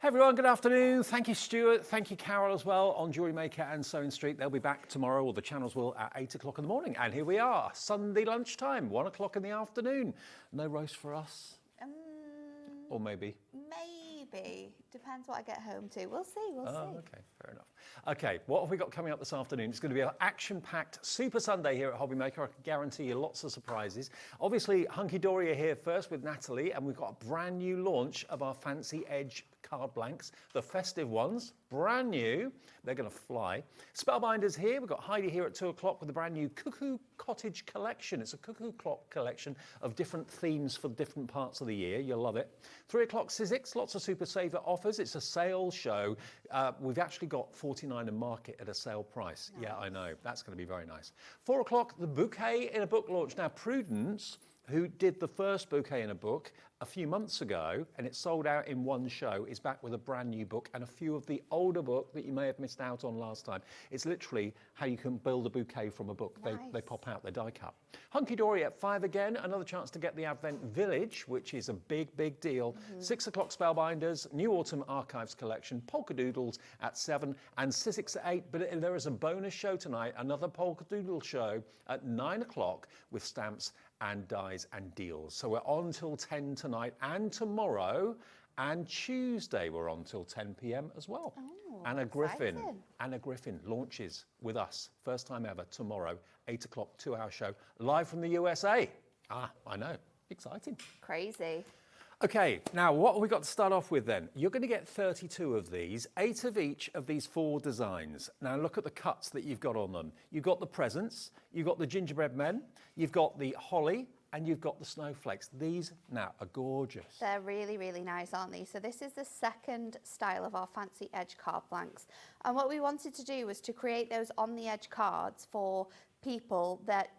Hey everyone, good afternoon. Thank you, Stuart. Thank you, Carol, as well, on Jewellery Maker and Sewing Street. They'll be back tomorrow, or the channels will, at 8 o'clock in the morning. And here we are, Sunday lunchtime, 1 o'clock in the afternoon. No roast for us? Or maybe? Maybe. Depends what I get home to. We'll see, we'll see. Okay, fair enough. Okay, what have we got coming up this afternoon? It's going to be an action-packed Super Sunday here at Hobby Maker. I can guarantee you lots of surprises. Obviously, Hunkydory are here first with Natalie, and we've got a brand new launch of our Fancy Edge card blanks, the festive ones, brand new. They're going to fly. Spellbinders here. We've got Heidi here at 2 o'clock with the brand new Cuckoo Cottage collection. It's a cuckoo clock collection of different themes for different parts of the year. You'll love it. 3 o'clock Sizzix, lots of super saver offers. It's a sale show. We've actually got 49 in market at a sale price. Nice. Yeah, I know. That's going to be very nice. 4 o'clock, the Bouquet in a book launch. Now, Prudence, who did the first Bouquet in a book a few months ago, and it sold out in one show, is back with a brand new book and a few of the older book that you may have missed out on last time. It's literally how you can build a bouquet from a book. Nice. They pop out, they die cut. Hunkydory at 5 again, another chance to get the Advent Village, which is a big, big deal. 6 o'clock Spellbinders, New Autumn Archives collection, Polkadoodles at 7, and Sizzix at 8. But there is a bonus show tonight, another Polkadoodle show at 9 o'clock with stamps and dies and deals. So we're on till 10 tonight and tomorrow, and Tuesday we're on till 10 p.m. as well. Oh, Anna Griffin launches with us, first time ever, tomorrow, 8 o'clock, 2-hour show, live from the USA. Ah, I know, exciting. Crazy. Okay, now what have we got to start off with then? You're going to get 32 of these, 8 of each of these 4 designs. Now look at the cuts that you've got on them. You've got the presents, you've got the gingerbread men, you've got the holly, and you've got the snowflakes. These now are gorgeous. They're really, really nice, aren't they? So this is the second style of our Fancy Edge card blanks. And what we wanted to do was to create those on the edge cards for people that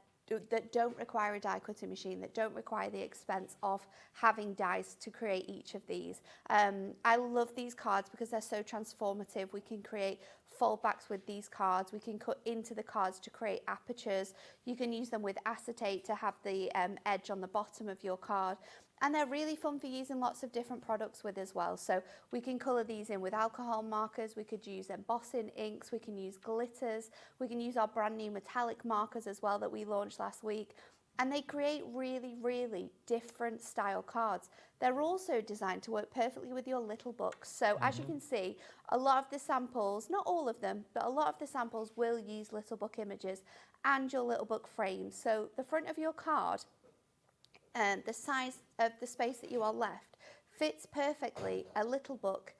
don't require a die cutting machine, that don't require the expense of having dies to create each of these. I love these cards because they're so transformative. We can create foldbacks with these cards. We can cut into the cards to create apertures. You can use them with acetate to have the edge on the bottom of your card. And they're really fun for using lots of different products with as well. So we can colour these in with alcohol markers, we could use embossing inks, we can use glitters, we can use our brand new metallic markers as well that we launched last week. And they create really, really different style cards. They're also designed to work perfectly with your little books. So as you can see, a lot of the samples, not all of them, but a lot of the samples will use little book images and your little book frames. So the front of your card, and the size of the space that you are left fits perfectly a little book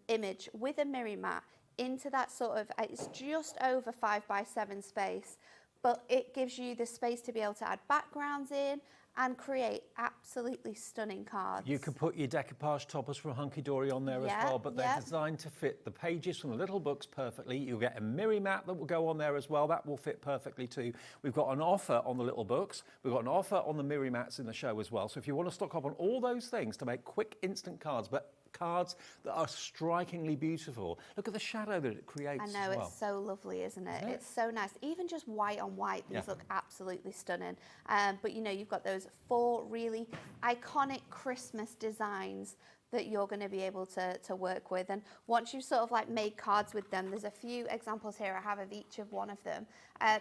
image with a mirror mat into that sort of, it's just over 5 by 7 space, but it gives you the space to be able to add backgrounds in and create absolutely stunning cards. You can put your decoupage toppers from Hunkydory on there as well, but they're designed to fit the pages from the little books perfectly. You'll get a mirror mat that will go on there as well. That will fit perfectly too. We've got an offer on the little books. We've got an offer on the mirror mats in the show as well. So if you want to stock up on all those things to make quick, instant cards, but cards that are strikingly beautiful. Look at the shadow that it creates. I know, it's so lovely, isn't it? It's so nice. Even just white on white, these look absolutely stunning. But you know, you've got those 4 really iconic Christmas designs that you're going to be able to work with. And once you've sort of like made cards with them, there's a few examples here I have of each of one of them.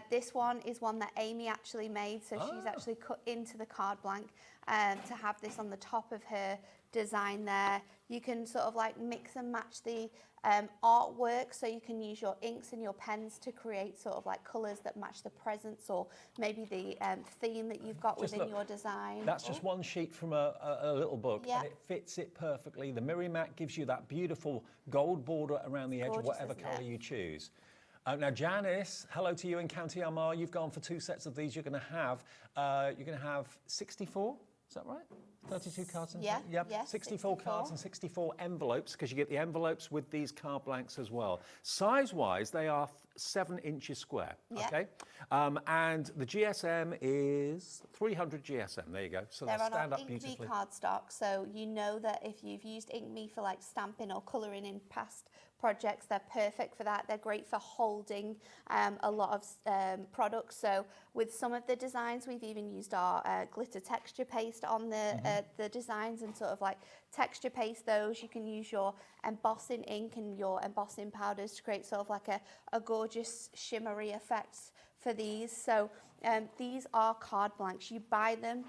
This one is one that Amy actually made, so she's actually cut into the card blank to have this on the top of her design there. You can sort of like mix and match the artwork, so you can use your inks and your pens to create sort of like colours that match the presents or maybe the theme that you've got within your design. That's just one sheet from a little book, and it fits it perfectly. The mirror mat gives you that beautiful gold border around the edge, of whatever colour you choose. Now, Janice, hello to you in County Armagh. You've gone for 2 sets of these. You're going to have 64. Is that right? 32 cards and 64 cards and 64 envelopes, because you get the envelopes with these card blanks as well. Size-wise, they are 7 inches square, Yeah. okay? And the GSM is 300 GSM, there you go. So They're they on our stand up Ink Me beautifully. cardstock, so you know that if you've used Ink Me for like stamping or colouring in past projects, they're perfect for that. They're great for holding a lot of products. So with some of the designs, we've even used our glitter texture paste on the designs and sort of like texture paste those. You can use your embossing ink and your embossing powders to create sort of like a gorgeous shimmery effect for these. So these are card blanks. You buy them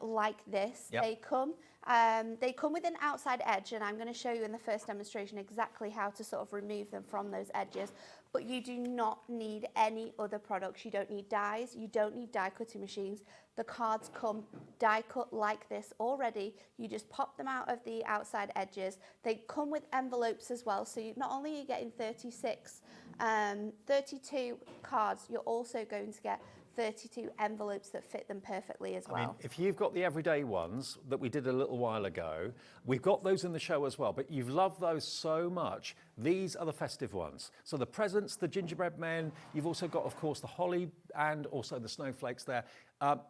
like this. Yep. They come with an outside edge, and I'm going to show you in the first demonstration exactly how to sort of remove them from those edges. But you do not need any other products. You don't need dies. You don't need die cutting machines. The cards come die cut like this already. You just pop them out of the outside edges. They come with envelopes as well. So not only are you getting 32 cards, you're also going to get 32 envelopes that fit them perfectly as well. I mean, if you've got the everyday ones that we did a little while ago, we've got those in the show as well, but you've loved those so much. These are the festive ones. So the presents, the gingerbread men, you've also got, of course, the holly and also the snowflakes there.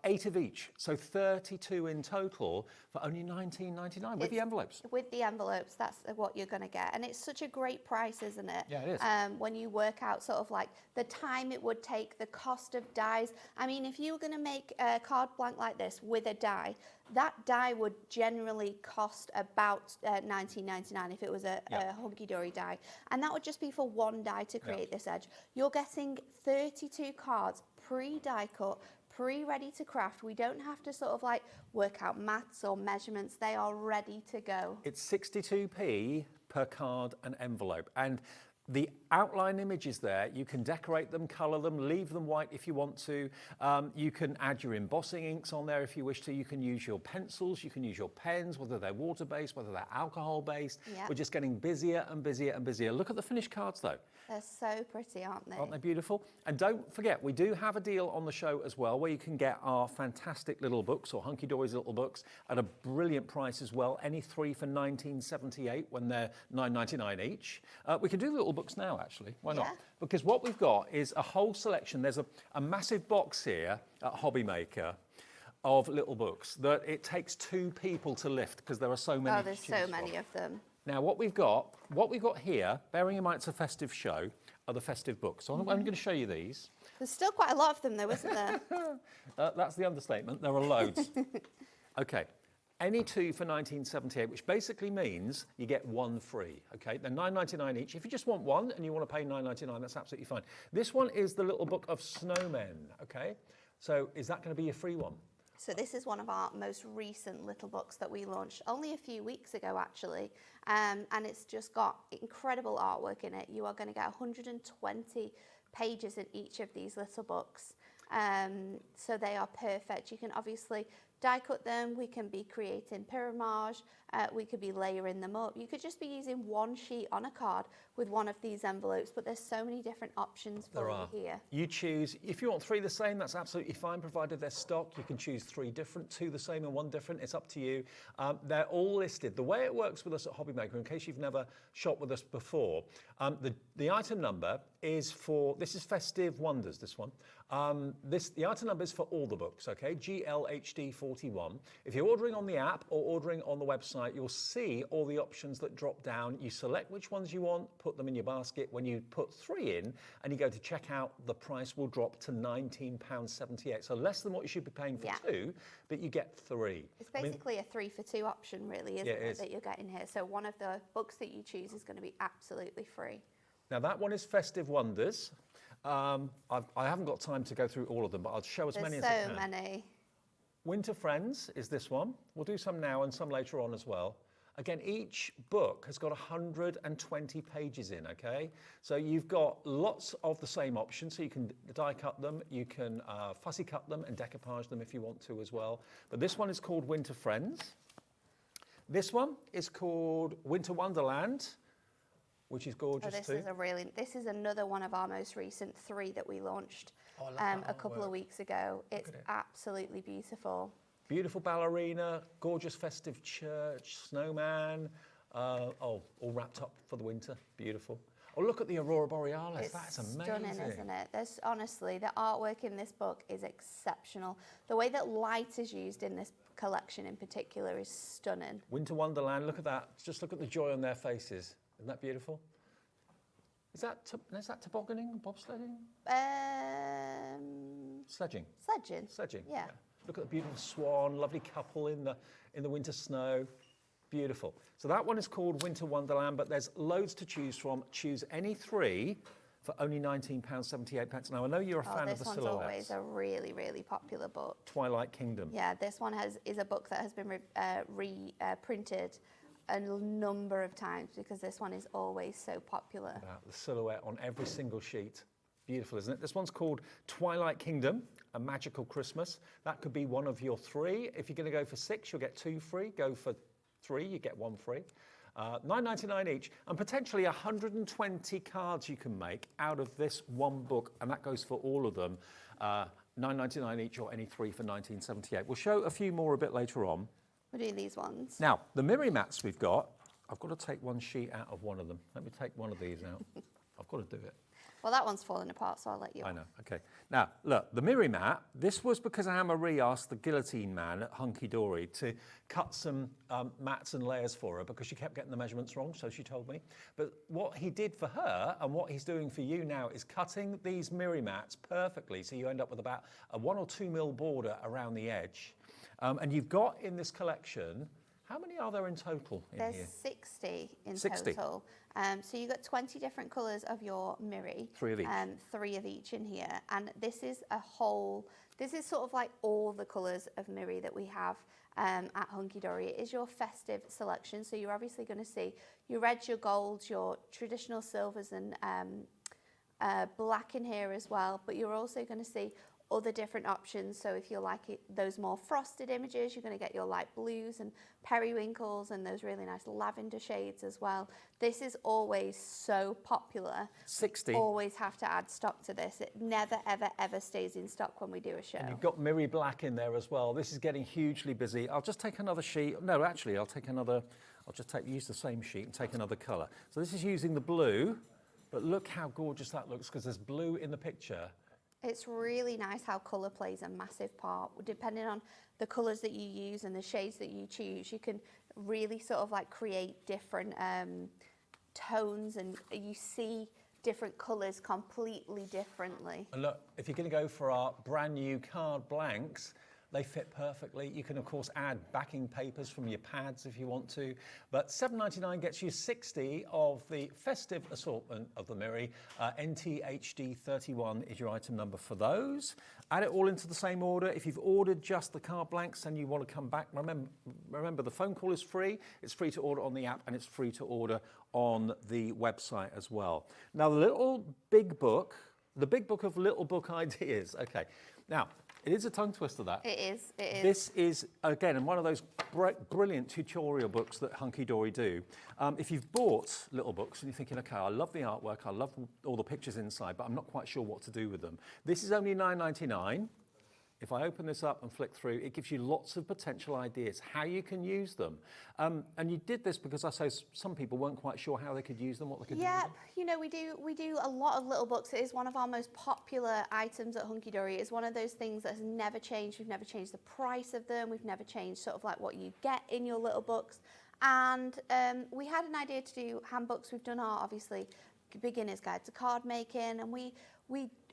8 of each, so 32 in total for only $19.99 with the envelopes. With the envelopes, that's what you're going to get. And it's such a great price, isn't it? Yeah, it is. When you work out sort of like the time it would take, the cost of dies. I mean, if you were going to make a card blank like this with a die, that die would generally cost about $19.99 if it was a Hunkydory die. And that would just be for one die to create this edge. You're getting 32 cards pre-die cut, pre-ready to craft. We don't have to sort of like work out maths or measurements. They are ready to go. It's 62p per card and envelope. And the outline images there, you can decorate them, colour them, leave them white if you want to. You can add your embossing inks on there if you wish to. You can use your pencils, you can use your pens, whether they're water-based, whether they're alcohol-based. Yep. We're just getting busier and busier and busier. Look at the finished cards though. They're so pretty, aren't they? Aren't they beautiful? And don't forget, we do have a deal on the show as well where you can get our fantastic little books or Hunkydory's little books at a brilliant price as well. Any 3 for $19.78 when they're $9.99 each. We can do little books now, actually. Why not? Yeah. Because what we've got is a whole selection. There's a massive box here at Hobby Maker of little books that it takes 2 people to lift because there are so many. Oh, there's so many of them. Now, what we've got here, bearing in mind it's a festive show, are the festive books. So I'm going to show you these. There's still quite a lot of them though, isn't there? That's the understatement. There are loads. Okay. Any 2 for $19.78, which basically means you get 1 free. Okay, they're $9.99 each. If you just want one and you want to pay $9.99, that's absolutely fine. This one is the little book of snowmen. Okay, so is that going to be a free one? So this is one of our most recent little books that we launched only a few weeks ago, actually. And it's just got incredible artwork in it. You are going to get 120 pages in each of these little books. So they are perfect. You can obviously die cut them. We can be creating pyramage. We could be layering them up. You could just be using one sheet on a card with one of these envelopes, but there's so many different options for you here. You choose, if you want 3 the same, that's absolutely fine, provided they're stock. You can choose 3 different, 2 the same and 1 different. It's up to you. They're all listed. The way it works with us at Hobby Maker, in case you've never shopped with us before, the item number is for, this is Festive Wonders, this one. The item number is for all the books, okay? GLHD41. If you're ordering on the app or ordering on the website, you'll see all the options that drop down. You select which ones you want, put them in your basket. When you put 3 in and you go to checkout, the price will drop to £19.78. So less than what you should be paying for 2, but you get 3. It's basically a 3 for 2 option, really, isn't it, that you're getting here. So one of the books that you choose is going to be absolutely free. Now that one is Festive Wonders. I haven't got time to go through all of them, but I'll show as many as I can. There's so many. Winter Friends is this one. We'll do some now and some later on as well. Again, each book has got 120 pages in, okay? So you've got lots of the same options. So you can die cut them, you can fussy cut them and decoupage them if you want to as well. But this one is called Winter Friends. This one is called Winter Wonderland, which is gorgeous too. This is another one of our most recent 3 that we launched a couple of weeks ago. It's absolutely beautiful. Beautiful ballerina, gorgeous festive church, snowman, all wrapped up for the winter. Beautiful. Oh, look at the Aurora Borealis. It's That's amazing. stunning, isn't it? There's, honestly, the artwork in this book is exceptional. The way that light is used in this collection in particular is stunning. Winter Wonderland, look at that. Just look at the joy on their faces. Isn't that beautiful? Is that tobogganing, bobsledding? Sledging. Sledging. Yeah. Look at the beautiful swan, lovely couple in the winter snow. Beautiful. So that one is called Winter Wonderland, but there's loads to choose from. Choose any three for only £19.78. Now, I know you're a fan of the silhouettes. This one's always a really, really popular book. Twilight Kingdom. Yeah, this one is a book that has been reprinted a number of times because this one is always so popular. The silhouette on every single sheet. Beautiful, isn't it? This one's called Twilight Kingdom, A Magical Christmas. That could be one of your three. If you're going to go for 6, you'll get 2 free. Go for 3, you get 1 free. $9.99 each, and potentially 120 cards you can make out of this one book, and that goes for all of them. $9.99 each, or any 3 for $19.78. We'll show a few more a bit later on. We're doing these ones. Now, the Miri mats we've got, I've got to take one sheet out of one of them. Let me take one of these out. I've got to do it. Well, that one's falling apart, so I'll let you. I know, okay. Now, look, the Miri mat, this was because Anne-Marie asked the guillotine man at Hunkydory to cut some mats and layers for her because she kept getting the measurements wrong, so she told me. But what he did for her and what he's doing for you now is cutting these Miri mats perfectly, so you end up with about a 1 or 2 mil border around the edge. And you've got in this collection, how many are there in total in here? There's 60 in 60. total. So you've got 20 different colours of your Miri. 3 of each. 3 of each in here. And this is this is sort of like all the colours of Miri that we have at Hunkydory. It is your festive selection. So you're obviously going to see your reds, your golds, your traditional silvers and black in here as well. But you're also going to see other different options. So if you like those more frosted images, you're going to get your light blues and periwinkles and those really nice lavender shades as well. This is always so popular. 60. Always have to add stock to this. It never, ever, ever stays in stock when we do a show. And you've got Miri Black in there as well. This is getting hugely busy. I'll just take another sheet. No, actually, I'll just use the same sheet and take another colour. So this is using the blue, but look how gorgeous that looks because there's blue in the picture. It's really nice how colour plays a massive part. Depending on the colours that you use and the shades that you choose, you can really sort of like create different tones, and you see different colours completely differently. And look, if you're going to go for our brand new card blanks, they fit perfectly. You can, of course, add backing papers from your pads if you want to. But $7.99 gets you 60 of the festive assortment of the Miri. NTHD31 is your item number for those. Add it all into the same order. If you've ordered just the card blanks and you want to come back, remember the phone call is free. It's free to order on the app, and it's free to order on the website as well. Now, the big book of little book ideas. Okay, now, it is a tongue twister, that. It is. This is, again, one of those brilliant tutorial books that Hunkydory do. If you've bought little books and you're thinking, okay, I love the artwork, I love all the pictures inside, but I'm not quite sure what to do with them. This is only $9.99. If I open this up and flick through, it gives you lots of potential ideas, how you can use them. And you did this because I suppose some people weren't quite sure how they could use them, what they could do with them. You know, we do a lot of little books. It is one of our most popular items at Hunkydory. It's one of those things that has never changed. We've never changed the price of them. We've never changed sort of like what you get in your little books. And we had an idea to do handbooks. We've done our, obviously, beginner's guide to card making, and we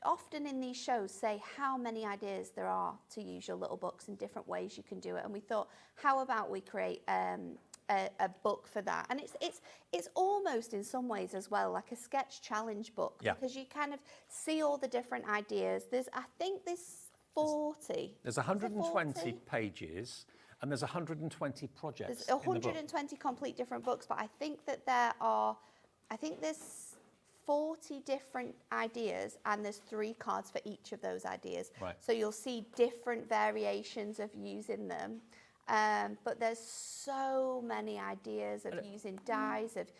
often in these shows say how many ideas there are to use your little books in different ways you can do it. And we thought, how about we create a book for that? And it's almost in some ways as well like a sketch challenge book, because you kind of see all the different ideas. I think there's 40. There's 120 pages. And there's 120 projects. There's 120 complete different books, but I think that there's 40 different ideas, and there's 3 cards for each of those ideas. Right. So you'll see different variations of using them. But there's so many ideas of using dies, of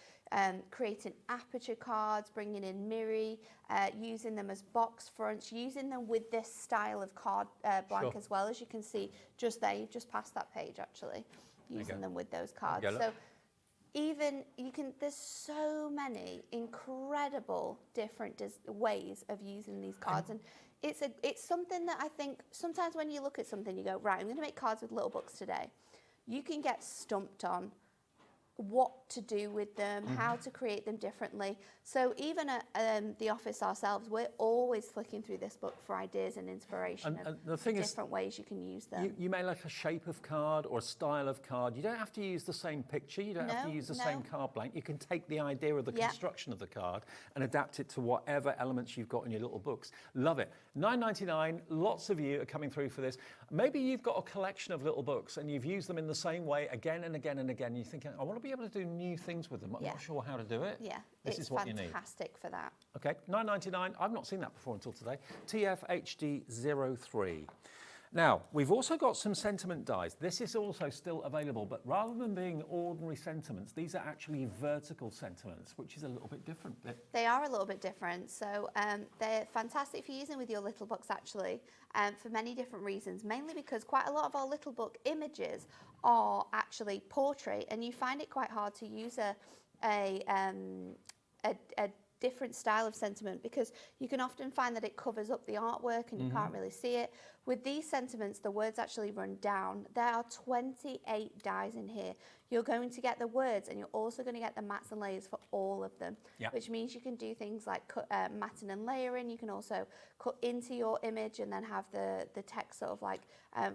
creating aperture cards, bringing in Miri, using them as box fronts, using them with this style of card blank as well. As you can see just there, you've just passed that page actually, using them with those cards. So even there's so many incredible different ways of using these cards, and it's something that I think sometimes when you look at something, you go, right, I'm going to make cards with little books today. You can get stumped on what to do with them, how to create them differently. So even at the office ourselves, we're always flicking through this book for ideas and inspiration And the thing is, different ways you can use them. you may like a shape of card or a style of card. You don't have to use the same picture. You don't have to use the same card blank. You can take the idea of the construction of the card and adapt it to whatever elements you've got in your little books. Love it. $9.99. Lots of you are coming through for this. Maybe you've got a collection of little books and you've used them in the same way again and again and again. You're thinking, I want to be able to do new things with them. I'm not sure how to do it. Yeah, This is what you need. Fantastic for that. Okay, $9.99. I've not seen that before until today. TFHD03. Now, we've also got some sentiment dies. This is also still available, but rather than being ordinary sentiments, these are actually vertical sentiments, which is a little bit different. They are a little bit different. So they're fantastic for using with your little books, actually, for many different reasons, mainly because quite a lot of our little book images are actually portrait, and you find it quite hard to use a different style of sentiment because you can often find that it covers up the artwork and you can't really see it. With these sentiments, the words actually run down. There are 28 dies in here. You're going to get the words and you're also going to get the mats and layers for all of them, which means you can do things like matting and layering. You can also cut into your image and then have the text sort of like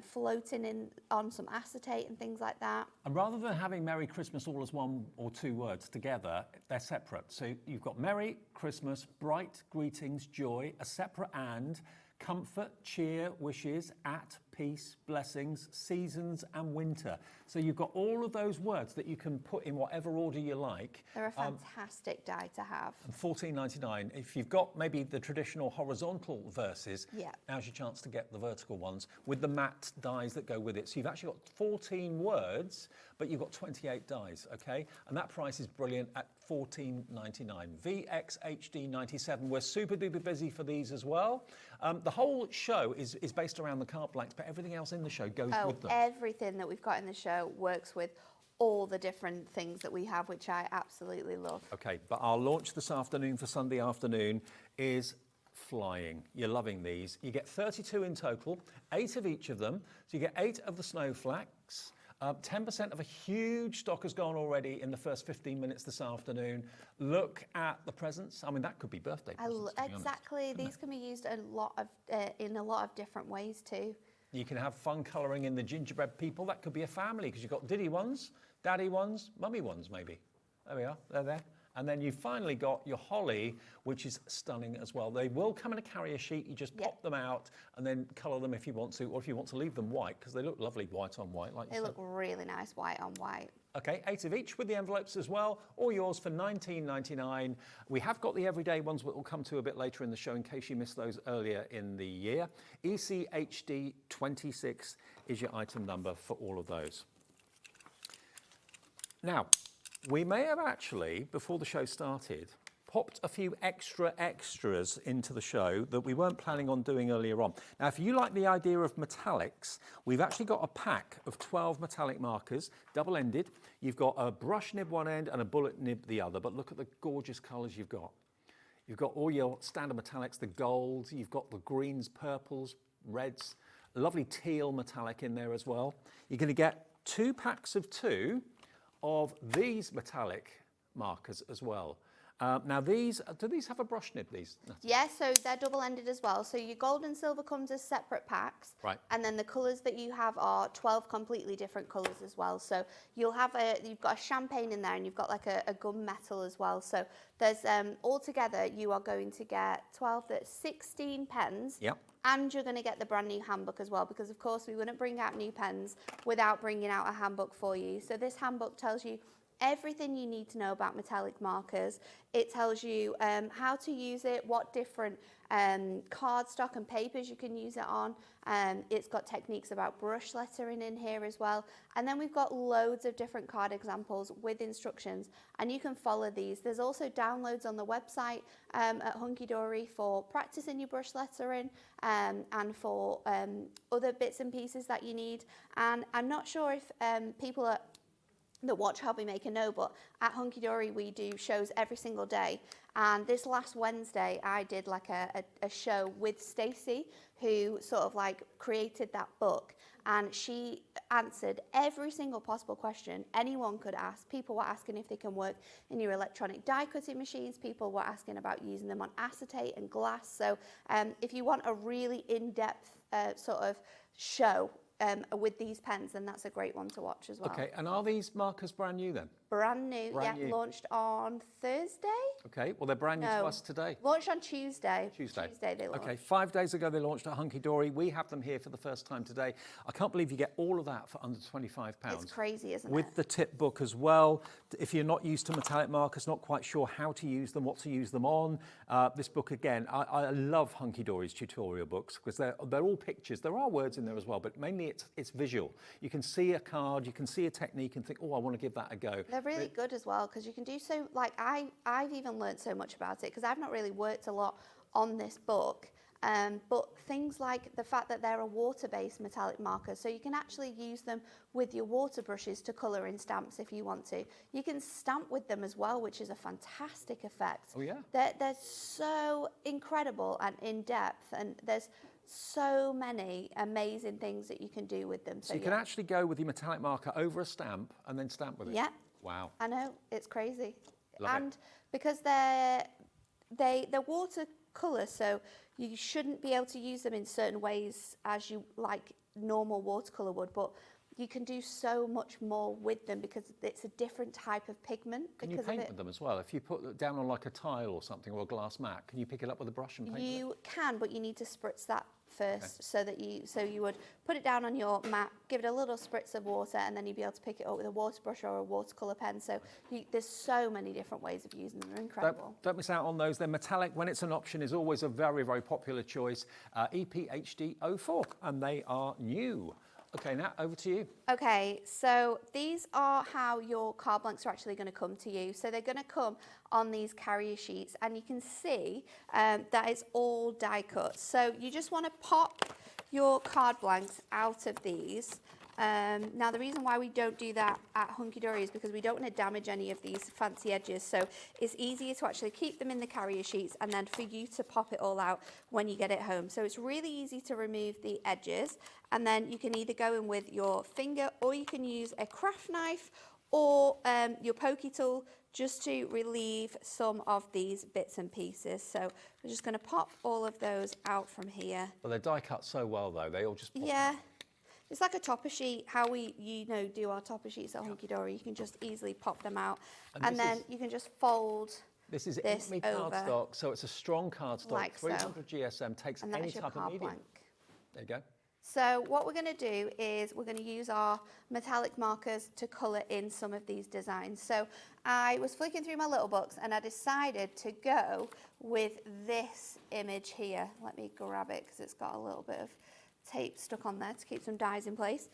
floating in on some acetate and things like that. And rather than having Merry Christmas all as one or two words together, they're separate. So you've got Merry Christmas, bright greetings, joy, a separate and, comfort, cheer, wishes, at, peace, blessings, seasons and winter. So you've got all of those words that you can put in whatever order you like. They're a fantastic die to have. And $14.99. If you've got maybe the traditional horizontal verses, now's your chance to get the vertical ones with the matte dies that go with it. So you've actually got 14 words, but you've got 28 dies, okay? And that price is brilliant at $14.99. VXHD97. We're super duper busy for these as well. The whole show is based around the card blanks, but everything else in the show goes with them. Everything that we've got in the show works with all the different things that we have, which I absolutely love. Okay, but our launch this afternoon for Sunday afternoon is flying. You're loving these. You get 32 in total, 8 of each of them. So you get 8 of the snowflakes. 10% of a huge stock has gone already in the first 15 minutes this afternoon. Look at the presents. I mean, that could be birthday presents. Exactly. These can be used in a lot of different ways too. You can have fun colouring in the gingerbread people. That could be a family because you've got diddy ones, daddy ones, mummy ones maybe. There we are. They're there. And then you've finally got your holly, which is stunning as well. They will come in a carrier sheet. You just pop them out and then colour them if you want to, or if you want to leave them white, because they look lovely white on white. Like they look really nice white on white. Okay, 8 of each with the envelopes as well, all yours for $19.99. We have got the everyday ones that we'll come to a bit later in the show in case you missed those earlier in the year. ECHD26 is your item number for all of those. Now, we may have actually, before the show started, popped a few extras into the show that we weren't planning on doing earlier on. Now, if you like the idea of metallics, we've actually got a pack of 12 metallic markers, double-ended. You've got a brush nib one end and a bullet nib the other, but look at the gorgeous colours you've got. You've got all your standard metallics, the golds, you've got the greens, purples, reds, a lovely teal metallic in there as well. You're going to get 2 packs of 2 of these metallic markers as well. Now do these have a brush nib, these? Yes, so they're double-ended as well. So your gold and silver comes as separate packs. Right. And then the colours that you have are 12 completely different colours as well. So you've got a champagne in there and you've got like a gunmetal as well. So there's, altogether you are going to get 16 pens. Yep. And you're going to get the brand new handbook as well, because of course we wouldn't bring out new pens without bringing out a handbook for you. So this handbook tells you everything you need to know about metallic markers. It tells you how to use it, what different cardstock and papers you can use it on. It's got techniques about brush lettering in here as well. And then we've got loads of different card examples with instructions, and you can follow these. There's also downloads on the website at Hunkydory for practicing your brush lettering and for other bits and pieces that you need. And I'm not sure if people are that watch Hobby Maker know, but at Hunkydory we do shows every single day. And this last Wednesday I did like a show with Stacey, who sort of like created that book, and she answered every single possible question anyone could ask. People were asking if they can work in your electronic die cutting machines. People were asking about using them on acetate and glass. So if you want a really in-depth sort of show with these pens, then that's a great one to watch as well. Okay, and are these markers brand new then? Brand new, launched on Thursday. Okay, well they're brand new to us today. Launched on Tuesday. Tuesday they launched. Okay, 5 days ago they launched at Hunkydory. We have them here for the first time today. I can't believe you get all of that for under £25. It's crazy, isn't it? With the tip book as well. If you're not used to metallic markers, not quite sure how to use them, what to use them on, this book again, I love Hunkydory's tutorial books because they're all pictures. There are words in there as well, but mainly it's visual. You can see a card, you can see a technique and think, oh, I want to give that a go. They're really good as well because you can do so, like I've even learned so much about it because I've not really worked a lot on this book. But things like the fact that they're a water-based metallic marker, so you can actually use them with your water brushes to colour in stamps if you want to. You can stamp with them as well, which is a fantastic effect. Oh yeah. They're so incredible and in-depth, and there's so many amazing things that you can do with them. So you can actually go with your metallic marker over a stamp and then stamp with it? Yeah. Wow. I know, it's crazy. Love it. Because they're watercolour, so you shouldn't be able to use them in certain ways as you like normal watercolour would, but you can do so much more with them because it's a different type of pigment. Can you paint with them as well? If you put it down on like a tile or something or a glass mat, can you pick it up with a brush and paint with it? You can, but you need to spritz that first, so you would put it down on your mat, give it a little spritz of water, and then you'd be able to pick it up with a water brush or a watercolour pen. So there's so many different ways of using them. They're incredible. Don't miss out on those. They're metallic. When it's an option is always a very, very popular choice. EPHD04, and they are new. Okay, Nat, over to you. Okay, so these are how your card blanks are actually going to come to you. So they're going to come on these carrier sheets, and you can see that it's all die cut. So you just want to pop your card blanks out of these. Now the reason why we don't do that at Hunkydory is because we don't want to damage any of these fancy edges, so it's easier to actually keep them in the carrier sheets and then for you to pop it all out when you get it home. So it's really easy to remove the edges, and then you can either go in with your finger, or you can use a craft knife or your pokey tool just to relieve some of these bits and pieces. So we're just going to pop all of those out from here. Well, they're die cut so well though, they all just pop Yeah. out. It's like a topper sheet, how we do our topper sheets at Hunkydory. You can just easily pop them out, and then you can just fold this is this me over cardstock, so it's a strong cardstock, like so. 300 GSM, takes and any that's your type of card medium. blank. There you go. So what we're going to do is we're going to use our metallic markers to colour in some of these designs. So I was flicking through my little books and I decided to go with this image here. Let me grab it because it's got a little bit of tape stuck on there to keep some dies in place.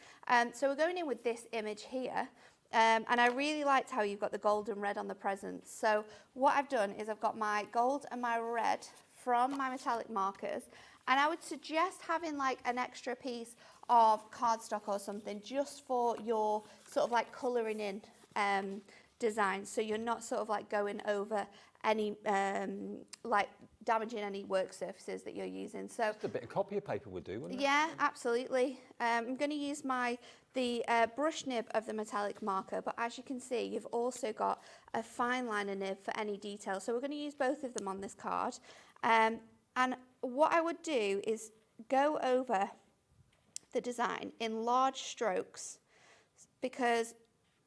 So we're going in with this image here. And I really liked how you've got the gold and red on the presents. So what I've done is I've got my gold and my red from my metallic markers. And I would suggest having like an extra piece of cardstock or something just for your sort of like colouring in design. So you're not sort of like going over any, like damaging any work surfaces that you're using. So just a bit of copier paper would do, wouldn't it? Yeah, absolutely. I'm going to use the brush nib of the metallic marker, but as you can see, you've also got a fine liner nib for any detail. So we're going to use both of them on this card. And what I would do is go over the design in large strokes, because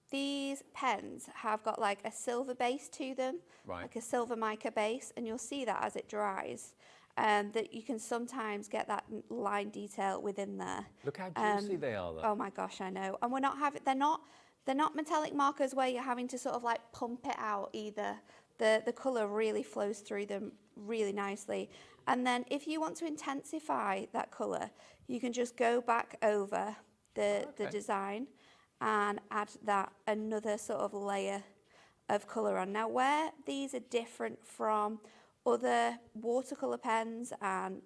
these pens have got like a silver base to them, like a silver mica base, and you'll see that as it dries, that you can sometimes get that line detail within there. Look how juicy they are though. Oh my gosh, I know. And we're not having, they're not metallic markers where you're having to sort of like pump it out either. The colour really flows through them really nicely. And then if you want to intensify that colour, you can just go back over the design and add that another sort of layer of colour on. Now, where these are different from other watercolour pens and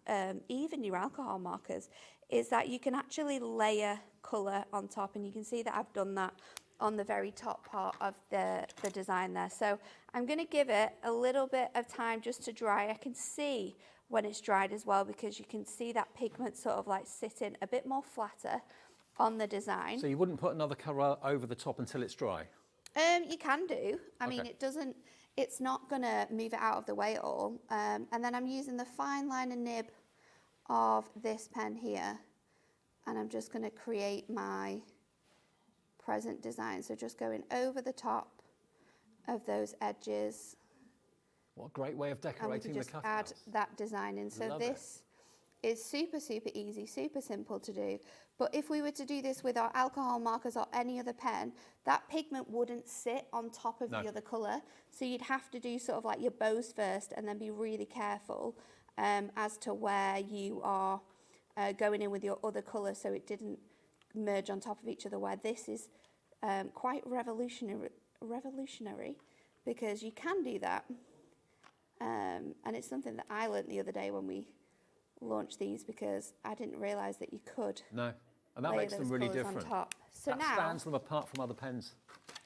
even your alcohol markers is that you can actually layer colour on top, and you can see that I've done that on the very top part of the design there. So I'm going to give it a little bit of time just to dry. I can see when it's dried as well, because you can see that pigment sort of like sitting a bit more flatter on the design. So you wouldn't put another colour over the top until it's dry? You can do. I mean, it's not going to move it out of the way at all. And then I'm using the fine liner nib of this pen here, and I'm just going to create my present design. So just going over the top of those edges. What a great way of decorating the cuthouse. And we can just add that design in. So this is super, super easy, super simple to do. But if we were to do this with our alcohol markers or any other pen, that pigment wouldn't sit on top of the other colour. So you'd have to do sort of like your bows first, and then be really careful as to where you are going in with your other colour, so it didn't merge on top of each other, where this is quite revolutionary, because you can do that. And it's something that I learnt the other day when we launched these, because I didn't realise that you could. No, and that makes them really different. So that now stands them apart from other pens.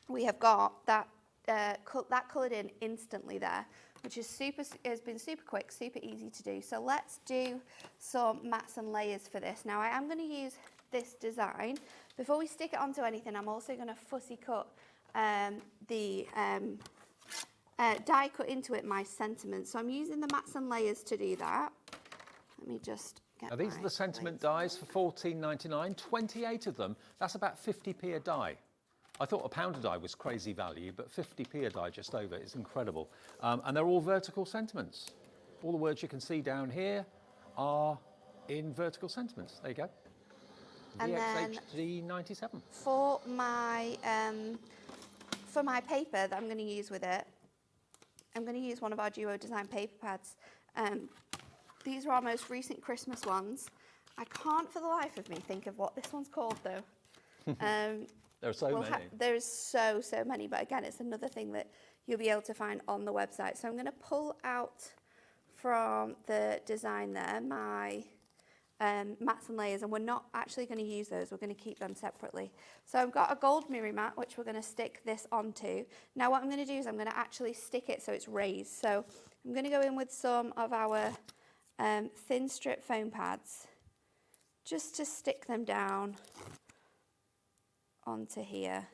We have got that that coloured in instantly there, which is has been super quick, super easy to do. So let's do some mats and layers for this. Now I am going to use this design. Before we stick it onto anything, I'm also going to fussy cut the die cut into it my sentiment. So I'm using the mats and layers to do that. Let me just get Now these are the sentiment dies for $14.99, 28 of them. That's about 50p a die. I thought a pound a die was crazy value, but 50p a die just over is incredible. And they're all vertical sentiments. All the words you can see down here are in vertical sentiments. There you go. And VXHD97. For my paper that I'm going to use with it, I'm going to use one of our Duo Design paper pads. These are our most recent Christmas ones. I can't for the life of me think of what this one's called though. There are so many. There's so many, but again, it's another thing that you'll be able to find on the website. So I'm going to pull out from the design there my mats and layers, and we're not actually going to use those. We're going to keep them separately. So I've got a gold mirror mat, which we're going to stick this onto. Now what I'm going to do is I'm going to actually stick it so it's raised. So I'm going to go in with some of our thin strip foam pads, just to stick them down onto here,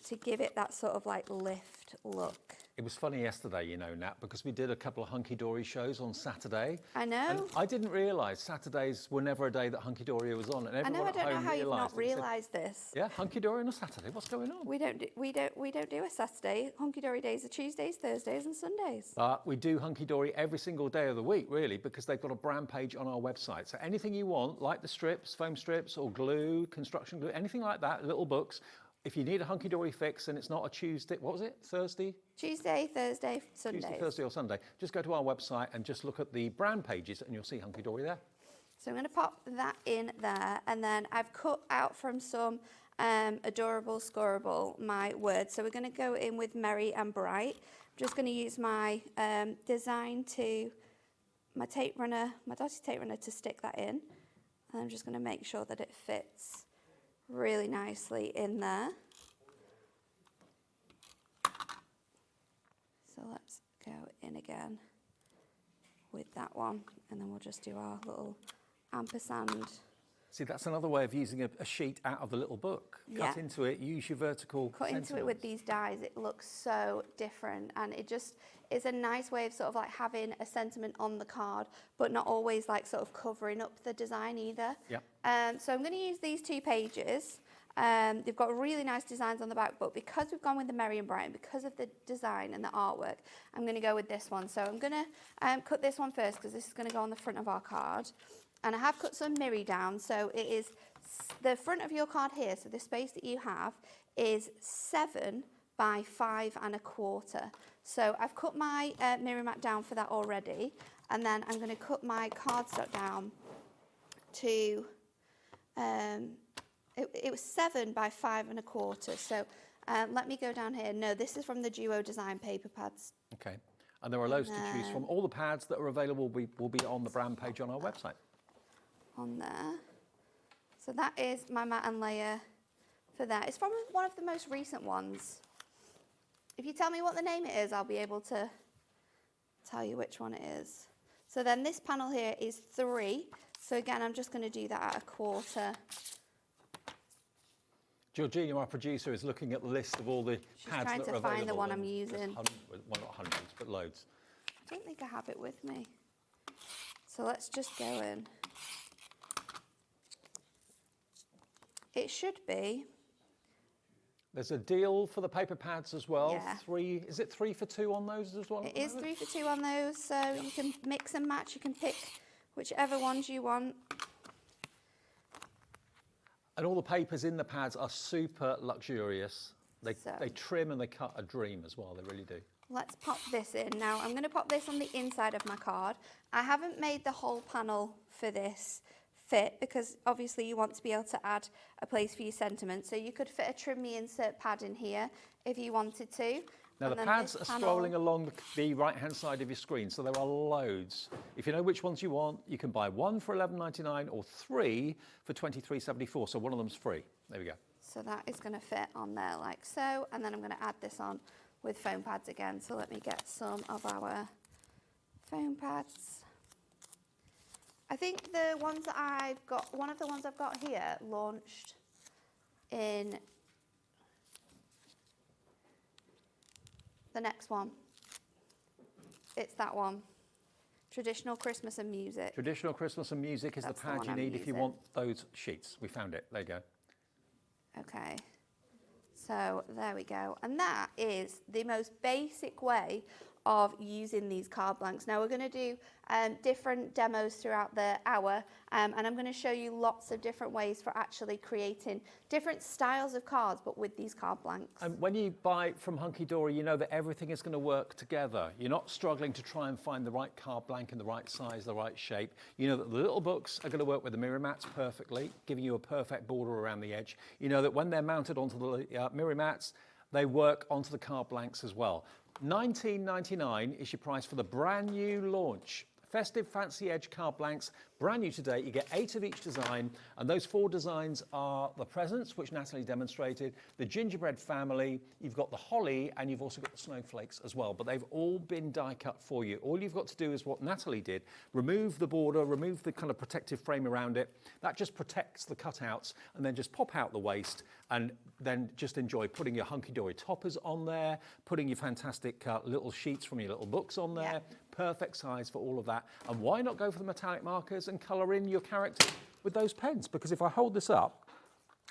to give it that sort of like lift look. It was funny yesterday, you know, Nat, because we did a couple of Hunkydory shows on Saturday. I know. And I didn't realise Saturdays were never a day that Hunkydory was on, and everyone I don't know how you've not realised this. Yeah, Hunkydory on a Saturday. What's going on? We don't do a Saturday. Hunkydory days are Tuesdays, Thursdays, and Sundays. We do Hunkydory every single day of the week, really, because they've got a brand page on our website. So anything you want, like the strips, foam strips, or glue, construction glue, anything like that, little books. If you need a Hunkydory fix and it's not a Tuesday, what was it? Thursday? Tuesday, Thursday, Sunday. Tuesday, Thursday or Sunday. Just go to our website and just look at the brand pages and you'll see Hunkydory there. So I'm going to pop that in there, and then I've cut out from some adorable, scoreable my words. So we're going to go in with merry and bright. I'm just going to use my design to, my tape runner, my dotty tape runner to stick that in. And I'm just going to make sure that it fits really nicely in there. So let's go in again with that one, and then we'll just do our little ampersand. See, that's another way of using a sheet out of the little book. Cut into it, use your vertical Cut into it with these dies, it looks so different, and it just is a nice way of sort of like having a sentiment on the card, but not always like sort of covering up the design either. Yep. So I'm going to use these 2 pages. They've got really nice designs on the back, but because we've gone with the merry and bright, and because of the design and the artwork, I'm going to go with this one. So I'm going to cut this one first, because this is going to go on the front of our card. And I have cut some mirror down, so it is the front of your card here, so the space that you have is 7 by 5 1/4. So I've cut my mirror mat down for that already, and then I'm going to cut my cardstock down to, it was 7 by 5 1/4. So let me go down here. No, this is from the Duo Design paper pads. Okay, and there are loads to choose from. All the pads that are available will be on the brand page on our website. On there. So that is my mat and layer for that. It's from one of the most recent ones. If you tell me what the name it is, I'll be able to tell you which one it is. So then this panel here is 3. So again, I'm just going to do that at a quarter. Georgina, our producer, is looking at the list of all the pads that are available. She's trying to find the one I'm using. Well, not hundreds, but loads. I don't think I have it with me. So let's just go in. It should be. There's a deal for the paper pads as well. Yeah. Is it 3 for 2 on those as well? It is 3 for 2 on those, so you can mix and match. You can pick whichever ones you want. And all the papers in the pads are super luxurious. They trim and they cut a dream as well. They really do. Let's pop this in. Now I'm going to pop this on the inside of my card. I haven't made the whole panel for this fit because obviously you want to be able to add a place for your sentiment. So you could fit a trim me insert pad in here if you wanted to. Now the pads are scrolling along the right-hand side of your screen, so there are loads. If you know which ones you want, you can buy 1 for $11.99 or 3 for $23.74. So one of them's free. There we go. So that is going to fit on there like so, and then I'm going to add this on with foam pads again. So let me get some of our foam pads. I think the ones that I've got, one of the ones I've got here launched in the next one. It's that one. Traditional Christmas and Music. Traditional Christmas and Music is the pad you need if you want those sheets. We found it. There you go. Okay. So there we go. And that is the most basic way of using these card blanks. Now we're going to do different demos throughout the hour, and I'm going to show you lots of different ways for actually creating different styles of cards, but with these card blanks. And when you buy from Hunkydory, you know that everything is going to work together. You're not struggling to try and find the right card blank in the right size, the right shape. You know that the little books are going to work with the mirror mats perfectly, giving you a perfect border around the edge. You know that when they're mounted onto the mirror mats, they work onto the card blanks as well. $19.99 is your price for the brand new launch. Festive Fancy Edge card blanks, brand new today. You get 8 of each design, and those 4 designs are the presents, which Natalie demonstrated, the gingerbread family, you've got the holly, and you've also got the snowflakes as well. But they've all been die cut for you. All you've got to do is what Natalie did, remove the border, remove the kind of protective frame around it. That just protects the cutouts, and then just pop out the waste, and then just enjoy putting your Hunkydory toppers on there, putting your fantastic little sheets from your little books on there. Yeah. Perfect size for all of that. And why not go for the metallic markers and colour in your character with those pens? Because if I hold this up,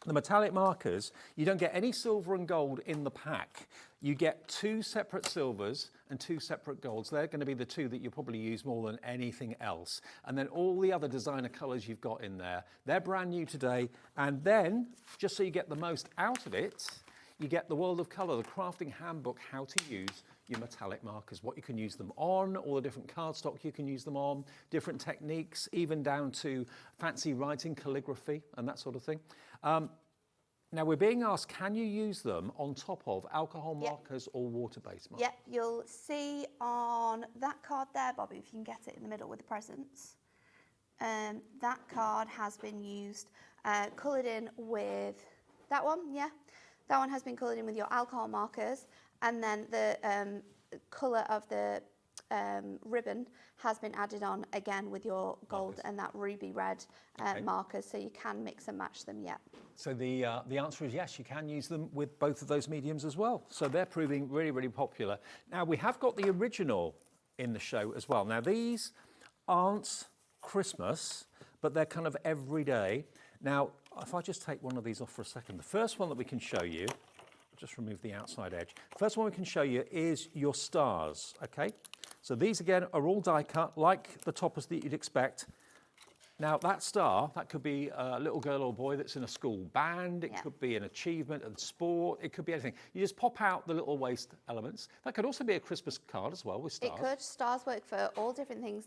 the metallic markers, you don't get any silver and gold in the pack. You get 2 separate silvers and 2 separate golds. They're going to be the 2 that you probably use more than anything else. And then all the other designer colours you've got in there, they're brand new today. And then, just so you get the most out of it, you get the World of Colour, the crafting handbook, how to use your metallic markers, what you can use them on, all the different cardstock you can use them on, different techniques, even down to fancy writing, calligraphy, and that sort of thing. Now we're being asked, can you use them on top of alcohol markers or water-based markers? Yep, you'll see on that card there, Bobby, if you can get it in the middle with the presents. That card has been used, coloured in with that one, yeah. That one has been coloured in with your alcohol markers, and then the colour of the ribbon has been added on again with your gold and that ruby red markers, so you can mix and match them, yeah. So the answer is yes, you can use them with both of those mediums as well. So they're proving really, really popular. Now we have got the original in the show as well. Now these aren't Christmas, but they're kind of everyday. Now, if I just take one of these off for a second, the first one that we can show you, just remove the outside edge. First one we can show you is your stars, okay? So these again are all die cut, like the toppers that you'd expect. Now that star, that could be a little girl or boy that's in a school band, it could be an achievement in sport, it could be anything. You just pop out the little waste elements. That could also be a Christmas card as well with stars. It could. Stars work for all different things,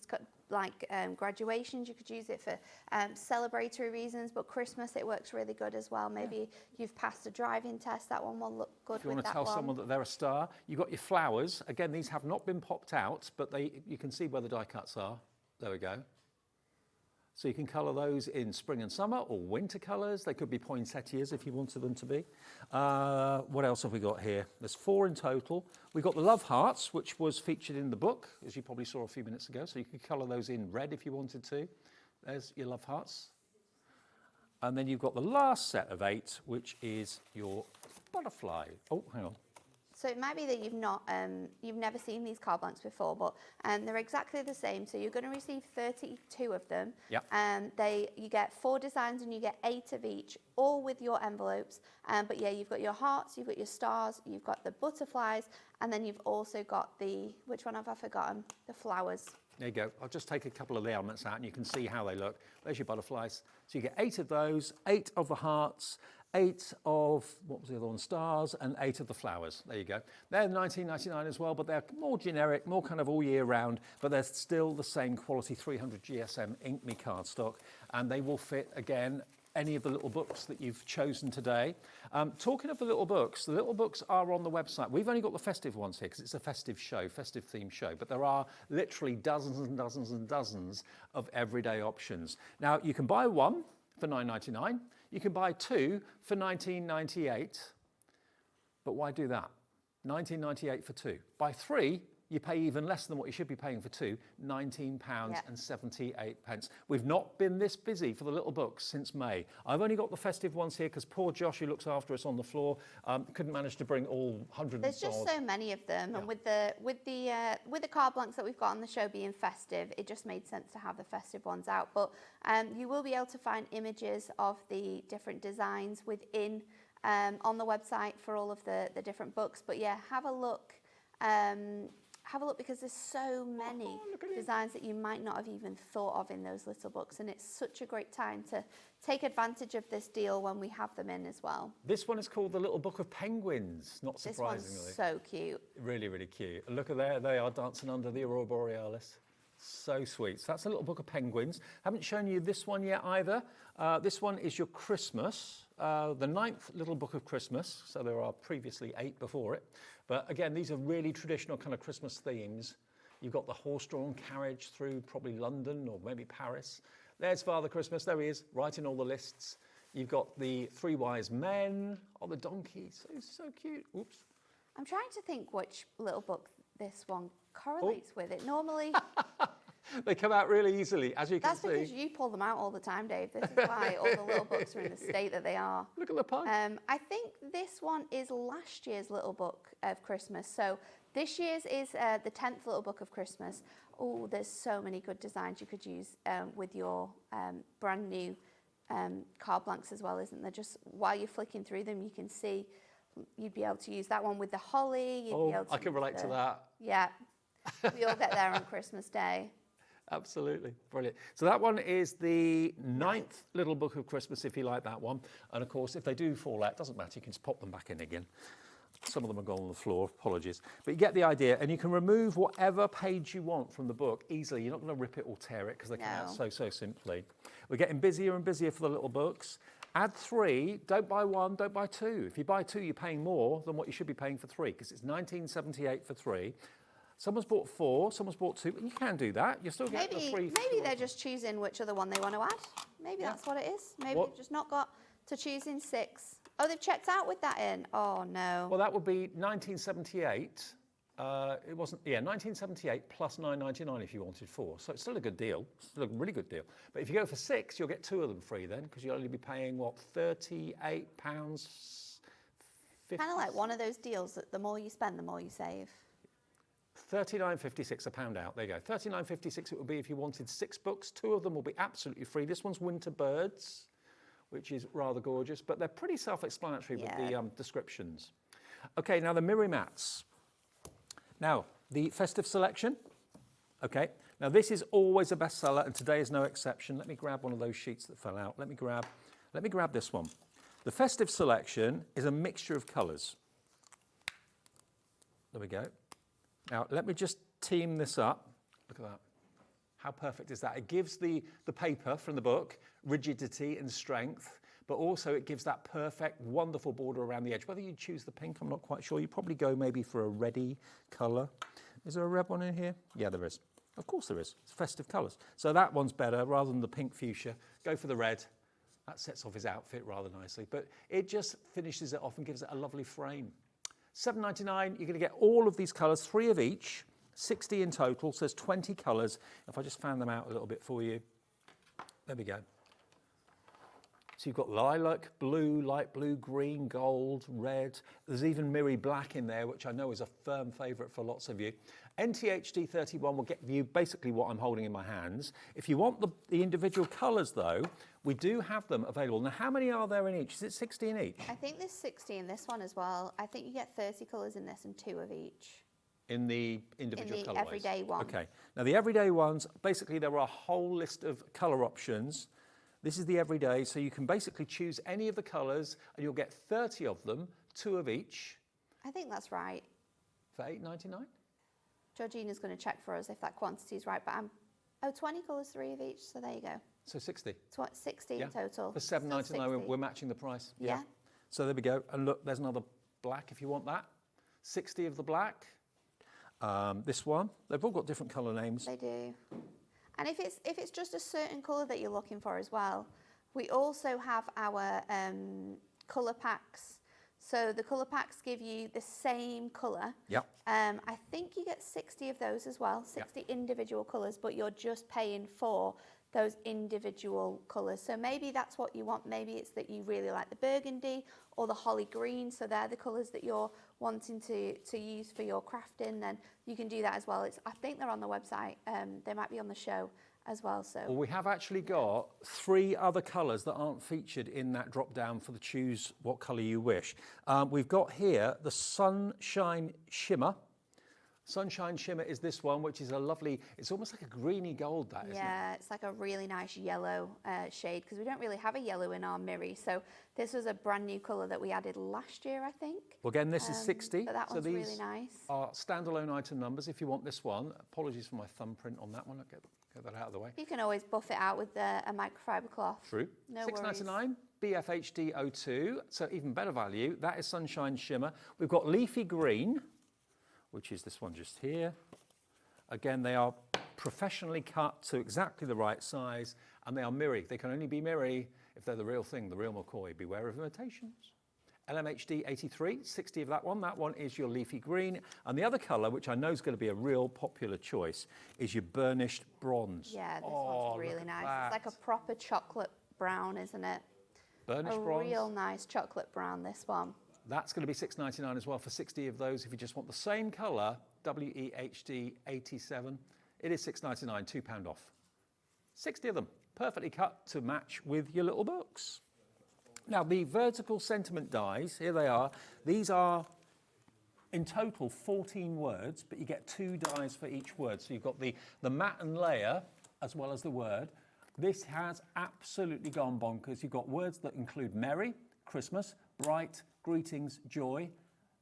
like graduations, you could use it for celebratory reasons, but Christmas it works really good as well. Maybe you've passed a driving test, that one will look good with that one. If you want to tell someone that they're a star, you've got your flowers. Again, these have not been popped out, but you can see where the die cuts are. There we go. So you can colour those in spring and summer or winter colours. They could be poinsettias if you wanted them to be. What else have we got here? There's 4 in total. We've got the love hearts, which was featured in the book, as you probably saw a few minutes ago. So you could colour those in red if you wanted to. There's your love hearts. And then you've got the last set of 8, which is your butterfly. Oh, hang on. So it might be that you've never seen these card blanks before, but they're exactly the same. So you're going to receive 32 of them. Yep. You get 4 designs and you get 8 of each, all with your envelopes. But yeah, you've got your hearts, you've got your stars, you've got the butterflies, and then you've also got which one have I forgotten? The flowers. There you go. I'll just take a couple of the elements out and you can see how they look. There's your butterflies. So you get 8 of those, 8 of the hearts, 8 of, what was the other one, stars, and 8 of the flowers. There you go. They're $19.99 as well, but they're more generic, more kind of all year round, but they're still the same quality 300 GSM Ink Me cardstock, and they will fit, again, any of the little books that you've chosen today. Talking of the little books are on the website. We've only got the festive ones here because it's a festive show, festive themed show, but there are literally dozens and dozens and dozens of everyday options. Now, you can buy 1 for $9.99. You can buy 2 for $19.98. But why do that? $19.98 for 2. Buy 3, you pay even less than what you should be paying for 2, £19.78. We've not been this busy for the little books since May. I've only got the festive ones here because poor Josh, who looks after us on the floor, couldn't manage to bring all hundreds. There's just so many of them, and with the card blanks that we've got on the show being festive, it just made sense to have the festive ones out. But you will be able to find images of the different designs within on the website for all of the different books. But yeah, have a look. Have a look because there's so many designs that you might not have even thought of in those little books, and it's such a great time to take advantage of this deal when we have them in as well. This one is called The Little Book of Penguins, not surprisingly. This one's so cute. Really, really cute. Look at there, they are dancing under the Aurora Borealis. So sweet. So that's a little book of penguins. Haven't shown you this one yet either. This one is your Christmas, the 9th little book of Christmas. So there are previously 8 before it. But again, these are really traditional kind of Christmas themes. You've got the horse-drawn carriage through probably London or maybe Paris. There's Father Christmas. There he is, writing all the lists. You've got the 3 wise men on the donkey. So cute. Oops. I'm trying to think which little book this one correlates with. It normally... They come out really easily, as you can see. That's because you pull them out all the time, Dave. This is why all the little books are in the state that they are. Look at the pug. I think this one is last year's little book of Christmas. So this year's is the 10th little book of Christmas. Oh, there's so many good designs you could use with your brand new card blanks as well, isn't there? Just while you're flicking through them, you can see you'd be able to use that one with the holly. You'd be able to I can relate to that. Yeah, we all get there on Christmas Day. Absolutely, brilliant. So that one is the 9th little book of Christmas, if you like that one. And of course, if they do fall out, it doesn't matter, you can just pop them back in again. Some of them are gone on the floor, apologies. But you get the idea, and you can remove whatever page you want from the book easily. You're not going to rip it or tear it because they come out so simply. We're getting busier and busier for the little books. Add 3, don't buy 1, don't buy 2. If you buy 2, you're paying more than what you should be paying for 3 because it's $19.78 for 3. Someone's bought 4, someone's bought 2, and you can do that. You're still getting the 3. Maybe they're just choosing which other one they want to add. Maybe that's what it is. Maybe they've just not got to choosing 6. Oh, they've checked out with that in. Oh, no. Well, that would be $19.78. It wasn't, 1978 plus $9.99 if you wanted 4. So it's still a good deal. Still a really good deal. But if you go for 6, you'll get 2 of them free then, because you'll only be paying, what, £38? Kind of like one of those deals that the more you spend, the more you save. $39.56 a pound out. There you go. $39.56 it would be if you wanted 6 books. 2 of them will be absolutely free. This one's Winter Birds, which is rather gorgeous, but they're pretty self-explanatory with the descriptions. Okay, now the Miri Mats. Now, the Festive selection. Okay, now this is always a bestseller, and today is no exception. Let me grab one of those sheets that fell out. Let me grab this one. The Festive selection is a mixture of colours. There we go. Now, let me just team this up. Look at that. How perfect is that? It gives the paper from the book rigidity and strength, but also it gives that perfect, wonderful border around the edge. Whether you choose the pink, I'm not quite sure. You probably go maybe for a reddy colour. Is there a red one in here? Yeah, there is. Of course there is. It's festive colours. So that one's better rather than the pink fuchsia. Go for the red. That sets off his outfit rather nicely. But it just finishes it off and gives it a lovely frame. $7.99, you're going to get all of these colours, 3 of each, 60 in total, so there's 20 colours. If I just fan them out a little bit for you. There we go. So you've got lilac, blue, light blue, green, gold, red. There's even mirri black in there, which I know is a firm favourite for lots of you. NTHD 31 will get you basically what I'm holding in my hands. If you want the individual colours though, we do have them available. Now, how many are there in each? Is it 60 in each? I think there's 60 in this one as well. I think you get 30 colours in this and 2 of each. In the individual In the colourways? everyday one. Okay. Now, the everyday ones, basically there are a whole list of colour options. This is the everyday, so you can basically choose any of the colours and you'll get 30 of them, 2 of each. I think that's right. For $8.99? Georgina's going to check for us if that quantity is right, but 20 colours, 3 of each, so there you go. So 60. 60 in total. For $7.99, we're matching the price. Yeah. So there we go. And look, there's another black if you want that. 60 of the black. This one, they've all got different colour names. They do. And if it's just a certain colour that you're looking for as well, we also have our colour packs. So the colour packs give you the same colour. Yep. I think you get 60 of those as well, 60 individual colours, but you're just paying for those individual colours. So maybe that's what you want. Maybe it's that you really like the burgundy or the holly green. So they're the colours that you're wanting to use for your crafting. Then you can do that as well. I think they're on the website. They might be on the show as well. So well, we have actually got 3 other colours that aren't featured in that drop down for the choose what colour you wish. We've got here the Sunshine Shimmer. Sunshine Shimmer is this one, which is a lovely, it's almost like a greeny gold, that, isn't it? Yeah, it's like a really nice yellow shade, because we don't really have a yellow in our mirri. So this was a brand new colour that we added last year, I think. Well, again, this is 60. But that one's so these really nice. are standalone item numbers if you want this one. Apologies for my thumbprint on that one. I'll get that out of the way. You can always buff it out with a microfiber cloth. True. No $6.99, BFHD 02, so even better value. That is Sunshine Shimmer. We've got Leafy Green, which is this one just here. Again, they are professionally cut to exactly the right size, and they are mirri. They can only be mirri if they're the real thing, the real McCoy. Beware of imitations. LMHD 83, 60 of that one. That one is your leafy green. And the other colour, which I know is going to be a real popular choice, is your burnished bronze. Yeah, this one's really nice. It's like a proper chocolate brown, isn't it? Burnished bronze. A real nice chocolate brown, this one. That's going to be $6.99 as well for 60 of those. If you just want the same colour, WEHD 87, it is $6.99, £2 off. 60 of them, perfectly cut to match with your little books. Now, the vertical sentiment dies, here they are. These are, in total, 14 words, but you get 2 dies for each word. So you've got the mat and layer, as well as the word. This has absolutely gone bonkers. You've got words that include merry, Christmas, bright, greetings, joy,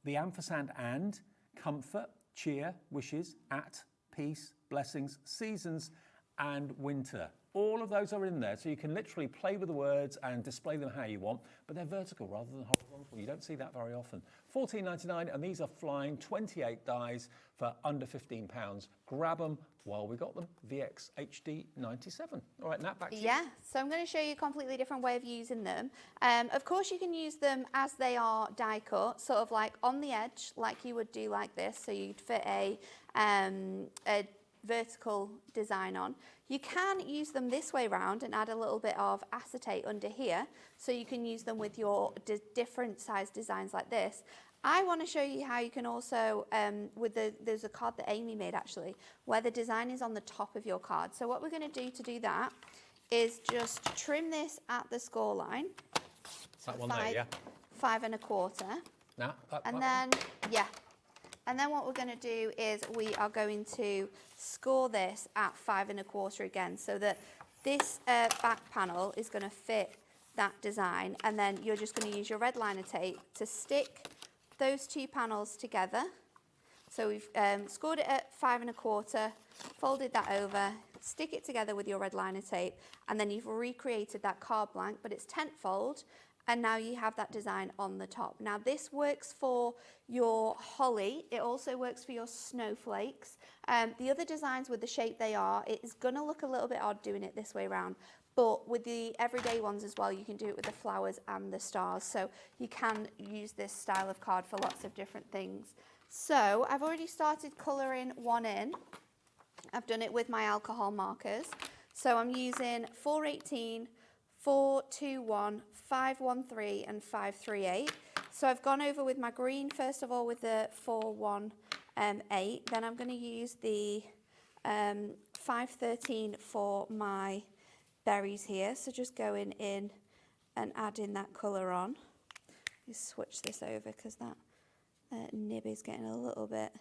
the ampersand and, comfort, cheer, wishes, at, peace, blessings, seasons, and winter. All of those are in there, so you can literally play with the words and display them how you want, but they're vertical rather than horizontal. You don't see that very often. $14.99, and these are flying 28 dies for under £15. Grab them while we got them. VXHD 97. All right, Nat, back to you. Yeah, so I'm going to show you a completely different way of using them. Of course, you can use them as they are die cut, sort of like on the edge, like you would do like this. So you'd fit a vertical design on. You can use them this way round and add a little bit of acetate under here, so you can use them with your different size designs like this. I want to show you how you can also, there's a card that Amy made actually, where the design is on the top of your card. So what we're going to do that is just trim this at the score line. So that one there, yeah? 5 1/4. Now, and then, yeah. And then what we're going to do is we are going to score this at 5 1/4 again, so that this back panel is going to fit that design. And then you're just going to use your red liner tape to stick those 2 panels together. So we've scored it at 5 1/4, folded that over, stick it together with your red liner tape, and then you've recreated that card blank, but it's tent fold, And now you have that design on the top. Now this works for your holly. It also works for your snowflakes. The other designs with the shape they are, it's gonna look a little bit odd doing it this way around. But with the everyday ones as well, you can do it with the flowers and the stars. So you can use this style of card for lots of different things. So I've already started colouring one in. I've done it with my alcohol markers. So I'm using 418, 421, 513 and 538. So I've gone over with my green first of all with the 418. Then I'm going to use the 513 for my berries here. So just going in and adding that colour on. Let me switch this over because that nib is getting a little bit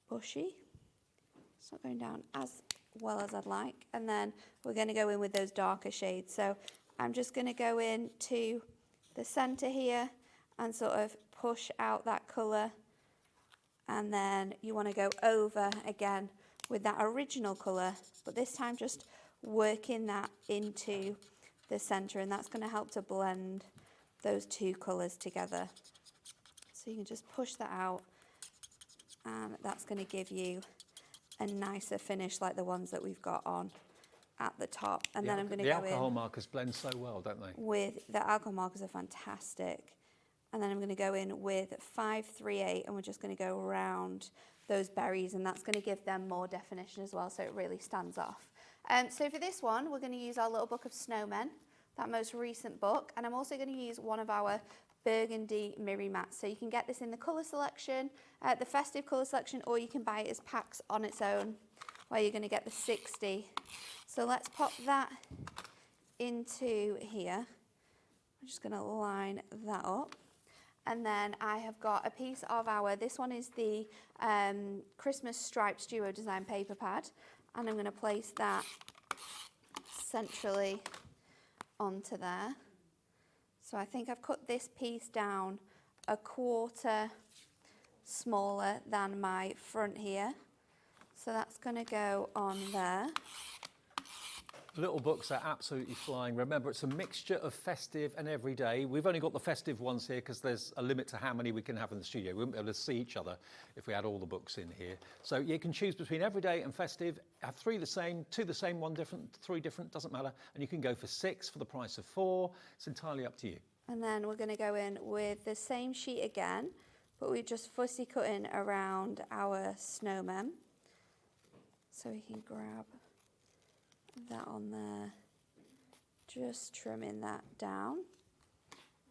bushy. It's not going down as well as I'd like. And then we're going to go in with those darker shades. So I'm just going to go in to the centre here and sort of push out that colour. And then you want to go over again with that original colour, but this time just working that into the centre, and that's going to help to blend those two colours together. So you can just push that out, and that's going to give you a nicer finish like the ones that we've got on at the top. And then I'm going to go in. The alcohol markers blend so well, don't they? With the alcohol markers are fantastic. And then I'm going to go in with 538, and we're just going to go around those berries, and that's going to give them more definition as well, so it really stands off. So for this one, we're going to use our little book of snowmen, that most recent book, and I'm also going to use one of our burgundy mirri mats. So you can get this in the colour selection, the festive colour selection, or you can buy it as packs on its own, where you're going to get the 60. So let's pop that into here. I'm just going to line that up. And then I have got a piece of this one is the Christmas Stripes Duo Design paper pad. And I'm going to place that centrally onto there. So I think I've cut this piece down a quarter smaller than my front here. So that's going to go on there. Little books are absolutely flying. Remember, it's a mixture of festive and everyday. We've only got the festive ones here because there's a limit to how many we can have in the studio. We wouldn't be able to see each other if we had all the books in here. So you can choose between everyday and festive. Have three the same, two the same, one different, three different, doesn't matter. And you can go for 6 for the price of 4. It's entirely up to you. And then we're going to go in with the same sheet again, but we're just fussy cutting around our snowmen. So we can grab that on there, just trimming that down.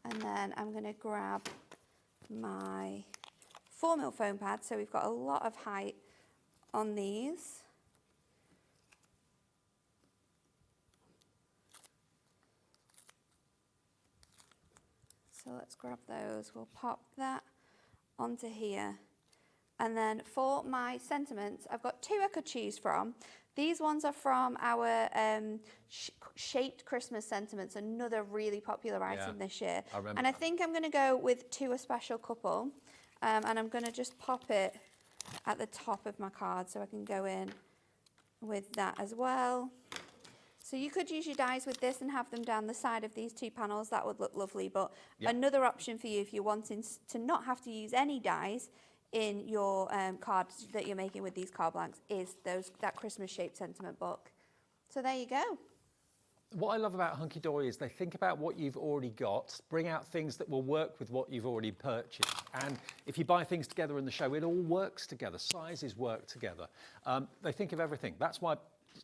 And then I'm going to grab my 4mm foam pad, so we've got a lot of height on these. So let's grab those, we'll pop that onto here. And then for my sentiments, I've got 2 I could choose from. These ones are from our shaped Christmas sentiments, another really popular item this year. I remember. And I think I'm going to go with 2 a special couple. And I'm going to just pop it at the top of my card so I can go in with that as well. So you could use your dies with this and have them down the side of these 2 panels. That would look lovely. But another option for you if you're wanting to not have to use any dies in your cards that you're making with these card blanks is that Christmas shaped sentiment book. So there you go. What I love about Hunkydory is they think about what you've already got, bring out things that will work with what you've already purchased. And if you buy things together in the show, it all works together. Sizes work together. They think of everything. That's why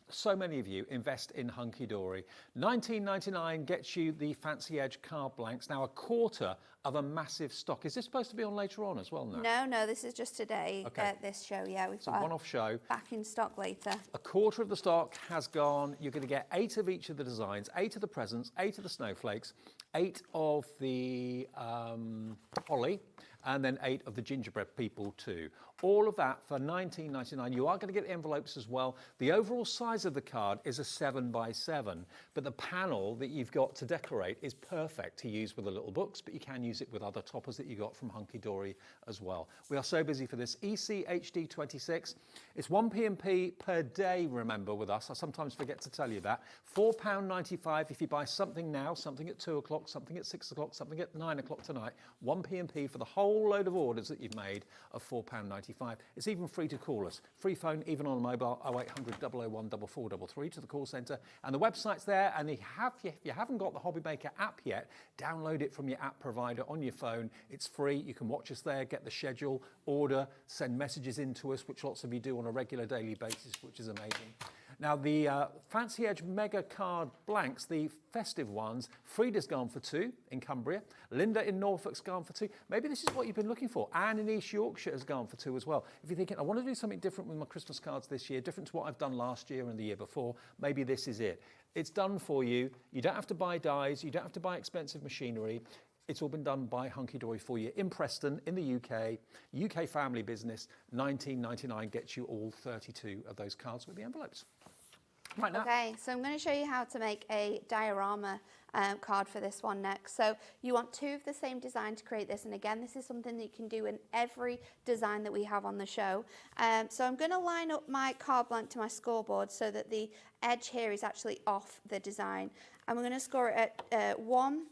so many of you invest in Hunkydory. $19.99 gets you the Fancy Edge card blanks. Now a quarter of a massive stock. Is this supposed to be on later on as well now? No, this is just today at this show. Yeah, we've got a one-off show. Back in stock later. A quarter of the stock has gone. You're going to get 8 of each of the designs, 8 of the presents, 8 of the snowflakes, 8 of the holly, and then 8 of the gingerbread people too. All of that for $19.99. You are going to get the envelopes as well. The overall size of the card is a 7 by 7, but the panel that you've got to decorate is perfect to use with the little books, but you can use it with other toppers that you got from Hunkydory as well. We are so busy for this. ECHD26. It's 1 P&P per day, remember, with us. I sometimes forget to tell you that. £4.95 if you buy something now, something at 2 o'clock, something at 6 o'clock, something at 9 o'clock tonight. 1 P&P for the whole load of orders that you've made of £4.95. It's even free to call us. Free phone, even on mobile, 0800 001 4433 to the call centre. And the website's there, and if you haven't got the Hobby Maker app yet, download it from your app provider on your phone. It's free. You can watch us there, get the schedule, order, send messages in to us, which lots of you do on a regular daily basis, which is amazing. Now, the Fancy Edge Mega Card Blanks, the festive ones, Frida's gone for 2 in Cumbria. Linda in Norfolk's gone for 2. Maybe this is what you've been looking for. Anne in East Yorkshire has gone for 2 as well. If you're thinking, I want to do something different with my Christmas cards this year, different to what I've done last year and the year before, maybe this is it. It's done for you. You don't have to buy dies. You don't have to buy expensive machinery. It's all been done by Hunkydory for you in Preston, in the UK. UK family business. $19.99 gets you all 32 of those cards with the envelopes. Right now. Okay, so I'm going to show you how to make a diorama card for this one next. So you want 2 of the same design to create this, and again, this is something that you can do in every design that we have on the show. So I'm going to line up my card blank to my scoreboard so that the edge here is actually off the design. And we're going to score it at 1,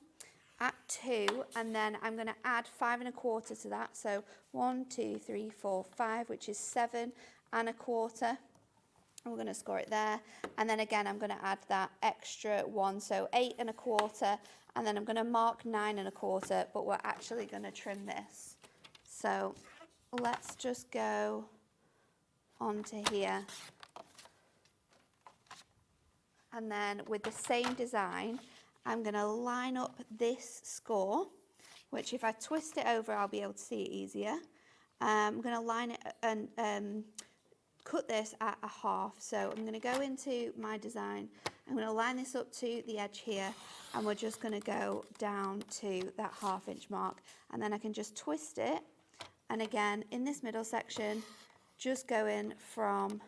at 2, and then I'm going to add 5 1/4 to that. So 1, 2, 3, 4, 5, which is 7 1/4. And we're going to score it there, and then again I'm going to add that extra 1, so 8 1/4, and then I'm going to mark 9 1/4, but we're actually going to trim this. So let's just go onto here, and then with the same design I'm going to line up this score, which if I twist it over I'll be able to see it easier. I'm going to line it and cut this at a half. So I'm going to go into my design, I'm going to line this up to the edge here, and we're just going to go down to that 1/2 inch mark, and then I can just twist it, and again in this middle section just go in from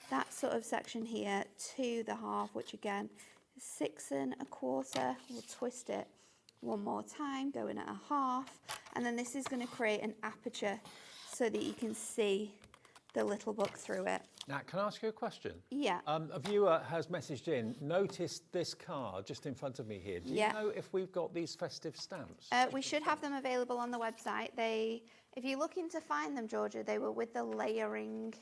that sort of section here to the half, which again is 6 1/4. We'll twist it one more time, go in at a half, and then this is going to create an aperture so that you can see the little book through it. Now, can I ask you a question? Yeah. A viewer has messaged in, noticed this card just in front of me here. Do you know if we've got these festive stamps? We should have them available on the website. If you're looking to find them, Georgia, they were with the layering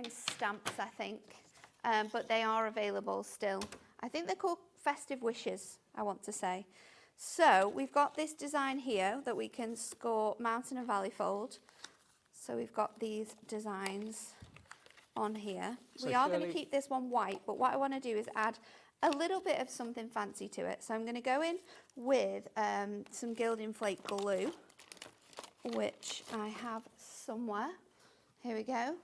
stamps, I think. But they are available still. I think they're called Festive Wishes, I want to say. So we've got this design here that we can score mountain and valley fold. So we've got these designs on here. So we are going to keep this one white, but what I want to do is add a little bit of something fancy to it. So I'm going to go in with some gilding flake glue, which I have somewhere. Here we go.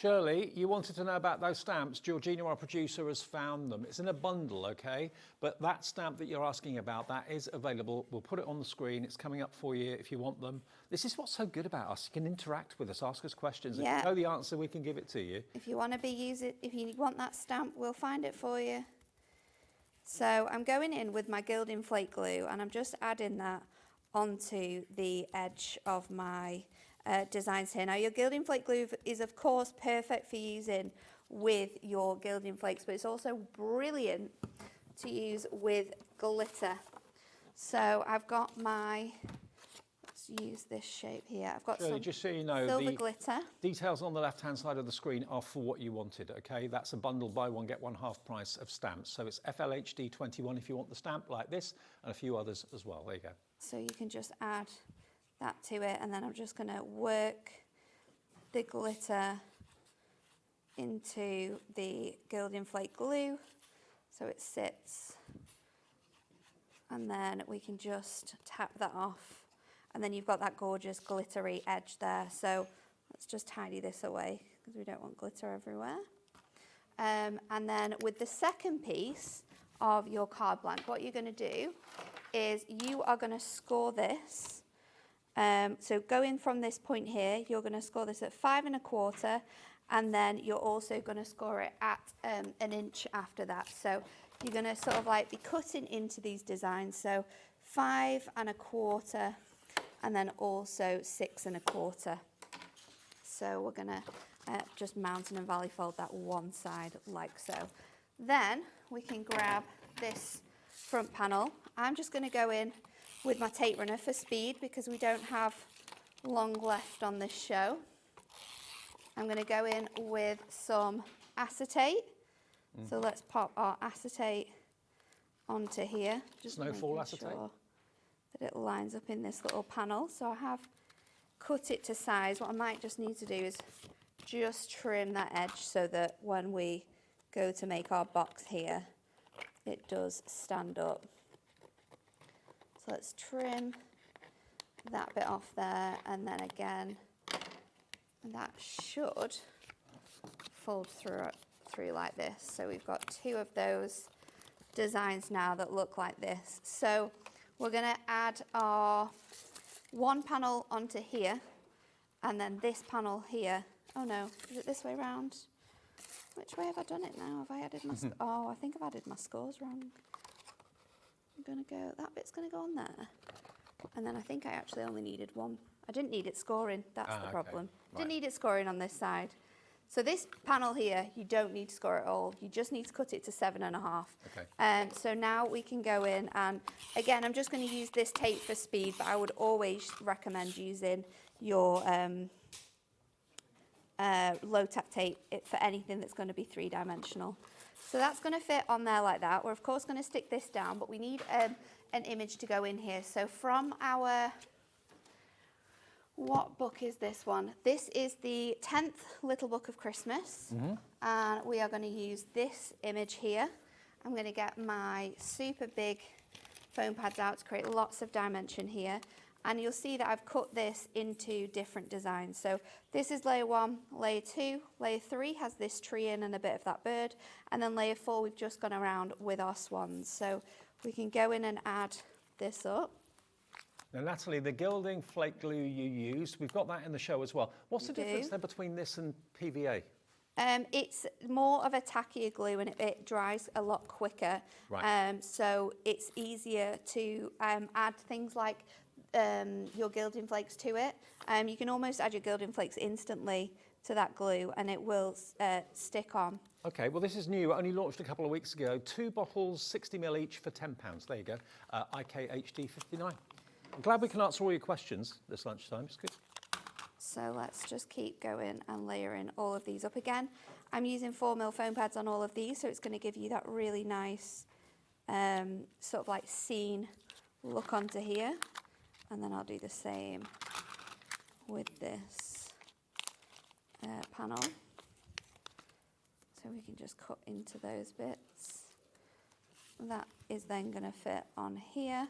Shirley, you wanted to know about those stamps. Georgina, our producer, has found them. It's in a bundle, okay? But that stamp that you're asking about, that is available. We'll put it on the screen. It's coming up for you if you want them. This is what's so good about us. You can interact with us, ask us questions. Yeah. If you know the answer, we can give it to you. If you want if you want that stamp, we'll find it for you. So I'm going in with my gilding flake glue, and I'm just adding that onto the edge of my designs here. Now, your gilding flake glue is of course perfect for using with your gilding flakes, but it's also brilliant to use with glitter. So I've got my, let's use this shape here. I've got some just so you know, silver the glitter. Details on the left-hand side of the screen are for what you wanted, okay? That's a bundle, buy one, get one half price of stamps. So it's FLHD21 if you want the stamp like this, and a few others as well. There you go. So you can just add that to it, and then I'm just going to work the glitter into the gilding flake glue so it sits, and then we can just tap that off, and then you've got that gorgeous glittery edge there. So let's just tidy this away because we don't want glitter everywhere. And then with the second piece of your card blank, what you're going to do is you are going to score this. So going from this point here, you're going to score this at 5 1/4, and then you're also going to score it at 1 inch after that. So you're going to sort of like be cutting into these designs. So 5 1/4, and then also 6 1/4. So we're going to just mountain and valley fold that one side like so. Then we can grab this front panel. I'm just going to go in with my tape runner for speed because we don't have long left on this show. I'm going to go in with some acetate. So let's pop our acetate onto here. Just Snowfall acetate. sure that it lines up in this little panel. So I have cut it to size. What I might just need to do is just trim that edge so that when we go to make our box here, it does stand up. So let's trim that bit off there, and then again, that should fold through like this. So we've got 2 of those designs now that look like this. So we're going to add our one panel onto here, and then this panel here. Oh no, is it this way round? Which way have I done it now? Have I added my oh, I think I've added my scores wrong. I'm going to go, that bit's going to go on there. And then I think I actually only needed one. I didn't need it scoring, that's the problem. Right. Didn't need it scoring on this side. So this panel here, you don't need to score at all. You just need to cut it to 7 1/2. Okay. So now we can go in, and again, I'm just going to use this tape for speed, but I would always recommend using your low tack tape for anything that's going to be 3-dimensional. So that's going to fit on there like that. We're of course going to stick this down, but we need an image to go in here. So from our, what book is this one? This is the 10th Little Book of Christmas. And we are going to use this image here. I'm going to get my super big foam pads out to create lots of dimension here. And you'll see that I've cut this into different designs. So this is layer 1, layer 2, layer 3 has this tree in and a bit of that bird. And then layer 4, we've just gone around with our swans. So we can go in and add this up. Now, Natalie, the gilding flake glue you used, we've got that in the show as well. What's the difference there between this and PVA? It's more of a tackier glue, and it dries a lot quicker. Right. So it's easier to add things like your gilding flakes to it. You can almost add your gilding flakes instantly to that glue, and it will stick on. Okay, well, this is new. Only launched a couple of weeks ago. 2 bottles, 60 ml each for £10. There you go. IKHD 59. I'm glad we can answer all your questions this lunchtime. It's good. So let's just keep going and layering all of these up again. I'm using 4mm foam pads on all of these, so it's going to give you that really nice sort of like scene look onto here. And then I'll do the same with this panel. So we can just cut into those bits. That is then going to fit on here.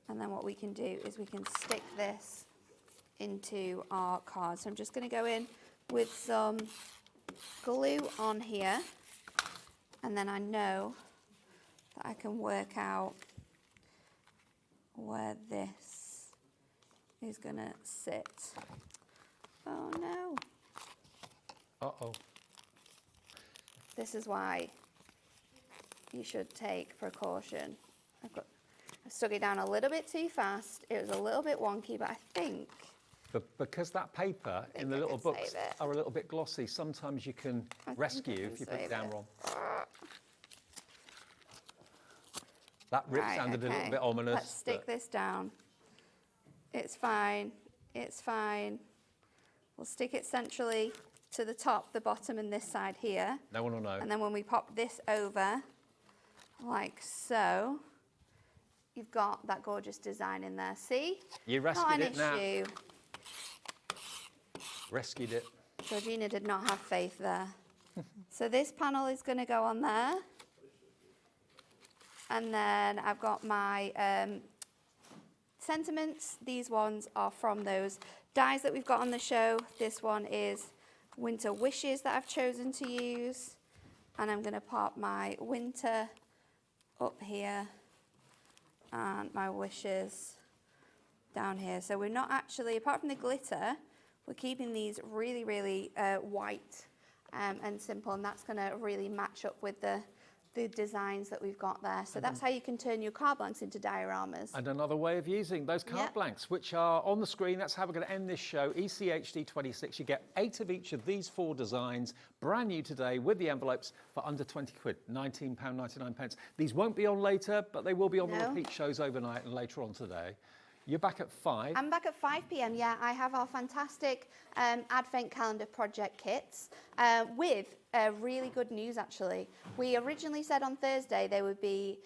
And then what we can do is we can stick this into our card. So I'm just going to go in with some glue on here. And then I know that I can work out where this is going to sit. Oh no. Uh-oh. This is why you should take precaution. I stuck it down a little bit too fast. It was a little bit wonky, but I think... But because that paper in the little books are a little bit glossy, sometimes you can rescue if you put it down wrong. That rip sounded a little bit ominous. Let's stick this down. It's fine. It's fine. We'll stick it centrally to the top, the bottom, and this side here. No one will know. And then when we pop this over, like so, you've got that gorgeous design in there. See? You rescued it now. Not an issue. Rescued it. Georgina did not have faith there. So this panel is going to go on there. And then I've got my sentiments. These ones are from those dies that we've got on the show. This one is Winter Wishes that I've chosen to use. And I'm going to pop my winter up here and my wishes down here. So we're not actually, apart from the glitter, we're keeping these really, really white and simple, and that's going to really match up with the designs that we've got there. So that's how you can turn your card blanks into dioramas. And another way of using those card blanks, which are on the screen. That's how we're going to end this show. ECHD 26. You get 8 of each of these 4 designs, brand new today with the envelopes for under 20 quid, £19.99. These won't be on later, but they will be on the repeat shows overnight and later on today. You're back at 5. I'm back at 5 p.m. Yeah, I have our fantastic Advent Calendar project kits with really good news, actually. We originally said on Thursday they would be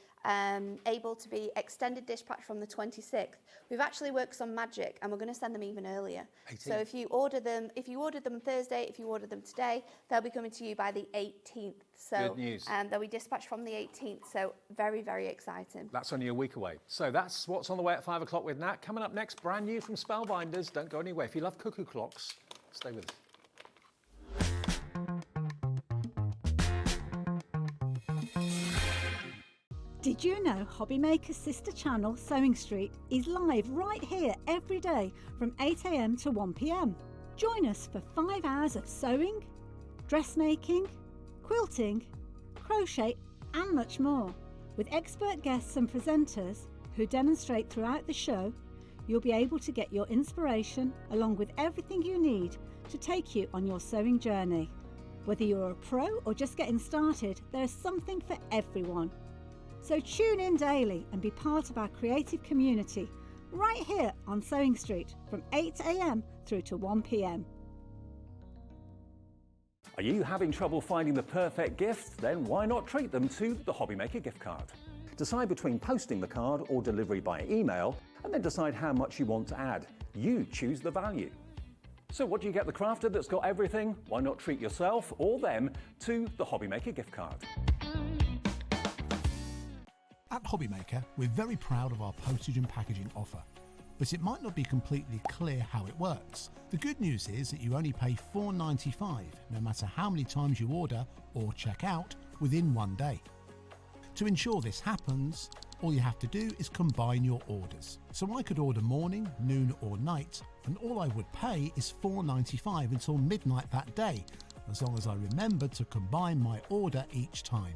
able to be extended dispatch from the 26th. We've actually worked some magic, and we're going to send them even earlier. 18th. So if you ordered them Thursday, if you ordered them today, they'll be coming to you by the 18th. So good news. They'll be dispatched from the 18th. So very, very exciting. That's only a week away. So that's what's on the way at 5 o'clock with Nat. Coming up next, brand new from Spellbinders. Don't go anywhere. If you love cuckoo clocks, stay with us. Did you know Hobbymaker's sister channel, Sewing Street, is live right here every day from 8 a.m. to 1 p.m? Join us for 5 hours of sewing, dressmaking, quilting, crochet and much more. With expert guests and presenters who demonstrate throughout the show, you'll be able to get your inspiration along with everything you need to take you on your sewing journey. Whether you're a pro or just getting started, there's something for everyone. So tune in daily and be part of our creative community right here on Sewing Street from 8 a.m. through to 1 p.m. Are you having trouble finding the perfect gift? Then why not treat them to the Hobbymaker gift card? Decide between posting the card or delivery by email, and then decide how much you want to add. You choose the value. So what do you get the crafter that's got everything? Why not treat yourself or them to the Hobbymaker gift card? At Hobbymaker, we're very proud of our postage and packaging offer, but it might not be completely clear how it works. The good news is that you only pay $4.95 no matter how many times you order or check out within 1 day. To ensure this happens, all you have to do is combine your orders. So I could order morning, noon or night, and all I would pay is $4.95 until midnight that day, as long as I remembered to combine my order each time.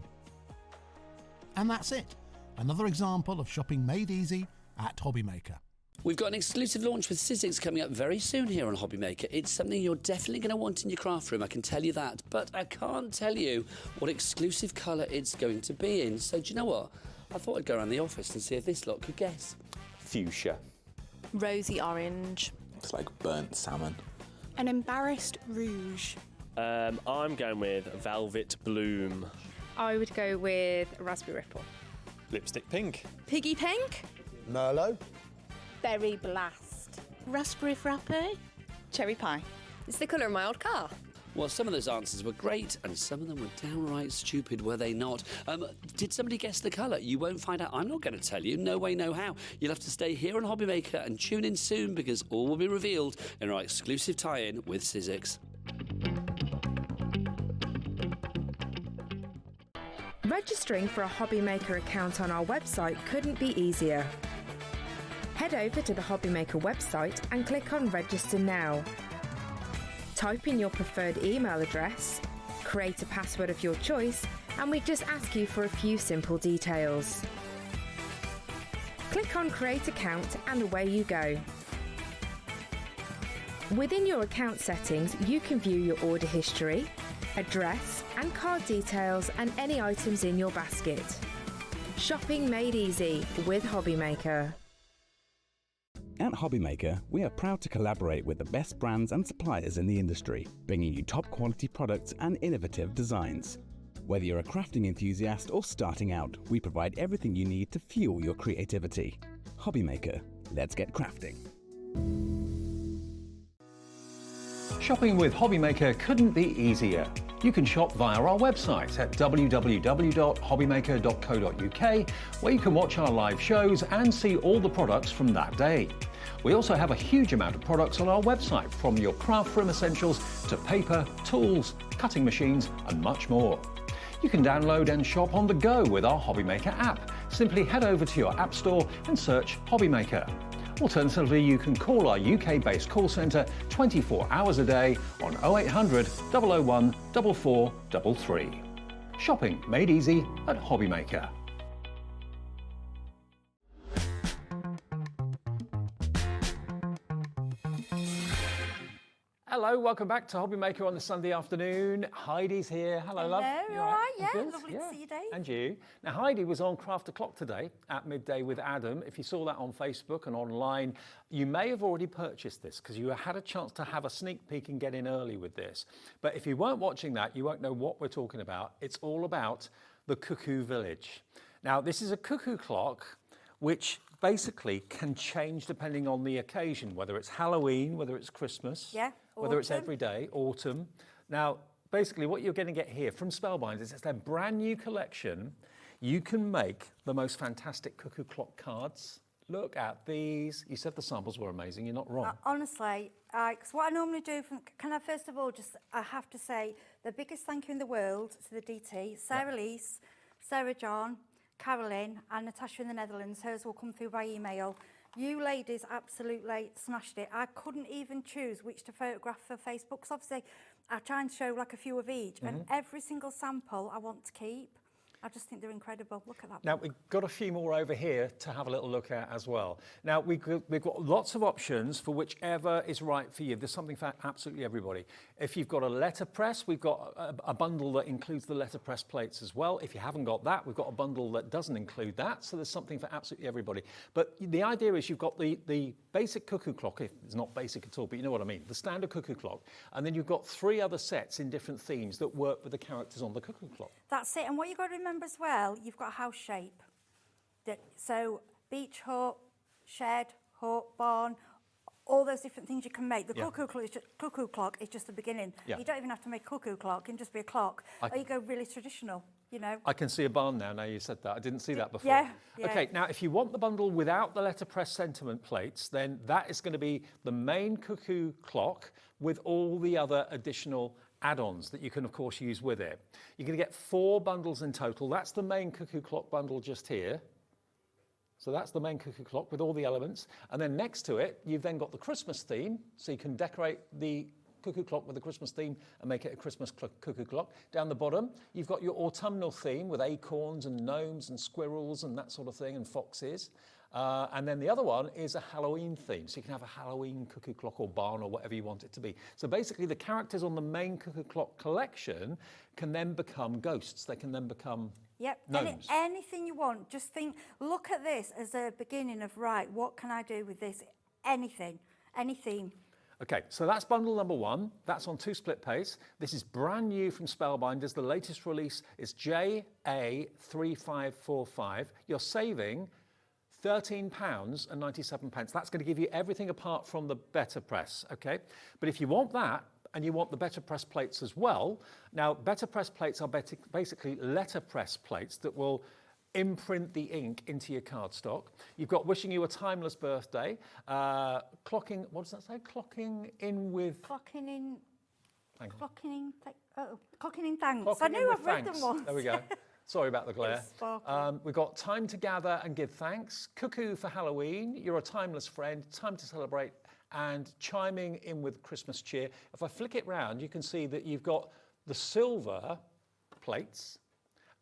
And that's it. Another example of shopping made easy at Hobbymaker. We've got an exclusive launch with Sizzix coming up very soon here on Hobbymaker. It's something you're definitely going to want in your craft room, I can tell you that. But I can't tell you what exclusive colour it's going to be in. So do you know what? I thought I'd go around the office and see if this lot could guess. Fuchsia. Rosy orange. Looks like burnt salmon. An embarrassed rouge. I'm going with Velvet Bloom. I would go with Raspberry Ripple. Lipstick pink. Piggy pink. Merlot. Berry Blast. Raspberry frappe. Cherry pie. It's the colour of my old car. Well, some of those answers were great and some of them were downright stupid, were they not? Did somebody guess the colour? You won't find out. I'm not going to tell you. No way, no how. You'll have to stay here on Hobbymaker and tune in soon because all will be revealed in our exclusive tie-in with Sizzix. Registering for a Hobbymaker account on our website couldn't be easier. Head over to the Hobbymaker website and click on Register Now. Type in your preferred email address, create a password of your choice, and we just ask you for a few simple details. Click on Create Account and away you go. Within your account settings, you can view your order history, address and card details and any items in your basket. Shopping made easy with Hobbymaker. At Hobbymaker, we are proud to collaborate with the best brands and suppliers in the industry, bringing you top quality products and innovative designs. Whether you're a crafting enthusiast or starting out, we provide everything you need to fuel your creativity. Hobbymaker, let's get crafting. Shopping with Hobbymaker couldn't be easier. You can shop via our website at www.hobbymaker.co.uk, where you can watch our live shows and see all the products from that day. We also have a huge amount of products on our website, from your craft room essentials to paper, tools, cutting machines and much more. You can download and shop on the go with our HobbyMaker app. Simply head over to your app store and search HobbyMaker. Alternatively, you can call our UK-based call centre 24 hours a day on 0800 001 4433. Shopping made easy at HobbyMaker. Hello, welcome back to HobbyMaker on the Sunday afternoon. Heidi's here. Hello, love. Hello, you all right? Yeah, Good? lovely to see you, Dave. And you. Now, Heidi was on Craft O'Clock today at midday with Adam. If you saw that on Facebook and online, you may have already purchased this because you had a chance to have a sneak peek and get in early with this. But if you weren't watching that, you won't know what we're talking about. It's all about the Cuckoo Village. Now, this is a cuckoo clock which basically can change depending on the occasion, whether it's Halloween, whether it's Christmas, whether it's every day, autumn. Now, basically what you're going to get here from Spellbinders is their brand new collection. You can make the most fantastic cuckoo clock cards. Look at these. You said the samples were amazing. You're not wrong. Honestly, because what I normally do, can I first of all I have to say the biggest thank you in the world to the DT, Sarah Lees, Sarah John, Carolyn and Natasha in the Netherlands. Hers will come through by email. You ladies absolutely smashed it. I couldn't even choose which to photograph for Facebook because obviously I try and show like a few of each and every single sample I want to keep. I just think they're incredible. Look at that. Now, we've got a few more over here to have a little look at as well. Now, we've got lots of options for whichever is right for you. There's something for absolutely everybody. If you've got a letterpress, we've got a bundle that includes the letterpress plates as well. If you haven't got that, we've got a bundle that doesn't include that. So there's something for absolutely everybody. But the idea is you've got the basic cuckoo clock, if it's not basic at all, but you know what I mean, the standard cuckoo clock. And then you've got 3 other sets in different themes that work with the characters on the cuckoo clock. That's it. And what you've got to remember as well, you've got a house shape. So beach hut, shed, hut, barn, all those different things you can make. The cuckoo clock is just the beginning. Yeah. You don't even have to make a cuckoo clock, it can just be a clock. Or you go really traditional, you know. I can see a barn now you said that. I didn't see that before. Yeah. Okay, now if you want the bundle without the letterpress sentiment plates, then that is going to be the main cuckoo clock with all the other additional add-ons that you can of course use with it. You're going to get 4 bundles in total. That's the main cuckoo clock bundle just here. So that's the main cuckoo clock with all the elements. And then next to it, you've then got the Christmas theme. So you can decorate the cuckoo clock with the Christmas theme and make it a Christmas cuckoo clock. Down the bottom, you've got your autumnal theme with acorns and gnomes and squirrels and that sort of thing and foxes. And then the other one is a Halloween theme. So you can have a Halloween cuckoo clock or barn or whatever you want it to be. So basically the characters on the main cuckoo clock collection can then become ghosts. They can then become gnomes. Anything you want. Just think, look at this as a beginning of, right, what can I do with this? Anything, any theme. Okay, so that's bundle number 1. That's on 2 split pace. This is brand new from Spellbinders. The latest release is JA3545. You're saving £13.97. That's going to give you everything apart from the Better Press, okay? But if you want that, and you want the Better Press plates as well, now Better Press plates are basically letterpress plates that will imprint the ink into your cardstock. You've got wishing you a timeless birthday, clocking, what does that say? Clocking in with... Clocking in... Thanks. Clocking in thanks. I knew I've read them once. There we go. Sorry about the glare. We've got time to gather and give thanks, cuckoo for Halloween, you're a timeless friend, time to celebrate, and chiming in with Christmas cheer. If I flick it round, you can see that you've got the silver plates,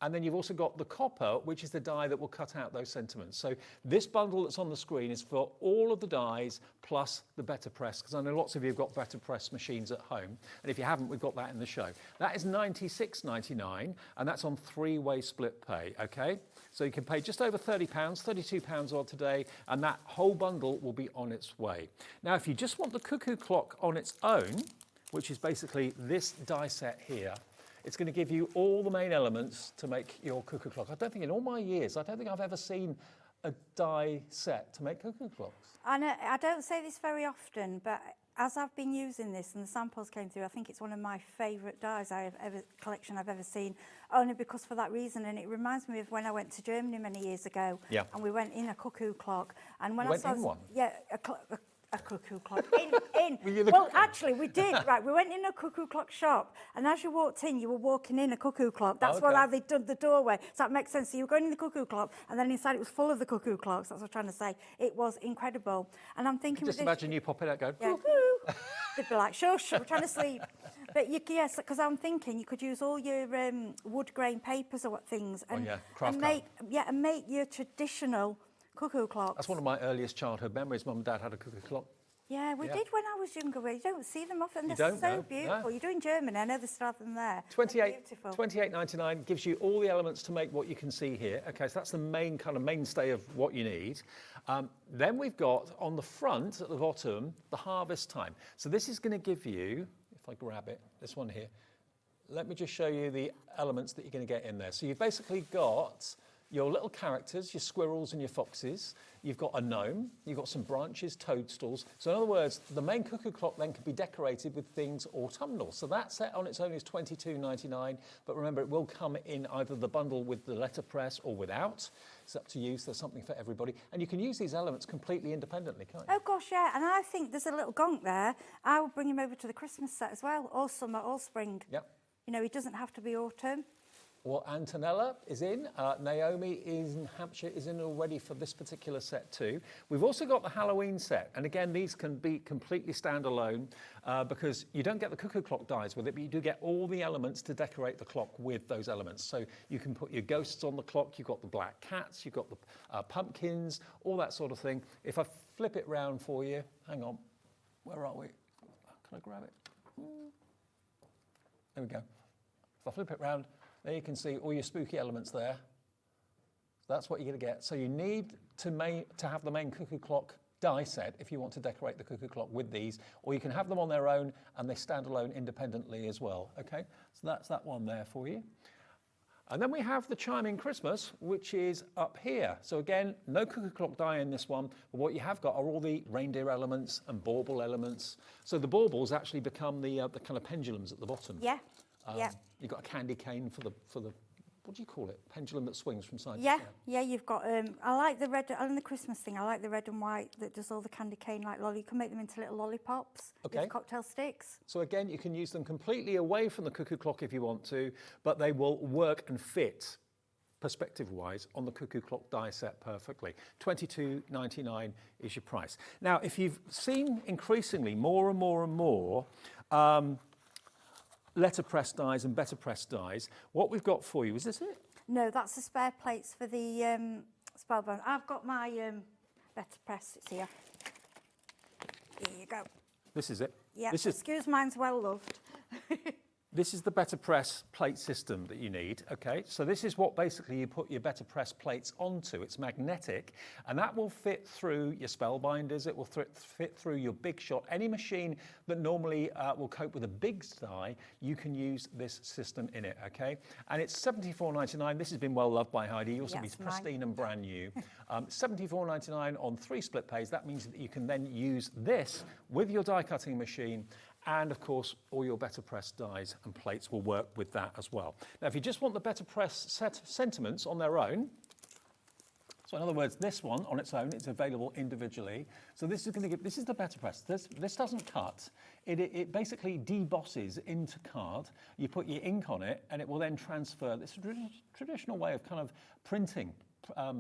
and then you've also got the copper, which is the die that will cut out those sentiments. So this bundle that's on the screen is for all of the dies plus the Better Press, because I know lots of you have got Better Press machines at home. And if you haven't, we've got that in the show. That is £96.99, and that's on 3-way split pay, okay? So you can pay just over £30, £32 odd today, and that whole bundle will be on its way. Now, if you just want the cuckoo clock on its own, which is basically this die set here, it's going to give you all the main elements to make your cuckoo clock. I don't think in all my years, I don't think I've ever seen a die set to make cuckoo clocks. I don't say this very often, but as I've been using this and the samples came through, I think it's one of my favourite dies collection I've ever seen, only because for that reason. And it reminds me of when I went to Germany many years ago, and we went in a cuckoo clock. And when you went in one? Yeah, a cuckoo clock. Well, actually, we did. Right, we went in a cuckoo clock shop, and as you walked in, you were walking in a cuckoo clock. That's how they done the doorway. So that makes sense. So you were going in the cuckoo clock, and then inside it was full of the cuckoo clocks. That's what I'm trying to say. It was incredible. And I'm thinking... Just imagine you popping out going... Yeah. They'd be like, shush, we're trying to sleep. But yes, because I'm thinking you could use all your wood grain papers or things and, and make your traditional cuckoo clocks. That's one of my earliest childhood memories. Mum and Dad had a cuckoo clock. Yeah, we did when I was younger. You don't see them often. They're so beautiful. No. You do in Germany. I know they still have them there. $28.99 gives you all the elements to make what you can see here. Okay, so that's the main kind of mainstay of what you need. Then we've got on the front at the bottom the harvest time. So this is going to give you, if I grab it, this one here. Let me just show you the elements that you're going to get in there. So you've basically got your little characters, your squirrels and your foxes. You've got a gnome, you've got some branches, toadstools. So in other words, the main cuckoo clock then can be decorated with things autumnal. So that set on its own is $22.99, but remember it will come in either the bundle with the letterpress or without. It's up to you, so there's something for everybody. And you can use these elements completely independently, can't you? Oh gosh, yeah, and I think there's a little gonk there. I will bring him over to the Christmas set as well, all summer, all spring. Yep. You know, he doesn't have to be autumn. Well, Antonella is in. Naomi in Hampshire is in already for this particular set too. We've also got the Halloween set. And again, these can be completely standalone because you don't get the cuckoo clock dies with it, but you do get all the elements to decorate the clock with those elements. So you can put your ghosts on the clock, you've got the black cats, you've got the pumpkins, all that sort of thing. If I flip it round for you, hang on, where are we? Can I grab it? There we go. If I flip it round, there you can see all your spooky elements there. That's what you're going to get. So you need to have the main cuckoo clock die set if you want to decorate the cuckoo clock with these, or you can have them on their own and they stand alone independently as well. Okay, so that's that one there for you. And then we have the Chiming Christmas, which is up here. So again, no cuckoo clock die in this one, but what you have got are all the reindeer elements and bauble elements. So the baubles actually become the kind of pendulums at the bottom. Yeah. Yeah. You've got a candy cane for the what do you call it? Pendulum that swings from side to side. Yeah, you've got I like the red on the Christmas thing. I like the red and white that does all the candy cane like lolly. You can make them into little lollipops. Okay. With cocktail sticks. So again, you can use them completely away from the cuckoo clock if you want to, but they will work and fit perspective-wise on the cuckoo clock die set perfectly. $22.99 is your price. Now, if you've seen increasingly more and more and more letterpress dies and better press dies, what we've got for you, is this it? No, that's the spare plates for the Spellbinders. I've got my better press, it's here. Here you go. This is it? Yeah, excuse mine's well loved. This is the better press plate system that you need, okay? So this is what basically you put your better press plates onto. It's magnetic, and that will fit through your Spellbinders, it will fit through your Big Shot. Any machine that normally will cope with a big die, you can use this system in it, okay? And it's $74.99. This has been well loved by Heidi. You'll also be pristine and brand new. $74.99 on 3 split pays. That means that you can then use this with your die cutting machine. And of course, all your better press dies and plates will work with that as well. Now, if you just want the better press sentiments on their own, so in other words, this one on its own, it's available individually. So this is going to give, this is the better press. This doesn't cut. It basically debosses into card. You put your ink on it and it will then transfer. This is a traditional way of kind of printing.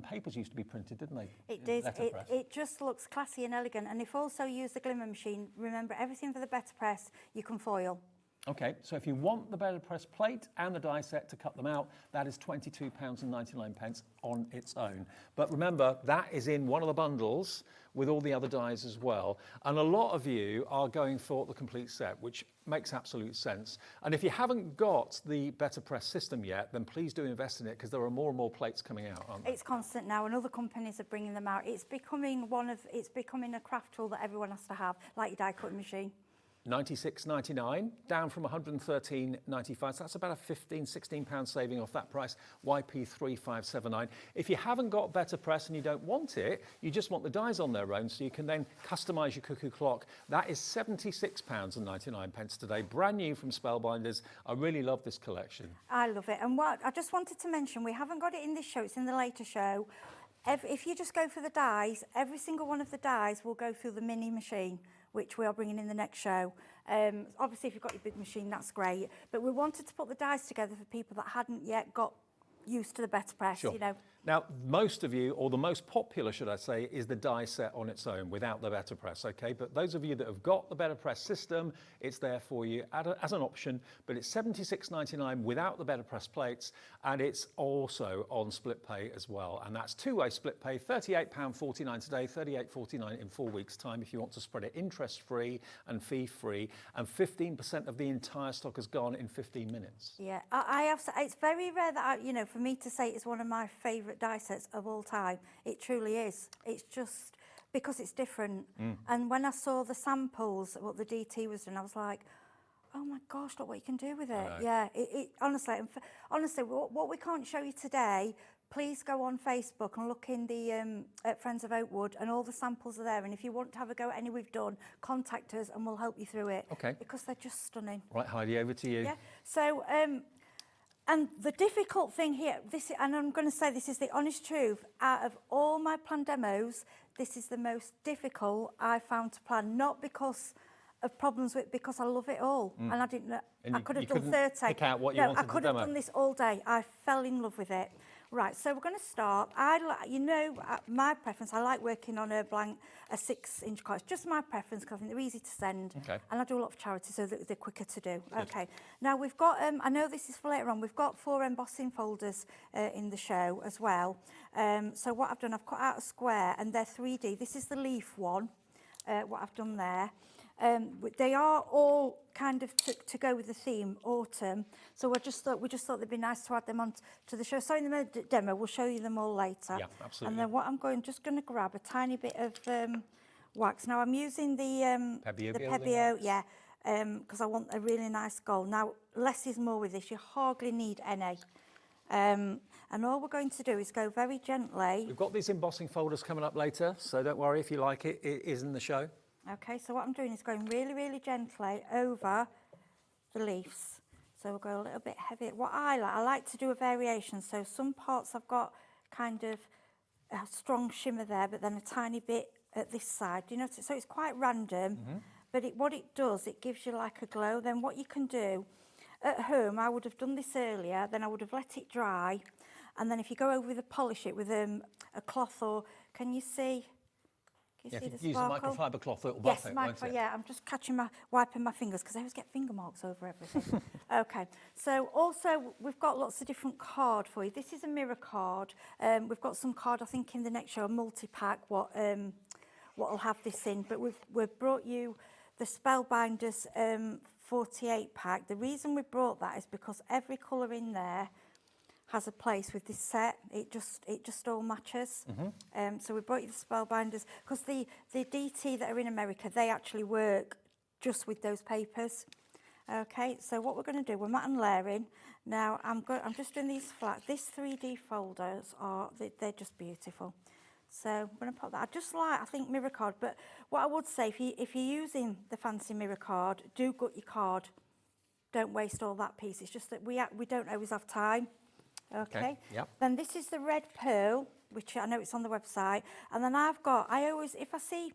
Papers used to be printed, didn't they? It did. It just looks classy and elegant. And if also use the glimmer machine, remember everything for the better press, you can foil. Okay, so if you want the better press plate and the die set to cut them out, that is £22.99 on its own. But remember, that is in one of the bundles with all the other dies as well. And a lot of you are going for the complete set, which makes absolute sense. And if you haven't got the better press system yet, then please do invest in it because there are more and more plates coming out, aren't there? It's constant now, and other companies are bringing them out. It's becoming a craft tool that everyone has to have, like your die cutting machine. $96.99, down from $113.95. So that's about a £16 saving off that price, YP3579. If you haven't got better press and you don't want it, you just want the dies on their own, so you can then customise your cuckoo clock. That is £76.99 today, brand new from Spellbinders. I really love this collection. I love it. And what I just wanted to mention, we haven't got it in this show, it's in the later show. if you just go for the dies, every single one of the dies will go through the mini machine, which we are bringing in the next show. Obviously, if you've got your big machine, that's great. But we wanted to put the dies together for people that hadn't yet got used to the better press, Sure. you know. Now, most of you, or the most popular, should I say, is the die set on its own without the better press, okay? But those of you that have got the better press system, it's there for you as an option, but it's $76.99 without the better press plates, and it's also on split pay as well. And that's two-way split pay, £38.49 today, $38.49 in 4 weeks' time if you want to spread it interest-free and fee-free, and 15% of the entire stock has gone in 15 minutes. Yeah, I have. It's very rare that you know, for me to say it's one of my favourite die sets of all time. It truly is. It's just because it's different. And when I saw the samples, what the DT was doing, I was like, oh my gosh, look what you can do with it. Yeah, honestly, honestly, what we can't show you today, please go on Facebook and look in the at Friends of Oakwood, and all the samples are there. And if you want to have a go at any we've done, contact us and we'll help you through it. Okay. Because they're just stunning. Right, Heidi, over to you. Yeah. So, and the difficult thing here, and I'm going to say this is the honest truth, out of all my plan demos, this is the most difficult I found to plan, not because of problems with, because I love it all. And I didn't know, I could have done 30. Pick out what you wanted I could have done this all day. I fell in love with it. Right, so we're going to start. You know, my preference, I like working on a 6-inch card. It's just my preference because I think they're easy to send. Okay. And I do a lot of charity, so they're quicker to do. Good. Okay. Now we've got, I know this is for later on, we've got 4 embossing folders in the show as well. So what I've done, I've cut out a square and they're 3D. This is the leaf one, what I've done there. They are all kind of to go with the theme, autumn. So we just thought they'd be nice to add them on to the show. So in the demo, we'll show you them all later. Yeah, absolutely. And then what I'm just going to grab a tiny bit of wax. Now I'm using the Pebeo, yeah, because I want a really nice gold. Now less is more with this. You hardly need any. And all we're going to do is go very gently. We've got these embossing folders coming up later, so don't worry if you like it. It is in the show. Okay, so what I'm doing is going really, really gently over the leaves. So we'll go a little bit heavy. What I like to do a variation. So some parts I've got kind of a strong shimmer there, but then a tiny bit at this side. Do you notice? So it's quite random, but what it does, it gives you like a glow. Then what you can do, at home, I would have done this earlier, then I would have let it dry. And then if you go over the polish it with a cloth, or can you see? Yeah, if you use a microfiber cloth, it'll buff it, won't it? Yeah, I'm just wiping my fingers because I always get finger marks over everything. Okay, so also we've got lots of different card for you. This is a mirror card. We've got some card, I think, in the next show, a multi-pack, what'll have this in. But we've brought you the Spellbinders 48 pack. The reason we brought that is because every colour in there has a place with this set. It just all matches. So we brought you the Spellbinders because the DT that are in America, they actually work just with those papers. Okay, so what we're going to do, we're matte and layering. Now I'm just doing these flat. These 3D folders they're just beautiful. So I'm going to put that. I just like, I think, mirror card. But what I would say, if you're using the fancy mirror card, do gut your card. Don't waste all that piece. It's just that we don't always have time. Okay. Yep. Then this is the red pearl, which I know it's on the website. And then I always, if I see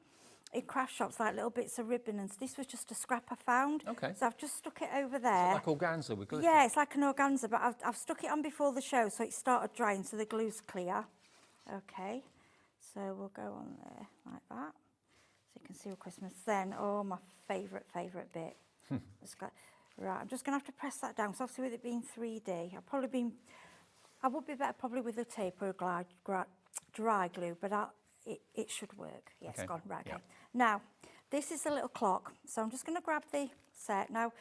in craft shops like little bits of ribbon, and this was just a scrap I found. Okay. So I've just stuck it over there. Is it like organza with glue? Yeah, it's like an organza, but I've stuck it on before the show, so it started drying, so the glue's clear. Okay. So we'll go on there like that, so you can see what Christmas. Then, my favourite bit. Right, I'm just going to have to press that down. So obviously with it being 3D, I would be better probably with a tape or a dry glue, but it should work. Yeah, okay. It's gone. Right, okay. Now, this is a little clock. So I'm just going to grab the set. Now,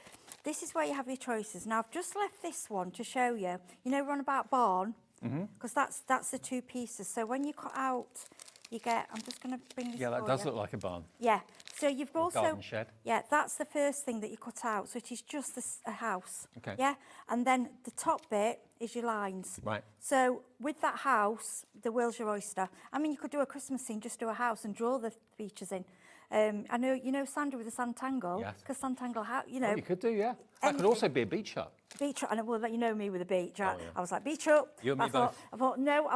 this is where you have your choices. Now, I've just left this one to show you. You know, we're on about barn, because that's the 2 pieces. So when you cut out, you get, I'm just going to bring this. Yeah, that does look like a barn. Yeah. So you've also, garden shed. Yeah, that's the first thing that you cut out. So it is just a house. Okay. Yeah, and then the top bit is your lines. Right. So with that house, the world's your oyster. I mean, you could do a Christmas scene, just do a house and draw the features in. I know, you know Sandra with the Santangle? Yes. Because Santangle, you know... Oh, you could do, yeah. That could also be a beach hut. Beach hut, and well, you know me with the beach. Oh, yeah. I was like, beach hut. You and me both. I thought, no,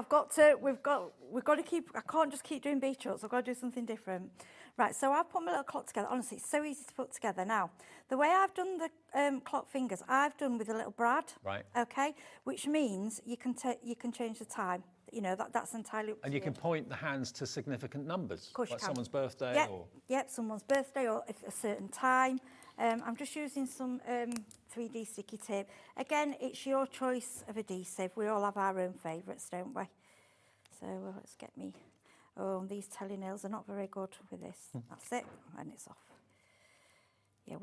we've got to keep, I can't just keep doing beach huts. I've got to do something different. Right, so I've put my little clock together. Honestly, it's so easy to put together. Now, the way I've done the clock fingers, I've done with a little brad. Right. Okay, which means you can change the time. You know, that's entirely up to And you can point the hands to significant numbers. Of course like you can. someone's birthday Yep, or... Yep, someone's birthday or a certain time. I'm just using some 3D sticky tape. Again, it's your choice of adhesive. We all have our own favourites, don't we? So let's get me... Oh, these telly nails are not very good with this. That's it, and it's off. Yeah,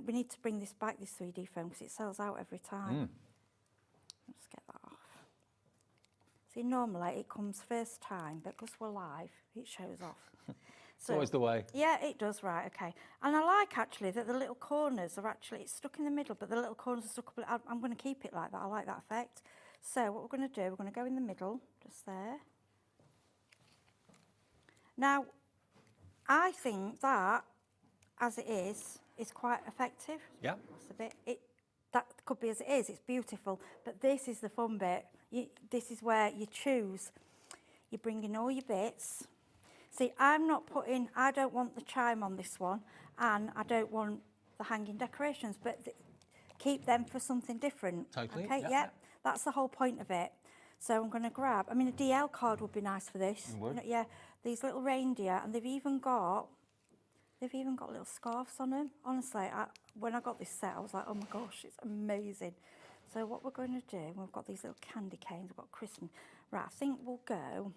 we need to bring this back, this 3D foam, because it sells out every time. Let's get that off. See, normally it comes first time, but because we're live, it shows off. It's always the way. Yeah, it does, right, okay. And I like, actually, that the little corners are actually, it's stuck in the middle, but the little corners are stuck up. I'm going to keep it like that. I like that effect. So what we're going to do, we're going to go in the middle, just there. Now, I think that, as it is quite effective. Yeah. That's a bit, that could be as it is, it's beautiful, but this is the fun bit. This is where you choose. You bring in all your bits. See, I don't want the chime on this one, and I don't want the hanging decorations, but keep them for something different. Totally. Okay, yeah. That's the whole point of it. So I'm going to grab, a DL card would be nice for this. It would. Yeah, these little reindeer, and they've even got little scarves on them. Honestly, when I got this set, I was like, oh my gosh, it's amazing. So what we're going to do, we've got these little candy canes, we've got Christmas. Right, I think we'll go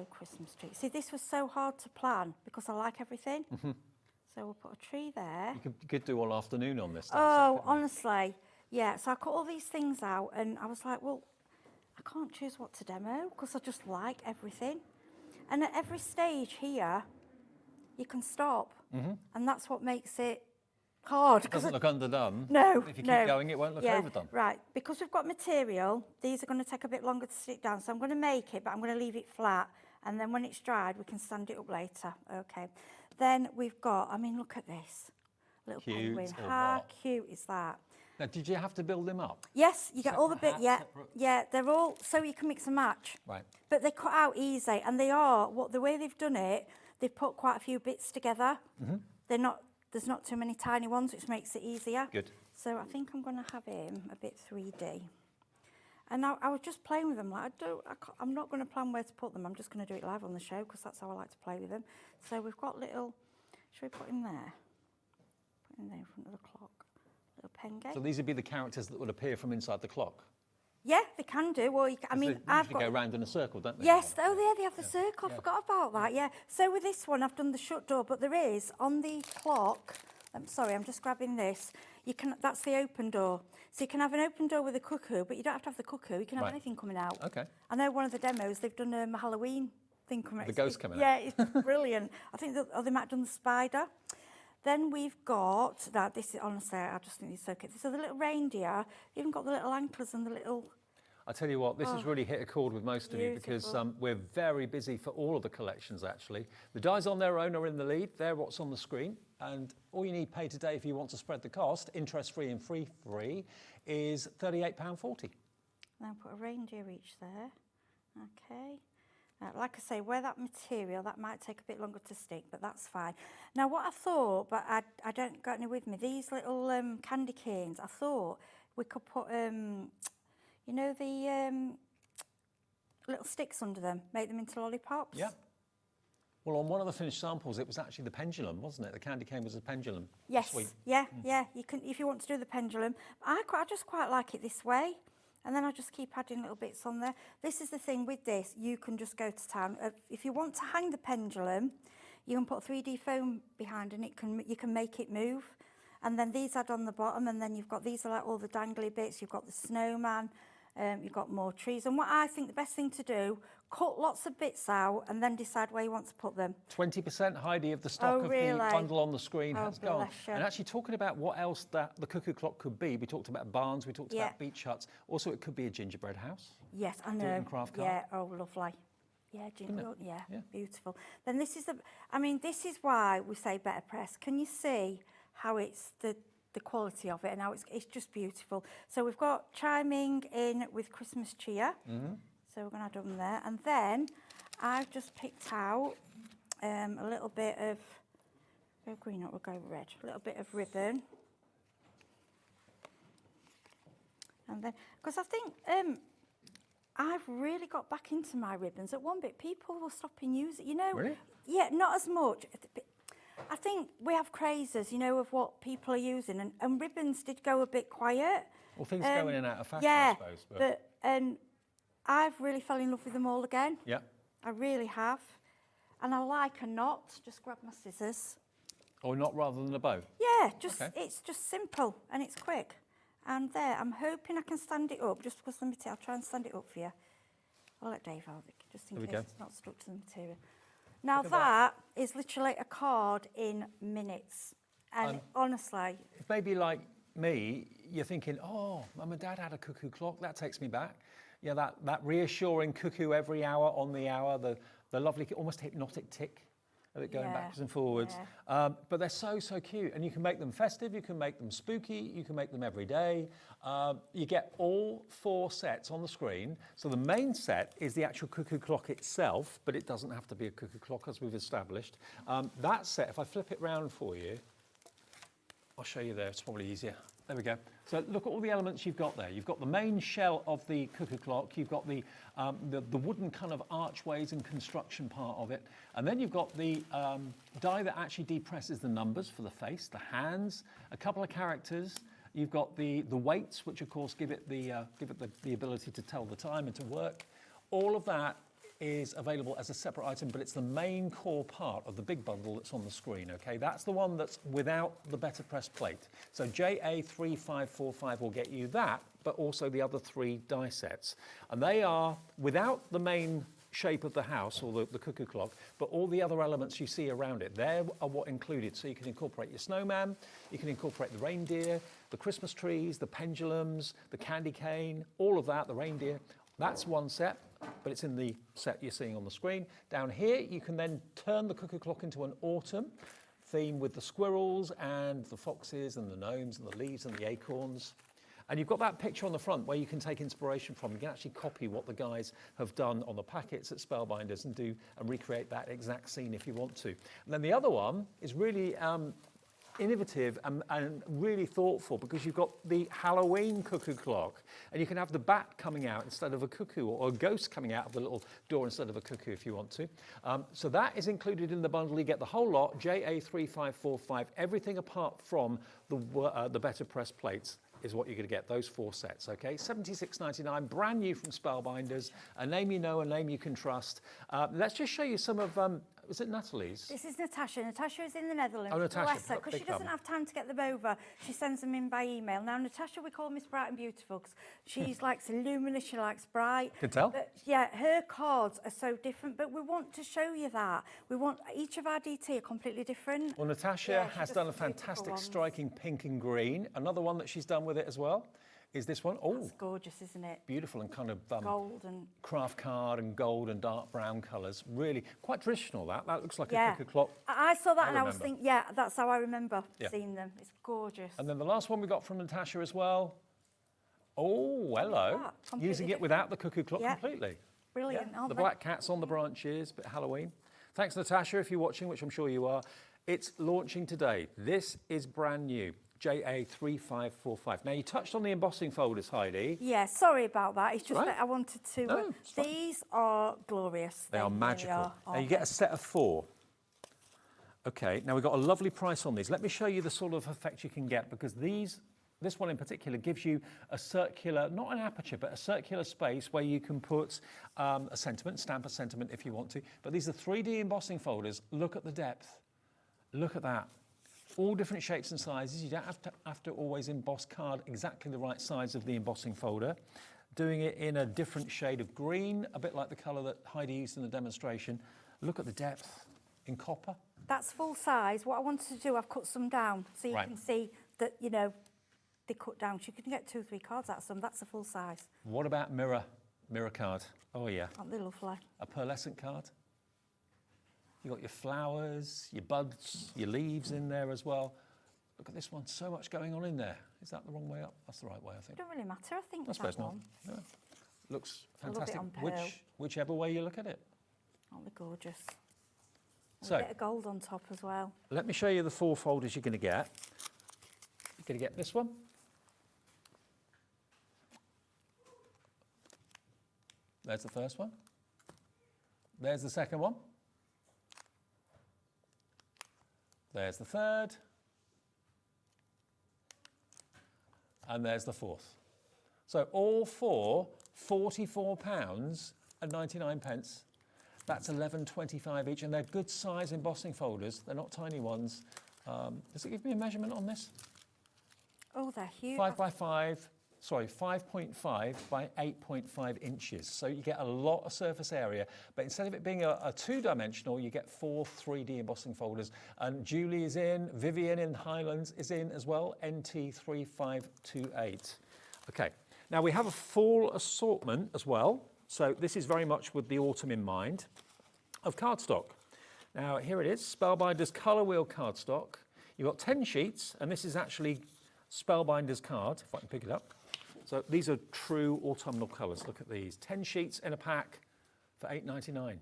Christmas tree. See, this was so hard to plan because I like everything. So we'll put a tree there. You could do all afternoon on this. Oh, honestly, yeah. So I cut all these things out, and I was like, well, I can't choose what to demo because I just like everything. And at every stage here, you can stop, and that's what makes it hard. It doesn't look underdone. No, If you keep going, it won't look overdone. Right, because we've got material, these are going to take a bit longer to stick down, so I'm going to make it, but I'm going to leave it flat, and then when it's dried, we can stand it up later. Okay. Then we've got, look at this. Little penguin. How cute is that? Now, did you have to build them up? Yes, you get all the bits, Separate yeah, they're all, so you can mix and match. Right. But they cut out easy, and the way they've done it, they've put quite a few bits together. There's not too many tiny ones, which makes it easier. Good. So I think I'm going to have him a bit 3D. And I was just playing with them. Like I'm not going to plan where to put them. I'm just going to do it live on the show because that's how I like to play with them. So we've got little. Should we put him there? Put him there in front of the clock. Little pen. So these would be the characters that would appear from inside the clock. Yeah, they can do. Well, I've got. They go round in a circle, don't they? Yes. Oh, yeah, they have the circle. I forgot about that. Yeah. So with this one, I've done the shut door, but there is on the clock. I'm sorry, I'm just grabbing this. That's the open door. So you can have an open door with a cuckoo, but you don't have to have the cuckoo. You can have anything coming out. Okay. I know one of the demos, they've done a Halloween thing coming out. The ghost coming out. Yeah, it's brilliant. I think they might have done the spider. Then we've got, this is, honestly, I just think this is so cute. So the little reindeer, even got the little anklers and the little... I tell you what, this has really hit a chord with most of you because we're very busy for all of the collections, actually. The dies on their own are in the lead. They're what's on the screen. And all you need pay today if you want to spread the cost, interest-free and free, is £38.40. Now put a reindeer each there. Okay. Like I say, where that material, that might take a bit longer to stick, but that's fine. Now, what I thought, but I don't got any with me, these little candy canes, I thought we could put... you know, the little sticks under them, make them into lollipops? Yeah. Well, on one of the finished samples, it was actually the pendulum, wasn't it? The candy cane was a pendulum. Yes. Sweet. Yeah, yeah. You can, if you want to do the pendulum. I just quite like it this way. And then I just keep adding little bits on there. This is the thing with this, you can just go to town. If you want to hang the pendulum, you can put 3D foam behind and you can make it move. And then these add on the bottom, and then you've got, these are like all the dangly bits. You've got the snowman, you've got more trees. And what I think the best thing to do, cut lots of bits out and then decide where you want to put them. 20%, Heidi, of the stock of the bundle on the screen has gone. You. And actually talking about what else the cuckoo clock could be, we talked about barns, we talked about beach huts. Also, it could be a gingerbread house. Yes, I know. Do it in craft card. Yeah, oh, lovely. Yeah, yeah, Yeah. beautiful. Then this is this is why we say better press. Can you see how it's the quality of it and how it's just beautiful? So we've got chiming in with Christmas cheer. So we're going to add them there. And then I've just picked out a little bit of, go green or we'll go red, a little bit of ribbon. And then, because I think I've really got back into my ribbons. At one bit, people will stop and use it, you know. Really? Yeah, not as much. I think we have crazes, you know, of what people are using, and ribbons did go a bit quiet. Well, things go in and out of fashion, yeah, I suppose. but I've really fell in love with them all again. Yeah. I really have. And I like a knot. Just grab my scissors. Or not rather than a bow? Yeah, just Okay. it's just simple and it's quick. And there, I'm hoping I can stand it up, just because I'll try and stand it up for you. I'll let Dave have it, just in There we case go. it's not stuck to the material. Now Look at that is literally a card in minutes. And honestly... Maybe like me, you're thinking, oh, Mum and Dad had a cuckoo clock, that takes me back. Yeah, that reassuring cuckoo every hour on the hour, the lovely, almost hypnotic tick of it going backwards and forwards. Yeah. But they're so cute. And you can make them festive, you can make them spooky, you can make them every day. You get all 4 sets on the screen. So the main set is the actual cuckoo clock itself, but it doesn't have to be a cuckoo clock as we've established. That set, if I flip it round for you, I'll show you there, it's probably easier. There we go. So look at all the elements you've got there. You've got the main shell of the cuckoo clock, you've got the wooden kind of archways and construction part of it, and then you've got the die that actually depresses the numbers for the face, the hands, a couple of characters. You've got the weights, which of course give it the ability to tell the time and to work. All of that is available as a separate item, but it's the main core part of the big bundle that's on the screen, okay? That's the one that's without the better press plate. So JA3545 will get you that, but also the other 3 die sets. And they are without the main shape of the house or the cuckoo clock, but all the other elements you see around it, they are what included. So you can incorporate your snowman, you can incorporate the reindeer, the Christmas trees, the pendulums, the candy cane, all of that, the reindeer. That's one set, but it's in the set you're seeing on the screen. Down here, you can then turn the cuckoo clock into an autumn theme with the squirrels and the foxes and the gnomes and the leaves and the acorns. And you've got that picture on the front where you can take inspiration from. You can actually copy what the guys have done on the packets at Spellbinders and recreate that exact scene if you want to. And then the other one is really innovative and really thoughtful, because you've got the Halloween cuckoo clock, and you can have the bat coming out instead of a cuckoo, or a ghost coming out of the little door instead of a cuckoo if you want to. So that is included in the bundle. You get the whole lot, JA3545, everything apart from the better press plates is what you're going to get, those 4 sets, okay? $76.99, brand new from Spellbinders, a name you know, a name you can trust. Let's just show you some of, was it Natalie's? This is Natasha. Natasha is in the Netherlands. Oh, Natasha, because she doesn't have time to get them over. She sends them in by email. Now, Natasha, we call Miss Bright and Beautiful because she likes luminous, she likes bright. Can tell. But, yeah, her cards are so different, but we want to show you that. We want each of our DT are completely different. Well, Natasha has done a fantastic striking pink and green. Another one that she's done with it as well is this one. Oh, it's gorgeous, isn't it? Beautiful and kind of gold and craft card and gold and dark brown colours. Really quite traditional. That looks like a cuckoo clock. I saw that and I was thinking, yeah, that's how I remember seeing them. It's gorgeous. And then the last one we got from Natasha as well. Oh, hello. Using it without the cuckoo clock completely. Brilliant. Yeah. The black cats on the branches, bit Halloween. Thanks, Natasha, if you're watching, which I'm sure you are. It's launching today. This is brand new. JA3545. Now, you touched on the embossing folders, Heidi. Yeah, sorry about that. It's just that I wanted to... No, these are glorious. They are magical. Now, you get a set of 4. Okay, now we've got a lovely price on these. Let me show you the sort of effect you can get, because this one in particular gives you a circular, not an aperture, but a circular space where you can put a sentiment, stamp a sentiment if you want to. But these are 3D embossing folders. Look at the depth. Look at that. All different shapes and sizes. You don't have to always emboss card exactly the right size of the embossing folder. Doing it in a different shade of green, a bit like the colour that Heidi used in the demonstration. Look at the depth in copper. That's full size. What I wanted to do, I've cut some down so you can see that, you know, they cut down. So you can get 2 or 3 cards out of some. That's a full size. What about mirror Mirror card. Oh yeah. Aren't they lovely? A pearlescent card. You got your flowers, your buds, your leaves in there as well. Look at this one, so much going on in there. Is that the wrong way up? That's the right way, I think. Don't really matter, I think. I suppose that not. one. No. Looks I love it fantastic. on pearl. Whichever way you look at it. Aren't they gorgeous? So, A bit of gold on top as well. let me show you the 4 folders you're going to get. You're going to get this one. There's the first one. There's the second one. There's the third. And there's the fourth. So all 4, £44.99. That's £11.25 each, and they're good size embossing folders. They're not tiny ones. Does it give me a measurement on this? Oh, they're huge. 5.5 by 8.5 inches. So you get a lot of surface area, but instead of it being a 2-dimensional, you get 4 3D embossing folders. And Julie is in, Vivian in Highlands is in as well, NT3528. Okay, now we have a full assortment as well. So this is very much with the autumn in mind, of cardstock. Now here it is, Spellbinders colour wheel cardstock. You've got 10 sheets, and this is actually Spellbinders card, if I can pick it up. So these are true autumnal colours. Look at these. 10 sheets in a pack for £8.99.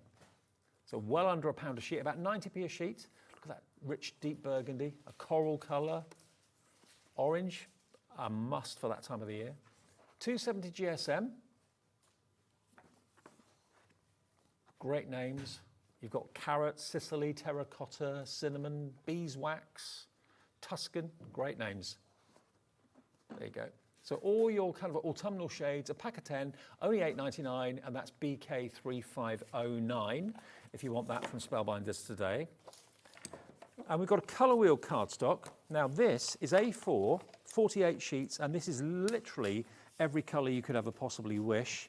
So well under £1 a sheet, about 90p a sheet. Look at that rich deep burgundy, a coral colour, orange, a must for that time of the year. 270 GSM. Great names. You've got carrot, Sicily, terracotta, cinnamon, beeswax, Tuscan. Great names. There you go. So all your kind of autumnal shades, a pack of 10, only £8.99, and that's BK3509 if you want that from Spellbinders today. And we've got a colour wheel cardstock. Now this is A4, 48 sheets, and this is literally every colour you could ever possibly wish.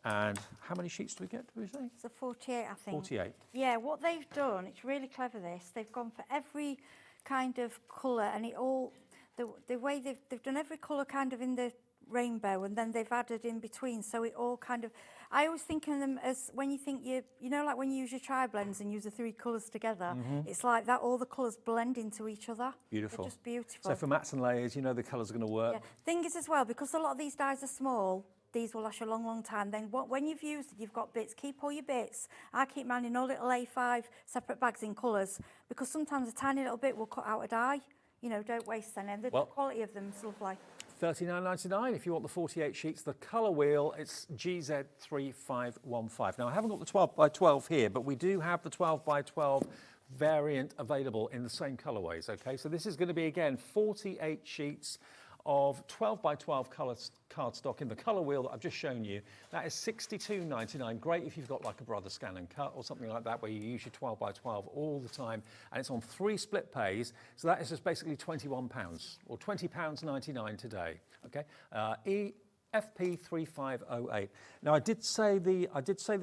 And how many sheets do we get, do we say? It's a 48, I think. 48. Yeah, what they've done, it's really clever this, they've gone for every kind of colour, and it all, the way they've done every colour kind of in the rainbow, and then they've added in between, so it all kind of, I always think of them as when you think you know, like when you use your tri-blends and use the 3 colours together, it's like that, all the colours blend into each other. Beautiful. They're just beautiful. So for mats and layers, you know the colours are going to work. Yeah. Thing is as well, because a lot of these dies are small, these will last a long, long time. Then when you've used it, you've got bits, keep all your bits. I keep mine in all little A5 separate bags in colours, because sometimes a tiny little bit will cut out a die. You know, don't waste any. The quality of them is lovely. £39.99 if you want the 48 sheets. The colour wheel, it's GZ3515. Now, I haven't got the 12 by 12 here, but we do have the 12 by 12 variant available in the same colourways, okay? So this is going to be, again, 48 sheets of 12 by 12 cardstock in the colour wheel that I've just shown you. That is £62.99. Great if you've got like a Brother Scan and Cut or something like that, where you use your 12 by 12 all the time, and it's on 3 split pays. So that is just basically £21 or £20.99 today. Okay, FP3508. Now I did say the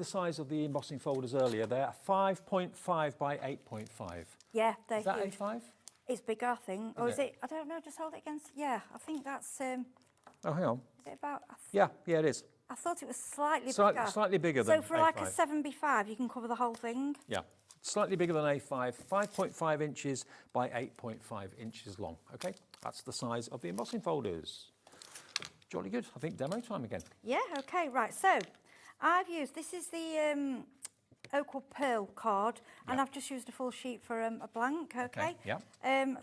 size of the embossing folders earlier. They're 5.5 by 8.5. Yeah, they're Is that huge. A5? It's bigger, I think. Or is it? I don't know. Just hold it against. Yeah, I think that's. Oh, hang on. Is it about? Yeah, it is. I thought it was slightly bigger. Slightly bigger than So for like a A5. 7B5, you can cover the whole thing. Yeah, slightly bigger than A5, 5.5 inches by 8.5 inches long. Okay, that's the size of the embossing folders. Jolly good. I think demo time again. Yeah. Okay. Right. So, I've used. This is the Oakwood Pearl card, and I've just used a full sheet for a blank. Okay. Yeah.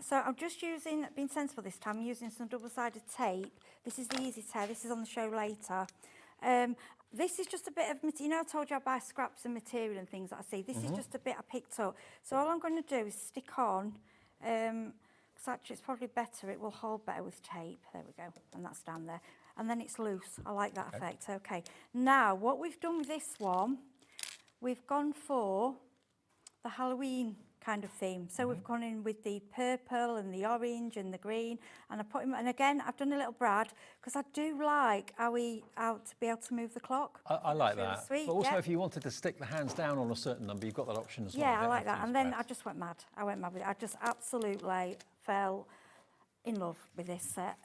So I'm just using, being sensible this time, I'm using some double-sided tape. This is the easy tear. This is on the show later. This is just a bit of, you know, I told you I buy scraps and material and things that I see. This is just a bit I picked up. So all I'm going to do is stick on, because actually it's probably better, it will hold better with tape. There we go, and that's down there. And then it's loose. I like that effect. Okay. Now, what we've done with this one, we've gone for the Halloween kind of theme. So we've gone in with the purple and the orange and the green, and I put him, and again, I've done a little Brad, because I do like how to be able to move the clock. I like that. Sweet, but also if you wanted to stick the hands down on a certain number, you've got that option as well. Yeah, I like that. And then I just went mad. I went mad with it. I just absolutely fell in love with this set.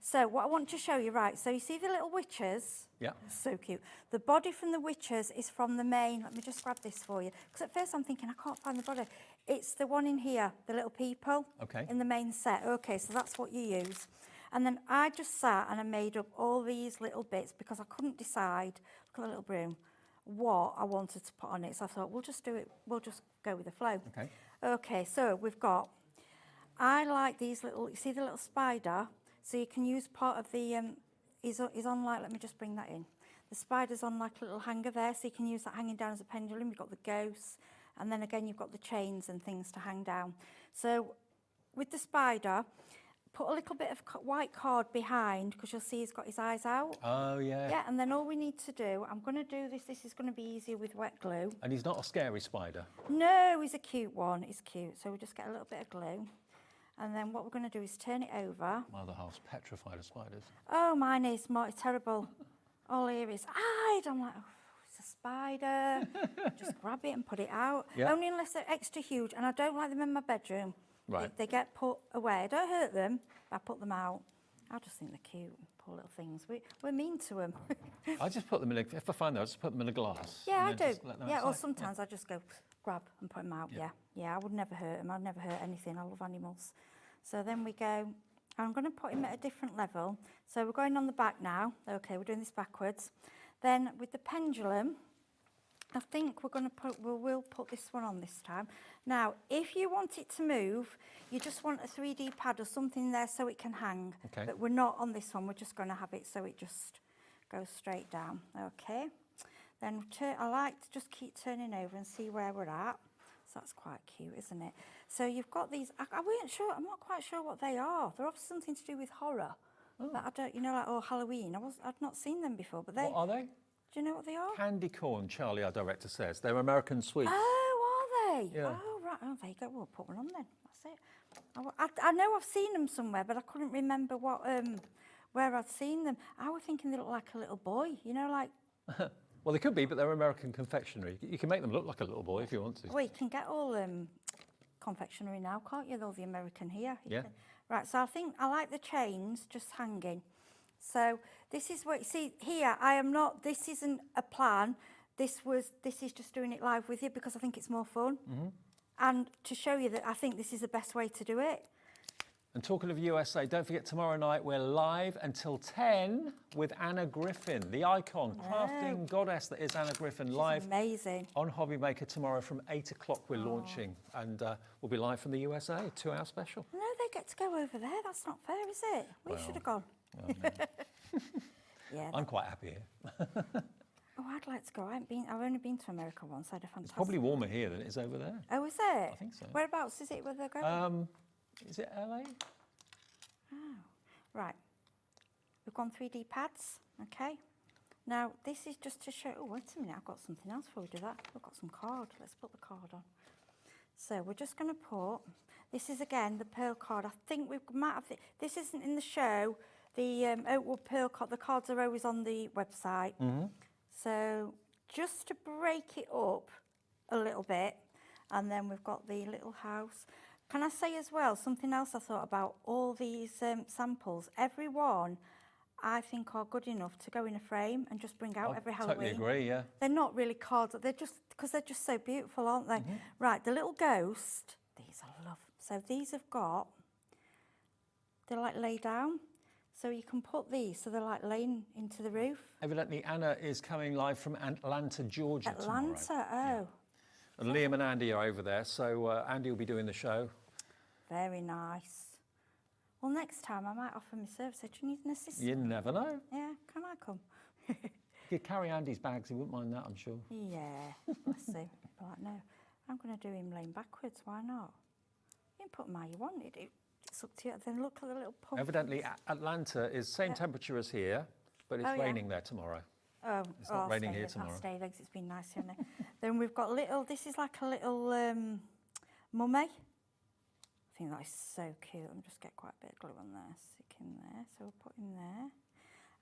So what I want to show you, right, so you see the little witches? Yeah. So cute. The body from the witches is from the main, let me just grab this for you, because at first I'm thinking I can't find the body. It's the one in here, the little people in the main set. Okay, so that's what you use. And then I just sat and I made up all these little bits because I couldn't decide, look at the little broom, what I wanted to put on it. So I thought, we'll just do it, we'll just go with the flow. Okay. Okay, so we've got, I like these little, you see the little spider? So you can use part of the, is on like, let me just bring that in. The spider's on like a little hanger there, so you can use that hanging down as a pendulum. You've got the ghosts, and then again, you've got the chains and things to hang down. So with the spider, put a little bit of white card behind, because you'll see he's got his eyes out. Oh, yeah. Yeah, and then all we need to do, I'm going to do this, this is going to be easier with wet glue. And he's not a scary spider. No, he's a cute one, he's cute. So we'll just get a little bit of glue. And then what we're going to do is turn it over. My other half's petrified of spiders. Oh, mine is terrible. All here is hide. I'm like, oh, it's a spider. Just grab it and put it out. Yeah. Only unless they're extra huge, and I don't like them in my bedroom. Right. They get put away. I don't hurt them, but I put them out. I just think they're cute, poor little things. We're mean to them. I just put them in if I find them, I just put them in a glass. Yeah, I and do. then just let them Yeah, or outside. sometimes I just go grab and put them out. Yeah. Yeah, I would never hurt them. I'd never hurt anything. I love animals. So then we go, I'm going to put him at a different level. So we're going on the back now. Okay, we're doing this backwards. Then with the pendulum, I think we're going to put, we'll put this one on this time. Now, if you want it to move, you just want a 3D pad or something there so it can hang. Okay. But we're not on this one. We're just going to have it so it just goes straight down. Okay. Then I like to just keep turning over and see where we're at. So that's quite cute, isn't it? So you've got these, I wasn't sure, I'm not quite sure what they are. They're obviously something to do with horror. But I don't, you know, like, or Halloween. I'd not seen them before, but they... What are they? Do you know what they are? Candy corn, Charlie, our director says. They're American sweets. Oh, are they? Yeah. Oh, right. Oh, there you go. We'll put one on then. That's it. I know I've seen them somewhere, but I couldn't remember what where I'd seen them. I was thinking they looked like a little boy, you know, like... Well, they could be, but they're American confectionery. You can make them look like a little boy if you want to. Well, you can get all confectionery now, can't you? All the American here. Yeah. Right, so I think I like the chains just hanging. So this is what, see here, I am not, this isn't a plan. This is just doing it live with you because I think it's more fun. Mm-hmm. And to show you that I think this is the best way to do it. And talking of USA, don't forget tomorrow night we're live until 10 with Anna Griffin, the icon, crafting goddess that is Anna Griffin. She's live amazing. On Hobby Maker tomorrow from 8 o'clock we're launching. And we'll be live from the USA, 2-hour special. No, they get to go over there. That's not fair, is it? We should have gone. Oh, no. Yeah. I'm quite happy here. Oh, I'd like to go. I've only been to America once. I had a fantastic... It's probably warmer here than it is over there. Oh, is it? I think so. Whereabouts is it where they're going? Is it LA? Oh, right. We've gone 3D pads, okay. Now, this is just to show... Oh, wait a minute, I've got something else before we do that. We've got some card. Let's put the card on. So we're just going to put... This is, again, the pearl card. I think we might have... This isn't in the show. The Oakwood pearl card, the cards are always on the website. Mm-hmm. So just to break it up a little bit, and then we've got the little house. Can I say as well, something else I thought about all these samples, every one I think are good enough to go in a frame and just bring out every Halloween. Totally agree, yeah. They're not really cards, they're just, because they're just so beautiful, aren't they? Mm-hmm. Right, the little ghost, these I love. So these have got, they're like lay down. So you can put these, so they're like laying into the roof. Evidently, Anna is coming live from Atlanta, Georgia tomorrow. Oh. Yeah. And Liam and Andy are over there, so Andy will be doing the show. Very nice. Well, next time I might offer my service. Do you need an assistant? You never know. Yeah, can I come? You could carry Andy's bags, he wouldn't mind that, I'm sure. Yeah, let's see. Like, no, I'm going to do him laying backwards, why not? You can put them how you want it. It's up to you. Then look at the little pumpkins. Evidently, Atlanta is same temperature as here, but it's raining there tomorrow. Oh, it's not raining here tomorrow. I'll stay there 'cause it's been nice, hasn't it? Then we've got little, this is like a little mummy. I think that is so cute. I'm just get quite a bit of glue on there, stick in there. So we'll put in there.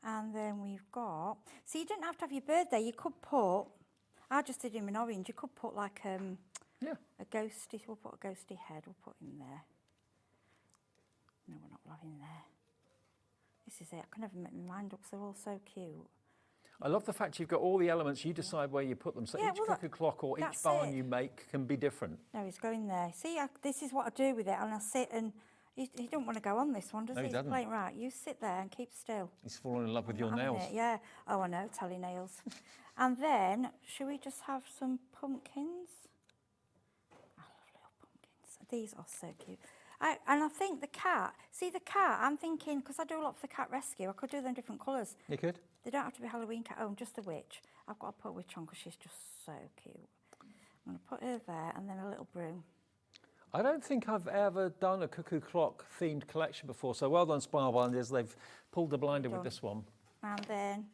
And then we've got, so you didn't have to have your bird there. You could put, I just did him in orange. You could put like a ghosty, we'll put a ghosty head, we'll put in there. No, we're not having there. This is it. I can never make my mind up because they're all so cute. I love the fact you've got all the elements. You decide where you put them. So Yeah, each well, cuckoo clock or each that's barn it. you make can be different. No, he's going there. See, this is what I do with it, and I sit and he don't want to go on this one, does No, he? he doesn't. He's playing, right, you sit there and keep still. He's fallen in love with I'm your not having nails. it, yeah. Oh, I know, tally nails. And then, should we just have some pumpkins? I love little pumpkins. These are so cute. And I think the cat, I'm thinking, because I do a lot for the cat rescue, I could do them in different colours. You could? They don't have to be Halloween cat. Oh, just the witch. I've got to put a witch on because she's just so cute. I'm going to put her there and then a little broom. I don't think I've ever done a cuckoo clock themed collection before, so well done Spellbinders, they've pulled the blinder with this one. And then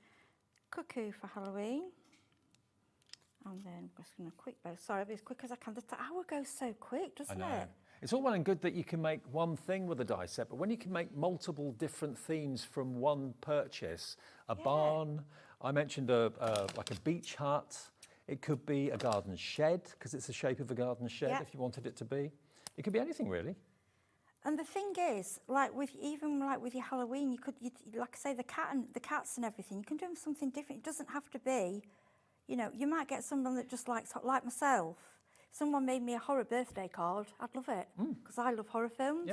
cuckoo for Halloween. And then I'm just going to quick bow. Sorry, I'll be as quick as I can. The hour goes so quick, doesn't it? It's all well and good that you can make one thing with a die set, but when you can make multiple different themes from one purchase, a barn, I mentioned like a beach hut, it could be a garden shed, because it's the shape of a garden shed if you wanted it to be. It could be anything really. And the thing is, like with your Halloween, you like I say, the cats and everything, you can do something different. It doesn't have to be, you know, you might get someone that just likes, like myself. Someone made me a horror birthday card. I'd love it because I love horror films.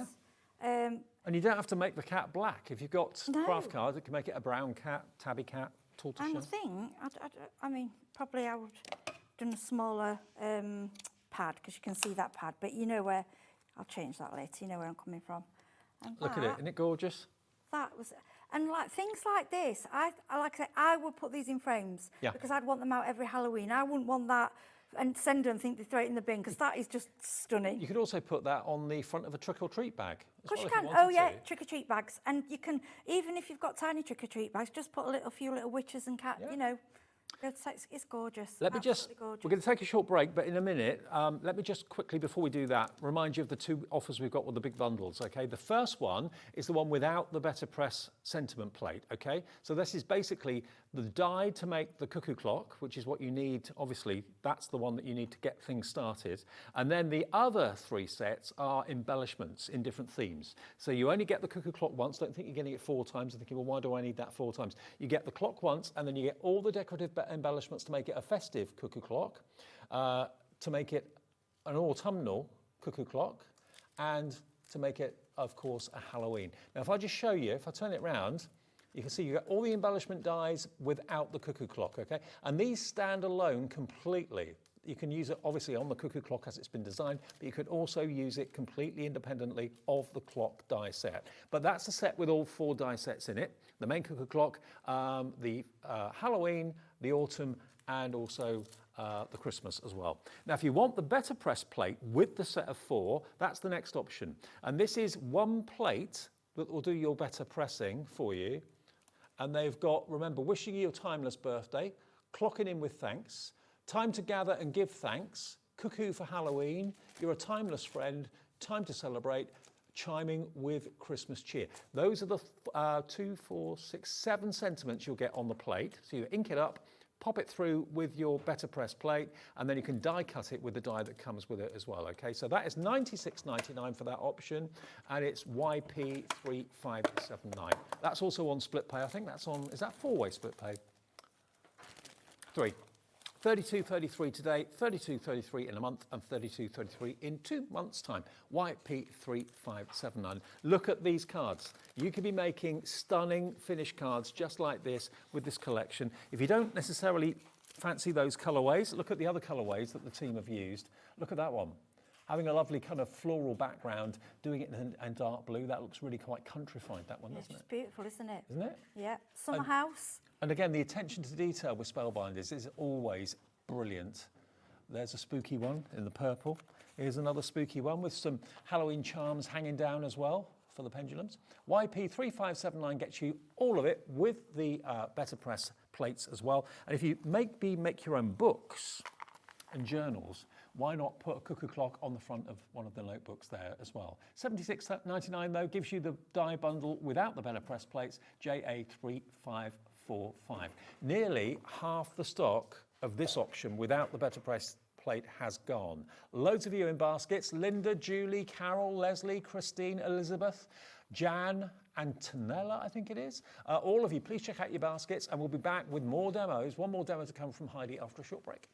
Yeah. And you don't have to make the cat black. If you've got craft cards, it can make it a brown cat, tabby cat, tortoise shell. And I think, I mean, probably I would have done a smaller pad because you can see that pad. But you know where, I'll change that later. You know where I'm coming from. And look at it, isn't it gorgeous? That was, and like things like this, I would put these in frames because I'd want them out every Halloween. I wouldn't want that and send them and think they throw it in the bin because that is just stunning. You could also put that on the front of a trick-or-treat bag. Of course you can. Oh yeah, trick-or-treat bags. And you can, even if you've got tiny trick-or-treat bags, just put a few little witches and cat, you know. It's gorgeous. Let me just, we're going to take a short break, but in a minute, let me just quickly, before we do that, remind you of the two offers we've got with the big bundles, okay? The first one is the one without the Better Press sentiment plate, okay? So this is basically the die to make the cuckoo clock, which is what you need, obviously, that's the one that you need to get things started. And then the other three sets are embellishments in different themes. So you only get the cuckoo clock once, don't think you're getting it 4 times, and thinking, well, why do I need that 4 times? You get the clock once, and then you get all the decorative embellishments to make it a festive cuckoo clock, to make it an autumnal cuckoo clock, and to make it, of course, a Halloween. Now, if I just show you, if I turn it round, you can see you get all the embellishment dies without the cuckoo clock, okay? And these stand alone completely. You can use it obviously on the cuckoo clock as it's been designed, but you could also use it completely independently of the clock die set. But that's a set with all 4 die sets in it. The main cuckoo clock, the Halloween, the autumn, and also the Christmas as well. Now, if you want the Better Press plate with the set of 4, that's the next option. And this is one plate that will do your better pressing for you. And they've got, remember, wishing you a timeless birthday, clocking in with thanks, time to gather and give thanks, cuckoo for Halloween, you're a timeless friend, time to celebrate, chiming with Christmas cheer. Those are the 2, 4, 6, 7 sentiments you'll get on the plate. So you ink it up, pop it through with your Better Press plate, and then you can die cut it with the die that comes with it as well, okay? So that is $96.99 for that option, and it's YP3579. That's also on split pay. I think that's on, is that 4-way split pay? 3. $32.33 today, $32.33 in a month, and $32.33 in 2 months' time. YP3579. Look at these cards. You could be making stunning finished cards just like this with this collection. If you don't necessarily fancy those colourways, look at the other colourways that the team have used. Look at that one. Having a lovely kind of floral background, doing it in dark blue, that looks really quite countrified, that one, doesn't it? It's beautiful, isn't it? Isn't it? Yeah. Summer house. And again, the attention to detail with Spellbinders is always brilliant. There's a spooky one in the purple. Here's another spooky one with some Halloween charms hanging down as well for the pendulums. YP3579 gets you all of it with the Better Press plates as well. And if you make your own books and journals, why not put a cuckoo clock on the front of one of the notebooks there as well? $76.99 though gives you the die bundle without the Better Press plates, JA3545. Nearly half the stock of this option without the Better Press plate has gone. Loads of you in baskets. Linda, Julie, Carol, Leslie, Christine, Elizabeth. Jan and Tanella, I think it is. All of you, please check out your baskets, and we'll be back with more demos. One more demo to come from Heidi after a short break.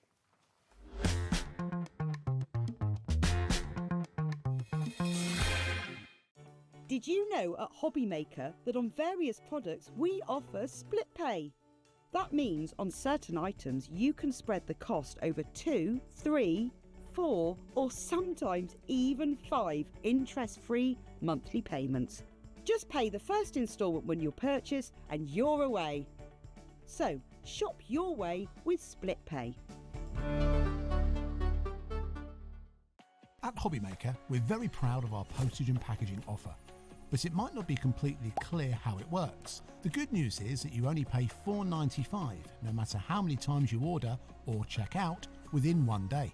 Did you know at Hobby Maker that on various products we offer split pay? That means on certain items you can spread the cost over 2, 3, 4 or sometimes even 5 interest-free monthly payments. Just pay the first instalment when you purchase and you're away. So shop your way with split pay. At Hobby Maker, we're very proud of our postage and packaging offer, but it might not be completely clear how it works. The good news is that you only pay $4.95 no matter how many times you order or check out within one day.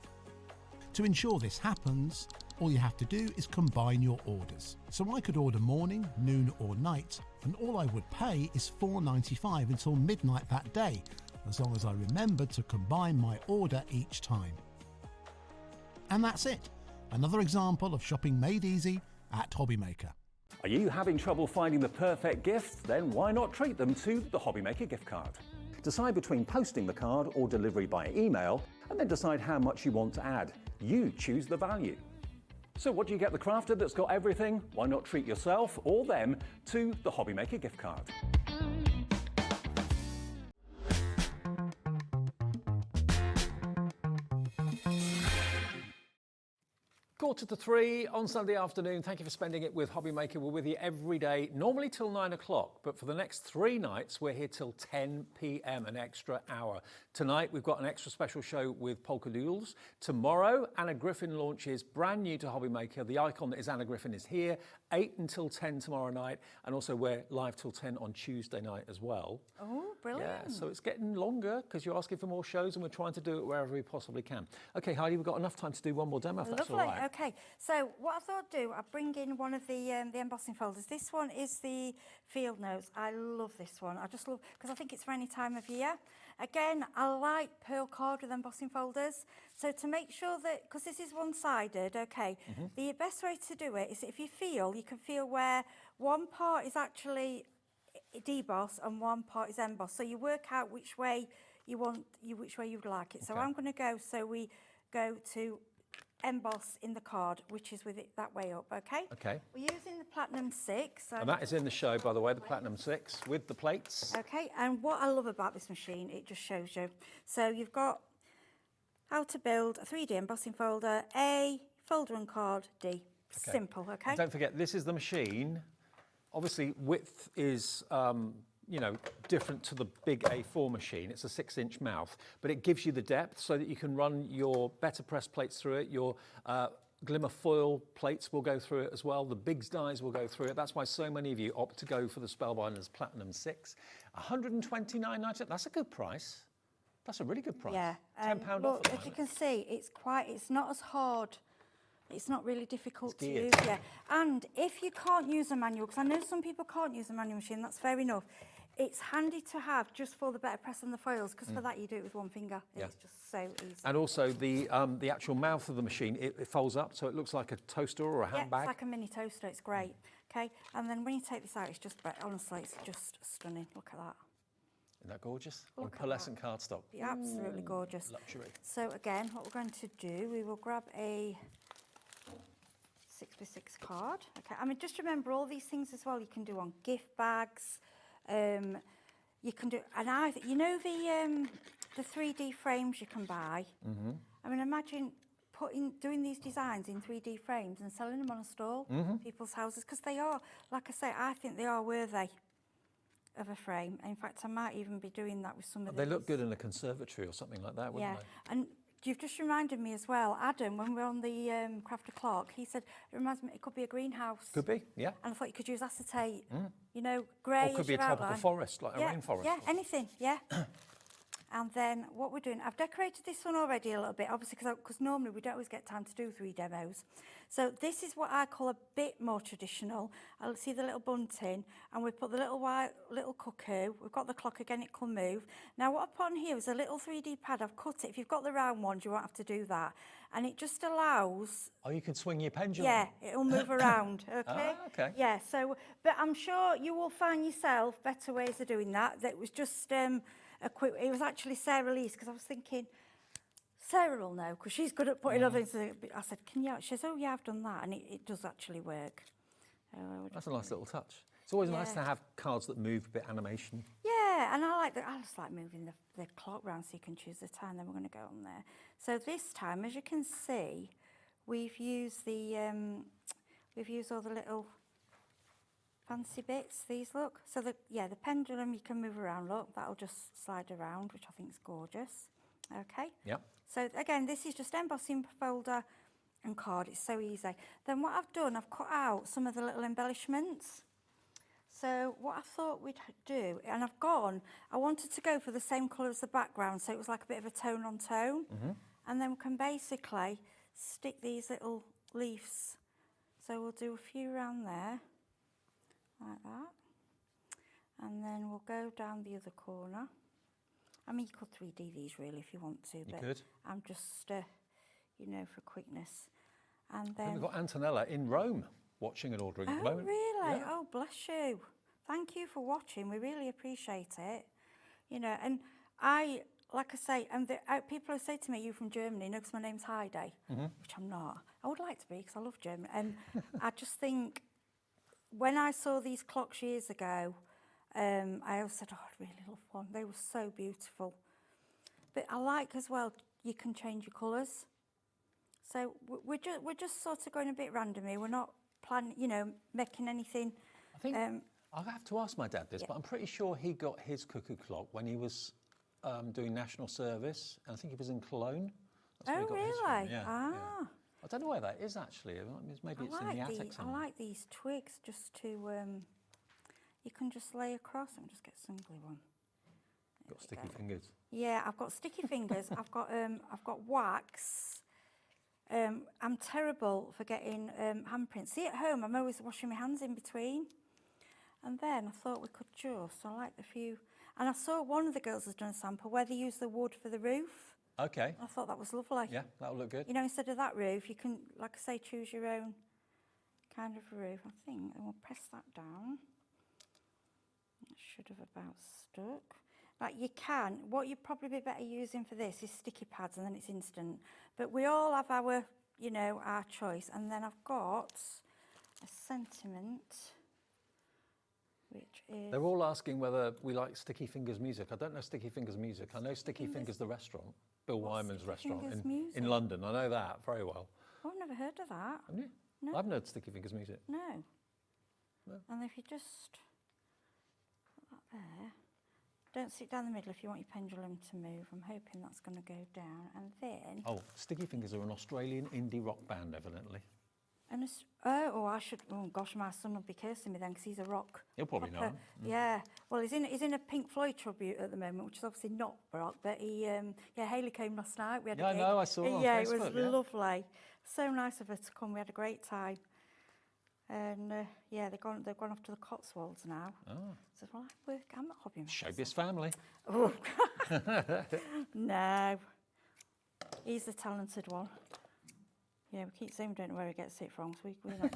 To ensure this happens, all you have to do is combine your orders. So I could order morning, noon or night, and all I would pay is $4.95 until midnight that day, as long as I remembered to combine my order each time. And that's it. Another example of shopping made easy at Hobby Maker. Are you having trouble finding the perfect gift? Then why not treat them to the Hobby Maker gift card? Decide between posting the card or delivery by email, and then decide how much you want to add. You choose the value. So what do you get the crafter that's got everything? Why not treat yourself or them to the Hobby Maker gift card? 2:45 on Sunday afternoon. Thank you for spending it with Hobby Maker. We're with you every day, normally till 9 o'clock, but for the next 3 nights, we're here till 10 p.m, an extra hour. Tonight, we've got an extra special show with Polkadoodles. Tomorrow, Anna Griffin launches, brand new to Hobby Maker. The icon that is Anna Griffin is here, 8 until 10 tomorrow night, and also we're live till 10 on Tuesday night as well. Oh, brilliant. Yeah, so it's getting longer because you're asking for more shows and we're trying to do it wherever we possibly can. Okay, Heidi, we've got enough time to do one more demo, if that's all right. Okay, so what I thought I'd do, I'll bring in one of the embossing folders. This one is the Field Notes. I love this one. I just love, because I think it's for any time of year. Again, I like pearl card with embossing folders. So to make sure that, because this is one-sided, okay, the best way to do it is if you can feel where one part is actually deboss and one part is emboss. So you work out which way you want, which way you'd like it. So I'm going to go, so we go to emboss in the card, which is with it that way up, okay? Okay. We're using the Platinum 6. So And that is in the show, by the way, the Platinum 6 with the plates. Okay, and what I love about this machine, it just shows you. So you've got how to build a 3D embossing folder, A, folder and card, D. Okay. Simple, okay? And don't forget, this is the machine. Obviously, width is, you know, different to the big A4 machine. It's a 6-inch mouth, but it gives you the depth so that you can run your better press plates through it. Your glimmer foil plates will go through it as well. The Biggs dies will go through it. That's why so many of you opt to go for the Spellbinders Platinum 6. $129.90. That's a good price. That's a really good price. Yeah. £10 look, off. At the as you moment. can see, it's not as hard. It's not really difficult to geared. use, yeah. And if you can't use a manual, because I know some people can't use a manual machine, that's fair enough. It's handy to have just for the better press on the foils, because for that you do it with one finger. Yeah. It's just so easy. And also the actual mouth of the machine, it folds up, so it looks like a toaster or a Yeah, handbag. it's like a mini toaster. It's great. Okay, and then when you take this out, it's just honestly, it's just stunning. Look at that. Isn't that gorgeous? Look On at pearlescent cardstock. Absolutely gorgeous. Luxury. So again, what we're going to do, we will grab a 6x6 card. Okay, I mean, just remember all these things as well. You can do on gift bags. You can do, and you know the 3D frames you can buy. I mean, imagine doing these designs in 3D frames and selling them on a stall, people's houses, because they are, like I say, I think they are worthy of a frame. In fact, I might even be doing that with some of They these. look good in a conservatory or something like that, wouldn't they? And you've just reminded me as well, Adam, when we were on the craft o'clock, he said, it reminds me, it could be a greenhouse. Could be, yeah. And I thought you could use acetate, you know, grey. Or could be a tropical forest, like a rainforest. Yeah, anything, yeah. And then what we're doing, I've decorated this one already a little bit, obviously, because normally we don't always get time to do 3 demos. So this is what I call a bit more traditional. I'll see the little bunting, and we put the little cuckoo. We've got the clock again, it can move. Now what I've put on here is a little 3D pad. I've cut it. If you've got the round ones, you won't have to do that. And it just allows... Oh, you can swing your pendulum. Yeah, it'll move around, okay? Ah, okay. Yeah, so, but I'm sure you will find yourself better ways of doing that. That was just a quick, it was actually Sarah Lee's, because I was thinking, Sarah will know, because she's good at putting other things. I said, can you? She says, oh yeah, I've done that, and it does actually work. That's a nice little touch. It's always nice to have cards that move, a bit animation. Yeah, and I just like moving the clock round so you can choose the time. Then we're going to go on there. So this time, as you can see, we've used all the little fancy bits. These look. So the pendulum you can move around. Look, that'll just slide around, which I think is gorgeous. Okay. Yep. So again, this is just embossing folder and card. It's so easy. Then what I've done, I've cut out some of the little embellishments. So what I thought we'd do, and I wanted to go for the same colour as the background, so it was like a bit of a tone on tone. And then we can basically stick these little leaves. So we'll do a few around there, like that. And then we'll go down the other corner. I mean, you could 3D these really if you want to, but could. I'm just, for quickness. And then we've got Antonella in Rome watching and ordering at the moment. Really? Yeah. Oh, bless you. Thank you for watching. We really appreciate it. And like I say, and people who say to me, "You from Germany?" No, because my name's Heidi, which I'm not. I would like to be because I love Germany. And I just think when I saw these clocks years ago, I always said, "Oh, I'd really love one." They were so beautiful. But I like as well, you can change your colours. So we're just sort of going a bit random here. We're not planning, making anything. I think I'll have to ask my dad this, but I'm pretty sure he got his cuckoo clock when he was doing national service. And I think he was in Cologne. That's where he got his from. Yeah, yeah. I don't know where that is actually. Maybe it's in the attic somewhere. I like these twigs just to, you can just lay across. Let me just get some glue on. Got sticky fingers. Yeah, I've got sticky fingers. I've got wax. I'm terrible for getting handprints. See, at home, I'm always washing my hands in between. And then I thought we could I like a few. And I saw one of the girls has done a sample where they use the wood for the roof. Okay. I thought that was lovely. Yeah, that'll look good. Instead of that roof, you can, like I say, choose your own kind of roof. I think, and we'll press that down. That should have about stuck. Like you can, what you'd probably be better using for this is sticky pads, and then it's instant. But we all have our, our choice. And then I've got a sentiment, which is... They're all asking whether we like Sticky Fingers music. I don't know Sticky Fingers music. I know Sticky Fingers, the restaurant, Bill Wyman's restaurant in London. I know that very well. Oh, I've never heard of that. Haven't you? No. I haven't heard Sticky Fingers music. No. And if you just put that there, don't sit down the middle if you want your pendulum to move. I'm hoping that's going to go down. And then... Oh, Sticky Fingers are an Australian indie rock band, evidently. And I should... Oh, gosh, my son will be cursing me then because he's a rock. He'll probably know. Yeah. Well, he's in a Pink Floyd tribute at the moment, which is obviously not rock, but he... Haley came last night. We had a gig. I know. I saw it on Facebook. Facebook. It was lovely. So nice of her to come. We had a great time. And they've gone off to the Cotswolds now. Oh. So I'm not hobby maker. Showbiz family. Oh. No. He's the talented one. Yeah, we keep saying we don't know where he gets it from, so we're not.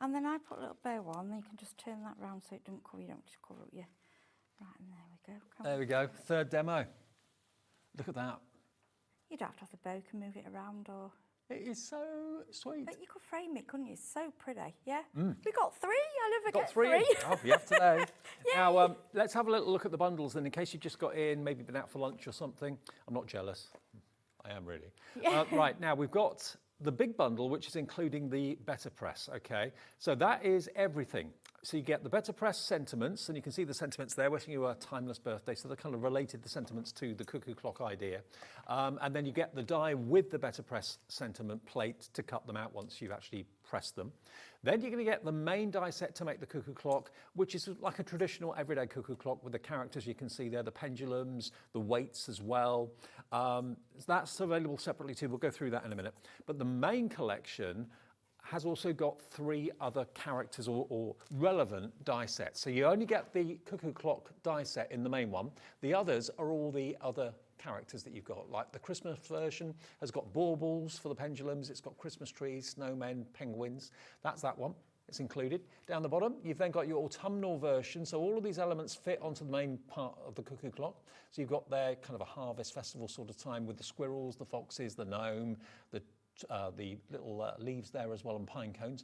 And then I put a little bow on, then you can just turn that round so it doesn't cover, you don't just cover up your... Right, and there we go. There we go. Third demo. Look at that. You don't have to have the bow, you can move it around or... It is so sweet. But you could frame it, couldn't you? It's so pretty, yeah? We got 3. I never get three. Oh, you have today. Yay. Now, let's have a little look at the bundles then, in case you just got in, maybe been out for lunch or something. I'm not jealous. I am really. Yeah. Right, now we've got the big bundle, which is including the Better Press, okay? So that is everything. So you get the Better Press sentiments, and you can see the sentiments there, wishing you a timeless birthday, so they're kind of related, the sentiments, to the cuckoo clock idea. And then you get the die with the Better Press sentiment plate to cut them out once you've actually pressed them. Then you're going to get the main die set to make the cuckoo clock, which is like a traditional everyday cuckoo clock with the characters you can see there, the pendulums, the weights as well. That's available separately too. We'll go through that in a minute. But the main collection has also got 3 other characters or relevant die sets. So you only get the cuckoo clock die set in the main one. The others are all the other characters that you've got. Like the Christmas version has got baubles for the pendulums. It's got Christmas trees, snowmen, penguins. That's that one. It's included. Down the bottom, you've then got your autumnal version. So all of these elements fit onto the main part of the cuckoo clock. So you've got there kind of a harvest festival sort of time with the squirrels, the foxes, the gnome, the little leaves there as well, and pine cones.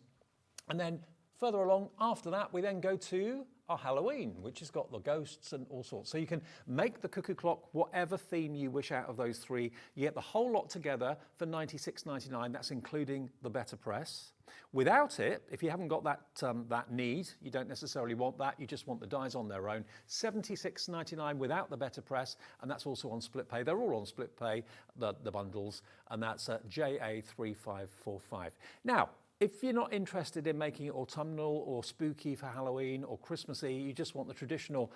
And then further along after that, we then go to our Halloween, which has got the ghosts and all sorts. So you can make the cuckoo clock whatever theme you wish out of those 3. You get the whole lot together for $96.99. That's including the Better Press. Without it, if you haven't got that need, you don't necessarily want that, you just want the dies on their own, $76.99 without the Better Press, and that's also on split pay. They're all on split pay, the bundles, and that's JA3545. Now, if you're not interested in making it autumnal or spooky for Halloween or Christmassy, you just want the traditional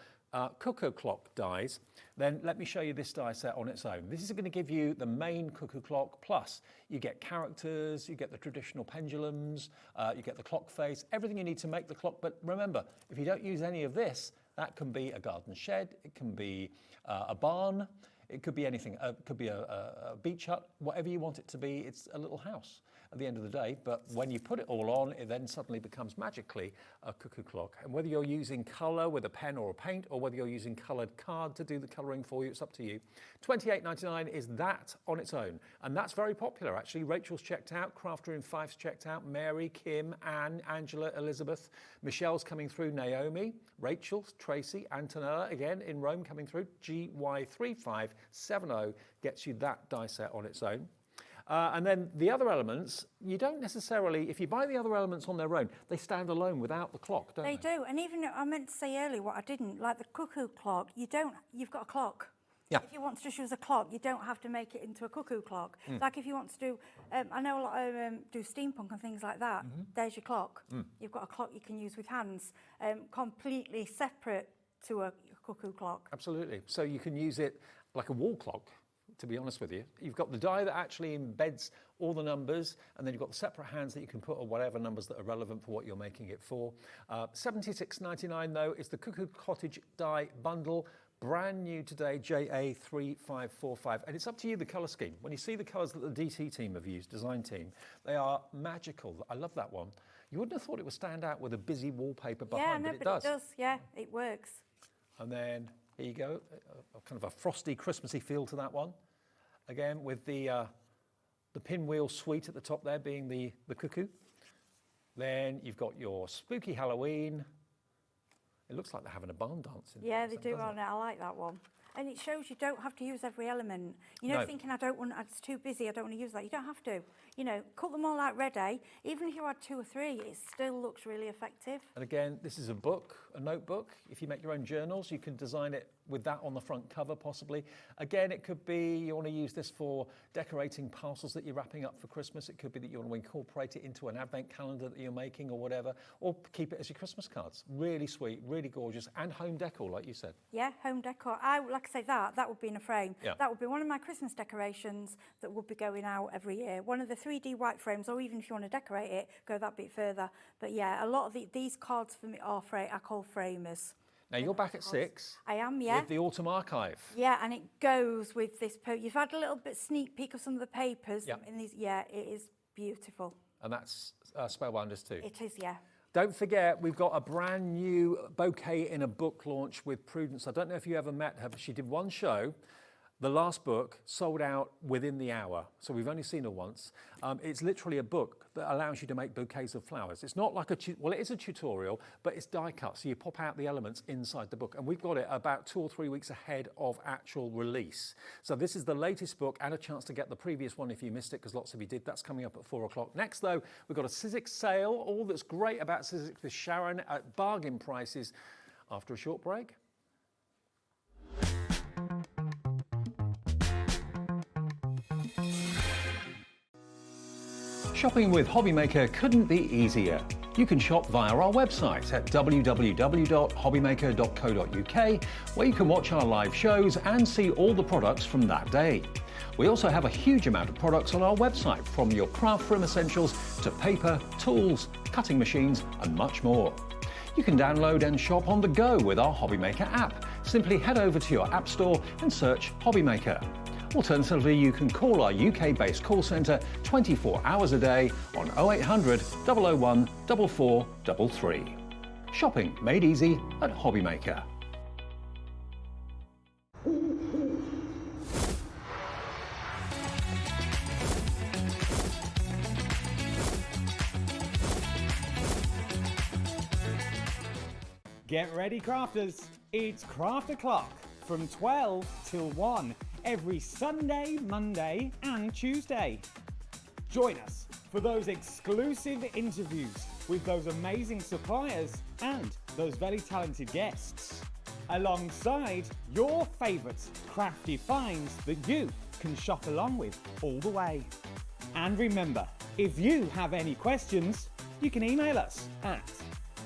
cuckoo clock dies, then let me show you this die set on its own. This is going to give you the main cuckoo clock, plus you get characters, you get the traditional pendulums, you get the clock face, everything you need to make the clock. But remember, if you don't use any of this, that can be a garden shed, it can be a barn, it could be anything. It could be a beach hut, whatever you want it to be. It's a little house at the end of the day. But when you put it all on, it then suddenly becomes magically a cuckoo clock. And whether you're using colour with a pen or a paint, or whether you're using coloured card to do the colouring for you, it's up to you. $28.99 is that on its own. And that's very popular, actually. Rachel's checked out, Crafter in Fife's checked out, Mary, Kim, Anne, Angela, Elizabeth, Michelle's coming through, Naomi, Rachel, Tracy, Antonella, again in Rome coming through. GY3570 gets you that die set on its own. And then the other elements, you don't necessarily, if you buy the other elements on their own, they stand alone without the clock, don't they? They do, and even I meant to say earlier what I didn't, like the cuckoo clock, you've got a clock. Yeah. If you want to just use a clock, you don't have to make it into a cuckoo clock. Like if you want to do, I know a lot of do steampunk and things like that, there's your clock. You've got a clock you can use with hands, completely separate to a cuckoo clock. Absolutely. So you can use it like a wall clock, to be honest with you. You've got the die that actually embeds all the numbers, and then you've got the separate hands that you can put on whatever numbers that are relevant for what you're making it for. $76.99 though is the Cuckoo Cottage die bundle. Brand new today, JA3545. And it's up to you, the colour scheme. When you see the colours that the DT team have used, design team, they are magical. I love that one. You wouldn't have thought it would stand out with a busy wallpaper behind, but it does. Yeah, it works. And then here you go, kind of a frosty, Christmassy feel to that one. Again, with the pinwheel suite at the top there being the cuckoo. Then you've got your spooky Halloween. It looks like they're having a barn dance. Yeah, they do on it. I like that one. And it shows you don't have to use every element. You know, thinking it's too busy, I don't want to use that. You don't have to. You know, cut them all out ready. Even if you add 2 or 3, it still looks really effective. And again, this is a book, a notebook. If you make your own journals, you can design it with that on the front cover, possibly. Again, it could be you want to use this for decorating parcels that you're wrapping up for Christmas. It could be that you want to incorporate it into an advent calendar that you're making or whatever, or keep it as your Christmas cards. Really sweet, really gorgeous, and home decor, like you said. Yeah, home decor. Like I say, that would be in a frame. Yeah. That would be one of my Christmas decorations that would be going out every year. One of the 3D white frames, or even if you want to decorate it, go that bit further. But yeah, a lot of these cards for me are I call framers. Now you're back at 6. I am, yeah. With the autumn archive. Yeah, and it goes with this. You've had a little bit sneak peek of some of the papers in these. Yeah, it is beautiful. And that's Spellbinders too. It is, yeah. Don't forget, we've got a brand new Bouquet in a book launch with Prudence. I don't know if you ever met her, but she did one show. The last book sold out within the hour, so we've only seen her once. It's literally a book that allows you to make bouquets of flowers. It's not like well, it is a tutorial, but it's die cut, so you pop out the elements inside the book. And we've got it about 2 or 3 weeks ahead of actual release. So this is the latest book and a chance to get the previous one if you missed it, because lots of you did. That's coming up at 4 o'clock. Next, though, we've got a Sizzix sale. All that's great about Sizzix with Sharon at bargain prices after a short break. Shopping with Hobbymaker couldn't be easier. You can shop via our website at www.hobbymaker.co.uk, where you can watch our live shows and see all the products from that day. We also have a huge amount of products on our website, from your craft room essentials to paper, tools, cutting machines and much more. You can download and shop on the go with our Hobbymaker app. Simply head over to your app store and search Hobbymaker. Alternatively, you can call our UK-based call centre 24 hours a day on 0800 001 4433. Shopping made easy at Hobbymaker. Get ready, crafters. It's Craft O'Clock from 12 till 1 every Sunday, Monday and Tuesday. Join us for those exclusive interviews with those amazing suppliers and those very talented guests, alongside your favourite crafty finds that you can shop along with all the way. And remember, if you have any questions, you can email us at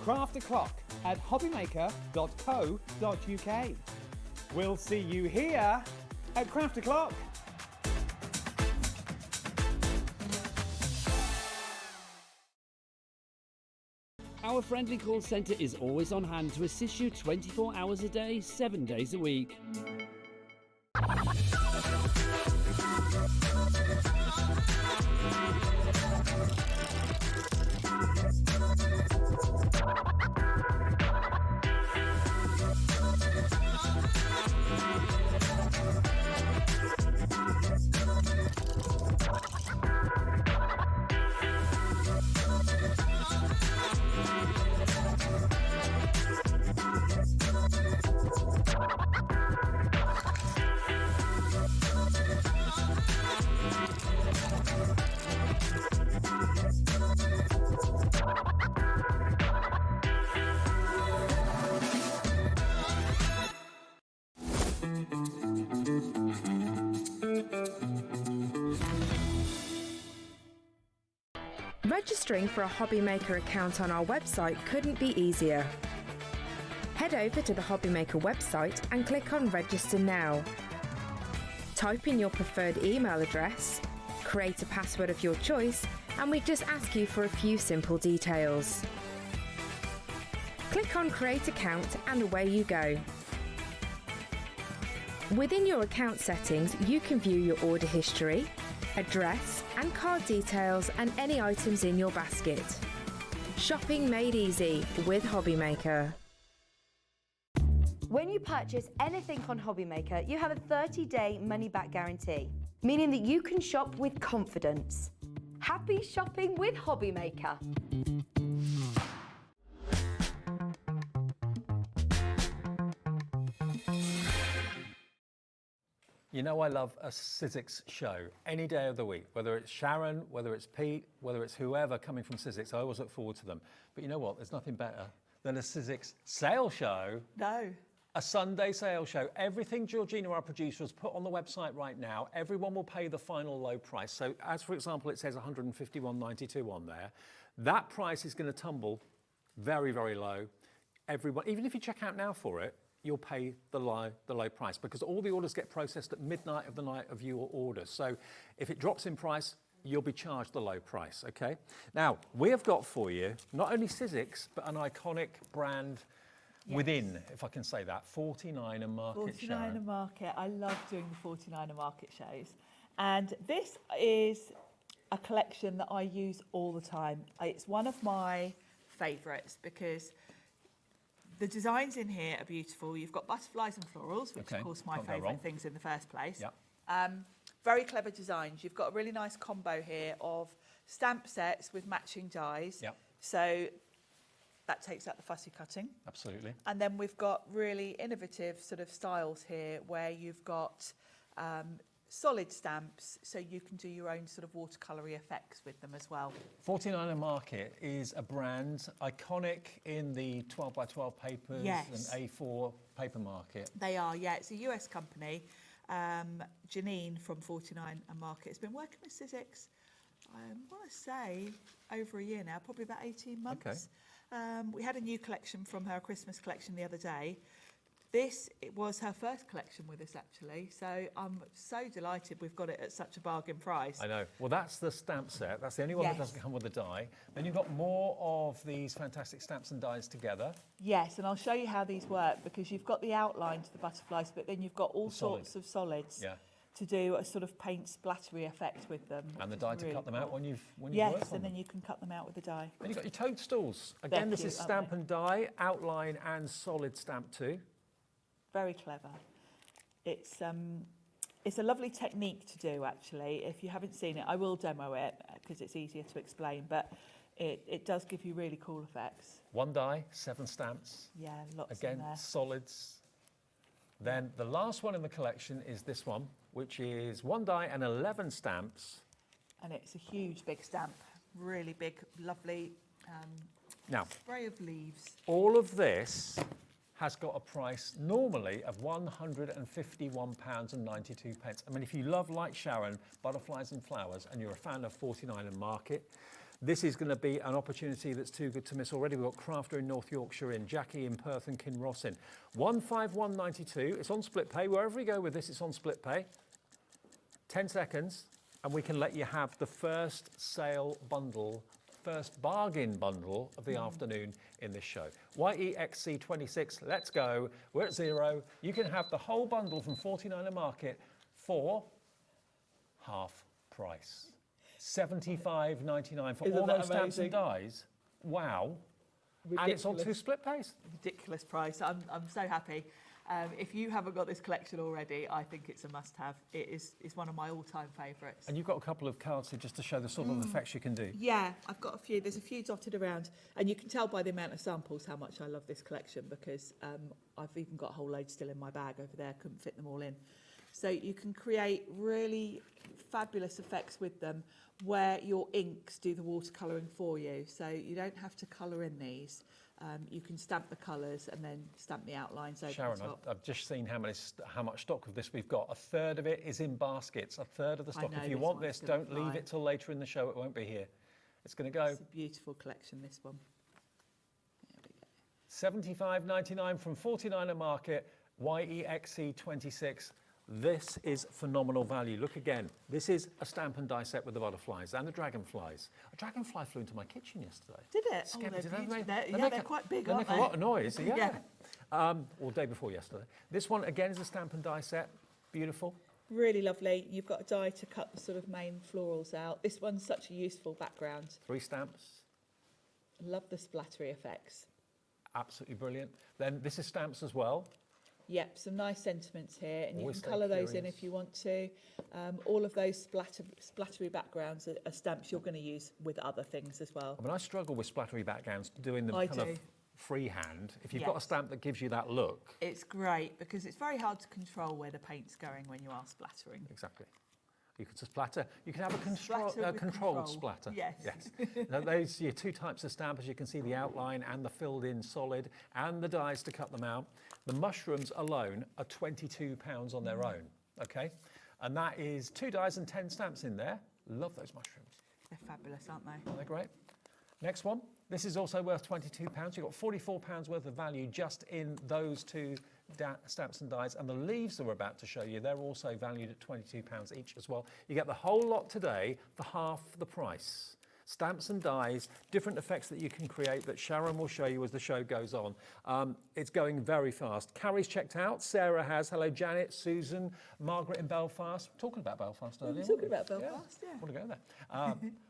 craftoclock@hobbymaker.co.uk. We'll see you here at Craft O'Clock. Our friendly call centre is always on hand to assist you 24 hours a day, 7 days a week. Registering for a Hobbymaker account on our website couldn't be easier. Head over to the Hobbymaker website and click on Register Now. Type in your preferred email address, create a password of your choice, and we just ask you for a few simple details. Click on Create Account and away you go. Within your account settings, you can view your order history, address and card details and any items in your basket. Shopping made easy with Hobbymaker. When you purchase anything on Hobbymaker, you have a 30-day money-back guarantee, meaning that you can shop with confidence. Happy shopping with Hobbymaker. You know I love a Sizzix show any day of the week, whether it's Sharon, whether it's Pete, whether it's whoever coming from Sizzix. I always look forward to them. But you know what? There's nothing better than a Sizzix sale show. No. A Sunday sale show. Everything Georgina, our producer, has put on the website right now, everyone will pay the final low price. So as, for example, it says $151.92 on there, that price is going to tumble very, very low. Everyone, even if you check out now for it, you'll pay the low price, because all the orders get processed at midnight of the night of your order. So if it drops in price, you'll be charged the low price, okay? Now, we have got for you not only Sizzix, but an iconic brand within, if I can say that, 49er Market show. 49er Market. I love doing the 49er Market shows. And this is a collection that I use all the time. It's one of my favourites because The designs in here are beautiful. You've got butterflies and florals, which Okay, of course my can't go wrong. favourite things in the first place. Yep. Very clever designs. You've got a really nice combo here of stamp sets with matching dies. Yep. So that takes out the fussy cutting. Absolutely. And then we've got really innovative sort of styles here where you've got solid stamps, so you can do your own sort of watercolour-y effects with them as well. 49er Market is a brand iconic in the 12 by 12 papers Yes. and A4 paper market. They are, yeah. It's a US company. Janine from 49er Market has been working with Sizzix, I want to say, over a year now, probably about 18 months. Okay. We had a new collection from her Christmas collection the other day. It was her first collection with us, actually, so I'm so delighted we've got it at such a bargain price. I know. Well, that's the stamp set. That's the only one that doesn't come with a die. Then you've got more of these fantastic stamps and dies together. Yes, and I'll show you how these work, because you've got the outline to the butterflies, but then you've got all sorts of solids to do a sort of paint splattery effect with them. And the die to cut them out when you've worked on Yes, them. and then you can cut them out with the die. Then you've got your toadstools. Again, this is stamp and die, outline and solid stamp too. Very clever. It's a lovely technique to do, actually. If you haven't seen it, I will demo it because it's easier to explain, but it does give you really cool effects. One die, 7 stamps. Yeah, lots Again, in there. solids. Then the last one in the collection is this one, which is 1 die and 11 stamps. And it's a huge, big stamp. Really big, lovely Now, spray of leaves. all of this has got a price normally of £151.92. I mean, if you love, like Sharon, butterflies and flowers, and you're a fan of 49er Market, this is going to be an opportunity that's too good to miss already. We've got Crafter in North Yorkshire in, Jackie in Perth and Kinross in. £151.92. It's on split pay. Wherever you go with this, it's on split pay. 10 seconds, and we can let you have the first sale bundle, first bargain bundle of the afternoon in this show. YEXC26, let's go. We're at 0. You can have the whole bundle from 49er Market for half price. $75.99 for Isn't all that those stamps and amazing? dies. Wow. And it's on 2 split pays. Ridiculous price. I'm so happy. If you haven't got this collection already, I think it's a must-have. It is one of my all-time favourites. And you've got a couple of cards here just to show the sort of effects you can do. Yeah, I've got a few. There's a few dotted around, and you can tell by the amount of samples how much I love this collection, because I've even got a whole load still in my bag over there. Couldn't fit them all in. So you can create really fabulous effects with them where your inks do the watercolouring for you. So you don't have to colour in these. You can stamp the colours and then stamp the outlines over Sharon, the top. I've just seen how much stock of this we've got. A third of it is in baskets. A third of the stock. know If you this want one's this, gonna don't leave fly. it till later in the show. It won't be here. It's going to go. It's a beautiful collection, this one. $75.99 from 49er Market, YEXC26. This is phenomenal value. Look again. This is a stamp and die set with the butterflies and the dragonflies. A dragonfly flew into my kitchen yesterday. Did it? Scared me they're to death. beautiful. They Yeah, make they're a- quite big, They aren't make they? a lot of noise. Yeah. Yeah. Or day before yesterday. This one again is a stamp and die set. Beautiful. Really lovely. You've got a die to cut the sort of main florals out. This one's such a useful background. 3 stamps. Love the splattery effects. Absolutely brilliant. Then this is stamps as well. Yep, some nice sentiments here, and Always you stay can colour those in curious. if you want to. All of those splattery backgrounds are stamps you're going to use with other things as well. I mean, I struggle with splattery backgrounds, doing them I kind do. of freehand. If you've got a Yes. stamp that gives you that look. It's great because it's very hard to control where the paint's going when you are splattering. Exactly. You could splatter. You can have a Splatter with controlled control. splatter. Yes. Now, those are your 2 types of stamp, as you can see, the outline and the filled-in solid, and the dies to cut them out. The mushrooms alone are £22 on their own, okay? And that is 2 dies and 10 stamps in there. Love those mushrooms. They're fabulous, aren't they? Aren't they great? Next one. This is also worth £22. You've got £44 worth of value just in those 2 stamps and dies. And the leaves that we're about to show you, they're also valued at £22 each as well. You get the whole lot today for half the price. Stamps and dies, different effects that you can create that Sharon will show you as the show goes on. It's going very fast. Carrie's checked out, Sarah has. Hello, Janet, Susan, Margaret in Belfast. Talking about Belfast earlier. We're talking about Belfast, yeah. I want to go there.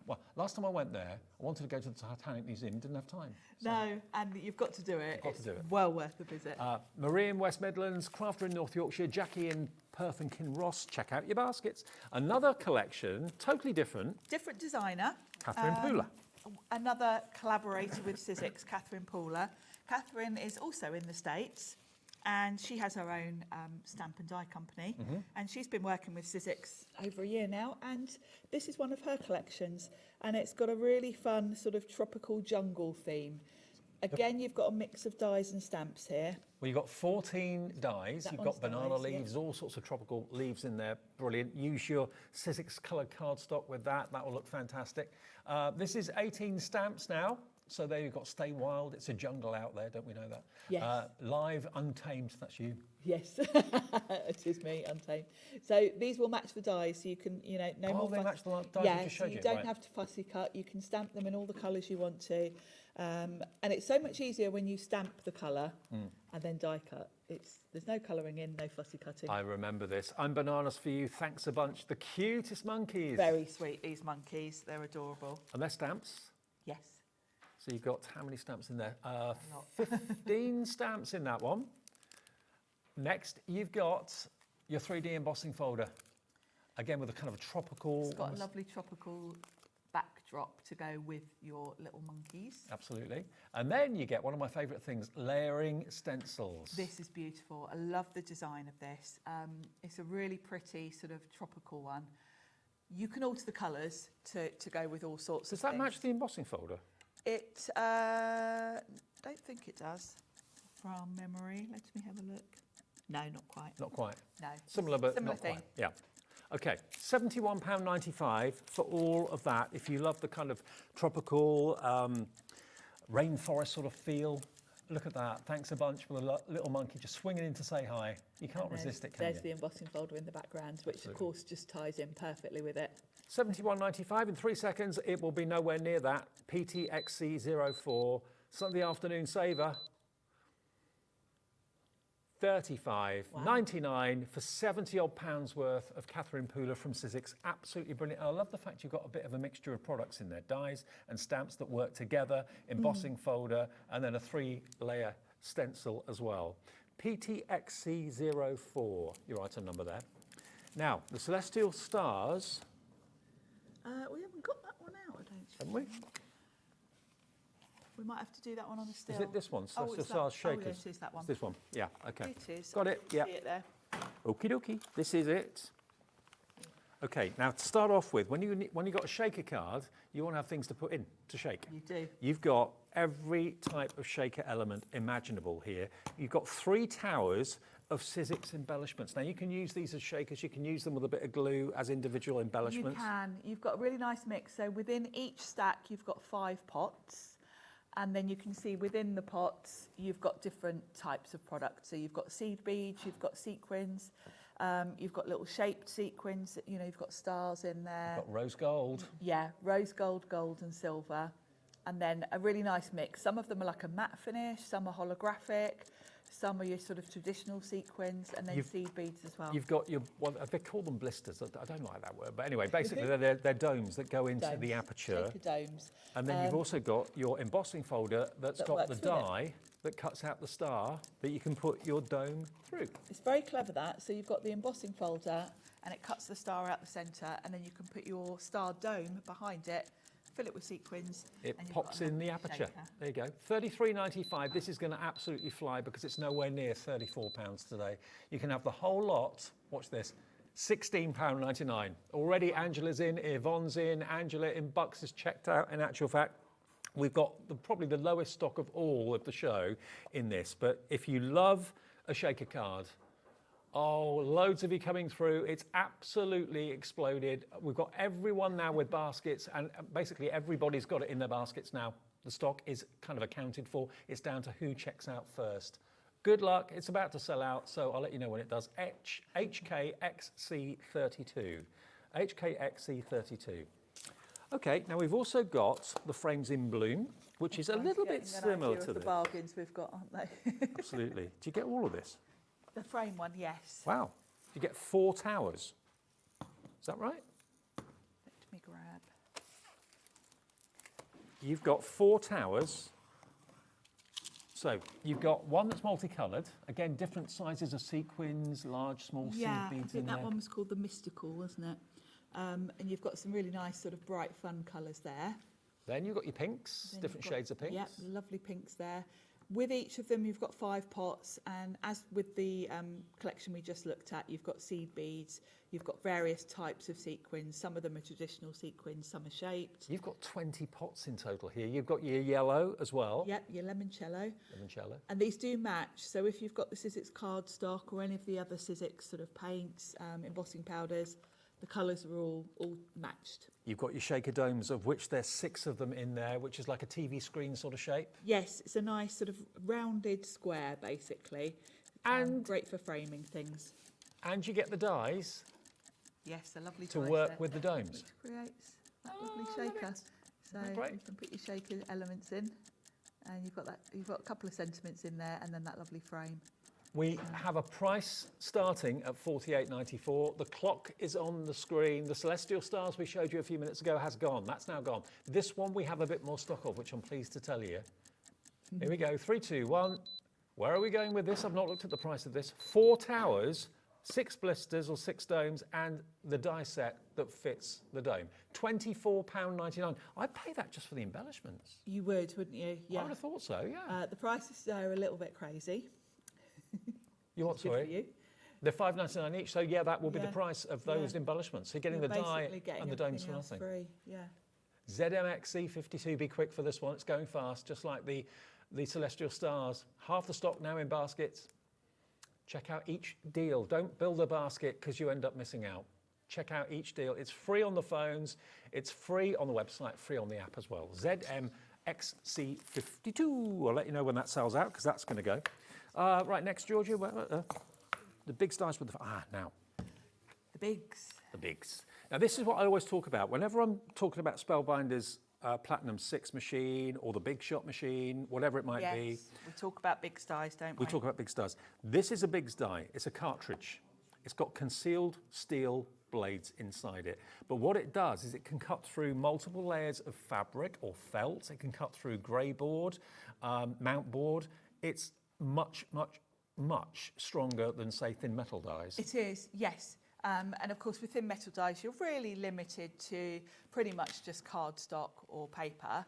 Well, last time I went there, I wanted to go to the Titanic Museum, didn't have time. So. No, and you've got to do it. Got to do it. Well worth the visit. Marie in West Midlands, Crafter in North Yorkshire, Jackie in Perth and Kinross. Check out your baskets. Another collection, totally different. Different designer. Catherine Pooler. Another collaborator with Sizzix, Catherine Pooler. Catherine is also in the States, and she has her own stamp and die company. And she's been working with Sizzix over a year now, and this is one of her collections. And it's got a really fun sort of tropical jungle theme. Again, you've got a mix of dies and stamps here. Well, you've got 14 dies. You've got banana dies, leaves, all sorts of tropical leaves in there. Brilliant. Use your Sizzix coloured cardstock with that. That will look fantastic. This is 18 stamps now. So there you've got Stay Wild. It's a jungle out there, don't we know that? Yes. Live, Untamed, that's you. Yes, it is me, Untamed. So these will match the dies, so you can, no more. They match the dies you yeah, just so showed you you, don't right. have to fussy cut. You can stamp them in all the colours you want to, and it's so much easier when you stamp the colour and then die cut. There's no colouring in, no fussy cutting. I remember this. I'm Bananas for you. Thanks a bunch. The cutest monkeys. Very sweet, these monkeys. They're adorable. And they're stamps. Yes. So you've got how many stamps in there? 15 stamps in that one. Next, you've got your 3D embossing folder. Again, with a kind of a tropical... It's got a lovely tropical backdrop to go with your little monkeys. Absolutely. And then you get one of my favourite things, layering stencils. This is beautiful. I love the design of this. It's a really pretty sort of tropical one. You can alter the colours to go with all sorts of Does that things. match the embossing folder? It, don't think it does, from memory. Let me have a look. No, not quite. Not quite. No. Similar, but Similar not thing. quite. Yeah. Okay, £71.95 for all of that. If you love the kind of tropical rainforest sort of feel, look at that. Thanks a bunch for the little monkey just swinging in to say hi. You can't resist it, can There's you? the embossing folder in the background, which of course just ties in perfectly with it. £71.95 in 3 seconds. It will be nowhere near that. PTXC04 Sunday afternoon saver. $35.99 for 70 odd pounds worth of Catherine Pooler from Sizzix. Absolutely brilliant. I love the fact you've got a bit of a mixture of products in there, dies and stamps that work together, embossing folder, and then a 3-layer stencil as well. PTXC04, your item number there. Now, the Celestial Stars. We haven't got that one out, I don't think. Haven't we? We might have to do that one on the still. Is it this one? Oh, Celestial it's Stars that. Shakers. Oh, yes, it is that one. It's this one. Yeah, okay. It is. Got it, yeah. See it there. Okie dokie, this is it. Okay, now to start off with, when you got a shaker card, you want to have things to put in to shake. You do. You've got every type of shaker element imaginable here. You've got 3 towers of Sizzix embellishments. Now you can use these as shakers, you can use them with a bit of glue as individual embellishments. You can. You've got a really nice mix. So within each stack, you've got 5 pots. And then you can see within the pots, you've got different types of products. So you've got seed beads, you've got sequins, you've got little shaped sequins, you've got stars in there. You've got rose gold. Yeah, rose gold, gold and silver. And then a really nice mix. Some of them are like a matte finish, some are holographic, some are your sort of traditional sequins, and then seed beads as well. You've got your, well, they call them blisters. I don't like that word, but anyway, basically they're domes that go into the aperture. Shaker domes. And then you've also got your embossing folder that's That got the works with it. die that cuts out the star that you can put your dome through. It's very clever that. So you've got the embossing folder and it cuts the star out the centre, and then you can put your star dome behind it, fill it with sequins. It and you've pops got a in the lovely aperture. shaker. There you go. $33.95. This is going to absolutely fly because it's nowhere near £34 today. You can have the whole lot. Watch this. £16.99. Already Angela's in, Yvonne's in, Angela in Bucks is checked out. In actual fact, we've got probably the lowest stock of all of the show in this. But if you love a shaker card, oh, loads of you coming through. It's absolutely exploded. We've got everyone now with baskets, and basically everybody's got it in their baskets now. The stock is kind of accounted for. It's down to who checks out first. Good luck. It's about to sell out, so I'll let you know when it does. HKXC32. HKXC32. Okay, now we've also got the frames in bloom, which is a little bit similar to the this. bargains we've got, aren't they? Absolutely. Do you get all of this? The frame one, yes. Wow. You get 4 towers. Is that right? Let me grab. You've got 4 towers. So you've got one that's multicoloured. Again, different sizes of sequins, large, small seed Yeah, I beads think in that there. one was called the Mystical, wasn't it? And you've got some really nice sort of bright, fun colours there. Then you've got your pinks, Then different you've got- shades of pinks. Yep, lovely pinks there. With each of them, you've got 5 pots, and as with the collection we just looked at, you've got seed beads, you've got various types of sequins. Some of them are traditional sequins, some are shaped. You've got 20 pots in total here. You've got your yellow as well. Yep, your limoncello. Limoncello. And these do match. So if you've got the Sizzix cardstock or any of the other Sizzix sort of paints, embossing powders, the colours are all matched. You've got your shaker domes, of which there's 6 of them in there, which is like a TV screen sort of shape. Yes, it's a nice sort of rounded square, basically. And great for framing things. And you get the dies Yes, a lovely to die work set, with the domes. which creates that lovely shaker. So Great. you can put your shaker elements in, and you've got a couple of sentiments in there, and then that lovely frame. We have a price starting at $48.94. The clock is on the screen. The Celestial Stars we showed you a few minutes ago has gone. That's now gone. This one we have a bit more stock of, which I'm pleased to tell you. Here we go. 3, 2, 1. Where are we going with this? I've not looked at the price of this. 4 towers, 6 blisters or 6 domes, and the die set that fits the dome. £24.99. I'd pay that just for the embellishments. You would, wouldn't you? Yeah. I would have thought so, yeah. The prices are a little bit crazy. You what, Good sorry? for you. They're £5.99 each, so yeah, that will be the Yeah. price of those embellishments. So you're getting You're the die basically getting and the domes everything for else nothing. free. Yeah. ZMXC52, be quick for this one. It's going fast, just like the Celestial Stars. Half the stock now in baskets. Check out each deal. Don't build a basket because you end up missing out. Check out each deal. It's free on the phones. It's free on the website, free on the app as well. ZMXC52. I'll let you know when that sells out because that's going to go. Right, next, Georgia. The big stars with the... now. The bigs. The bigs. Now, this is what I always talk about. Whenever I'm talking about Spellbinders Platinum 6 machine or the Big Shot machine, whatever it might be. Yes, we talk about big dies, don't we? We talk about big stars. This is a big die. It's a cartridge. It's got concealed steel blades inside it. But what it does is it can cut through multiple layers of fabric or felt. It can cut through grey board, mount board. It's much, much, much stronger than, say, thin metal dies. It is, yes. And of course, with thin metal dies, you're really limited to pretty much just cardstock or paper.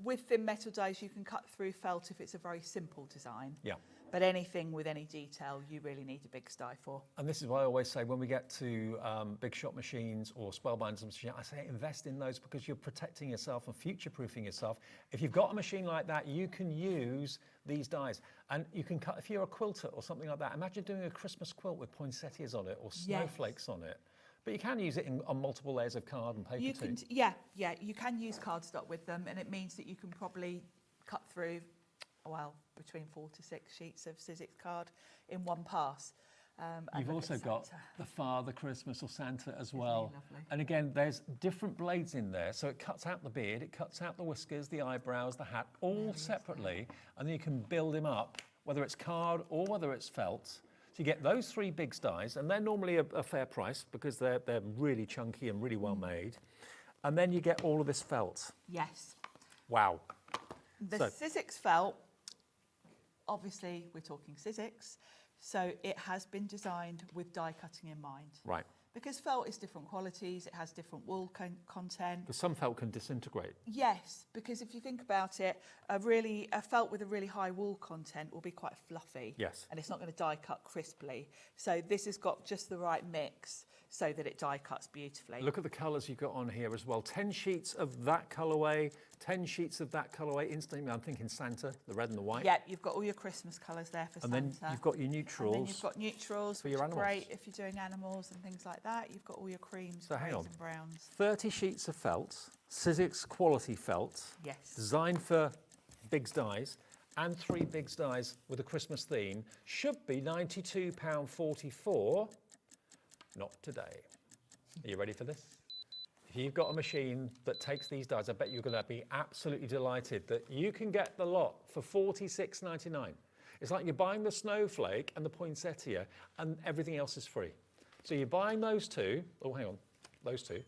With thin metal dies, you can cut through felt if it's a very simple design. Yeah. But anything with any detail, you really need a big die for. And this is why I always say when we get to big shot machines or Spellbinders machines, I say invest in those because you're protecting yourself and future-proofing yourself. If you've got a machine like that, you can use these dies. And you can cut, if you're a quilter or something like that, imagine doing a Christmas quilt with poinsettias on it or snowflakes on it. But you can use it on multiple layers of card and paper You too. can, you can use cardstock with them, and it means that you can probably cut through, well, between 4 to 6 sheets of Sizzix card in one pass. And You've look also at got Santa. the Father Christmas or Santa as well. lovely? And again, there's different blades in there. So it cuts out the beard, it cuts out the whiskers, the eyebrows, the hat, all separately. And then you can build him up, whether it's card or whether it's felt. So you get those 3 big dies, and they're normally a fair price because they're really chunky and really well made. And then you get all of this felt. Yes. Wow. The So- Sizzix felt, obviously we're talking Sizzix, so it has been designed with die cutting in mind. Right. Because felt is different qualities, it has different wool content. Because some felt can disintegrate. Yes, because if you think about it, a felt with a really high wool content will be quite fluffy. Yes. And it's not going to die cut crisply. So this has got just the right mix so that it die cuts beautifully. Look at the colours you've got on here as well. 10 sheets of that colourway, 10 sheets of that colourway. Instantly, I'm thinking Santa, the red and the white. Yeah, you've got all your Christmas colours there for And Santa. then you've got your neutrals. And then you've got neutrals, for which your are animals. great if you're doing animals and things like that. You've got all your creams, So hang greys on. and browns. 30 sheets of felt, Sizzix quality felt. Yes. Designed for big dies, and 3 big dies with a Christmas theme. Should be £92.44. Not today. Are you ready for this? if you've got a machine that takes these dies, I bet you're going to be absolutely delighted that you can get the lot for $46.99. It's like you're buying the Snowflake and the Poinsettia and everything else is free. So you're buying those two, oh hang on, those two,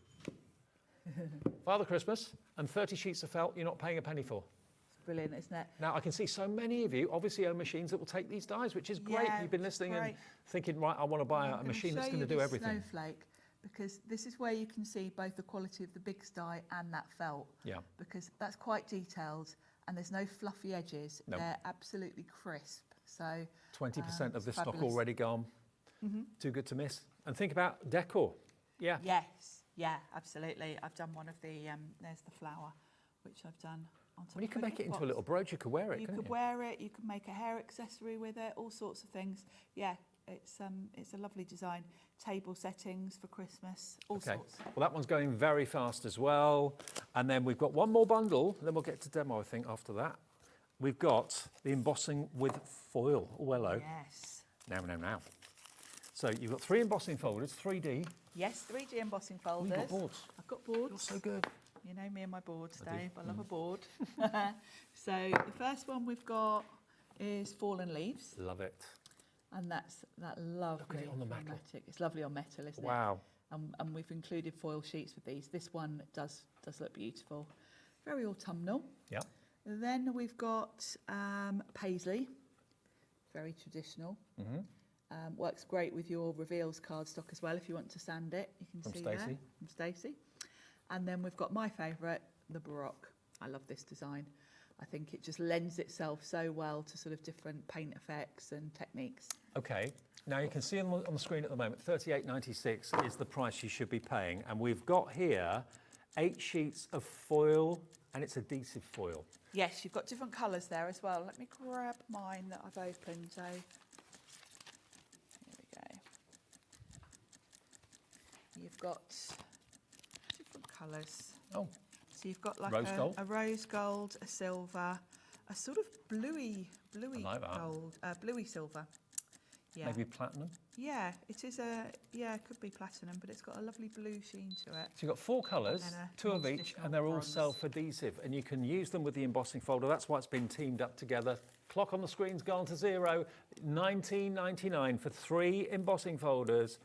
Father Christmas, and 30 sheets of felt you're not paying a penny for. It's brilliant, isn't it? Now I can see so many of you obviously own machines that will take these dies, which is great. Yeah, You've been listening and thinking, right, I want to buy a machine that's going to do everything. Snowflake, because this is where you can see both the quality of the big die and that felt. Yeah. Because that's quite detailed and there's no fluffy edges. No. They're absolutely crisp. So 20% of this fabulous. stock already gone. Too good to miss. And think about decor. Yeah. Yes. Yeah, absolutely. I've done one of the, there's the flower, which I've done on top. Well, you can make it into a little brooch. You could wear it, You could wear it. You can make a hair accessory with it. All sorts of things. Yeah, it's a lovely design. Table settings for Christmas. All sorts. Well, that one's going very fast as well. And then we've got one more bundle. And then we'll get to demo, I think, after that. We've got the embossing with foil. Oh, hello. Yes. Now. So you've got 3 embossing folders, 3D. Yes, 3D embossing folders. You've got boards. I've got boards. You're so good. You know me and my boards, I do. Dave. I love a board. So the first one we've got is Fallen Leaves. Love it. And that's that lovely. Look at it on the metal. chromatic. It's lovely on metal, isn't it? Wow. And we've included foil sheets with these. This one does look beautiful. Very autumnal. Yeah. Then we've got Paisley. Very traditional. Works great with your reveals cardstock as well if you want to sand it. You can see there. From Stacey. And then we've got my favourite, the Baroque. I love this design. I think it just lends itself so well to sort of different paint effects and techniques. Okay, now you can see on the screen at the moment, $38.96 is the price you should be paying. And we've got here 8 sheets of foil, and it's adhesive foil. Yes, you've got different colours there as well. Let me grab mine that I've opened. So here we go. You've got different colours. Oh. So you've got like a rose gold, a silver, a sort of bluey like that. gold, bluey silver. Yeah. Maybe platinum? Yeah, it is it could be platinum, but it's got a lovely blue sheen to it. So you've got 4 colours, 2 of each, and they're all self-adhesive, and you can use them with the embossing folder. That's why it's been teamed up together. Clock on the screen's gone to 0, $19.99 for 3 embossing folders.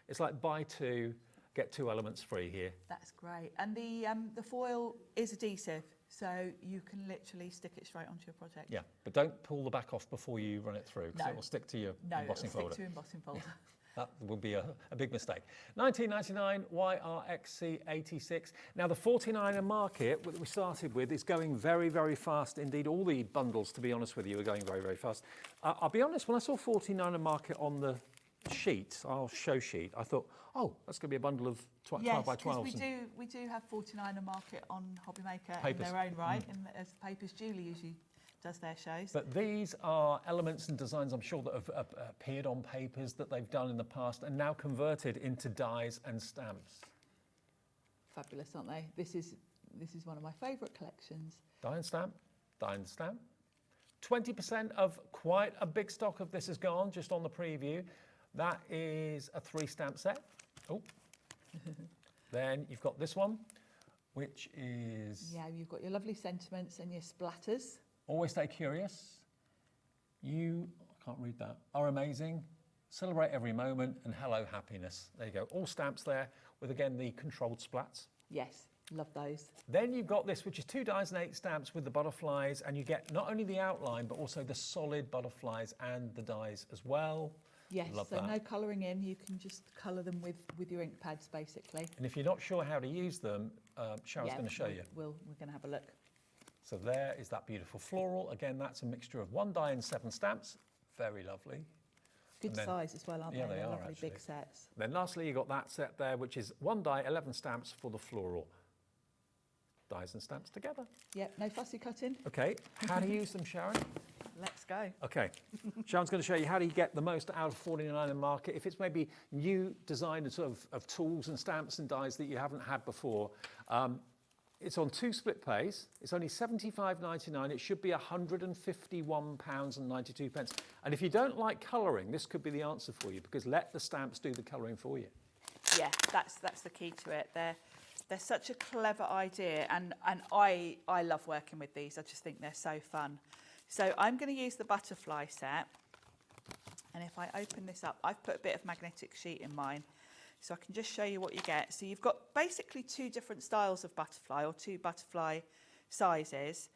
It's like buy 2, get 2 elements free here. That's great. And the foil is adhesive, so you can literally stick it straight onto your project. Yeah, but don't pull the back off before you run it through, because it will stick to your embossing folder. No, it'll stick to your embossing folder. That would be a big mistake. $19.99 YRXC86. Now the 49er market that we started with is going very, very fast indeed. All the bundles, to be honest with you, are going very, very fast. I'll be honest, when I saw 49er market on the sheet, our show sheet, I thought, oh, that's going to be a bundle of 12 by 12s. Yes, we do have 49er market on Hobby Maker in their own right, and as Papers Julie usually does their shows. But these are elements and designs I'm sure that have appeared on papers that they've done in the past and now converted into dies and stamps. Fabulous, aren't they? This is one of my favourite collections. Die and stamp, die and stamp. 20% of quite a big stock of this is gone just on the preview. That is a 3 stamp set. Oh. Then you've got this one, which is... Yeah, you've got your lovely sentiments and your splatters. Always stay curious. You, I can't read that, are amazing. Celebrate every moment and hello happiness. There you go. All stamps there with, again, the controlled splats. Yes, love those. Then you've got this, which is 2 dies and 8 stamps with the butterflies, and you get not only the outline, but also the solid butterflies and the dies as well. Yes, Love so that. no colouring in, you can just colour them with your ink pads, basically. And if you're not sure how to use them, Cheryl's going to show you. We're going to have a look. So there is that beautiful floral. Again, that's a mixture of 1 die and 7 stamps. Very lovely. Good size as well, aren't yeah, they? They are lovely actually. big sets. Then lastly, you've got that set there, which is 1 die, 11 stamps for the floral. Dies and stamps together. Yep, no fussy cutting. Okay, how to use them, Sharon? Let's go. Okay, Sharon's going to show you how do you get the most out of 49er market. If it's maybe new design sort of tools and stamps and dies that you haven't had before, it's on 2 split pays. It's only $75.99. It should be £151.92. And if you don't like colouring, this could be the answer for you, because let the stamps do the colouring for you. Yeah, that's the key to it. They're such a clever idea, and I love working with these. I just think they're so fun. So I'm going to use the butterfly set, and if I open this up, I've put a bit of magnetic sheet in mine, so I can just show you what you get. So you've got basically 2 different styles of butterfly, or 2 butterfly sizes.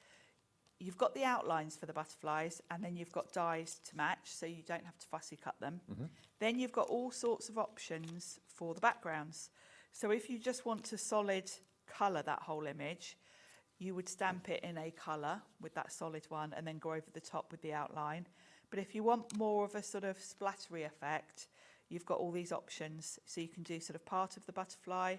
You've got the outlines for the butterflies, and then you've got dies to match, so you don't have to fussy cut them. Then you've got all sorts of options for the backgrounds. So if you just want to solid colour that whole image, you would stamp it in a colour with that solid one and then go over the top with the outline. But if you want more of a sort of splattery effect, you've got all these options. So you can do sort of part of the butterfly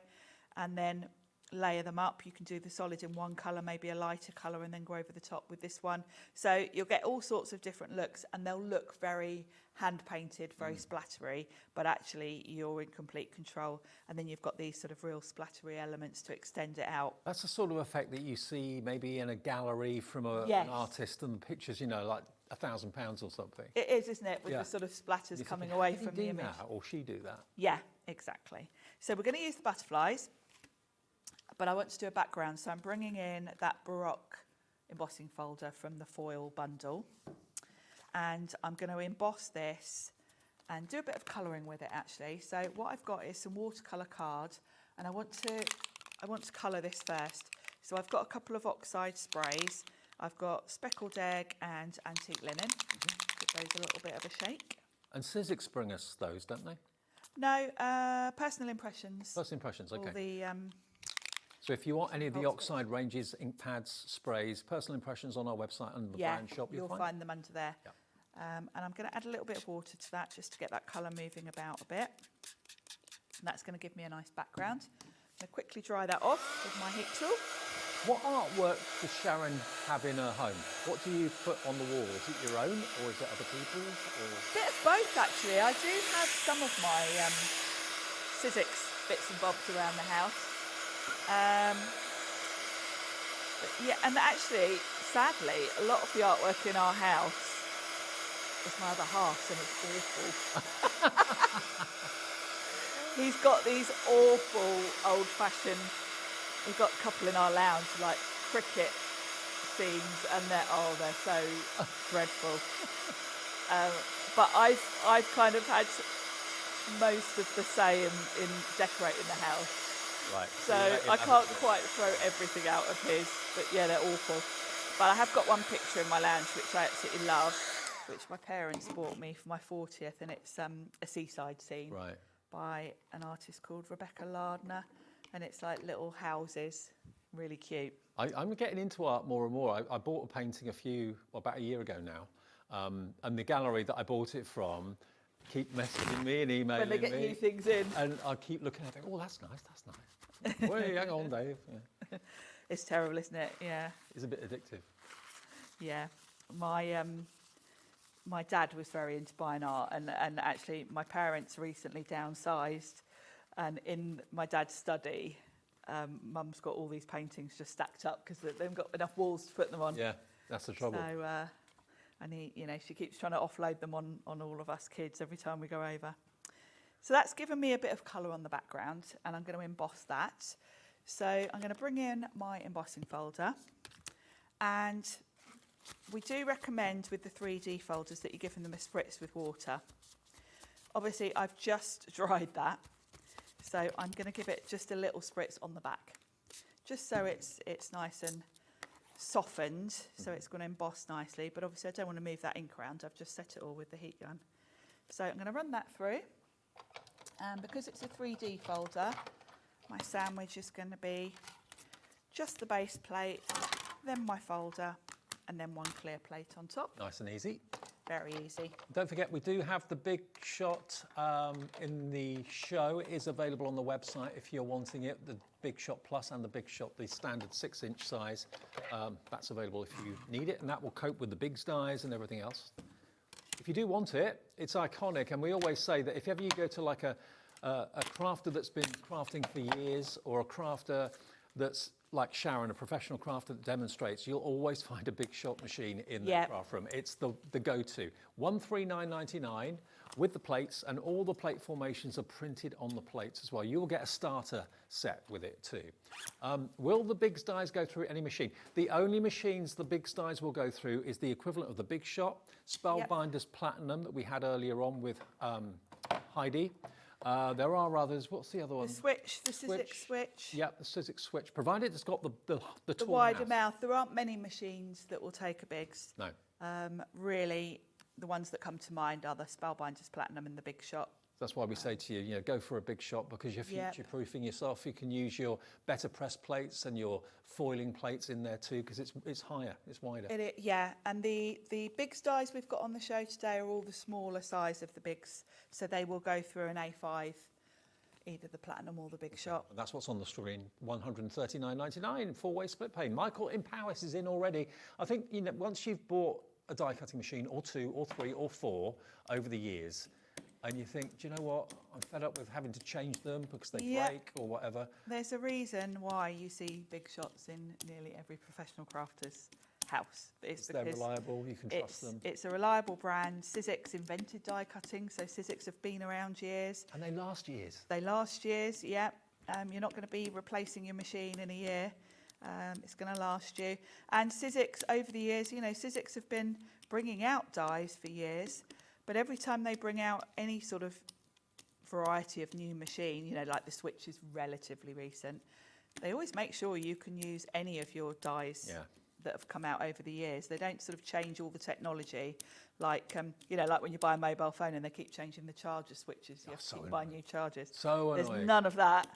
and then layer them up. You can do the solid in one colour, maybe a lighter colour, and then go over the top with this one. So you'll get all sorts of different looks, and they'll look very hand-painted, very splattery, but actually you're in complete control. And then you've got these sort of real splattery elements to extend it out. That's the sort of effect that you see maybe in a gallery from an artist, and the pictures, you know, like £1,000 or something. It is, isn't it, with the sort of splatters coming away from the image. That, or she do that? Yeah, exactly. So we're going to use the butterflies, but I want to do a background, so I'm bringing in that Baroque embossing folder from the foil bundle, and I'm going to emboss this and do a bit of colouring with it actually. So what I've got is some watercolour card, and I want to colour this first. So I've got a couple of oxide sprays. I've got speckled egg and antique linen. Give those a little bit of a shake. And Sizzix bring us those, don't they? No, personal impressions. Personal impressions, okay. All the, so if you want any of the oxide ranges, ink pads, sprays, personal impressions on our website and the brand shop, you'll find them under there. Yeah. And I'm going to add a little bit of water to that just to get that colour moving about a bit. And that's going to give me a nice background. I'm going to quickly dry that off with my heat tool. What artwork does Sharon have in her home? What do you put on the wall? Is it your own, or is it other people's? Or? Bit of both, actually. I do have some of my Sizzix bits and bobs around the house. But yeah, and actually, sadly, a lot of the artwork in our house is my other half, and it's awful. He's got these awful old-fashioned. We've got a couple in our lounge, like cricket scenes, and they're so dreadful. But I've kind of had most of the say in decorating the house. Right. So I can't quite throw everything out of his, but yeah, they're awful. But I have got one picture in my lounge which I absolutely love, which my parents bought me for my 40th, and it's a seaside scene by an artist called Rebecca Lardner. And it's like little houses, really cute. I'm getting into art more and more. I bought a painting about a year ago now, and the gallery that I bought it from keep messaging me and emailing me. When they get new things in. And I keep looking at it, oh, that's nice, that's nice. Wait, hang on, Dave. Yeah. It's terrible, isn't it? Yeah. It's a bit addictive. Yeah. My dad was very into buying art, and actually my parents recently downsized. And in my dad's study, Mum's got all these paintings just stacked up because they haven't got enough walls to put them on. Yeah, that's the trouble. So, and she keeps trying to offload them on all of us kids every time we go over. So that's given me a bit of colour on the background, and I'm going to emboss that. So I'm going to bring in my embossing folder, and we do recommend with the 3D folders that you're giving them a spritz with water. Obviously, I've just dried that. So I'm going to give it just a little spritz on the back, just so it's nice and softened, so it's going to emboss nicely. But obviously I don't want to move that ink around. I've just set it all with the heat gun. So I'm going to run that through. And because it's a 3D folder, my sandwich is going to be just the base plate, then my folder, and then one clear plate on top. Nice and easy. Very easy. Don't forget, we do have the big shot in the show. It is available on the website if you're wanting it. The Big Shot Plus and the Big Shot, the standard 6-inch size. That's available if you need it, and that will cope with the Big's dies and everything else. If you do want it, it's iconic, and we always say that if ever you go to like a crafter that's been crafting for years, or a crafter that's like Sharon, a professional crafter that demonstrates, you'll always find a Big Shot machine in the craft room. It's the go-to. $139.99, with the plates, and all the plate formations are printed on the plates as well. You'll get a starter set with it too. Will the Big Dies go through any machine? The only machines the Big Dies will go through is the equivalent of the Big Shot, Spellbinders Platinum that we had earlier on with Heidi. There are others. What's the other one? The Switch, the Sizzix Switch. Yeah, the Sizzix Switch, provided it's got the tall wider mouth. There aren't many machines that will take a Bigs. No. Really, the ones that come to mind are the Spellbinders Platinum and the Big Shot. That's why we say to you, go for a Big Shot because you're future-proofing yourself. You can use your better press plates and your foiling plates in there too because it's higher, it's wider. And the Big Dies we've got on the show today are all the smaller size of the Bigs, so they will go through an A5, either the Platinum or the Big Shot. And that's what's on the screen, $139.99, four-way split pane. Michael in Powys is in already. I think once you've bought a die cutting machine or 2 or 3 or 4 over the years, and you think, do you know what, I'm fed up with having to change them because they break or whatever. There's a reason why you see Big Shots in nearly every professional crafter's house. It's they're reliable, you can trust them. It's a reliable brand. Sizzix invented die cutting, so Sizzix have been around years. And they last years. They last years, yeah. You're not going to be replacing your machine in a year. It's going to last you. And Sizzix, over the years, Sizzix have been bringing out dies for years. But every time they bring out any sort of variety of new machine, like the Switch is relatively recent, they always make sure you can use any of your dies that have come out over the years. They don't sort of change all the technology, like like when you buy a mobile phone and they keep changing the charger switches. You have to keep buying new chargers. So there's annoying. None of that.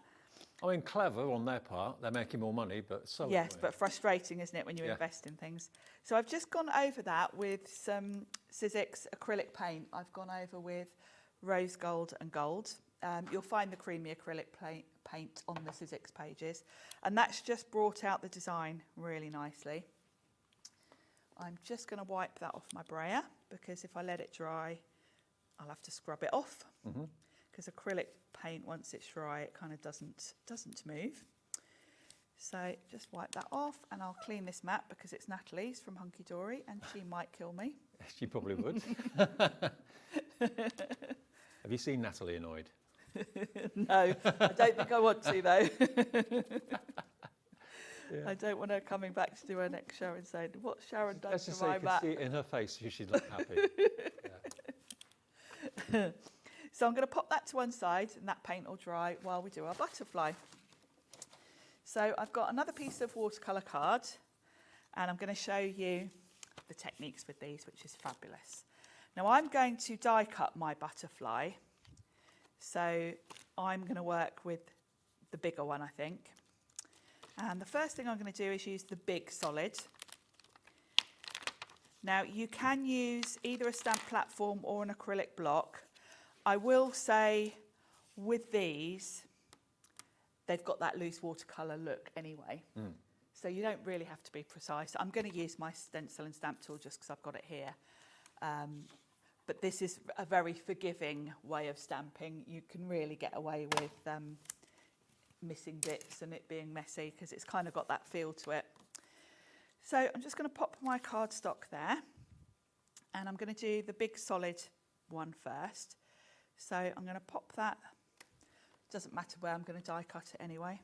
I mean, clever on their part. They're making more money, but so yes, annoying. But frustrating, isn't it, when you invest in things? So I've just gone over that with some Sizzix acrylic paint. I've gone over with rose gold and gold. You'll find the creamy acrylic paint on the Sizzix pages, and that's just brought out the design really nicely. I'm just going to wipe that off my brayer because if I let it dry, I'll have to scrub it off. Because acrylic paint, once it's dry, it kind of doesn't move. So just wipe that off, and I'll clean this mat because it's Natalie's from Hunkydory, and she might kill me. She probably would. Have you seen Natalie annoyed? No, I don't think I want to though. I don't want her coming back to do her next show and saying, "What Sharon done to my mat?" You can see it in her face. She'd look happy. So I'm going to pop that to one side, and that paint will dry while we do our butterfly. So I've got another piece of watercolour card, and I'm going to show you the techniques with these, which is fabulous. Now I'm going to die cut my butterfly, so I'm going to work with the bigger one, I think. And the first thing I'm going to do is use the big solid. Now you can use either a stamp platform or an acrylic block. I will say with these, they've got that loose watercolour look anyway. So you don't really have to be precise. I'm going to use my stencil and stamp tool just because I've got it here. But this is a very forgiving way of stamping. You can really get away with missing bits and it being messy because it's kind of got that feel to it. So I'm just going to pop my cardstock there, and I'm going to do the big solid one first. So I'm going to pop that. Doesn't matter where, I'm going to die cut it anyway.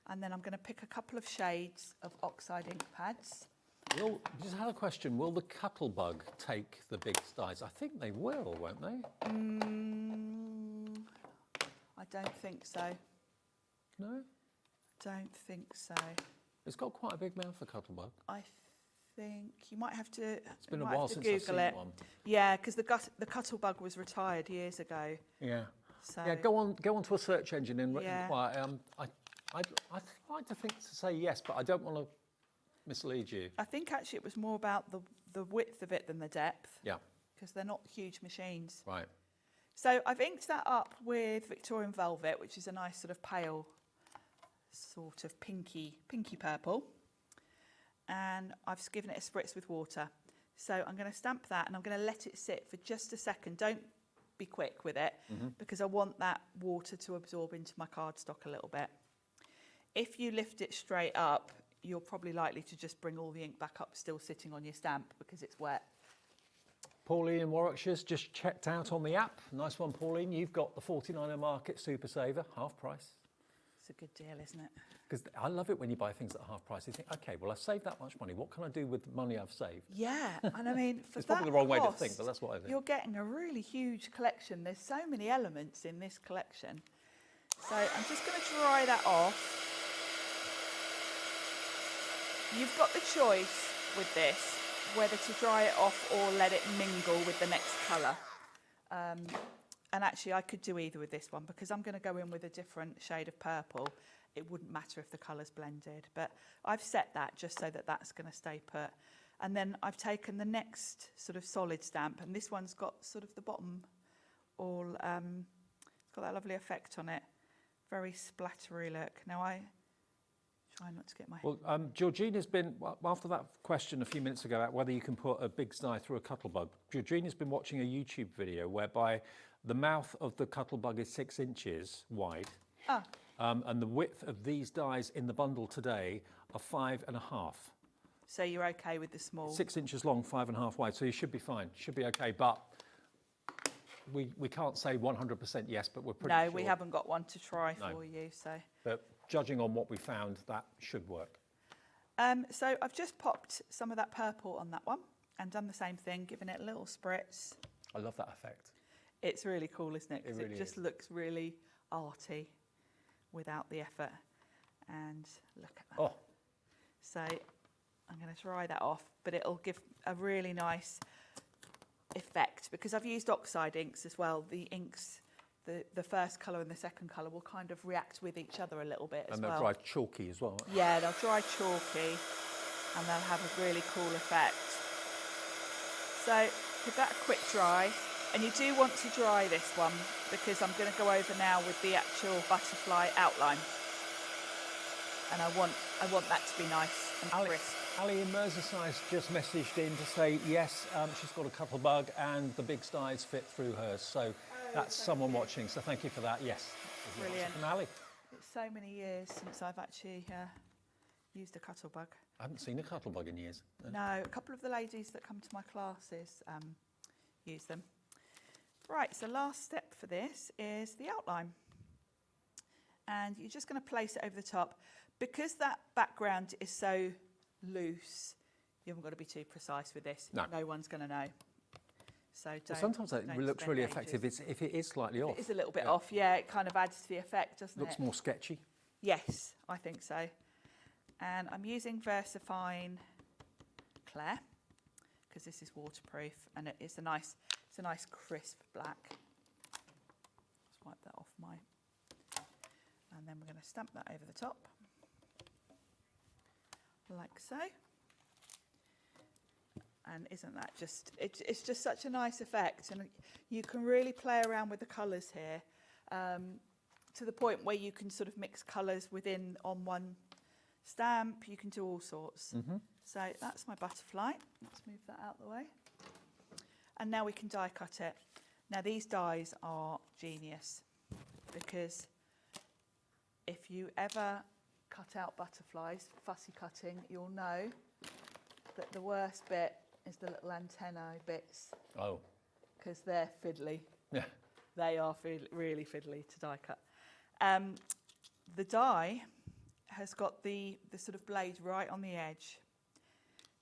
And then I'm going to pick a couple of shades of oxide ink pads. Just had a question. Will the Cuttlebug take the big dies? I think they will, won't they? I don't think so. No? Don't think so. It's got quite a big mouth, the Cuttlebug. I think you might have to. It's been a while since I've seen one. Yeah, because the Cuttlebug was retired years ago. Yeah. So yeah, go on to a search engine and inquire. I'd like to say yes, but I don't want to mislead you. I think actually it was more about the width of it than the depth. Yeah. Because they're not huge machines. Right. So I've inked that up with Victorian Velvet, which is a nice sort of pale, sort of pinky purple. And I've just given it a spritz with water. So I'm going to stamp that and I'm going to let it sit for just a second. Don't be quick with it because I want that water to absorb into my cardstock a little bit. If you lift it straight up, you're probably likely to just bring all the ink back up still sitting on your stamp because it's wet. Pauline in Warwickshire's just checked out on the app. Nice one, Pauline. You've got the 49er Market Super Saver, half price. It's a good deal, isn't it? Because I love it when you buy things at half price. You think, okay, well, I've saved that much money. What can I do with the money I've saved? Yeah, and I mean, for it's probably the wrong way to think, but that's what I think. You're getting a really huge collection. There's so many elements in this collection. So I'm just going to dry that off. You've got the choice with this, whether to dry it off or let it mingle with the next colour. And actually, I could do either with this one because I'm going to go in with a different shade of purple. It wouldn't matter if the colours blended, but I've set that just so that that's going to stay put. And then I've taken the next sort of solid stamp, and this one's got sort of the bottom all, it's got that lovely effect on it. Very splattery look. Now I try not to get my... Well, Georgina's been, well, after that question a few minutes ago about whether you can put a big die through a cuttlebug, Georgina's been watching a YouTube video whereby the mouth of the cuttlebug is 6 inches wide. Ah. And the width of these dies in the bundle today are 5.5. So you're okay with the small? 6 inches long, 5.5 wide, so you should be fine, should be okay, but we can't say 100% yes, but we're pretty sure. No, we haven't got one to try for you, so. But judging on what we found, that should work. So I've just popped some of that purple on that one and done the same thing, given it a little spritz. I love that effect. It's really cool, isn't it? Because It really just looks really arty without the effort. And look at that. Oh. So I'm going to dry that off, but it'll give a really nice effect because I've used oxide inks as well. The inks, the first colour and the second colour will kind of react with each other a little bit as well. And they'll dry chalky as well. Yeah, they'll dry chalky and they'll have a really cool effect. So give that a quick dry. And you do want to dry this one because I'm going to go over now with the actual butterfly outline. And I want that to be nice and crisp. Ali in Merseyside's just messaged in to say, yes, she's got a cuttlebug and the big dies fit through hers. So that's someone watching. So thank you for that. Yes. Brilliant. From Ali. It's so many years since I've actually used a cuttlebug. I haven't seen a cuttlebug in years. No, a couple of the ladies that come to my classes use them. Right, so last step for this is the outline. And you're just going to place it over the top. Because that background is so loose, you haven't got to be too precise with this. No one's going to know. So well, sometimes it looks really effective if it is slightly off. It is a little bit off, yeah, it kind of adds to the effect, doesn't it? Looks more sketchy. Yes, I think so. And I'm using VersaFine Claire because this is waterproof and it's a nice crisp black. Just wipe that off and then we're going to stamp that over the top, like so. And isn't that just, it's just such a nice effect, and you can really play around with the colours here to the point where you can sort of mix colours on one stamp. You can do all sorts. So that's my butterfly. Let's move that out of the way. And now we can die cut it. Now these dies are genius because if you ever cut out butterflies, fussy cutting, you'll know that the worst bit is the little antennae bits. Oh. Because they're fiddly. Yeah. They are really fiddly to die cut. The die has got the sort of blade right on the edge.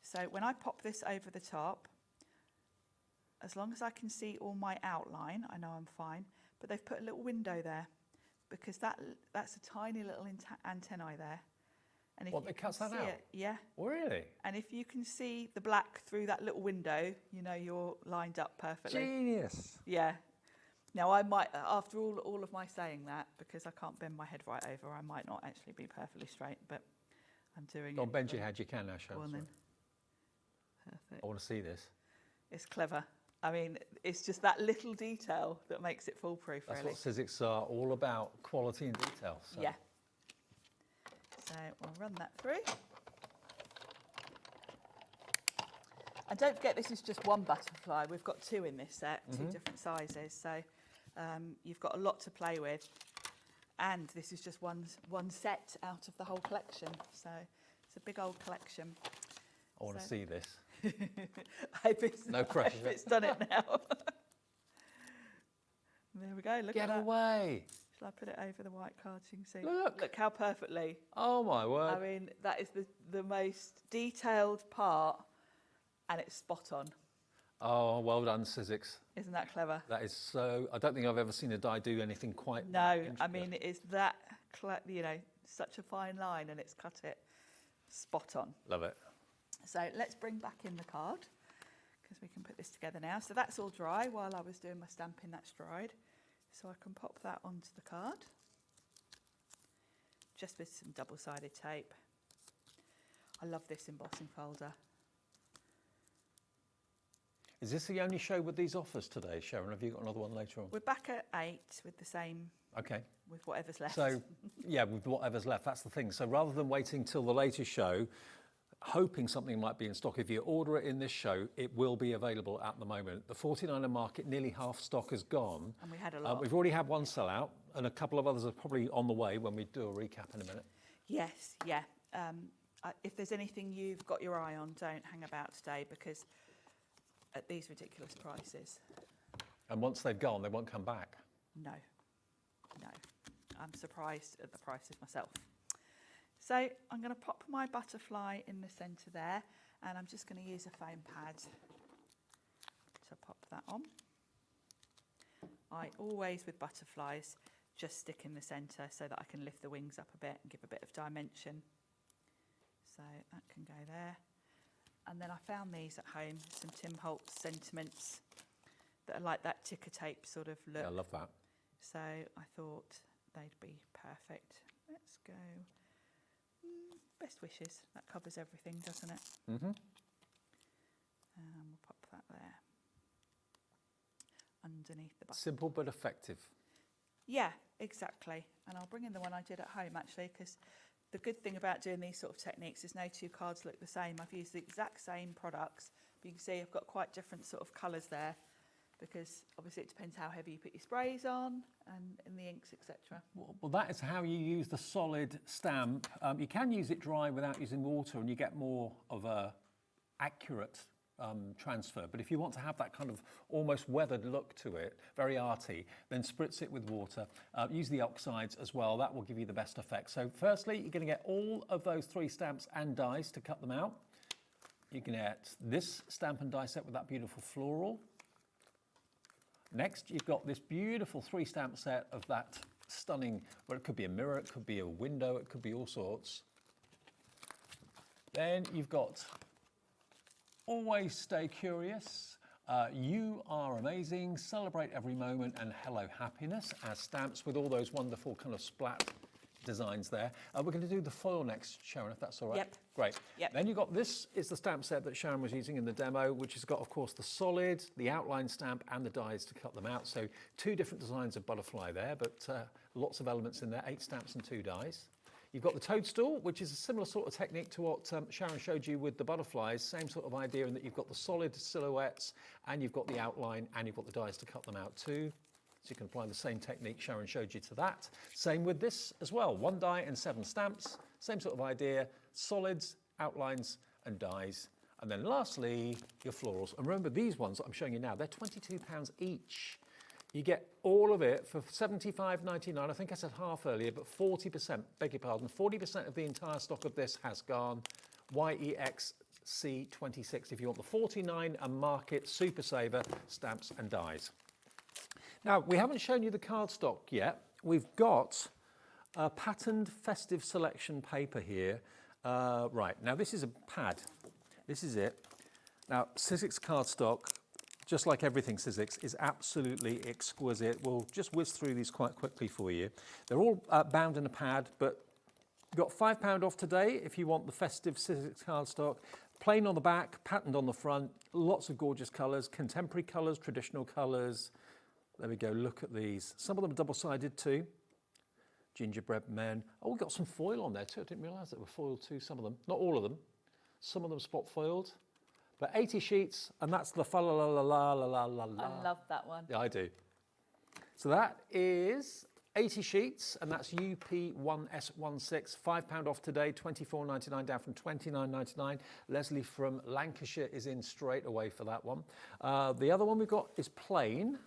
So when I pop this over the top, as long as I can see all my outline, I know I'm fine. But they've put a little window there because that's a tiny little antennae there. And if it cuts that out? Yeah. Really? And if you can see the black through that little window, you know you're lined up perfectly. Genius. Yeah. Now I might, after all of my saying that, because I can't bend my head right over, I might not actually be perfectly straight, but I'm doing it. Don't bend your head, you can now, show Go on us. then. Perfect. I want to see this. It's clever. I mean, it's just that little detail that makes it foolproof, That's really. what Sizzix are all about, quality and detail. So. Yeah. So we'll run that through. And don't forget, this is just one butterfly. We've got two in this set, two different sizes. So you've got a lot to play with. And this is just one set out of the whole collection. So it's a big old collection. I want to see this. I hope it's, No pressure. I hope it's done it now. There we go. Look Get at that. away. Shall I put it over the white card so you can see? Look. How perfectly. Oh my word. I mean, that is the most detailed part, and it's spot on. Oh, well done, Sizzix. Isn't that clever? That is so. I don't think I've ever seen a die do anything quite. No, I mean, it is that, such a fine line, and it's cut it spot on. Love it. So let's bring back in the card, because we can put this together now. So that's all dry while I was doing my stamping, that's dried. So I can pop that onto the card, just with some double-sided tape. I love this embossing folder. Is this the only show with these offers today, Sharon? Have you got another one later on? We're back at 8 with the same, Okay. with whatever's left. So, yeah, with whatever's left, that's the thing. So rather than waiting till the latest show, hoping something might be in stock, if you order it in this show, it will be available at the moment. The 49er market, nearly half stock has gone. And we had a lot. We've already had one sell out, and a couple of others are probably on the way when we do a recap in a minute. Yes, yeah. If there's anything you've got your eye on, don't hang about today, because at these ridiculous prices. And once they've gone, they won't come back. No. I'm surprised at the prices myself. So I'm going to pop my butterfly in the centre there, and I'm just going to use a foam pad to pop that on. I always, with butterflies, just stick in the centre so that I can lift the wings up a bit and give a bit of dimension. So that can go there. And then I found these at home, some Tim Holtz sentiments that are like that ticker tape sort of look. Yeah, I love that. So I thought they'd be perfect. Let's go. Best wishes. That covers everything, doesn't it? Mm-hmm. We'll pop that there. Underneath the button. Simple but effective. Yeah, exactly. And I'll bring in the one I did at home, actually, because the good thing about doing these sort of techniques is no two cards look the same. I've used the exact same products, but you can see I've got quite different sort of colours there, because obviously it depends how heavy you put your sprays on and the inks, etc. Well, that is how you use the solid stamp. You can use it dry without using water, and you get more of a accurate transfer. But if you want to have that kind of almost weathered look to it, very arty, then spritz it with water. Use the oxides as well. That will give you the best effect. So firstly, you're going to get all of those 3 stamps and dies to cut them out. You can get this stamp and die set with that beautiful floral. Next, you've got this beautiful 3 stamp set of that stunning, well, it could be a mirror, it could be a window, it could be all sorts. Then you've got Always Stay Curious, You Are Amazing, Celebrate Every Moment, and Hello Happiness as stamps with all those wonderful kind of splat designs there. We're going to do the foil next, Sharon, if that's all right. Yep. Great. Yep. Then you've got, this is the stamp set that Sharon was using in the demo, which has got, of course, the solid, the outline stamp, and the dies to cut them out. So 2 different designs of butterfly there, but lots of elements in there, 8 stamps and 2 dies. You've got the toadstool, which is a similar sort of technique to what Sharon showed you with the butterflies. Same sort of idea in that you've got the solid silhouettes, and you've got the outline, and you've got the dies to cut them out too. So you can apply the same technique Sharon showed you to that. Same with this as well. 1 die and 7 stamps. Same sort of idea. Solids, outlines, and dies. And then lastly, your florals. And remember, these ones that I'm showing you now, they're £22 each. You get all of it for $75.99. I think I said half earlier, but 40%, beg your pardon, 40% of the entire stock of this has gone. YEXC26 if you want the 49 and market super saver stamps and dies. Now, we haven't shown you the cardstock yet. We've got a patterned festive selection paper here. Right, now this is a pad. This is it. Now, Sizzix cardstock, just like everything Sizzix, is absolutely exquisite. We'll just whiz through these quite quickly for you. They're all bound in a pad, but you've got £5 off today if you want the festive Sizzix cardstock. Plain on the back, patterned on the front, lots of gorgeous colours, contemporary colours, traditional colours. There we go, look at these. Some of them are double-sided too. Gingerbread men. Oh, we've got some foil on there too. I didn't realise that were foiled too, some of them. Not all of them. Some of them spot foiled. But 80 sheets, and that's the fa-la-la-la-la-la-la-la. I love that one. Yeah, I do. So that is 80 sheets, and that's UP1S16, £5 off today, £24.99 down from £29.99. Leslie from Lancashire is in straight away for that one. The other one we've got is plain.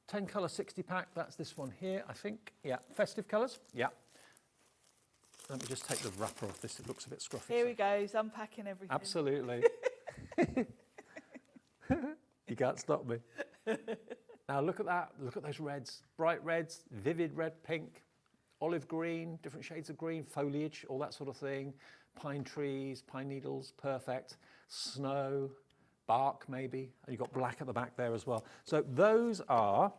10 colour 60 pack, that's this one here, I think. Yeah, festive colours, yeah. Let me just take the wrapper off this, it looks a bit scruffy. Here he goes, unpacking everything. Absolutely. You can't stop me. Now look at that, look at those reds. Bright reds, vivid red, pink, olive green, different shades of green, foliage, all that sort of thing. Pine trees, pine needles, perfect. Snow, bark maybe, and you've got black at the back there as well. So those are,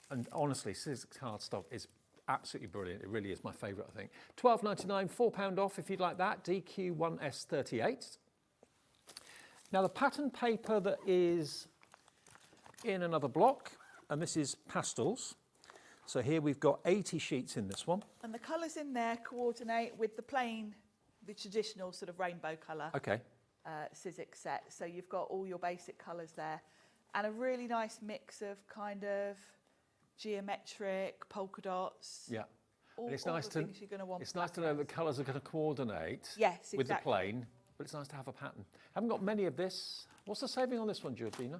and honestly, Sizzix cardstock is absolutely brilliant. It really is my favourite, I think. £12.99, £4 off if you'd like that, DQ1S38. Now the pattern paper that is in another block, and this is pastels. So here we've got 80 sheets in this one. And the colours in there coordinate with the plain, the traditional sort of rainbow colour. Okay. Sizzix set. So you've got all your basic colours there, and a really nice mix of kind of geometric polka dots. Yeah. All, it's all nice the to things you're going to want. It's nice to know the colours are going to coordinate. Yes, with the exactly. plain, but it's nice to have a pattern. Haven't got many of this. What's the saving on this one, Georgina?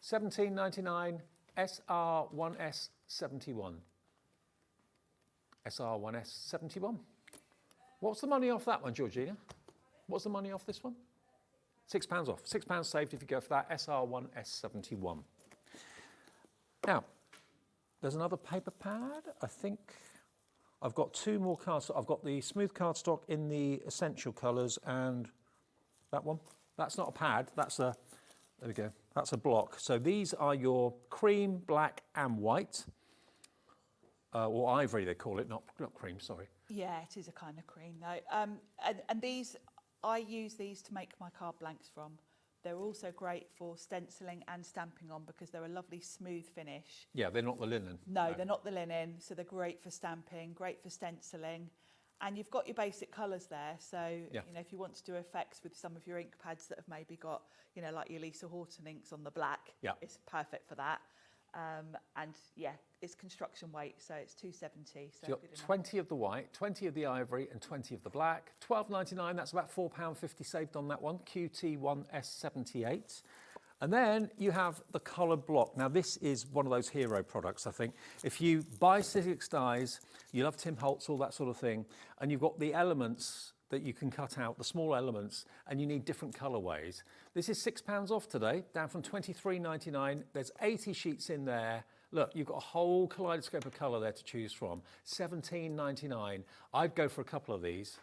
£17.99, SR1S71. SR1S71. What's the money off that one, Georgina? What's the money off this one? £6 off. £6 saved if you go for that SR1S71. Now, there's another paper pad. I think I've got two more cards. I've got the smooth cardstock in the essential colours and that one. That's not a pad, that's a, there we go, that's a block. So these are your cream, black and white, or ivory they call it, not cream, sorry. Yeah, it is a kind of cream though. And these, I use these to make my card blanks from. They're also great for stenciling and stamping on because they're a lovely smooth finish. Yeah, they're not the linen. No, they're not the linen, so they're great for stamping, great for stenciling. And you've got your basic colours there, so yeah. you know, if you want to do effects with some of your ink pads that have maybe got, you know, like your Lisa Horton inks on the black, yeah. It's perfect for that. And yeah, it's construction weight, so it's 270. So you've got 20 of the white, 20 of the ivory, and 20 of the black. £12.99. That's about £4.50 saved on that one. QT1S78. And then you have the coloured block. Now this is one of those hero products, I think. If you buy Sizzix dies, you love Tim Holtz, all that sort of thing, and you've got the elements that you can cut out, the small elements, and you need different colourways. This is £6 off today, down from £23.99. There's 80 sheets in there. Look, you've got a whole kaleidoscope of colour there to choose from. £17.99. I'd go for a couple of these.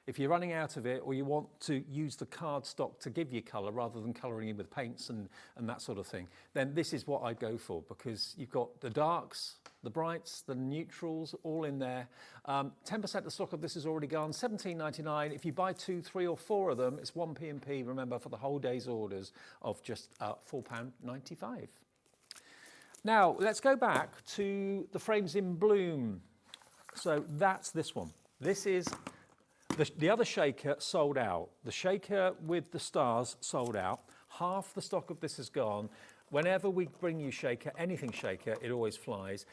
If you're running out of it or you want to use the cardstock to give you colour rather than colouring in with paints and that sort of thing, then this is what I'd go for because you've got the darks, the brights, the neutrals, all in there. 10% of the stock of this is already gone, £17.99. If you buy 2, 3 or 4 of them, it's 1 P&P, remember, for the whole day's orders of just £4.95. Now, let's go back to the frames in bloom. So that's this one. This is the other shaker sold out. The shaker with the stars sold out. Half the stock of this is gone. Whenever we bring you shaker, anything shaker, it always flies.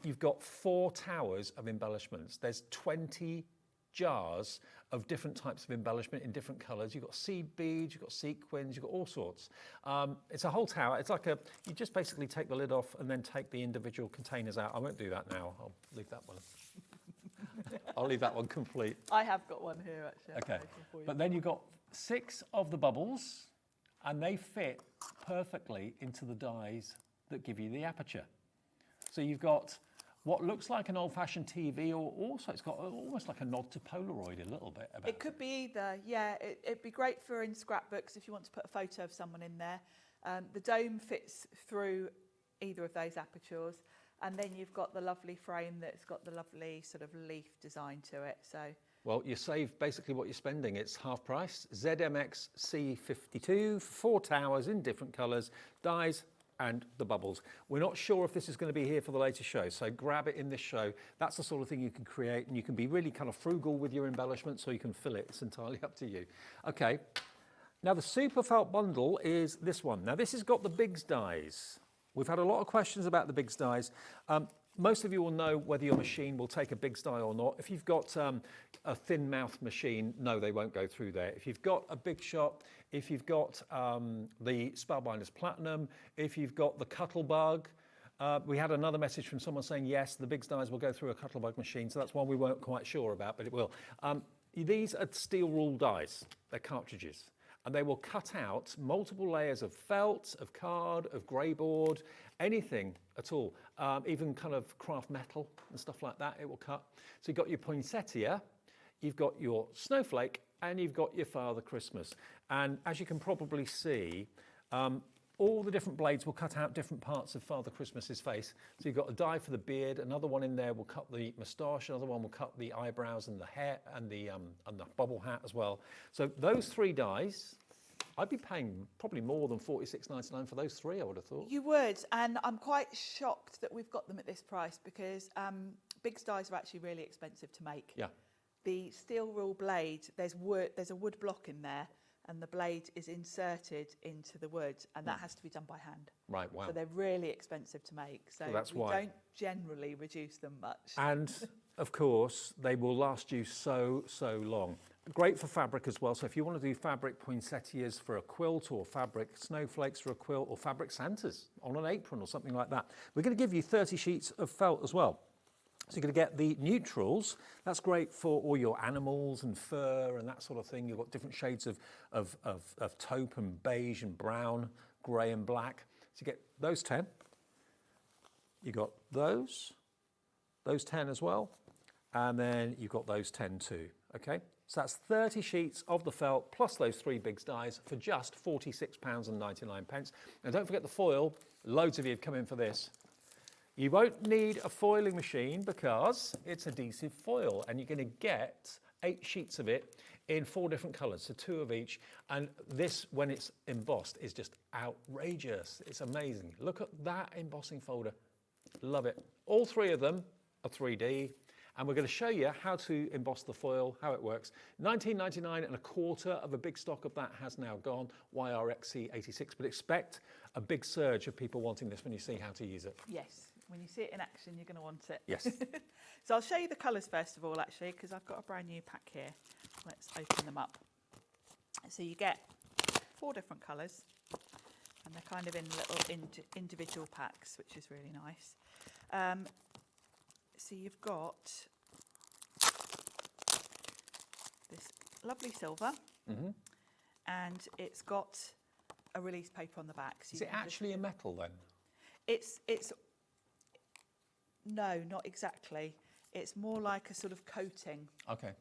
You've got 4 towers of embellishments. There's 20 jars of different types of embellishment in different colours. You've got seed beads, you've got sequins, you've got all sorts. It's a whole tower. It's like you just basically take the lid off and then take the individual containers out. I won't do that now. I'll leave that one. I'll leave that one complete. I have got one here actually. Okay, but then you've got 6 of the bubbles and they fit perfectly into the dies that give you the aperture. So you've got what looks like an old-fashioned TV, or also it's got almost like a nod to Polaroid a little bit. It could be either, yeah. It'd be great for in scrapbooks if you want to put a photo of someone in there. The dome fits through either of those apertures. And then you've got the lovely frame that's got the lovely sort of leaf design to it. So, well, you save basically what you're spending. It's half price. ZMX C52, 4 towers in different colours, dies and the bubbles. We're not sure if this is going to be here for the later show, so grab it in this show. That's the sort of thing you can create, and you can be really kind of frugal with your embellishment so you can fill it. It's entirely up to you. Okay, now the super felt bundle is this one. Now this has got the Bigs dies. We've had a lot of questions about the Big Dies. Most of you will know whether your machine will take a Big Die or not. If you've got a thin mouth machine, no, they won't go through there. If you've got a Big Shot, if you've got the Spellbinders Platinum, if you've got the Cuttlebug, we had another message from someone saying, yes, the Big Dies will go through a Cuttlebug machine, so that's one we weren't quite sure about, but it will. These are steel rule dies, they're cartridges. And they will cut out multiple layers of felt, of card, of grey board, anything at all, even kind of craft metal and stuff like that, it will cut. So you've got your poinsettia, you've got your snowflake, and you've got your Father Christmas. And as you can probably see, all the different blades will cut out different parts of Father Christmas's face. So you've got a die for the beard, another one in there will cut the moustache, another one will cut the eyebrows and the hair and the bobble hat as well. So those 3 dies, I'd be paying probably more than $46.99 for those 3, I would have thought. You would, and I'm quite shocked that we've got them at this price because Big Dies are actually really expensive to make. Yeah. The steel rule blade, there's a wood block in there, and the blade is inserted into the wood, and that has to be done by hand. Right, wow. So they're really expensive to make. So that's we why. don't generally reduce them much. And of course, they will last you so long. Great for fabric as well. So if you want to do fabric poinsettias for a quilt, or fabric snowflakes for a quilt, or fabric Santas on an apron or something like that, we're going to give you 30 sheets of felt as well. So you're going to get the neutrals. That's great for all your animals and fur and that sort of thing. You've got different shades of taupe and beige and brown, grey and black. So you get those 10. You got those 10 as well. And then you've got those 10 too, okay? So that's 30 sheets of the felt plus those 3 Big Dies for just £46.99. And don't forget the foil. Loads of you have come in for this. You won't need a foiling machine because it's adhesive foil, and you're going to get 8 sheets of it in 4 different colours, so 2 of each. And this, when it's embossed, is just outrageous. It's amazing. Look at that embossing folder. Love it. All 3 of them are 3D. And we're going to show you how to emboss the foil, how it works. $19.99, and a quarter of a big stock of that has now gone, YRXC86. But expect a big surge of people wanting this when you see how to use it. Yes, when you see it in action, you're going to want it. Yes. So I'll show you the colours first of all, actually, because I've got a brand new pack here. Let's open them up. So you get 4 different colours, and they're kind of in little individual packs, which is really nice. So you've got this lovely silver, and it's got a release paper on the back. So is it actually a metal then? It's no, not exactly. It's more like a sort of coating. Okay.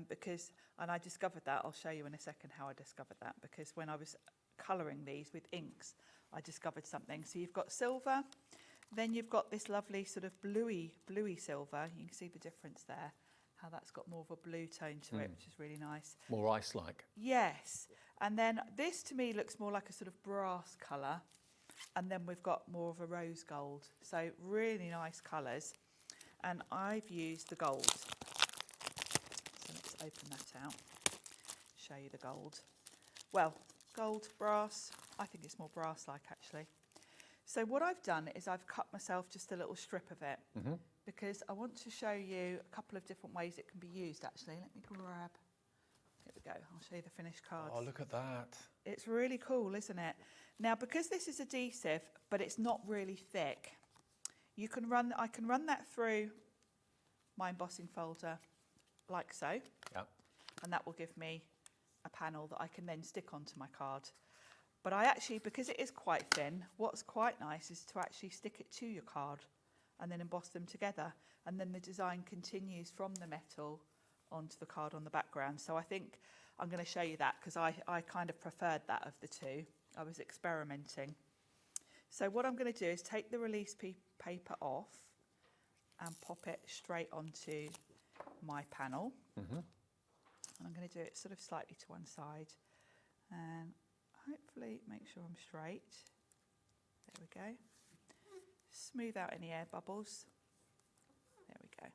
Because, and I discovered that, I'll show you in a second how I discovered that, because when I was colouring these with inks, I discovered something. So you've got silver, then you've got this lovely sort of bluey silver. You can see the difference there, how that's got more of a blue tone to it, which is really nice. More ice-like. Yes. And then this to me looks more like a sort of brass colour. And then we've got more of a rose gold. So really nice colours. And I've used the gold. So let's open that out, show you the gold. Well, gold, brass, I think it's more brass-like actually. So what I've done is I've cut myself just a little strip of it because I want to show you a couple of different ways it can be used actually. Let me grab, here we go, I'll show you the finished cards. Oh, look at that. It's really cool, isn't it? Now, because this is adhesive, but it's not really thick, I can run that through my embossing folder like so. Yeah. And that will give me a panel that I can then stick onto my card. But I actually, because it is quite thin, what's quite nice is to actually stick it to your card and then emboss them together. And then the design continues from the metal onto the card on the background. So I think I'm going to show you that because I kind of preferred that of the 2. I was experimenting. So what I'm going to do is take the release paper off and pop it straight onto my panel. And I'm going to do it sort of slightly to one side and hopefully make sure I'm straight. There we go. Smooth out any air bubbles. There we go.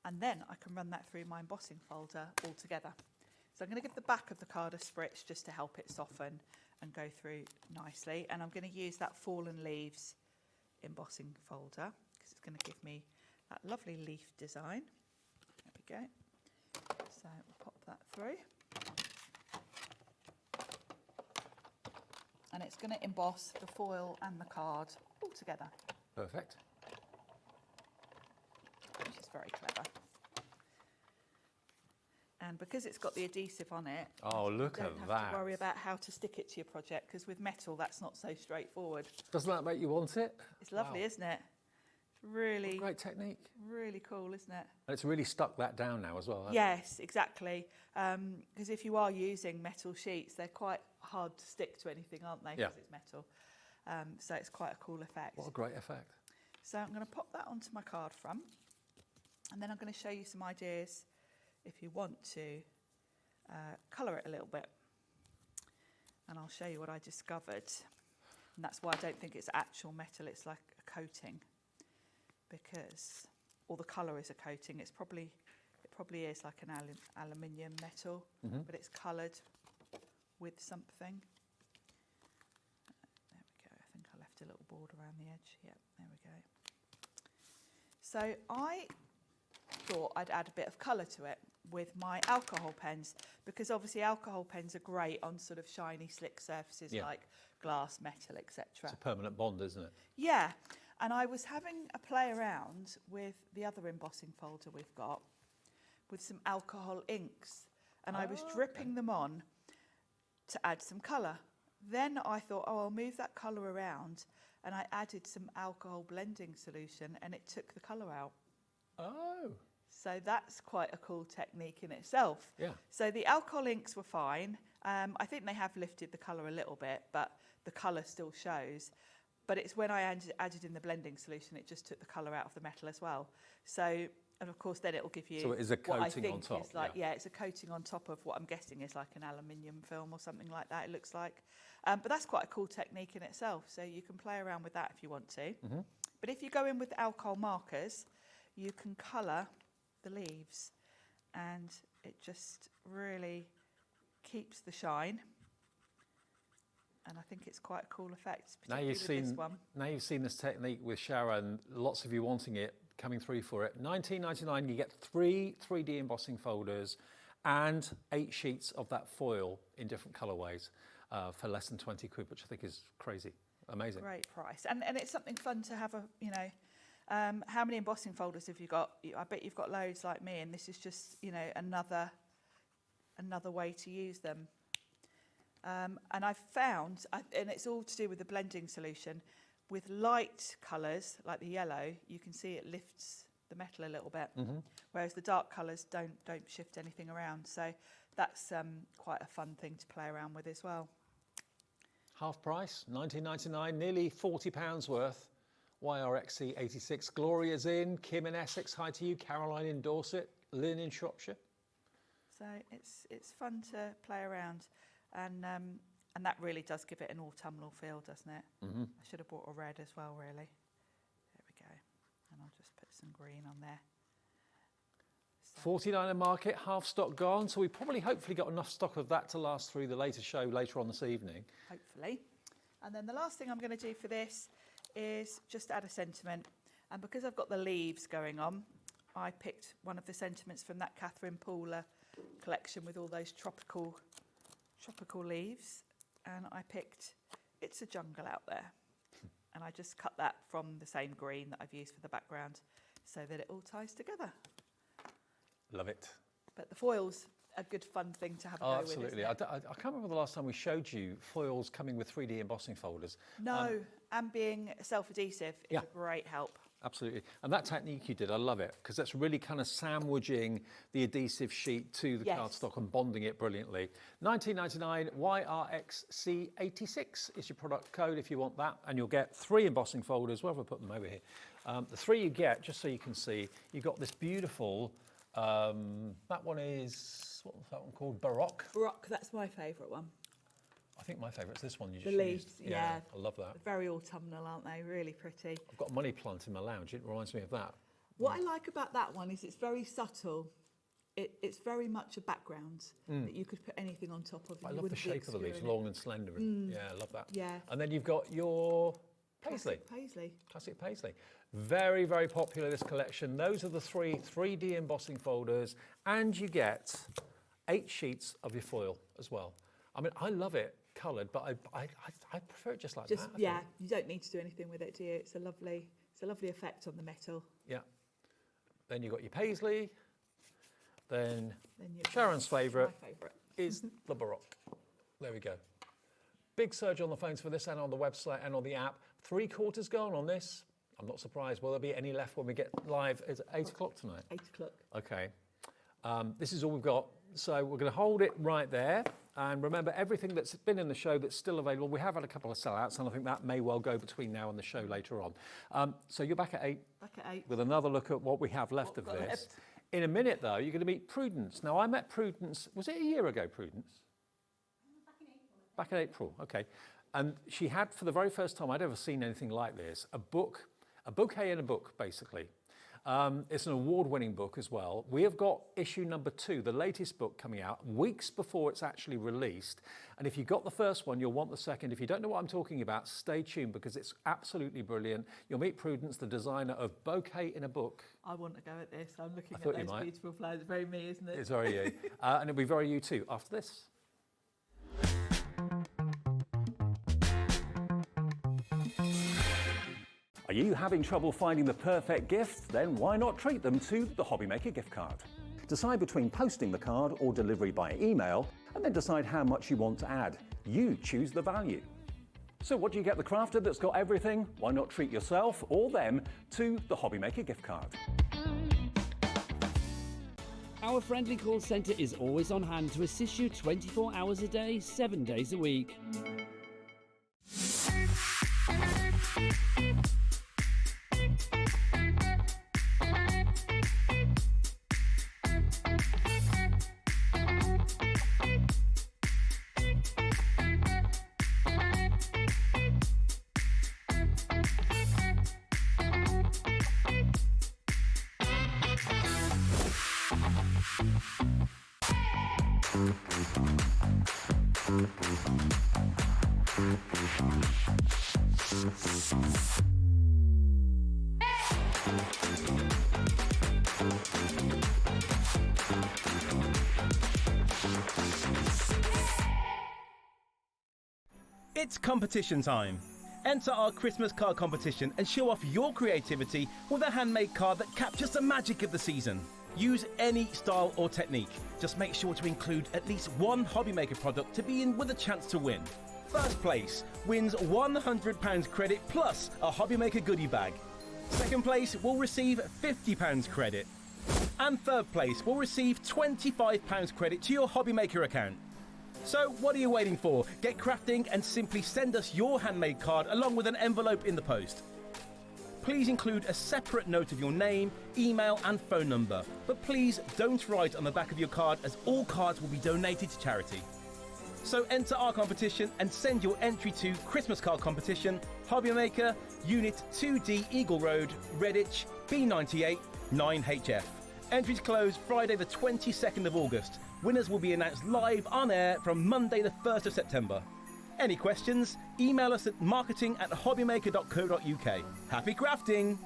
And then I can run that through my embossing folder all together. So I'm going to give the back of the card a spritz just to help it soften. and go through nicely. And I'm going to use that Fallen Leaves embossing folder because it's going to give me that lovely leaf design. There we go. So we'll pop that through. And it's going to emboss the foil and the card all together. Perfect. Which is very clever. And because it's got the adhesive on it, oh, look you at don't have that. to worry about how to stick it to your project, because with metal, that's not so straightforward. Doesn't that make you want it? It's lovely, Wow. isn't it? Really great technique. Really cool, isn't it? And it's really stuck that down now as well. hasn't Yes, exactly. Because if you are using metal sheets, they're quite hard to stick to anything, aren't they? Yeah. Because it's metal. So it's quite a cool effect. What a great effect. So I'm going to pop that onto my card front, and then I'm going to show you some ideas if you want to colour it a little bit. And I'll show you what I discovered. And that's why I don't think it's actual metal, it's like a coating. Because, or the colour is a coating, it probably is like an aluminium metal, but it's coloured with something. There we go, I think I left a little board around the edge. Yep, there we go. So I thought I'd add a bit of colour to it with my alcohol pens, because obviously alcohol pens are great on sort of shiny, slick surfaces like glass, metal, etc. It's a permanent bond, isn't it? Yeah, and I was having a play around with the other embossing folder we've got with some alcohol inks, and I was dripping them on to add some colour. Then I thought, oh, I'll move that colour around, and I added some alcohol blending solution, and it took the colour out. Oh. So that's quite a cool technique in itself. Yeah. So the alcohol inks were fine. I think they have lifted the colour a little bit, but the colour still shows. But it's when I added in the blending solution, it just took the colour out of the metal as well. So, and of course, then it will give you. So it is a what I coating think on top. is like, yeah, it's a coating on top of what I'm guessing is like an aluminium film or something like that. It looks like, but that's quite a cool technique in itself. So you can play around with that if you want to. But if you go in with alcohol markers, you can colour the leaves, and it just really keeps the shine. And I think it's quite a cool effect, Now particularly with this one. Now you've seen this technique with Sharon, lots of you wanting it, coming through for it. $19.99, you get 3 3D embossing folders and 8 sheets of that foil in different colourways for less than 20 quid, which I think is crazy, amazing. Great price. And it's something fun to have how many embossing folders have you got? I bet you've got loads like me, and this is just, another way to use them. And I've found, and it's all to do with the blending solution, with light colours, like the yellow, you can see it lifts the metal a little bit, whereas the dark colours don't shift anything around. So that's quite a fun thing to play around with as well. Half price, $19.99, nearly £40 worth. YRXC86, Gloria's in, Kim in Essex, hi to you, Caroline in Dorset, Lynn in Shropshire. So it's fun to play around, and that really does give it an autumnal feel, doesn't it? I should have bought a red as well, really. There we go, and I'll just put some green on there. So. 49 market, half stock gone, so we probably hopefully got enough stock of that to last through the later show later on this evening. Hopefully. And then the last thing I'm going to do for this is just add a sentiment, and because I've got the leaves going on, I picked one of the sentiments from that Catherine Pooler collection with all those tropical leaves, and I picked "It's a Jungle Out There," and I just cut that from the same green that I've used for the background so that it all ties together. Love it. But the foil's a good fun thing to have a go with, isn't absolutely. it? I can't remember the last time we showed you foils coming with 3D embossing folders. No, and being self-adhesive is a great help. Absolutely. And that technique you did, I love it, because that's really kind of sandwiching the adhesive sheet to the cardstock and bonding it brilliantly. $19.99, YRXC86 is your product code if you want that, and you'll get 3 embossing folders. Where have I put them over here? The 3 you get, just so you can see, you've got this beautiful, that one is, what was that one called? Baroque? Baroque, that's my favourite one. I think my favourite's this one. The leaves, yeah. I love that. Very autumnal, aren't they? Really pretty. I've got a money plant in my lounge. It reminds me of that. What I like about that one is it's very subtle. it's very much a background that you could put anything on top of. I love the shape of the leaves, long and slender. Yeah, I love that. Yeah. And then you've got your paisley. Classic paisley. Very, very popular, this collection. Those are the 3 3D embossing folders, and you get 8 sheets of your foil as well. I mean, I love it coloured, but I prefer it just like that. Yeah, you don't need to do anything with it, do you? It's a lovely effect on the metal. Yeah. Then you've got your paisley. Then Sharon's favourite is the Baroque. There we go. Big surge on the phones for this and on the website and on the app. 3/4 gone on this. I'm not surprised. Will there be any left when we get live? Is it 8 o'clock tonight? 8 o'clock. Okay. This is all we've got. So we're going to hold it right there. And remember, everything that's been in the show that's still available, we have had a couple of sellouts, and I think that may well go between now and the show later on. So you're back at 8. Back at 8. With another look at what we have left of this. In a minute, though, you're going to meet Prudence. Now, I met Prudence, was it a year ago, Prudence? Back in April, okay. And she had, for the very first time I'd ever seen anything like this, a bouquet in a book, basically. It's an award-winning book as well. We have got issue number 2, the latest book coming out, weeks before it's actually released. And if you got the first one, you'll want the second. If you don't know what I'm talking about, stay tuned because it's absolutely brilliant. You'll meet Prudence, the designer of Bouquet in a Book. I want to go at this. I'm looking at those beautiful flowers. It's very me, isn't it? It's very you. And it'll be very you too after this. Are you having trouble finding the perfect gift? Then why not treat them to the Hobbymaker gift card? Decide between posting the card or delivery by email, and then decide how much you want to add. You choose the value. So what do you get the crafter that's got everything? Why not treat yourself or them to the Hobbymaker gift card? Our friendly call centre is always on hand to assist you 24 hours a day, 7 days a week. It's competition time. Enter our Christmas card competition and show off your creativity with a handmade card that captures the magic of the season. Use any style or technique. Just make sure to include at least one Hobbymaker product to be in with a chance to win. First place wins £100 credit plus a Hobbymaker goodie bag. Second place will receive £50 credit. And third place will receive £25 credit to your Hobbymaker account. So what are you waiting for? Get crafting and simply send us your handmade card along with an envelope in the post. Please include a separate note of your name, email and phone number. But please don't write on the back of your card as all cards will be donated to charity. So enter our competition and send your entry to Christmas Card Competition, Hobbymaker, Unit 2D Eagle Road, Redditch, B98 9HF. Entries close Friday the 22nd of August. Winners will be announced live on air from Monday the 1st of September. Any questions? Email us at marketing@hobbymaker.co.uk. Happy crafting!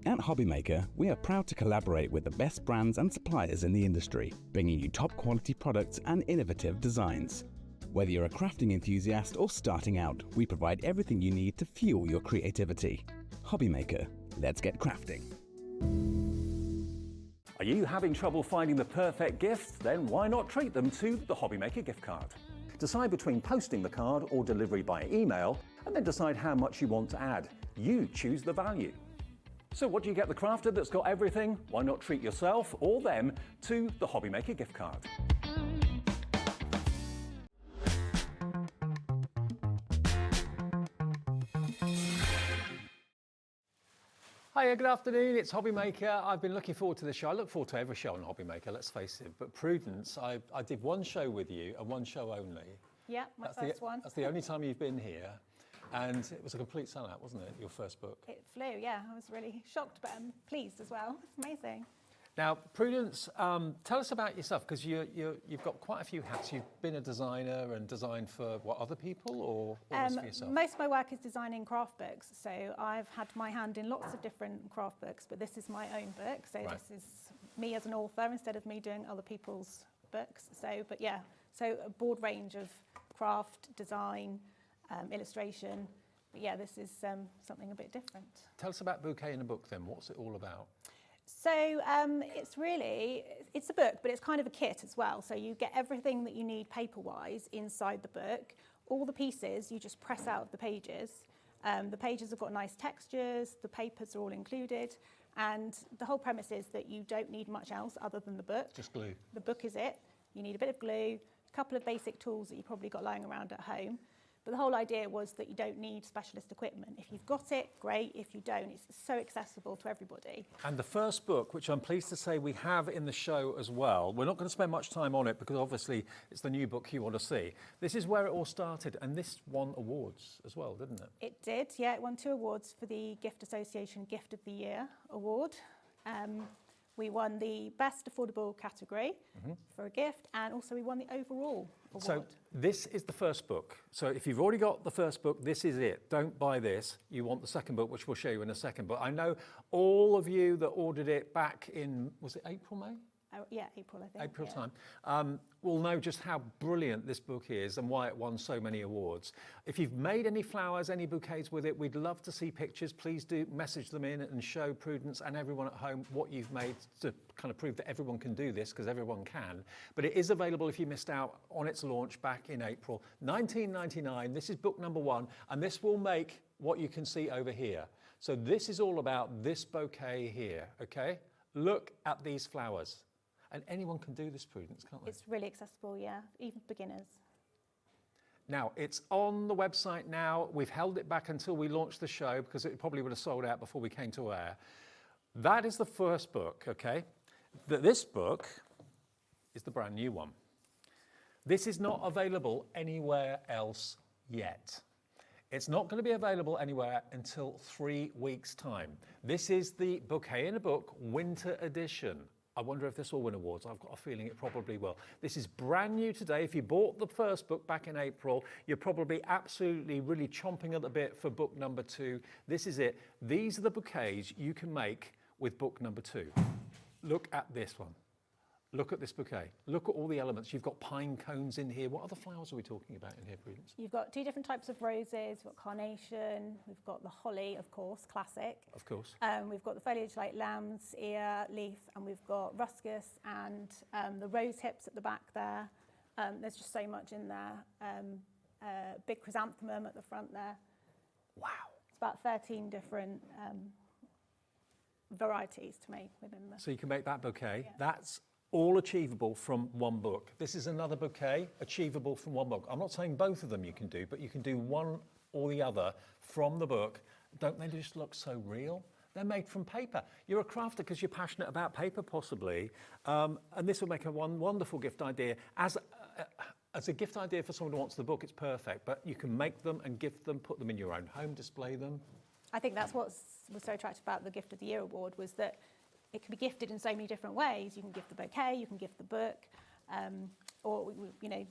At Hobbymaker, we are proud to collaborate with the best brands and suppliers in the industry, bringing you top quality products and innovative designs. Whether you're a crafting enthusiast or starting out, we provide everything you need to fuel your creativity. Hobbymaker, let's get crafting. Are you having trouble finding the perfect gift? Then why not treat them to the Hobbymaker gift card? Decide between posting the card or delivery by email, and then decide how much you want to add. You choose the value. So what do you get the crafter that's got everything? Why not treat yourself or them to the Hobbymaker gift card? Hiya, good afternoon, it's Hobbymaker. I've been looking forward to this show. I look forward to every show on Hobbymaker, let's face it. But Prudence, I did one show with you and one show only. Yeah, my first one. That's the only time you've been here. And it was a complete sellout, wasn't it, your first book? It flew, yeah. I was really shocked, but I'm pleased as well. It's amazing. Now, Prudence, tell us about yourself, because you've got quite a few hats. You've been a designer and designed for, what, other people or just for yourself? Most of my work is designing craft books, so I've had my hand in lots of different craft books, but this is my own book, so this is me as an author instead of me doing other people's books. So, but yeah, so a broad range of craft, design, illustration. But yeah, this is something a bit different. Tell us about Bouquet in a Book then. What's it all about? So it's a book, but it's kind of a kit as well. So you get everything that you need paper-wise inside the book. All the pieces you just press out of the pages. The pages have got nice textures, the papers are all included, and the whole premise is that you don't need much else other than the book. Just glue. The book is it. You need a bit of glue, a couple of basic tools that you probably got lying around at home. But the whole idea was that you don't need specialist equipment. If you've got it, great. If you don't, it's so accessible to everybody. And the first book, which I'm pleased to say we have in the show as well, we're not going to spend much time on it because obviously it's the new book you want to see. This is where it all started, and this won awards as well, didn't it? It did, yeah. It won 2 awards for the Gift Association Gift of the Year award. We won the Best Affordable category for a gift, and also we won the overall award. So this is the first book. So if you've already got the first book, this is it. Don't buy this. You want the second book, which we'll show you in a second. But I know all of you that ordered it back in, was it April, May? Yeah, April, I think. April time. Will know just how brilliant this book is and why it won so many awards. If you've made any flowers, any bouquets with it, we'd love to see pictures. Please do message them in and show Prudence and everyone at home what you've made to kind of prove that everyone can do this, because everyone can. But it is available if you missed out on its launch back in April. $19.99. This is book number 1, and this will make what you can see over here. So this is all about this bouquet here, okay? Look at these flowers. And anyone can do this, Prudence, can't they? It's really accessible, yeah, even beginners. Now, it's on the website now. We've held it back until we launched the show because it probably would have sold out before we came to air. That is the first book, okay? This book is the brand new one. This is not available anywhere else yet. It's not going to be available anywhere until 3 weeks' time. This is the Bouquet in a Book Winter Edition. I wonder if this will win awards. I've got a feeling it probably will. This is brand new today. If you bought the first book back in April, you're probably absolutely really chomping at the bit for book number 2. This is it. These are the bouquets you can make with book number 2. Look at this one. Look at this bouquet. Look at all the elements. You've got pine cones in here. What other flowers are we talking about in here, Prudence? You've got 2 different types of roses. We've got carnation. We've got the holly, of course, classic. Of course. We've got the foliage like lamb's ear, leaf, and we've got ruscus and the rose hips at the back there. There's just so much in there. Big chrysanthemum at the front there. Wow. It's about 13 different varieties to make within the... So you can make that bouquet. Yeah. That's all achievable from one book. This is another bouquet achievable from one book. I'm not saying both of them you can do, but you can do one or the other from the book. Don't they just look so real? They're made from paper. You're a crafter because you're passionate about paper, possibly. And this will make a wonderful gift idea. As a gift idea for someone who wants the book, it's perfect. But you can make them and gift them, put them in your own home, display them. I think that's what was so attractive about the Gift of the Year award, was that it can be gifted in so many different ways. You can gift the bouquet, you can gift the book, or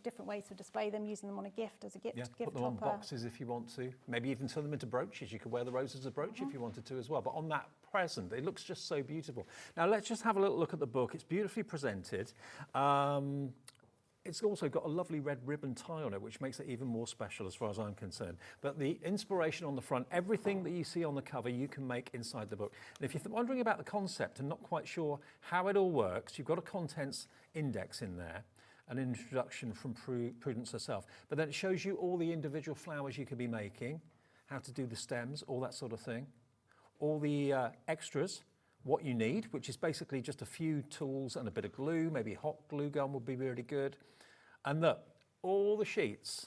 different ways to display them, using them on a gift as a gift put them topper. on boxes if you want to. Maybe even turn them into brooches. You could wear the rose as a brooch if you wanted to as well. But on that present, it looks just so beautiful. Now let's just have a little look at the book. It's beautifully presented. it's also got a lovely red ribbon tie on it, which makes it even more special as far as I'm concerned. But the inspiration on the front, everything that you see on the cover, you can make inside the book. And if you're wondering about the concept and not quite sure how it all works, you've got a contents index in there, an introduction from Prudence herself. But then it shows you all the individual flowers you could be making, how to do the stems, all that sort of thing. All the extras, what you need, which is basically just a few tools and a bit of glue, maybe hot glue gun would be really good. And look, all the sheets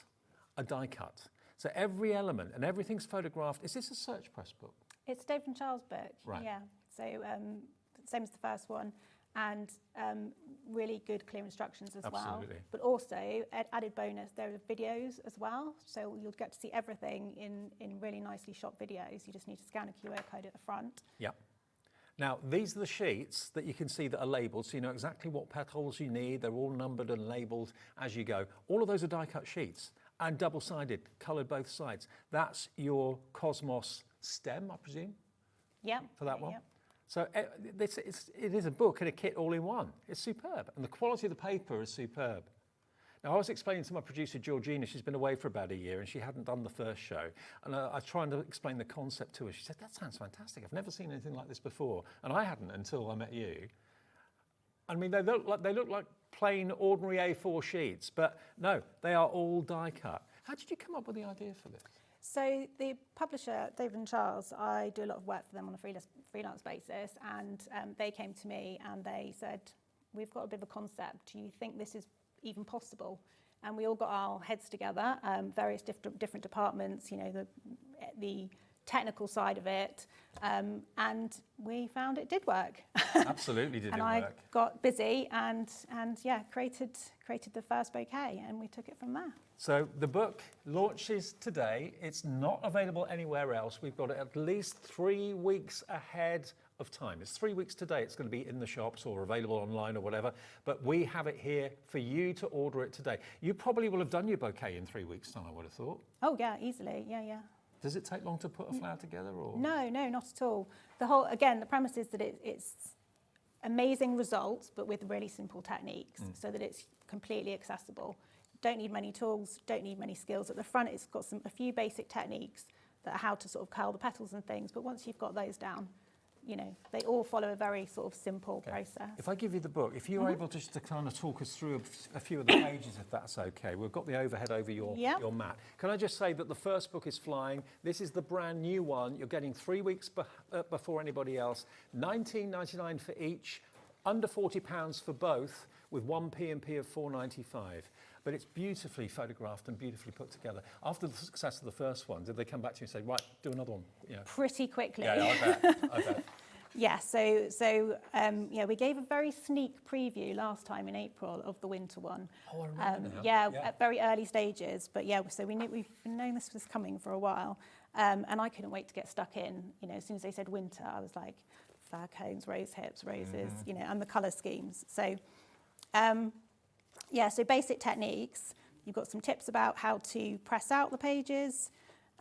are die cut. So every element and everything's photographed. Is this a Search Press book? It's Dave and Charles' book. Right. Yeah. So same as the first one, and really good, clear instructions as well. Absolutely. But also, added bonus, there are videos as well. So you'll get to see everything in really nicely shot videos. You just need to scan a QR code at the front. Yeah. Now, these are the sheets that you can see that are labelled, so you know exactly what petals you need. They're all numbered and labelled as you go. All of those are die-cut sheets and double-sided, coloured both sides. That's your Cosmos stem, I presume? Yeah. For that one? Yeah. So it is a book and a kit all in one. It's superb, and the quality of the paper is superb. Now, I was explaining to my producer, Georgina, she's been away for about a year and she hadn't done the first show. And I was trying to explain the concept to her. She said, that sounds fantastic. I've never seen anything like this before. And I hadn't until I met you. I mean, they look like plain, ordinary A4 sheets, but no, they are all die cut. How did you come up with the idea for this? So the publisher, Dave and Charles, I do a lot of work for them on a freelance basis, and they came to me and they said, we've got a bit of a concept. Do you think this is even possible? And we all got our heads together, various different departments, you know, the technical side of it, and we found it did work. Absolutely did and it I work. got busy and yeah, created the first bouquet, and we took it from there. So the book launches today. It's not available anywhere else. We've got it at least 3 weeks ahead of time. It's 3 weeks today. It's going to be in the shops or available online or whatever, but we have it here for you to order it today. You probably will have done your bouquet in 3 weeks' time, I would have thought. Oh yeah, easily, yeah. Does it take long to put a flower together, or? No, not at all. The premise is that it's amazing results, but with really simple techniques, so that it's completely accessible. Don't need many tools, don't need many skills. At the front, it's got a few basic techniques that are how to sort of curl the petals and things, but once you've got those down, you know, they all follow a very sort of simple process. If I give you the book, if you're able just to kind of talk us through a few of the pages, if that's okay. We've got the overhead over your mat. Can I just say that the first book is flying. This is the brand new one. You're getting 3 weeks before anybody else. $19.99 for each, under £40 for both, with one P&P of $4.95. But it's beautifully photographed and beautifully put together. After the success of the first one, did they come back to you and say, right, do another one? Yeah. Pretty quickly. Yeah, I bet. Yeah, so we gave a very sneak preview last time in April of the winter one. Oh, I remember now. Yeah, at very early stages, but yeah, so we've been knowing this was coming for a while, and I couldn't wait to get stuck in. You know, as soon as they said winter, I was like, fir cones, rose hips, roses, you know, and the colour schemes. So, so basic techniques. You've got some tips about how to press out the pages.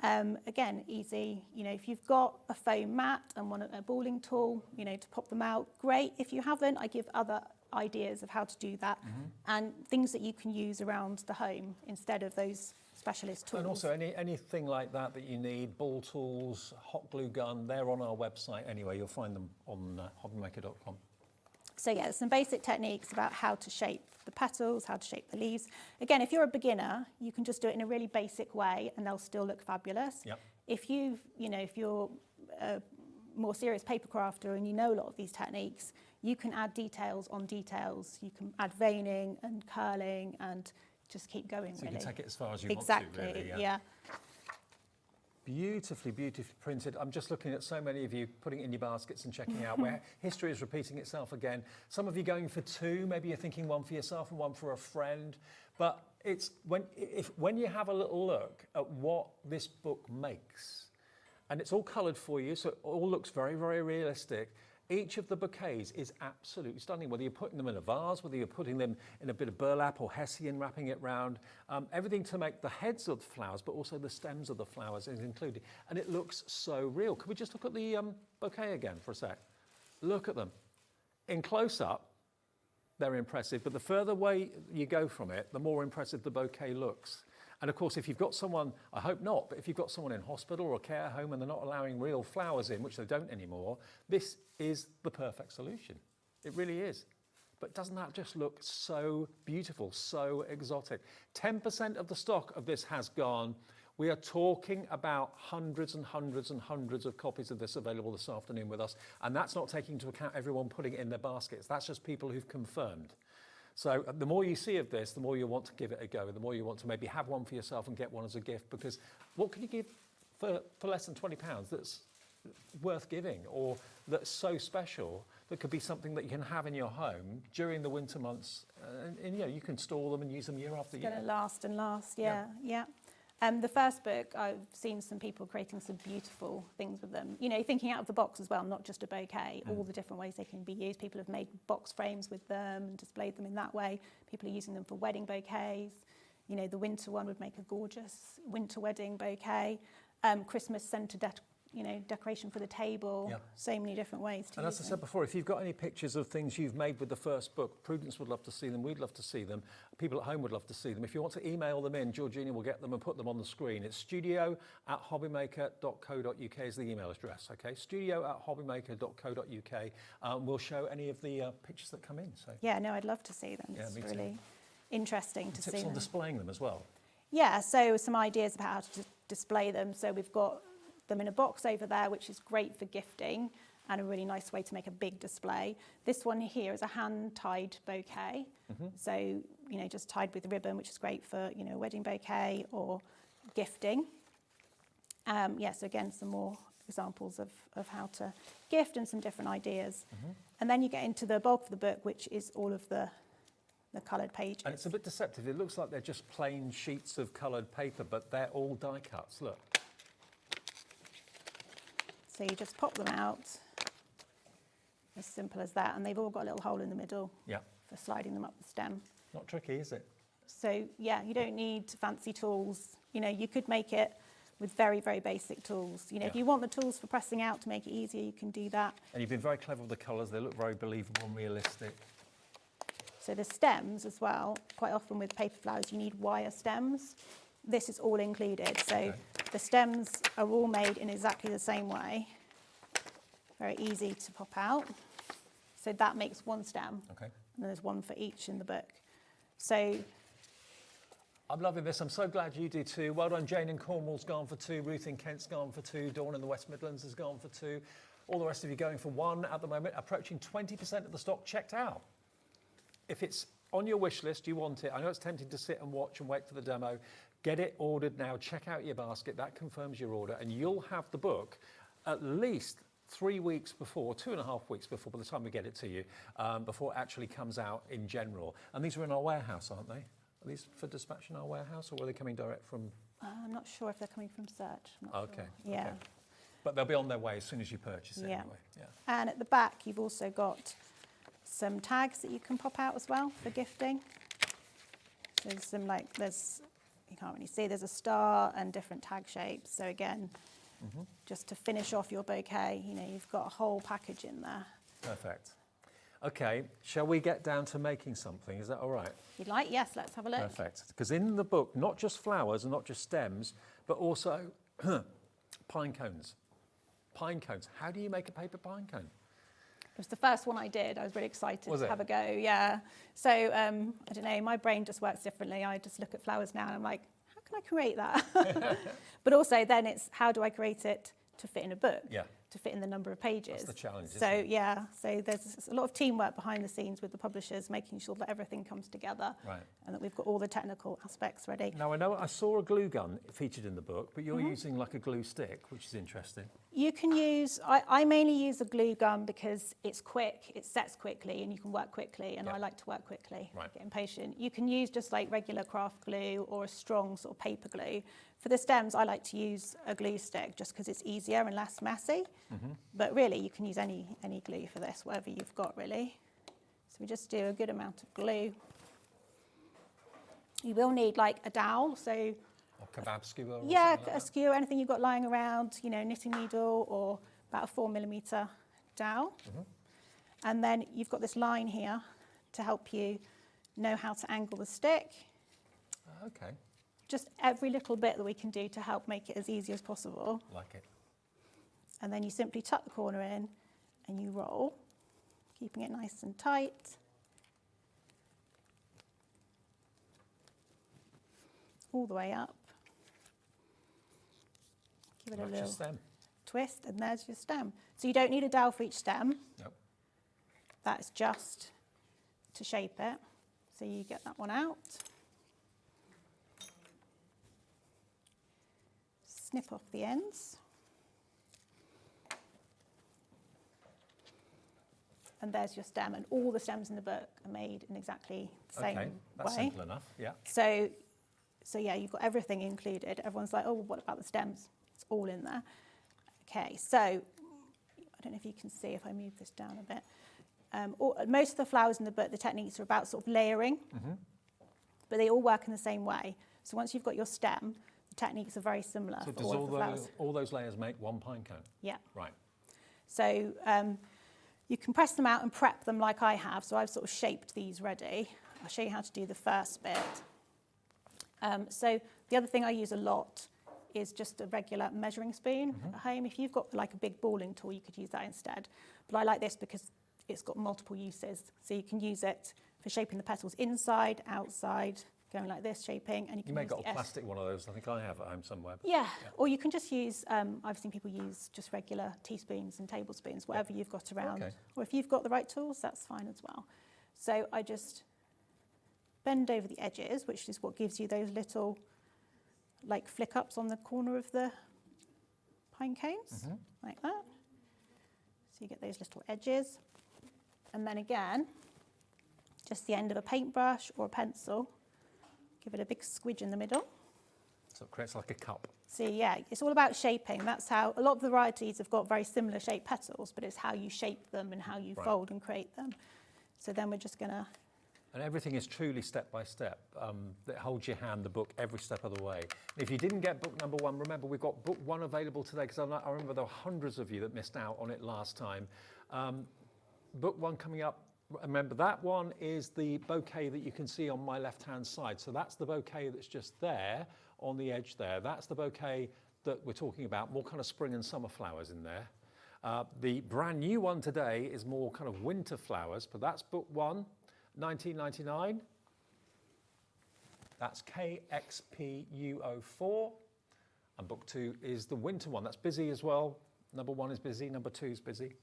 Again, easy. You know, if you've got a foam mat and a balling tool, you know, to pop them out, great. If you haven't, I give other ideas of how to do that and things that you can use around the home instead of those specialist tools. And also anything like that you need, ball tools, hot glue gun, they're on our website anyway. You'll find them on hobbymaker.com. So yeah, some basic techniques about how to shape the petals, how to shape the leaves. Again, if you're a beginner, you can just do it in a really basic way and they'll still look fabulous. Yep. If you're a more serious paper crafter and you know a lot of these techniques, you can add details on details. You can add veining and curling and just keep going, so really. You can take it as far as you exactly, want to, really. Yeah. Beautifully printed. I'm just looking at so many of you putting it in your baskets and checking out where history is repeating itself again. Some of you going for two, maybe you're thinking one for yourself and one for a friend. But it's when you have a little look at what this book makes, and it's all coloured for you, so it all looks very, very realistic. Each of the bouquets is absolutely stunning, whether you're putting them in a vase, whether you're putting them in a bit of burlap or hessian, wrapping it round. Everything to make the heads of the flowers, but also the stems of the flowers is included. And it looks so real. Could we just look at the bouquet again for a sec? Look at them. In close-up, they're impressive, but the further away you go from it, the more impressive the bouquet looks. And of course, if you've got someone, I hope not, but if you've got someone in hospital or a care home and they're not allowing real flowers in, which they don't anymore, this is the perfect solution. It really is. But doesn't that just look so beautiful, so exotic? 10% of the stock of this has gone. We are talking about hundreds and hundreds and hundreds of copies of this available this afternoon with us. And that's not taking into account everyone putting it in their baskets. That's just people who've confirmed. So the more you see of this, the more you want to give it a go. The more you want to maybe have one for yourself and get one as a gift. Because what can you give for less than £20 that's worth giving, or that's so special that could be something that you can have in your home during the winter months? And you know, you can store them and use them year after year. It's going to last and last, yeah. The first book, I've seen some people creating some beautiful things with them. You know, thinking out of the box as well, not just a bouquet, all the different ways they can be used. People have made box frames with them and displayed them in that way. People are using them for wedding bouquets. You know, the winter one would make a gorgeous winter wedding bouquet. Christmas centre decoration for the table. So many different ways to And use as I said before, if you've got any pictures of things you've made with the first book, Prudence would love to see them, we'd love to see them, people at home would love to see them. If you want to email them in, Georgina will get them and put them on the screen. It's studio@hobbymaker.co.uk is the email address, okay? studio@hobbymaker.co.uk. We'll show any of the pictures that come in. So. Yeah, no, I'd love to see them. Yeah, it's me really too. interesting to see Tips on them. displaying them as well. Yeah, so some ideas about how to display them. So we've got them in a box over there, which is great for gifting and a really nice way to make a big display. This one here is a hand-tied bouquet. So, you know, just tied with ribbon, which is great for, you know, a wedding bouquet or gifting. So again, some more examples of how to gift and some different ideas. And then you get into the bulk of the book, which is all of the coloured pages. And it's a bit deceptive. It looks like they're just plain sheets of coloured paper, but they're all die cuts. Look. So you just pop them out, as simple as that, and they've all got a little hole in the middle for sliding them up the stem. Not tricky, is it? So yeah, you don't need fancy tools. You know, you could make it with very, very basic tools. You know, if you want the tools for pressing out to make it easier, you can do that. And you've been very clever with the colours. They look very believable and realistic. So the stems as well, quite often with paper flowers, you need wire stems. This is all included. So the stems are all made in exactly the same way. Very easy to pop out. So that makes one stem. And then there's one for each in the book. So I'm loving this. I'm so glad you do too. Well done, Jane in Cornwall's gone for 2. Ruth in Kent's gone for 2. Dawn in the West Midlands has gone for 2. All the rest of you going for 1 at the moment. Approaching 20% of the stock checked out. If it's on your wish list, you want it. I know it's tempting to sit and watch and wait for the demo. Get it ordered now. Check out your basket. That confirms your order. And you'll have the book at least 3 weeks before, 2.5 weeks before, by the time we get it to you, before it actually comes out in general. And these are in our warehouse, aren't they? Are these for dispatch in our warehouse, or were they coming direct from... I'm not sure if they're coming from Search. I'm not Okay. sure. Yeah. Okay. But they'll be on their way as soon as you purchase it anyway. Yeah. And at the back, you've also got some tags that you can pop out as well for gifting. There's some you can't really see, there's a star and different tag shapes. So again, just to finish off your bouquet, you know, you've got a whole package in there. Perfect. Okay, shall we get down to making something? Is that all right? If you'd like, yes, let's have a look. Perfect. Because in the book, not just flowers and not just stems, but also pine cones. Pine cones. How do you make a paper pine cone? It was the first one I did. I was really excited Was to it? have a go, yeah. So, I don't know, my brain just works differently. I just look at flowers now and I'm like, how can I create that? But also then it's, how do I create it to fit in a book? Yeah. To fit in the number of pages. That's the challenge, So, isn't it? yeah, so there's a lot of teamwork behind the scenes with the publishers, making sure that everything comes together. Right. And that we've got all the technical aspects ready. Now, I know I saw a glue gun featured in the book, but you're using like a glue stick, which is interesting. You can use, I mainly use a glue gun because it's quick, it sets quickly and you can work quickly, and I like to work quickly, get impatient. You can use just like regular craft glue or a strong sort of paper glue. For the stems, I like to use a glue stick just because it's easier and less messy. But really, you can use any glue for this, whatever you've got really. So we just do a good amount of glue. You will need like a dowel, so Or kebab skewer? Or yeah, something like a skewer, anything you've got lying around, you know, knitting needle or about a 4mm dowel. And then you've got this line here to help you know how to angle the stick. Okay. Just every little bit that we can do to help make it as easy as possible. Like it. And then you simply tuck the corner in and you roll, keeping it nice and tight. All the way up. Give it a little stem. twist, and there's your stem. So you don't need a dowel for each stem. Nope. That's just to shape it. So you get that one out. Snip off the ends. And there's your stem, and all the stems in the book are made in exactly the same way. Okay, that's simple enough, yeah. So yeah, you've got everything included. Everyone's like, oh, well, what about the stems? It's all in there. Okay, so I don't know if you can see if I move this down a bit. Most of the flowers in the book, the techniques are about sort of layering, but they all work in the same way. So once you've got your stem, the techniques are very similar So for does all of the flowers. all those layers make one pine cone? Yeah. Right. So you can press them out and prep them like I have. So I've sort of shaped these ready. I'll show you how to do the first bit. So the other thing I use a lot is just a regular measuring spoon at home. If you've got like a big balling tool, you could use that instead. But I like this because it's got multiple uses. So you can use it for shaping the petals inside, outside, going like this, shaping, and you can You may use got the a plastic one of those. I think I have at home somewhere. Yeah, or you can just use, I've seen people use just regular teaspoons and tablespoons, whatever you've got around. Okay. Or if you've got the right tools, that's fine as well. So I just bend over the edges, which is what gives you those little like flick ups on the corner of the pine cones, like that. So you get those little edges. And then again, just the end of a paintbrush or a pencil, give it a big squidge in the middle. So it creates like a cup. So yeah, it's all about shaping. That's how a lot of the varieties have got very similar shaped petals, but it's how you shape them and how you fold and create them. So then we're just gonna. And everything is truly step by step. That holds your hand, the book, every step of the way. And if you didn't get book number one, remember we've got book one available today, because I remember there were hundreds of you that missed out on it last time. Book one coming up. Remember, that one is the bouquet that you can see on my left-hand side. So that's the bouquet that's just there on the edge there. That's the bouquet that we're talking about, more kind of spring and summer flowers in there. The brand new one today is more kind of winter flowers, but that's book one, $19.99. That's KXPU04. And book two is the winter one. That's busy as well. Number one is busy, number two is busy.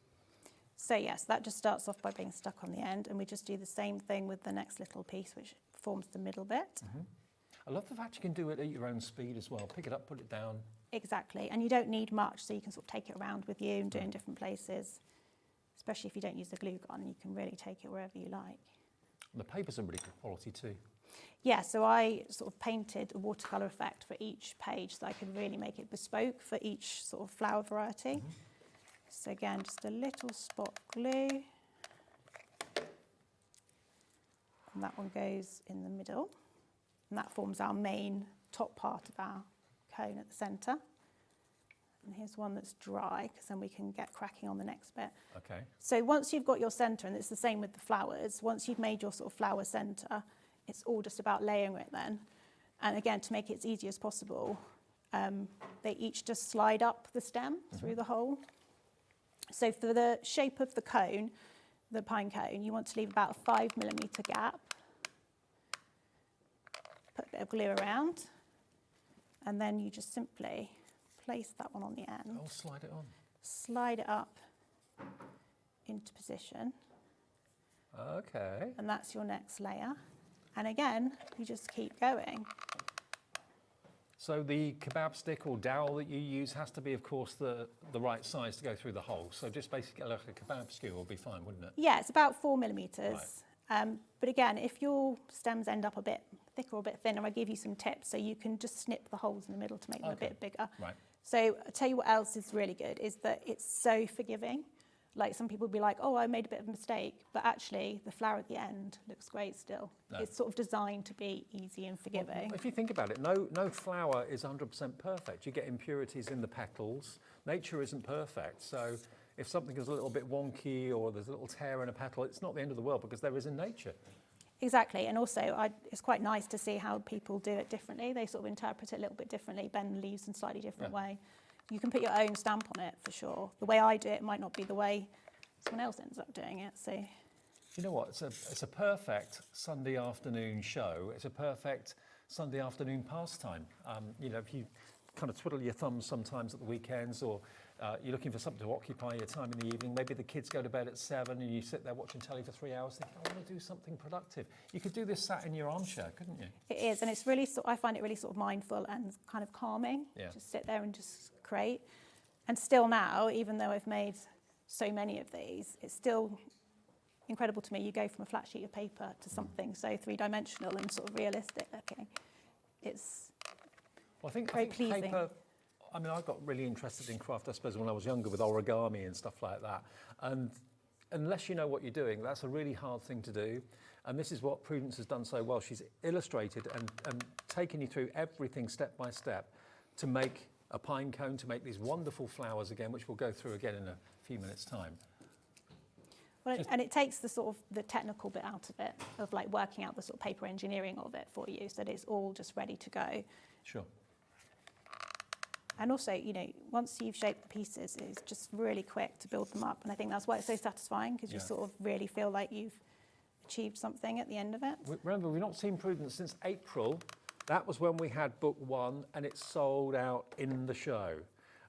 So yes, that just starts off by being stuck on the end, and we just do the same thing with the next little piece, which forms the middle bit. I love the fact you can do it at your own speed as well. Pick it up, put it down. Exactly, and you don't need much, so you can sort of take it around with you and do it in different places. Especially if you don't use the glue gun, you can really take it wherever you like. And the paper's in really good quality too. Yeah, so I sort of painted a watercolour effect for each page so I could really make it bespoke for each sort of flower variety. So again, just a little spot of glue. And that one goes in the middle. And that forms our main top part of our cone at the centre. And here's one that's dry, because then we can get cracking on the next bit. Okay. So once you've got your centre, and it's the same with the flowers, once you've made your sort of flower centre, it's all just about layering it then. And again, to make it as easy as possible, they each just slide up the stem through the hole. So for the shape of the cone, the pine cone, you want to leave about a 5mm gap. Put a bit of glue around, and then you just simply place that one on the end. Oh, slide it on. Slide it up into position. Okay. And that's your next layer. And again, you just keep going. So the kebab stick or dowel that you use has to be, of course, the right size to go through the hole. So just basically like a kebab skewer will be fine, wouldn't it? Yeah, it's about 4mm. Right. But again, if your stems end up a bit thicker or a bit thinner, I give you some tips. So you can just snip the holes in the middle to make them a bit bigger. Right. So I'll tell you what else is really good, is that it's so forgiving. Like some people will be like, oh, I made a bit of a mistake, but actually the flower at the end looks great still. No. It's sort of designed to be easy and forgiving. Well, if you think about it, no flower is 100% perfect. You get impurities in the petals. Nature isn't perfect. So if something is a little bit wonky or there's a little tear in a petal, it's not the end of the world because there is in nature. Exactly, and also it's quite nice to see how people do it differently. They sort of interpret it a little bit differently, bend leaves in a slightly different way. You can put your own stamp on it for sure. The way I do it might not be the way someone else ends up doing it. So, you know what? It's a perfect Sunday afternoon show. It's a perfect Sunday afternoon pastime. You know, if you kind of twiddle your thumbs sometimes at the weekends, or you're looking for something to occupy your time in the evening. Maybe the kids go to bed at 7 and you sit there watching telly for 3 hours thinking, I want to do something productive. You could do this sat in your armchair, couldn't you? it is, and it's really, I find it really sort of mindful and kind of calming. Yeah. Just sit there and just create. And still now, even though I've made so many of these, it's still incredible to me. You go from a flat sheet of paper to something so three-dimensional and sort of realistic looking. It's I think pleasing. Paper, I mean, I got really interested in craft, I suppose, when I was younger with origami and stuff like that. And unless you know what you're doing, that's a really hard thing to do. And this is what Prudence has done so well. She's illustrated and taken you through everything step by step to make a pine cone, to make these wonderful flowers again, which we'll go through again in a few minutes' time. Well, and it takes the sort of the technical bit out of it, of like working out the sort of paper engineering of it for you, so that it's all just ready to go. Sure. And also, you know, once you've shaped the pieces, it's just really quick to build them up. And I think that's why it's so satisfying, because you sort of really feel like you've achieved something at the end of it. Remember, we've not seen Prudence since April. That was when we had book 1 and it sold out in the show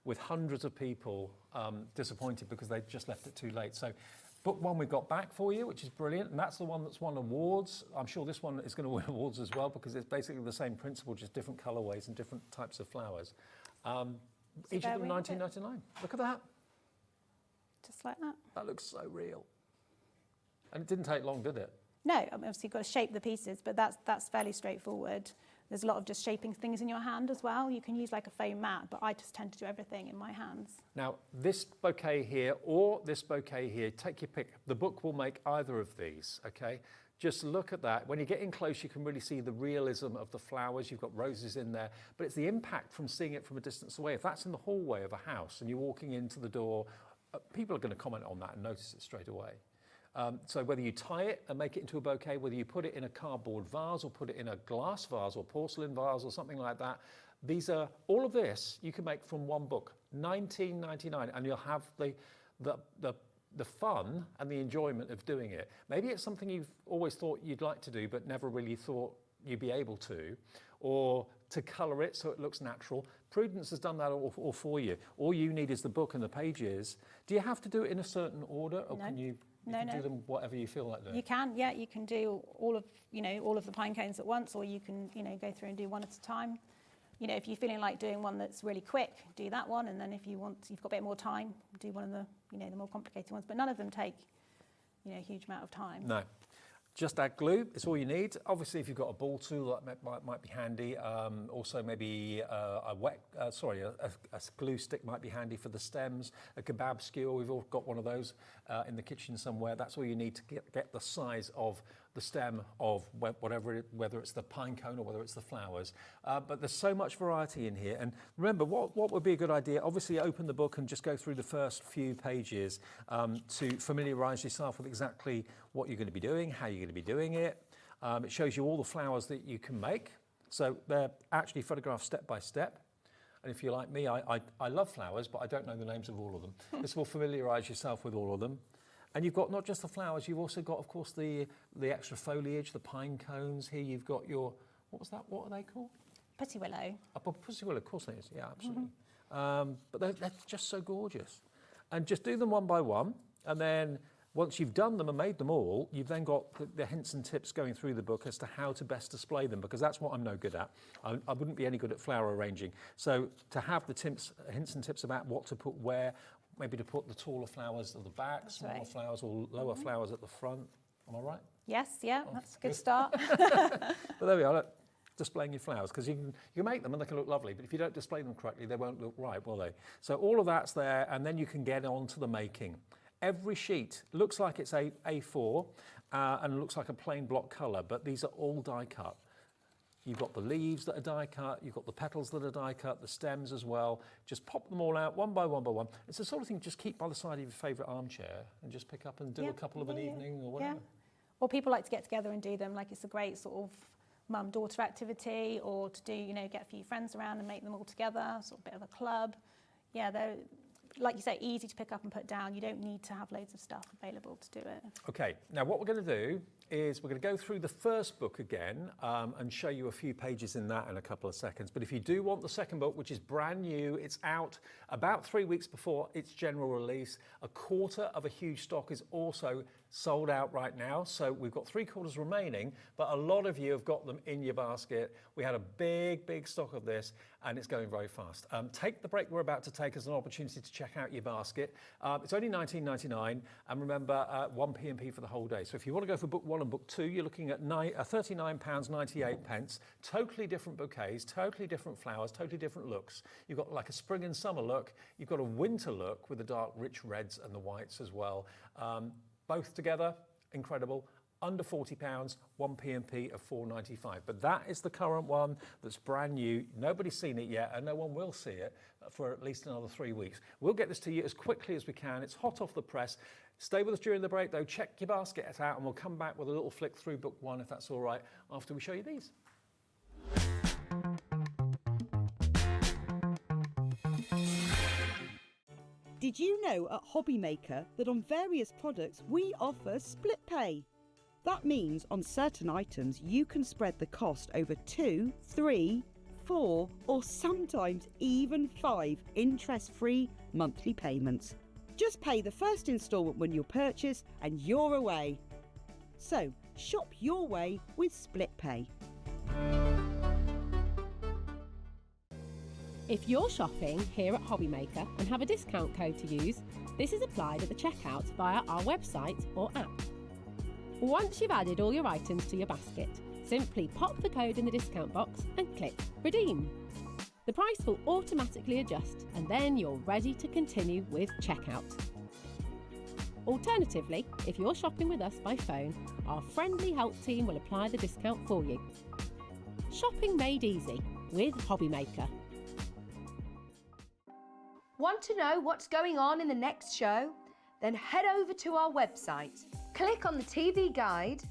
with hundreds of people disappointed because they just left it too late. So book 1 we've got back for you, which is brilliant. And that's the one that's won awards. I'm sure this one is going to win awards as well because it's basically the same principle, just different colorways and different types of flowers. Each of them $19.99. Look at that. Just like that. That looks so real. And it didn't take long, did it? No, I mean, obviously you've got to shape the pieces, but that's fairly straightforward. There's a lot of just shaping things in your hand as well. You can use like a foam mat, but I just tend to do everything in my hands. Now, this bouquet here or this bouquet here, take your pick. The book will make either of these, okay? Just look at that. When you get in close, you can really see the realism of the flowers. You've got roses in there, but it's the impact from seeing it from a distance away. If that's in the hallway of a house and you're walking into the door, people are going to comment on that and notice it straight away. So whether you tie it and make it into a bouquet, whether you put it in a cardboard vase or put it in a glass vase or porcelain vase or something like that, these are, all of this you can make from one book, $19.99, and you'll have the fun and the enjoyment of doing it. Maybe it's something you've always thought you'd like to do but never really thought you'd be able to, or to colour it so it looks natural. Prudence has done that all for you. All you need is the book and the pages. Do you have to do it in a certain order, or No. can you do them whatever you feel like doing? You can, yeah, you can do all of the pine cones at once, or you can, go through and do one at a time. If you're feeling like doing one that's really quick, do that one, and then if you've got a bit more time, do one of the, the more complicated ones. But none of them take, a huge amount of time. No. Just add glue, it's all you need. Obviously, if you've got a ball tool, that might be handy. Also, maybe a glue stick might be handy for the stems. A kebab skewer, we've all got one of those in the kitchen somewhere. That's all you need to get the size of the stem of whether it's the pine cone or whether it's the flowers. But there's so much variety in here. And remember, what would be a good idea? Obviously, open the book and just go through the first few pages to familiarise yourself with exactly what you're going to be doing, how you're going to be doing it. It shows you all the flowers that you can make. So they're actually photographed step by step. And if you're like me, I love flowers, but I don't know the names of all of them. This will familiarise yourself with all of them. And you've got not just the flowers, you've also got, of course, the extra foliage, the pine cones. Here you've got your, what was that? What are they called? Pussy willow. Pussy willow, of course it is. Yeah, absolutely. But they're just so gorgeous. And just do them one by one. And then once you've done them and made them all, you've then got the hints and tips going through the book as to how to best display them, because that's what I'm no good at. I wouldn't be any good at flower arranging. So to have the hints and tips about what to put where, maybe to put the taller flowers at the back, smaller flowers or lower flowers at the front. Am I right? Yes, yeah, that's a good start. But there we are, look, displaying your flowers, because you can make them and they can look lovely, but if you don't display them correctly, they won't look right, will they? So all of that's there, and then you can get on to the making. Every sheet looks like it's A4 and looks like a plain block colour, but these are all die cut. You've got the leaves that are die cut, you've got the petals that are die cut, the stems as well. Just pop them all out one by one by one. It's the sort of thing just keep by the side of your favourite armchair and just pick up and do a couple of an evening or whatever. Yeah. Or people like to get together and do them, like it's a great sort of mum-daughter activity, or to do, you know, get a few friends around and make them all together, sort of a bit of a club. Yeah, they're, like you say, easy to pick up and put down. You don't need to have loads of stuff available to do it. Okay, now what we're going to do is we're going to go through the first book again and show you a few pages in that in a couple of seconds. But if you do want the second book, which is brand new, it's out about 3 weeks before its general release. A quarter of a huge stock is also sold out right now. So we've got 3/4 remaining, but a lot of you have got them in your basket. We had a big stock of this and it's going very fast. Take the break we're about to take as an opportunity to check out your basket. It's only $19.99 and remember 1 P&P for the whole day. So if you want to go for book 1 and book 2, you're looking at £39.98. Totally different bouquets, totally different flowers, totally different looks. You've got like a spring and summer look. You've got a winter look with the dark rich reds and the whites as well. Both together, incredible. Under £40, 1 P&P of $4.95. But that is the current one that's brand new. Nobody's seen it yet, and no one will see it for at least another 3 weeks. We'll get this to you as quickly as we can. It's hot off the press. Stay with us during the break, though. Check your basket out, and we'll come back with a little flick through book 1, if that's all right, after we show you these. Did you know at Hobbymaker that on various products we offer split pay? That means on certain items you can spread the cost over 2, 3, 4 or sometimes even 5 interest-free monthly payments. Just pay the first instalment when you purchase and you're away. So shop your way with split pay. If you're shopping here at Hobbymaker and have a discount code to use, this is applied at the checkout via our website or app. Once you've added all your items to your basket, simply pop the code in the discount box and click Redeem. The price will automatically adjust and then you're ready to continue with checkout. Alternatively, if you're shopping with us by phone, our friendly help team will apply the discount for you. Shopping made easy with Hobbymaker. Want to know what's going on in the next show? Then head over to our website. Click on the TV guide.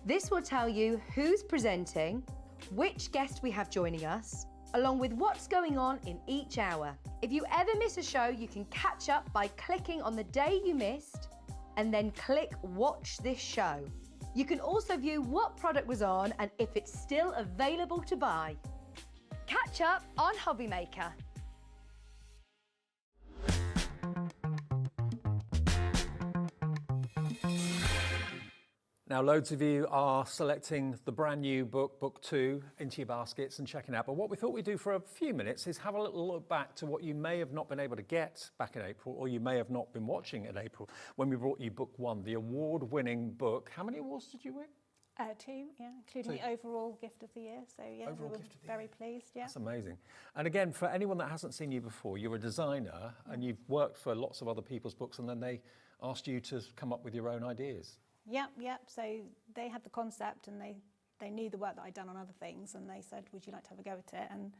This will tell you who's presenting, which guest we have joining us, along with what's going on in each hour. If you ever miss a show, you can catch up by clicking on the day you missed and then click Watch This Show. You can also view what product was on and if it's still available to buy. Catch up on Hobbymaker. Now, loads of you are selecting the brand new book, book 2, into your baskets and checking out. But what we thought we'd do for a few minutes is have a little look back to what you may have not been able to get back in April, or you may have not been watching in April, when we brought you book 1, the award-winning book. How many awards did you win? 2, yeah, including the overall gift of the year. So yeah, we were very pleased. Yeah, that's amazing. And again, for anyone that hasn't seen you before, you're a designer and you've worked for lots of other people's books, and then they asked you to come up with your own ideas. Yep. So they had the concept and they knew the work that I'd done on other things, and they said, would you like to have a go at it? And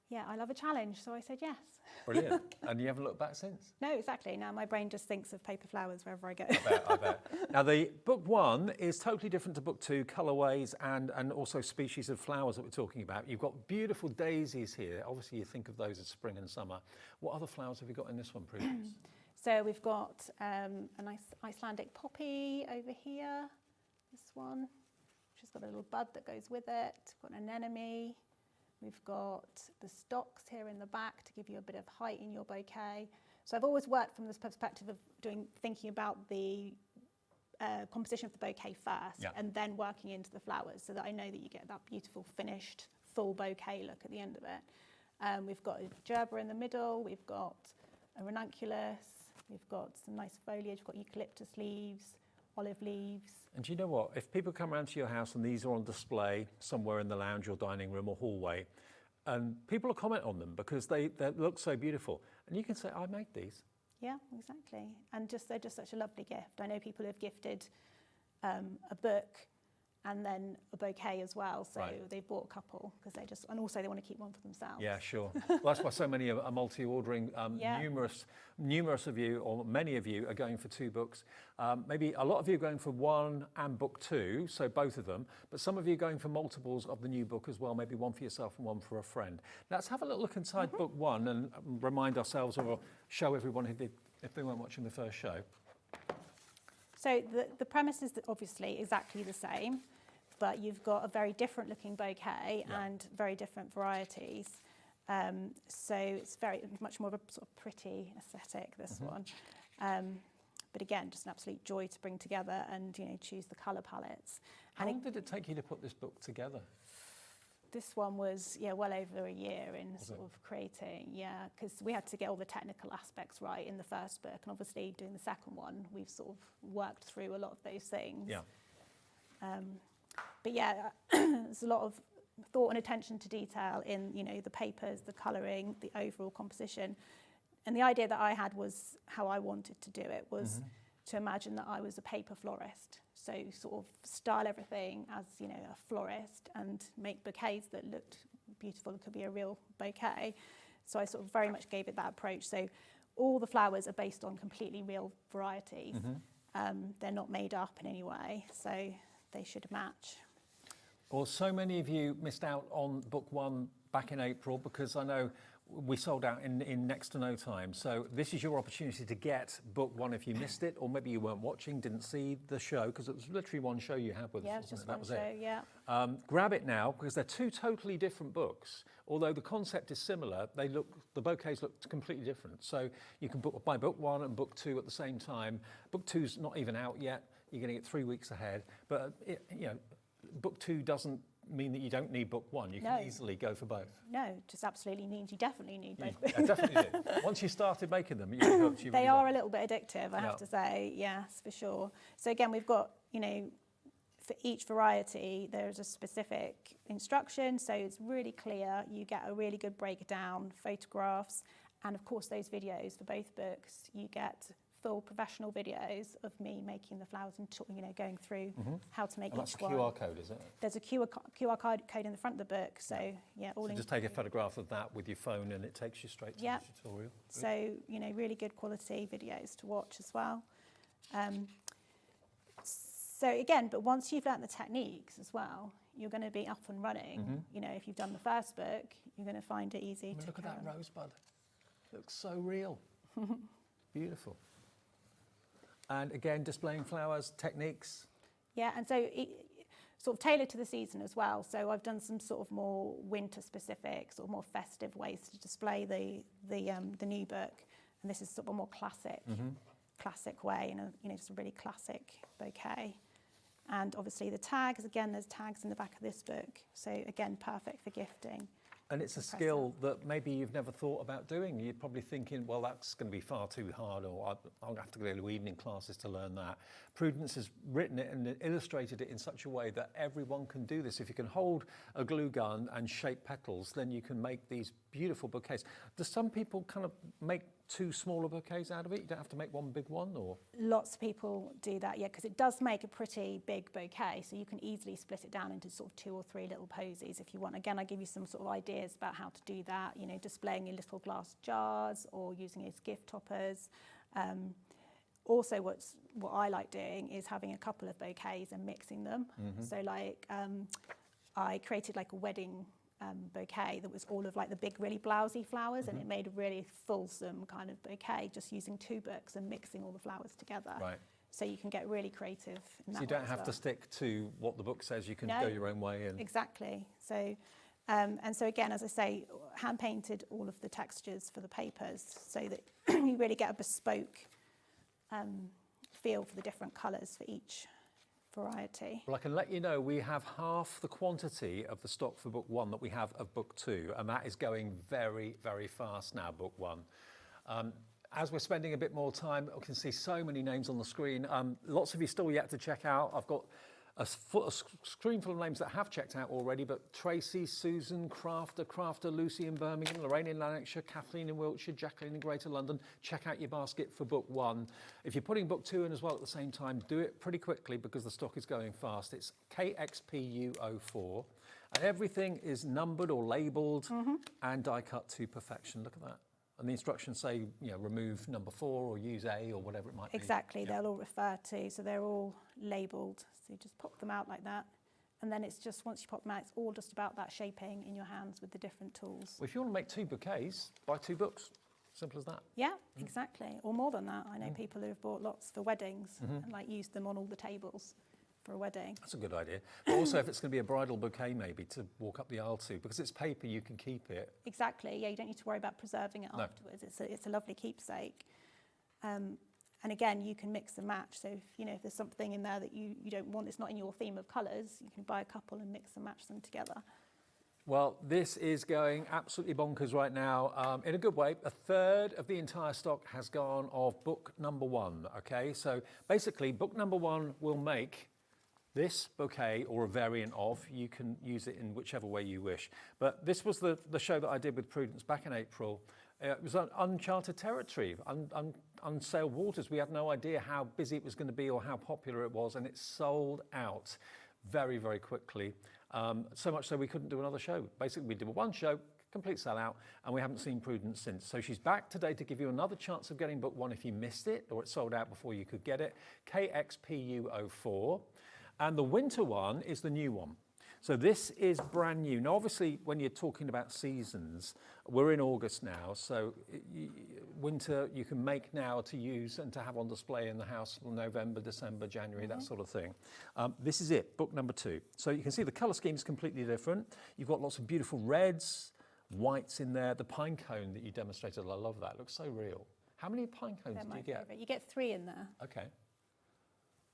yeah, I love a challenge, so I said yes. Brilliant. And you haven't looked back since? No, exactly. Now my brain just thinks of paper flowers wherever I go. I bet. Now the book 1 is totally different to book 2, colourways and also species of flowers that we're talking about. You've got beautiful daisies here. Obviously you think of those as spring and summer. What other flowers have you got in this one, Prudence? So we've got a nice Icelandic poppy over here, this one, which has got a little bud that goes with it. We've got an anemone. We've got the stalks here in the back to give you a bit of height in your bouquet. So I've always worked from this perspective of thinking about the composition of the bouquet first, and then working into the flowers, so that I know that you get that beautiful finished full bouquet look at the end of it. We've got a gerber in the middle. We've got a ranunculus. We've got some nice foliage. We've got eucalyptus leaves, olive leaves. And do you know what? If people come around to your house and these are on display somewhere in the lounge or dining room or hallway, and people will comment on them because they look so beautiful, and you can say, I made these. Yeah, exactly. And they're just such a lovely gift. I know people have gifted a book and then a bouquet as well. So Right. they've bought a couple because and also they want to keep one for themselves. Yeah, sure. Well, that's why so many are multi-ordering. Yeah. Numerous of you, or many of you, are going for 2 books. Maybe a lot of you are going for 1 and book 2, so both of them. But some of you are going for multiples of the new book as well, maybe 1 for yourself and 1 for a friend. Let's have a little look inside book 1 and remind ourselves, or show everyone if they weren't watching the first show. So the premise is obviously exactly the same, but you've got a very different looking bouquet and very different varieties. So it's much more of a sort of pretty aesthetic, this one. But again, just an absolute joy to bring together and choose the colour palettes. How long did it take you to put this book together? This one was well over a year in sort of creating, because we had to get all the technical aspects right in the first book, and obviously doing the second one, we've sort of worked through a lot of those things. Yeah. But yeah, there's a lot of thought and attention to detail in the papers, the colouring, the overall composition. And the idea that I had was how I wanted to do it was to imagine that I was a paper florist. So sort of style everything as a florist and make bouquets that looked beautiful. It could be a real bouquet. So I sort of very much gave it that approach. So all the flowers are based on completely real varieties. They're not made up in any way, so they should match. Well, so many of you missed out on book 1 back in April, because I know we sold out in next to no time. So this is your opportunity to get book 1 if you missed it, or maybe you weren't watching, didn't see the show, because it was literally one show you had with us. Yeah, it's just one show, yeah. Grab it now, because they're 2 totally different books. Although the concept is similar, the bouquets look completely different. So you can buy book 1 and book 2 at the same time. Book 2's not even out yet. You're getting it 3 weeks ahead. But book 2 doesn't mean that you don't need book 1. You can easily go for both. No, just absolutely means you definitely need both. I definitely do. Once you started making them, you're hooked. They are a little bit addictive, I have to say. Yes, for sure. So again, we've got, for each variety, there's a specific instruction. So it's really clear. You get a really good breakdown, photographs, and of course those videos for both books. You get full professional videos of me making the flowers and going through how to make each one. That's a QR code, is it? There's a QR code in the front of the book, so all. So just take a photograph of that with your phone, and it takes you straight to the tutorial. So really good quality videos to watch as well. So again, but once you've learnt the techniques as well, you're going to be up and running. If you've done the first book, you're going to find it easy to. Look at that rosebud. It looks so real. Beautiful. And again, displaying flowers, techniques. Yeah, and so sort of tailored to the season as well. So I've done some sort of more winter specific, sort of more festive ways to display the new book. And this is sort of a more classic way, just a really classic bouquet. And obviously the tags, again, there's tags in the back of this book. So again, perfect for gifting. And it's a skill that maybe you've never thought about doing. You're probably thinking, well, that's going to be far too hard, or I'll have to go to evening classes to learn that. Prudence has written it and illustrated it in such a way that everyone can do this. If you can hold a glue gun and shape petals, then you can make these beautiful bouquets. Do some people kind of make 2 smaller bouquets out of it? You don't have to make one big one, or? Lots of people do that, yeah, because it does make a pretty big bouquet, so you can easily split it down into sort of 2 or 3 little posies if you want. Again, I give you some sort of ideas about how to do that, displaying in little glass jars or using it as gift toppers. Also, what I like doing is having a couple of bouquets and mixing them. So I created like a wedding bouquet that was all of like the big really blousy flowers, and it made a really fulsome kind of bouquet just using 2 books and mixing all the flowers together. Right. So you can get really creative in that So you don't have to stick to what the book says, you can go your own way. Exactly. So and so again, as I say, hand painted all of the textures for the papers so that you really get a bespoke feel for the different colours for each variety. Well, I can let you know we have half the quantity of the stock for book 1 that we have of book 2, and that is going very, very fast now, book 1. As we're spending a bit more time, I can see so many names on the screen. Lots of you still yet to check out. I've got a screen full of names that have checked out already, but Tracy, Susan, Crafter, Lucy in Birmingham, Lorraine in Lanarkshire, Kathleen in Wiltshire, Jacqueline in Greater London. Check out your basket for book 1. If you're putting book 2 in as well at the same time, do it pretty quickly because the stock is going fast. It's KXPU04, and everything is numbered or labelled and die cut to perfection. Look at that. And the instructions say, you know, remove number 4 or use A or whatever it might be. Exactly, they'll all refer to, so they're all labelled. So you just pop them out like that. And then it's just, once you pop them out, it's all just about that shaping in your hands with the different tools. Well, if you want to make 2 bouquets, buy 2 books. Simple as that. Yeah, exactly. Or more than that. I know people who have bought lots for weddings and like used them on all the tables for a wedding. That's a good idea. But also if it's going to be a bridal bouquet maybe to walk up the aisle to, because it's paper, you can keep it. Exactly, yeah, you don't need to worry about preserving it afterwards. It's a lovely keepsake. And again, you can mix and match. So if, you know, if there's something in there that you don't want, it's not in your theme of colours, you can buy a couple and mix and match them together. Well, this is going absolutely bonkers right now, in a good way. A third of the entire stock has gone of book number 1, okay? So basically, book number 1 will make this bouquet or a variant of. You can use it in whichever way you wish. But this was the show that I did with Prudence back in April. It was uncharted territory, unsailed waters. We had no idea how busy it was going to be or how popular it was, and it sold out very, very quickly. So much so we couldn't do another show. Basically, we did one show, complete sellout, and we haven't seen Prudence since. So she's back today to give you another chance of getting book 1 if you missed it or it sold out before you could get it. KXPU04. And the winter one is the new one. So this is brand new. Now, obviously, when you're talking about seasons, we're in August now, so winter you can make now to use and to have on display in the house for November, December, January, that sort of thing. This is it, book number 2. So you can see the colour scheme is completely different. You've got lots of beautiful reds, whites in there. The pine cone that you demonstrated, I love that. It looks so real. How many pine cones do you get? Favourite. You get 3 in there. Okay.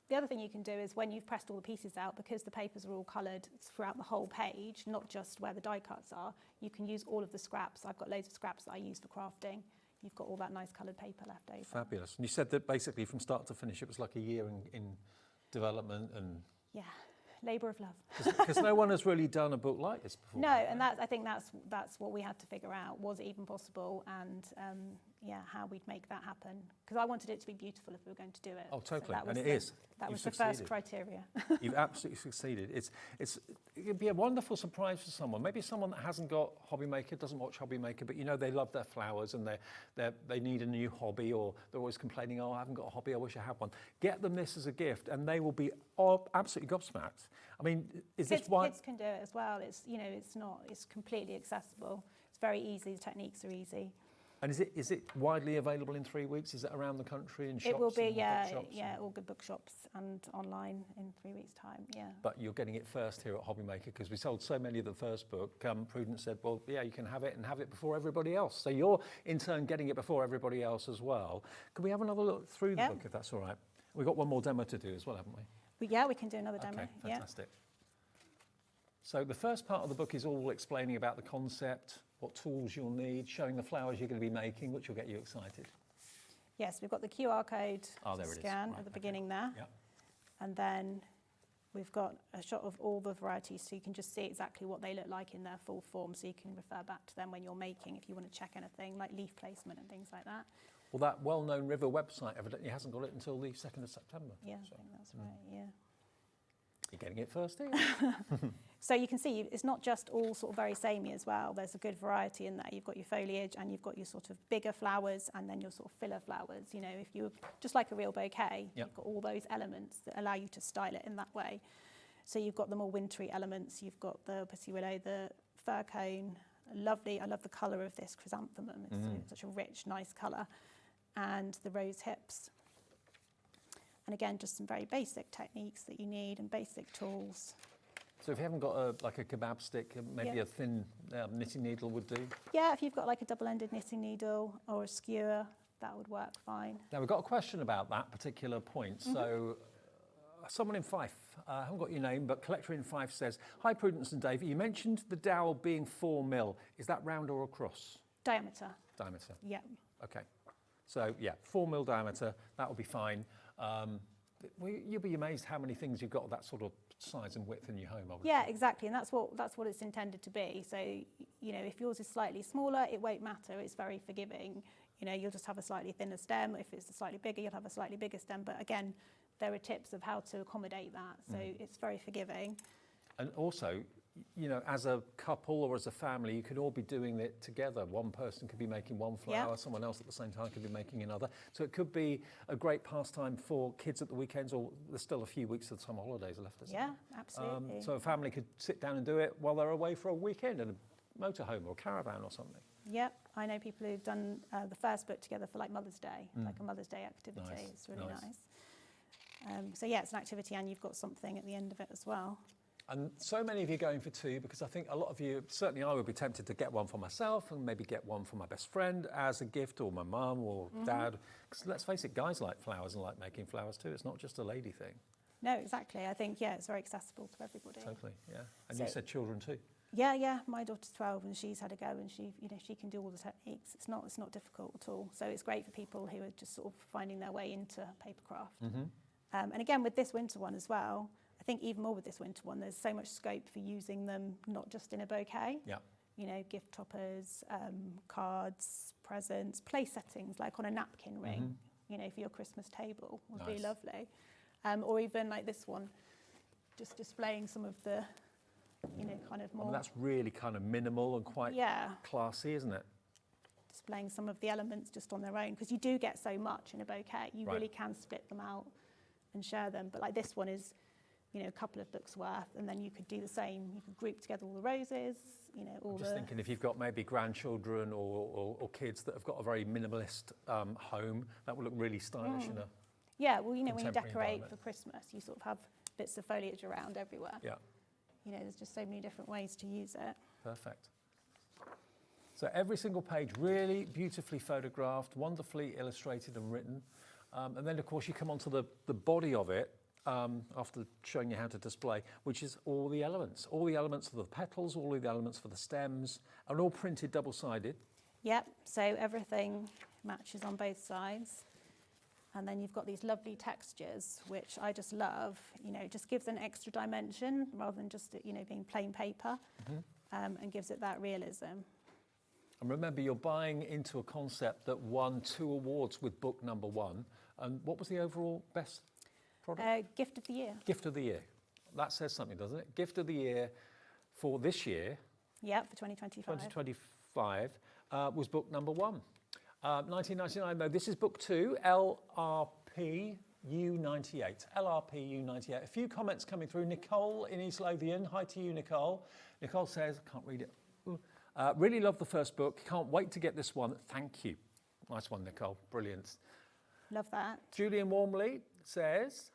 The other thing you can do is when you've pressed all the pieces out, because the papers are all coloured throughout the whole page, not just where the die cuts are, you can use all of the scraps. I've got loads of scraps that I use for crafting. You've got all that nice coloured paper left over. Fabulous. And you said that basically from start to finish it was like a year in development and... Yeah, labour of love. Because no one has really done a book like this before. No, and I think that's what we had to figure out. Was it even possible? And yeah, how we'd make that happen. Because I wanted it to be beautiful if we were going to do it. Oh, totally. So And it is. That You've was the succeeded. first criteria. You've absolutely succeeded. It'd be a wonderful surprise for someone. Maybe someone that hasn't got Hobby Maker, doesn't watch Hobby Maker, but you know they love their flowers and they need a new hobby, or they're always complaining, oh, I haven't got a hobby, I wish I had one. Get them this as a gift and they will be absolutely gobsmacked. I mean, is this why... Kids can do it as well. It's, you know, it's completely accessible. It's very easy, the techniques are easy. And is it widely available in 3 weeks? Is it around the country in shops? It will be, and yeah, bookshops yeah, all good bookshops and online in 3 weeks' time, yeah. But you're getting it first here at Hobby Maker because we sold so many of the first book. Prudence said, well, yeah, you can have it and have it before everybody else. So you're in turn getting it before everybody else as well. Can we have another look through the book if that's all right? We've got one more demo to do as well, haven't we? Yeah, we can do another demo. Okay, fantastic. So the first part of the book is all explaining about the concept, what tools you'll need, showing the flowers you're going to be making, which will get you excited. Yes, we've got the QR code to scan at the beginning there. Yep. And then we've got a shot of all the varieties so you can just see exactly what they look like in their full form, so you can refer back to them when you're making if you want to check anything like leaf placement and things like that. Well, that well-known River website evidently hasn't got it until the 2nd of September. Yeah, I think that's right, yeah. You're getting it first here. So you can see it's not just all sort of very samey as well. There's a good variety in there. You've got your foliage and you've got your sort of bigger flowers and then your sort of filler flowers. You know, if you were just like a real bouquet, you've got all those elements that allow you to style it in that way. So you've got the more wintry elements. You've got the pussy willow, the fir cone. Lovely. I love the colour of this chrysanthemum. It's such a rich, nice colour. And the rose hips. And again, just some very basic techniques that you need and basic tools. So if you haven't got like a kebab stick, maybe a thin knitting needle would do? Yeah, if you've got like a double-ended knitting needle or a skewer, that would work fine. Now, we've got a question about that particular point. So someone in Fife, I haven't got your name, but Collector in Fife says, hi, Prudence and Dave, you mentioned the dowel being 4 mil. Is that round or across? Diameter. Diameter. Yeah. Okay. So, yeah, 4 mil diameter, that will be fine. You'll be amazed how many things you've got that sort of size and width in your home. Obviously. Yeah, exactly, and that's what it's intended to be. So, you know, if yours is slightly smaller, it won't matter. It's very forgiving. You know, you'll just have a slightly thinner stem. If it's slightly bigger, you'll have a slightly bigger stem. But again, there are tips of how to accommodate that. So it's very forgiving. And also, you know, as a couple or as a family, you could all be doing it together. One person could be making one flower, someone else at the same time could be making another. So it could be a great pastime for kids at the weekends, or there's still a few weeks of summer holidays left, isn't there? Yeah, absolutely. So a family could sit down and do it while they're away for a weekend in a motorhome or a caravan or something. Yep, I know people who've done the first book together for like Mother's Day, like a Mother's Day activity. Nice. It's really nice. So yeah, it's an activity and you've got something at the end of it as well. And so many of you are going for two, because I think a lot of you, certainly I would be tempted to get one for myself and maybe get one for my best friend as a gift, or my mum or dad. Because let's face it, guys like flowers and like making flowers too. It's not just a lady thing. No, exactly. I think, yeah, it's very accessible to everybody. Totally, yeah. And you said children too. Yeah. My daughter's 12 and she's had a go, and she can do all the techniques. It's not difficult at all. So it's great for people who are just sort of finding their way into papercraft. And again, with this winter one as well, I think even more with this winter one, there's so much scope for using them not just in a bouquet. Yeah. You know, gift toppers, cards, presents, place settings, like on a napkin ring, you know, for your Christmas table would be lovely. Or even like this one, just displaying some of the, you know, kind of more... I mean, that's really kind of minimal and quite classy, isn't it? Displaying some of the elements just on their own, because you do get so much in a bouquet. You really can split them out and share them. But like this one is, you know, a couple of books worth, and then you could do the same. You could group together all the roses, you know, all just thinking if you've got maybe grandchildren or kids that have got a very minimalist home, that would look really stylish in a Yeah, well, you know, when you contemporary decorate for Christmas, you sort of have bits of foliage around everywhere. Yeah. You know, there's just so many different ways to use it. Perfect. So every single page really beautifully photographed, wonderfully illustrated and written. And then, of course, you come onto the body of it, after showing you how to display, which is all the elements for the petals, all the elements for the stems, and all printed double-sided. Yep, so everything matches on both sides. And then you've got these lovely textures, which I just love. You know, it just gives an extra dimension rather than just, you know, being plain paper, and gives it that realism. And remember, you're buying into a concept that won 2 awards with book number 1. And what was the overall best product? Gift of the Year. Gift of the Year. That says something, doesn't it? Gift of the Year for this year. Yeah, for 2025. 2025 was book number 1. 1999, though, this is book 2, LRP U98. LRP U98. A few comments coming through. Nicole in East Lothian. Hi to you, Nicole. Nicole says, can't read it. Really love the first book. Can't wait to get this one. Thank you. Nice one, Nicole. Brilliant. Love that. Julian Warmley says,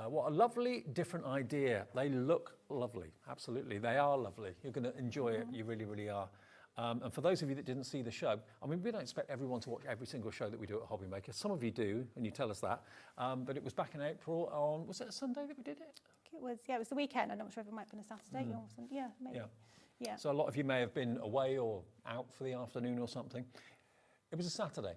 what a lovely, different idea. They look lovely. Absolutely. They are lovely. You're going to enjoy it. You really, really are. And for those of you that didn't see the show, I mean, we don't expect everyone to watch every single show that we do at Hobby Maker. Some of you do, and you tell us that. But it was back in April on, was it a Sunday that we did it? It was the weekend. I'm not sure if it might have been a Saturday or something. Yeah, maybe. Yeah. So a lot of you may have been away or out for the afternoon or something. It was a Saturday.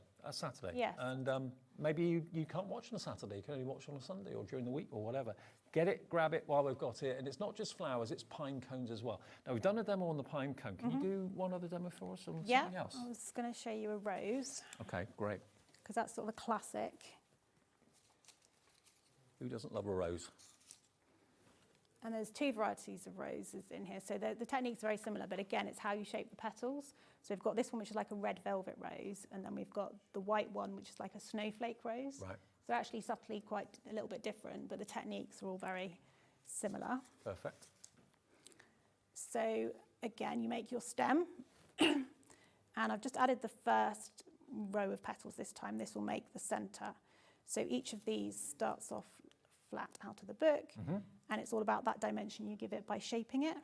Yes. And maybe you can't watch on a Saturday. You can only watch on a Sunday or during the week or whatever. Get it, grab it while we've got it. And it's not just flowers, it's pine cones as well. Now, we've done a demo on the pine cone. Can you do one other demo for us on something else? I was going to show you a rose. Okay, great. Because that's sort of a classic. Who doesn't love a rose? And there's 2 varieties of roses in here. So the technique's very similar, but again, it's how you shape the petals. So we've got this one, which is like a red velvet rose, and then we've got the white one, which is like a snowflake rose. Right. So they're actually subtly quite a little bit different, but the techniques are all very similar. Perfect. So again, you make your stem, and I've just added the first row of petals this time. This will make the center. So each of these starts off flat out of the book, and it's all about that dimension you give it by shaping it.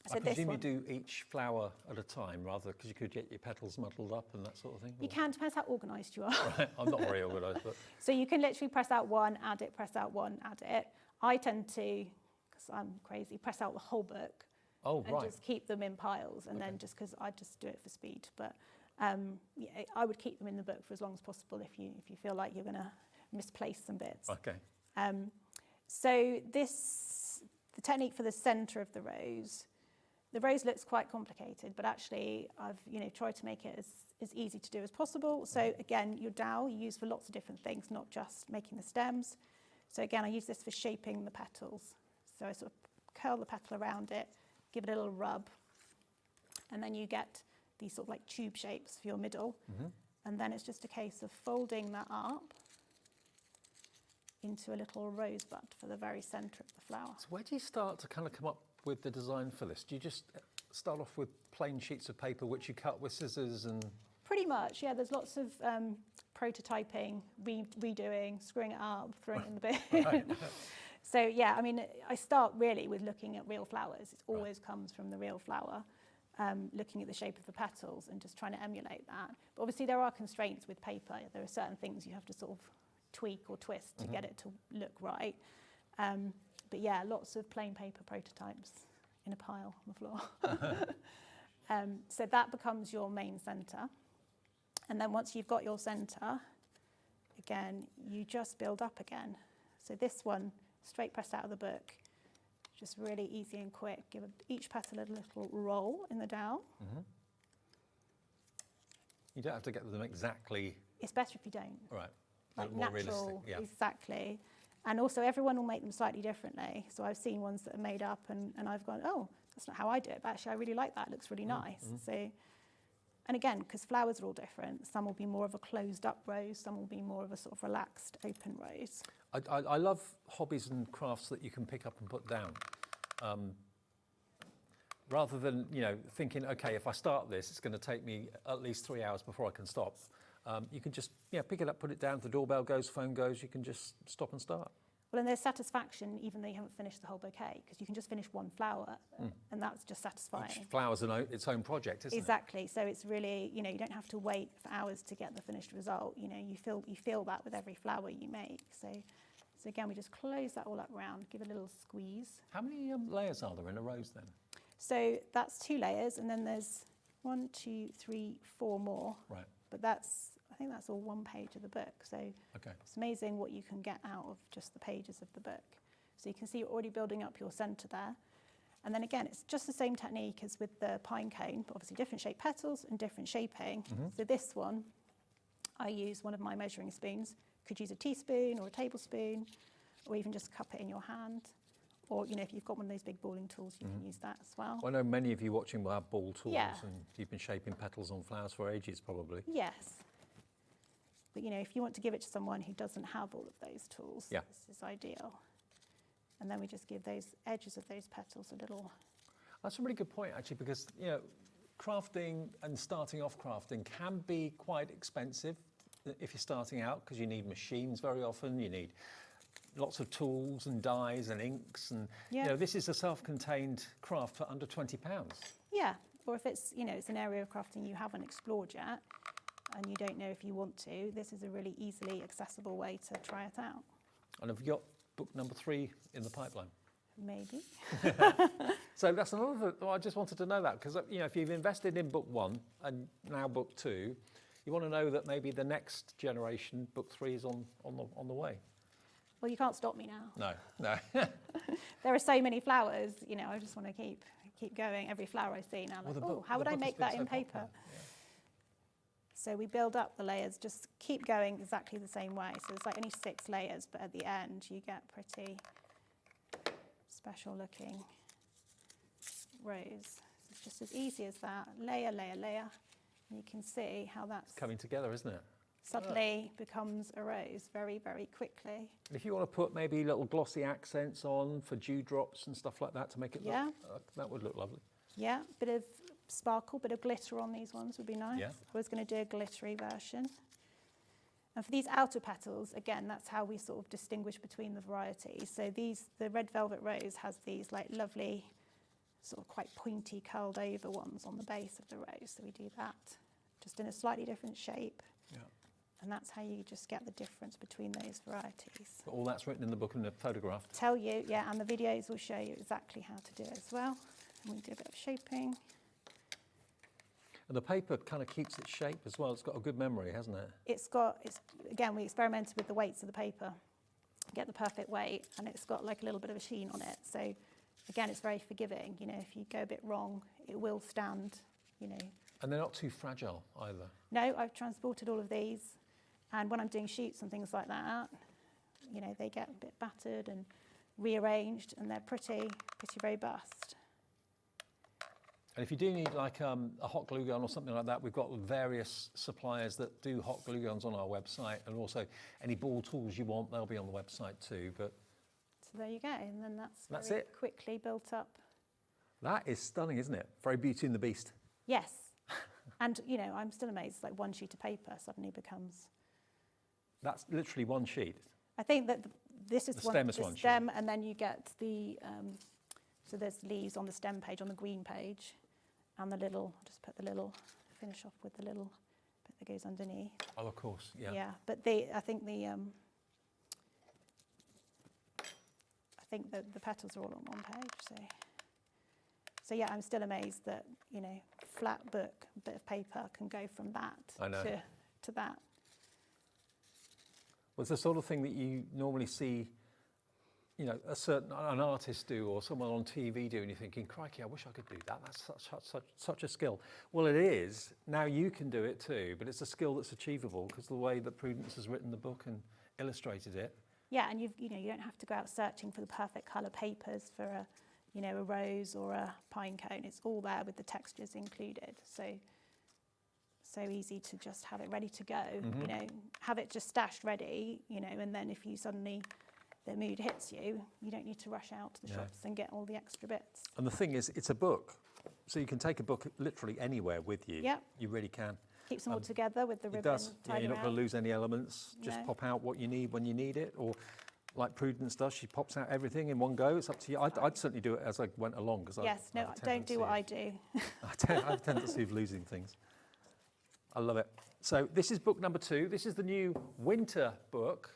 So I presume you do each flower at a time, rather, because you could get your petals muddled up and that sort of thing? You can, depends how organised you are. Right, I'm not very organised, but... So you can literally press out one, add it, press out one, add it. I tend to, because I'm crazy, press out the whole book. Oh, and just keep them in piles, and then just because I just do it for speed. But yeah, I would keep them in the book for as long as possible if you feel like you're going to misplaced some bits. Okay. So the technique for the centre of the rose looks quite complicated, but actually I've tried to make it as easy to do as possible. So again, your dowel you use for lots of different things, not just making the stems. So again, I use this for shaping the petals. So I sort of curl the petal around it, give it a little rub, and then you get these sort of like tube shapes for your middle. And then it's just a case of folding that up into a little rosebud for the very centre of the flower. So where do you start to kind of come up with the design for this? Do you just start off with plain sheets of paper which you cut with scissors and... Pretty much, yeah. There's lots of prototyping, redoing, screwing it up, throwing it in the bin. Right. So yeah, I mean, I start really with looking at real flowers. It always comes from the real flower, looking at the shape of the petals and just trying to emulate that. But obviously there are constraints with paper. There are certain things you have to sort of tweak or twist to get it to look right. But yeah, lots of plain paper prototypes in a pile on the floor. So that becomes your main centre. And then once you've got your centre, again, you just build up again. So this one, straight pressed out of the book, just really easy and quick. Give each petal a little roll in the dowel. You don't have to get them exactly... It's better if you don't. Right. Like more natural, realistic, yeah. Exactly. And also everyone will make them slightly differently. So I've seen ones that are made up and I've gone, oh, that's not how I do it, but actually I really like that, it looks really nice. So, and again, because flowers are all different, some will be more of a closed up rose, some will be more of a sort of relaxed open rose. I love hobbies and crafts that you can pick up and put down. Rather than, thinking, okay, if I start this, it's going to take me at least 3 hours before I can stop. You can just pick it up, put it down, the doorbell goes, phone goes, you can just stop and start. Well, and there's satisfaction even though you haven't finished the whole bouquet, because you can just finish one flower and that's just satisfying. Each flower's its own project, isn't it? Exactly. So it's really, you don't have to wait for hours to get the finished result. You feel that with every flower you make. So again, we just close that all up round, give it a little squeeze. How many layers are there in a rose then? So that's 2 layers, and then there's 1, 2, 3, 4 more. Right. But I think that's all 1 page of the book. So It's amazing what you can get out of just the pages of the book. So you can see you're already building up your centre there. And then again, it's just the same technique as with the pine cone, but obviously different shaped petals and different shaping. So this one, I use one of my measuring spoons. Could use a teaspoon or a tablespoon, or even just cup it in your hand. Or, if you've got one of those big balling tools, you can use that as well. Well, I know many of you watching will have ball tools, Yeah. and you've been shaping petals on flowers for ages, probably. Yes. But, if you want to give it to someone who doesn't have all of those tools, this is ideal. And then we just give those edges of those petals a little... That's a really good point, actually, because, crafting and starting off crafting can be quite expensive if you're starting out, because you need machines very often, you need lots of tools and dyes and inks, and this is a self-contained craft for under £20. Yeah, or if it's it's an area of crafting you haven't explored yet and you don't know if you want to, this is a really easily accessible way to try it out. And have you got book number 3 in the pipeline? Maybe. So that's another. I just wanted to know that, because if you've invested in book 1 and now book 2, you want to know that maybe the next generation, book 3, is on the way. Well, you can't stop me now. No. There are so many flowers, I just want to keep going. Every flower I see now, how would I make that in paper? Yeah. So we build up the layers, just keep going exactly the same way. So there's like only 6 layers, but at the end you get pretty special looking rose. So it's just as easy as that, layer, layer, layer. And you can see how that's coming together, isn't it? Suddenly becomes a rose very, very quickly. If you want to put maybe little glossy accents on for dewdrops and stuff like that to make it look, that would look lovely. Yeah, bit of sparkle, bit of glitter on these ones would be nice. Yeah. I was going to do a glittery version. And for these outer petals, again, that's how we sort of distinguish between the varieties. So the red velvet rose has these like lovely, sort of quite pointy, curled over ones on the base of the rose. So we do that just in a slightly different shape. Yeah. And that's how you just get the difference between those varieties. But all that's written in the book and photographed. Tell you, yeah, and the videos will show you exactly how to do it as well. And we do a bit of shaping. And the paper kind of keeps its shape as well. It's got a good memory, hasn't it? Again, we experimented with the weights of the paper, get the perfect weight, and it's got like a little bit of a sheen on it. So again, it's very forgiving. You know, if you go a bit wrong, it will stand, you know. And they're not too fragile either. No, I've transported all of these. And when I'm doing shoots and things like that, you know, they get a bit battered and rearranged, and they're pretty robust. And if you do need like a hot glue gun or something like that, we've got various suppliers that do hot glue guns on our website, and also any ball tools you want, they'll be on the website too. But so there you go, and then that's it. Quickly built up. That is stunning, isn't it? Very Beauty and the Beast. Yes, and you know, I'm still amazed. Like one sheet of paper suddenly becomes. That's literally one sheet. I think that this is the stem, and then you get the. So there's leaves on the stem page, on the green page. And the little, I'll just put the little, finish off with the little bit that goes underneath. Oh, of course, yeah. Yeah, but I think the petals are all on one page. So yeah, I'm still amazed that, you know, flat book, bit of paper can go from that to that. Well, it's the sort of thing that you normally see, you know, an artist do, or someone on TV do, and you're thinking, crikey, I wish I could do that. That's such a skill. Well, it is. Now you can do it too, but it's a skill that's achievable because the way that Prudence has written the book and illustrated it. Yeah, and you don't have to go out searching for the perfect colour papers for a rose or a pine cone. It's all there with the textures included. So easy to just have it ready to go. Mm-hmm. You know, have it just stashed ready. You know, and then if you suddenly the mood hits you, you don't need to rush out to the shops and get all the extra bits. And the thing is, it's a book, so you can take a book literally anywhere with you. Yep. You really can. Keeps them all together with the ribbon. It does. Yeah, you're not going to lose any elements. Just No. pop out what you need when you need it, or like Prudence does, she pops out everything in one go. It's up to you. I'd certainly do it as I went along. Yes, no, don't do what I do. I have a tendency of losing things. I love it. So this is book number 2. This is the new winter book.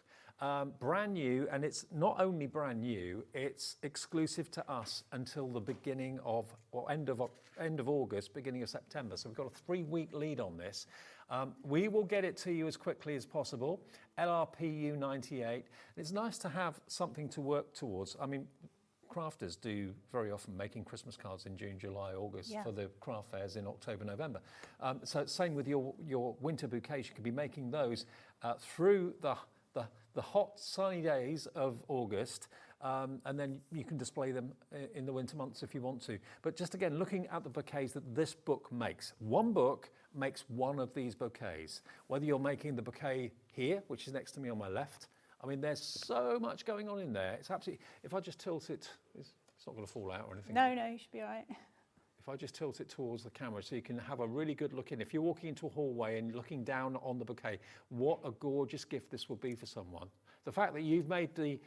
Brand new, and it's not only brand new, it's exclusive to us until the beginning of, or end of August, beginning of September. So we've got a 3-week lead on this. We will get it to you as quickly as possible. LRPU 98. It's nice to have something to work towards. I mean, crafters do very often making Christmas cards in June, July, August for the craft fairs in October, November. So same with your winter bouquets. You could be making those through the hot sunny days of August, and then you can display them in the winter months if you want to. But just again, looking at the bouquets that this book makes. One book makes one of these bouquets. Whether you're making the bouquet here, which is next to me on my left, I mean, there's so much going on in there. It's absolutely, if I just tilt it, it's not going to fall out or anything. No, you should be all right. If I just tilt it towards the camera so you can have a really good look in. If you're walking into a hallway and you're looking down on the bouquet, what a gorgeous gift this will be for someone. The fact that you've made the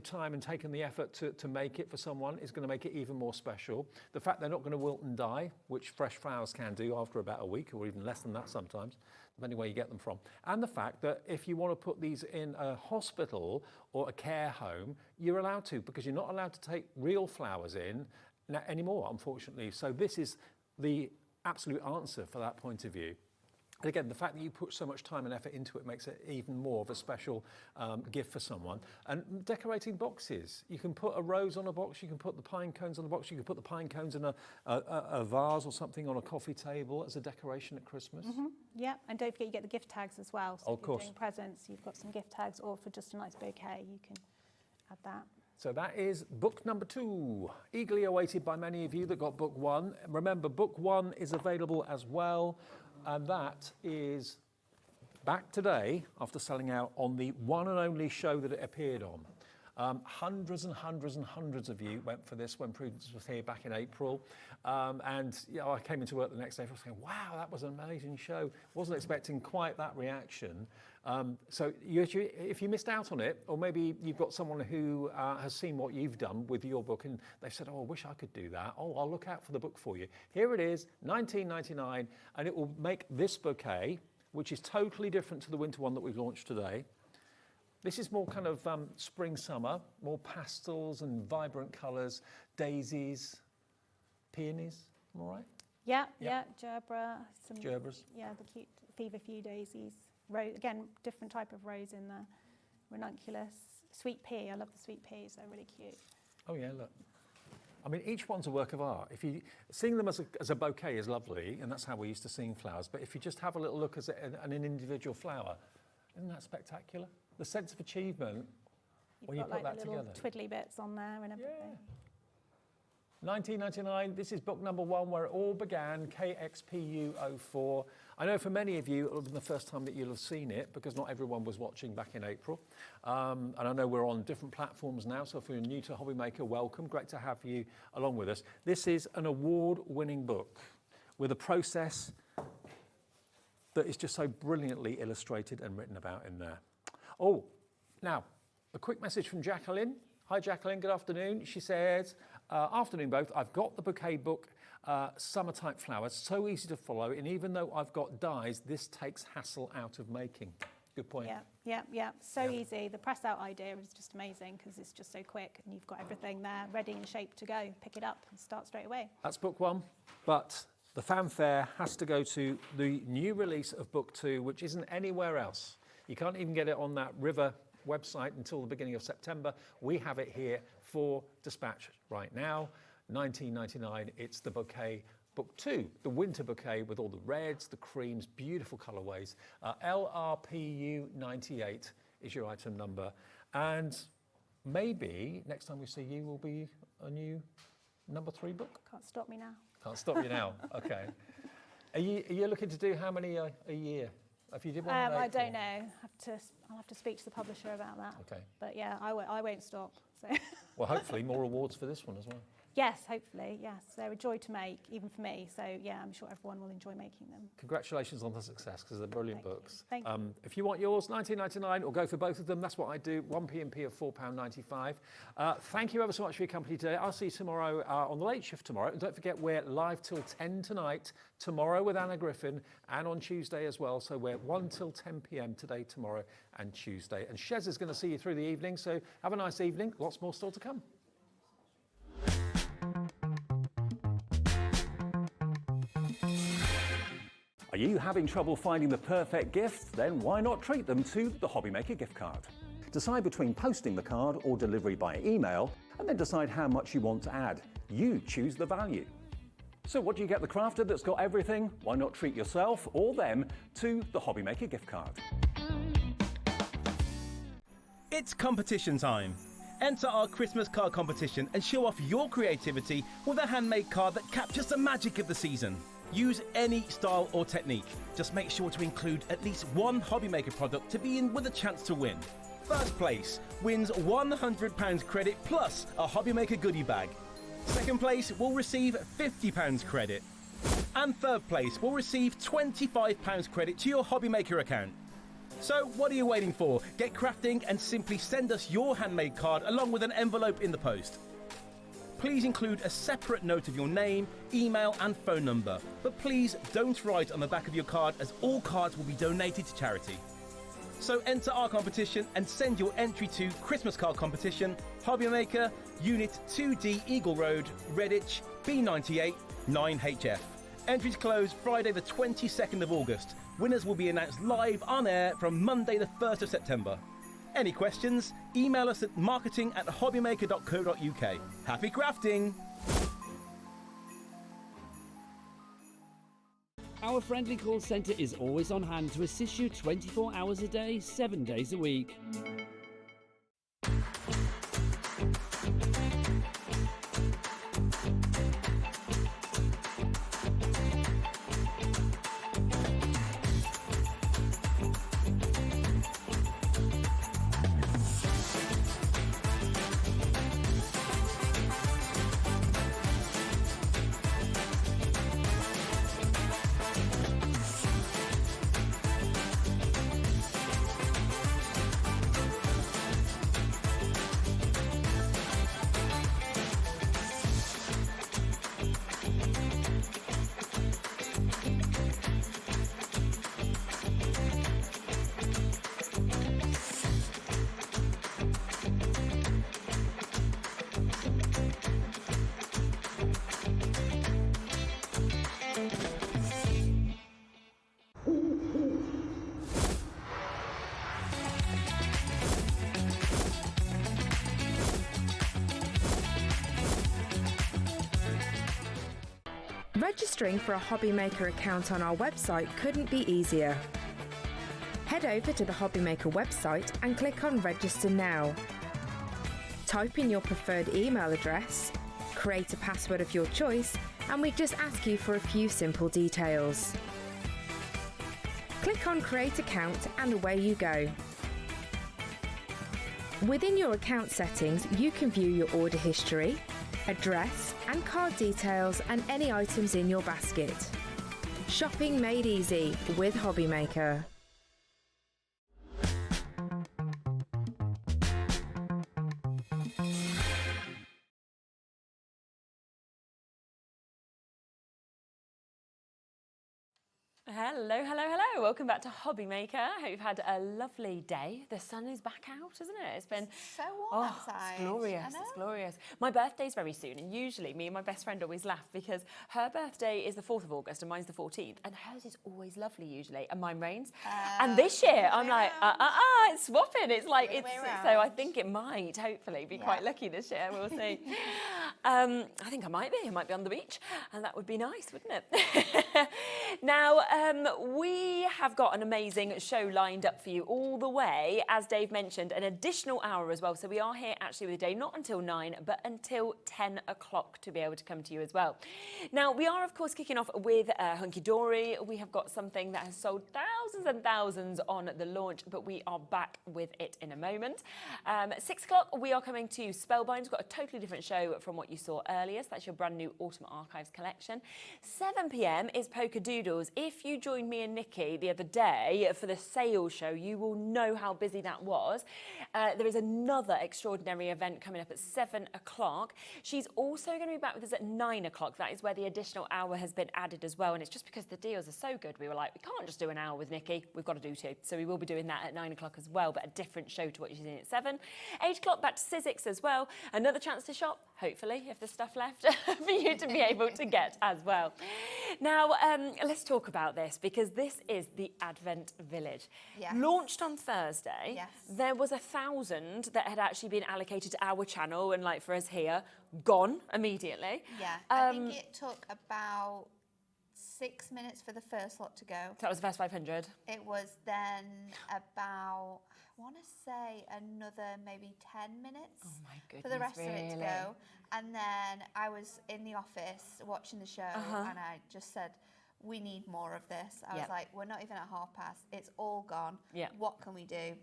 time and taken the effort to make it for someone is going to make it even more special. The fact they're not going to wilt and die, which fresh flowers can do after about a week or even less than that sometimes, depending where you get them from. And the fact that if you want to put these in a hospital or a care home, you're allowed to, because you're not allowed to take real flowers in anymore, unfortunately. So this is the absolute answer for that point of view. And again, the fact that you put so much time and effort into it makes it even more of a special gift for someone. And decorating boxes. You can put a rose on a box, you can put the pine cones on the box, you can put the pine cones in a vase or something on a coffee table as a decoration at Christmas. Mm-hmm. Yeah, and don't forget you get the gift tags as well. So of if you're course. doing presents, you've got some gift tags, or for just a nice bouquet, you can add that. So that is book number 2, eagerly awaited by many of you that got book 1. Remember, book 1 is available as well, and that is back today after selling out on the one and only show that it appeared on. Hundreds and hundreds and hundreds of you went for this when Prudence was here back in April. And you know, I came into work the next day saying, wow, that was an amazing show. Wasn't expecting quite that reaction. So if you missed out on it, or maybe you've got someone who has seen what you've done with your book and they've said, oh, I wish I could do that. Oh, I'll look out for the book for you. Here it is, $19.99, and it will make this bouquet, which is totally different to the winter one that we've launched today. This is more kind of spring, summer, more pastels and vibrant colours, daisies, peonies, am I right? Yeah, gerbera. Some, Gerberas. Yeah, the cute feverfew daisies. Again, different type of rose in there. Ranunculus. Sweet pea. I love the sweet peas. They're really cute. Oh yeah, look. I mean, each one's a work of art. If you seeing them as a bouquet is lovely, and that's how we're used to seeing flowers. But if you just have a little look as an individual flower, isn't that spectacular? The sense of achievement when you put that together. Little twiddly bits on there and everything. Yeah. 1999, this is book number 1 where it all began, KXPU04. I know for many of you, it'll be the first time that you'll have seen it because not everyone was watching back in April. And I know we're on different platforms now, so if you're new to Hobby Maker, welcome. Great to have you along with us. This is an award-winning book with a process that is just so brilliantly illustrated and written about in there. Oh, now, a quick message from Jacqueline. Hi, Jacqueline, good afternoon. She says, afternoon both, I've got the bouquet book, summer type flowers, so easy to follow, and even though I've got dies, this takes hassle out of making. Good point. Yeah. So easy. The press out idea is just amazing because it's just so quick and you've got everything there ready and shaped to go. Pick it up and start straight away. That's book 1, but the fanfare has to go to the new release of book 2, which isn't anywhere else. You can't even get it on that River website until the beginning of September. We have it here for dispatch right now. 19.99. It's the Bouquet Book 2, the winter bouquet with all the reds, the creams, beautiful colorways. LRPU 98 is your item number. And maybe next time we see you will be a new number 3 book. Can't stop me now. Can't stop you now. Okay. Are you looking to do how many a year? If you did one, I don't know. I'll have to speak to the publisher about that. Okay. But yeah, I won't stop. So. Well, hopefully more awards for this one as well. Yes, hopefully, yes. They're a joy to make, even for me. So yeah, I'm sure everyone will enjoy making them. Congratulations on the success, because they're brilliant books. Thank you. If you want yours, $19.99, or go for both of them. That's what I do. 1 P&P of £4.95. Thank you ever so much for your company today. I'll see you tomorrow on the late shift tomorrow. And don't forget, we're live till 10 tonight, tomorrow with Anna Griffin, and on Tuesday as well. So we're 1 till 10 p.m. today, tomorrow, and Tuesday. And Shez is going to see you through the evening. So have a nice evening. Lots more still to come. Are you having trouble finding the perfect gift? Then why not treat them to the Hobby Maker gift card? Decide between posting the card or delivery by email, and then decide how much you want to add. You choose the value. So what do you get the crafter that's got everything? Why not treat yourself or them to the Hobby Maker gift card? It's competition time. Enter our Christmas card competition and show off your creativity with a handmade card that captures the magic of the season. Use any style or technique. Just make sure to include at least one Hobby Maker product to be in with a chance to win. First place wins £100 credit plus a Hobby Maker goodie bag. Second place will receive £50 credit. And third place will receive £25 credit to your Hobby Maker account. So what are you waiting for? Get crafting and simply send us your handmade card along with an envelope in the post. Please include a separate note of your name, email and phone number. But please don't write on the back of your card, as all cards will be donated to charity. So enter our competition and send your entry to Christmas Card Competition, Hobby Maker, Unit 2D Eagle Road, Redditch, B98 9HF. Entries close Friday the 22nd of August. Winners will be announced live on air from Monday the 1st of September. Any questions? Email us at marketing@hobbymaker.co.uk. Happy crafting! Our friendly call centre is always on hand to assist you 24 hours a day, 7 days a week. Registering for a Hobby Maker account on our website couldn't be easier. Head over to the Hobby Maker website and click on Register Now. Type in your preferred email address, create a password of your choice, and we just ask you for a few simple details. Click on Create Account and away you go. Within your account settings, you can view your order history, address and card details and any items in your basket. Shopping made easy with Hobby Maker. Hello, hello, hello. Welcome back to Hobby Maker. I hope you've had a lovely day. The sun is back out, isn't it? It's been so warm outside. It's glorious. It's glorious. My birthday's very soon, and usually me and my best friend always laugh because her birthday is the 4th of August and mine's the 14th, and hers is always lovely usually, and mine rains. And this year I'm like, it's swapping. It's like, so I think it might, hopefully, be quite lucky this year. We'll see. I think I might be on the beach, and that would be nice, wouldn't it? Now, we have got an amazing show lined up for you all the way, as Dave mentioned, an additional hour as well. So we are here actually with the day, not until 9, but until 10 o'clock to be able to come to you as well. Now, we are, of course, kicking off with Hunkydory. We have got something that has sold thousands and thousands on the launch, but we are back with it in a moment. 6 o'clock, we are coming to Spellbinders. We've got a totally different show from what you saw earlier. So that's your brand new Autumn Archives collection. 7 p.m. is Polkadoodles. If you joined me and Nikki the other day for the sales show, you will know how busy that was. There is another extraordinary event coming up at 7 o'clock. She's also going to be back with us at 9 o'clock. That is where the additional hour has been added as well. And it's just because the deals are so good, we were like, we can't just do an hour with Nikki. We've got to do 2. So we will be doing that at 9 o'clock as well, but a different show to what you're seeing at 7. 8 o'clock, back to Sizzix as well. Another chance to shop, hopefully, if there's stuff left for you to be able to get as well. Now, let's talk about this, because this is the Advent Village. Yes. Launched on Thursday. Yes. There was 1,000 that had actually been allocated to our channel, and like for us here, gone immediately. Yeah, I think it took about 6 minutes for the first lot to go. So that was the first 500. It was then about, I want to say, another maybe 10 minutes for the rest of it to go. And then I was in the office watching the show, and I just said, we need more of this. I was like, we're not even at 1/2 it's all gone. What can we do?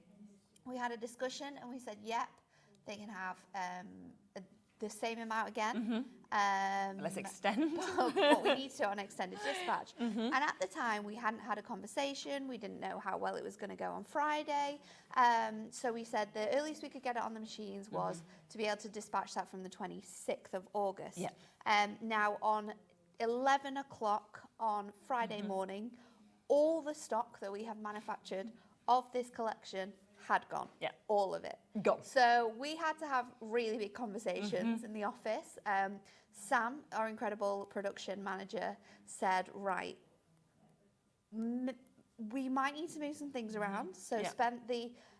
We had a discussion and we said, yep, they can have the same amount again. Let's extend. But we need to on extended dispatch. And at the time, we hadn't had a conversation. We didn't know how well it was going to go on Friday. So we said the earliest we could get it on the machines was to be able to dispatch that from the 26th of August. Now, on 11 o'clock on Friday morning, all the stock that we have manufactured of this collection had gone. All of it. Gone. So we had to have really big conversations in the office. Sam, our incredible production manager, said, right, we might need to move some things around. So spent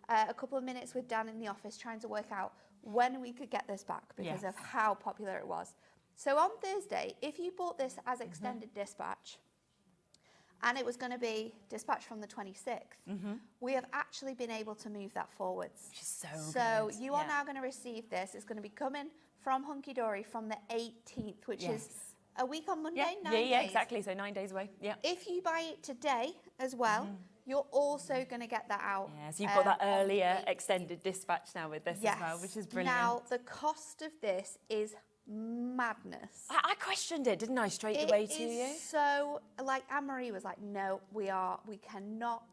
a couple of minutes with Dan in the office trying to work out when we could get this back because of how popular it was. So on Thursday, if you bought this as extended dispatch, and it was going to be dispatched from the 26th, we have actually been able to move that forwards. Which is so you are now going to receive this. It's going to be coming from Hunkydory from the 18th, which is a week on Monday, 9 days. Yeah, exactly. So 9 days away. Yeah. If you buy it today as well, you're also going to get that out. Yeah, so you've got that earlier extended dispatch now with this as well, which is brilliant. Now, the cost of this is madness. I questioned it, didn't I, straight away to you? So, like, Anne-Marie was like, no, we cannot,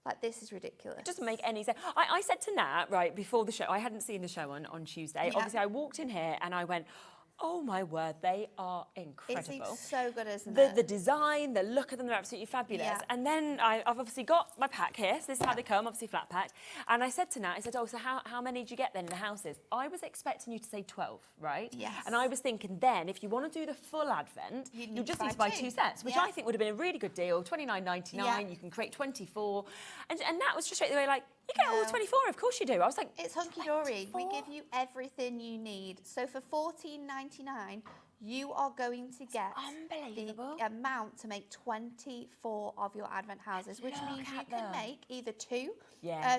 like, this is ridiculous. It doesn't make any sense. I said to Nat, right, before the show, I hadn't seen the show on Tuesday. Obviously, I walked in here and I went, oh my word, they are incredible. It's so good, isn't it? The design, the look of them, they're absolutely fabulous. Yeah. And then I've obviously got my pack here, so this is how they come, obviously flat packed. And I said to Nat, I said, oh, so how many did you get then in the houses? I was expecting you to say 12, right? Yes. And I was thinking then, if you want to do the full advent, you just need to buy 2 sets, which I think would have been a really good deal, $29.99, you can create 24. And Nat was just straight away like, You get all 24, of course you do. I was like, it's Hunkydory. We give you everything you need. So for $14.99, you are going to get the amount to make 24 of your Advent houses, which means you can make either 2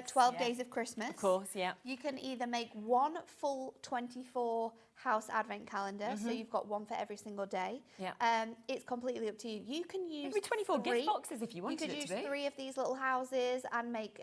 12 days of Christmas. Of course, yeah. You can either make 1 full 24 house Advent calendar, so you've got one for every single day. Yeah. It's completely up to you. You can use Maybe 24 gift boxes if you wanted it to be. You could use 3 of these little houses and make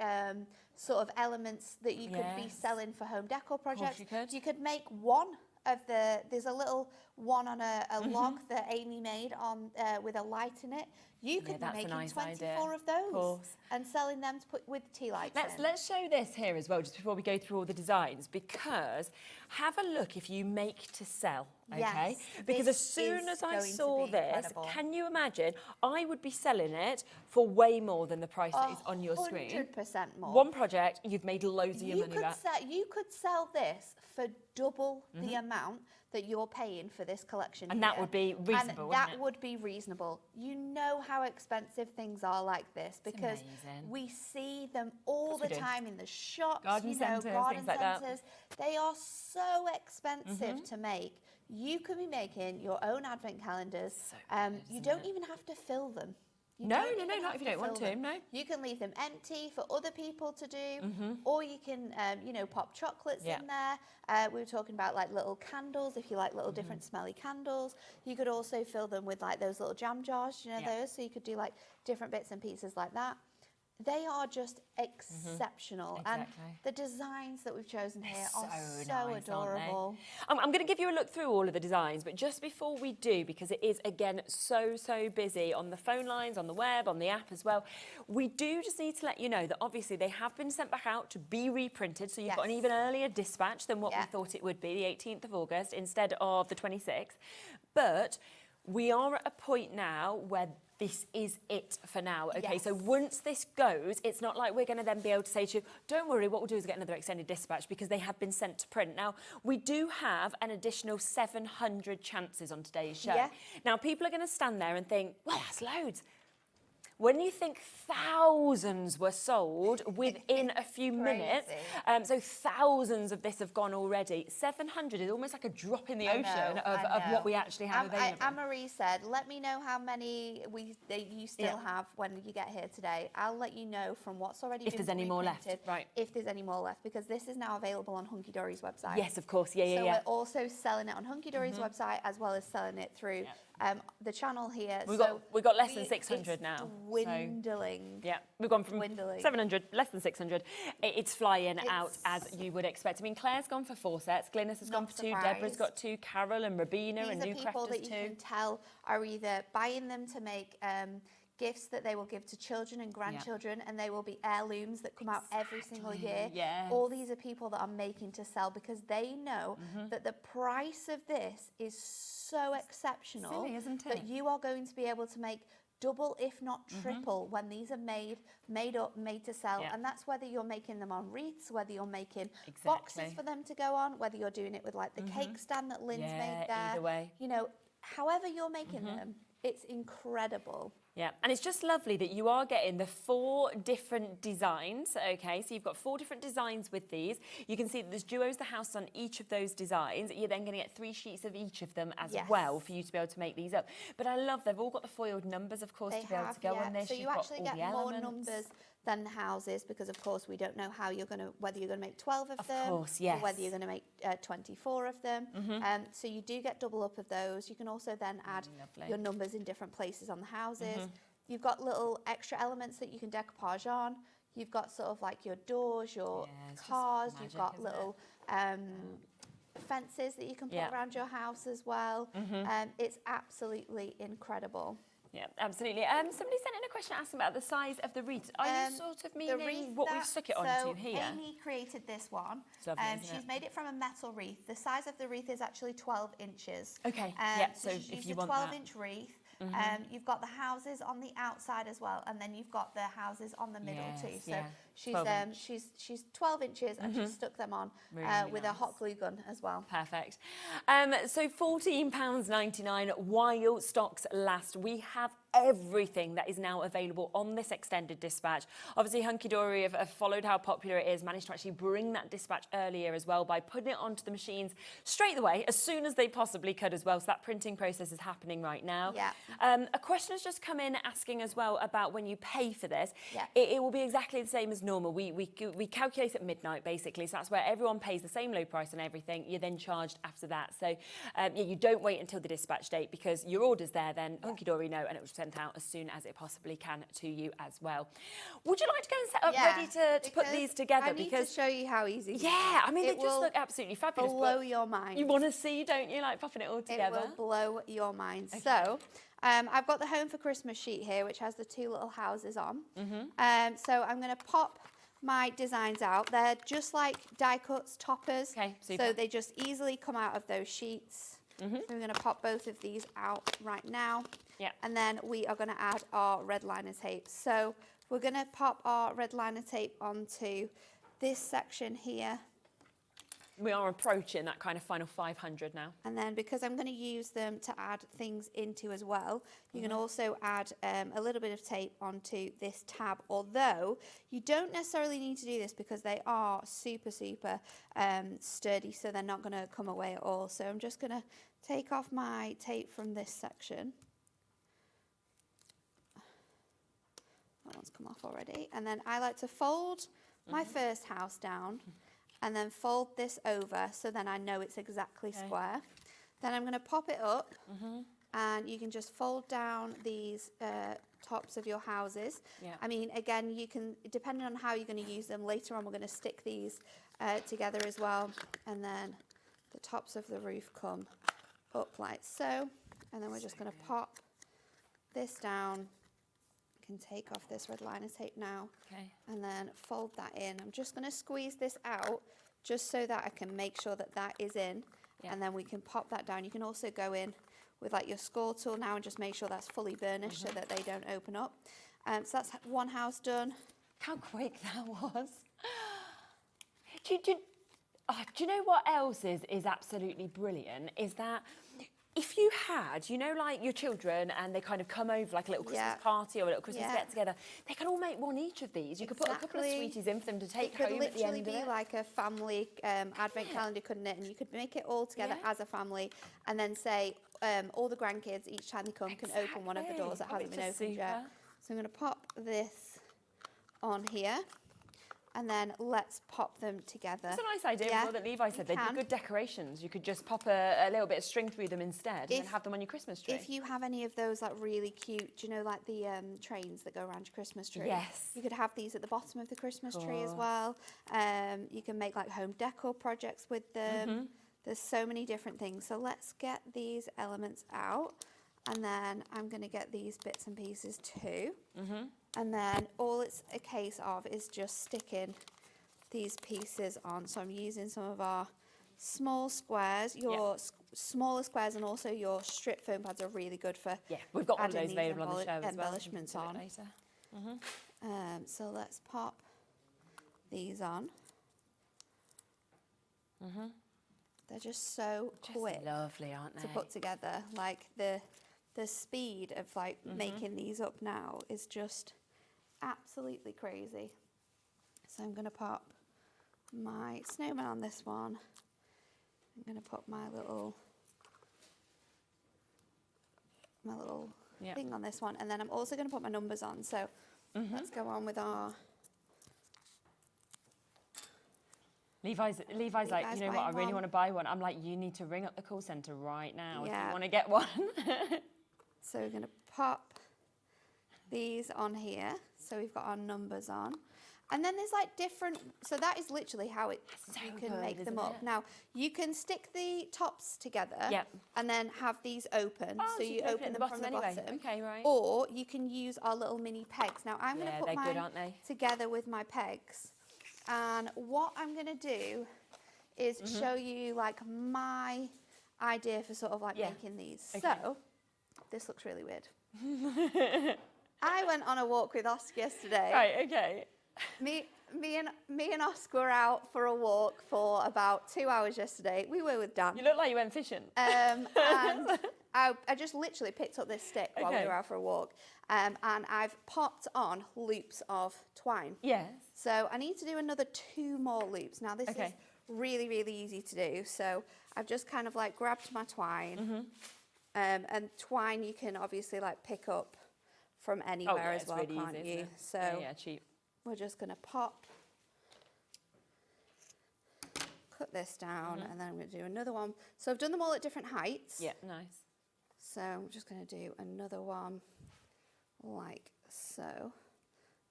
sort of elements that you could be selling for home decor projects. You could make 1 of there's a little one on a log that Amy made on with a light in it. You could be making 24 of those and selling them to put with tea lights in. Let's show this here as well, just before we go through all the designs, because have a look if you make to sell, okay? Yes, because as soon as I saw this, can you imagine, I would be selling it for way more than the price that is on your screen. 100% more. One project, you've made loads of your money back. You could sell this for double the amount that you're paying for this collection. And that would be reasonable, wouldn't that it? would be reasonable. You know how expensive things are like this because we see them all the time in the shops, garden centres, garden things like that. centres. They are so expensive to make. You could be making your own Advent calendars. You don't even have to fill them. No, not if you don't want to, no. You can leave them empty for other people to do, or you can, pop chocolates in there. We were talking about like little candles, if you like little different smelly candles. You could also fill them with like those little jam jars, those, so you could do like different bits and pieces like that. They are just exceptional, and the designs that we've chosen here are so adorable. I'm going to give you a look through all of the designs, but just before we do, because it is again so busy on the phone lines, on the web, on the app as well, we do just need to let you know that obviously they have been sent back out to be reprinted, so you've got an even earlier dispatch than what we thought it would be, the 18th of August instead of the 26th. But we are at a point now where this is it for now, okay? So once this goes, it's not like we're going to then be able to say to you, don't worry, what we'll do is get another extended dispatch because they have been sent to print. Now, we do have an additional 700 chances on today's show. Now, people are going to stand there and think, well, that's loads. When you think thousands were sold within a few minutes, so thousands of this have gone already. 700 is almost like a drop in the ocean of what we actually have available. Anne-Marie said, let me know how many you still have when you get here today. I'll let you know from what's already been If there's any more left, right. If there's any more left, because this is now available on Hunkydory's website. Yes, of course, So we're also selling it on Hunkydory's website as well as selling it through the channel here. We've got less than 600 now. Dwindling. So, we've gone from 700, less than 600. It's flying out as you would expect. I mean, Claire's gone for 4 sets, Glynis has gone for 2, Deborah's got 2, Carol and Rabina and New Crafters 2. These are people that you can tell are either buying them to make gifts that they will give to children and grandchildren, and they will be heirlooms that come out every single year. All these are people that are making to sell because they know that the price of this is so exceptional. Silly, isn't it? That you are going to be able to make double, if not triple, when these are made up, made to sell. And that's whether you're making them on wreaths, whether you're making boxes for them to go on, whether you're doing it with like the cake stand that Lynn's made there. Either way. However you're making them, it's incredible. Yeah, and it's just lovely that you are getting the 4 different designs, okay? So you've got 4 different designs with these. You can see that there's duos the house on each of those designs. You're then going to get 3 sheets of each of them as well for you to be able to make these up. But I love they've all got the foiled numbers, of course, to be able to go on this. So you actually get more numbers than houses because, of course, we don't know how whether you're going to make 12 of them, or whether you're going to make 24 of them. So you do get double up of those. You can also then add your numbers in different places on the houses. You've got little extra elements that you can decoupage on. You've got sort of like your doors, your cars. You've got little fences that you can put around your house as well. It's absolutely incredible. Yeah, absolutely. Somebody sent in a question asking about the size of the wreath. Are you sort of meaning what we've stuck it onto here? Amy created this one. Lovely, she's made it from a metal wreath. The size of the wreath is actually 12 inches. Okay, so if you a want 12-inch wreath. You've got the houses on the outside as well, and then you've got the houses on the middle too. So She's 12 inch. she's 12 inches and she's stuck them on Really with a hot glue gun as well. Perfect. So £14.99 while stocks last. We have everything that is now available on this extended dispatch. Obviously, Hunkydory have followed how popular it is, managed to actually bring that dispatch earlier as well by putting it onto the machines straight away, as soon as they possibly could as well. So that printing process is happening right now. Yeah. A question has just come in asking as well about when you pay for this. Yeah. It will be exactly the same as normal. We calculate at midnight, basically. So that's where everyone pays the same low price on everything. You're then charged after that. So yeah, you don't wait until the dispatch date because your order's there then. Hunkydory know, and it will sent out as soon as it possibly can to you as well. Would you like to go and set up ready to put these together? I need to show you how easy. Yeah, I mean, they just look absolutely fabulous. Blow your mind. You want to see, don't you, like popping it all together? It will blow your mind. Okay. So, I've got the Home for Christmas sheet here, which has the two little houses on. So I'm going to pop my designs out. They're just like die cuts, toppers. Okay, super. So they just easily come out of those sheets. So we're going to pop both of these out right now. Yeah. And then we are going to add our red liner tape. So we're going to pop our red liner tape onto this section here. We are approaching that kind of final 500 now. And then because I'm going to use them to add things into as well, you can also add a little bit of tape onto this tab, although you don't necessarily need to do this because they are super, super sturdy, so they're not going to come away at all. So I'm just going to take off my tape from this section. That one's come off already. And then I like to fold my first house down and then fold this over so then I know it's exactly square. Then I'm going to pop it up and you can just fold down these tops of your houses. Yeah. I mean, again, you can, depending on how you're going to use them, later on we're going to stick these together as well. And then the tops of the roof come up like so. And then we're just going to pop this down. Can take off this red liner tape now and then fold that in. I'm just going to squeeze this out just so that I can make sure that that is in and then we can pop that down. You can also go in with like your score tool now and just make sure that's fully burnished so that they don't open up. So that's one house done. How quick that was. Do you know what else is absolutely brilliant? Is that if you had, you know, like your children and they kind of come over like a little Christmas party or a little Christmas get-together, they can all make one each of these. You could put a couple of sweeties in for them to take home at the end of it. It could literally be like a family advent calendar, couldn't it? And you could make it all together as a family and then say all the grandkids, each time they come, can open one of the doors that hasn't been opened yet. So I'm going to pop this on here. And then let's pop them together. It's a nice idea as well that Levi said. They'd be good decorations. You could just pop a little bit of string through them instead and then have them on your Christmas tree. If you have any of those like really cute, do you know, like the trains that go around your Christmas tree? Yes. You could have these at the bottom of the Christmas tree as well. You can make like home decor projects with them. There's so many different things. So let's get these elements out. And then I'm going to get these bits and pieces too. And then all it's a case of is just sticking these pieces on. So I'm using some of our small squares. Your smaller squares and also your strip foam pads are really good for we've got one of those available on the show as well. Embellishments on. So let's pop these on. They're just so quick, lovely, aren't they? To put together. Like the speed of like making these up now is just absolutely crazy. So I'm going to pop my snowman on this one. I'm going to put my little thing on this one, and then I'm also going to put my numbers on. So let's go on with our. Levi's like, you know what, I really want to buy one. I'm like, you need to ring up the call centre right now if you want to get one. So we're going to pop these on here. So we've got our numbers on. And then there's like different, so that is literally how you can make them up. Now, you can stick the tops together and then have these open. So you open them from the bottom. Okay, right. Or you can use our little mini pegs. Now, I'm going to put mine together with my pegs. And what I'm going to do is show you like my idea for sort of like making these. Okay. So, this looks really weird. I went on a walk with Oscar yesterday. Right, okay. Me and Oscar were out for a walk for about 2 hours yesterday. We were with Dan. You look like you went fishing. And I just literally picked up this stick while we were out for a walk. And I've popped on loops of twine. Yes. So I need to do another 2 more loops. Now this is really, really easy to do. So I've just kind of like grabbed my twine. And twine you can obviously like pick up from anywhere as well, really can't easy, you? So yeah, cheap. we're just going to pop, cut this down, and then I'm going to do another one. So I've done them all at different heights. Yeah, nice. So I'm just going to do another one like so.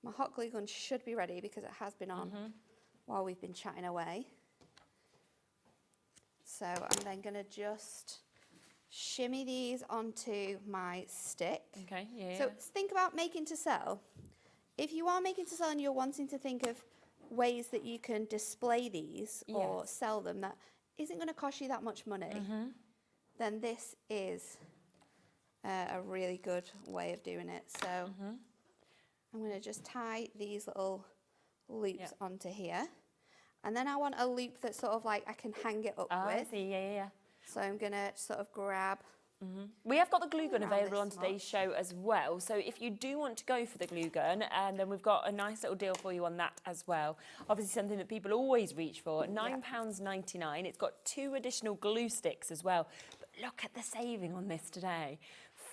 My hot glue gun should be ready because it has been on while we've been chatting away. So I'm then going to just shimmy these onto my stick. Okay, yeah. So think about making to sell. If you are making to sell and you're wanting to think of ways that you can display these or sell them that isn't going to cost you that much money, then this is a really good way of doing it. So I'm going to just tie these little loops onto here. And then I want a loop that's sort of like I can hang it up with. I see, yeah. So I'm going to sort of grab. We have got the glue gun available on today's show as well. So if you do want to go for the glue gun, then we've got a nice little deal for you on that as well. Obviously something that people always reach for, £9.99. It's got 2 additional glue sticks as well. But look at the saving on this today.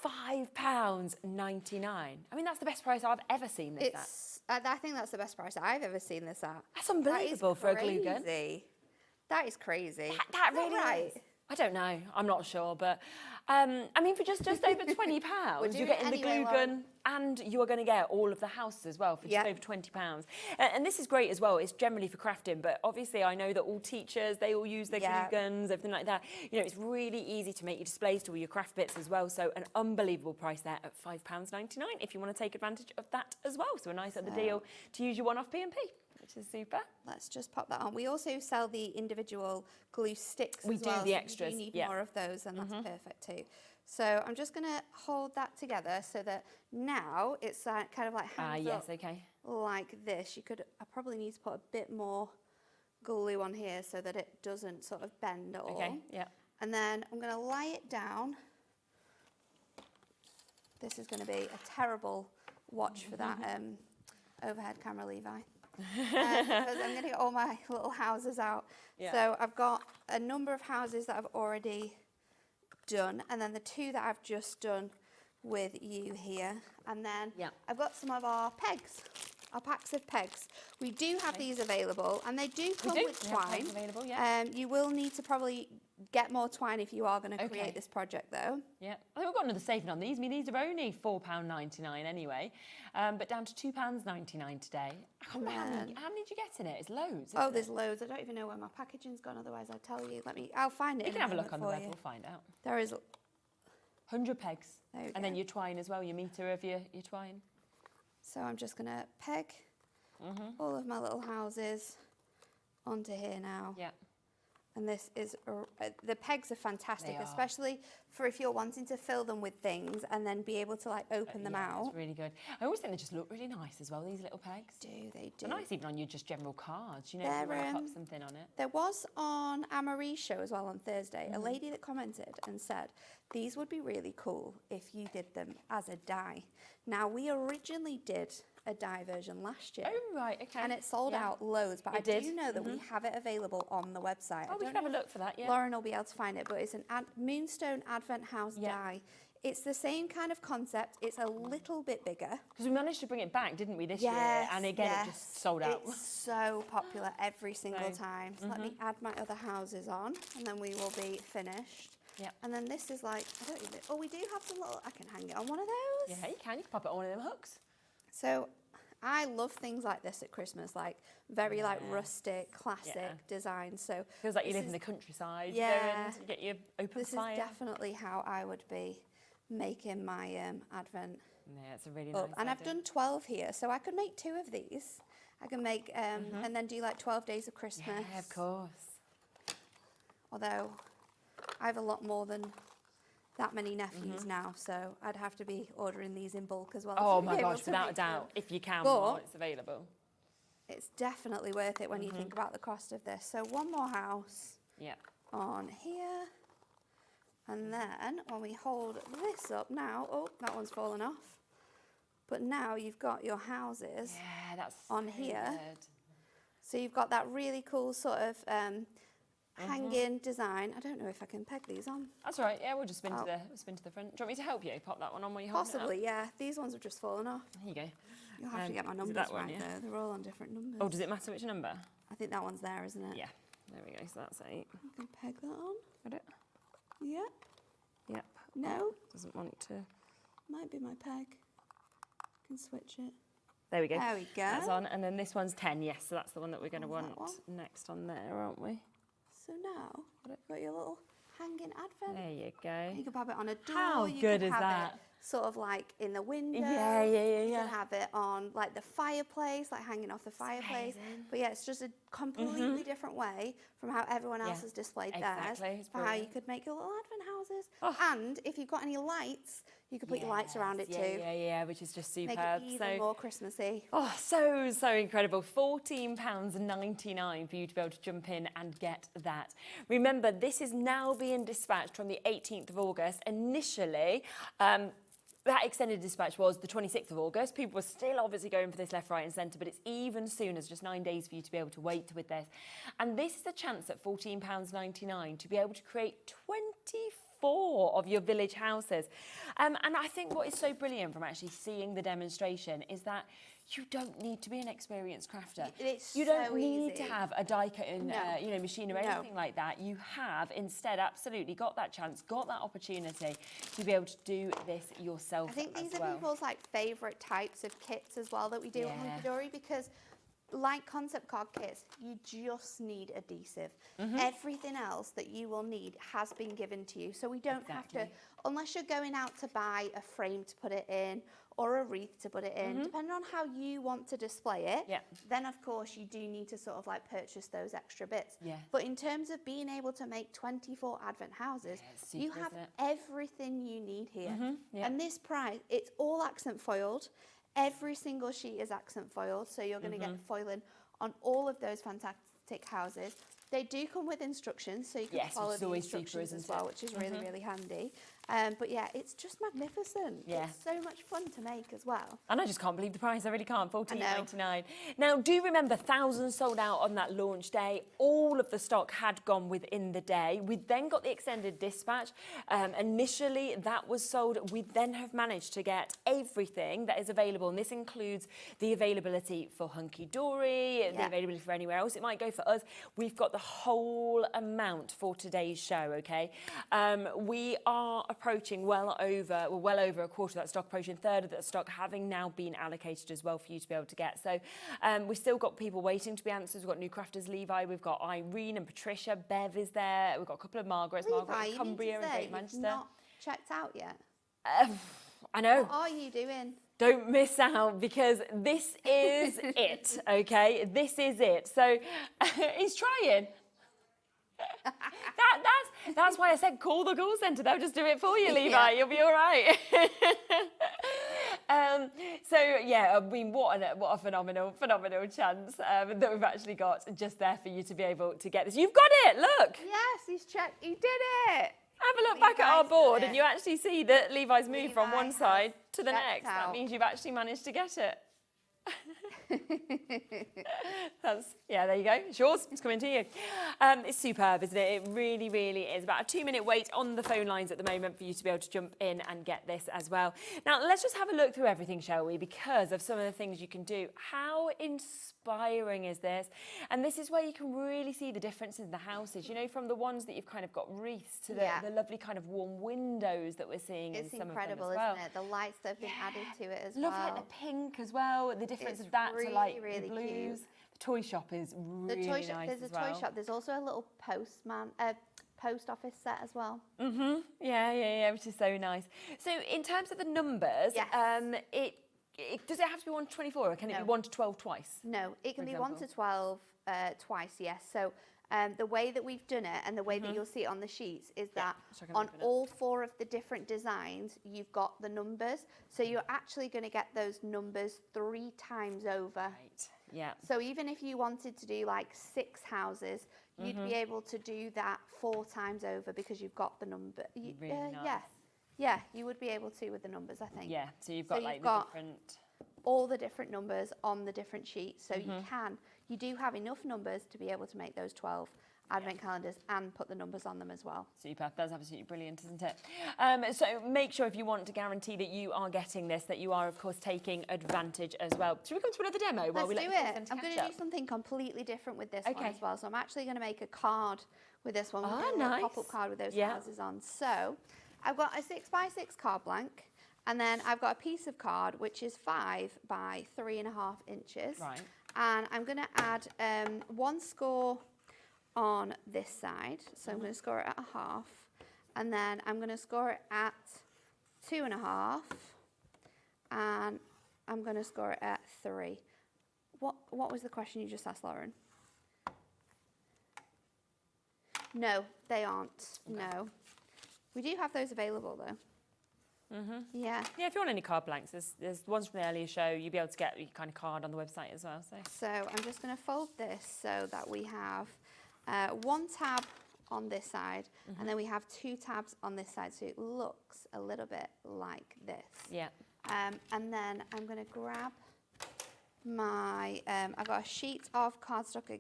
£5.99. I mean, that's the best price I've ever seen this at. I think that's the best price I've ever seen this at. That's unbelievable for a glue gun. That is crazy. That really is. I don't know. I'm not sure, but I mean, for just over £20, you're getting the glue gun, and you are going to get all of the house as well for just over £20. And this is great as well. It's generally for crafting, but obviously I know that all teachers, they all use their glue guns, everything like that. You know, it's really easy to make your displays to all your craft bits as well. So an unbelievable price there at £5.99 if you want to take advantage of that as well. So a nice other deal to use your one-off P&P. Which is super. Let's just pop that on. We also sell the individual glue sticks we as well. We do the extras. If you need more of those, then that's perfect too. So I'm just going to hold that together so that now it's kind of like hands up like this. I probably need to put a bit more glue on here so that it doesn't sort of bend at all. Okay, yeah. And then I'm going to lie it down. This is going to be a terrible watch for that overhead camera, Levi. Because I'm going to get all my little houses out. Yeah. So I've got a number of houses that I've already done, and then the 2 that I've just done with you here. And then I've got some of our pegs, our packs of pegs. We do have these available, and they do come with twine. Available, you will need to probably get more twine if you are going to create this project, though. Yeah, I think we've got another saving on these. I mean, these are only £4.99 anyway, but down to £2.99 today. How many did you get in it? It's loads. There's loads. I don't even know where my packaging's gone. Otherwise, I'll tell you. I'll find it. You can have a look on the web. We'll find out. There is 100 pegs, and then your twine as well. Your meter of your twine. So I'm just going to peg all of my little houses onto here now. Yeah. And this is, the pegs are fantastic, especially for if you're wanting to fill them with things and then be able to like open them out. It's really good. I always think they just look really nice as well, these little pegs. They do. They're nice even on your just general cards, you know, if you want to pop something on it. There was on Anne-Marie's show as well on Thursday, a lady that commented and said, these would be really cool if you did them as a die. Now, we originally did a die version last year. Oh, right, okay. And it sold out loads, but I do know that we have it available on the website. Oh, we can have a look for that, Lauren will be able to find it, but it's an Moonstone Advent House die. It's the same kind of concept. It's a little bit bigger. Because we managed to bring it back, didn't we, this year? And again, it just sold out. It's so popular every single time. So let me add my other houses on, and then we will be finished. Yeah. And then this is like, I don't even, we do have some little, I can hang it on one of those. Yeah, you can. You can pop it on one of them hooks. So I love things like this at Christmas, like very like rustic, classic designs. So feels like you live in the countryside. Yeah. You get your open fire. This is definitely how I would be making my Advent. Yeah, it's a really nice And I've done 12 here, so I could make 2 of these. I can make, and then do like 12 days of Christmas. Yeah, of course. Although I have a lot more than that many nephews now, so I'd have to be ordering these in bulk as well. Oh my gosh, without a doubt, if you can, while it's available. it's definitely worth it when you think about the cost of this. So one more house on here. And then when we hold this up now, oh, that one's fallen off. But now you've got your houses on here. Good. So you've got that really cool sort of hanging design. I don't know if I can peg these on. That's all right. Yeah, we'll just spin to the front. Do you want me to help you? Pop that one on while you hold it up? Possibly, yeah. These ones have just fallen off. There you go. You'll have to get my numbers right though. They're all on different numbers. Oh, does it matter which number? I think that one's there, isn't it? Yeah. There we go. So that's 8. I can peg that on. Got it? Yep. Yep. No. Doesn't want to. Might be my peg. Can switch it. There we go. There we go. That's on. And then this one's 10. Yes, so that's the one that we're going to want next on there, aren't we? So now, got your little hanging advent. There you go. You could have it on a door. How you good could is have that? It sort of like in the window. Yeah. You can have it on like the fireplace, like hanging off the fireplace. But yeah, it's just a completely different way from how everyone else has displayed theirs. For how you could make your little advent houses. And if you've got any lights, you could put your lights around it too. Yeah, which is just superb. Make it even more Christmassy. Oh, so incredible. £14.99 for you to be able to jump in and get that. Remember, this is now being dispatched from the 18th of August. Initially, that extended dispatch was the 26th of August. People were still obviously going for this left, right and centre, but it's even sooner, it's just 9 days for you to be able to wait with this. And this is a chance at £14.99 to be able to create 24 of your village houses. And I think what is so brilliant from actually seeing the demonstration is that you don't need to be an experienced crafter. You don't need to have a die cutting machine or anything like that. You have instead absolutely got that chance, got that opportunity to be able to do this yourself. I think these are people's like favourite types of kits as well that we do at Hunkydory, because like concept card kits, you just need adhesive. Everything else that you will need has been given to you. So we don't have to, unless you're going out to buy a frame to put it in or a wreath to put it in, depending on how you want to display it, then of course you do need to sort of like purchase those extra bits. But in terms of being able to make 24 advent houses, you have everything you need here. And this price, it's all accent foiled. Every single sheet is accent foiled, so you're going to get foiling on all of those fantastic houses. They do come with instructions, so you can follow the instructions as well, which is really, really handy. But yeah, it's just magnificent. It's so much fun to make as well. And I just can't believe the price. I really can't. $14.99. Now, do remember, thousands sold out on that launch day. All of the stock had gone within the day. We then got the extended dispatch. Initially, that was sold. We then have managed to get everything that is available, and this includes the availability for Hunkydory, the availability for anywhere else it might go for us. We've got the whole amount for today's show, okay? We are approaching well over a quarter of that stock, approaching a third of that stock having now been allocated as well for you to be able to get. So we've still got people waiting to be answered. We've got new crafters, Levi, we've got Irene and Patricia, Bev is there, we've got a couple of Margarets, Margaret in Cumbria and Great Manchester. Not checked out yet. I know. What are you doing? Don't miss out, because this is it, okay? This is it. So he's trying. That's why I said call the call centre. They'll just do it for you, Levi. You'll be all right. So yeah, I mean, what a phenomenal chance that we've actually got just there for you to be able to get this. You've got it. Look. Yes, he's checked. He did it. Have a look back at our board, and you actually see that Levi's moved from one side to the next. That means you've actually managed to get it. There you go. It's yours. It's coming to you. It's superb, isn't it? It really, really is. About a 2-minute wait on the phone lines at the moment for you to be able to jump in and get this as well. Now, let's just have a look through everything, shall we? Because of some of the things you can do. How inspiring is this? And this is where you can really see the difference in the houses. You know, from the ones that you've kind of got wreaths to the lovely kind of warm windows that we're seeing in some of them as well. It's incredible, isn't it? The lights that have been added to it as well. Lovely, and the pink as well. The difference of that to like the blues. Cute. The toy shop is really nice There's a toy shop. There's also a little post office set as well. Yeah, which is so nice. So in terms of the numbers, does it have to be 1 to 24, or can it be 1 to 12 twice? No, it can be 1 to 12 twice, yes. So the way that we've done it and the way that you'll see it on the sheets is that on all 4 of the different designs, you've got the numbers. So you're actually going to get those numbers 3 times over. Yeah. So even if you wanted to do like 6 houses, you'd be able to do that 4 times over because you've got the number. Really nice. Yeah, you would be able to with the numbers, I think. Yeah, so you've got So like you've the got different... all the different numbers on the different sheets. So you do have enough numbers to be able to make those 12 advent calendars and put the numbers on them as well. Super, that's absolutely brilliant, isn't it? So make sure if you want to guarantee that you are getting this, that you are of course taking advantage as well. Should we come to another demo while Let's we do let you it. I'm going to do something completely different with this one as well. So I'm actually going to make a card with this one. We're gonna do a pop-up card with those houses on. So I've got a 6x6 card blank, and then I've got a piece of card which is 5 by 3.5 inches. Right. And I'm going to add 1 score on this side. So I'm going to score it at 1/2, and then I'm going to score it at 2.5, and I'm going to score it at 3. What was the question you just asked, Lauren? No, they aren't. No. We do have those available though. Yeah. Yeah, if you want any card blanks, there's ones from the earlier show. You'll be able to get your kind of card on the website as well. So I'm just going to fold this so that we have 1 tab on this side, and then we have 2 tabs on this side, so it looks a little bit like this. Yeah. And then I'm going to grab my, I've got a sheet of cardstock,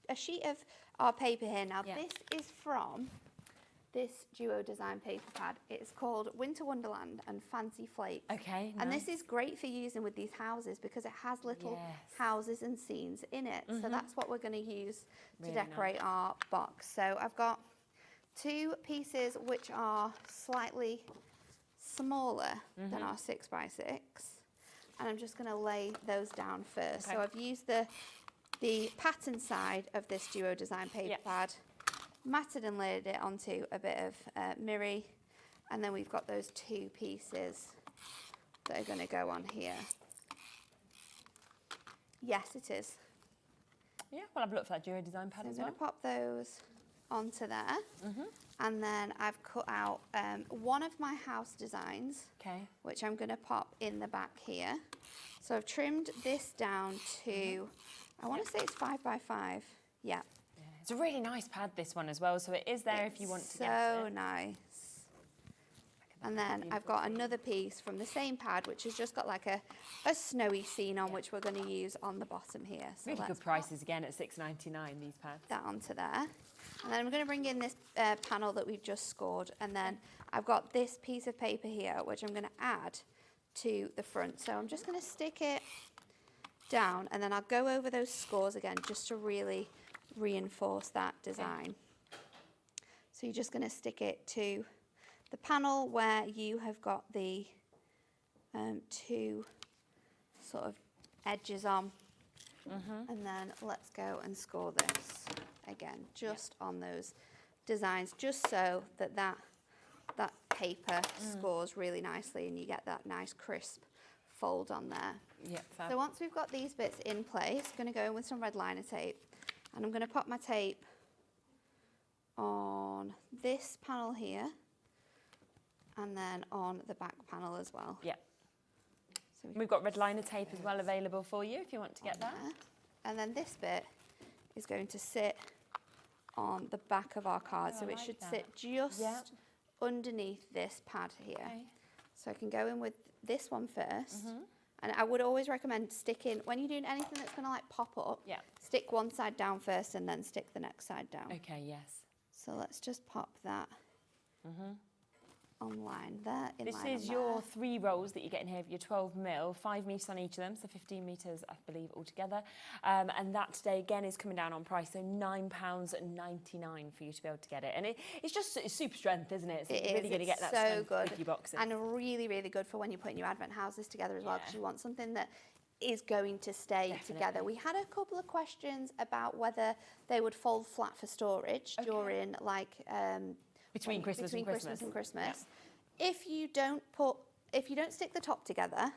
a sheet of our paper here. Now this is from this duo design paper pad. It's called Winter Wonderland and Fancy Flakes. Okay, And nice. this is great for using with these houses because it has little houses and scenes in it. So that's what we're going to use to decorate our box. So I've got 2 pieces which are slightly smaller than our 6x6. And I'm just going to lay those down first. So I've used the pattern side of this duo design paper pad, matted and layered it onto a bit of mirri, and then we've got those 2 pieces that are going to go on here. Yes, it is. Yeah, well, I've looked for that duo design pad So I'm as going well. to pop those onto there, and then I've cut out one of my house designs, which I'm going to pop in the back here. So I've trimmed this down to, I want to say it's 5 by 5. Yeah. It's a really nice pad, this one as well, so it is there if you want to get it. So nice. And then I've got another piece from the same pad, which has just got like a snowy scene on, which we're going to use on the bottom here. So Really let's good prices again at $6.99, these pads. that onto there. And then I'm going to bring in this panel that we've just scored, and then I've got this piece of paper here, which I'm going to add to the front. So I'm just going to stick it down, and then I'll go over those scores again just to really reinforce that design. So you're just going to stick it to the panel where you have got the 2 sort of edges on, and then let's go and score this again just on those designs, just so that that paper scores really nicely and you get that nice crisp fold on there. Yeah, fab. So once we've got these bits in place, I'm going to go in with some red liner tape, and I'm going to pop my tape on this panel here and then on the back panel as well. Yeah. So we've got red liner tape as well available for you if you want to get that. And then this bit is going to sit on the back of our card, so it should sit just underneath this pad here. So I can go in with this one first. And I would always recommend sticking, when you're doing anything that's going to like pop up, stick one side down first and then stick the next side down. Okay, yes. So let's just pop that online there. This is your 3 rolls that you get in here, your 12mm, 5 metres on each of them, so 15 metres, I believe, altogether. And that today, again, is coming down on price, so £9.99 for you to be able to get it. And it's just super strength, isn't it? So It you're really is. going to get It's that so strength good. with your boxes. And really, really good for when you're putting your advent houses together as well, because you want something that is going to stay together. We had a couple of questions about whether they would fold flat for storage during like between Christmas and Christmas. If you don't stick the top together,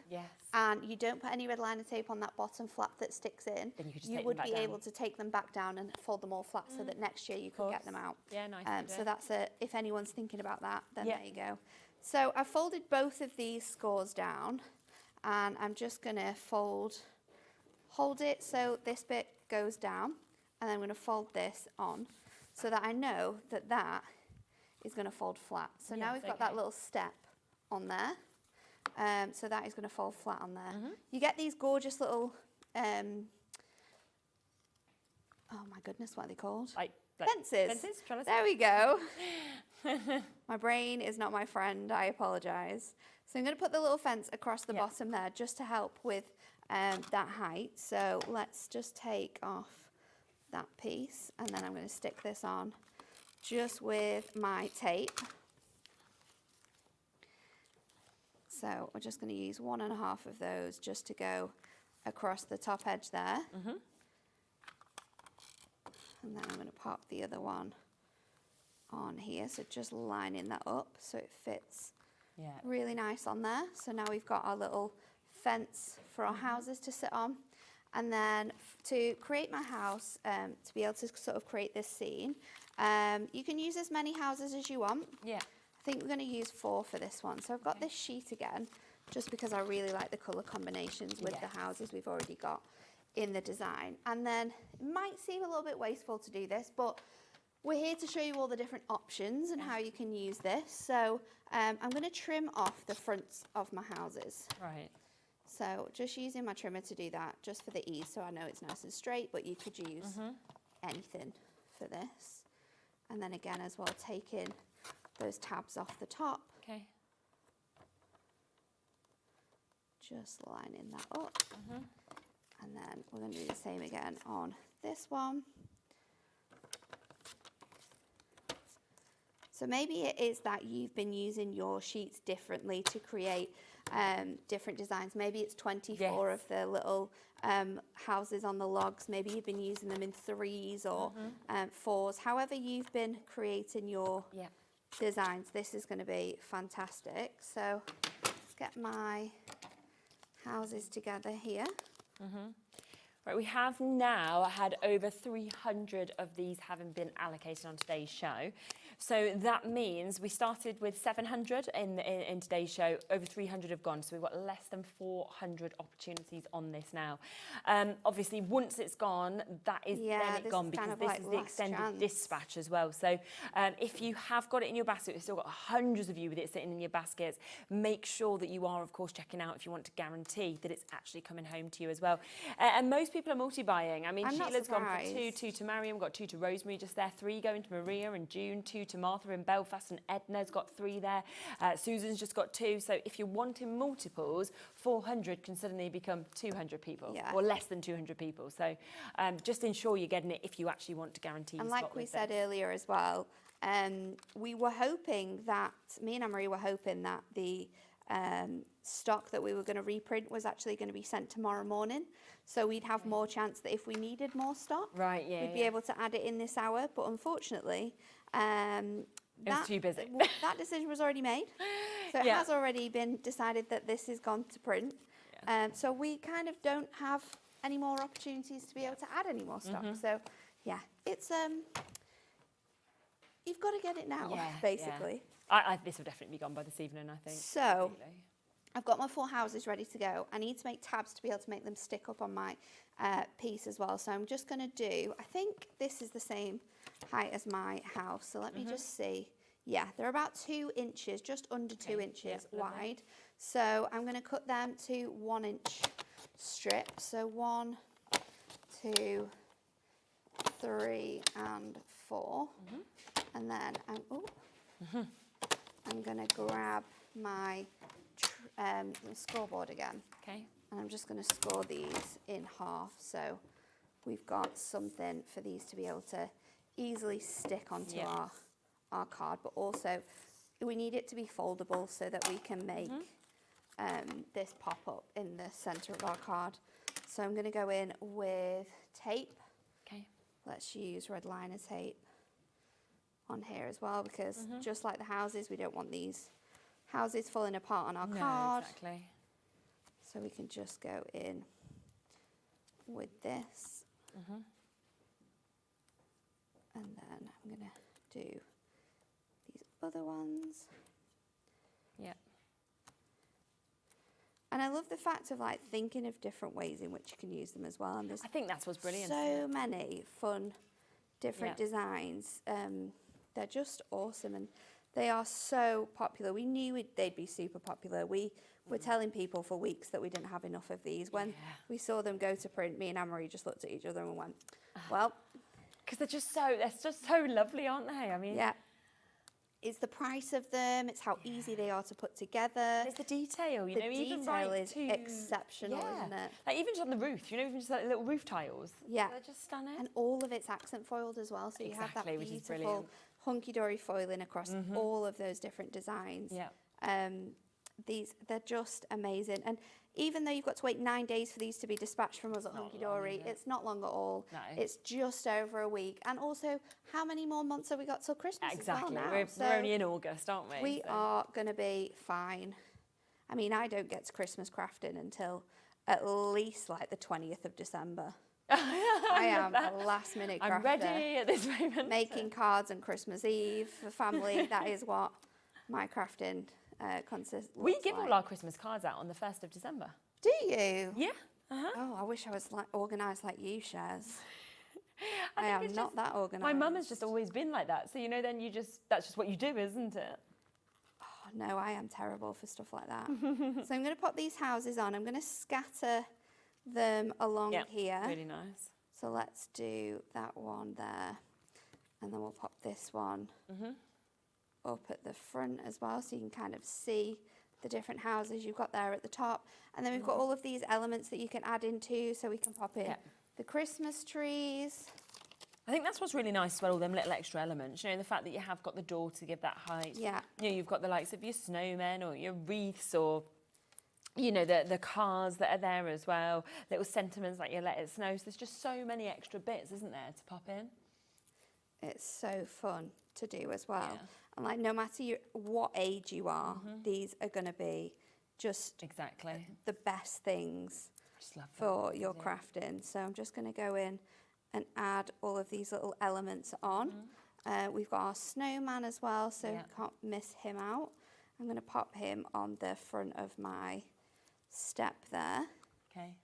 and you don't put any red liner tape on that bottom flap that sticks in, then you would be able to take them back down and fold them all flat so that next year you could get them out. Yeah, nice. So that's if anyone's thinking about that, then there you go. So I've folded both of these scores down, and I'm just going to fold hold it so this bit goes down, and then I'm going to fold this on so that I know that that is going to fold flat. So now we've got that little step on there. So that is going to fold flat on there. You get these gorgeous little, oh my goodness, what are they called? Fences. There we go. My brain is not my friend, I apologise. So I'm going to put the little fence across the bottom there just to help with that height. So let's just take off that piece, and then I'm going to stick this on just with my tape. So we're just going to use 1.5 of those just to go across the top edge there. And then I'm going to pop the other one on here. So just lining that up so it fits really nice on there. So now we've got our little fence for our houses to sit on. And then to create my house, to be able to sort of create this scene, you can use as many houses as you want. I think we're going to use 4 for this one. So I've got this sheet again, just because I really like the colour combinations with the houses we've already got in the design. And then it might seem a little bit wasteful to do this, but we're here to show you all the different options and how you can use this. So I'm going to trim off the fronts of my houses. Right. So just using my trimmer to do that, just for the ease, so I know it's nice and straight, but you could use anything for this. And then again as well, taking those tabs off the top. Okay. Just lining that up. And then we're going to do the same again on this one. So maybe it is that you've been using your sheets differently to create different designs. Maybe it's 24 of the little houses on the logs. Maybe you've been using them in 3s or 4s. However you've been creating your designs, this is going to be fantastic. So let's get my houses together here. Right, we have now had over 300 of these having been allocated on today's show. So that means we started with 700 in today's show, over 300 have gone, so we've got less than 400 opportunities on this now. Obviously, once it's gone, that is then it's gone, because this is the extended dispatch as well. So if you have got it in your basket, we've still got hundreds of you with it sitting in your baskets, make sure that you are, of course, checking out if you want to guarantee that it's actually coming home to you as well. And most people are multi-buying. I mean, Sheila's gone for 2 to Mariam, got 2 to Rosemary just there, 3 going to Maria and June, 2 to Martha in Belfast, and Edna's got 3 there. Susan's just got 2. So if you're wanting multiples, 400 can suddenly become 200 people or less than 200 people. So just ensure you're getting it if you actually want to guarantee. And like we said earlier as well, we were hoping that, me and Anne-Marie were hoping that the stock that we were going to reprint was actually going to be sent tomorrow morning, so we'd have more chance that if we needed more stock, we'd be able to add it in this hour. But unfortunately, it was too busy. That decision was already made, so it has already been decided that this is gone to print. So we kind of don't have any more opportunities to be able to add any more stock. So yeah, it's you've got to get it now, basically. This will definitely be gone by this evening, I think. So I've got my 4 houses ready to go. I need to make tabs to be able to make them stick up on my piece as well. So I'm just going to do, I think this is the same height as my house. So let me just see. Yeah, they're about 2 inches, just under 2 inches wide. So I'm going to cut them to 1-inch strips. So 1, 2, 3, and 4. And then I'm going to grab my scoreboard again. Okay. And I'm just going to score these in half, so we've got something for these to be able to easily stick onto our card, but also we need it to be foldable so that we can make this pop up in the center of our card. So I'm going to go in with tape. Okay. Let's use red liner tape on here as well, because just like the houses, we don't want these houses falling apart on our card. Exactly. So we can just go in with this. And then I'm going to do these other ones. Yeah. And I love the fact of like thinking of different ways in which you can use them as well. And there's I think that's what's brilliant. so many fun, different designs. They're just awesome, and they are so popular. We knew they'd be super popular. We were telling people for weeks that we didn't have enough of these. When we saw them go to print, me and Anne-Marie just looked at each other and went, well. Because they're just so lovely, aren't they? I mean. Yeah. It's the price of them, it's how easy they are to put together. It's the detail, you know, even detail right is to, exceptional, isn't it? Like even just on the roof, you know, even just like little roof tiles. Yeah. They're just stunning. And all of it's accent foiled as well, so you have that which is beautiful hunky-dory foiling across all of those different designs. Yeah. They're just amazing. And even though you've got to wait 9 days for these to be dispatched from us at Hunkydory, it's not long at all. No. It's just over a week. And also, how many more months have we got till Christmas as well now? We're only in August, aren't we? We are going to be fine. I mean, I don't get to Christmas crafting until at least like the 20th of December. I am a last minute crafter. I'm ready at this moment. Making cards on Christmas Eve for family. That is what my crafting consists. We give all our Christmas cards out on the 1st of December. Do you? Yeah. Oh, I wish I was organised like you, Shaz. I am not that organised. My mum has just always been like that. So, you know, then that's just what you do, isn't it? Oh, no, I am terrible for stuff like that. So I'm going to pop these houses on. I'm going to scatter them along here. Really nice. So let's do that one there. And then we'll pop this one up at the front as well, so you can kind of see the different houses you've got there at the top. And then we've got all of these elements that you can add into, so we can pop in the Christmas trees. I think that's what's really nice as well, all them little extra elements. You know, the fact that you have got the door to give that height. Yeah. You know, you've got the likes of your snowmen or your wreaths or, you know, the cars that are there as well. Little sentiments like your Let It Snow. So there's just so many extra bits, isn't there, to pop in? It's so fun to do as well. Yeah. And like, no matter what age you are, these are going to be just the best things for your crafting. So I'm just going to go in and add all of these little elements on. We've got our snowman as well, so can't miss him out. I'm going to pop him on the front of my step there. Okay.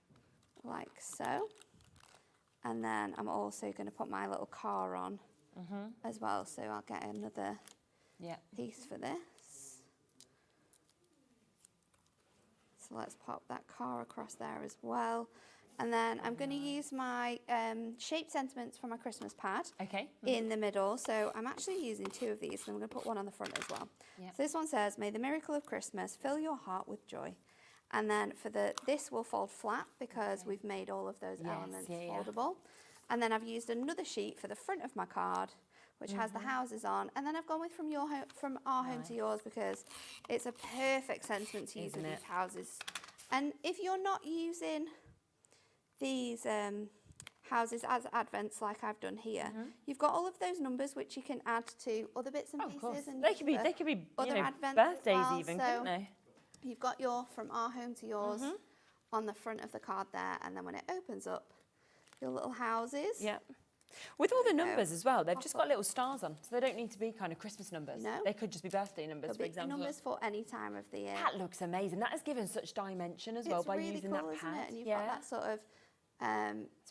Like so. And then I'm also going to put my little car on as well, so I'll get another piece for this. So let's pop that car across there as well. And then I'm going to use my shaped sentiments from my Christmas pad in the middle. So I'm actually using 2 of these, and I'm going to put one on the front as well. Yep. So this one says, "May the miracle of Christmas fill your heart with joy." And then for this will fold flat because we've made all of those elements foldable. And then I've used another sheet for the front of my card, which has the houses on. And then I've gone with from our home to yours, because it's a perfect sentiment to use with these houses. And if you're not using these houses as advents like I've done here, you've got all of those numbers which you can add to other bits and pieces. And they could be other you know, advents birthdays as well. even, So couldn't they? you've got your from our home to yours on the front of the card there, and then when it opens up, your little houses. Yeah. With all the numbers as well, they've just got little stars on, so they don't need to be kind of Christmas numbers. No. They could just be birthday numbers, for example. Numbers for any time of the year. That looks amazing. That has given such dimension as well by really using cool, that pad. isn't it? And you've got that sort of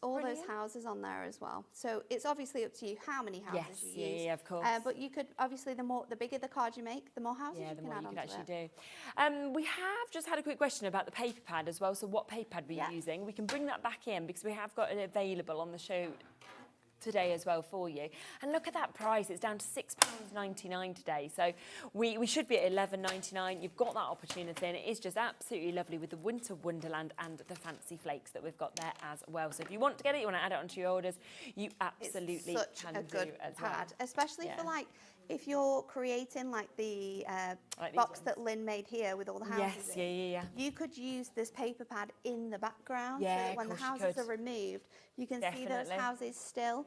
all those houses on there as well. So it's obviously up to you how many houses you use. Yeah, of course. But you could obviously the bigger the card you make, the more houses you can add onto actually it. do. We have just had a quick question about the paper pad as well. So what paper pad we're using? We can bring that back in because we have got it available on the show today as well for you. And look at that price, it's down to £6.99 today, so we should be at £11.99. You've got that opportunity, and it is just absolutely lovely with the Winter Wonderland and the fancy flakes that we've got there as well. So if you want to get it, you want to add it onto your orders, you absolutely can do as well. Pad, especially for like if you're creating like the box that Lynn made here with all the houses you could use this paper pad in the background, so that when the houses are removed, you can see those houses still.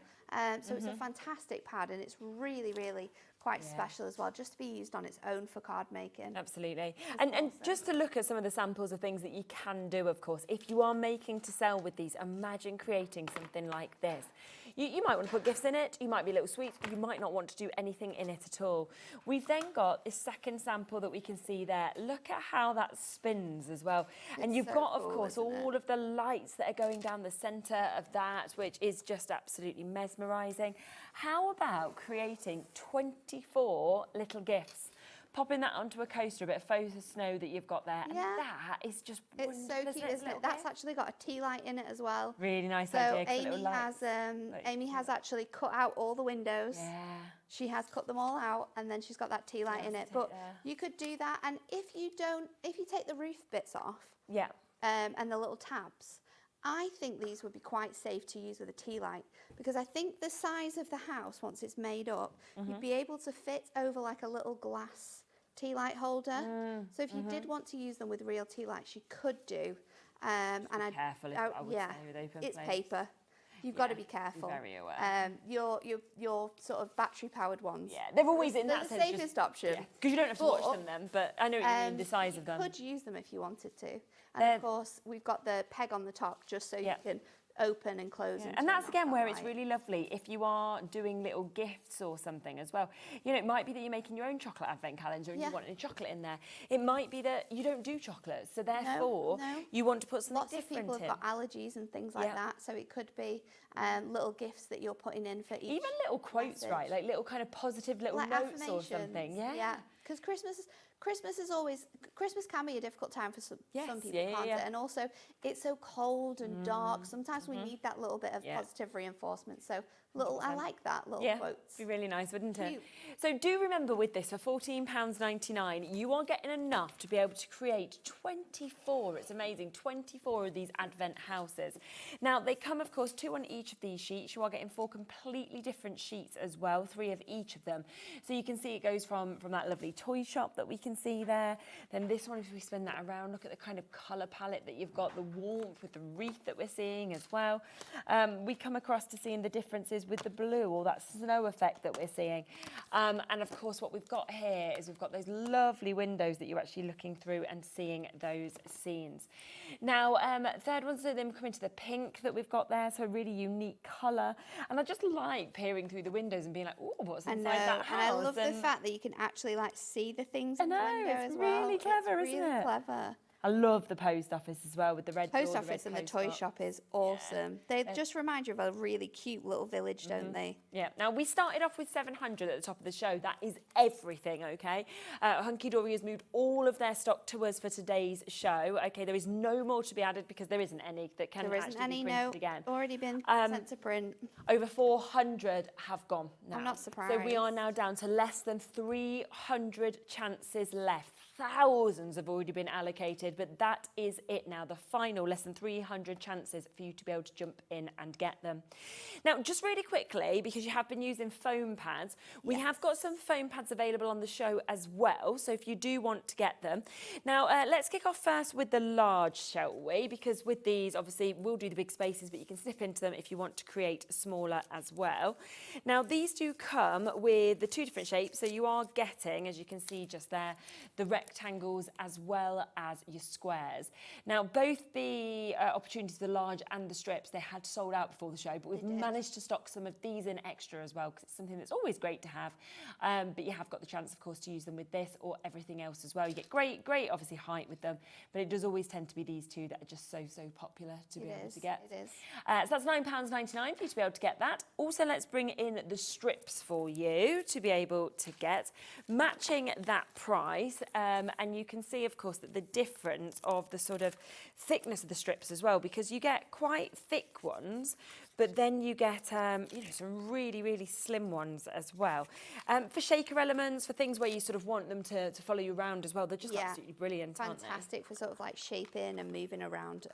So it's a fantastic pad, and it's really, really quite special as well, just to be used on its own for card making. Absolutely. And just to look at some of the samples of things that you can do, of course, if you are making to sell with these, imagine creating something like this. You might want to put gifts in it, you might be little sweets, you might not want to do anything in it at all. We've then got this second sample that we can see there. Look at how that spins as well. And you've got, of course, all of the lights that are going down the centre of that, which is just absolutely mesmerising. How about creating 24 little gifts? Popping that onto a coaster, a bit of faux snow that you've got there, and that is just It's so cute, isn't it? That's actually got a tea light in it as well. Really nice so idea. Amy has actually cut out all the windows. Yeah. She has cut them all out, and then she's got that tea light in it. But you could do that, and if you take the roof bits off, and the little tabs, I think these would be quite safe to use with a tea light, because I think the size of the house, once it's made up, you'd be able to fit over like a little glass tea light holder. So if you did want to use them with real tea lights, you could do. And be careful, I would say, with open it's flames. paper. You've got to be careful. Be very aware. Your sort of battery-powered ones. Yeah, they're always in that the sense. safest option. Because you don't have to watch them then, but I know what you mean, the size of them. You could use them if you wanted to. And of course, we've got the peg on the top just so you can open and close. And that's again where it's really lovely if you are doing little gifts or something as well. You know, it might be that you're making your own chocolate advent calendar and you want any chocolate in there. It might be that you don't do chocolate, so therefore you want to put something different in. Lots of people have got allergies and things like that, so it could be little gifts that you're putting in for each. Even little quotes, right? Like little kind of positive little like notes or something. Yeah. Because Christmas can be a difficult time for some people, can't it? And also, it's so cold and dark. Sometimes we need that little bit of positive reinforcement. So I like that, little quotes. Be really nice, wouldn't it? So do remember with this, for £14.99, you are getting enough to be able to create 24, it's amazing, 24 of these advent houses. Now, they come, of course, 2 on each of these sheets. You are getting 4 completely different sheets as well, 3 of each of them. So you can see it goes from that lovely toy shop that we can see there. Then this one, if we spin that around, look at the kind of colour palette that you've got, the warmth with the wreath that we're seeing as well. We come across to seeing the differences with the blue, or that snow effect that we're seeing. And of course, what we've got here is we've got those lovely windows that you're actually looking through and seeing those scenes. Now, third one's them coming to the pink that we've got there, so a really unique colour. And I just like peering through the windows and being like, oh, what's inside that house? And I love the fact that you can actually like see the things in the window as well. Really clever, isn't it? It's really clever. I love the post office as well with the red post door, office and the toy shop is awesome. They just remind you of a really cute little village, don't they? Yeah. Now, we started off with 700 at the top of the show. That is everything, okay? Hunkydory has moved all of their stock to us for today's show. Okay, there is no more to be added because there isn't any that can actually be printed again. Already been sent to print. Over 400 have gone now. I'm not surprised. So we are now down to less than 300 chances left. Thousands have already been allocated, but that is it now. The final less than 300 chances for you to be able to jump in and get them. Now, just really quickly, because you have been using foam pads, we have got some foam pads available on the show as well. So if you do want to get them. Now, let's kick off first with the large, shall we? Because with these, obviously, we'll do the big spaces, but you can snip into them if you want to create smaller as well. Now, these do come with the 2 different shapes. So you are getting, as you can see just there, the rectangles as well as your squares. Now, both the opportunities, the large and the strips, they had sold out before the show, but we've managed to stock some of these in extra as well, because it's something that's always great to have. But you have got the chance, of course, to use them with this or everything else as well. You get great, obviously, height with them, but it does always tend to be these 2 that are just so popular to be able to get. It is. So that's £9.99 for you to be able to get that. Also, let's bring in the strips for you to be able to get, matching that price. And you can see, of course, that the difference of the sort of thickness of the strips as well, because you get quite thick ones, but then you get, some really slim ones as well. For shaker elements, for things where you sort of want them to follow you around as well, they're just absolutely brilliant, fantastic for sort of like shaping and moving around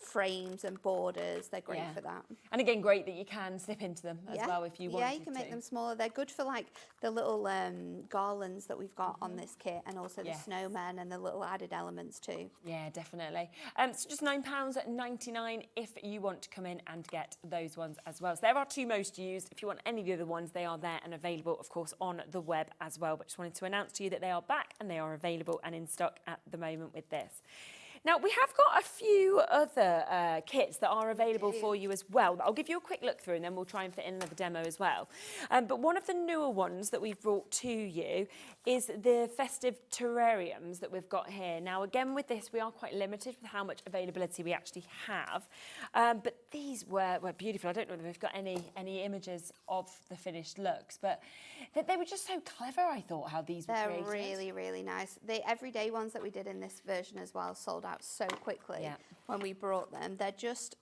frames and borders. They're great for that. And again, great that you can snip into them as well if you want to. Yeah, you can make them smaller. They're good for like the little garlands that we've got on this kit, and also the snowmen and the little added elements too. Yeah, definitely. So just £9.99 if you want to come in and get those ones as well. So there are 2 most used. If you want any of the other ones, they are there and available, of course, on the web as well. But just wanted to announce to you that they are back and they are available and in stock at the moment with this. Now, we have got a few other kits that are available for you as well. I'll give you a quick look through and then we'll try and fit in another demo as well. But one of the newer ones that we've brought to you is the Festive terrariums that we've got here. Now, again, with this, we are quite limited with how much availability we actually have. But these were beautiful. I don't know if we've got any images of the finished looks, but they were just so clever, I thought, how these were created. They're really, really nice. The everyday ones that we did in this version as well sold out so quickly when we brought them. They're just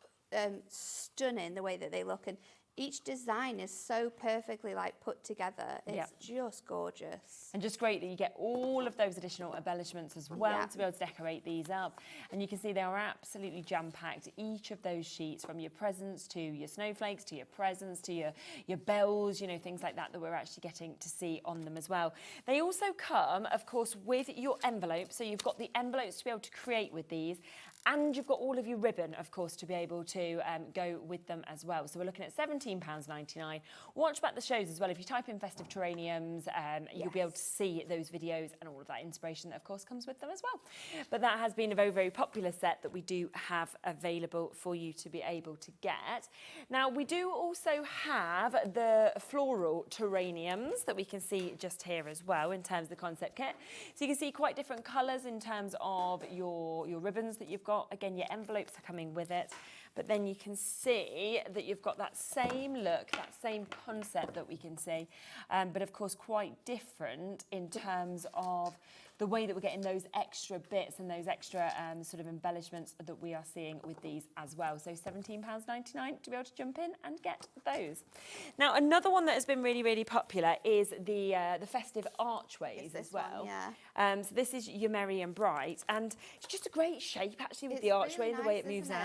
stunning the way that they look, and each design is so perfectly put together. It's just gorgeous. And just great that you get all of those additional embellishments as well to be able to decorate these up. And you can see they are absolutely jam-packed. Each of those sheets, from your presents to your snowflakes, to your presents, to your bells, you know, things like that we're actually getting to see on them as well. They also come, of course, with your envelope. So you've got the envelopes to be able to create with these. And you've got all of your ribbon, of course, to be able to go with them as well. So we're looking at £17.99. Watch back the shows as well. If you type in Festive Terrariums, you'll be able to see those videos and all of that inspiration that, of course, comes with them as well. But that has been a very, very popular set that we do have available for you to be able to get. Now, we do also have the floral terrariums that we can see just here as well in terms of the concept kit. So you can see quite different colours in terms of your ribbons that you've got. Again, your envelopes are coming with it, but then you can see that you've got that same look, that same concept that we can see, but of course quite different in terms of the way that we're getting those extra bits and those extra sort of embellishments that we are seeing with these as well. So £17.99 to be able to jump in and get those. Now, another one that has been really, really popular is the Festive archways as well. So this is your Merry and Bright, and it's just a great shape actually with the archway, really the way nice, it moves isn't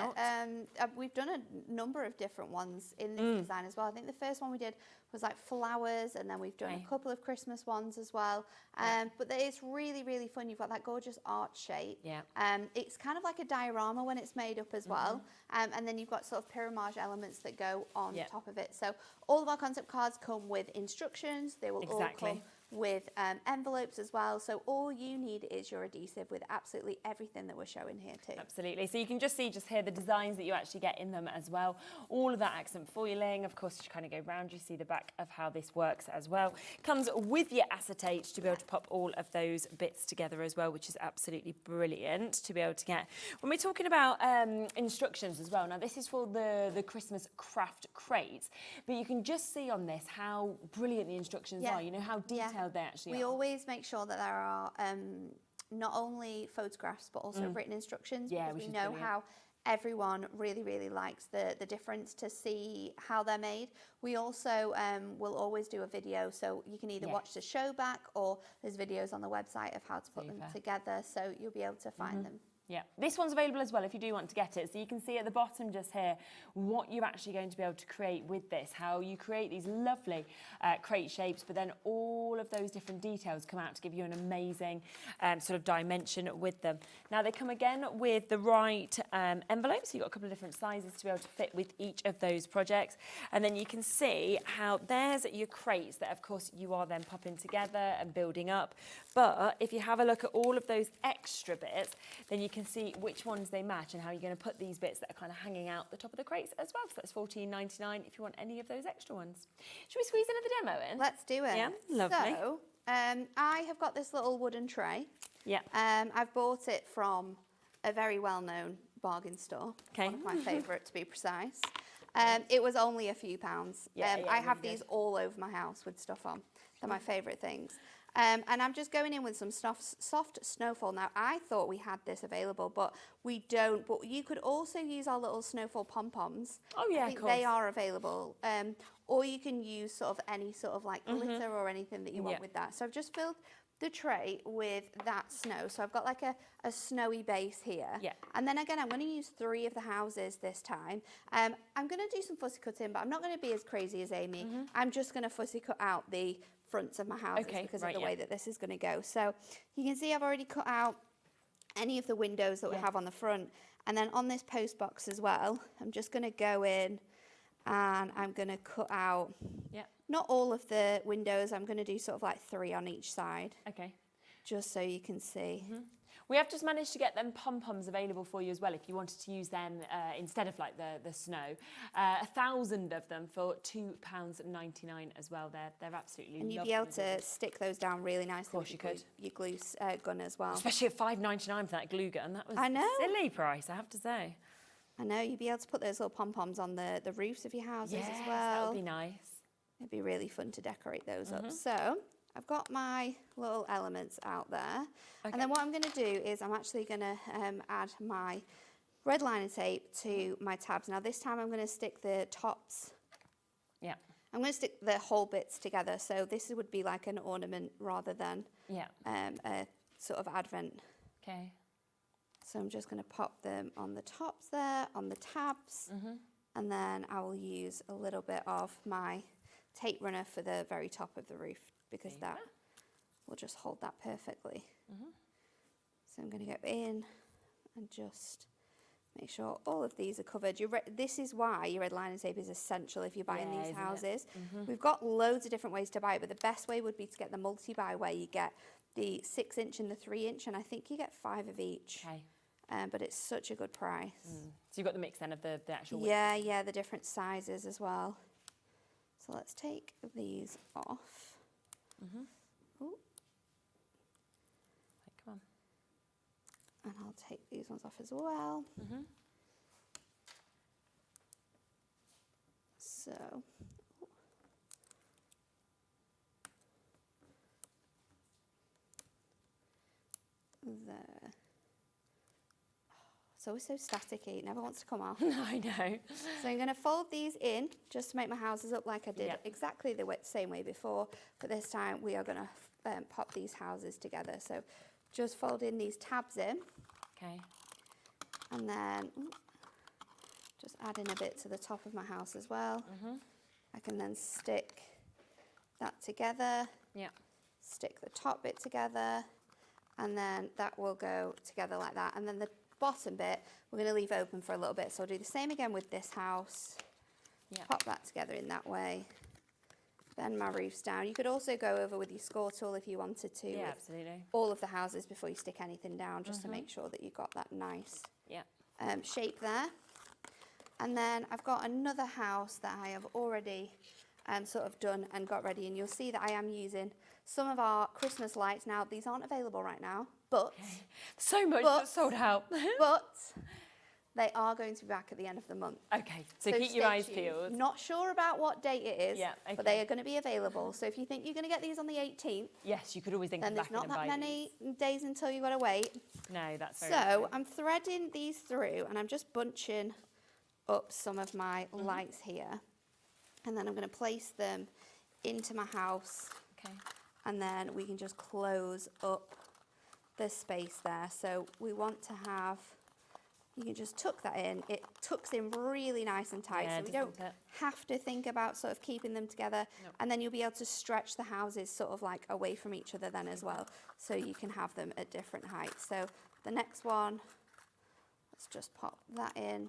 out. We've done a number of different ones in this design as well. I think the first one we did was like flowers, and then we've done a couple of Christmas ones as well. But it's really, really fun. You've got that gorgeous arch shape. It's kind of like a diorama when it's made up as well. And then you've got sort of pyramage elements that go on top of it. So all of our concept cards come with instructions. They will all come with envelopes as well. So all you need is your adhesive with absolutely everything that we're showing here too. Absolutely. So you can just see just here the designs that you actually get in them as well. All of that accent foiling. Of course, you kind of go round, you see the back of how this works as well. Comes with your acetate to be able to pop all of those bits together as well, which is absolutely brilliant to be able to get. When we're talking about instructions as well, now this is for the Christmas craft crates, but you can just see on this how brilliant the instructions are. You know how detailed they actually are. We always make sure that there are not only photographs but also written instructions, because we know how everyone really, really likes the difference to see how they're made. We also will always do a video, so you can either watch the show back or there's videos on the website of how to put them together, so you'll be able to find them. Yeah, this one's available as well if you do want to get it. So you can see at the bottom just here what you're actually going to be able to create with this, how you create these lovely crate shapes, but then all of those different details come out to give you an amazing sort of dimension with them. Now they come again with the right envelopes. So you've got a couple of different sizes to be able to fit with each of those projects. And then you can see how there's your crates that of course you are then popping together and building up. But if you have a look at all of those extra bits, then you can see which ones they match and how you're going to put these bits that are kind of hanging out the top of the crates as well. So that's £14.99 if you want any of those extra ones. Should we squeeze another demo in? Let's do it. Yeah, lovely. So I have got this little wooden tray. Yeah. I've bought it from a very well-known bargain store. One of my favourite, to be precise. It was only a few pounds. I have these all over my house with stuff on. They're my favourite things. And I'm just going in with some soft snowfall. Now, I thought we had this available, but we don't. But you could also use our little snowfall pom-poms. Oh, yeah, I think they are available. Or you can use sort of any sort of like glitter or anything that you want with that. So I've just filled the tray with that snow. So I've got like a snowy base here. Yeah. And then again, I'm going to use 3 of the houses this time. I'm going to do some fussy cutting, but I'm not going to be as crazy as Amy. I'm just going to fussy cut out the fronts of my houses because of the way that this is going to go. So you can see I've already cut out any of the windows that we have on the front. And then on this post box as well, I'm just going to go in and I'm going to cut out not all of the windows. I'm going to do sort of like 3 on each side. Okay. just so you can see. We have just managed to get them pom-poms available for you as well if you wanted to use them instead of like the snow. 1,000 of them for £2.99 as well. They're absolutely And you'd lovely. be able to stick those down really nicely. Of course you could. Your glue gun as well. Especially at £5.99 for that glue gun. That was I know. a silly price, I have to say. I know, you'd be able to put those little pom-poms on the roofs of your houses Yes, as well. that would be nice. It'd be really fun to decorate those up. So I've got my little elements out there. And then what I'm going to do is I'm actually going to add my red liner tape to my tabs. Now this time I'm going to stick the tops. Yeah. I'm going to stick the whole bits together. So this would be like an ornament rather than a sort of advent. Okay. So I'm just going to pop them on the tops there, on the tabs. And then I will use a little bit of my tape runner for the very top of the roof, because that will just hold that perfectly. So I'm going to go in and just make sure all of these are covered. This is why your red liner tape is essential if you're buying these houses. We've got loads of different ways to buy it, but the best way would be to get the multi-buy, where you get the 6-inch and the 3-inch, and I think you get 5 of each. But it's such a good price. So you've got the mix then of the actual width. Yeah, the different sizes as well. So let's take these off. Ooh. Come on. And I'll take these ones off as well. So, there. It's always so staticky, it never wants to come off. I know. So I'm going to fold these in just to make my houses up like I did exactly the same way before, but this time we are going to pop these houses together. So just fold in these tabs in. Okay. And then just add in a bit to the top of my house as well. I can then stick that together. Stick the top bit together, and then that will go together like that. And then the bottom bit we're going to leave open for a little bit, so I'll do the same again with this house. Pop that together in that way, bend my roofs down. You could also go over with your score tool if you wanted to, with absolutely. all of the houses before you stick anything down, just to make sure that you've got that nice shape there. And then I've got another house that I have already sort of done and got ready, and you'll see that I am using some of our Christmas lights. Now these aren't available right now, but so much that's sold out. But they are going to be back at the end of the month. Okay, so keep your eyes peeled. Not sure about what date it is, okay. but they are going to be available. So if you think you're going to get these on the 18th, yes, you could always think then there's not that many days until you've got to wait. No, that's very So true. I'm threading these through, and I'm just bunching up some of my lights here, and then I'm going to place them into my house. Okay. And then we can just close up the space there. So we want to have, you can just tuck that in. It tucks in really nice and tight, so we don't have to think about sort of keeping them together. And then you'll be able to stretch the houses sort of like away from each other then as well, so you can have them at different heights. So the next one, let's just pop that in.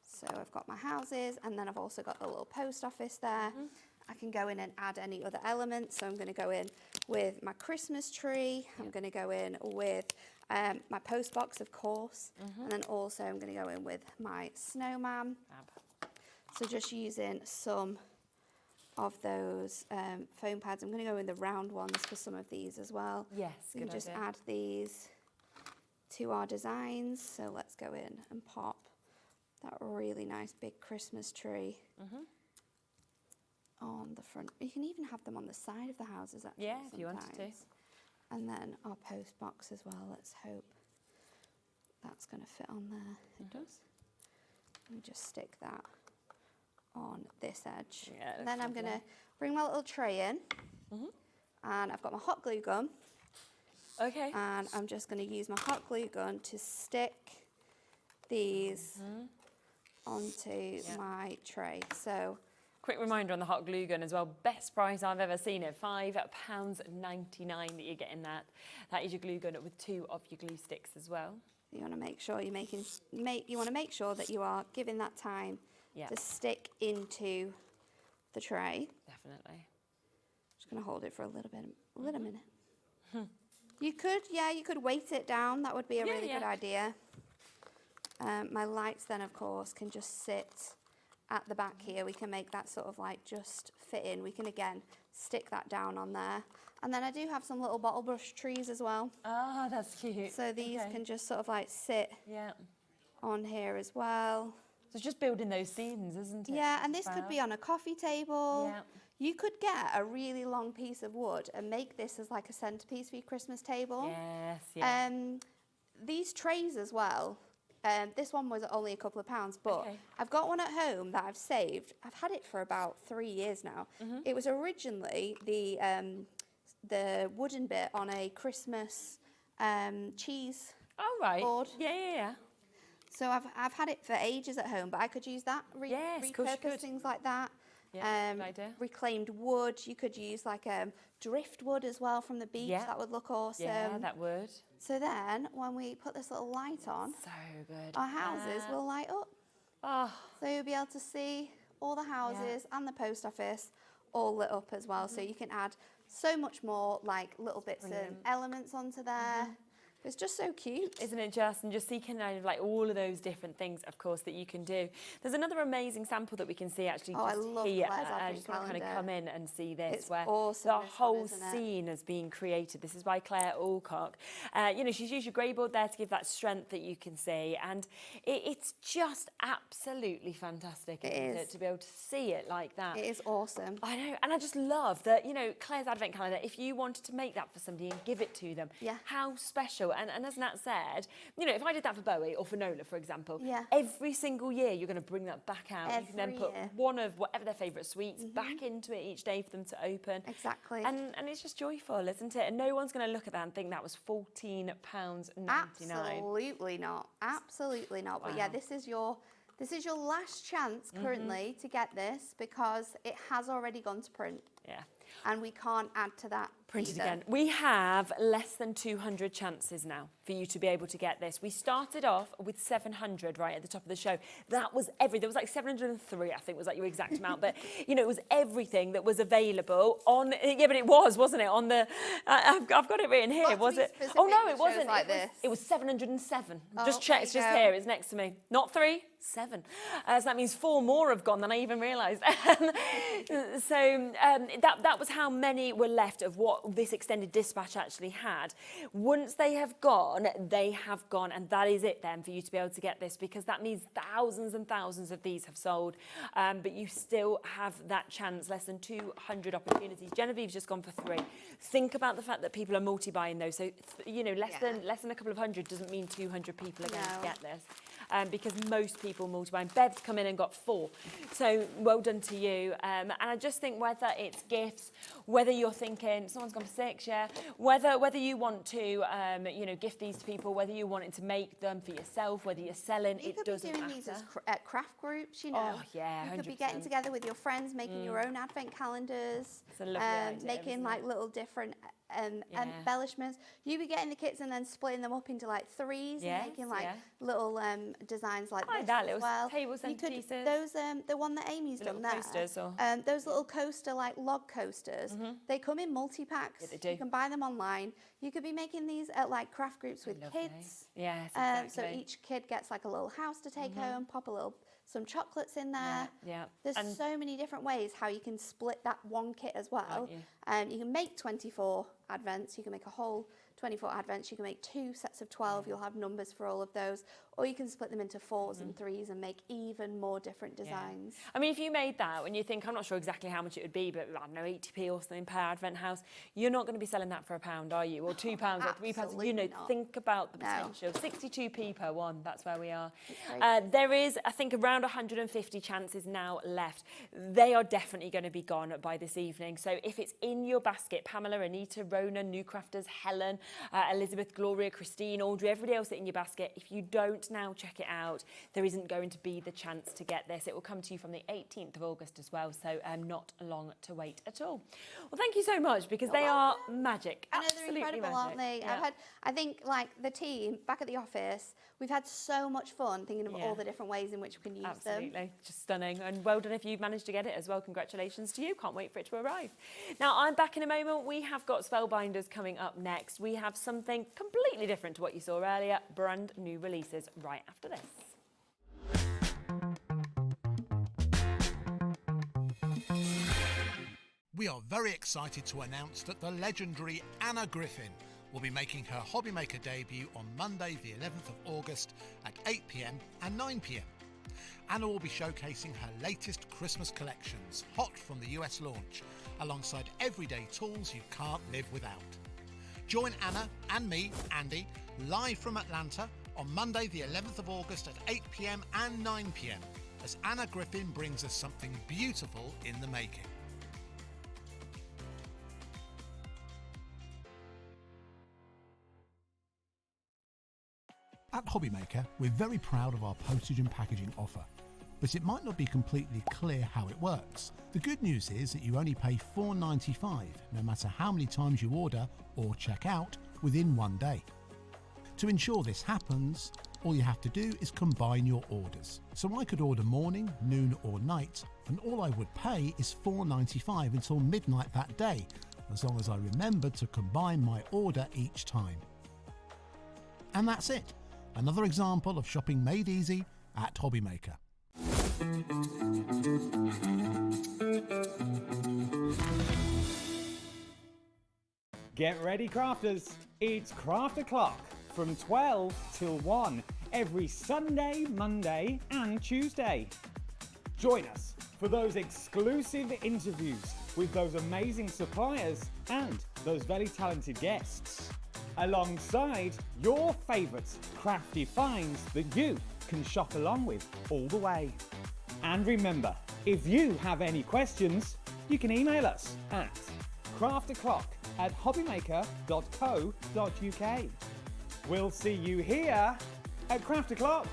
So I've got my houses, and then I've also got the little post office there. I can go in and add any other elements. So I'm going to go in with my Christmas tree. I'm going to go in with my post box, of course. And then also I'm going to go in with my snowman. So just using some of those foam pads. I'm going to go in the round ones for some of these as well. Yes, we can just add these to our designs. So let's go in and pop that really nice big Christmas tree on the front. You can even have them on the side of the houses, actually. Yeah, if you wanted to. And then our post box as well. Let's hope that's going to fit on there. It does. Let me just stick that on this edge. Yeah, and then I'm going to bring my little tray in, and I've got my hot glue gun. Okay. And I'm just going to use my hot glue gun to stick these onto my tray. So, quick reminder on the hot glue gun as well, best price I've ever seen it, £5.99 that you get in that. That is your glue gun with 2 of your glue sticks as well. You want to make sure you're you want to make sure that you are giving that time to stick into the tray. Definitely. Just going to hold it for a little minute. You could weight it down. That would be a really good idea. My lights then, of course, can just sit at the back here. We can make that sort of like just fit in. We can, again, stick that down on there. And then I do have some little bottle brush trees as well. Ah, that's cute. So these can just sort of like sit on here as well. So it's just building those scenes, isn't it? Yeah, and this could be on a coffee table. Yeah. You could get a really long piece of wood and make this as like a centerpiece for your Christmas table. Yes, yeah. These trays as well. This one was only a couple of pounds, but I've got one at home that I've saved. I've had it for about 3 years now. It was originally the wooden bit on a Christmas cheese board. Yeah. So I've had it for ages at home, but I could use that, repurpose things like that. Yeah, good idea. Reclaimed wood. You could use like driftwood as well from the beach. Yeah. That would look awesome. Yeah, that would. So then when we put this little light on, so good. Our houses will light up. Oh. So you'll be able to see all the houses and the post office all lit up as well. So you can add so much more like little bits and elements onto there. It's just so cute. Isn't it just? And just seeking out like all of those different things, of course, that you can do. There's another amazing sample that we can see actually just I love here. Claire's I advent just want to kind of calendar. come in and see this. It's where awesome, the this whole one, isn't it? scene is being created. This is by Claire Alcock. You know, she's used your grey board there to give that strength that you can see. And it's just absolutely fantastic, isn't it, to be able to see it like that. It is awesome. I know. And I just love that, you know, Claire's advent calendar, if you wanted to make that for somebody and give it to them, how special. And as Nat said, you know, if I did that for Bowie or for Nola, for example, every single year you're going to bring that back out. You can then put one of whatever their favourite sweets back into it each day for them to open. Exactly. And it's just joyful, isn't it? And no one's going to look at that and think that was £14.99. Absolutely not. Absolutely not. But yeah, this is your last chance currently to get this because it has already gone to print. Yeah. And we can't add to that. Printed again. We have less than 200 chances now for you to be able to get this. We started off with 700 right at the top of the show. That was there was like 703, I think was like your exact amount. But, you know, it was everything that was available on, but it was, wasn't it? On the, I've got it written here, was it? Oh, no, it wasn't. Like it was 707. Oh, just check, it's just here, it's next to me. Not 3, 7. So that means 4 more have gone than I even realised. So that was how many were left of what this extended dispatch actually had. Once they have gone, and that is it then for you to be able to get this, because that means thousands and thousands of these have sold, but you still have that chance, less than 200 opportunities. Genevieve's just gone for 3. Think about the fact that people are multi-buying those, so you know, less than a couple of hundred doesn't mean 200 people are going to get this. Because most people multi-buy. Bev's come in and got 4. So well done to you. And I just think whether it's gifts, whether you're thinking, someone's gone for 6, whether you want to, you know, gift these to people, whether you wanted to make them for yourself, whether you're selling, it doesn't matter. You could be doing these as craft groups, you know. Oh, yeah, 100%. You could be getting together with your friends, making your own advent calendars. It's a lovely idea, making like little different embellishments. You be getting the kits and then splitting them up into like 3s and making like little designs like this that, as little well. table centerpieces. Those the one that Amy's The done little there. coasters or those little coaster like log coasters. They come in multi-packs. Yeah, they do. You can buy them online. You could be making these at like craft groups with kids. Yes, exactly. So each kid gets like a little house to take home, pop some chocolates in there. Yeah. There's so many different ways how you can split that one kit as well. You can make 24 advents. You can make a whole 24 advents. You can make 2 sets of 12. You'll have numbers for all of those. Or you can split them into 4s and 3s and make even more different designs. I mean, if you made that and you think, I'm not sure exactly how much it would be, but I don't know, 80p or something per advent house, you're not going to be selling that for £1, are you? Or £2 or £3. You know, think about the potential. 62p per one, that's where we are. There is, I think, around 150 chances now left. They are definitely going to be gone by this evening. So if it's in your basket, Pamela, Anita, Rona, New Crafters, Helen, Elizabeth, Gloria, Christine, Audrey, everybody else in your basket, if you don't now check it out, there isn't going to be the chance to get this. It will come to you from the 18th of August as well, so not long to wait at all. Well, thank you so much, because they are magic. I know, they're incredible, aren't they? I think, like, the team back at the office, we've had so much fun thinking of all the different ways in which we can use them. Absolutely, just stunning. And well done if you've managed to get it as well. Congratulations to you. Can't wait for it to arrive. Now, I'm back in a moment. We have got Spellbinders coming up next. We have something completely different to what you saw earlier, brand new releases right after this. We are very excited to announce that the legendary Anna Griffin will be making her Hobbymaker debut on Monday the 11th of August at 8 p.m. and 9 p.m. Anna will be showcasing her latest Christmas collections, hot from the US launch, alongside everyday tools you can't live without. Join Anna and me, Andy, live from Atlanta on Monday the 11th of August at 8 p.m. and 9 p.m. as Anna Griffin brings us something beautiful in the making. At Hobbymaker, we're very proud of our postage and packaging offer, but it might not be completely clear how it works. The good news is that you only pay $4.95 no matter how many times you order or check out within one day. To ensure this happens, all you have to do is combine your orders. So I could order morning, noon or night, and all I would pay is $4.95 until midnight that day, as long as I remembered to combine my order each time. And that's it. Another example of shopping made easy at Hobbymaker. Get ready, crafters. It's Craft O'Clock from 12 till 1 every Sunday, Monday and Tuesday. Join us for those exclusive interviews with those amazing suppliers and those very talented guests, alongside your favourite crafty finds that you can shop along with all the way. And remember, if you have any questions, you can email us at craftoclock@hobbymaker.co.uk. We'll see you here at Craft O'Clock.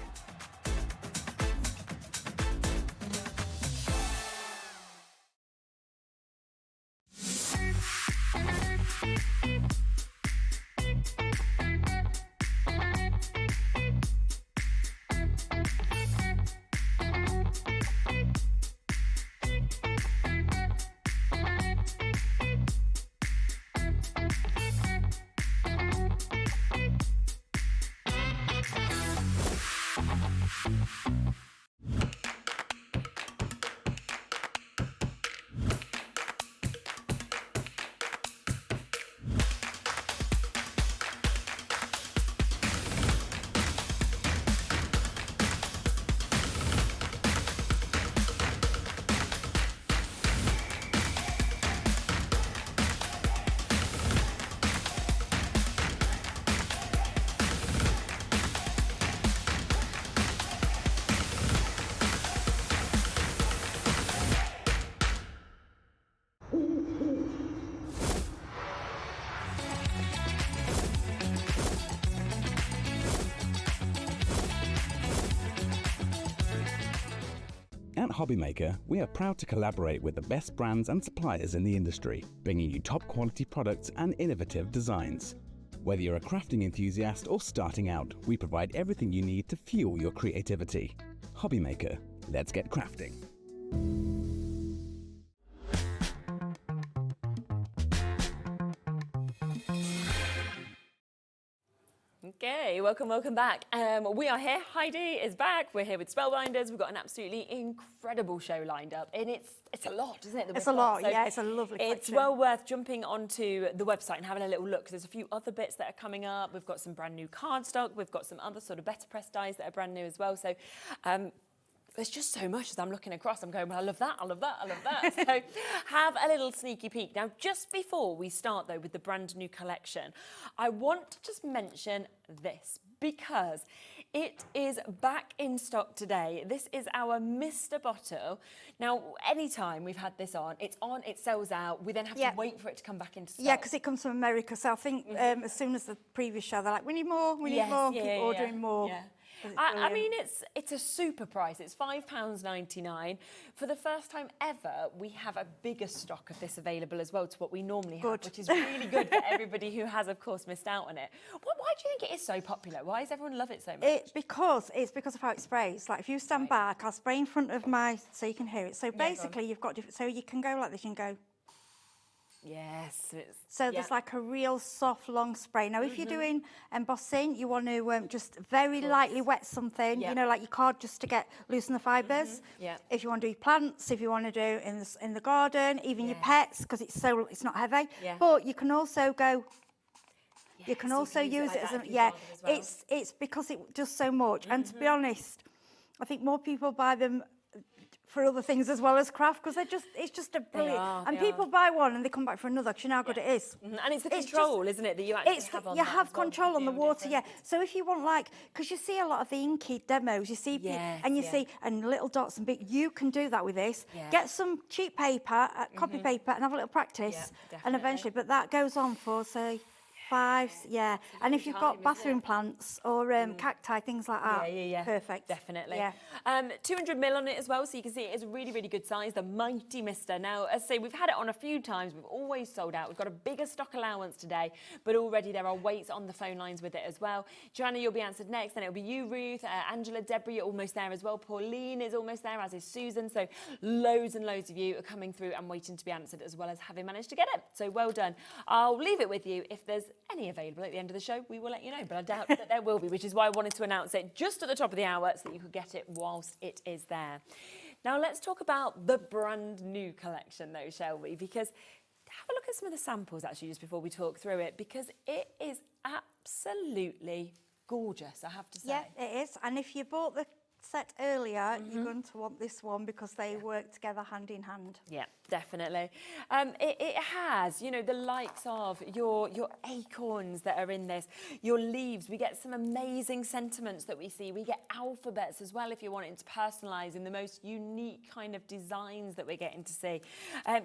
At Hobbymaker, we are proud to collaborate with the best brands and suppliers in the industry, bringing you top quality products and innovative designs. Whether you're a crafting enthusiast or starting out, we provide everything you need to fuel your creativity. Hobbymaker, let's get crafting. Okay, welcome back. We are here. Heidi is back. We're here with Spellbinders. We've got an absolutely incredible show lined up, and it's a lot, isn't it? that It's we've a got? lot, So yeah, it's a lovely It's collection. well worth jumping onto the website and having a little look, because there's a few other bits that are coming up. We've got some brand new cardstock. We've got some other sort of better press dies that are brand new as well. So there's just so much as I'm looking across. I'm going, well, I love that, I love that, I love that. So have a little sneaky peek. Now, just before we start, though, with the brand new collection, I want to just mention this, because it is back in stock today. This is our Mr. Bottle. Now, anytime we've had this on, it sells out. We then have to wait for it to come back into stock. Yeah, because it comes from America. So I think as soon as the previous show, they're like, we need more, we need more, keep ordering more. Yeah. I mean, it's a super price. It's £5.99. For the first time ever, we have a bigger stock of this available as well to what we normally have, which is really good for everybody who has, of course, missed out on it. Why do you think it is so popular? Why does everyone love it so much? It's because of how it sprays. Like if you stand back, I'll spray in front of my, so you can hear it. So basically, you've got different, so you can go like this, you can go. Yes. So there's like a real soft, long spray. Now, if you're doing embossing, you want to just very lightly wet something, you know, like your card, just to get loosen the fibres. Yeah. If you want to do plants, if you want to do in the garden, even your pets, because it's not heavy. Yeah. But you can also go. Yes, you can also use it as a it's because it does so much. And to be honest, I think more people buy them for other things as well as craft, because it's just a brilliant. And people buy one and they come back for another, because you know how good it is. And it's the control, isn't it, that you actually have on you that have as well, control on the water, different. So if you want, like, because you see a lot of the inky demos, you see, see and little dots and big. You can do that with this. Get some cheap paper, copy paper, and have a little practice, and eventually. But that goes on for say 5, and if you've got bathroom plants or cacti, things like that, perfect. Definitely. 200ml on it as well, so you can see it is a really, really good size, the Mighty Mister. Now, as I say, we've had it on a few times, we've always sold out. We've got a bigger stock allowance today, but already there are waits on the phone lines with it as well. Joanna, you'll be answered next, then it'll be you, Ruth, Angela, Deborah, you're almost there as well. Pauline is almost there, as is Susan, so loads and loads of you are coming through and waiting to be answered, as well as having managed to get it. So well done. I'll leave it with you. If there's any available at the end of the show, we will let you know, but I doubt that there will be, which is why I wanted to announce it just at the top of the hour so that you could get it whilst it is there. Now let's talk about the brand new collection though, shall we? Because have a look at some of the samples actually just before we talk through it, because it is absolutely gorgeous, I have to say. Yeah, it is. And if you bought the set earlier, you're going to want this one, because they work together hand in hand. Yeah, definitely. It has, you know, the likes of your acorns that are in this, your leaves. We get some amazing sentiments that we see. We get alphabets as well if you're wanting to personalise in the most unique kind of designs that we're getting to see.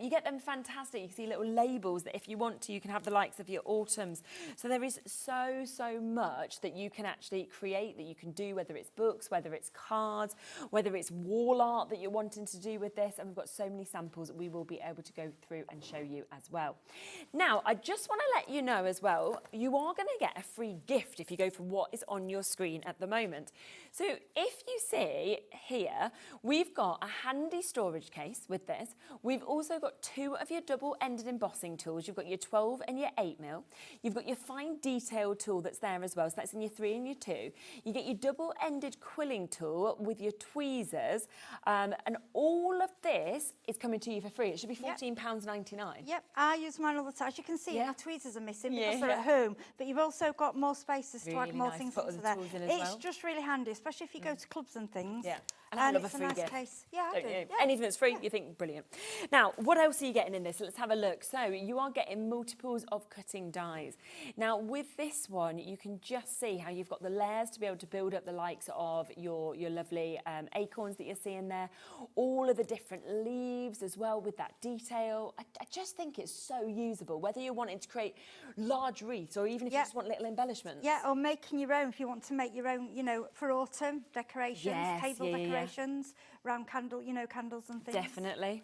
You get them fantastic. You can see little labels that if you want to, you can have the likes of your autumns. So there is so much that you can actually create, that you can do, whether it's books, whether it's cards, whether it's wall art that you're wanting to do with this. And we've got so many samples we will be able to go through and show you as well. Now, I just want to let you know as well, you are going to get a free gift if you go for what is on your screen at the moment. So if you see here, we've got a handy storage case with this. We've also got 2 of your double-ended embossing tools. You've got your 12 and your 8mm. You've got your fine detail tool that's there as well. So that's in your 3 and your 2. You get your double-ended quilling tool with your tweezers. And all of this is coming to you for free. It should be £14.99. Yep, I use mine all the time. As you can see, my tweezers are missing because they're at home, but you've also got more spaces to add more things into there. It's just really handy, especially if you go to clubs and things. Yeah. And I love it's a free nice gift. case. Yeah, I do. Yeah. Anything that's free, you think, brilliant. Now, what else are you getting in this? Let's have a look. So you are getting multiples of cutting dies. Now, with this one, you can just see how you've got the layers to be able to build up the likes of your lovely acorns that you're seeing there, all of the different leaves as well with that detail. I just think it's so usable, whether you're wanting to create large wreaths or even if you just want little embellishments. Yeah, or making your own if you want to make your own, you know, for autumn decorations, table decorations, round candle, you know, candles and things. Definitely.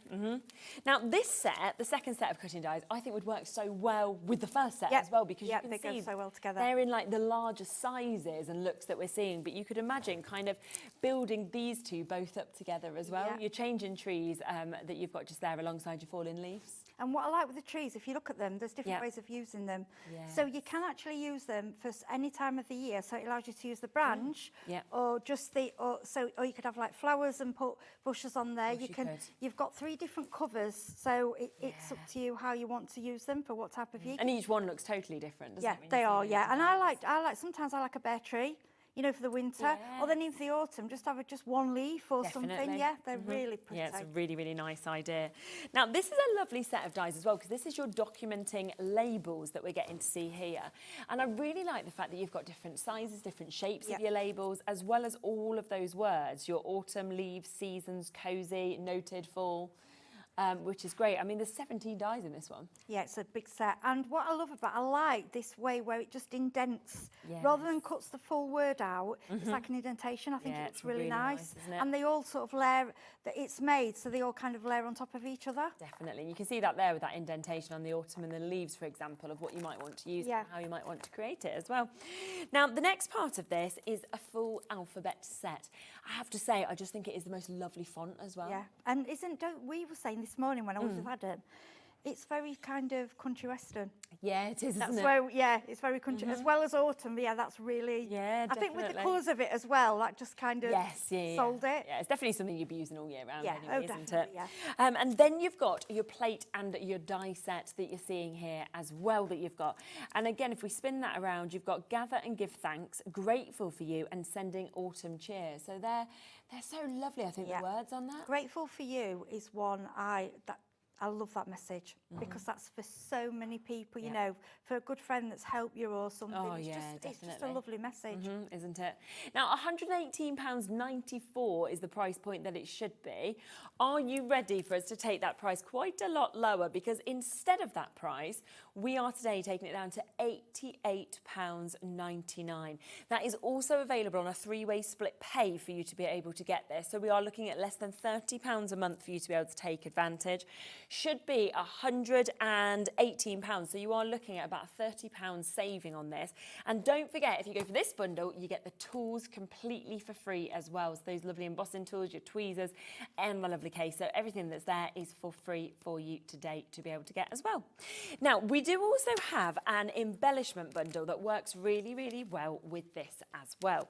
Now, this set, the second set of cutting dies, I think would work so well with the first set as well, because you can they see go so well together. they're in like the larger sizes and looks that we're seeing, but you could imagine kind of building these two both up together as well. You're changing trees that you've got just there alongside your fallen leaves. And what I like with the trees, if you look at them, there's different ways of using them. So you can actually use them for any time of the year. So it allows you to use the branch, or just or you could have like flowers and put bushes on there. You've got 3 different covers, so it's up to you how you want to use them for what type of year. And each one looks totally different, doesn't it? Yeah, they are. Yeah, and I like sometimes I like a bare tree, you know, for the winter, or then even for the autumn, just have just one leaf or something. Yeah, they're really pretty. Yeah, it's a really, really nice idea. Now, this is a lovely set of dies as well, because this is your documenting labels that we're getting to see here. And I really like the fact that you've got different sizes, different shapes of your labels, as well as all of those words, your autumn, leaves, seasons, cosy, noted, fall. Which is great. I mean, there's 17 dies in this one. Yeah, it's a big set. And what I love about I like this way where it just indents. Rather than cuts the full word out, it's like an indentation. I think it looks really nice. Isn't it? And they all sort of layer, that it's made, so they all kind of layer on top of each other. Definitely. You can see that there with that indentation on the autumn and the leaves, for example, of what you might want to use and how you might want to create it as well. Now, the next part of this is a full alphabet set. I have to say, I just think it is the most lovely font as well. Yeah, and we were saying this morning when I was with Adam, It's very kind of country western. Yeah, it is, That's isn't it? where, yeah, it's very country, as well as autumn. Yeah, that's really. Yeah, I think with the definitely. colours of it as well, that just kind of sold it. Yeah, it's definitely something you'd be using all year round Yeah, anyway, oh, isn't definitely, it? yeah. And then you've got your plate and your die set that you're seeing here as well that you've got. And again, if we spin that around, you've got gather and give thanks, grateful for you, and sending autumn cheer. So they're so lovely, I think, the words on that. Grateful for you is one I love that message because that's for so many people, you know, for a good friend that's helped you or something. Oh, it's yeah, it's just a lovely message. Isn't it? Now, £118.94 is the price point that it should be. Are you ready for us to take that price quite a lot lower? Because instead of that price, we are today taking it down to £88.99. That is also available on a 3-way split pay for you to be able to get this. So we are looking at less than £30 a month for you to be able to take advantage. Should be £118. So you are looking at about a £30 saving on this. And don't forget, if you go for this bundle, you get the tools completely for free as well. So those lovely embossing tools, your tweezers, and the lovely case. So everything that's there is for free for you today to be able to get as well. Now, we do also have an embellishment bundle that works really, really well with this as well.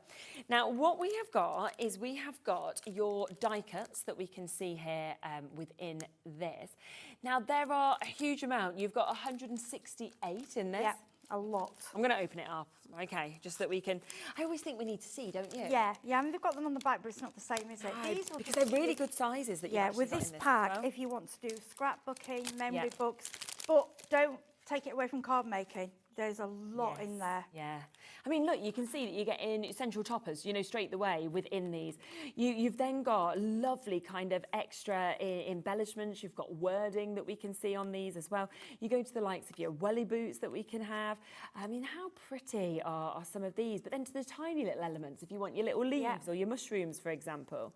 Now, what we have got is we have got your die cuts that we can see here within this. Now, there are a huge amount. You've got 168 in this. Yeah, a lot. I'm going to open it up, okay, just that we can... I always think we need to see, don't you? Yeah, I mean, they've got them on the back, but it's not the same, is it? No, These will because just they're really good sizes that you've actually with got this in pack, as well. if you want to do scrapbooking, memory books, but don't take it away from card making. There's a lot in there. Yeah. I mean, look, you can see that you get in essential toppers, you know, straight away within these. You've then got lovely kind of extra embellishments. You've got wording that we can see on these as well. You go to the likes of your welly boots that we can have. I mean, how pretty are some of these? But then to the tiny little elements, if you want your little leaves or your mushrooms, for example.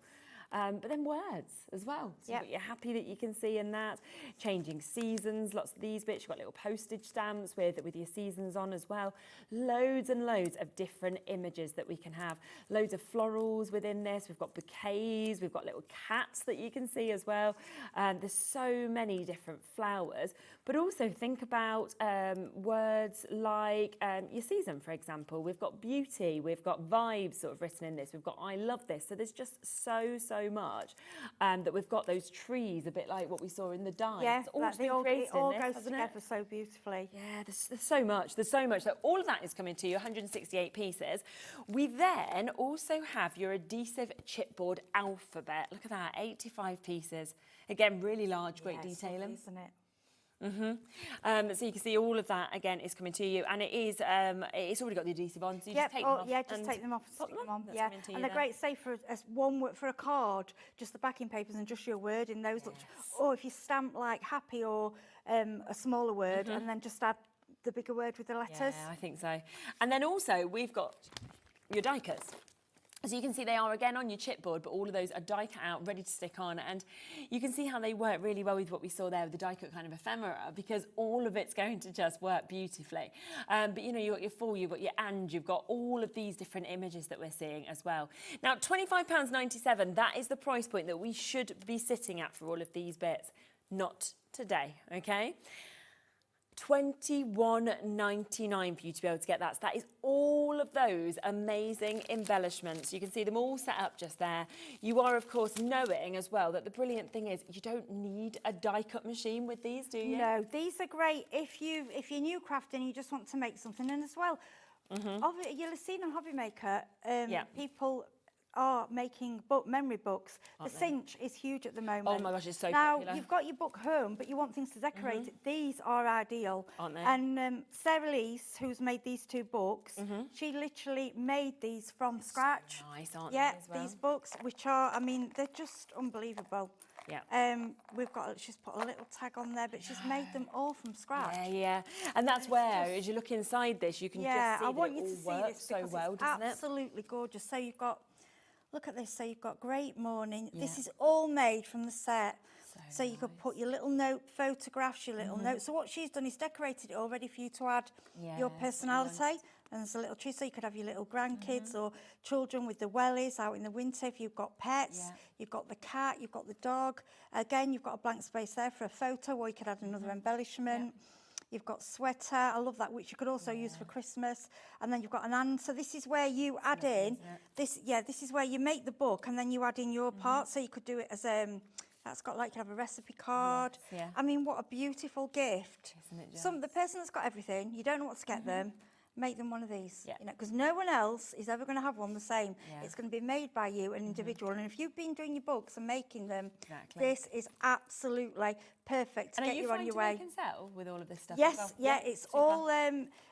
But then words as well. So you're happy that you can see in that. Changing seasons, lots of these bits. You've got little postage stamps with your seasons on as well. Loads and loads of different images that we can have. Loads of florals within this. We've got bouquets. We've got little cats that you can see as well. There's so many different flowers. But also think about words like your season, for example. We've got beauty. We've got vibes sort of written in this. We've got I love this. So there's just so much that we've got those trees, a bit like what we saw in the dies. Yeah, it's all it all goes together so beautifully. Yeah, there's so much. There's so much. So all of that is coming to you, 168 pieces. We then also have your adhesive chipboard alphabet. Look at that, 85 pieces. Again, really large, great detailing. Isn't it? So you can see all of that again is coming to you, and it is it's already got the adhesive on, so you just take them off. Yeah, just take them off and stick them on. That's Yeah, coming to you and they're there. great. Say for for a card, just the backing papers and just your word in those. Or if you stamp like happy or a smaller word, and then just add the bigger word with the letters. Yeah, I think so. And then also we've got your die cuts. So you can see they are again on your chipboard, but all of those are die cut out, ready to stick on. And you can see how they work really well with what we saw there with the die cut kind of ephemera, because all of it's going to just work beautifully. But you know, you've got your for, you've got your and, you've got all of these different images that we're seeing as well. Now, £25.97, that is the price point that we should be sitting at for all of these bits. Not today, okay? £21.99 for you to be able to get that. So that is all of those amazing embellishments. You can see them all set up just there. You are, of course, knowing as well that the brilliant thing is you don't need a die cut machine with these, do you? No, these are great if you're new crafting and you just want to make something. And as well, you'll have seen on Hobby Maker, people are making memory books. The cinch is huge at the moment. Oh my gosh, it's so now, popular. you've got your book home, but you want things to decorate it. These are ideal. Aren't they? And Sarah Lease, who's made these two books, she literally made these from scratch. So nice, aren't they as well? These books, which are, I mean, they're just unbelievable. Yeah. She's put a little tag on there, but she's made them all from scratch. Yeah. And that's where, as you look inside this, you can just see I that want it you to all see works this so because well, it's doesn't it? absolutely gorgeous. So you've got, look at this. So you've got Great Morning. This is all made from the set. So you could put your little note photographs, your little notes. So what she's done is decorated it all ready for you to add your personality. and there's a little tree, so you could have your little grandkids or children with the wellies out in the winter. If you've got pets, you've got the cat, you've got the dog. Again, you've got a blank space there for a photo, or you could add another embellishment. You've got sweater, I love that, which you could also use for Christmas. And then you've got an and. So this is where you add in, this is where you make the book and then you add in your part. So you could do it as that's got like, you have a recipe card. I mean, what a beautiful gift. Isn't it just? The person that's got everything, you don't know what to get them, make them one of these. You know, because no one else is ever going to have one the same. It's going to be made by you, an individual. And if you've been doing your books and making them, this is absolutely perfect to get you on your way. And are you fine to make and sell with all of this stuff? Yes, as well? yeah, it's super. all,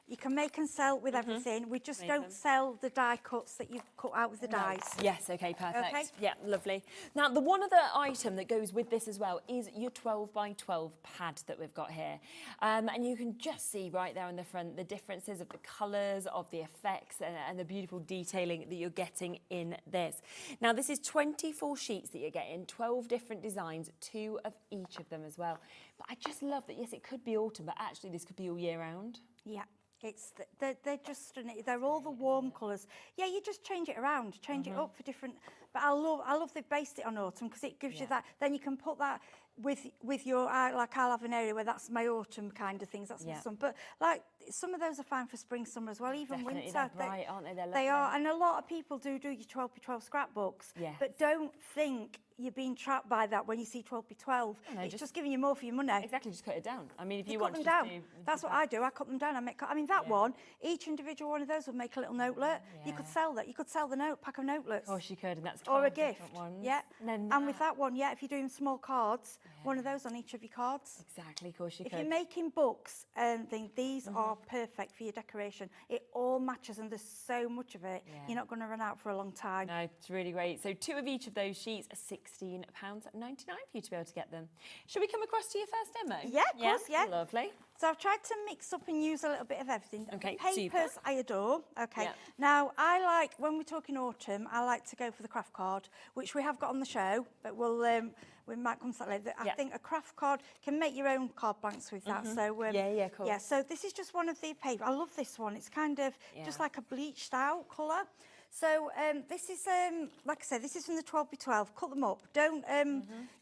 you can make and sell with everything. We just don't sell the die cuts that you've cut out with the dies. Yes, okay, perfect. Okay. Yeah, lovely. Now, the one other item that goes with this as well is your 12 by 12 pad that we've got here. And you can just see right there on the front the differences of the colours, of the effects and the beautiful detailing that you're getting in this. Now, this is 24 sheets that you're getting, 12 different designs, 2 of each of them as well. But I just love that, yes, it could be autumn, but actually this could be all year round. Yeah. They're just stunning. They're all the warm colours. Yeah, you just change it around, change it up for different. But I love they've based it on autumn because it gives you that. Then you can put that with your like I'll have an area where that's my autumn kind of things. That's my sun. But like some of those are fine for spring, summer as well. Even Definitely, winter. they're bright, aren't they? They're they are, and a lot of people do your 12 by 12 scrapbooks. Yes. But don't think you're being trapped by that when you see 12 by 12. No, it's just giving you more for your money. Exactly, just cut it down. I mean, if you cut want them to down. do... That's what I do. I cut them down. I mean, that one, each individual one of those would make a little notelet. You could sell that. You could sell the pack of notelets. Of course you could, and that's or a 12 gift. different ones. Yeah. And with that one, if you're doing small cards, one of those on each of your cards. Exactly, of course you If could. you're making books and things, these are perfect for your decoration. It all matches, and there's so much of it. You're not going to run out for a long time. No, it's really great. So 2 of each of those sheets are £16.99 for you to be able to get them. Should we come across to your first demo? Yeah, of course, yeah. Lovely. So I've tried to mix up and use a little bit of everything. Okay, Papers super. I adore. Okay. Yeah. Now, I like, when we're talking autumn, I like to go for the craft card, which we have got on the show, but we might come to that later. I think a craft card can make your own card blanks with that. So cool. Yeah, so this is just one of the paper. I love this one. It's kind of just like a bleached out colour. So this is, like I said, this is from the 12 by 12. Cut them up. Don't,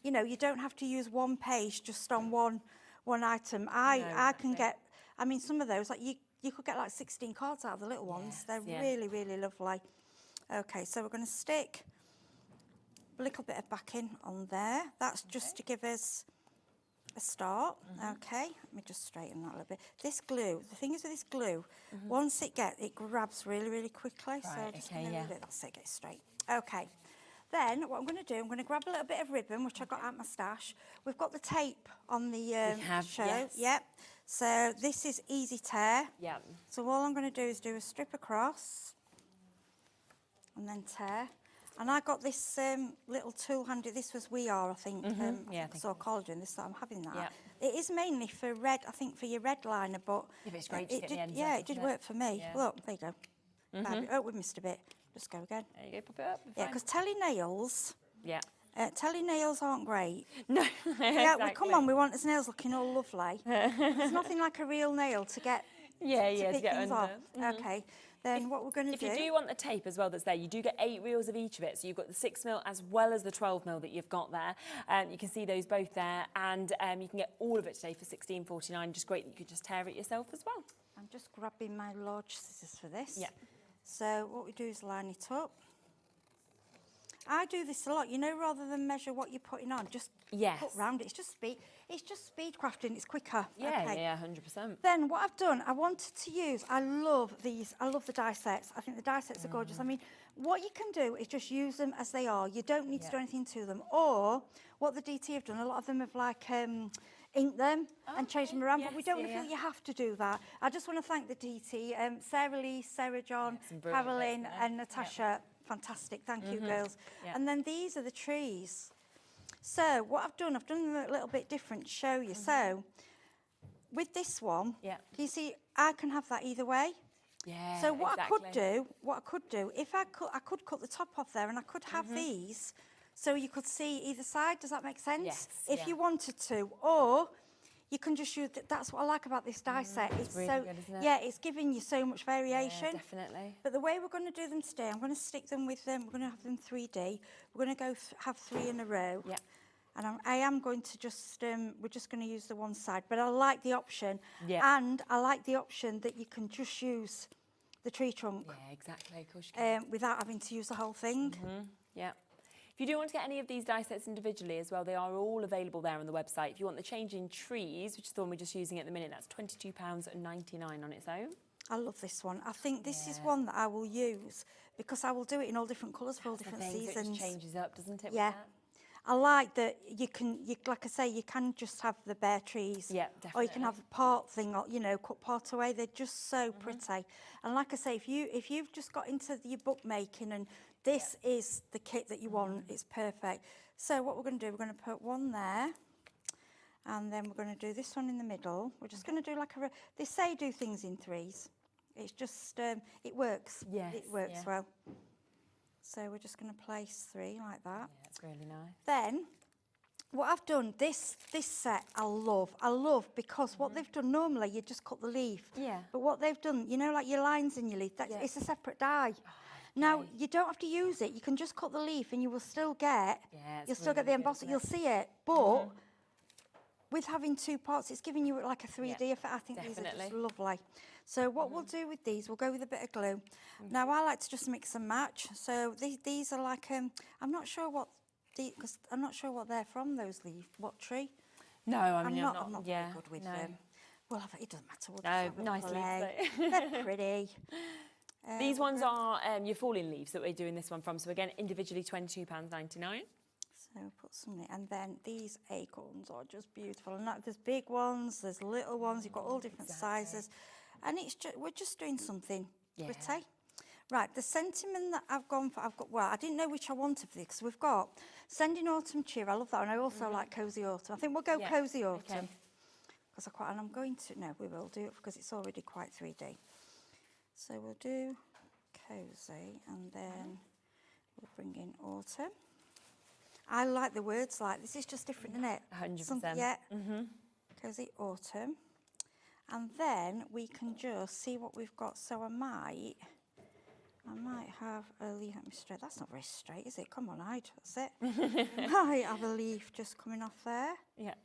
you know, you don't have to use one page just on one item. I can get, I mean, some of those, like you could get like 16 cards out of the little ones. They're really, really lovely. Okay, so we're going to stick a little bit of backing on there. That's just to give us a start. Okay, let me just straighten that a little bit. This glue, the thing is with this glue, once it grabs really, really quickly. So I'm just going to leave it. That's it, get it straight. Okay. Then what I'm going to do, I'm going to grab a little bit of ribbon, which I got out my stash. We've got the tape on the show. Yes. Yep. So this is easy tear. Yeah. So all I'm going to do is do a strip across and then tear. And I got this little tool handy. This was We Are, I think. I saw Carla doing this, so I'm having that. Yeah. It is mainly for red, I think, for your red liner, but Yeah, but it's great to get the ends yeah, up, it did isn't it? work for me. Yeah. Look, there you go. Oh, we missed a bit. Just go again. There you go, pop it up. Yeah, because telly nails. Yeah. Telly nails aren't great. No, Yeah, well, come on, we want his nails looking all lovely. There's nothing like a real nail to get to pick get things under. off. Okay, then what we're going to If do... you do want the tape as well that's there, you do get 8 reels of each of it. So you've got the 6mm as well as the 12mm that you've got there. You can see those both there, and you can get all of it today for £16.49. Just great that you could just tear it yourself as well. I'm just grabbing my large scissors for this. Yeah. So what we do is line it up. I do this a lot, you know, rather than measure what you're putting on, just put round it. It's just speed crafting, it's quicker. Yeah, okay. yeah, 100%. Then what I've done, I wanted to use, I love the die sets. I think the die sets are gorgeous. I mean, what you can do is just use them as they are. You don't need to do anything to them. Or what the DT have done, a lot of them have like inked them and changed them around, but we don't feel you have to do that. I just want to thank the DT, Sarah Lee, Sarah John, Carolyn and Natasha. Fantastic, thank you girls. And then these are the trees. So what I've done them a little bit different to show you. So with this one, can you see I can have that either way. Yeah. So what I could do, if I could cut the top off there and I could have these so you could see either side. Does that make sense? Yes. If you wanted to, or you can just use, that's what I like about this die set. It's really so, good, isn't it? yeah, it's giving you so much variation. Yeah, definitely. But the way we're going to do them today, I'm going to stick them with them, we're going to have them 3D. We're going to go have 3 in a row. Yeah. And I am going to just, we're just going to use the one side. But I like the option. Yeah. And I like the option that you can just use the tree trunk. Yeah, exactly. Of course you can. Without having to use the whole thing. Yeah. If you do want to get any of these die sets individually as well, they are all available there on the website. If you want the changing trees, which is the one we're just using at the minute, that's £22.99 on its own. I love this one. I think this is one that I will use because I will do it in all different colours for all different seasons. It changes up, doesn't it? Yeah. I like that you can, like I say, you can just have the bare trees. Yeah, definitely. Or you can have a part thing, or, you know, cut part away. They're just so pretty. And like I say, if you've just got into your bookmaking and this is the kit that you want, it's perfect. So what we're going to do, we're going to put one there. And then we're going to do this one in the middle. We're just going to do like they say do things in 3s. It's just, it works. Yes, it works well. So we're just going to place 3 like that. Yeah, that's really nice. Then, what I've done, this set I love because what they've done, normally you just cut the leaf. Yeah. But what they've done, you know, like your lines in your leaf, it's a separate die. Now, you don't have to use it, you can just cut the leaf and you will still get, the embossing, you'll see it, but with having 2 parts, it's giving you like a 3D effect. I think these are just lovely. So what we'll do with these, we'll go with a bit of glue. Now, I like to just mix and match. So these are like, I'm not sure what, because I'm not sure what they're from, those leaves. What tree? No, I mean, I'm not very good with them. Well, it doesn't matter. We'll just have a nice play. leaves. They're pretty. These ones are your falling leaves that we're doing this one from. So again, individually £22.99. So put some in, and then these acorns are just beautiful. And there's big ones, there's little ones. You've got all different sizes, and we're just doing something pretty. Right, the sentiment that I've gone for, I didn't know which I wanted for this because we've got Sending Autumn Cheer. I love that, and I also like Cozy Autumn. I think we'll go Cozy Autumn because and I'm going to. No, we will do it because it's already quite 3D. So we'll do Cozy, and then we'll bring in Autumn. I like the words like this. Is just different, isn't it? 100%. Yeah. Cozy Autumn. And then we can just see what we've got. So I might have a leaf. Let me straight. That's not very straight, is it? Come on, hide. That's it. I might have a leaf just coming off there. Yeah.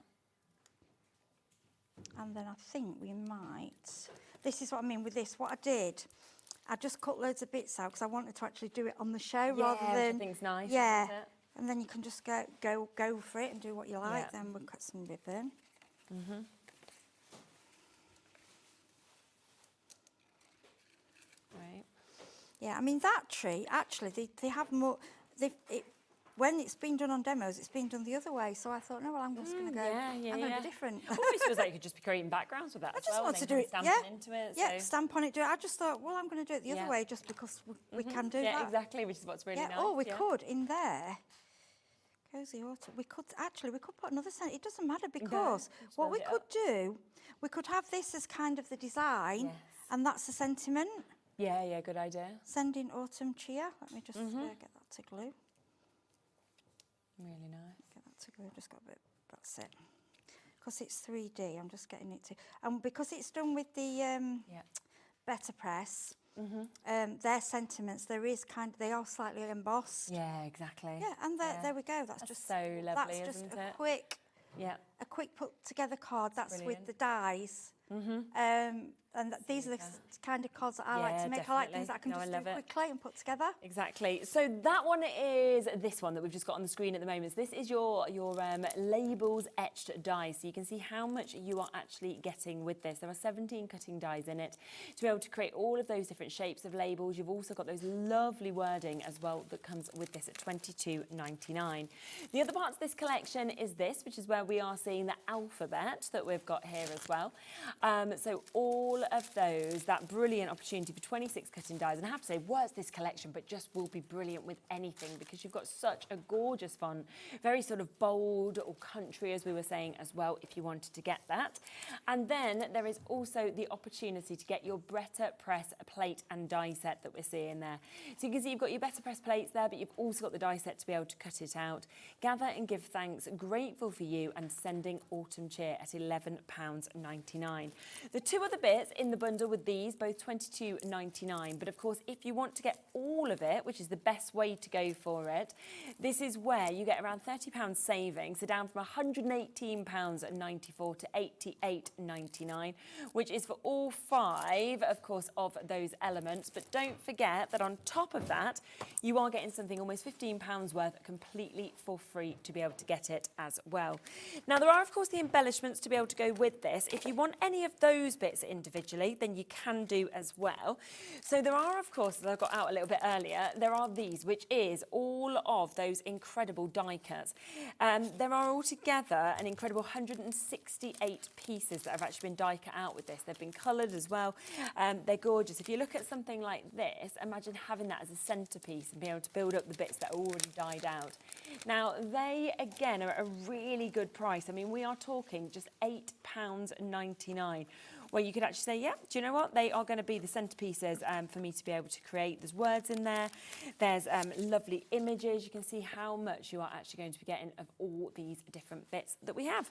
And then I think we might. This is what I mean with this. What I did, I just cut loads of bits out because I wanted to actually do it on the show rather than. Which I think's nice. Yeah. Isn't it? And then you can just go for it and do what you like. Then we'll cut some ribbon. Right. Yeah, I mean that tree actually they have more. When it's been done on demos, it's been done the other way. So I thought, no, well, I'm just going to go. I'm going to be different. Almost feels like you could just be creating backgrounds with that. I just want to do it. Into it, yeah, stamp on it. Do it. I just thought, well, I'm going to do it the other way just because we can do that. Yeah, exactly, which is what's really nice. Oh, we could in there. Cozy Autumn. We could put another scent. It doesn't matter because what we could do, we could have this as kind of the design, and that's the sentiment. Yeah, good idea. Sending Autumn Cheer. Let me just get that to glue. Really nice. Get that to glue. Just got a bit. That's it. Because it's 3D, I'm just getting it to. And because it's done with the Better Press. Their sentiments, they are slightly embossed. Yeah, exactly. Yeah, and there we go. That's just so lovely, that's isn't just it? a quick put together card. That's Brilliant. with the dies. And these are the kind of cards that I like to make. Definitely. I like things that I can just do quickly and put together. Exactly. So that one is this one that we've just got on the screen at the moment. So this is your labels etched dies. So you can see how much you are actually getting with this. There are 17 cutting dies in it to be able to create all of those different shapes of labels. You've also got those lovely wording as well that comes with this at £22.99. The other part of this collection is this, which is where we are seeing the alphabet that we've got here as well. So all of those, that brilliant opportunity for 26 cutting dies. And I have to say, works this collection, but just will be brilliant with anything because you've got such a gorgeous font, very sort of bold or country, as we were saying as well, if you wanted to get that. And then there is also the opportunity to get your Better Press plate and die set that we're seeing there. So you can see you've got your Better Press plates there, but you've also got the die set to be able to cut it out. Gather and give thanks, grateful for you, and sending autumn cheer at £11.99. The two other bits in the bundle with these, both £22.99. But of course, if you want to get all of it, which is the best way to go for it, this is where you get around £30 savings, so down from £118.94 to £88.99, which is for all 5, of course, of those elements. But don't forget that on top of that, you are getting something almost £15 worth completely for free to be able to get it as well. Now, there are, of course, the embellishments to be able to go with this. If you want any of those bits individually, then you can do as well. So there are, of course, as I got out a little bit earlier, there are these, which is all of those incredible die cuts. There are altogether an incredible 168 pieces that have actually been die cut out with this. They've been coloured as well. They're gorgeous. If you look at something like this, imagine having that as a centrepiece and being able to build up the bits that are already died out. Now, they, again, are at a really good price. I mean, we are talking just £8.99, where you could actually say, yeah, do you know what? They are going to be the centerpieces for me to be able to create. There's words in there. There's lovely images. You can see how much you are actually going to be getting of all these different bits that we have.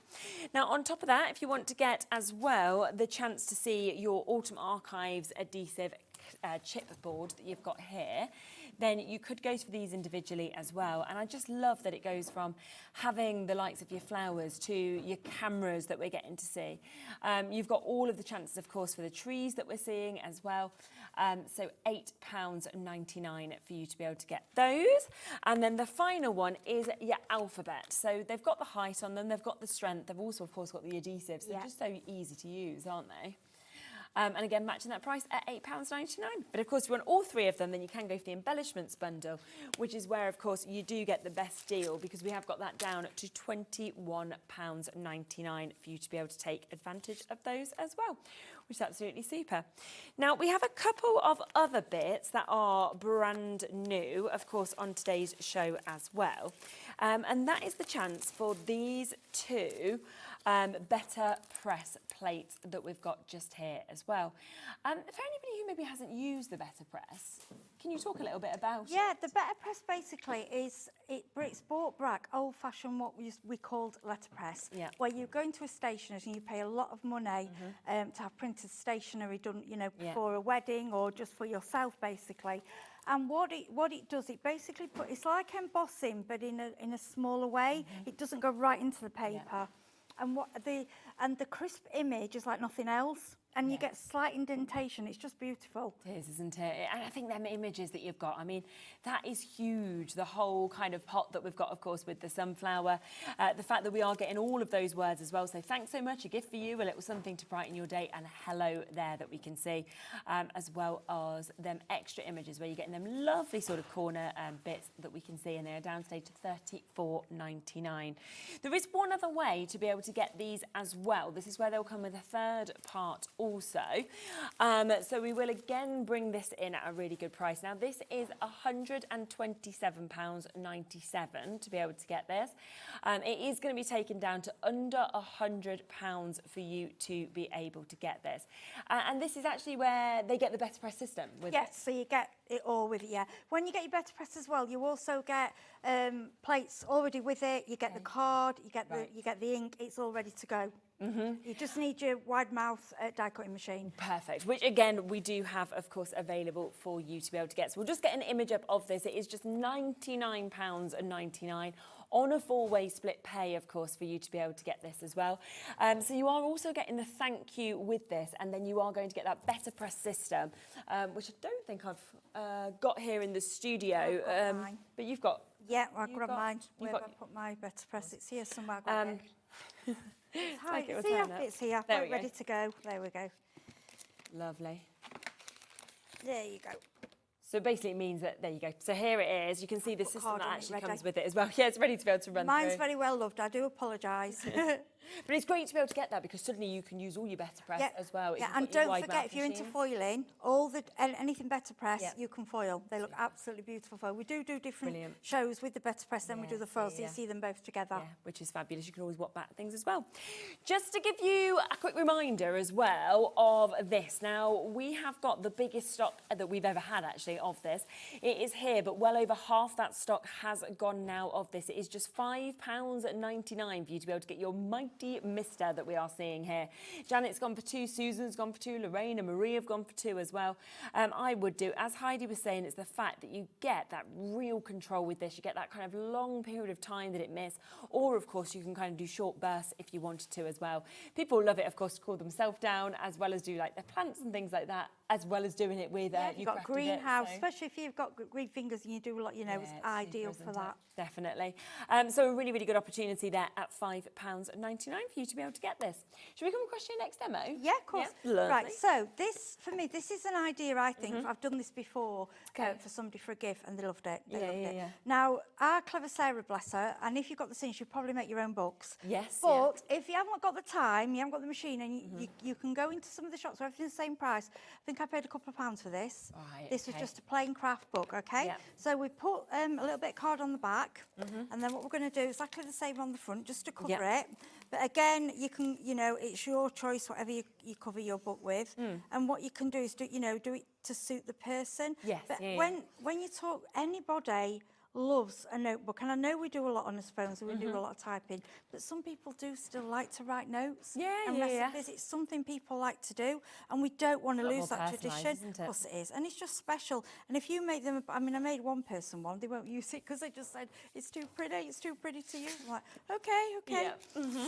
Now, on top of that, if you want to get as well the chance to see your Autumn Archives adhesive chipboard that you've got here, then you could go for these individually as well. And I just love that it goes from having the likes of your flowers to your cameras that we're getting to see. You've got all of the chances, of course, for the trees that we're seeing as well. So £8.99 for you to be able to get those. And then the final one is your alphabet. So they've got the height on them, they've got the strength, they've also, of course, got the adhesives. They're just so easy to use, aren't they? And again, matching that price at £8.99. But of course, if you want all 3 of them, then you can go for the embellishments bundle, which is where, of course, you do get the best deal because we have got that down to £21.99 for you to be able to take advantage of those as well, which is absolutely super. Now, we have a couple of other bits that are brand new, of course, on today's show as well. And that is the chance for these 2 Better Press plates that we've got just here as well. For anybody who maybe hasn't used the Better Press, can you talk a little bit about it? Yeah, the Better Press basically is, it's brought back old-fashioned what we called letterpress, where you go into a stationer's and you pay a lot of money to have printed stationery done, you know, for a wedding or just for yourself, basically. And what it does, it basically it's like embossing, but in a smaller way. It doesn't go right into the paper. And the crisp image is like nothing else. And you get slight indentation. It's just beautiful. It is, isn't it? And I think them images that you've got, I mean, that is huge. The whole kind of pot that we've got, of course, with the sunflower. The fact that we are getting all of those words as well. So thanks so much, a gift for you, a little something to brighten your day, and hello there that we can see, as well as them extra images where you're getting them lovely sort of corner bits that we can see, and they are downstage to $34.99. There is one other way to be able to get these as well. This is where they'll come with a third part also. So we will again bring this in at a really good price. Now, this is £127.97 to be able to get this. It is going to be taken down to under £100 for you to be able to get this. And this is actually where they get the Better Press system with it. Yes, so you get it all with it, yeah. When you get your Better Press as well, you also get plates already with it. You get the card, you get the ink. It's all ready to go. You just need your wide mouth die cutting machine. Perfect, which again we do have, of course, available for you to be able to get. So we'll just get an image up of this. It is just £99.99 on a 4-way split pay, of course, for you to be able to get this as well. So you are also getting the thank you with this, and then you are going to get that Better Press system, which I don't think I've got here in the studio. But you've got. Yeah, I've got mine. Where have I put my Better Press? It's here somewhere. It's here. It's here. There we go. Ready to go. There we go. Lovely. There you go. So basically it means that, there you go. So here it is. You can see the system that actually comes with it as well. Yeah, it's ready to be able to run Mine's through. very well loved. I do apologise. But it's great to be able to get that because suddenly you can use all your better press as well. if Yeah, you've and got your don't wide forget, mouth if you're into machine. foiling, anything better press, you can foil. They look absolutely beautiful foil. We do different shows with the better press, then we do the foil, so you see them both together. Yeah, which is fabulous. You can always swap back things as well. Just to give you a quick reminder as well of this. Now, we have got the biggest stock that we've ever had, actually, of this. It is here, but well over half that stock has gone now of this. It is just £5.99 for you to be able to get your mighty mister that we are seeing here. Janet's gone for 2, Susan's gone for 2, Lorraine and Marie have gone for 2 as well. I would do, as Heidi was saying, it's the fact that you get that real control with this. You get that kind of long period of time that it miss, or of course you can kind of do short bursts if you wanted to as well. People love it, of course, to cool themselves down, as well as do like their plants and things like that, as well as doing it with you've got greenhouse, so. especially if you've got green fingers and you do a lot, you know, it's ideal for that. Definitely. So a really, really good opportunity there at £5.99 for you to be able to get this. Should we come across to your next demo? Yeah, of course. Yeah, right, so this, for me, this is an idea, I think. I've done this before for somebody for a gift and they loved it. They loved it. Now, our clever Sarah, bless her, and if you've got the scene, she'll probably make your own books. Yes. But if you haven't got the time, you haven't got the machine, and you can go into some of the shops where everything's the same price. I think I paid a couple of pounds for this. Right, this was just a plain craft book, okay? So we put a little bit of card on the back, and then what we're going to do is exactly the same on the front, just to cover it. But again, you can, you know, it's your choice, whatever you cover your book with. And what you can do is do it to suit the person. Yes. But when you talk, anybody loves a notebook, and I know we do a lot on his phones, so we do a lot of typing, but some people do still like to write notes and recipes. It's something people like to do, and we don't want to lose that tradition. Of course it is, and it's just special. And if you make them, I mean, I made one person one, they won't use it because they just said it's too pretty to use. I'm like, okay.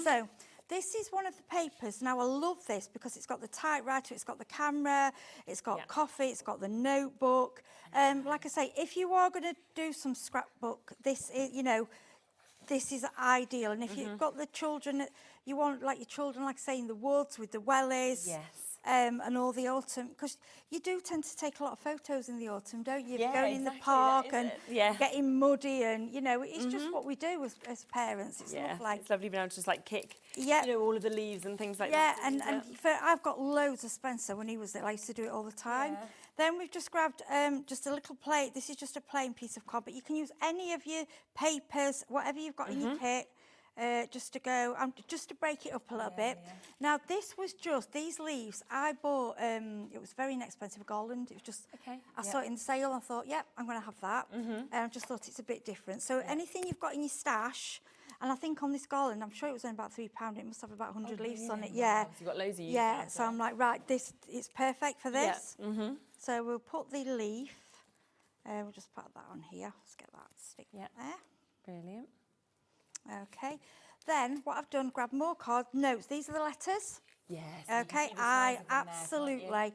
So this is one of the papers. Now, I love this because it's got the typewriter, it's got the camera, it's got coffee, it's got the notebook. Like I say, if you are going to do some scrapbook, this is, you know, this is ideal. And if you've got the children, you want like your children, like I say, in the woods with the wellies. Yes. And all the autumn, because you do tend to take a lot of photos in the autumn, don't you? Going in the park and getting muddy, and you know, it's just what we do as parents. It's lovely. It's lovely being able to just like kick, you know, all of the leaves and things like that. And I've got loads of Spencer when he was there. I used to do it all the time. Then we've just grabbed just a little plate. This is just a plain piece of card, but you can use any of your papers, whatever you've got in your kit. Just to break it up a little bit. Now, this was just, these leaves, I bought, it was very inexpensive, Garland. It was just, I saw it in the sale and I thought, I'm going to have that. And I just thought it's a bit different. So anything you've got in your stash, and I think on this garland, I'm sure it was only about £3, it must have about 100 leaves on it. Wow. So you've got loads of use. So I'm like, right, it's perfect for this. So we'll put the leaf, we'll just put that on here. Let's get that stick there. Brilliant. Okay, then what I've done, grab more cards, notes. These are the letters. Yes. Okay, I absolutely,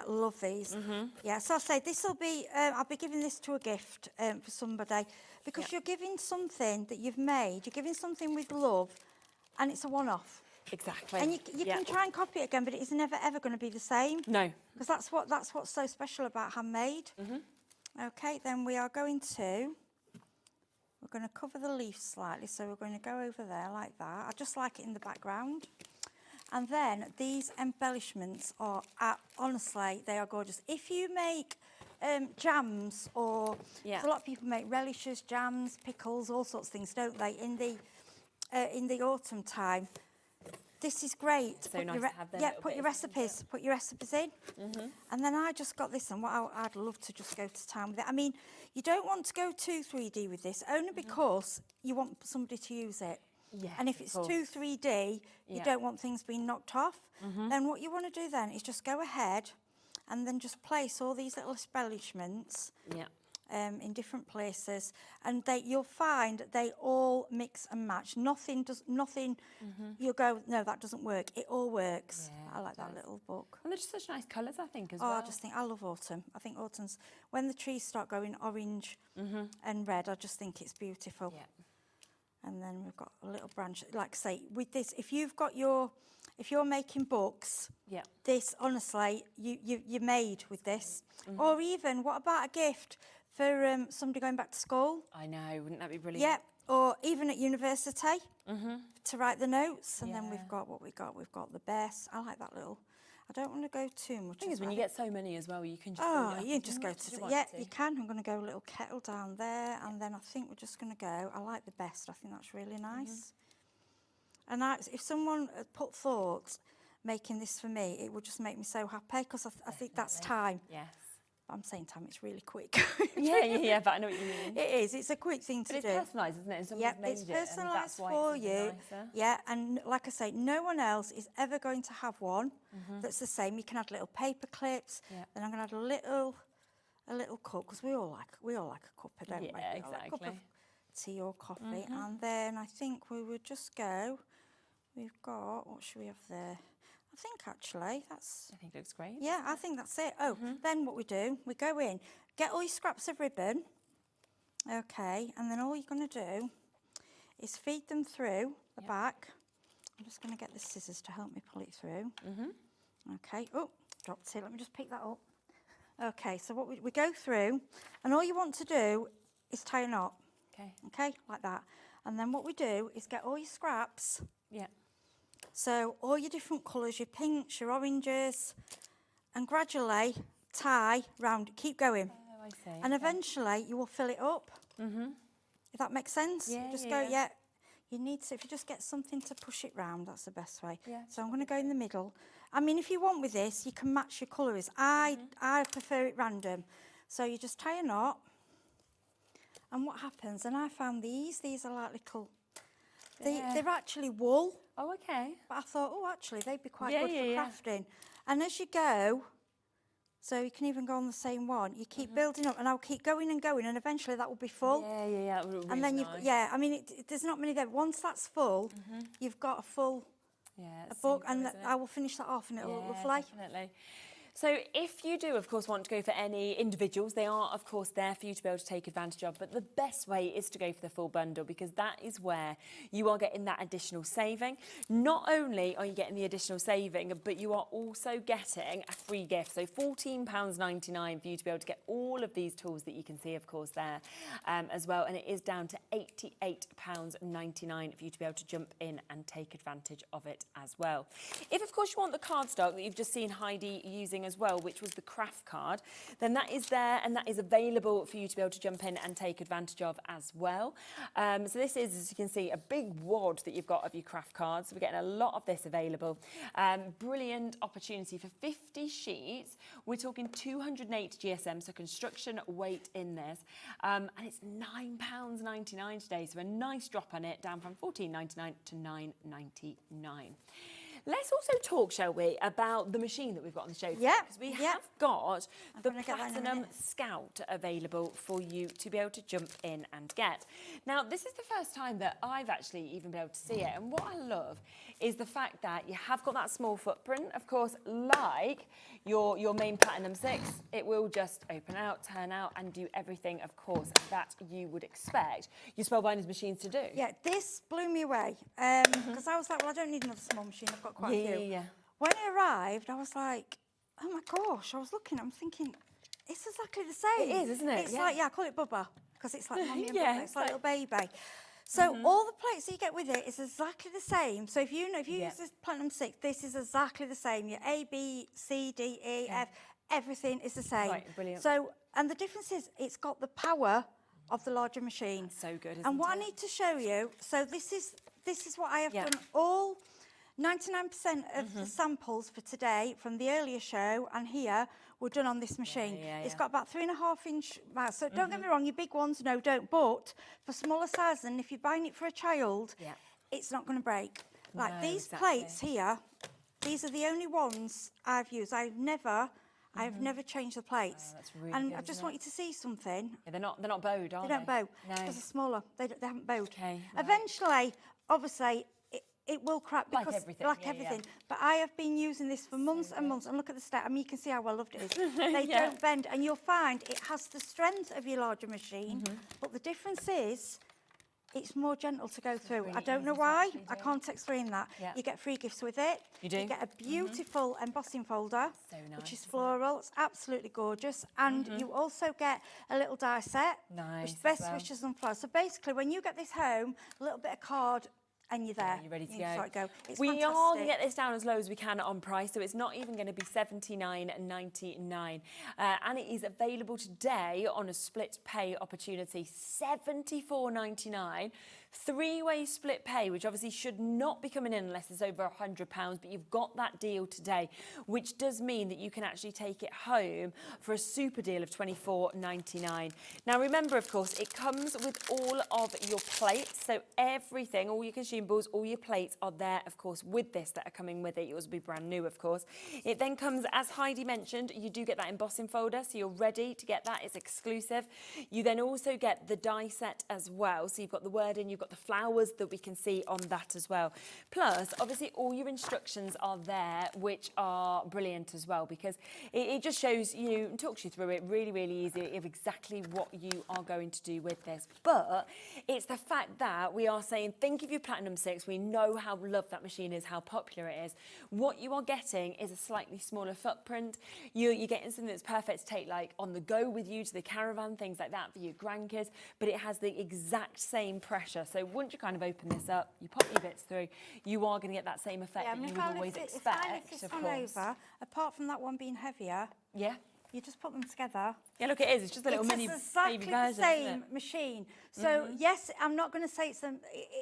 love these. Yeah, so I'll say this will be, I'll be giving this to a gift for somebody, because you're giving something that you've made, you're giving something with love, and it's a one-off. Exactly. And you can try and copy it again, but it is never ever going to be the same. No. Because that's what's so special about handmade. Okay, then we are going to. We're going to cover the leaf slightly, so we're going to go over there like that. I just like it in the background. And then these embellishments are, honestly, they are gorgeous. If you make jams, or a lot of people make relishes, jams, pickles, all sorts of things, don't they, in the autumn time. This is great. So nice to have them. Put your recipes in. And then I just got this, and what I'd love to just go to town with it. I mean, you don't want to go too 3D with this, only because you want somebody to use it. And if it's too 3D, you don't want things being knocked off. Then what you want to do then is just go ahead and then just place all these little embellishments in different places, and you'll find they all mix and match. Nothing you'll go, no, that doesn't work. It all works. I like that little book. And they're just such nice colours, I think, as well. I just think, I love autumn. I think autumn's, when the trees start going orange and red, I just think it's beautiful. And then we've got a little branch, like I say, with this, if you're making books, this, honestly, you're made with this. Or even, what about a gift for somebody going back to school? I know, wouldn't that be brilliant? or even at university to write the notes. And then we've got what we got. We've got the best. I like that little. I don't want to go too much. The thing is, when you get so many as well, you can just. Oh, you just go to. Yeah, you can. I'm going to go a little kettle down there, and then I think we're just going to go. I like the best. I think that's really nice. And if someone had put thought making this for me, it would just make me so happy because I think that's time. Yes. I'm saying time, it's really quick. yeah, but I know what you mean. It is, it's a quick thing to do. But it's personalised, isn't it? And Yeah, it's personalised for you. Yeah, and like I say, no one else is ever going to have one that's the same. You can add little paper clips, then I'm going to add a little cup, because we all like a cuppa, don't we? Yeah, exactly. Like a cup of tea or coffee. And then I think we would just go, we've got, what should we have there? I think actually that's... I think it looks great. Yeah, I think that's it. Oh, then what we do, we go in, get all your scraps of ribbon, okay, and then all you're going to do is feed them through the back. I'm just going to get the scissors to help me pull it through. Okay, oh, dropped it, let me just pick that up. Okay, so what we go through, and all you want to do is tie a knot. Okay, like that. And then what we do is get all your scraps. Yeah. So all your different colours, your pinks, your oranges, and gradually tie round, keep going. Oh, I see. And eventually you will fill it up. If that makes sense? Yeah, just yeah. go, you need to, if you just get something to push it round, that's the best way. Yeah. So I'm going to go in the middle. I mean, if you want with this, you can match your colours. I prefer it random. So you just tie a knot. And what happens, and I found these are like little, they're actually wool. Oh, okay. But I thought, oh, actually, they'd be quite good for crafting. And as you go, so you can even go on the same one, you keep building up, and I'll keep going and going, and eventually that will be full. Yeah. Really And then nice. I mean, there's not many there. Once that's full, you've got a full a book, and I will finish that off, and it'll look lovely. Definitely. So if you do, of course, want to go for any individuals, they are, of course, there for you to be able to take advantage of. But the best way is to go for the full bundle, because that is where you are getting that additional saving. Not only are you getting the additional saving, but you are also getting a free gift. So £14.99 for you to be able to get all of these tools that you can see, of course, there as well. And it is down to £88.99 for you to be able to jump in and take advantage of it as well. If, of course, you want the cardstock that you've just seen Heidi using as well, which was the craft card, then that is there and that is available for you to be able to jump in and take advantage of as well. So this is, as you can see, a big wad that you've got of your craft cards. So we're getting a lot of this available. Brilliant opportunity for 50 sheets. We're talking 208 GSM, so construction weight in this. And it's £9.99 today, so a nice drop on it, down from £14.99 to £9.99. Let's also talk, shall we, about the machine that we've got on the show today. Because we have got the Platinum Scout available for you to be able to jump in and get. Now, this is the first time that I've actually even been able to see it. And what I love is the fact that you have got that small footprint. Of course, like your main Platinum 6, it will just open out, turn out, and do everything, of course, that you would expect your Spellbinders machines to do. Yeah, this blew me away. Because I was like, well, I don't need another small machine. I've got quite a few. Yeah. When it arrived, I was like, oh my gosh. I was looking, I'm thinking, it's exactly the same. It is, isn't it? It's like, I call it Bubba, because it's like Mummy and Bubba. It's like a little baby. So all the plates that you get with it is exactly the same. So if you use this Platinum 6, this is exactly the same. Your A, B, C, D, E, F, everything is the same. Right, brilliant. So, and the difference is it's got the power of the larger machine. That's so good, isn't And what it? I need to show you, so this is what I have done all 99% of the samples for today from the earlier show and here were done on this machine. It's got about 3.5 inch mouth. So don't get me wrong, your big ones, no, don't. But for smaller sizes, and if you're buying it for a child, it's not going to break. Like these plates here, these are the only ones I've used. I've never changed the plates. That's really and good, I just want you to see something. Yeah, they're not bowed, are they? They don't bow. No. Because they're smaller. They haven't bowed. Okay. Eventually, obviously, it will crack because like everything. But I have been using this for months and months, and look at the stat. I mean, you can see how well loved it is. They don't bend, and you'll find it has the strength of your larger machine, but the difference is it's more gentle to go through. I don't know why. I can't explain that. Yeah. You get free gifts with it. You do? You get a beautiful embossing folder, So nice, which is floral. It's absolutely gorgeous. And you also get a little die set, Nice. which best wishes and flowers. So basically, when you get this home, a little bit of card, and you're there. You're ready to You can start go. It's We fantastic. are going to get this down as low as we can on price, so it's not even going to be $79.99. And it is available today on a split pay opportunity, $74.99. Three-way split pay, which obviously should not be coming in unless it's over £100, but you've got that deal today, which does mean that you can actually take it home for a super deal of $24.99. Now, remember, of course, it comes with all of your plates, so everything, all your consumables, all your plates are there, of course, with this that are coming with it. Yours will be brand new, of course. It then comes, as Heidi mentioned, you do get that embossing folder, so you're ready to get that. It's exclusive. You then also get the die set as well, so you've got the wording, you've got the flowers that we can see on that as well. Plus, obviously, all your instructions are there, which are brilliant as well, because it just shows you and talks you through it really, really easy of exactly what you are going to do with this. But it's the fact that we are saying, think of your Platinum 6. We know how loved that machine is, how popular it is. What you are getting is a slightly smaller footprint. You're getting something that's perfect to take like on the go with you to the caravan, things like that for your grandkids, but it has the exact same pressure. So once you kind of open this up, you pop your bits through, you are going to get that same effect that you would always expect, If of on course. over, apart from that one being heavier, Yeah. you just put them together. Yeah, look, it is. It's just a little mini exactly baby the version, same isn't it? machine. So yes, I'm not going to say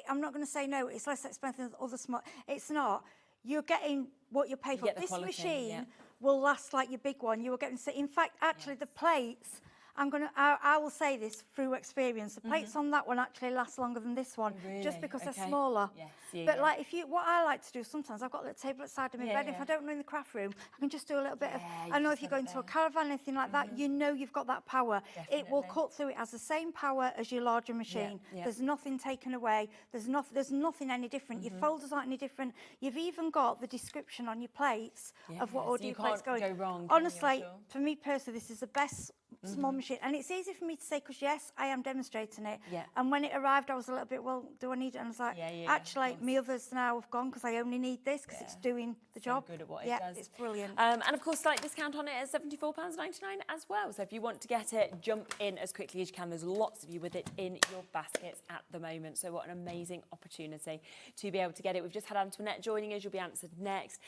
I'm not going to say no. It's less expensive than other small. It's not. You're getting what you pay for. get the This quality, machine yeah. will last like your big one. You will get. In fact, actually, the plates. I will say this through experience. The plates on that one actually last longer than this one, just because they're smaller. Yes, yeah, but yeah. like what I like to do sometimes, I've got a little table at the side of my bed. If I don't know in the craft room, I can just do a little bit of. I know if you go into a caravan, anything like that, you know you've got that power. It will cut through. It has the same power as your larger machine. yeah. There's nothing taken away. There's nothing any different. Your folders aren't any different. You've even got the description on your plates of what order so you your plates can't going. go wrong, can you, Honestly, I'm sure? for me personally, this is the best small machine, and it's easy for me to say because yes, I am demonstrating it. Yeah. And when it arrived, I was a little bit, well, do I need it? And I was like, actually, my others now have gone because I only need this because it's doing the job. Good at what it it does. It's brilliant. And of course, slight discount on it at £74.99 as well. So if you want to get it, jump in as quickly as you can. There's lots of you with it in your baskets at the moment. So what an amazing opportunity to be able to get it. We've just had Antoinette joining us. You'll be answered next.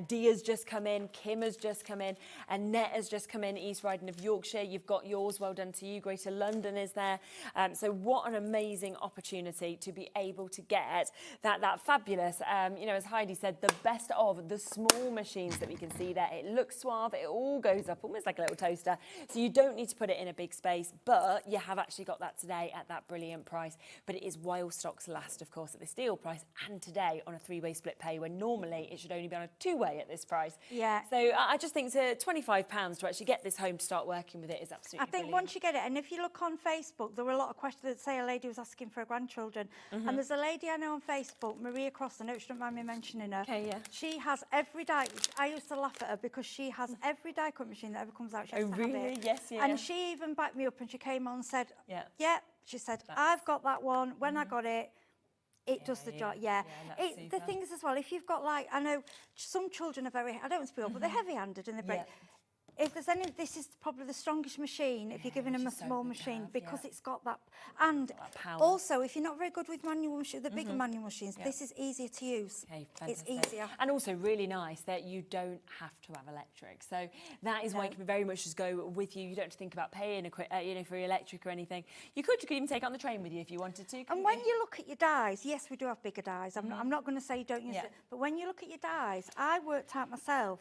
Dia's just come in. Kim has just come in. Annette has just come in. East Riding of Yorkshire. You've got yours. Well done to you. Greater London is there. So what an amazing opportunity to be able to get that fabulous, as Heidi said, the best of the small machines that we can see there. It looks suave. It all goes up almost like a little toaster. So you don't need to put it in a big space, but you have actually got that today at that brilliant price. But it is while stocks last, of course, at this deal price, and today on a three-way split pay, when normally it should only be on a two-way at this price. Yeah. So I just think to £25 to actually get this home to start working with it is absolutely I think brilliant. once you get it, and if you look on Facebook, there were a lot of questions that say a lady was asking for her grandchildren. And there's a lady I know on Facebook, Maria Cross, I know she don't mind me mentioning her. Okay, yeah. She has every die. I used to laugh at her because she has every die cut machine that ever comes out. She has to have really? it. Yes, yeah. And she even backed me up and she came on and said, yeah, she said, I've got that one. When I got it, it does the job, the thing is as well, if you've got like, I know some children are very, I don't want to be all, but they're heavy-handed and they break. If there's any, this is probably the strongest machine if you're giving them a small machine because it's got that. And also, if you're not very good with manual machines, the bigger manual machines, this is easier to use. Okay, it's fantastic. easier. And also really nice that you don't have to have electric. So that is why it can very much just go with you. You don't have to think about paying for your electric or anything. You could even take it on the train with you if you wanted to. And when you look at your dies, yes, we do have bigger dies. I'm not going to say you don't use it. But when you look at your dies, I worked out myself,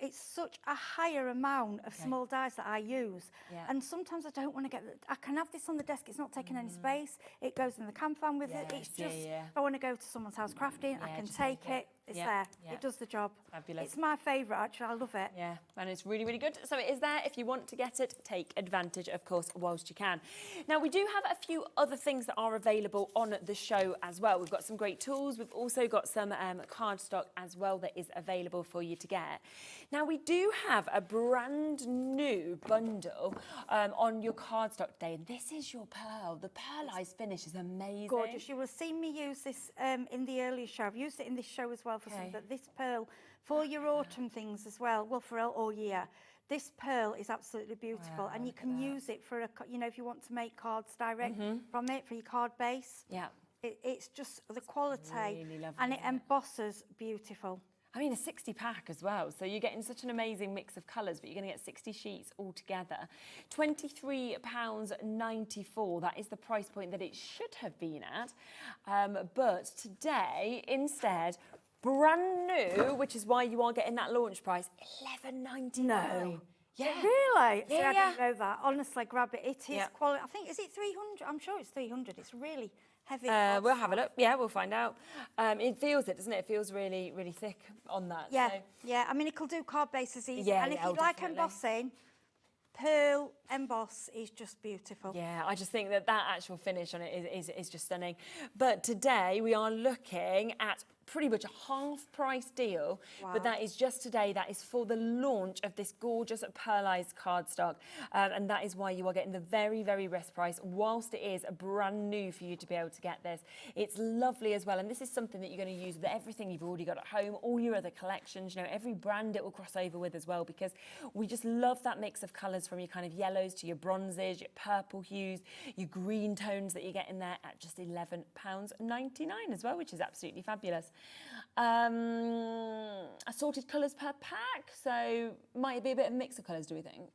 it's such a higher amount of small dies that I use. And sometimes I don't want to I can have this on the desk, it's not taking any space. It goes in the camp van with it. It's just, if I want to go to someone's house crafting, I can take it. It's there. It does the job. Fabulous. It's my favourite, actually. I love it. Yeah, and it's really, really good. So it is there. If you want to get it, take advantage, of course, whilst you can. Now, we do have a few other things that are available on the show as well. We've got some great tools. We've also got some cardstock as well that is available for you to get. Now, we do have a brand new bundle on your cardstock today. And this is your pearl. The pearlized finish is amazing. Gorgeous. You will see me use this in the earlier show. I've used it in this show as well for some, but this pearl for your autumn things as well. Well, for all year. This pearl is absolutely beautiful, and you can use it for if you want to make cards direct from it for your card base. Yeah. It's just the quality, really lovely, and it embosses beautiful. I mean, a 60 pack as well. So you're getting such an amazing mix of colours, but you're going to get 60 sheets all together. £23.94. That is the price point that it should have been at. But today, instead, brand new, which is why you are getting that launch price, £11.99. No. Yeah. Really? Yeah, See, I yeah. didn't know that. Honestly, grab it. It is quality. I think, is it 300? I'm sure it's 300. It's really heavy. We'll have a look. Yeah, we'll find out. It feels it, doesn't it? It feels really, really thick on that. Yeah, So. yeah. I mean, it will do card bases easy. Yeah, and if yeah, you like definitely. embossing, pearl emboss is just beautiful. Yeah, I just think that actual finish on it is just stunning. But today we are looking at pretty much a half-price deal, but that is just today. That is for the launch of this gorgeous pearlized cardstock, and that is why you are getting the very, very best price, whilst it is brand new for you to be able to get this. It's lovely as well, and this is something that you're going to use with everything you've already got at home, all your other collections, every brand it will cross over with as well, because we just love that mix of colours, from your kind of yellows to your bronzes, your purple hues, your green tones that you get in there at just £11.99 as well, which is absolutely fabulous. Assorted colours per pack, so might be a bit of a mix of colours, do we think?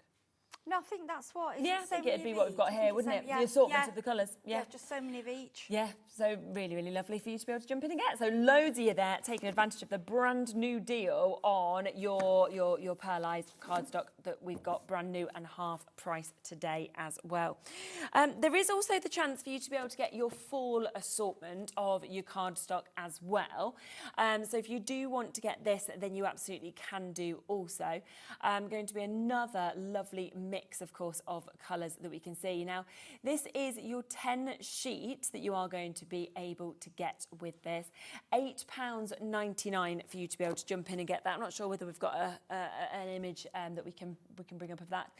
No, I think that's what. Yeah, I think it'd be what we've got here, wouldn't it? The assortment of the colours. Yeah, just so many of each. Yeah, so really, really lovely for you to be able to jump in and get. So loads of you there taking advantage of the brand new deal on your pearlized cardstock that we've got brand new and half price today as well. There is also the chance for you to be able to get your full assortment of your cardstock as well. So if you do want to get this, then you absolutely can do also. Going to be another lovely mix, of course, of colours that we can see. Now, this is your 10 sheets that you are going to be able to get with this. £8.99 for you to be able to jump in and get that. I'm not sure whether we've got an image that we can bring up of that.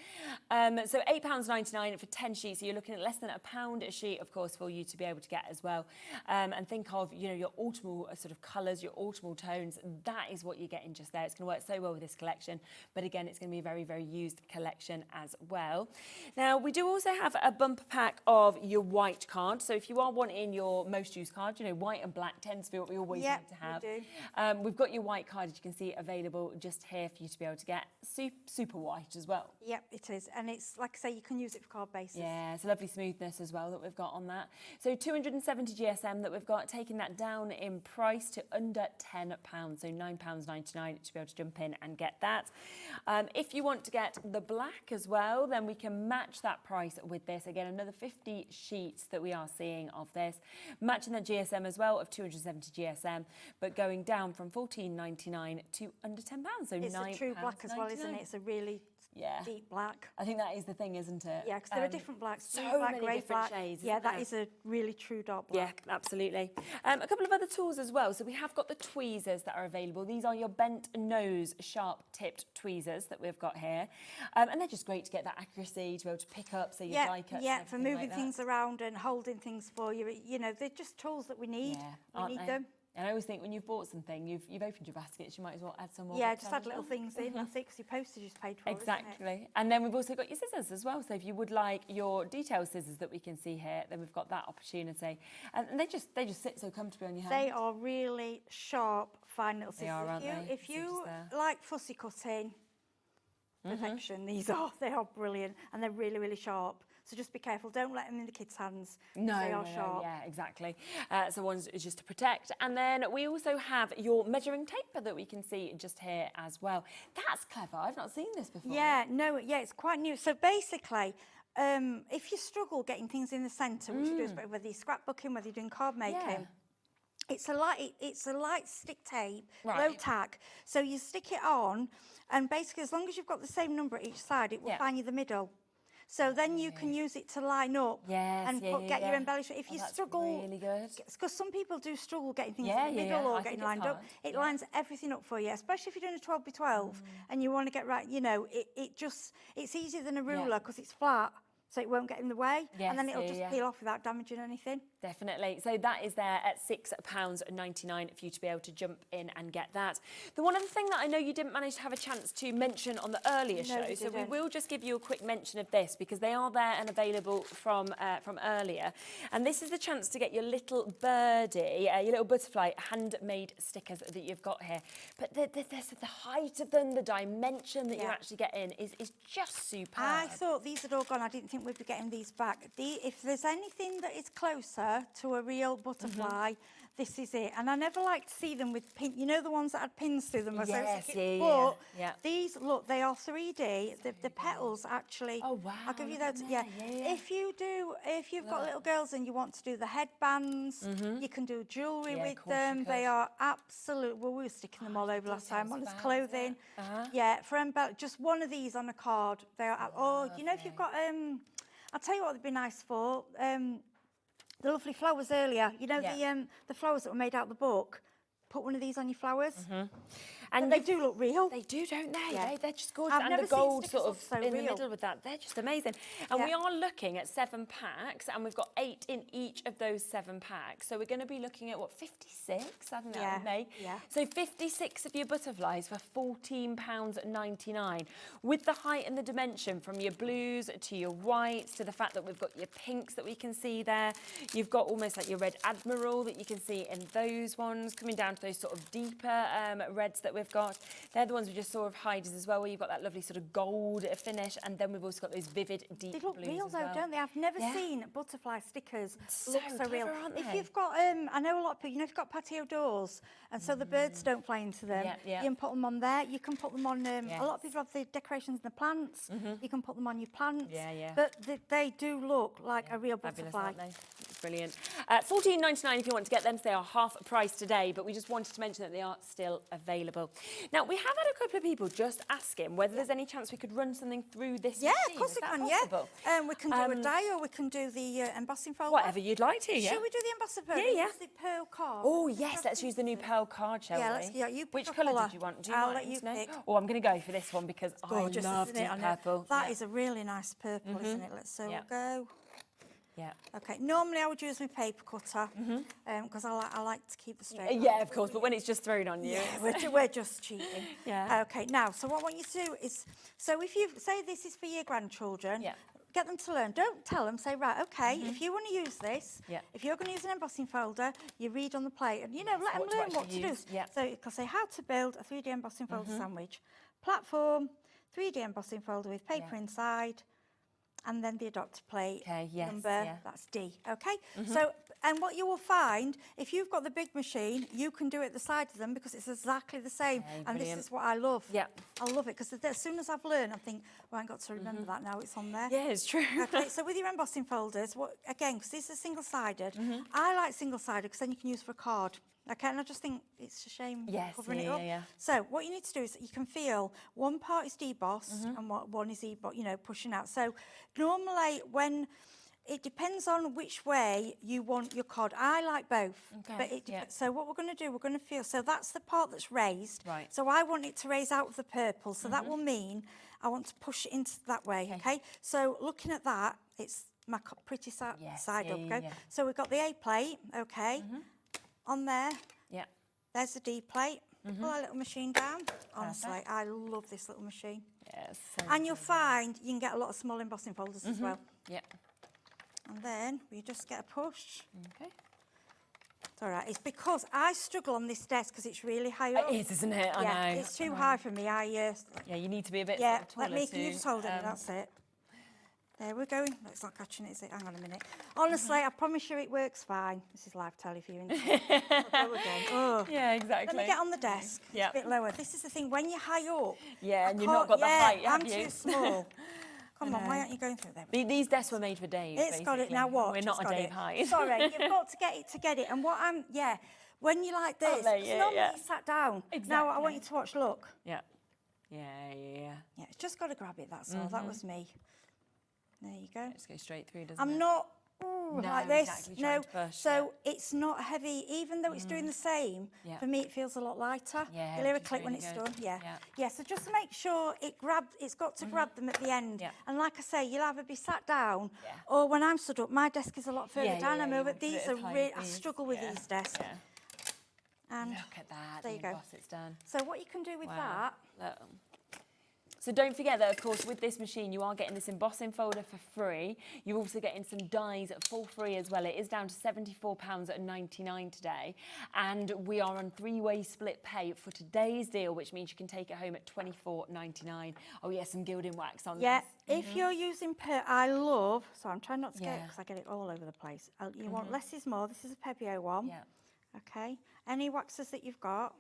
So £8.99 for 10 sheets. So you're looking at less than £1 a sheet, of course, for you to be able to get as well. And think of, your autumnal sort of colours, your autumnal tones. That is what you're getting just there. It's going to work so well with this collection. But again, it's going to be a very, very used collection as well. Now, we do also have a bumper pack of your white card. So if you are wanting your most used card, white and black tends to be what we always need to have. We do. We've got your white card, as you can see, available just here for you to be able to get. Super white as well. Yep, it is. And it's, like I say, you can use it for card bases. Yeah, it's a lovely smoothness as well that we've got on that. So 270 GSM that we've got, taking that down in price to under £10. So £9.99 to be able to jump in and get that. If you want to get the black as well, then we can match that price with this. Again, another 50 sheets that we are seeing of this. Matching that GSM as well of 270 GSM, but going down from £14.99 to under £10. So it's a true black as well, isn't it? It's a really deep black. I think that is the thing, isn't it? Yeah, because there are different blacks. So black, many grey different black. shades. Yeah, isn't that there? is a really true dark black. Yeah, absolutely. A couple of other tools as well. So we have got the tweezers that are available. These are your bent nose, sharp tipped tweezers that we've got here. And they're just great to get that accuracy, to be able to pick up, so your die cuts. Yeah, and for everything moving like things around and holding things for you. They're just tools that we need. Yeah, we need them. And I always think when you've bought something, you've opened your baskets, you might as well add some more. Yeah, bits just on add as little well. things in. That's it, because your postage is paid for. Exactly. Isn't it? And then we've also got your scissors as well. So if you would like your detail scissors that we can see here, then we've got that opportunity. And they just sit so comfortably on your hand. They are really sharp, fine little scissors. They are, aren't they? If you Just there. like fussy cutting, perfection, they are brilliant, and they're really, really sharp. So just be careful. Don't let them in the kids' hands. No, they are sharp. yeah, exactly. So one's is just to protect. And then we also have your measuring tape that we can see just here as well. That's clever. I've not seen this before. Yeah, it's quite new. So basically, if you struggle getting things in the centre, which you do, whether you're scrapbooking, whether you're doing card making, It's a light stick tape, Right. low tack. So you stick it on, and basically, as long as you've got the same number at each side, it will find you the middle. So then you can use it to line up and get your embellishment. If you struggle, really good. because some people do struggle getting things in the middle or getting lined up, it lines everything up for you. Especially if you're doing a 12x12 and you want to get right, you know, it's easier than a ruler because it's flat. So it won't get in the way, and then it'll just peel off without damaging anything. Definitely. So that is there at £6.99 for you to be able to jump in and get that. The one other thing that I know you didn't manage to have a chance to mention on the earlier show, so we will just give you a quick mention of this because they are there and available from earlier. And this is the chance to get your little birdie, your little butterfly handmade stickers that you've got here. But the height of them, the dimension that you actually get in is just superb. I thought these had all gone. I didn't think we'd be getting these back. If there's anything that is closer to a real butterfly, this is it. And I never like to see them with pin. You know the ones that had pins through them. But these, look, they are 3D. The petals actually. Oh wow! I'll give you those. If you've got little girls and you want to do the headbands, you can do jewellery with them. They are absolute. Well, we were sticking them all over last time on his clothing. Yeah, for just one of these on a card. They are. Oh, you know, if you've got I'll tell you what they'd be nice for. The lovely flowers earlier. You know the flowers that were made out of the book. Put one of these on your flowers. And they do look real. They do, don't they? Yeah. They're just gorgeous. I've and never the seen gold stickers sort of so in the real. middle with that. They're just amazing. And we are looking at 7 packs, and we've got 8 in each of those 7 packs. So we're going to be looking at, what, 56? I think that would make. So 56 of your butterflies for £14.99. With the height and the dimension from your blues to your whites to the fact that we've got your pinks that we can see there. You've got almost like your red admiral that you can see in those ones, coming down to those sort of deeper reds that we've got. They're the ones we just saw of Heidi's as well, where you've got that lovely sort of gold finish, and then we've also got those vivid deep blues. They look real though, well. don't they? I've never seen butterfly stickers look so clever, real. aren't If they? you've got, I know a lot of people, you know, if you've got patio doors, and so the birds don't fly into them, you can put them on there. You can put them on, a lot of people have the decorations and the plants. You can put them on your plants. But they do look like a real butterfly. Aren't they? It's brilliant. £14.99 if you want to get them, so they are half price today, but we just wanted to mention that they are still available. Now, we have had a couple of people just asking whether there's any chance we could run something through this machine. Of course we can, possible? we can do a die, or we can do the embossing folder. Whatever you'd like to, Should we do the embossing folder? Yeah. Use the pearl card. Oh, yes, let's use the new pearl card, shall we? You pick Which a colour did you want? Do you I'll mind? let you pick. Oh, I'm going to go for this one because Gorgeous, I love isn't it? deep purple. That is a really nice purple, isn't it? So we'll go. Yeah. Okay. Normally I would use my paper cutter because I like to keep the straight. Yeah, of course. But when it's just thrown on you, we're just cheating. Okay. Now, so what I want you to do is, so if you say this is for your grandchildren, get them to learn. Don't tell them. Say, right, okay. If you want to use this, if you're going to use an embossing folder, you read on the plate, and let them learn what to do. So you can say how to build a 3D embossing folder sandwich, platform, 3D embossing folder with paper inside. And then the adopter plate number, that's D, okay? So, and what you will find, if you've got the big machine, you can do it at the side of them because it's exactly the same. And this is what I love. I love it because as soon as I've learned, I think, well, I ain't got to remember that now, it's on there. Yeah, it's true. Okay, so with your embossing folders, again, because these are single-sided, I like single-sided because then you can use for a card. Okay, and I just think it's a shame covering it up. So what you need to do is you can feel one part is debossed and one is pushing out. So normally when it depends on which way you want your card. I like both. Okay. But so what we're going to do, we're going to feel. So that's the part that's raised. Right. So I want it to raise out of the purple. So that will mean I want to push it into that way. Okay. So looking at that, it's my pretty side up. Okay. So we've got the A plate. Okay. On there, there's the D plate. Pull our little machine down. Honestly, I love this little machine. Yes. And you'll find you can get a lot of small embossing folders as well. And then we just get a push. Okay. It's all right. It's because I struggle on this desk because it's really high up. It is, isn't it? I know. It's too high for me. Yeah, you need to be a bit taller let me, can you just hold it? That's it. There we're going. No, it's not catching it, is it? Hang on a minute. Honestly, I promise you it works fine. This is live telly for you. I'll go again. Oh. Yeah, exactly. Let me get on the desk. It's a bit lower. This is the thing, when you're high up. Yeah, and you've not got the height, have I'm you? too small. Come on, why aren't you going through there? These desks were made for Dave, It's got it. Now what? We're not a Dave height. Sorry, you've got to get it. And what when you like this, they? 'cause Yeah, normally yeah. you sat down. Now I want Exactly. you to watch, look. Yeah. Yeah. Yeah, it's just got to grab it, that's all. That was me. There you go. Just go straight through, doesn't it? I'm not No, like this. exactly, No, trying to push, so it's not heavy, even though it's doing the same. Yeah. For me, it feels a lot lighter. Yeah, You'll hear a which is click when really it's good. done. Yeah. Yeah. Yeah. So just make sure it's got to grab them at the end. Yeah. And like I say, you'll either be sat down, Yeah. or when I'm stood up, my desk is a lot further Yeah, down. yeah, I you move, want but to put these it are as high really. as I these. struggle with Yeah, these desks. yeah. And Look at that. there you go. Emboss, it's done. So what you can do with Wow. that. Look. So don't forget that, of course, with this machine, you are getting this embossing folder for free. You're also getting some dies for free as well. It is down to £74.99 today. And we are on 3-way split pay for today's deal, which means you can take it home at £24.99. Oh, yeah, some gilding wax on Yeah, this. if you're using pearl, I love, so I'm trying not to get it Yeah. because I get it all over the place. You want less is more. This is a Pebeo one. Yeah. Okay. Any waxes that you've got.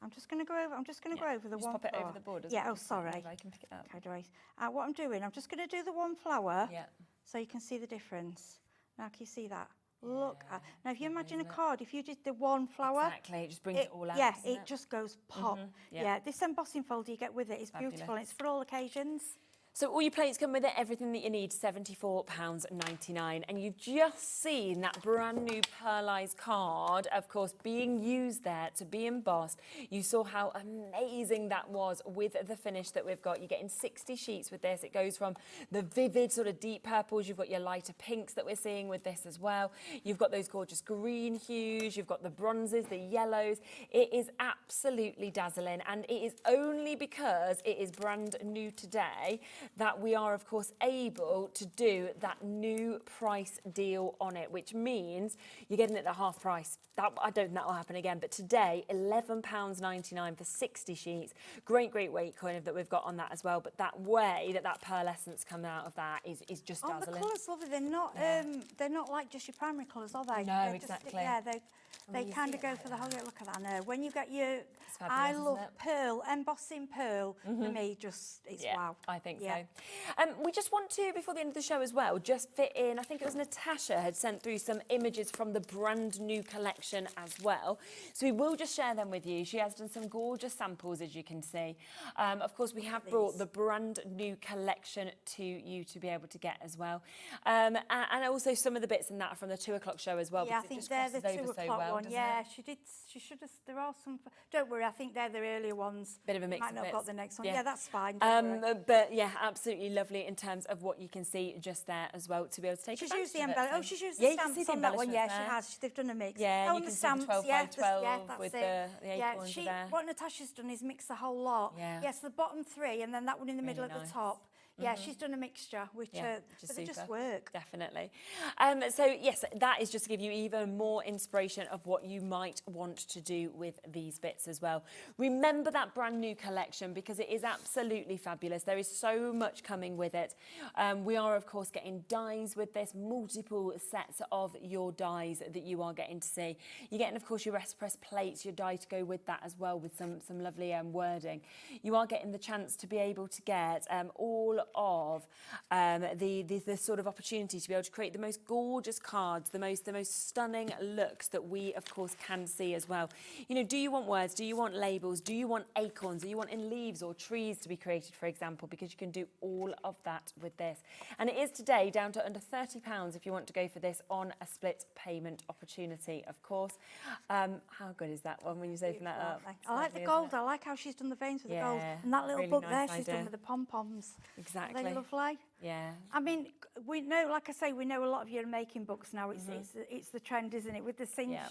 I'm just going to go over. I'm just going to go over the Just one pop it flower. over the board as Yeah. well, Oh, just sorry. so I can pick it up. Okay, Joyce. What I'm doing, I'm just going to do the one flower. Yeah. So you can see the difference. Now, can you see that? Look. Now, if you imagine a card, if you did the one flower. Exactly. It just brings it all out. Yeah, doesn't it just goes pop. Yeah. Yeah. This embossing folder you get with it is beautiful. And it's for all occasions. So all your plates come with it, everything that you need, £74.99. And you've just seen that brand new pearlised card, of course, being used there to be embossed. You saw how amazing that was with the finish that we've got. You're getting 60 sheets with this. It goes from the vivid sort of deep purples. You've got your lighter pinks that we're seeing with this as well. You've got those gorgeous green hues. You've got the bronzes, the yellows. It is absolutely dazzling. And it is only because it is brand new today that we are, of course, able to do that new price deal on it, which means you're getting it at half price. I don't think that will happen again, but today, £11.99 for 60 sheets. Great weight kind of that we've got on that as well, but that way that pearlescence coming out of that is just Oh, dazzling. the colours, lovely. They're not like just your primary colours, are they? No, They're exactly. They you kind see of go it for the whole. Look at that now. When you get your, fabulous, I isn't love it? pearl, embossing pearl. For me, just it's wow. I think Yeah. so. We just want to, before the end of the show as well, just fit in, I think it was Natasha had sent through some images from the brand new collection as well. So we will just share them with you. She has done some gorgeous samples, as you can see. Of course, we have brought the brand new collection to you to be able to get as well. And also some of the bits in that from the 2 o'clock show as well. Yeah, I because it think just they're the crosses 2 over so o'clock well, one. doesn't Yeah, it? she did. She should have. There are some. Don't worry, I think they're the earlier ones. Bit of a mix Might of not have bits. got the next one. Yeah. Yeah, that's fine. Don't worry. But yeah, absolutely lovely in terms of what you can see just there as well to be able to take She's advantage used the of it. embellishment. Oh, So- she's used Yeah, the you can see stamps the on that one. Yeah, embellishments she there. has. They've done a mix. Yeah, and oh, you and can the see the stamps. 12 by yeah, 12 that's with it. the acorns are there. What Natasha's done is mix the whole lot. Yeah. Yes, the bottom 3 and then that one in the middle Really at nice. the top. Yeah, she's done a mixture, which Yeah, which is but they just super. work. Definitely. So yes, that is just to give you even more inspiration of what you might want to do with these bits as well. Remember that brand new collection because it is absolutely fabulous. There is so much coming with it. We are, of course, getting dies with this, multiple sets of your dies that you are getting to see. You're getting, of course, your rest press plates, your die to go with that as well with some lovely wording. You are getting the chance to be able to get all of the sort of opportunity to be able to create the most gorgeous cards, the most stunning looks that we, of course, can see as well. You know, do you want words? Do you want labels? Do you want acorns? Do you want in leaves or trees to be created, for example? Because you can do all of that with this. And it is today down to under £30 if you want to go for this on a split payment opportunity, of course. How good is that one when you open that up? I like the gold. I like how she's done the veins with the gold. And that little really book nice there she's idea. done with the pom-poms. Exactly. Are they lovely? Yeah. I mean, we know, like I say, we know a lot of you are making books now. It's the trend, isn't it, with the cinch. Yeah.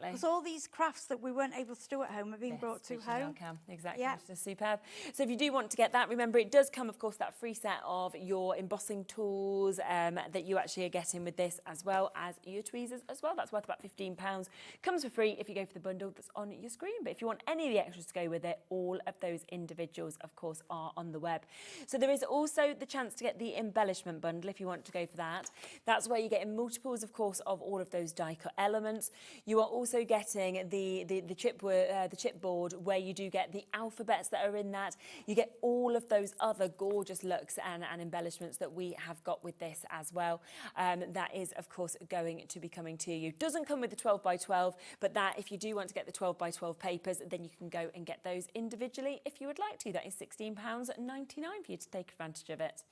Because all these crafts that we weren't able to do at home are being brought to home. Exactly, Yeah. which is superb. So if you do want to get that, remember it does come, of course, that free set of your embossing tools that you actually are getting with this, as well as your tweezers as well. That's worth about £15. Comes for free if you go for the bundle that's on your screen. But if you want any of the extras to go with it, all of those individuals, of course, are on the web. So there is also the chance to get the embellishment bundle if you want to go for that. That's where you're getting multiples, of course, of all of those die cut elements. You are also getting the chipboard where you do get the alphabets that are in that. You get all of those other gorgeous looks and embellishments that we have got with this as well. That is, of course, going to be coming to you. Doesn't come with the 12 by 12, but that if you do want to get the 12 by 12 papers, then you can go and get those individually if you would like to. That is £16.99 for you to take advantage of it.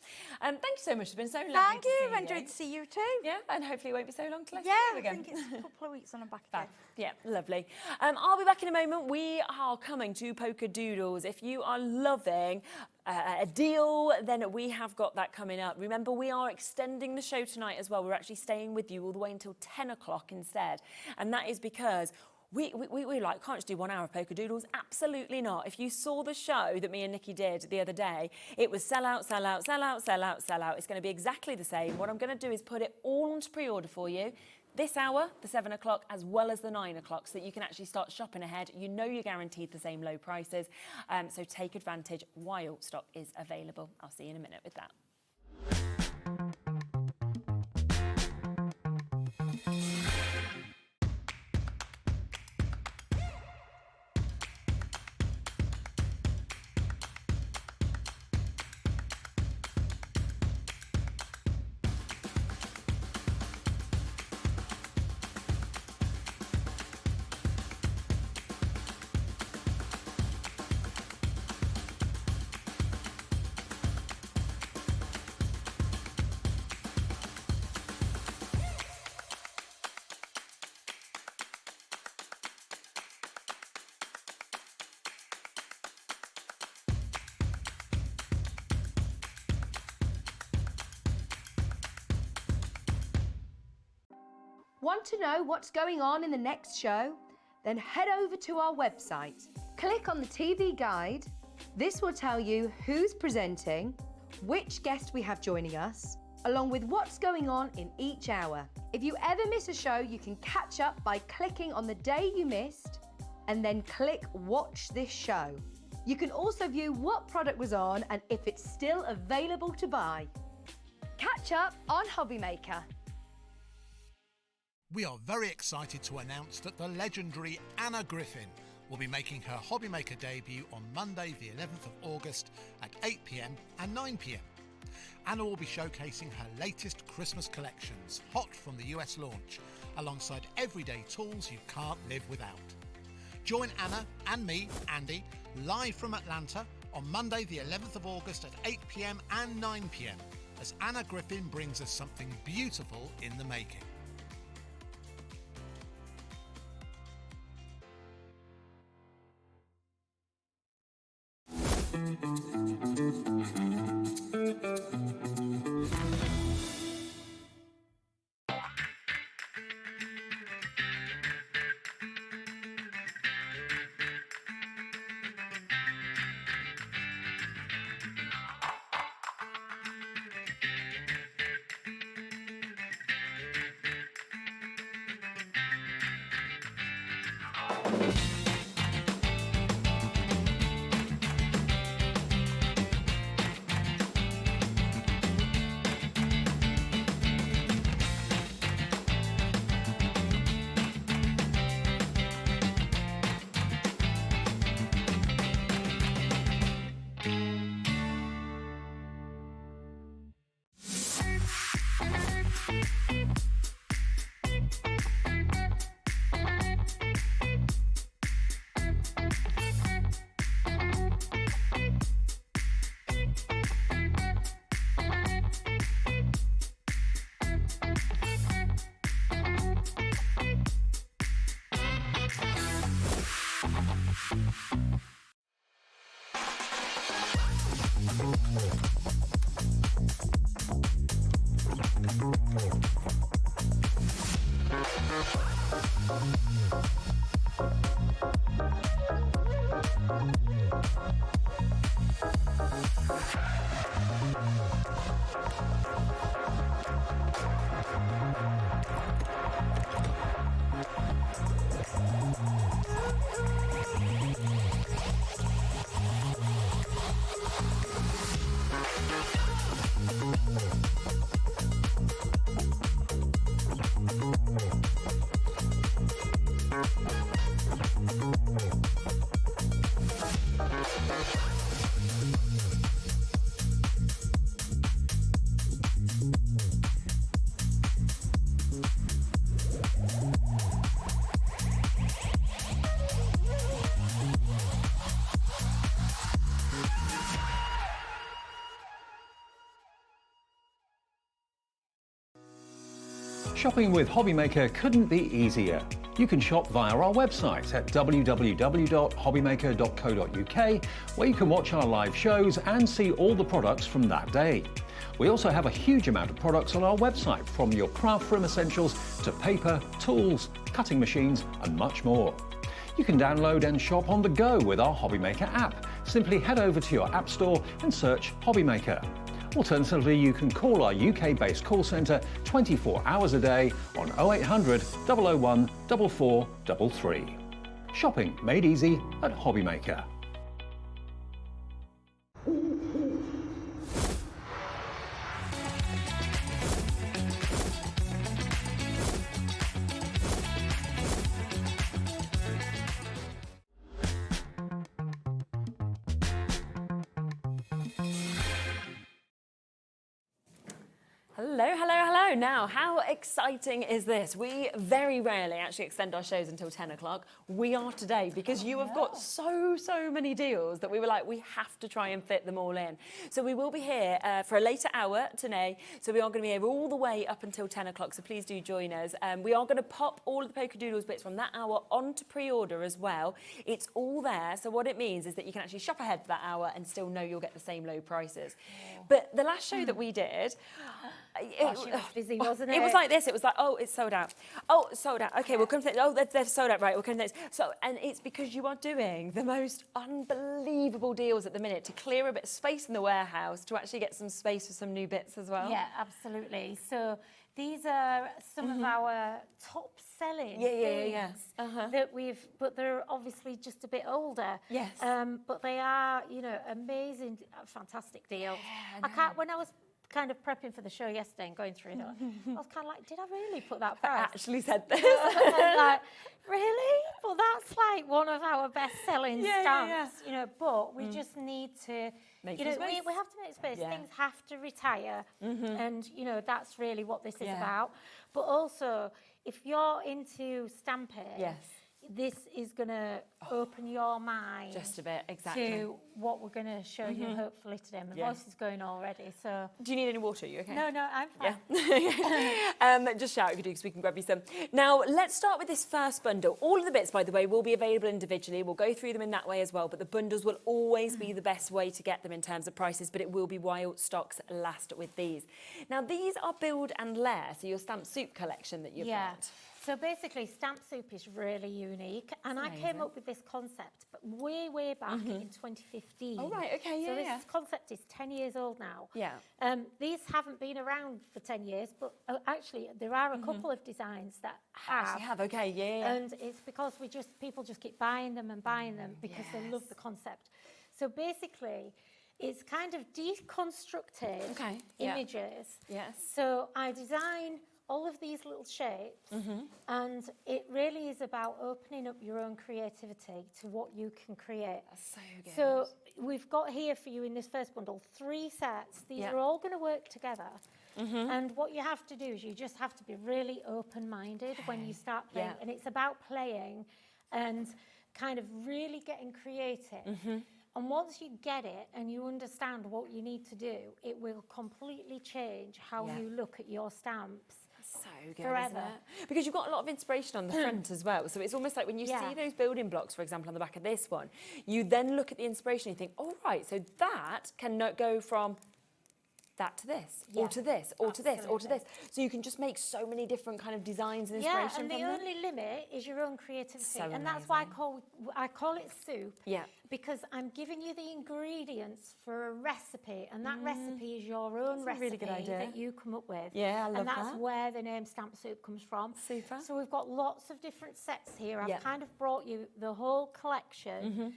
Thank you so much. It's been so lovely. Thank you. Enjoyed to see you too. Yeah, and hopefully it won't be so long till I see Yeah, you I again. think it's a couple of weeks on and back again. Yeah, lovely. I'll be back in a moment. We are coming to Polkadoodles. If you are loving a deal, then we have got that coming up. Remember, we are extending the show tonight as well. We're actually staying with you all the way until 10 o'clock instead. And that is because we like, can't just do 1 hour of Polkadoodles. Absolutely not. If you saw the show that me and Nikki did the other day, it was sell out, sell out, sell out, sell out, sell out. It's going to be exactly the same. What I'm going to do is put it all onto pre-order for you. This hour, the 7 o'clock, as well as the 9 o'clock, so that you can actually start shopping ahead. You know you're guaranteed the same low prices, so take advantage while stock is available. I'll see you in a minute with that. Want to know what's going on in the next show? Then head over to our website. Click on the TV guide. This will tell you who's presenting, which guest we have joining us, along with what's going on in each hour. If you ever miss a show, you can catch up by clicking on the day you missed and then click Watch This Show. You can also view what product was on and if it's still available to buy. Catch up on Hobby Maker. We are very excited to announce that the legendary Anna Griffin will be making her Hobby Maker debut on Monday the 11th of August at 8 p.m. and 9 p.m. Anna will be showcasing her latest Christmas collections, hot from the US launch, alongside everyday tools you can't live without. Join Anna and me, Andy, live from Atlanta on Monday the 11th of August at 8 p.m. and 9 p.m. as Anna Griffin brings us something beautiful in the making. Shopping with Hobbymaker couldn't be easier. You can shop via our website at www.hobbymaker.co.uk, where you can watch our live shows and see all the products from that day. We also have a huge amount of products on our website, from your craft room essentials to paper, tools, cutting machines and much more. You can download and shop on the go with our Hobbymaker app. Simply head over to your app store and search Hobbymaker. Alternatively, you can call our UK-based call centre 24 hours a day on 0800 001 4433. Shopping made easy at Hobbymaker. Hello, hello, hello. Now, how exciting is this? We very rarely actually extend our shows until 10 o'clock. We are today because you have got so many deals that we were like, we have to try and fit them all in. So we will be here for a later hour today. So we are going to be here all the way up until 10 o'clock. So please do join us. We are going to pop all of the Polkadoodles bits from that hour onto pre-order as well. It's all there. So what it means is that you can actually shop ahead for that hour and still know you'll get the same low prices. But the last show that we did, It was busy, wasn't it? It was like this. It was like, oh, it's sold out. Oh, it's sold out. Okay, we'll come to this. Oh, they're sold out. Right, we'll come to this. So, and it's because you are doing the most unbelievable deals at the minute to clear a bit of space in the warehouse to actually get some space for some new bits as well. Yeah, absolutely. So these are some of our top selling things that but they're obviously just a bit older. Yes. But they are, you know, amazing, fantastic deals. Yeah, when I was kind of prepping for the show yesterday and going through that, I was kind of like, did I really put that price? I actually said this. Like, really? But that's like one of our best-selling stamps, you know. But we just need to, make you know, space. we have to make space. Yeah. Things have to retire, and you know that's really what this is about. But also, if you're into stamping, this is going to open your mind just a bit, exactly, to what we're going to show you hopefully today. My voice is going already, so... Do you need any water? Are you okay? No, I'm fine. Yeah. Just shout if you do, because we can grab you some. Now, let's start with this first bundle. All of the bits, by the way, will be available individually. We'll go through them in that way as well, but the bundles will always be the best way to get them in terms of prices, but it will be while stocks last with these. Now, these are build and layer, so your stamp soup collection that you've got. So basically, Stamp Soup is really unique, and I came up with this concept but way back in 2015. Oh, right, okay, So this concept is 10 years old now. Yeah. These haven't been around for 10 years, but actually there are a couple of designs that have. Okay, yeah. And it's because people just keep buying them and buying them because they love the concept. So basically, it's kind of deconstructed images. Yes. So I design all of these little shapes, and it really is about opening up your own creativity to what you can create. That's so good. So we've got here for you in this first bundle 3 sets. These are all going to work together. And what you have to do is you just have to be really open-minded when you start playing. And it's about playing and kind of really getting creative. And once you get it and you understand what you need to do, it will completely change how you look at your stamps. So good, forever. isn't it? Because you've got a lot of inspiration on the front as well. So it's almost like when you see those building blocks, for example, on the back of this one, you then look at the inspiration and you think, all right, so that can go from that to this, or to this, or to this, or to this. So you can just make so many different kind of designs and inspiration and from the them. only limit is your own creativity. So and that's why I call it soup. Yeah. Because I'm giving you the ingredients for a recipe, and that recipe is your own recipe really good idea. that you come up with. Yeah, I love And that's that. where the name Stamp Soup comes from. Super. So we've got lots of different sets here. I've kind of brought you the whole collection.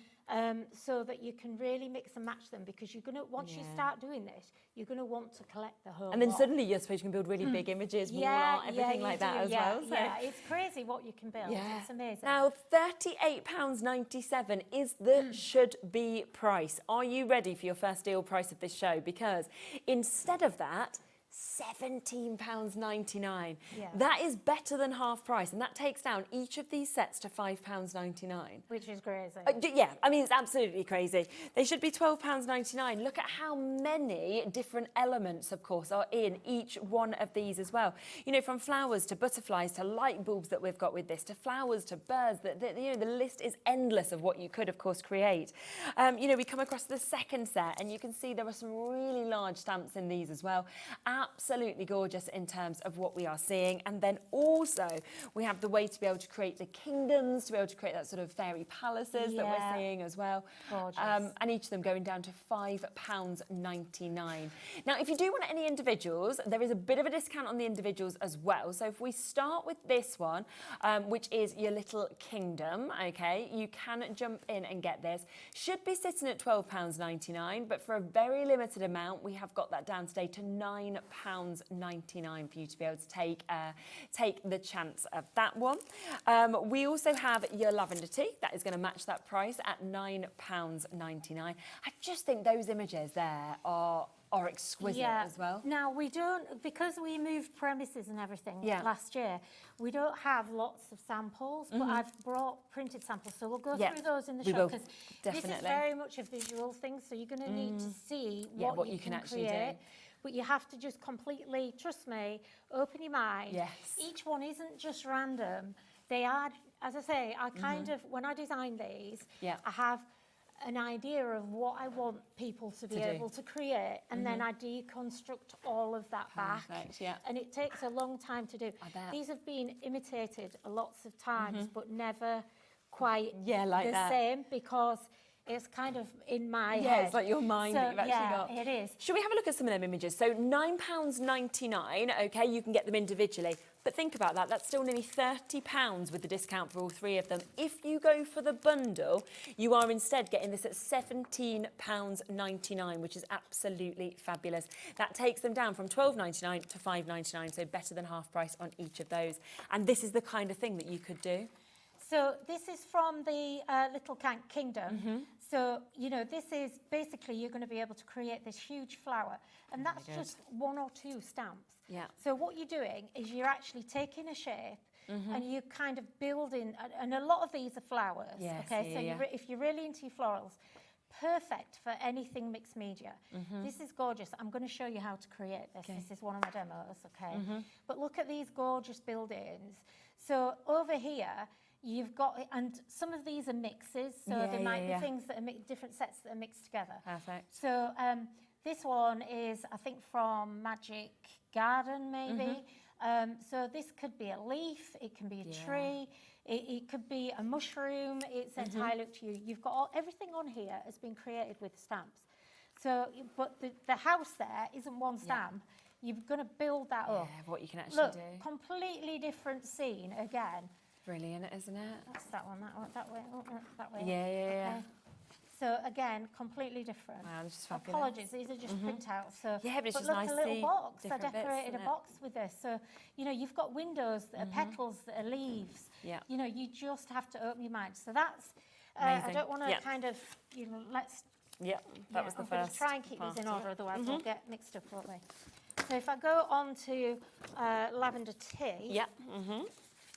So that you can really mix and match them, because you're gonna once you start doing this, you're gonna want to collect the whole. And then lot. suddenly you're supposed you can build really big images, wall art, everything like that as well. So. Yeah, it's crazy what you can build. It's amazing. Now, £38.97 is the should-be price. Are you ready for your first deal price of this show? Because instead of that, £17.99. Yeah. That is better than half price, and that takes down each of these sets to £5.99. Which is crazy. Yeah, I mean, it's absolutely crazy. They should be £12.99. Look at how many different elements, of course, are in each one of these as well. You know, from flowers to butterflies to light bulbs that we've got with this, to flowers to birds. You know, the list is endless of what you could, of course, create. You know, we come across the second set, and you can see there are some really large stamps in these as well. Absolutely gorgeous in terms of what we are seeing. And then also we have the way to be able to create the kingdoms, to be able to create that sort of fairy palaces that we're seeing as well. Gorgeous. And each of them going down to £5.99. Now, if you do want any individuals, there is a bit of a discount on the individuals as well. So if we start with this one, which is your little kingdom, okay, you can jump in and get this. Should be sitting at £12.99, but for a very limited amount, we have got that down today to £9.99 for you to be able to take the chance of that one. We also have your lavender tea. That is going to match that price at £9.99. I just think those images there are exquisite as well. Now, we don't, because we moved premises and everything last year, we don't have lots of samples, but I've brought printed samples, so we'll go through those in the show, because this is very much a visual thing, so you're going to need to see what you can actually create. But you have to just completely, trust me, open your mind. Yes. Each one isn't just random. They are, as I say, I kind of, when I design these, I have an idea of what I want people to be able to create, and then I deconstruct all of that back. And it takes a long time to do. These have been imitated lots of times, but never quite the same, because it's kind of in my head. Yeah, it's like your mind that you've actually got. It is. Should we have a look at some of them images? So £9.99, okay, you can get them individually. But think about that, that's still nearly £30 with the discount for all three of them. If you go for the bundle, you are instead getting this at £17.99, which is absolutely fabulous. That takes them down from £12.99 to £5.99, so better than half price on each of those. And this is the kind of thing that you could do. So this is from the Little Kingdom. So, you know, this is basically you're going to be able to create this huge flower. And that's just one or two stamps. Yeah. So what you're doing is you're actually taking a shape and you're kind of building, and a lot of these are flowers. Okay, so if you're really into your florals, perfect for anything mixed media. This is gorgeous. I'm going to show you how to create this. This is one of my demos, okay? But look at these gorgeous buildings. So over here, you've got, and some of these are mixes, so there might be things that are different sets that are mixed together. Perfect. So this one is, I think, from Magic Garden, maybe. So this could be a leaf, it can be a tree, it could be a mushroom. It's entirely up to you. You've got everything on here has been created with stamps. So, but the house there isn't one stamp. You're going to build that up. What you can actually do. Completely different scene again. Brilliant, isn't it? That's that one, that way, that way. Yeah. So again, completely different. Wow, this is fabulous. Apologies, these are just printouts. So, but it's just look, nice a to little see box. I different bits, decorated a isn't box with this. So, you know, you've got windows that are petals, that are leaves. You know, you just have to open your mind. So that's, I don't want to kind of, you know, let's... that was the I'm first. going to try and keep these in order, otherwise we'll get mixed up, won't we? So if I go on to lavender tea...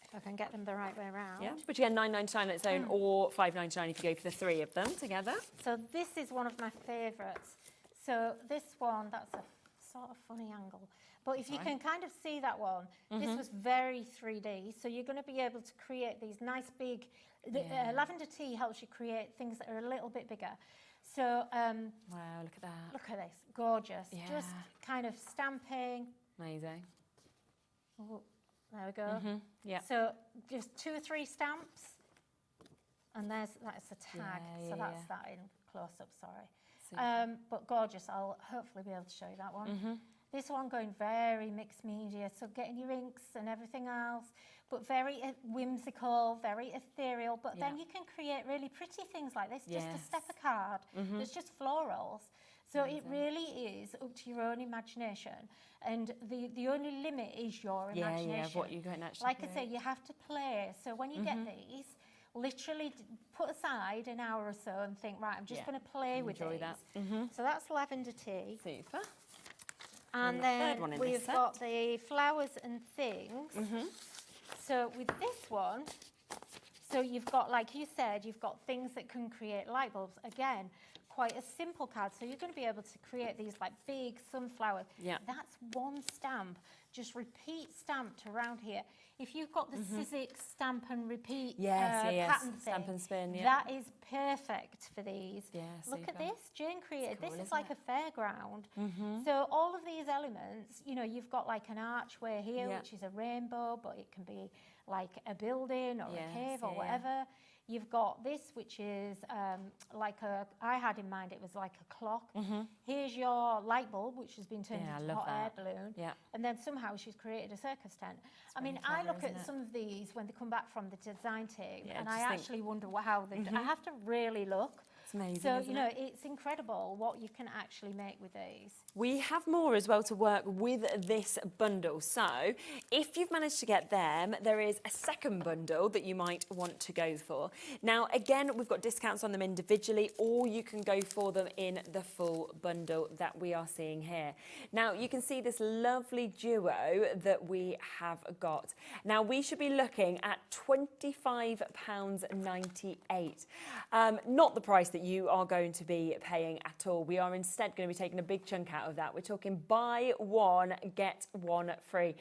If I can get them the right way around. Which again, £9.99 on its own, or £5.99 if you go for the three of them together. So this is one of my favourites. So this one, that's a sort of funny angle. But if you can kind of see that one, this was very 3D. So you're going to be able to create these nice big... lavender tea helps you create things that are a little bit bigger. So... wow, look at that. Look at this. Gorgeous. Just kind of stamping. Amazing. Oh, there we go. So just 2 or 3 stamps, and that's a tag. So that's that in close up. Sorry, but gorgeous. I'll hopefully be able to show you that one. This one going very mixed media, so getting your inks and everything else, but very whimsical, very ethereal. But then you can create really pretty things like this. Just a stepper card. There's just florals. So it really is up to your own imagination, and the only limit is your imagination. What you can actually Like I say, you have to play. So when you get these, literally put aside an hour or so and think, right, I'm just going to play with these. That. So that's lavender tea. Super. And then we've got the flowers and things. So with this one, so you've got, like you said, you've got things that can create light bulbs. Again, quite a simple card. So you're going to be able to create these like big sunflowers. Yeah. That's one stamp. Just repeat stamped around here. If you've got the Sizzix stamp and repeat pattern thing, stamp and spin, that is perfect for these. Yeah, Look at super. this, Jane created. Cool, this is isn't like a fairground. So all of these elements, you know, you've got like an archway here, which is a rainbow, but it can be like a building or a cave or whatever. You've got this, which is like I had in mind, it was like a clock. Here's your light bulb, which has been turned into a hot air balloon. And then somehow she's created a circus tent. I mean, I look at some of these when they come back from the design team, and I actually wonder how they've done. I have to really look. It's amazing, So, isn't you know, it? it's incredible what you can actually make with these. We have more as well to work with this bundle. So if you've managed to get them, there is a second bundle that you might want to go for. Now, again, we've got discounts on them individually, or you can go for them in the full bundle that we are seeing here. Now, you can see this lovely duo that we have got. Now, we should be looking at £25.98. Not the price that you are going to be paying at all. We are instead going to be taking a big chunk out of that. We're talking buy one, get one free.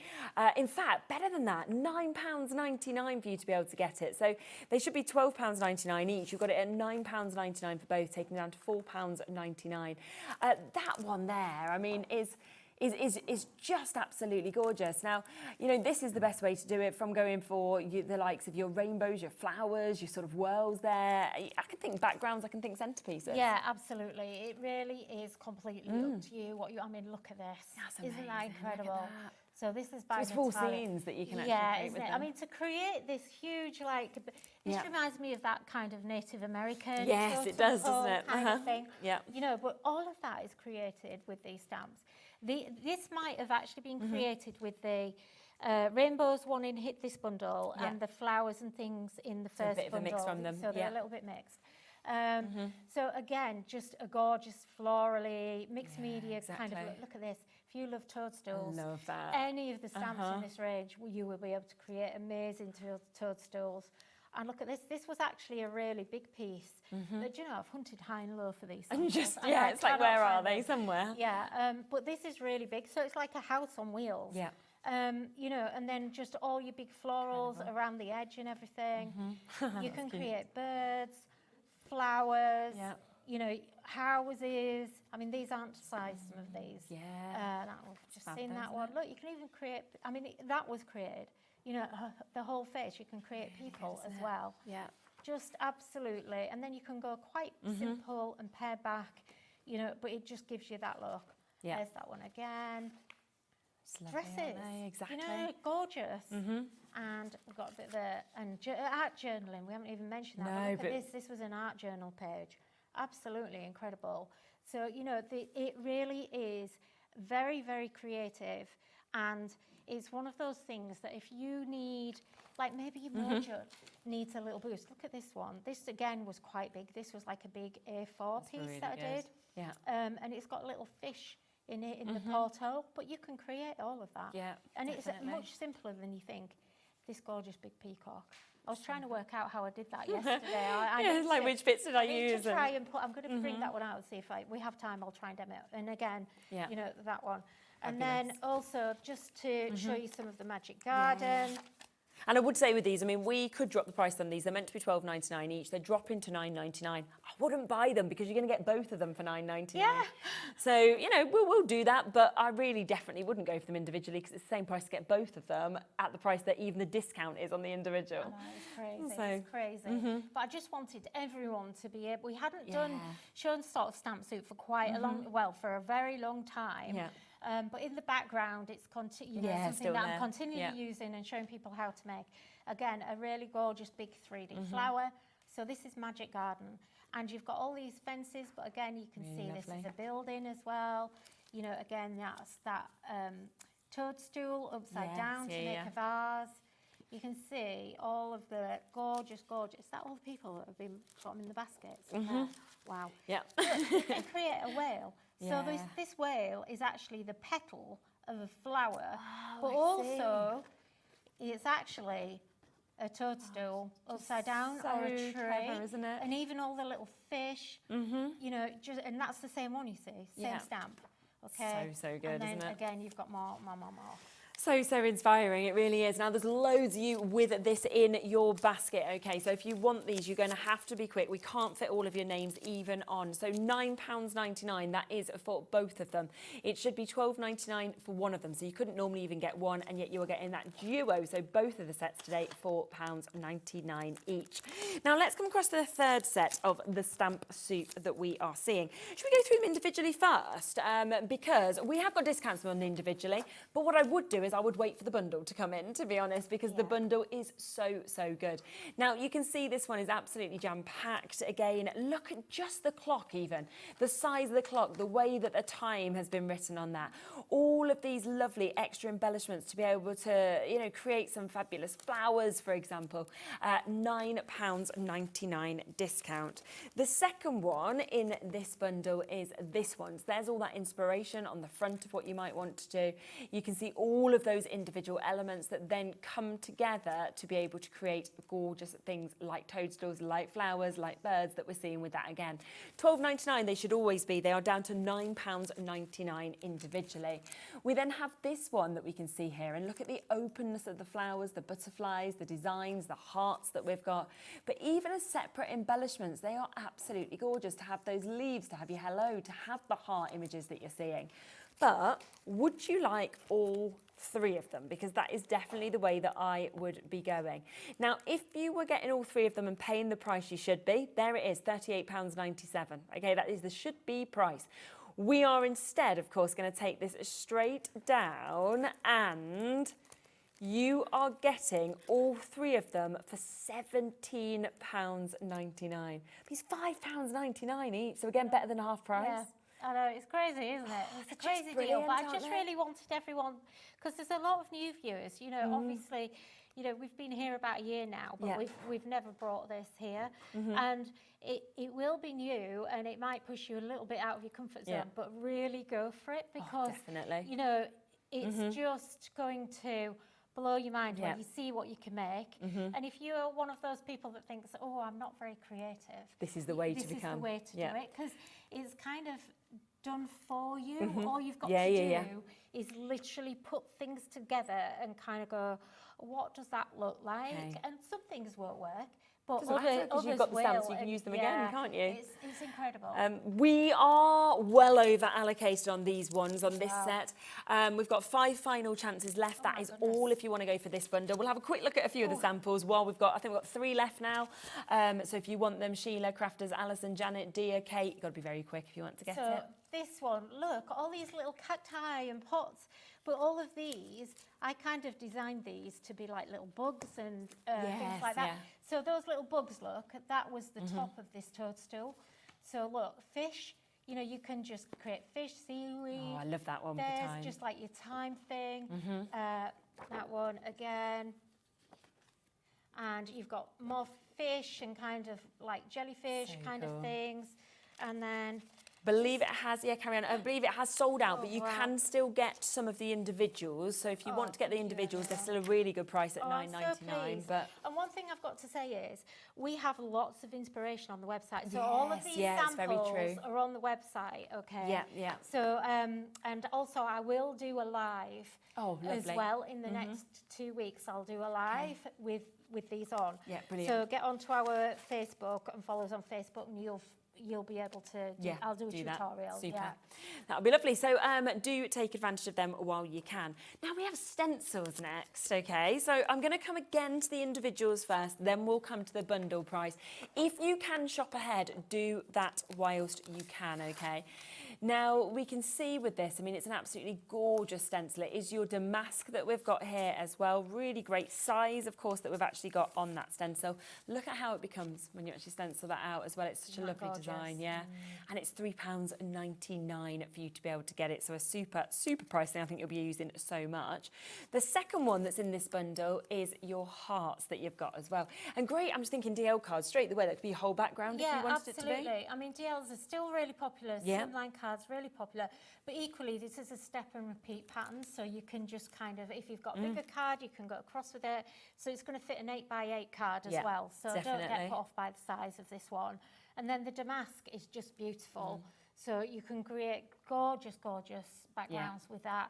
In fact, better than that, £9.99 for you to be able to get it. So they should be £12.99 each. You've got it at £9.99 for both, taking them down to £4.99. That one there, I mean, is just absolutely gorgeous. Now, you know, this is the best way to do it, from going for the likes of your rainbows, your flowers, your sort of whirls there. I can think backgrounds, I can think centerpieces. Yeah, absolutely. It really is completely up to you. I mean, look at this. That's Isn't that amazing. Look at incredible? that. So this is by So it's full Natalia. scenes that you can actually create isn't with it? them. I mean, to create this huge, like, this reminds me of that kind of Native American. Yes, sort it of does, folk doesn't it? kind of thing. Yeah. You know, but all of that is created with these stamps. This might have actually been created with the rainbows one in this bundle and the flowers and things in the first bit of a bundle. mix from them. So they're a little bit mixed. So again, just a gorgeous florally mixed media kind of look at this. If you love toadstools, I love that. any of the stamps in this range, you will be able to create amazing toadstools. And look at this. This was actually a really big piece. That, you know, I've hunted high and low for these. And samples, it's like, where are they? Somewhere. Yeah, but this is really big. So it's like a house on wheels. Yeah. You know, and then just all your big florals around the edge and everything. You can create birds, flowers, you know, houses. I mean, these aren't sized, some of these. I've just seen that one. Look, you can even create, I mean, that was created. You know, the whole face, you can create people as well. Yeah. Just absolutely. And then you can go quite simple and pared back, you know, but it just gives you that look. Yeah. There's that one again. Lovely, Dresses, aren't they? Exactly. you know, gorgeous. And we've got a bit of art journaling. We haven't even mentioned that. No, But look but at this. This was an art journal page. Absolutely incredible. So, you know, it really is very, very creative. And it's one of those things that if you need, like maybe your mojo needs a little boost. Look at this one. This, again, was quite big. This was like a big A4 piece really that I good. did. Yeah. And it's got little fish in it, in the portal, but you can create all of that. Yeah, and definitely. it's much simpler than you think. This gorgeous big peacock. I was trying to work out how I did that yesterday. I need like to- which bits did I need use? to try and put. I'm going to bring that one out and see if we have time. I'll try and demo it. And again, you know, that one. And then also just to show you some of the Magic Garden. And I would say with these, I mean, we could drop the price on these. They're meant to be £12.99 each. They're dropping to £9.99. I wouldn't buy them because you're going to get both of them for £9.99. Yeah. So, you know, we'll do that, but I really definitely wouldn't go for them individually because it's the same price to get both of them at the price that even the discount is on the individual. I know, it's crazy. So, it's crazy. But I just wanted everyone to be able. We hadn't shown sort of stamp suit for quite a long, for a very long time. Yeah. But in the background, it's something still that there. I'm continually using and showing people how to make. Again, a really gorgeous big 3D flower. So this is Magic Garden. And you've got all these fences, but again, you can see this is a building as well. You know, again, that's that toadstool upside down to make a vase. You can see all of the gorgeous, is that all the people that have been put them in the baskets? Wow. Yeah. Look, you can create a whale. So this whale is actually the petal of a flower, but I also it's actually a toadstool upside down so or a tree, clever, isn't it? and even all the little fish. You know, and that's the same one, you see, same stamp. Okay. So good, and then isn't it? again, you've got more. So inspiring, it really is. Now there's loads of you with this in your basket, okay? So if you want these, you're going to have to be quick. We can't fit all of your names even on. So £9.99, that is for both of them. It should be £12.99 for one of them. So you couldn't normally even get one, and yet you were getting that duo. So both of the sets today, £4.99 each. Now let's come across to the third set of the stamp soup that we are seeing. Should we go through them individually first? Because we have got discounts on individually, but what I would do is I would wait for the bundle to come in, to be honest, because the bundle is so good. Now, you can see this one is absolutely jam-packed. Again, look at just the clock even, the size of the clock, the way that the time has been written on that. All of these lovely extra embellishments to be able to, you know, create some fabulous flowers, for example. £9.99 discount. The second one in this bundle is this one. So there's all that inspiration on the front of what you might want to do. You can see all of those individual elements that then come together to be able to create gorgeous things like toadstools, like flowers, like birds that we're seeing with that again. £12.99 they should always be. They are down to £9.99 individually. We then have this one that we can see here, and look at the openness of the flowers, the butterflies, the designs, the hearts that we've got. But even as separate embellishments, they are absolutely gorgeous to have those leaves, to have your hello, to have the heart images that you're seeing. But would you like all three of them? Because that is definitely the way that I would be going. Now, if you were getting all three of them and paying the price you should be, there it is, £38.97. Okay, that is the should be price. We are instead, of course, going to take this straight down, and you are getting all three of them for £17.99. These £5.99 each, so again, better than half price. Yeah. I know, it's crazy, isn't it? It's a crazy deal, but I just really wanted everyone, because there's a lot of new viewers, you know, obviously, you know, we've been here about a year now, but we've never brought this here, and it will be new, and it might push you a little bit out of your comfort zone, but really go for it, because, you know, it's just going to blow your mind when you see what you can make. And if you're one of those people that thinks, oh, I'm not very creative, this is the way to become. This is the way to do it, because it's kind of done for you. All you've got to do is literally put things together and kind of go, what does that look like? And some things won't work, but others you've got the stamps, will, you can use them again, can't you? It's incredible. We are well over allocated on these ones, on this set. We've got 5 final chances left. That is all if you want to go for this bundle. We'll have a quick look at a few of the samples while we've got, I think we've got 3 left now. So if you want them, Sheila, Crafters, Alison, Janet, Dia, Kate, you've got to be very quick if you want to get it. This one, look, all these little cacti and pots, but all of these, I kind of designed these to be like little bugs and things like that. So those little bugs, look, that was the top of this toadstool. So look, fish, you know, you can just create fish, seaweed. Oh, I love that one. There's just like your time thing. That one again. And you've got more fish and kind of like jellyfish kind of things. And then believe it has, carry on. I believe it has sold out, but you can still get some of the individuals. So if you want to get the individuals, they're still a really good price at £9.99. But and one thing I've got to say is we have lots of inspiration on the website. So all of these samples are on the website. Okay. Yeah. So and also I will do a live as well in the next 2 weeks. I'll do a live with these on. Yeah, brilliant. So get onto our Facebook and follow us on Facebook, and you'll be able to I'll do a tutorial. Super. That'll be lovely. So do take advantage of them while you can. Now we have stencils next, okay? So I'm going to come again to the individuals first, then we'll come to the bundle price. If you can shop ahead, do that whilst you can, okay? Now, we can see with this, I mean, it's an absolutely gorgeous stencil. It is your damask that we've got here as well. Really great size, of course, that we've actually got on that stencil. Look at how it becomes when you actually stencil that out as well. It's such a lovely design, And it's £3.99 for you to be able to get it. So a super, super pricing. I think you'll be using so much. The second one that's in this bundle is your hearts that you've got as well. And great, I'm just thinking DL cards straight away. That could be your whole background if you wanted it to be. Yeah, absolutely. I mean, DLs are still really popular. Slimline cards cards, really popular. But equally, this is a step and repeat pattern, so you can just kind of, if you've got a bigger card, you can go across with it. So it's going to fit an 8x8 card as well. So don't get put off by the size of this one. And then the damask is just beautiful. So you can create gorgeous, gorgeous backgrounds with that.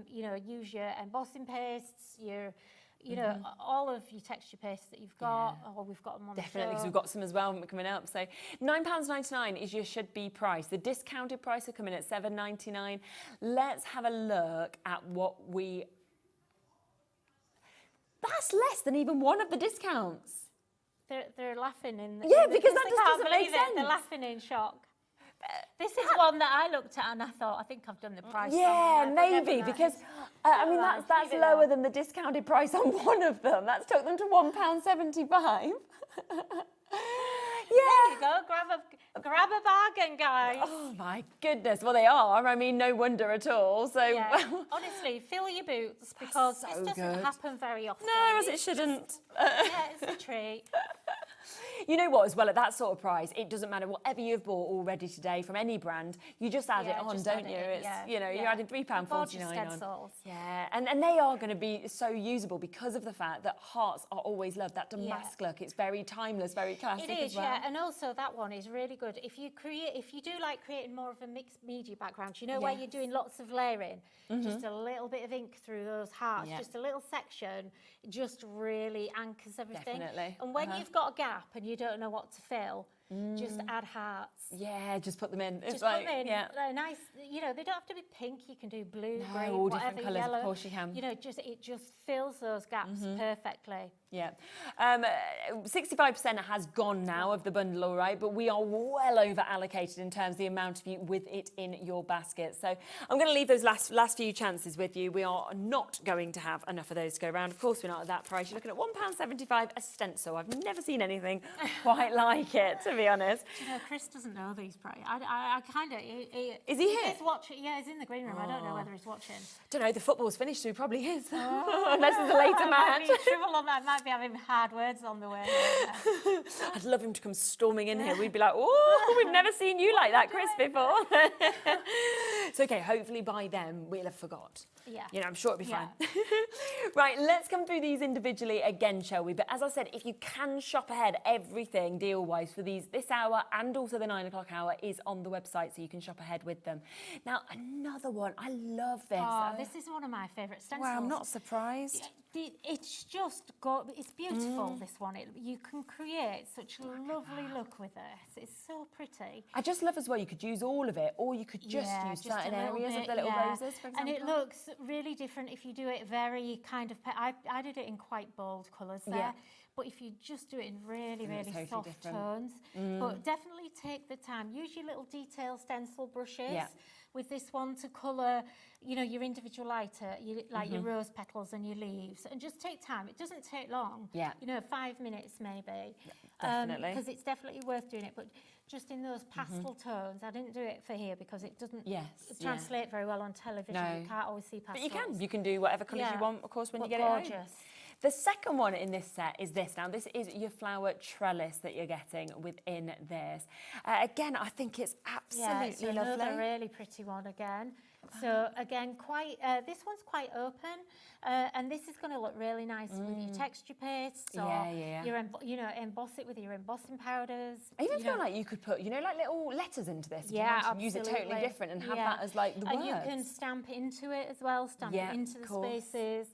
You know, use your embossing pastes, your, you know, all of your texture pastes that you've got. Oh, we've got them on Definitely, the because show. we've got some as well coming up. So £9.99 is your should-be price. The discounted price will come in at $7.99. Let's have a look at what we... That's less than even one of the discounts. They're laughing in the... Yeah, because that they just can't doesn't make believe it. sense. They're laughing in shock. This is one that I looked at and I thought, I think I've done the price Yeah, wrong. maybe, because, I mean, that's lower than the discounted price on one of them. That's took them to £1.75. There you go, grab a bargain, guys. Oh my goodness, well they are, I mean, no wonder at all. So honestly, fill your boots, because this doesn't happen very often. No, as it shouldn't. Yeah, it's a treat. You know what, as well, at that sort of price, it doesn't matter whatever you've bought already today from any brand, you just add it on, don't you? It's, you know, you're adding £3.49 on. Yeah, and they are going to be so usable because of the fact that hearts are always loved. That damask look, it's very timeless, very classic It is, as well. yeah, and also that one is really good. If you do like creating more of a mixed media background, you know, where you're doing lots of layering, just a little bit of ink through those hearts, just a little section, just really anchors everything. Definitely. And when you've got a gap and you don't know what to fill, just add hearts. Yeah, just put them in. It's Just like, put them in. yeah. They're nice, you know, they don't have to be pink. You can do blue, green, all whatever, different colours, yellow. of course you can. You know, it just fills those gaps perfectly. Yeah. 65% has gone now of the bundle, all right, but we are well over allocated in terms of the amount of you with it in your basket. So I'm going to leave those last few chances with you. We are not going to have enough of those to go around. Of course, we're not at that price. You're looking at £1.75 a stencil. I've never seen anything quite like it, to be honest. Do you know, Chris doesn't know these prices. I kind of... Is he here? He's watching. Yeah, he's in the green room. I don't know whether he's watching. Don't know, the football's finished, so he probably is. Oh, unless there's a later match. Trouble on that. Might be having hard words on the way. I'd love him to come storming in here. We'd be like, oh, we've never seen you like that, Chris, before. It's okay, hopefully by then we'll have forgot. Yeah. You know, I'm sure it'll be fine. Right, let's come through these individually again, shall we? But as I said, if you can shop ahead, everything deal-wise for this hour and also the 9 o'clock hour is on the website, so you can shop ahead with them. Now, another one. I love this. Oh, this is one of my favourite stencils. Well, I'm not surprised. It's just it's beautiful, this one. You can create such a lovely look with this. It's so pretty. I just love as well, you could use all of it, or you could just use certain areas of the little roses, for example. And it looks really different if you do it very kind of... I did it in quite bold colours there. But if you just do it in really, really totally soft different. tones, but definitely take the time. Use your little detail stencil brushes with this one to colour, you know, your individual lighter, like your rose petals and your leaves, and just take time. It doesn't take long. Yeah. You know, 5 minutes maybe. Definitely. Because it's definitely worth doing it. But just in those pastel tones, I didn't do it for here because it doesn't translate very well on television. No. You can't always see pastels. But you can do whatever colours you want, of course, when you get it gorgeous. home. The second one in this set is this. Now, this is your flower trellis that you're getting within this. Again, I think it's absolutely it's another lovely. really pretty one again. So again, this one's quite open, and this is going to look really nice with your texture pastes, or your emboss it with your embossing powders. I even feel like you could put, like little letters into this. Absolutely. Use it totally different and have that as like the and words. You can stamp into it as well, stamp it into the spaces.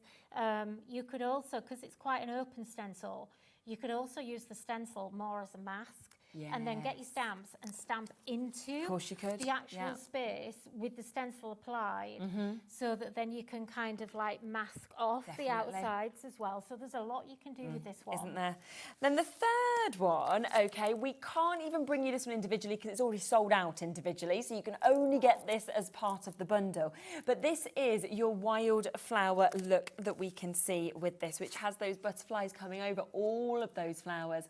You could also, because it's quite an open stencil, you could also use the stencil more as a mask. And then get your stamps and stamp into the actual space with the stencil applied, so that then you can kind of like mask off the outsides as well. So there's a lot you can do with this one. Isn't there? Then the third one, okay, we can't even bring you this one individually because it's already sold out individually, so you can only get this as part of the bundle. But this is your wild flower look that we can see with this, which has those butterflies coming over all of those flowers.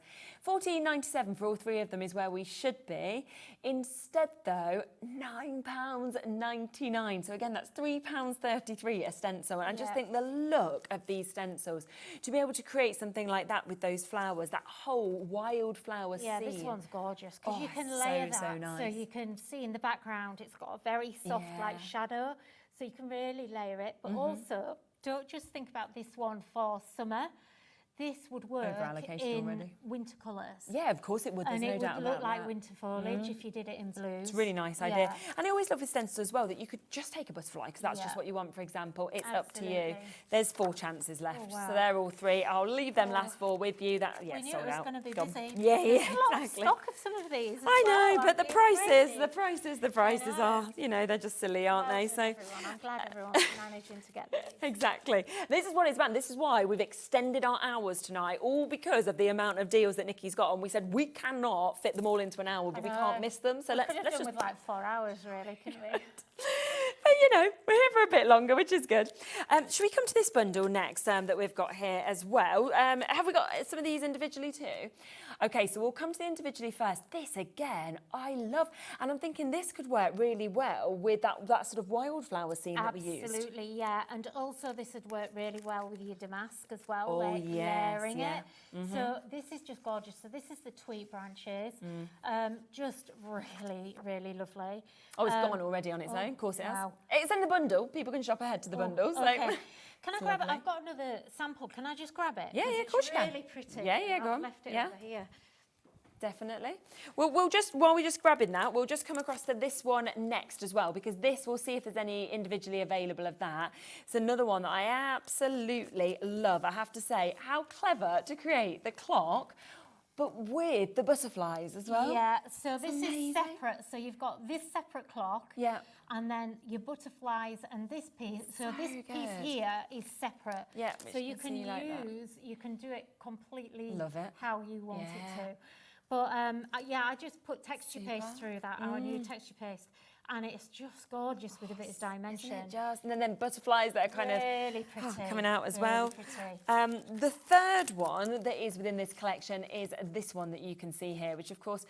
£14.97 for all three 3 of them is where we should be. Instead, though, £9.99. So again, that's £3.33 a stencil. And I just think the look of these stencils, to be able to create something like that with those flowers, that whole wildflower scene. Yeah, this one's gorgeous because you can so, layer that. so nice. So you can see in the background, it's got a very soft like shadow. So you can really layer it. But also, don't just think about this one for summer. This would work in winter colours. Yeah, of course it would. There's no doubt about that. And it would look like winter foliage if you did it in blues. It's a really nice idea. And I always love with stencils as well that you could just take a butterfly because that's just what you want, for example. It's up to you. There's 4 chances left. So they're all 3. I'll leave them last 4 with you. That we knew sold it was out. going to be Gone. busy. Yeah, There's a lot of exactly. stock of some of these. I know, but the prices crazy. are, you know, they're just silly, aren't they? So I'm glad everyone's managing to get these. Exactly. This is what it's about. This is why we've extended our hours tonight, all because of the amount of deals that Nikki's got on. We said we cannot fit them all into an hour, but we can't miss them. So let's just just with like 4 hours, really, couldn't we? But you know, we're here for a bit longer, which is good. Should we come to this bundle next that we've got here as well? Have we got some of these individually too? Okay, so we'll come to the individually first. This again, I love, and I'm thinking this could work really well with that sort of wildflower scene that we used. Absolutely, yeah. And also this would work really well with your damask as well, Oh, yes, layering yeah. it. So this is just gorgeous. So this is the tweet branches. Just really, really lovely. Oh, it's gone already on its own. Of course it has. It's in the bundle. People can shop ahead to the bundle. So. Okay. Can I grab it? I've got another sample. Can I just grab it? Yeah, of course you can. It's really pretty. Yeah, go on. I've left it over here. Definitely. We'll just, while we're just grabbing that, we'll just come across to this one next as well, because this, we'll see if there's any individually available of that. It's another one that I absolutely love. I have to say, how clever to create the clock, but with the butterflies as well. Yeah, so this is separate. So you've got this separate clock. Yeah. And then your butterflies and this piece. So this piece here is separate. Yeah. So you can you can do it completely how you want it to. But yeah, I just put texture paste through that, our new texture paste. And it's just gorgeous with a bit of dimension. Isn't it just? And then butterflies that are kind really of pretty, coming out as well. Pretty. The third one that is within this collection is this one that you can see here, which of course,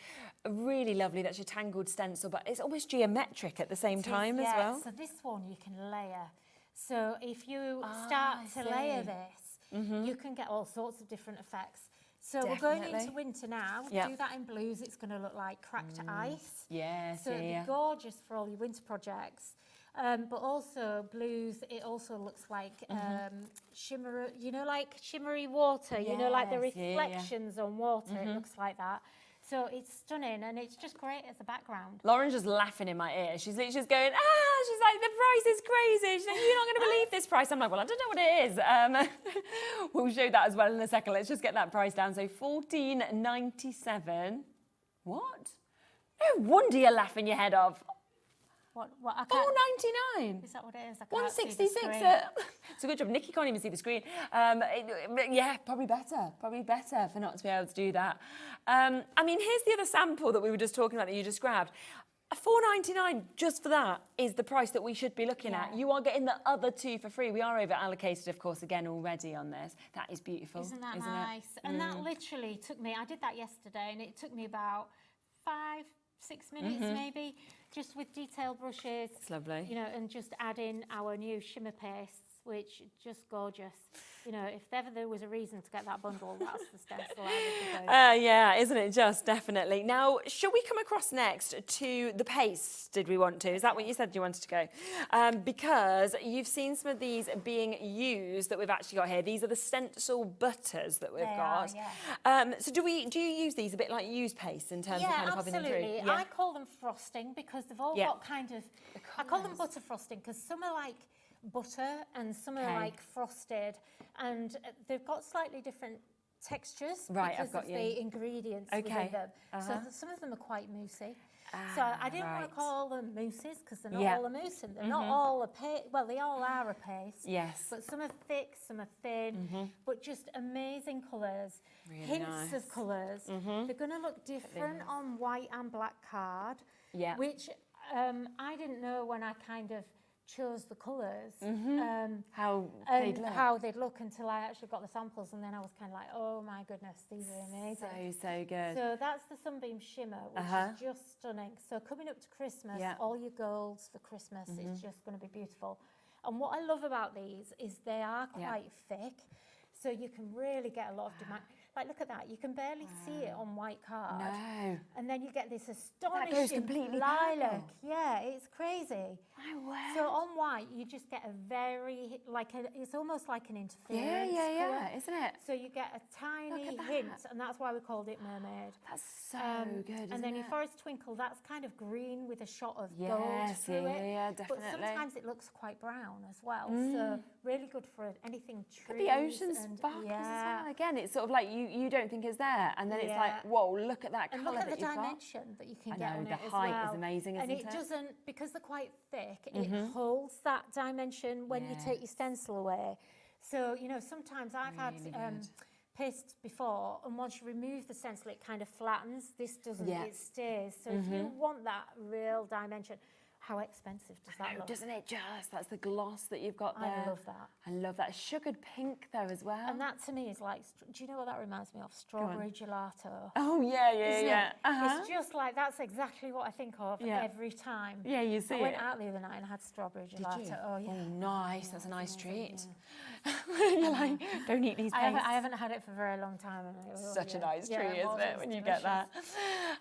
really lovely. That's your tangled stencil, but it's almost geometric at the same time as well. So this one you can layer. So if you start to layer this, you can get all sorts of different effects. So we're going into winter now. Do that in blues. It's going to look like cracked ice. Yes, so it'd be gorgeous for all your winter projects. But also blues, it also looks like shimmer, you know, like shimmery water, you know, like the reflections on water. It looks like that. So it's stunning and it's just great as a background. Lauren's just laughing in my ear. She's literally just going, she's like, the price is crazy. She's like, you're not going to believe this price. I'm like, well, I don't know what it is. We'll show that as well in a second. Let's just get that price down. So $14.97. What? No wonder you're laughing your head off. What? $4.99. Is that what it is? I can't see the screen. It's a good job. Nikki can't even see the screen. Yeah, probably better. Probably better for not to be able to do that. I mean, here's the other sample that we were just talking about that you just grabbed. $4.99 just for that is the price that we should be looking at. You are getting the other 2 for free. We are over allocated, of course, again already on this. That is beautiful. Isn't that nice? And that literally took me, I did that yesterday, and it took me about 5-6 minutes maybe, just with detail brushes. It's lovely. You know, and just add in our new shimmer pastes, which just gorgeous. You know, if ever there was a reason to get that bundle, that's the stencil I would go. Yeah, isn't it just? Definitely. Now, shall we come across next to the paste, did we want to? Is that what you said you wanted to go? Because you've seen some of these being used that we've actually got here. These are the stencil butters that we've got. So do you use these a bit like use paste in terms of kind of popping them through? Absolutely. I call them frosting because they've all got kind of, I call them butter frosting because some are like butter and some are like frosted, and they've got slightly different textures because of the ingredients within them. So some of them are quite moussey. So I didn't want to call them mousses because they're not all a mousse and they're not all a paste. Well, they all are a paste. Yes. But some are thick, some are thin, but just amazing colours, hints of colours. They're going to look different on white and black card, which I didn't know when I kind of chose the colours. How and they'd look. how they'd look until I actually got the samples, and then I was kind of like, oh my goodness, these are amazing. So good. So that's the Sunbeam Shimmer, which is just stunning. So coming up to Christmas, all your golds for Christmas is just going to be beautiful. And what I love about these is they are quite thick, so you can really get a lot of demand. Like, look at that. You can barely see it on white card. No. And then you get this That astonishing goes completely lilac. purple. Yeah, it's crazy. My word. So on white, you just get a very, it's almost like an interference colour. Isn't it? So you get a tiny hint, and that's why we called it mermaid. That's so good, isn't And then it? your forest twinkle, that's kind of green with a shot of Yes, gold through it. yeah, But definitely. sometimes it looks quite brown as well. So really good for anything trees. Could be ocean and, sparkles as well. Again, it's sort of like you don't think it's there, and then it's like, whoa, look at that and colour look at that the you've got. dimension that you can I get know, on the it as height well. is amazing, and isn't it it? doesn't, because they're quite thick, it holds that dimension when you take your stencil away. So, you know, sometimes I've had paste before, and once you remove the stencil, it kind of flattens. This doesn't, it stays. So if you want that real dimension, how expensive does that look? Doesn't it just? That's the gloss that you've got there. I love that. I love that. Sugared pink though as well. And that to me is like, do you know what that reminds me of? Strawberry gelato. Oh yeah, Isn't yeah. it? It's just like, that's exactly what I think of every time. Yeah, you see I went it. out the other night and had strawberry gelato. Did you? Oh yeah. Oh, nice. That's a nice treat. You're like, don't eat these pastes. I haven't had it for a very long time. And Such a nice treat, isn't it, when you get that?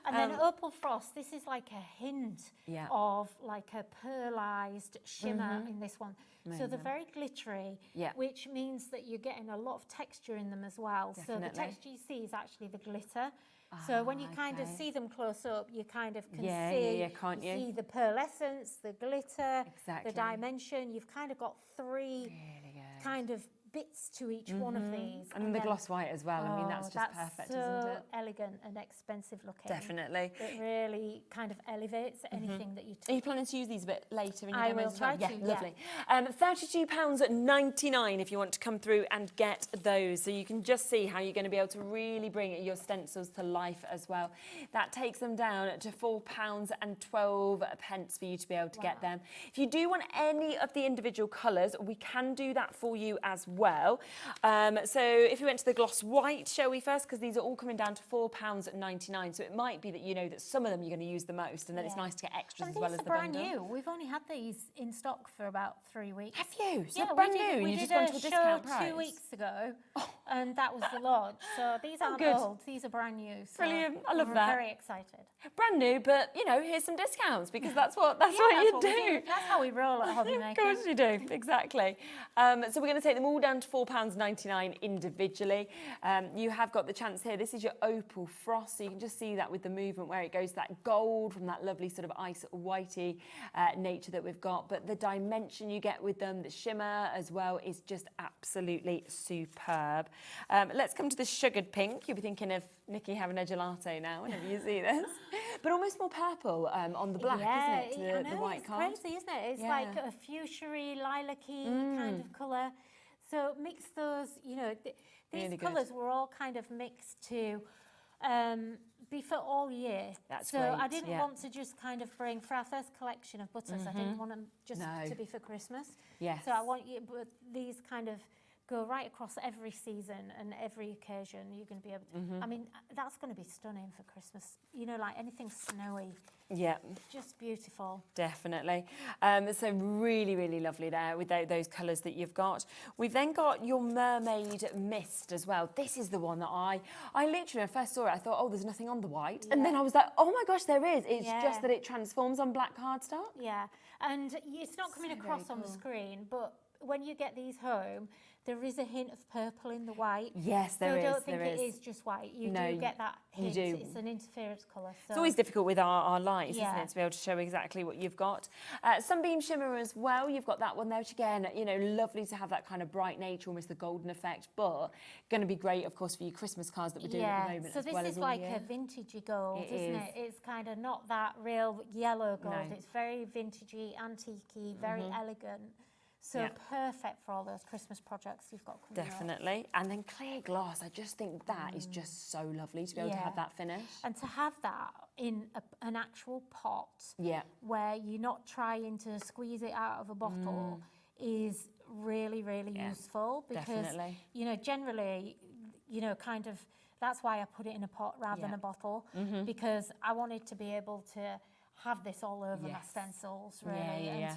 And then Opal Frost, this is like a hint of like a pearlized shimmer in this one. So they're very glittery, which means that you're getting a lot of texture in them as well. So the texture you see is actually the glitter. So when you kind of see them close up, you kind of can see the pearlescence, the glitter, the dimension. You've kind of got three kind of bits to each one of these. And the gloss white as well. I mean, that's just perfect, isn't it? Elegant and expensive looking. Definitely. It really kind of elevates anything that you Are you planning to use these a bit later in your I demos will as well? try to, Lovely. £32.99 if you want to come through and get those. So you can just see how you're going to be able to really bring your stencils to life as well. That takes them down to £4.12 for you to be able to get them. If you do want any of the individual colours, we can do that for you as well. So if you went to the gloss white, shall we first? Because these are all coming down to £4.99. So it might be that you know that some of them you're going to use the most, and then it's nice to get extras as well as the brand bundle. new. We've only had these in stock for about 3 weeks. Have you? So yeah, brand new. We You did just gone to a discount show price. 2 weeks ago, and that was the launch. So these aren't good. old. These are brand new. So Brilliant. I love we're that. Very excited. Brand new, but you know, here's some discounts because that's what That's you what do. we do. That's how we roll at Hobby Maker. Of course you do, exactly. So we're going to take them all down to £4.99 individually. You have got the chance here. This is your Opal Frost, so you can just see that with the movement where it goes to that gold from that lovely sort of ice whitey nature that we've got. But the dimension you get with them, the shimmer as well, is just absolutely superb. Let's come to the sugared pink. You'll be thinking of Nikki having a gelato now whenever you see this. But almost more purple on the black, isn't it? The white card. It's crazy, isn't it? It's like a fuchsia-y, lilac-y kind of colour. So mix those, you know, these Really colours were all kind of mixed to be for all year. That's so great, I didn't want to just kind of bring, for our first collection of butters, I didn't want them just to be for Christmas. Yes. So I want you, but these kind of go right across every season and every occasion. You're going to be able to, I mean, that's going to be stunning for Christmas. You know, like anything snowy. Yeah. Just beautiful. Definitely. So really, really lovely there with those colours that you've got. We've then got your Mermaid Mist as well. This is the one that I literally, when I first saw it, I thought, oh, there's nothing on the white. And then I was like, oh my gosh, there is. It's just that it transforms on black cardstock. Yeah. And it's not coming across on the screen, but when you get these home, there is a hint of purple in the white. Yes, there is. So I don't think it is just white. You do get that hint. You do. It's an interference colour. So. It's always difficult with our lights, isn't it, to be able to show exactly what you've got. Sunbeam Shimmer as well. You've got that one there, which again, you know, lovely to have that kind of bright nature, almost the golden effect, but going to be great, of course, for your Christmas cards that we're doing at the moment. So as this well is as all like year. a vintagey gold, It isn't is. it? It's kind of not that real yellow gold. No. It's very vintagey, antique-y, very elegant. So perfect for all those Christmas projects you've got coming up. Definitely. And then clear gloss, I just think that is just so lovely to be able to have that finish. And to have that in an actual pot where you're not trying to squeeze it out of a bottle is really, really useful, because, you know, generally, you know, kind of, that's why I put it in a pot rather than a bottle, because I wanted to be able to have this all over my stencils, really, and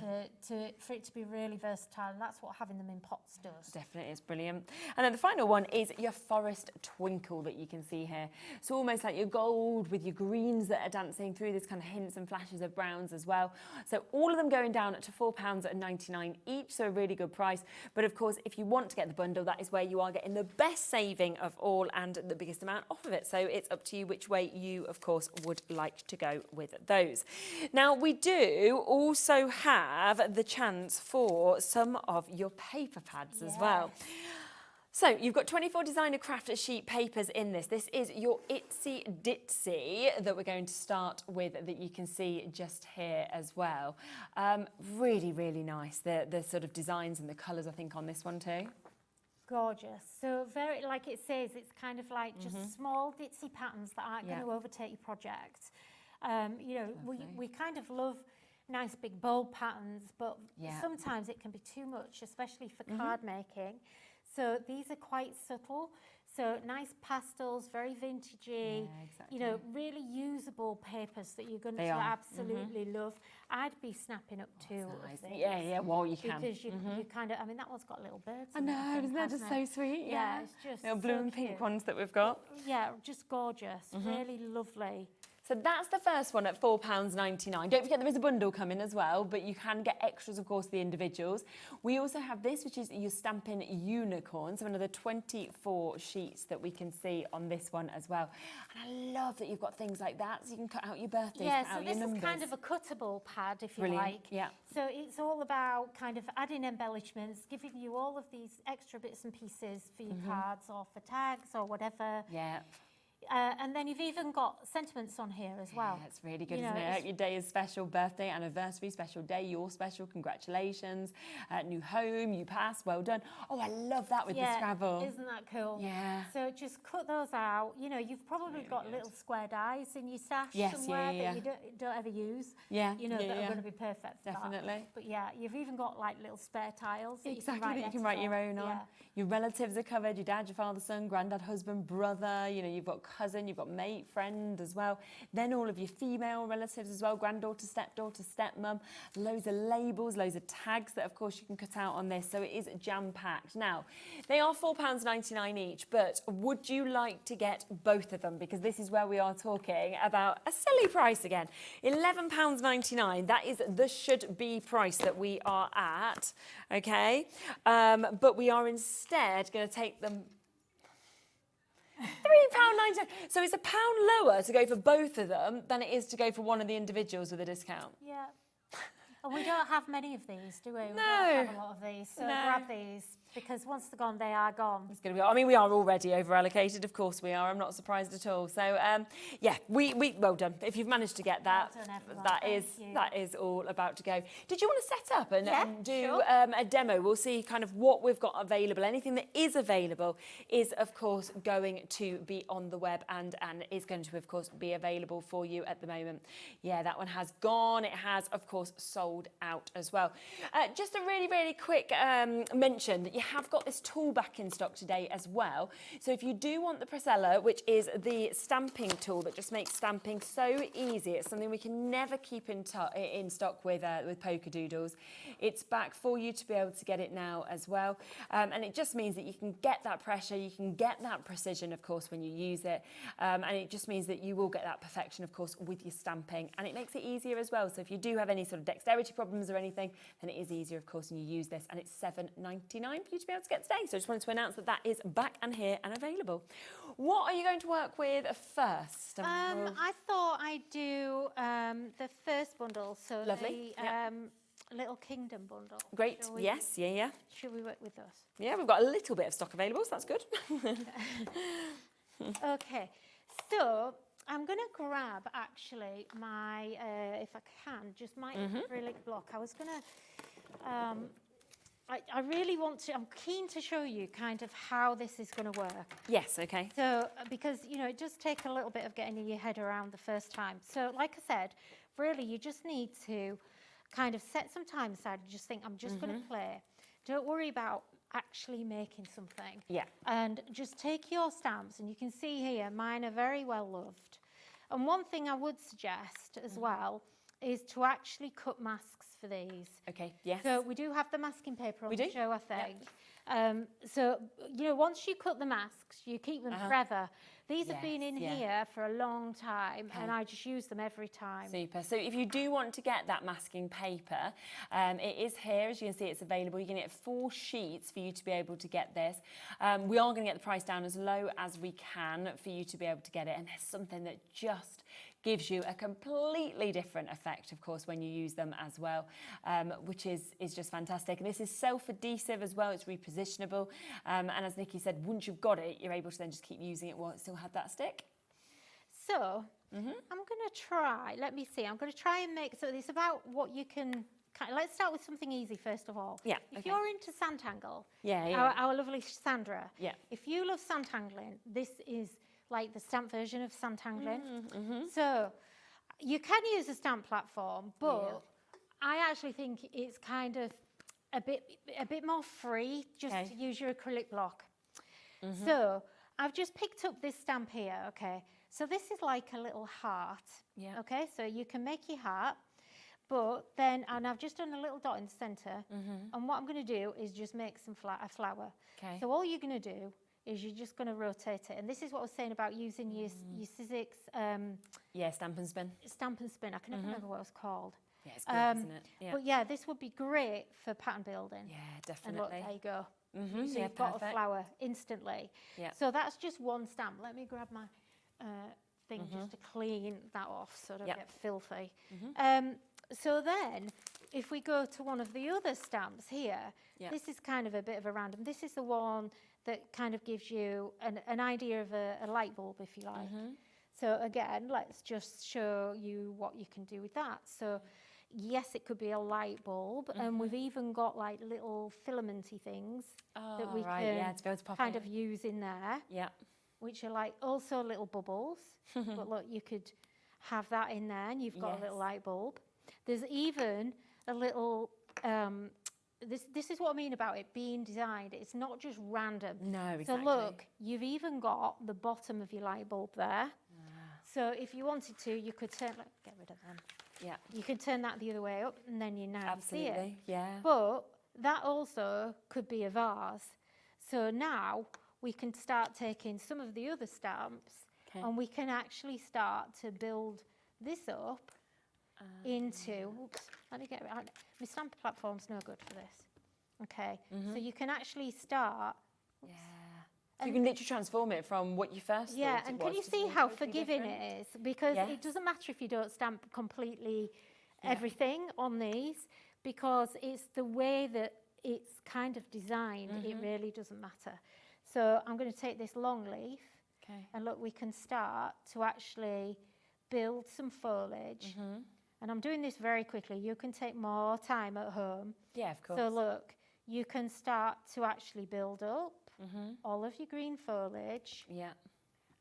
for it to be really versatile, and that's what having them in pots does. Definitely, it's brilliant. And then the final one is your forest twinkle that you can see here. So almost like your gold with your greens that are dancing through, this kind of hints and flashes of browns as well. So all of them going down to £4.99 each, so a really good price. But of course, if you want to get the bundle, that is where you are getting the best saving of all and the biggest amount off of it. So it's up to you which way you, of course, would like to go with those. Now, we do also have the chance for some of your paper pads as well. So you've got 24 designer craft sheet papers in this. This is your Itsy Ditsy that we're going to start with, that you can see just here as well. Really, really nice. The sort of designs and the colours, I think, on this one too. Gorgeous. So very, like it says, it's kind of like just small ditzy patterns that aren't going to overtake your project. You know, we kind of love nice big bold patterns, but sometimes it can be too much, especially for card making. So these are quite subtle. So nice pastels, very vintagey, you know, really usable papers that you're going to absolutely love. I'd be snapping up two of these. Well, you can. Because you kind of, I mean, that one's got little birds. I know, isn't that just so sweet? Yeah, it's just little blue and pink ones that we've got. Yeah, just gorgeous, really lovely. So that's the first one at £4.99. Don't forget there is a bundle coming as well, but you can get extras, of course, the individuals. We also have this, which is your Stampin' Unicorn, so another 24 sheets that we can see on this one as well. And I love that you've got things like that, so you can cut out your birthdays, cut out your numbers. This is kind of a cuttable pad, if you Brilliant. like. Yeah. So it's all about kind of adding embellishments, giving you all of these extra bits and pieces for your cards or for tags or whatever. Yeah. And then you've even got sentiments on here as well. Yeah, it's really good, isn't it? I hope your day is special, birthday, anniversary, special day, you're special, congratulations. New home, you pass, well done. Oh, I love that with the Scrabble. Isn't that cool? Yeah. So just cut those out. You know, you've probably got little square dies in your stash somewhere that you don't ever use. Yeah. You know, that are going to be perfect for Definitely. that. But yeah, you've even got like little spare tiles that that you can write your own on. Your relatives are covered, your dad, your father, son, granddad, husband, brother, you know, you've got cousin, you've got mate, friend as well. Then all of your female relatives as well, granddaughter, stepdaughter, stepmum, loads of labels, loads of tags that of course you can cut out on this. So it is jam-packed. Now, they are £4.99 each, but would you like to get both of them? Because this is where we are talking about a silly price again. £11.99, that is the should-be price that we are at, okay? But we are instead going to take them £3.99. So it's £1 lower to go for both of them than it is to go for one of the individuals with a discount. Yeah. And we don't have many of these, do we? We No. don't have a lot of these. So grab these, because once they're gone, they are gone. It's going to be, I mean, we are already over allocated, of course we are. I'm not surprised at all. So, yeah, we well done. If you've managed to get that, Well done, everyone. that is all about to go. Did you want to set up and do sure. a demo? We'll see kind of what we've got available. Anything that is available is, of course, going to be on the web and is going to, of course, be available for you at the moment. Yeah, that one has gone. It has, of course, sold out as well. Just a really, really quick mention that you have got this tool back in stock today as well. So if you do want the Priscilla, which is the stamping tool that just makes stamping so easy, it's something we can never keep in stock with Polkadoodles. It's back for you to be able to get it now as well. And it just means that you can get that pressure, you can get that precision, of course, when you use it. And it just means that you will get that perfection, of course, with your stamping. And it makes it easier as well. So if you do have any sort of dexterity problems or anything, then it is easier, of course, when you use this. And it's £7.99 for you to be able to get today. So I just wanted to announce that that is back and here and available. What are you going to work with first? I thought I'd do the first bundle, so Lovely. the Little Kingdom bundle. Great. Yes. Yeah. Should we work with those? Yeah, we've got a little bit of stock available, so that's good. Okay, so I'm going to grab, actually, my, if I can, just my acrylic block. I was going to, I really want to, I'm keen to show you kind of how this is going to work. Yes, okay. So, because, you know, it does take a little bit of getting your head around the first time. So, like I said, really, you just need to kind of set some time aside and just think, I'm just going to play. Don't worry about actually making something. Yeah. And just take your stamps, and you can see here, mine are very well loved. And one thing I would suggest as well is to actually cut masks for these. Okay, yes. So we do have the masking paper on We the do? show, I think. So, you know, once you cut the masks, you keep them forever. These have been in here for a long time, and I just use them every time. Super. So if you do want to get that masking paper, it is here. As you can see, it's available. You're going to get 4 sheets for you to be able to get this. We are going to get the price down as low as we can for you to be able to get it. And there's something that just gives you a completely different effect, of course, when you use them as well, which is just fantastic. And this is self-adhesive as well. It's repositionable. And as Nikki said, once you've got it, you're able to then just keep using it while it still had that stick. So I'm going to try, let me see, I'm going to try and make, so it's about what you can, let's start with something easy first of all. Yeah. If you're into Santangling, Yeah. our lovely Sandra, Yeah. if you love Santangling, this is like the stamp version of Santangling. So you can use a stamp platform, but I actually think it's kind of a bit more free just to use your acrylic block. So I've just picked up this stamp here, okay? So this is like a little heart, okay? So you can make your heart, but then, and I've just done a little dot in the centre, and what I'm going to do is just make a flower. Okay. So all you're going to do is you're just going to rotate it. And this is what I was saying about using your Sizzix... Stamp and spin. Stamp and spin. I can never remember what it was called. Yeah, it's good, isn't it? Yeah. But yeah, this would be great for pattern building. Yeah, And definitely. look, there you go. So Yeah, you've got perfect. a flower instantly. Yeah. So that's just one stamp. Let me grab my thing just to clean that off so I don't get filthy. So then, if we go to one of the other stamps here, this is kind of a bit of a random. This is the one that kind of gives you an idea of a light bulb, if you like. So again, let's just show you what you can do with that. So yes, it could be a light bulb, and we've even got like little filamenty things that we can to be able to pop kind in. of use in there. Yeah. Which are like also little bubbles. But look, you could have that in there, and you've got a little light bulb. There's even a little, this is what I mean about it being designed. It's not just random. No, exactly. So look, you've even got the bottom of your light bulb there. So if you wanted to, you could turn, get rid of them. Yeah. You can turn that the other way up, and then you now see it. Absolutely, yeah. But that also could be a vase. So now we can start taking some of the other stamps, and we can actually start to build this up into, oops, let me get it right. My stamp platform's no good for this. Okay, so you can actually start. So you can literally transform it from what you first thought it and was can you to see something how totally forgiving different. it is? Because it doesn't matter if you don't stamp completely everything on these, because it's the way that it's kind of designed, it really doesn't matter. So I'm going to take this long leaf, and look, we can start to actually build some foliage. And I'm doing this very quickly. You can take more time at home. Yeah, of course. So look, you can start to actually build up all of your green foliage. Yeah.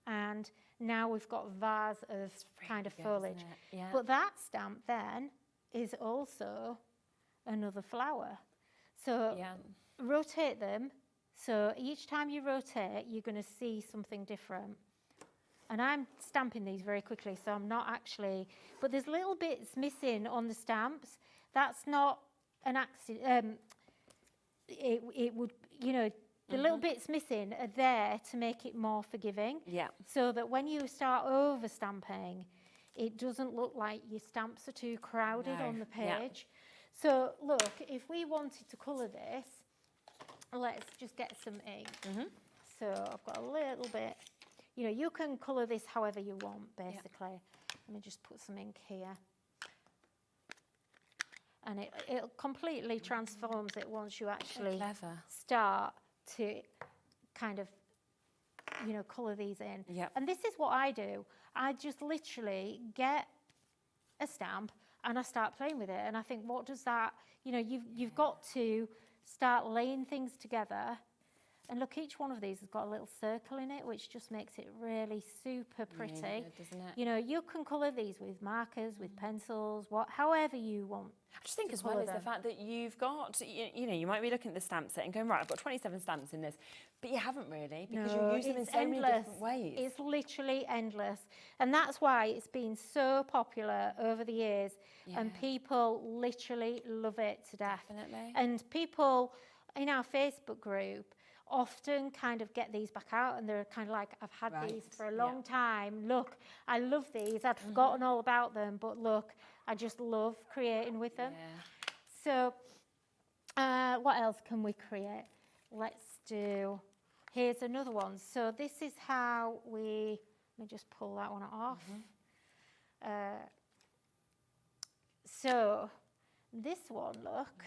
And now we've got a vase of kind of good, foliage. isn't it? Yeah. But that stamp then is also another flower. So rotate them. So each time you rotate, you're going to see something different. And I'm stamping these very quickly, so I'm not actually... But there's little bits missing on the stamps. That's not an accident. It would, you know, the little bits missing are there to make it more forgiving. Yeah. So that when you start over stamping, it doesn't look like your stamps are too crowded on the page. So look, if we wanted to colour this, let's just get some ink. So I've got a little bit, you know, you can colour this however you want, basically. Let me just put some ink here. And it completely transforms it once you actually start to kind of, you know, colour these in. And this is what I do. I just literally get a stamp and I start playing with it. And I think, what does that, you know, you've got to start laying things together. And look, each one of these has got a little circle in it, which just makes it really super pretty. Yeah, doesn't it? You know, you can colour these with markers, with pencils, however you want. I just think as well is the fact that you've got, you know, you might be looking at the stamp set and going, right, I've got 27 stamps in this, but you haven't really, because you use them in so many different ways. It's literally endless. And that's why it's been so popular over the years, and people literally love it to death. Definitely. And people in our Facebook group often kind of get these back out, and they're kind of like, I've had these for a long time. Look, I love these. I'd forgotten all about them, but look, I just love creating with them. So what else can we create? Let's do, here's another one. So this is how let me just pull that one off. So this one, look,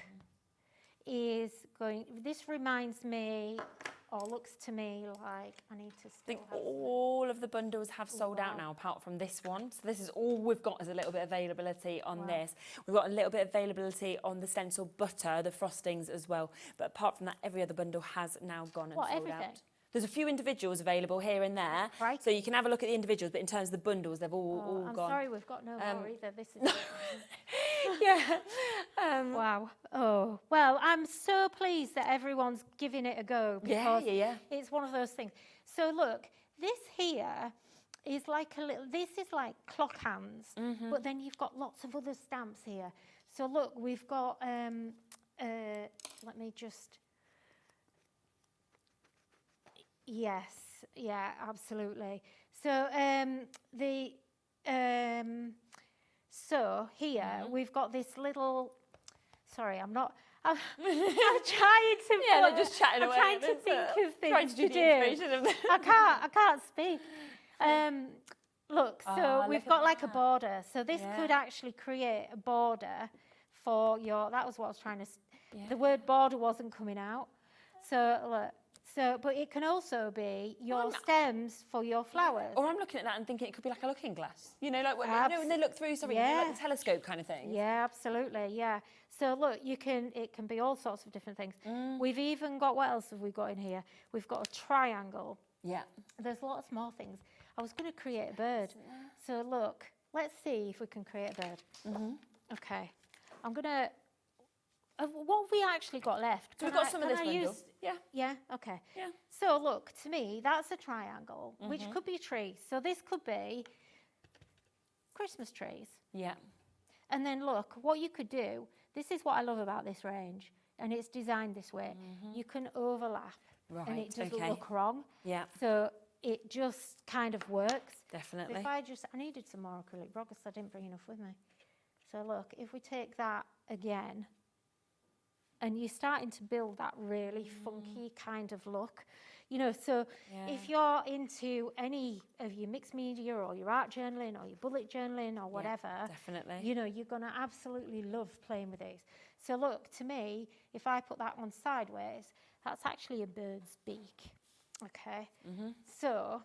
is going, this reminds me, or looks to me like I need to I think all of the bundles have sold out now, apart from this one. So this is all we've got, is a little bit of availability on this. We've got a little bit of availability on the stencil butter, the frostings as well. But apart from that, every other bundle has now gone and sold out. There's a few individuals available here and there, so you can have a look at the individuals, but in terms of the bundles, they've all I'm gone. sorry, we've got no more either. This is wow. Oh, well, I'm so pleased that everyone's giving it a go, because it's one of those things. So look, this here is like a little, this is like clock hands, but then you've got lots of other stamps here. So look, we've got, let me just, yes, yeah, absolutely. So so here we've got this little, sorry, I'm trying to, they're just chatting away. I'm trying to think of things trying to do the information of them. I can't speak. Look, so we've got like a border. So this could actually create a border for your, that was what I was trying to, the word border wasn't coming out. So look. So, but it can also be your stems for your flowers. Or I'm looking at that and thinking it could be like a looking glass. You know, like when, when they look through something, like the telescope kind of thing. Yeah, absolutely, yeah. So look, it can be all sorts of different things. We've even got, what else have we got in here? We've got a triangle. Yeah. There's lots more things. I was going to create a bird. So look, let's see if we can create a bird. Okay. I'm going to, what have we actually got left? So we've got some of this bundle. Yeah, okay. Yeah. So look, to me, that's a triangle, which could be a tree. So this could be Christmas trees. Yeah. And then look, what you could do, this is what I love about this range, and it's designed this way. You can overlap, and it doesn't look wrong. Yeah. So it just kind of works. Definitely. So if I needed some more acrylic broad because I didn't bring enough with me. So look, if we take that again, and you're starting to build that really funky kind of look. You know, so if you're into any of your mixed media or your art journaling or your bullet journaling or whatever, definitely. You know, you're going to absolutely love playing with these. So look, to me, if I put that one sideways, that's actually a bird's beak. Okay? So,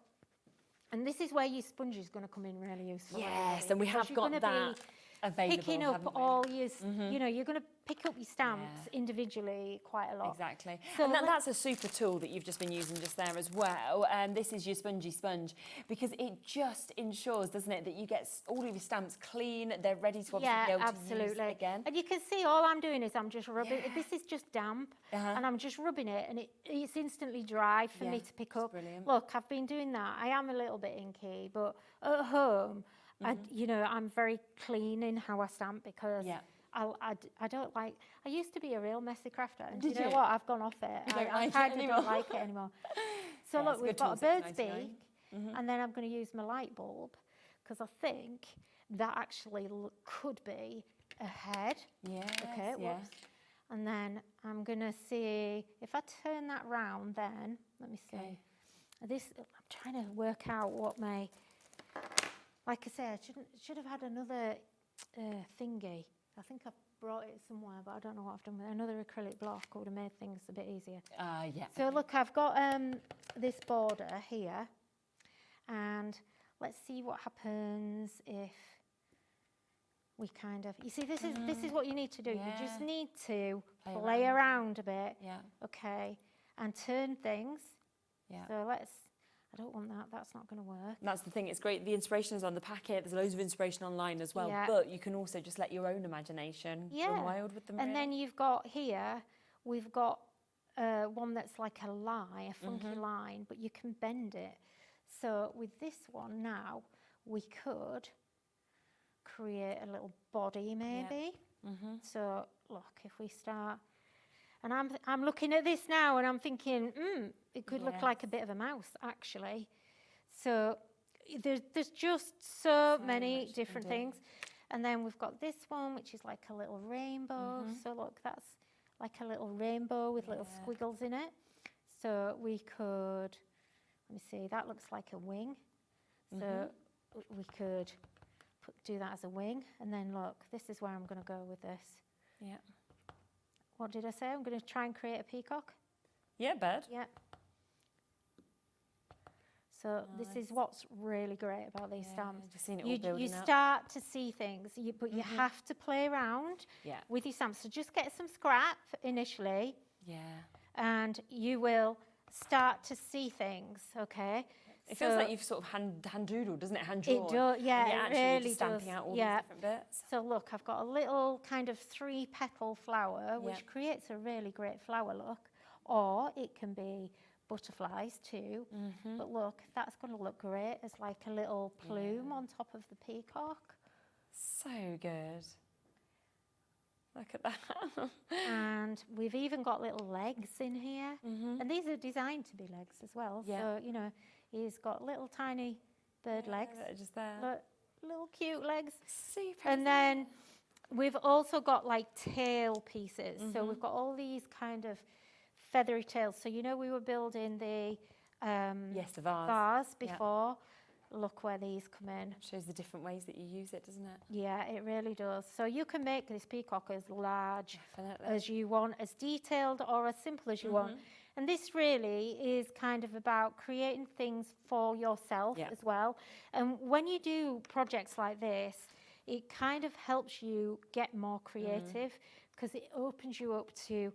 and this is where your sponge is going to come in really useful. Yes, and we have got that available, picking up all your, you know, you're going to pick up your stamps individually quite a lot. Exactly. So and that's a super tool that you've just been using just there as well. This is your spongy sponge, because it just ensures, doesn't it, that you get all of your stamps clean, they're ready to obviously be able to use it again. And you can see all I'm doing is I'm just rubbing, this is just damp, and I'm just rubbing it, and it's instantly dry for me to pick up. Brilliant. Look, I've been doing that. I am a little bit inky, but at home, you know, I'm very clean in how I stamp, because I don't like, I used to be a real messy crafter, and you know what, I've gone off it. I kind of don't like it anymore. So look, we've got a bird's beak, and then I'm going to use my light bulb, because I think that actually could be a head. Okay, whoops. And then I'm going to see, if I turn that round then, let me see. This, I'm trying to work out what my, like I said, I should have had another thingy. I think I've brought it somewhere, but I don't know what I've done with it. Another acrylic block would have made things a bit easier. So look, I've got this border here, and let's see what happens if we kind of, you see, this is what you need to do. Yeah. You just need to play around a bit, okay, and turn things. Yeah. So I don't want that, that's not going to work. And that's the thing, it's great. The inspiration is on the packet. There's loads of inspiration online as well. Yeah. But you can also just let your own imagination run wild with them. And then you've got here, we've got one that's like a line, a funky line, but you can bend it. So with this one now, we could create a little body maybe. So look, if we start, and I'm looking at this now and I'm thinking, it could look like a bit of a mouse actually. So there's just so many different things. And then we've got this one, which is like a little rainbow. So look, that's like a little rainbow with little squiggles in it. So we could, let me see, that looks like a wing. So we could do that as a wing. And then look, this is where I'm going to go with this. Yeah. What did I say? I'm going to try and create a peacock. Yeah, bird. Yeah. So this is what's really great about these stamps. Just seeing it all building you up. start to see things, but you have to play around with your stamps. So just get some scrap initially. Yeah. And you will start to see things, okay? It feels like you've sort of hand doodled, doesn't it? Hand drawn. It does, yeah, and you're it actually really just stamping does. out all these different bits. So look, I've got a little kind of 3-petal flower, which creates a really great flower look. Or it can be butterflies too. But look, that's going to look great as like a little plume on top of the peacock. So good. Look at that. And we've even got little legs in here. And these are designed to be legs as well. So, you know, he's got little tiny bird legs. Just there. Look, little cute legs. Super. And then we've also got like tail pieces. So we've got all these kind of feathery tails. So, you know, we were building the the vase before. Look where these come in. Shows the different ways that you use it, doesn't it? Yeah, it really does. So you can make this peacock as large as you want, as detailed or as simple as you want. And this really is kind of about creating things for yourself as well. And when you do projects like this, it kind of helps you get more creative because it opens you up to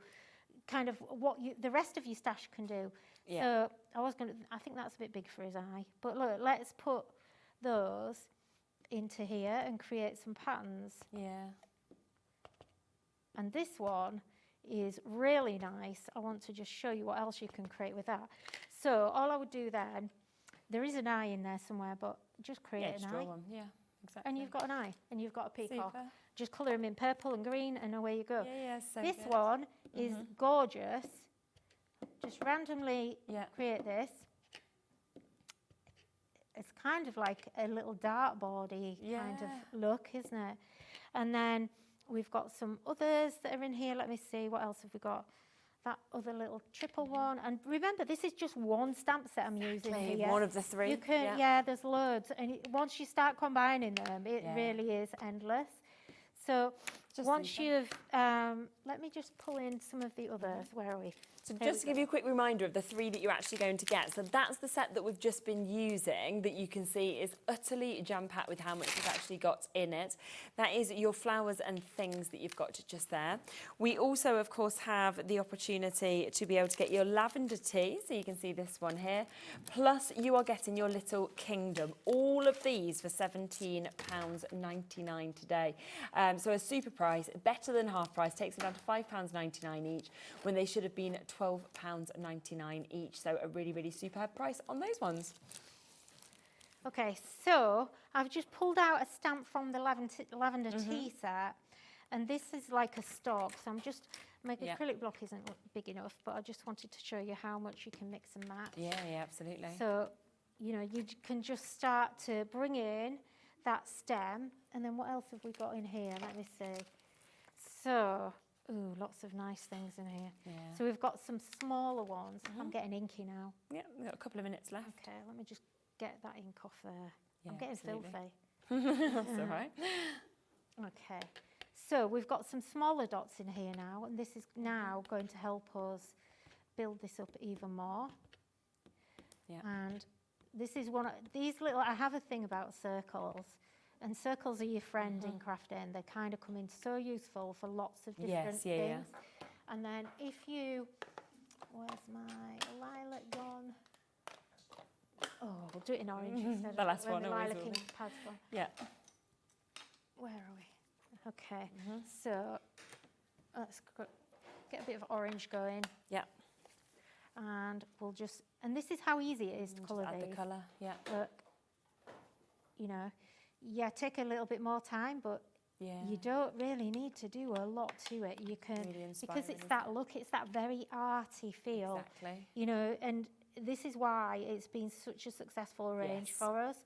kind of what the rest of your stash can do. So I think that's a bit big for his eye. But look, let's put those into here and create some patterns. Yeah. And this one is really nice. I want to just show you what else you can create with that. So all I would do then, there is an eye in there somewhere, but just create an eye. One. Yeah, exactly. And you've got an eye, and you've got a peacock. Super. Just colour them in purple and green, and away you go. Yeah, so this good. one is gorgeous. Just randomly create this. It's kind of like a little dartboardy kind of look, isn't it? And then we've got some others that are in here. Let me see, what else have we got? That other little triple one. And remember, this is just one stamp set I'm using here. One of the 3. You can, there's loads. And once you start combining them, it really is endless. So once you've, let me just pull in some of the others. Where are we? So just to give you a quick reminder of the 3 that you're actually going to get. So that's the set that we've just been using that you can see is utterly jam-packed with how much you've actually got in it. That is your flowers and things that you've got just there. We also, of course, have the opportunity to be able to get your lavender tea. So you can see this one here. Plus, you are getting your little kingdom. All of these for £17.99 today. So a super price, better than half price, takes them down to £5.99 each when they should have been £12.99 each. So a really, really superb price on those ones. Okay, so I've just pulled out a stamp from the lavender tea set, and this is like a stalk. So I'm just, my acrylic block isn't big enough, but I just wanted to show you how much you can mix and match. Yeah, absolutely. So, you know, you can just start to bring in that stem, and then what else have we got in here? Let me see. So, ooh, lots of nice things in here. Yeah. So we've got some smaller ones. I'm getting inky now. Yeah, we've got a couple of minutes left. Okay, let me just get that ink off there. Yeah, I'm getting absolutely. filthy. That's all right. Okay, so we've got some smaller dots in here now, and this is now going to help us build this up even more. Yeah. And this is one of these little, I have a thing about circles, And circles are your friend in crafting. They kind of come in so useful for lots of different things. And then if you, where's my lilac gone? Oh, we'll do it in orange instead. The last one, the always lilac will in be. pads gone. Yeah. Where are we? Okay, so let's get a bit of orange going. Yeah. And we'll just, and this is how easy it is to colour add these. the colour, yeah. Look, you know, take a little bit more time, but you don't really need to do a lot to it. You can, because it's that look, it's that very arty feel. Exactly. You know, and this is why it's been such a successful range for us.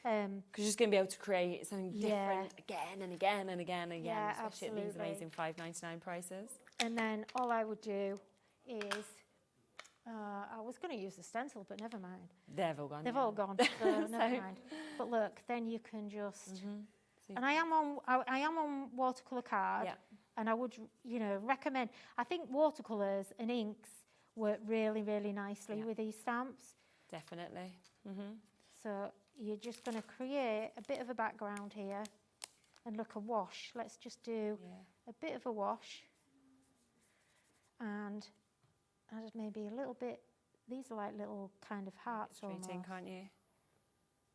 Because you're just going to be able to create something different again and again and again and again, Yeah, especially at these amazing $5.99 prices. And then all I would do is, I was going to use the stencil, but never mind. They've all gone. They've all gone, so never mind. But look, then you can just, and I am on watercolour card, and I would, you know, recommend. I think watercolours and inks work really, really nicely with these stamps. Definitely. So you're just going to create a bit of a background here, and look, a wash. Let's just do a bit of a wash, and add maybe a little bit. These are like little kind of hearts almost. In, can't you?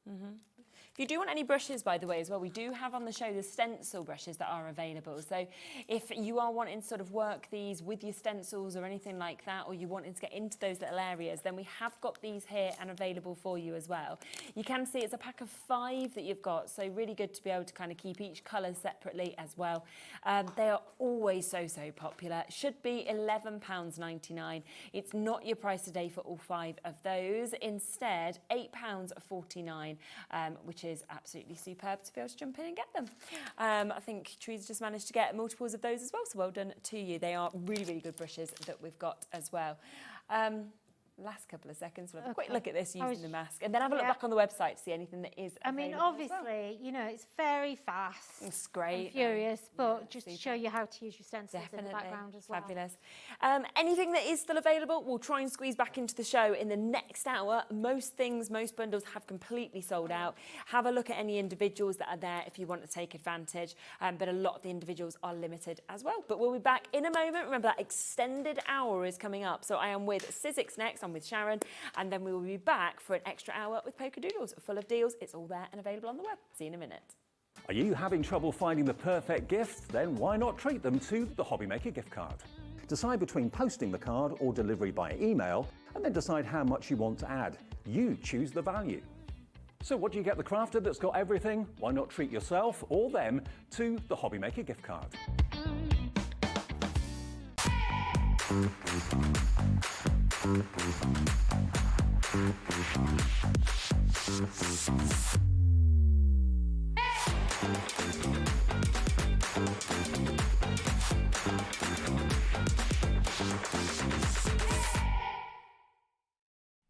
If you do want any brushes, by the way, as well, we do have on the show the stencil brushes that are available. So if you are wanting to sort of work these with your stencils or anything like that, or you wanting to get into those little areas, then we have got these here and available for you as well. You can see it's a pack of 5 that you've got, so really good to be able to kind of keep each colour separately as well. They are always so popular. Should be £11.99. It's not your price today for all 5 of those. Instead, £8.49, which is absolutely superb to be able to jump in and get them. I think Teresa just managed to get multiples of those as well, so well done to you. They are really, really good brushes that we've got as well. Last couple of seconds, we'll have a quick look at this using the mask, and then have a look back on the website to see anything that is available. I mean, obviously, you know, it's very fast. It's great. And furious, but just to show you how to use your stencils in the background as well. Fabulous. Anything that is still available, we'll try and squeeze back into the show in the next hour. Most bundles have completely sold out. Have a look at any individuals that are there if you want to take advantage, but a lot of the individuals are limited as well. But we'll be back in a moment. Remember, that extended hour is coming up, so I am with Sizzix next. I'm with Sharon, and then we will be back for an extra hour with Polkadoodles, full of deals. It's all there and available on the web. See you in a minute. Are you having trouble finding the perfect gift? Then why not treat them to the Hobbymaker gift card? Decide between posting the card or delivery by email, and then decide how much you want to add. You choose the value. So what do you get the crafter that's got everything? Why not treat yourself or them to the Hobbymaker gift card?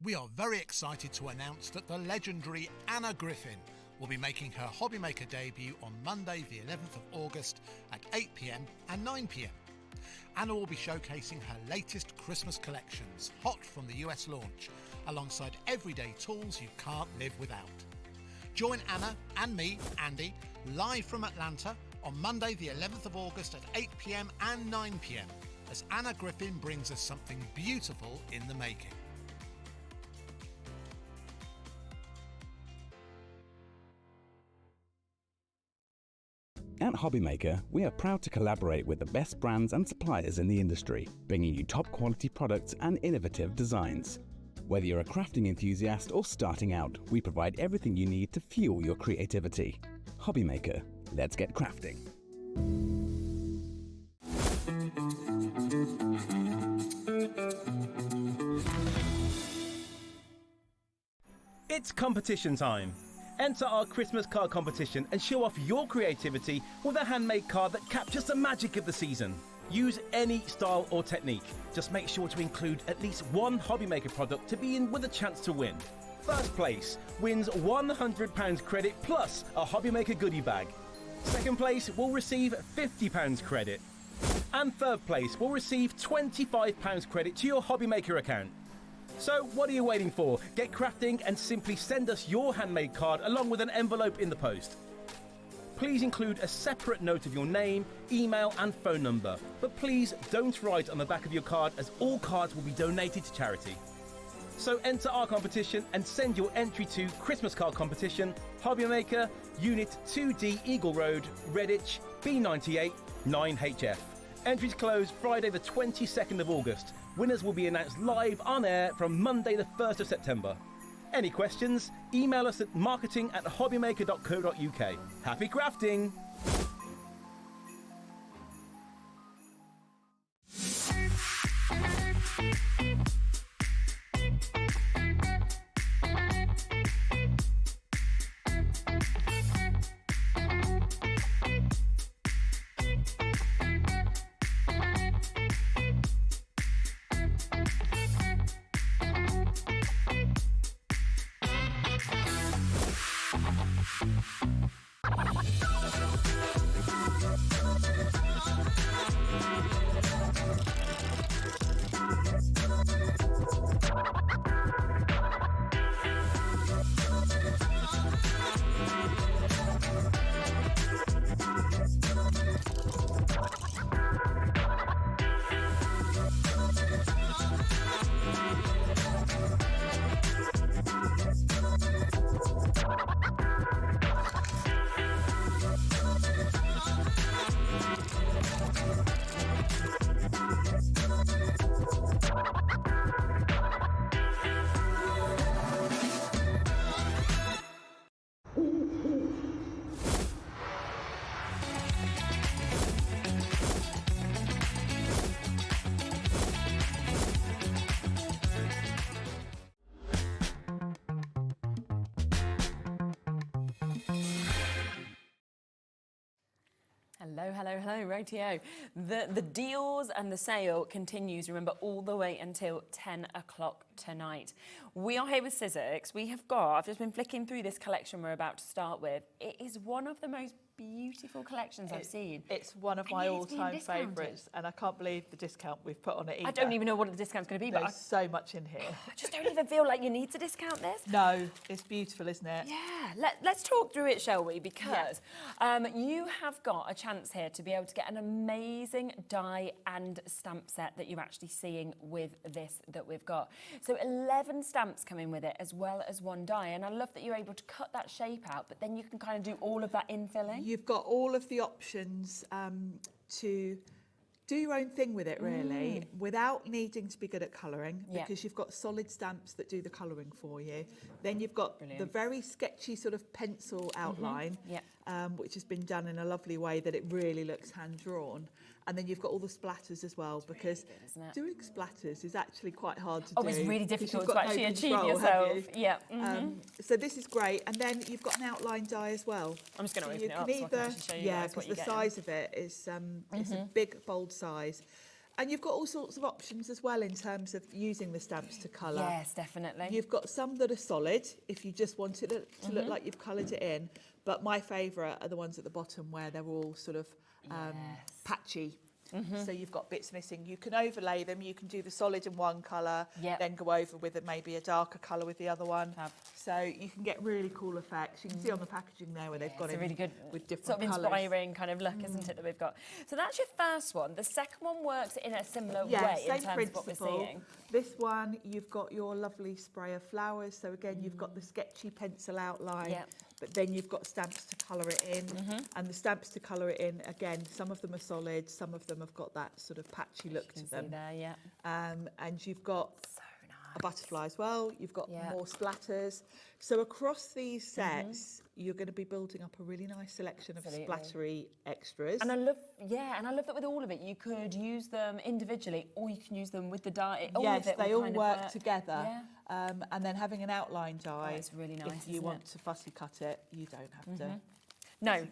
We are very excited to announce that the legendary Anna Griffin will be making her Hobbymaker debut on Monday the 11th of August at 8 p.m. and 9 p.m. Anna will be showcasing her latest Christmas collections, hot from the US launch, alongside everyday tools you can't live without. Join Anna and me, Andy, live from Atlanta on Monday the 11th of August at 8 p.m. and 9 p.m. as Anna Griffin brings us something beautiful in the making. At Hobbymaker, we are proud to collaborate with the best brands and suppliers in the industry, bringing you top quality products and innovative designs. Whether you're a crafting enthusiast or starting out, we provide everything you need to fuel your creativity. Hobbymaker, let's get crafting. It's competition time. Enter our Christmas card competition and show off your creativity with a handmade card that captures the magic of the season. Use any style or technique. Just make sure to include at least one Hobbymaker product to be in with a chance to win. First place wins £100 credit plus a Hobbymaker goodie bag. Second place will receive £50 credit. And third place will receive £25 credit to your Hobbymaker account. So what are you waiting for? Get crafting and simply send us your handmade card along with an envelope in the post. please include a separate note of your name, email and phone number. But please don't write on the back of your card, as all cards will be donated to charity. So enter our competition and send your entry to Christmas Card Competition, Hobbymaker, Unit 2D Eagle Road, Redditch, B98 9HF. Entries close Friday the 22nd of August. Winners will be announced live on air from Monday the 1st of September. Any questions? Email us at marketing@hobbymaker.co.uk. Happy crafting! Hello, rightio. The deals and the sale continues, remember, all the way until 10 o'clock tonight. We are here with Sizzix. I've just been flicking through this collection we're about to start with. It is one of the most beautiful collections I've seen. It's one of my all-time favourites, and I can't believe the discount we've put on it either. I don't even know what the discount's going to be, but there's so much in here. I just don't even feel like you need to discount this. No, it's beautiful, isn't it? Yeah, let's talk through it, shall we? Because you have got a chance here to be able to get an amazing die and stamp set that you're actually seeing with this that we've got. So 11 stamps come in with it, as well as one die, and I love that you're able to cut that shape out, but then you can kind of do all of that infilling. You've got all of the options to do your own thing with it, really, without needing to be good at colouring, because you've got solid stamps that do the colouring for you. Then you've got the very sketchy sort of pencil outline, which has been done in a lovely way that it really looks hand-drawn. And then you've got all the splatters as well, because doing splatters is actually quite hard to do. Oh, it's really difficult to no actually achieve control, yourself. have you? Yeah. So this is great. And then you've got an outline die as well. I'm just going to open it up so I can actually show you guys what because the size of it is it's a big, bold size. And you've got all sorts of options as well in terms of using the stamps to colour. Yes, definitely. You've got some that are solid, if you just want it to look like you've coloured it in. But my favourite are the ones at the bottom where they're all sort of patchy. So you've got bits missing. You can overlay them. You can do the solid in one colour, then go over with maybe a darker colour with the other one. So you can get really cool effects. You can see on the packaging there where they've got it really good, with different sort of colours. inspiring kind of look, isn't it, that we've got? So that's your first one. The second one works in a similar way same in terms principle. of what we're seeing. This one, you've got your lovely spray of flowers. So again, you've got the sketchy pencil outline. But then you've got stamps to colour it in. And the stamps to colour it in, again, some of them are solid, some of them have got that sort of patchy look to them. There, and you've got a butterfly as well, you've got more splatters. So across these sets, you're going to be building up a really nice selection of splattery extras. And I love, that with all of it, you could use them individually, or you can use them with the die. Yes, they all work together. And then having an outline die, it's really nice, if you want to fussy cut it, you don't have to. No,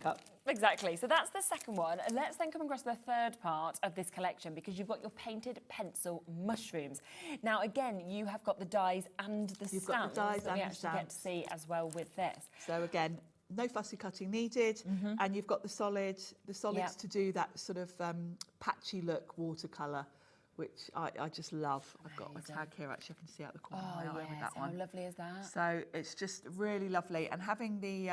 exactly. So that's the second one. And let's then come across the third part of this collection, because you've got your painted pencil mushrooms. Now, again, you have got the dies and the stamps got the dies that we and the actually get to see as well with this. So again, no fussy cutting needed, and you've got the solids to do that sort of patchy look watercolour, which I just love. I've got my tag here, actually, I can see out the corner of my eye with that one. How lovely is that? So it's just really lovely. And having the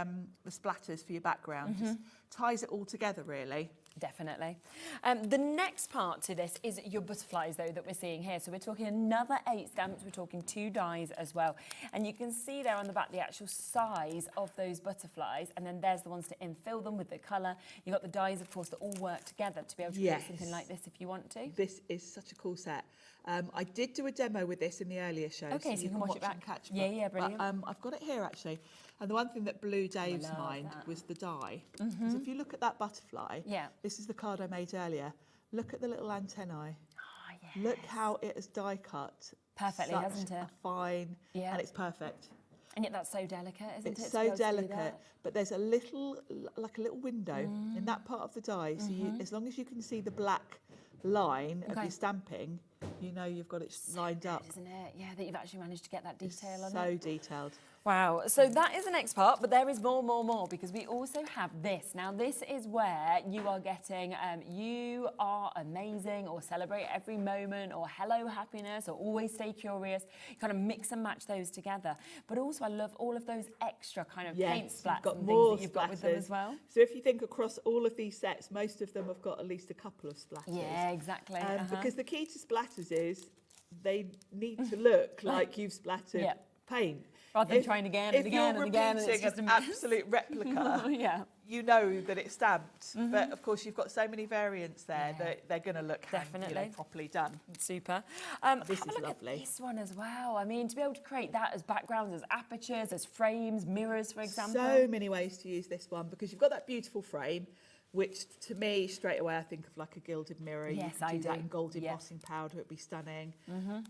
splatters for your background just ties it all together, really. Definitely. The next part to this is your butterflies, though, that we're seeing here. So we're talking another 8 stamps. We're talking 2 dies as well. And you can see there on the back the actual size of those butterflies. And then there's the ones to infill them with the colour. You've got the dies, of course, that all work together to be able to create something like this if you want to. This is such a cool set. I did do a demo with this in the earlier show. Okay, so you can watch it back. And catch Yeah, brilliant. But, I've got it here, actually. And the one thing that blew Dave's mind was the die. Because if you look at that butterfly, this is the card I made earlier. Look at the little antennae. Oh, yes. Look how it is die cut. Perfectly, hasn't it? Fine. Yeah. And it's perfect. And yet that's so delicate, isn't it? It's so delicate, but there's a little, like a little window in that part of the die. So you, as long as you can see the black line of your stamping, you know you've got it lined up. Isn't it? Yeah, that you've actually managed to get that detail on it. So detailed. Wow, so that is the next part, but there is more, because we also have this. Now, this is where you are getting, you are amazing, or celebrate every moment, or hello happiness, or always stay curious. You kind of mix and match those together. But also, I love all of those extra kind of paint splats and things that you've got with them as well. So if you think across all of these sets, most of them have got at least a couple of splatters. Yeah, exactly. Because the key to splatters is they need to look like you've splattered paint. Rather than trying again and again and again. If you're repeating an absolute replica, you know that it's stamped. But of course, you've got so many variants there that they're going to look properly done. Super. This is lovely. This one as well. I mean, to be able to create that as backgrounds, as apertures, as frames, mirrors, for example. So many ways to use this one, because you've got that beautiful frame, which to me, straight away, I think of like a gilded mirror. Yes, you can do that in gold embossing powder, it'd be stunning.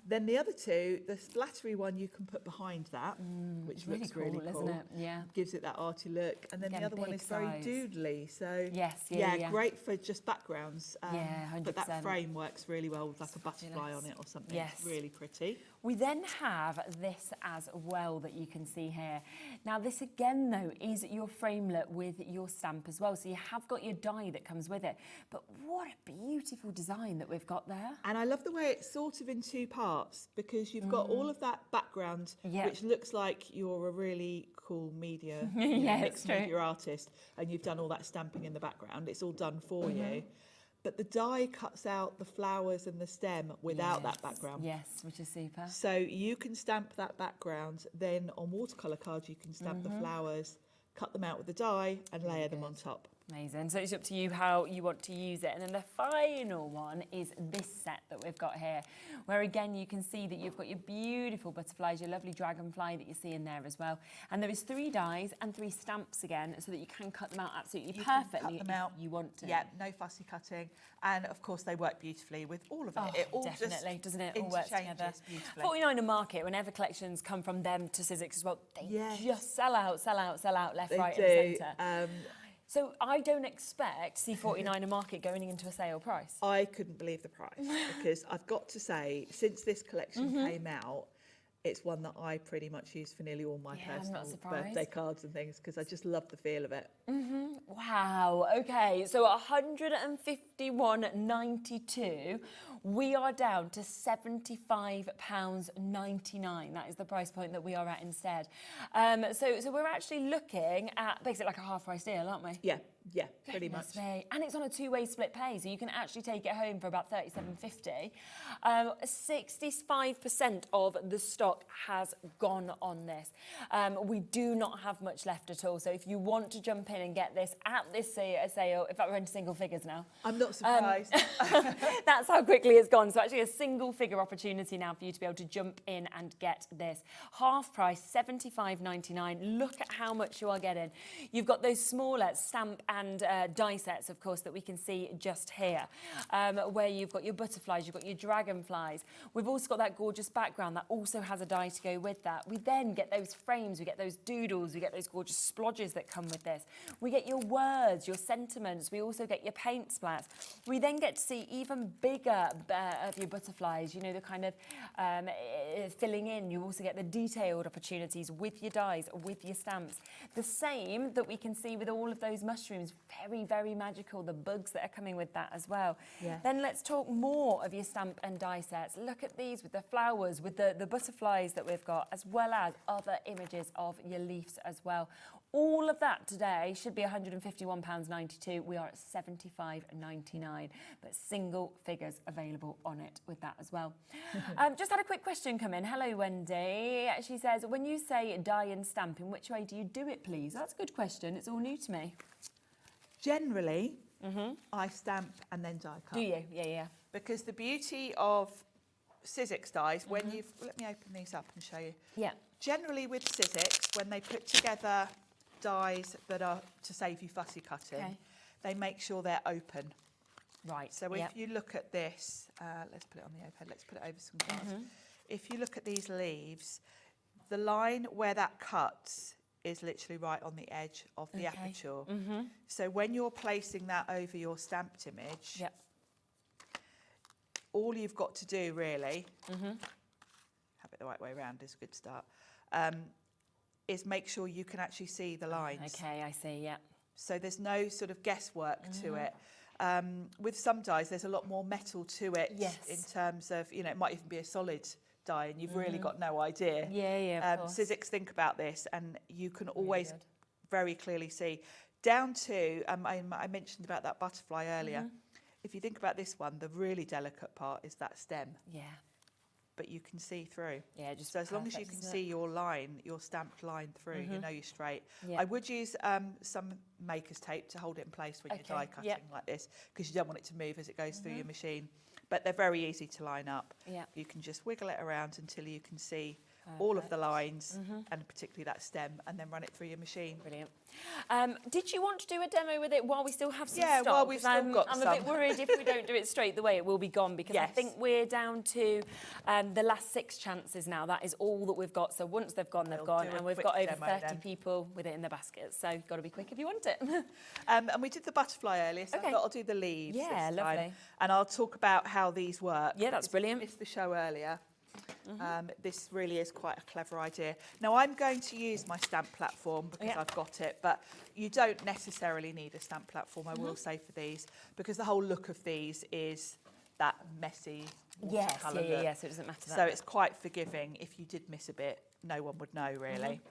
Then the other two, the splattery one you can put behind that, which really looks cool, really cool. Isn't it? Yeah. Gives it that arty look. And then the other one is very doodly. So yes, great for just backgrounds. 100%. But that frame works really well with like a butterfly on it or something. Yes. It's really pretty. We then have this as well that you can see here. Now this again though is your framelit with your stamp as well. So you have got your die that comes with it. But what a beautiful design that we've got there. And I love the way it's sort of in 2 parts, because you've got all of that background, which looks like you're a really cool media, mixed media artist, and you've done all that stamping in the background. It's all done for you. But the die cuts out the flowers and the stem without that background. Yes, which is super. So you can stamp that background, then on watercolour cards you can stamp the flowers, cut them out with the die and layer them on top. Amazing. So it's up to you how you want to use it. And then the final one is this set that we've got here, where again you can see that you've got your beautiful butterflies, your lovely dragonfly that you see in there as well. And there is 3 dies and 3 stamps again, so that you can cut them out absolutely perfectly cut them out. if you want to. Yeah, no fussy cutting. And of course they work beautifully with all of it. It all definitely, doesn't it? All works interchanges together. beautifully. 49 and Market, whenever collections come from them to Sizzix as well, they just sell out left, They right do. and centre. So I don't expect C49 and Market going into a sale price. I couldn't believe the price, because I've got to say, since this collection came out, it's one that I pretty much use for nearly all my personal birthday cards and things, because I just love the feel of it. Wow, okay, so £151.92, we are down to £75.99. That is the price point that we are at instead. So we're actually looking at basically like a half price deal, aren't we? Yeah, pretty much. Me. And it's on a 2-way split pay, so you can actually take it home for about $37.50. 65% of the stock has gone on this. We do not have much left at all, so if you want to jump in and get this at this sale, in fact we're into single figures now. I'm not surprised. That's how quickly it's gone. So actually a single figure opportunity now for you to be able to jump in and get this. Half price, $75.99. Look at how much you are getting. You've got those smaller stamp and die sets, of course, that we can see just here, where you've got your butterflies, you've got your dragonflies. We've also got that gorgeous background that also has a die to go with that. We then get those frames, we get those doodles, we get those gorgeous splodges that come with this. We get your words, your sentiments. We also get your paint splats. We then get to see even bigger of your butterflies, you know, the kind of filling in. You also get the detailed opportunities with your dies, with your stamps. The same that we can see with all of those mushrooms is very, very magical. The bugs that are coming with that as well. Yeah. Then let's talk more of your stamp and die sets. Look at these with the flowers, with the butterflies that we've got, as well as other images of your leaves as well. All of that today should be £151.92. We are at £75.99, but single figures available on it with that as well. Just had a quick question come in. Hello, Wendy. She says, when you say die and stamp, in which way do you do it, please? That's a good question. It's all new to me. Generally, I stamp and then die cut. Do you? Yeah, yeah. Because the beauty of Sizzix dies, when you've... Let me open these up and show you. Yeah. Generally with Sizzix, when they put together dies that are to save you fussy cutting, they make sure they're open. Right. So if you look at this, let's put it on the overhead, let's put it over some cards. If you look at these leaves, the line where that cuts is literally right on the edge of the aperture. So when you're placing that over your stamped image, all you've got to do really, have it the right way around is a good start, is make sure you can actually see the lines. Okay, I see, yeah. So there's no sort of guesswork to it. With some dies, there's a lot more metal to it in terms of, you know, it might even be a solid die and you've really got no idea. Yeah, yeah, of course. Sizzix think about this and you can always very clearly see. Down to, I mentioned about that butterfly earlier. If you think about this one, the really delicate part is that stem. Yeah. But you can see through. Yeah, just so as long as you can see your line, your stamped line through, you know you're straight. Yeah. I would use some maker's tape to hold it in place when you're die cutting like this, because you don't want it to move as it goes through your machine. But they're very easy to line up. Yeah. You can just wiggle it around until you can see all of the lines, and particularly that stem, and then run it through your machine. Brilliant. Did you want to do a demo with it while we still have some Yeah, stock? while we've still got I'm some. a bit worried if we don't do it straight away, it will be gone, because I think we're down to the last 6 chances now. That is all that we've got. So once they've gone, they've gone, and we've got over 30 people with it in their baskets. So you've got to be quick if you want it. And we did the butterfly earlier, so I thought I'll do the leaves this lovely. time. And I'll talk about how these work. Yeah, that's brilliant. I missed the show earlier. This really is quite a clever idea. Now, I'm going to use my stamp platform because I've got it, but you don't necessarily need a stamp platform, I will say, for these, because the whole look of these is that messy watercolour look. So it doesn't matter. So it's quite forgiving. If you did miss a bit, no one would know, really.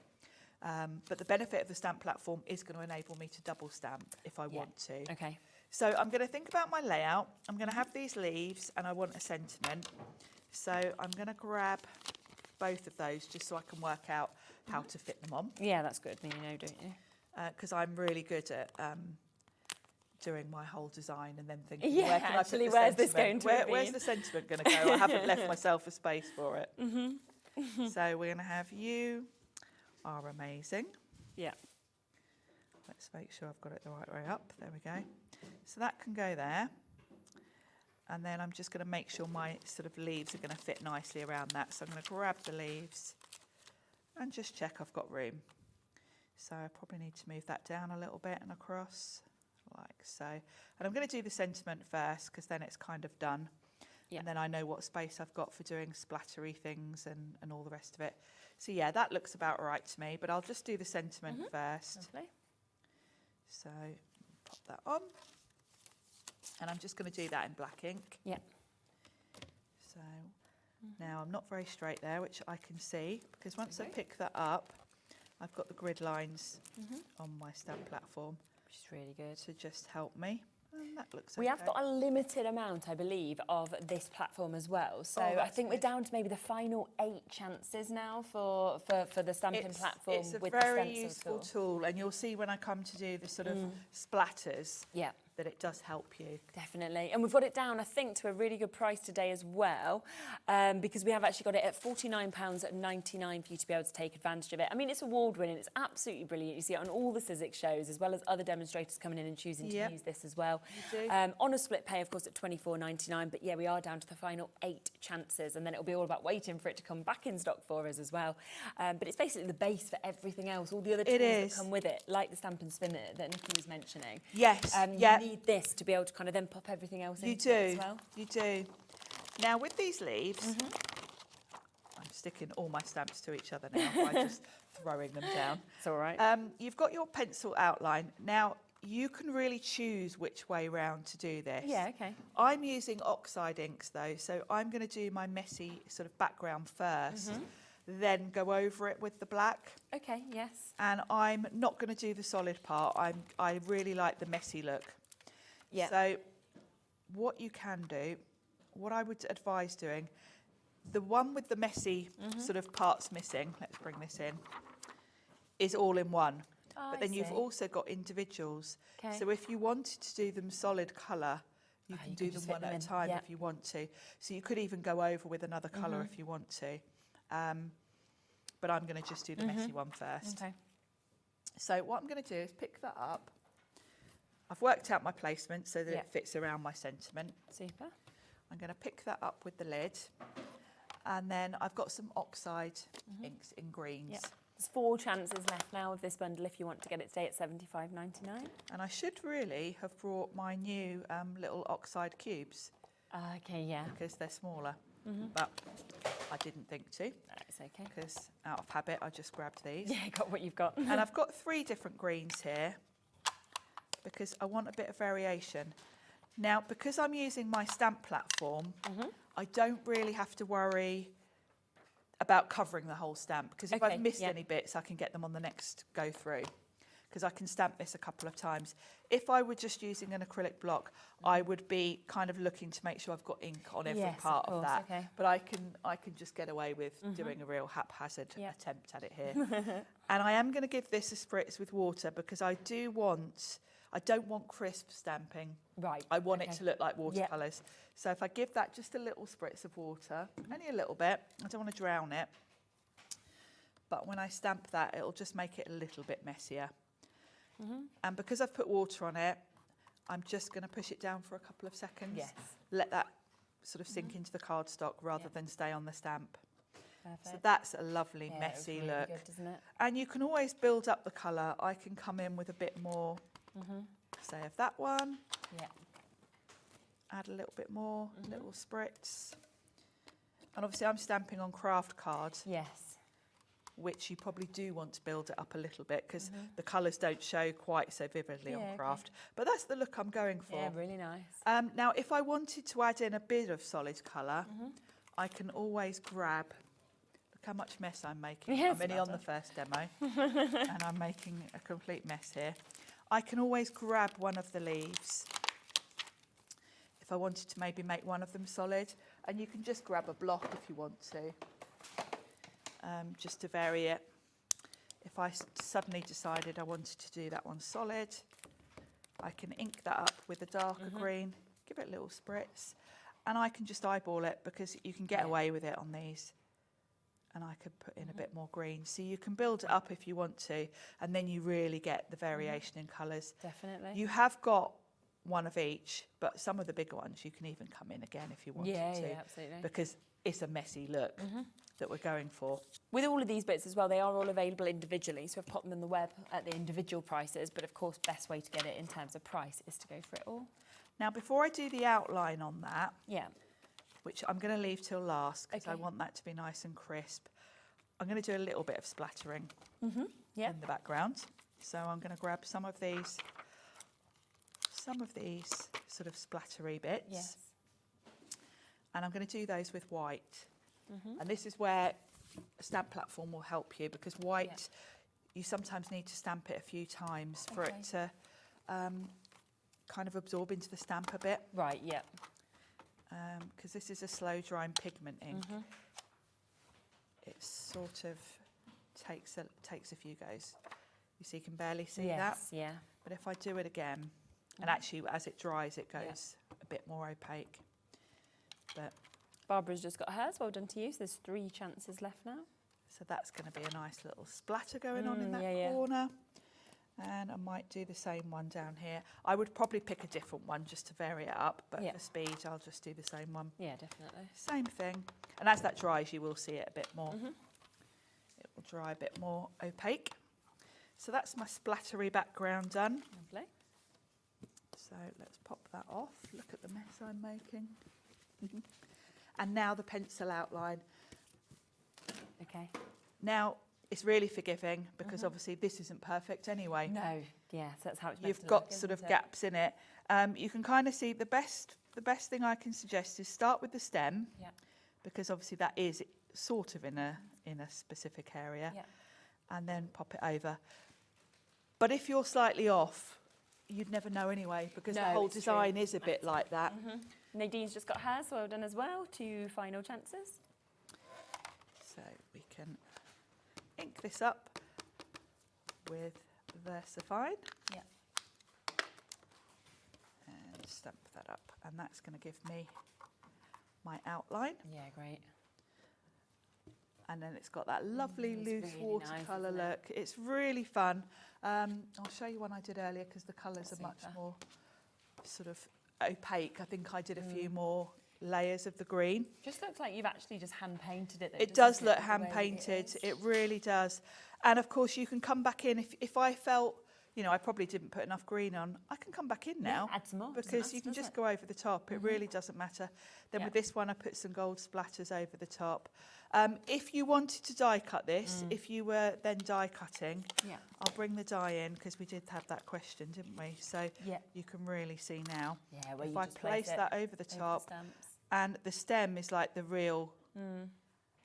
But the benefit of the stamp platform is going to enable me to double stamp if I want to. Okay. So I'm going to think about my layout. I'm going to have these leaves and I want a sentiment. So I'm going to grab both of those just so I can work out how to fit them on. Yeah, that's good. Then you know, don't you? Because I'm really good at doing my whole design and then thinking, Yeah, where can actually, I put the where's this sentiment? going to Where's be? the sentiment going to go? I haven't left myself a space for it. So we're going to have you are amazing. Yeah. Let's make sure I've got it the right way up. There we go. So that can go there. And then I'm just going to make sure my sort of leaves are going to fit nicely around that. So I'm going to grab the leaves and just check I've got room. So I probably need to move that down a little bit and across, like so. And I'm going to do the sentiment first because then it's kind of done. And then I know what space I've got for doing splattery things and all the rest of it. So yeah, that looks about right to me, but I'll just do the sentiment first. Lovely. So pop that on. And I'm just going to do that in black ink. Yeah. So now I'm not very straight there, which I can see, because once I pick that up, I've got the grid lines on my stamp platform. Which is really good. To just help me. And that looks We okay. have got a limited amount, I believe, of this platform as well. So I think we're down to maybe the final 8 chances now for the stamping platform. It's a with very the useful tool, and you'll see when I come to do the sort of splatters that it does help you. Definitely. And we've got it down, I think, to a really good price today as well, because we have actually got it at £49.99 for you to be able to take advantage of it. I mean, it's award-winning. It's absolutely brilliant. You see it on all the Sizzix shows, as well as other demonstrators coming in and choosing to use this as well. On a split pay, of course, at £24.99. But yeah, we are down to the final 8 chances, and then it'll be all about waiting for it to come back in stock for us as well. But it's basically the base for everything else, all the other tools that come with it, like the stamp and spin that Nikki was mentioning. Yes, You need this to be able to kind of then pop everything else into it as well. You do. Now with these leaves, I'm sticking all my stamps to each other now by just throwing them down. It's all right. You've got your pencil outline. Now you can really choose which way round to do this. Yeah, okay. I'm using oxide inks though, so I'm going to do my messy sort of background first, then go over it with the black. Okay, yes. And I'm not going to do the solid part. I really like the messy look. Yeah. So what you can do, what I would advise doing, the one with the messy sort of parts missing, let's bring this in, is all in one. Oh, but then you've see. also got individuals. Okay. So if you wanted to do them solid colour, you can do them just fit one them at a in, time yeah. if you want to. So you could even go over with another colour if you want to. But I'm going to just do the messy one first. Okay. So what I'm going to do is pick that up. I've worked out my placement so that Yeah. it fits around my sentiment. Super. I'm going to pick that up with the lid. And then I've got some oxide inks in greens. Yeah. There's 4 chances left now of this bundle if you want to get it today at $75.99. And I should really have brought my new little oxide cubes. Okay, yeah. Because they're smaller. But I didn't think to. That's okay. Because out of habit, I just grabbed these. Yeah, got what you've got. And I've got 3 different greens here because I want a bit of variation. Now, because I'm using my stamp platform, I don't really have to worry about covering the whole stamp, because if I've missed any bits, I can get them on the next go through, because I can stamp this a couple of times. If I were just using an acrylic block, I would be kind of looking to make sure I've got ink on every part of that. Okay. But I can just get away with doing a real haphazard attempt at it here. And I am going to give this a spritz with water because I don't want crisp stamping. Right. I want it to look like watercolours. So if I give that just a little spritz of water, only a little bit, I don't want to drown it. But when I stamp that, it'll just make it a little bit messier. And because I've put water on it, I'm just going to push it down for a couple of seconds. Yes. Let that sort of sink into the cardstock rather than stay on the stamp. Perfect. So that's a lovely Yeah, messy it was really look. good, doesn't it? And you can always build up the colour. I can come in with a bit more, say, of that one. Yeah. Add a little bit more, little spritz. And obviously I'm stamping on craft cards. Yes. Which you probably do want to build it up a little bit because the colours don't show quite so vividly on craft. But that's the look I'm going for. Yeah, really nice. Now, if I wanted to add in a bit of solid colour, I can always grab. Look how much mess I'm making. Yes, I'm only on the first demo, and I'm making a complete mess here. I can always grab one of the leaves if I wanted to maybe make one of them solid, and you can just grab a block if you want to. Just to vary it. If I suddenly decided I wanted to do that one solid, I can ink that up with a darker green, give it a little spritz, and I can just eyeball it because you can get away with it on these. And I could put in a bit more green. So you can build it up if you want to, and then you really get the variation in colours. Definitely. You have got one of each, but some of the bigger ones you can even come in again if you wanted to. Yeah, absolutely. Because it's a messy look that we're going for. With all of these bits as well, they are all available individually, so I've popped them on the web at the individual prices, but of course, best way to get it in terms of price is to go for it all. Now, before I do the outline on that, Yeah. which I'm going to leave till last because I want that to be nice and crisp, I'm going to do a little bit of splattering in the background. So I'm going to grab some of these sort of splattery bits. Yes. And I'm going to do those with white. And this is where a stamp platform will help you, because white, you sometimes need to stamp it a few times for it to kind of absorb into the stamp a bit. Right, yeah. Because this is a slow drying pigment ink. It sort of takes a few goes. You see, you can barely see that. Yes, yeah. But if I do it again, and actually as it dries, it goes a bit more opaque. But Barbara's just got hers. Well done to you. So there's 3 chances left now. So that's going to be a nice little splatter going on in that corner. And I might do the same one down here. I would probably pick a different one just to vary it up, but for speed, I'll just do the same one. Yeah, definitely. Same thing. And as that dries, you will see it a bit more. It will dry a bit more opaque. So that's my splattery background done. Lovely. So let's pop that off. Look at the mess I'm making. And now the pencil outline. Okay. Now, It's really forgiving because obviously this isn't perfect anyway. No, yes, that's how it's meant You've to got look, sort of isn't it? gaps in it. You can kind of see the best thing I can suggest is start with the stem, because obviously that is sort of in a specific area, and then pop it over. But if you're slightly off, you'd never know anyway, because the whole design is a bit like that. Nadine's just got hers, well done as well. 2 final chances. So we can ink this up with VersaFine. Yeah. And stamp that up, and that's going to give me my outline. Yeah, great. And then it's got that lovely loose really watercolour nice, look. It's really fun. I'll show you one I did earlier because the colours are much more sort of opaque. I think I did a few more layers of the green. Just looks like you've actually just hand painted it. Though, It does doesn't look the way hand painted. It really does. And of course you can come back in if I felt, you know, I probably didn't put enough green on, I can come back in now. Add some more. Because you can just go over the top. It really doesn't matter. Then with this one I put some gold splatters over the top. If you wanted to die cut this, if you were then die cutting, I'll bring the die in because we did have that question, didn't we? So you can really see now. Yeah, where if you I just place that over the top, and the stem is like the real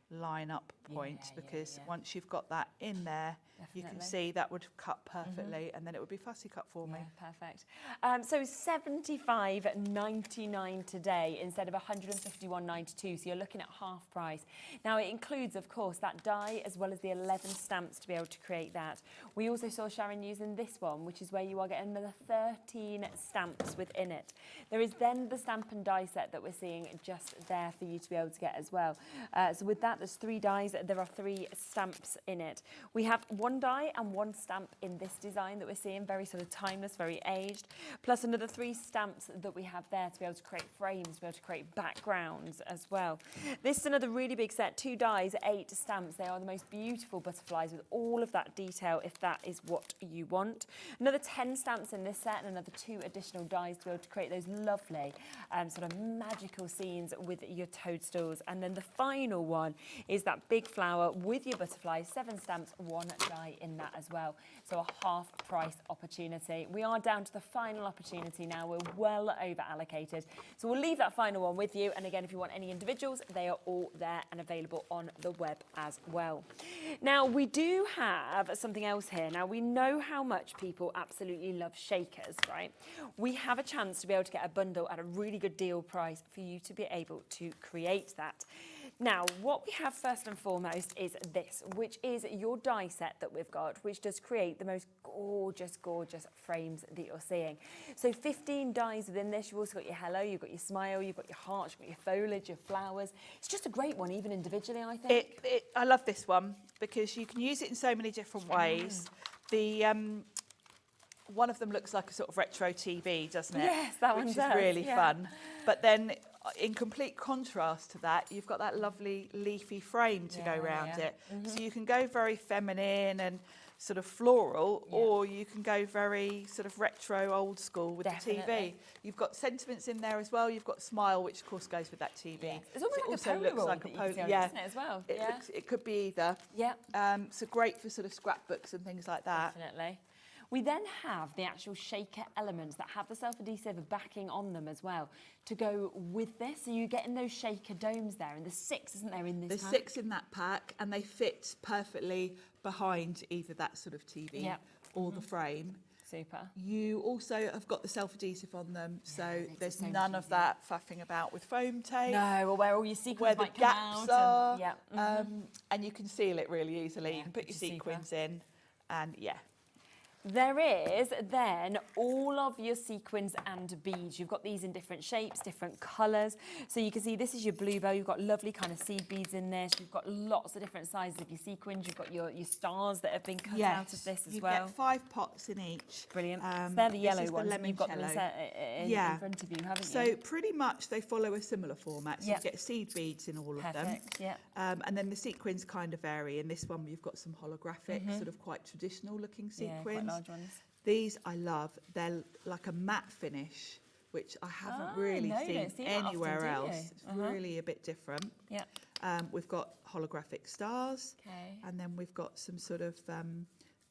line up point, because once you've got that in there, you can see that would cut perfectly, and then it would be fussy cut for me. Perfect. So $75.99 today instead of $151.92, so you're looking at half price. Now it includes, of course, that die as well as the 11 stamps to be able to create that. We also saw Sharon using this one, which is where you are getting another 13 stamps within it. There is then the stamp and die set that we're seeing just there for you to be able to get as well. So with that, there's 3 dies, there are 3 stamps in it. We have 1 die and 1 stamp in this design that we're seeing, very sort of timeless, very aged, plus another 3 stamps that we have there to be able to create frames, to be able to create backgrounds as well. This is another really big set, 2 dies, 8 stamps. They are the most beautiful butterflies with all of that detail if that is what you want. Another 10 stamps in this set and another 2 additional dies to be able to create those lovely sort of magical scenes with your toadstools. And then the final one is that big flower with your butterflies, 7 stamps, 1 die in that as well. So a half price opportunity. We are down to the final opportunity now. We're well over allocated. So we'll leave that final one with you. And again, if you want any individuals, they are all there and available on the web as well. Now we do have something else here. Now we know how much people absolutely love shakers, right? We have a chance to be able to get a bundle at a really good deal price for you to be able to create that. Now, what we have first and foremost is this, which is your die set that we've got, which does create the most gorgeous, gorgeous frames that you're seeing. So 15 dies within this. You've also got your hello, you've got your smile, you've got your heart, you've got your foliage, your flowers. It's just a great one, even individually, I think. I love this one because you can use it in so many different ways. The one of them looks like a sort of retro TV, doesn't it? Yes, that one does. does. Which is really fun. But then in complete contrast to that, you've got that lovely leafy frame to go around it. So you can go very feminine and sort of floral, or you can go very sort of retro, old school with the TV. You've got sentiments in there as well. You've got smile, which of course goes with that TV. Yes. It's almost like also a looks Polaroid like a that you can see on it, doesn't it, as well? It could be either. Yeah. So great for sort of scrapbooks and things like that. Definitely. We then have the actual shaker elements that have the self-adhesive backing on them as well to go with this. So you're getting those shaker domes there, and there's 6, isn't there, in this There's pack? 6 in that pack, and they fit perfectly behind either that sort of TV or the frame. Super. You also have got the self-adhesive on them, so there's none of that faffing about with foam tape. No, or where all your sequins where the might come gaps out. are, and you can seal it really easily. You can put your sequins in, and There is then all of your sequins and beads. You've got these in different shapes, different colours. So you can see this is your bluebell. You've got lovely kind of seed beads in there. So you've got lots of different sizes of your sequins. You've got your stars that have been cut out of this as you well. Get 5 pots in each. Brilliant. They're the yellow ones. The You've got them in front of you, haven't you? So pretty much they follow a similar format. So you get seed beads in all of them. And then the sequins kind of vary. In this one, you've got some holographic, sort of quite traditional looking sequins. Quite large ones. These I love. They're like a matte finish, which I haven't really seen anywhere else. It's really a bit different. Yeah. We've got holographic stars. Okay. And then we've got some sort of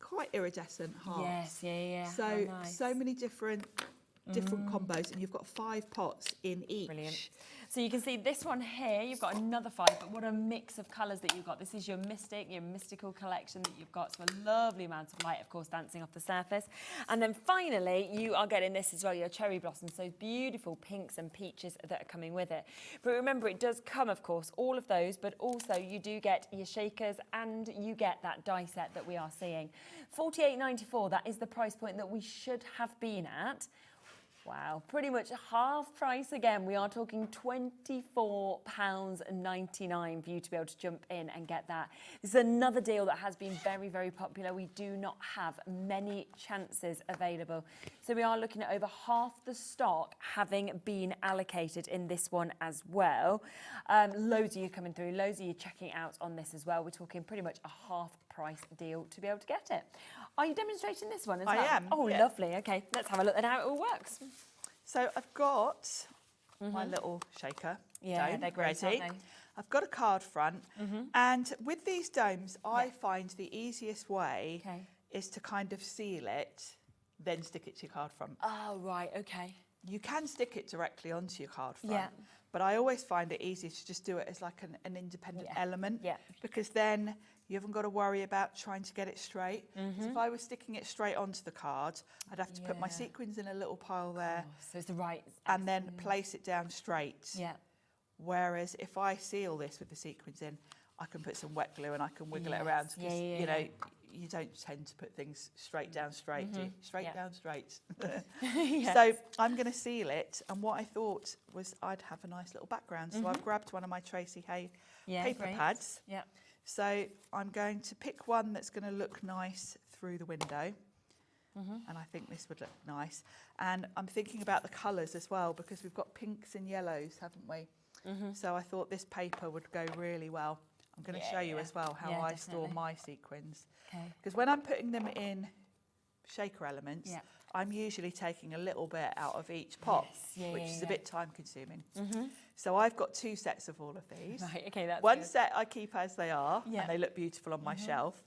quite iridescent hearts. Yes, yeah. So, How nice. so many different combos, and you've got 5 pots in each. Brilliant. So you can see this one here, you've got another 5, but what a mix of colours that you've got. This is your mystical collection that you've got. So a lovely amount of light, of course, dancing off the surface. And then finally, you are getting this as well, your cherry blossoms, those beautiful pinks and peaches that are coming with it. But remember, it does come, of course, all of those, but also you do get your shakers and you get that die set that we are seeing. $48.94, that is the price point that we should have been at. Wow, pretty much half price again. We are talking £24.99 for you to be able to jump in and get that. This is another deal that has been very, very popular. We do not have many chances available. So we are looking at over half the stock having been allocated in this one as well. Loads of you coming through, loads of you checking out on this as well. We're talking pretty much a half price deal to be able to get it. Are you demonstrating this one as well? I am. Oh, yeah. Lovely. Okay, let's have a look at how it all works. So I've got my little shaker Yeah, dome they're great, ready. aren't they? I've got a card front, and with these domes, I find the easiest way is to kind of seal it, then stick it to your card front. Oh, right, okay. You can stick it directly onto your card front, Yeah. but I always find it easier to just do it as like an independent element, because then you haven't got to worry about trying to get it straight. So if I was sticking it straight onto the card, I'd have to put my sequins in a little pile there, so it's the right, and then place it down straight. Yeah. Whereas if I seal this with the sequins in, I can put some wet glue and I can wiggle it around, because you know, you don't tend to put things straight down straight, do you? Straight down straight. So I'm going to seal it, and what I thought was I'd have a nice little background. So I've grabbed one of my Tracy Hay paper pads. Yeah. So I'm going to pick one that's going to look nice through the window. And I think this would look nice. And I'm thinking about the colours as well, because we've got pinks and yellows, haven't we? So I thought this paper would go really well. I'm going to show you as well how I store my sequins. Because when I'm putting them in shaker elements, I'm usually taking a little bit out of each pot, which is a bit time consuming. So I've got 2 sets of all of these. Right, okay, that's One good. set I keep as they are, and they look beautiful on my shelf.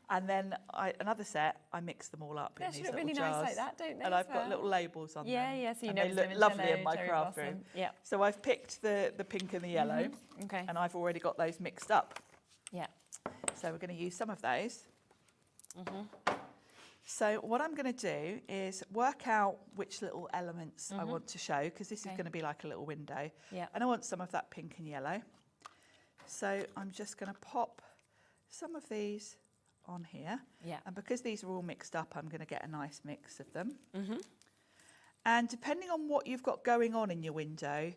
And then another set, I mix them all up in these little really jars. nice like that, don't they? And I've got little labels on them. Yeah, so you and know they look lovely in my craft room. Yeah. So I've picked the pink and the yellow, Okay. and I've already got those mixed up. Yeah. So we're going to use some of those. So what I'm going to do is work out which little elements I want to show, because this is going to be like a little window. Yeah. And I want some of that pink and yellow. So I'm just going to pop some of these on here. Yeah. And because these are all mixed up, I'm going to get a nice mix of them. And depending on what you've got going on in your window,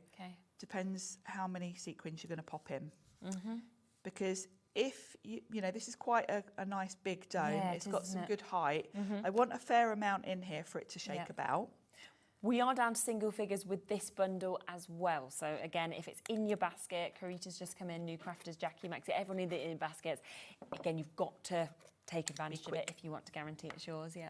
depends how many sequins you're going to pop in. Because if you know, this is quite a nice big dome. Yeah, it's got some isn't it? good height. I want a fair amount in here for it to shake about. We are down to single figures with this bundle as well. So again, if it's in your basket, Carita's just come in, new crafters, Jackie, Maxie, everyone in the baskets. Again, you've got to take advantage of it if you want to guarantee it's yours. Yeah.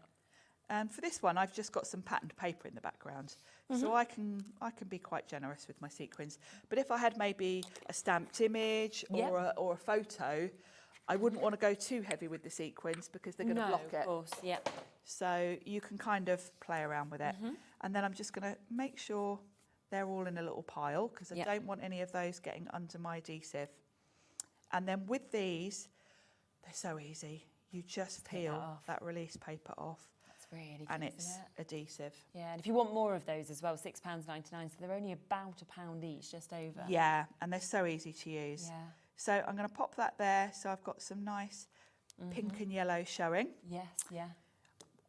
And for this one, I've just got some patterned paper in the background. So I can be quite generous with my sequins. But if I had maybe a stamped image or a photo, I wouldn't want to go too heavy with the sequins, because they're going to block it. Of course, yeah. So you can kind of play around with it. And then I'm just going to make sure they're all in a little pile, because I don't want any of those getting under my adhesive. And then with these, they're so easy. You just peel that release paper off. Really good, and it's isn't it? adhesive. Yeah, and if you want more of those as well, £6.99, so they're only about £1 each, just over. Yeah, and they're so easy to use. Yeah. So I'm going to pop that there. So I've got some nice pink and yellow showing. Yes, yeah.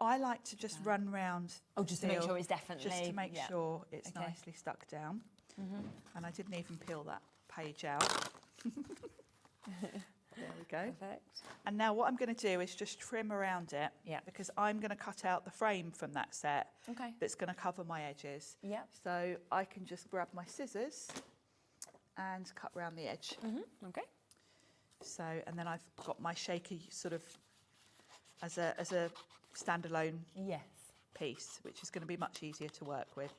I like to just run round. Oh, just to make sure it's definitely... Just to make sure it's nicely stuck down. And I didn't even peel that page out. There we go. Perfect. And now what I'm going to do is just trim around it, because I'm going to cut out the frame from that set that's going to cover my edges. Yeah. So I can just grab my scissors and cut around the edge. Okay. So, and then I've got my shaky sort of as a standalone piece, which is going to be much easier to work with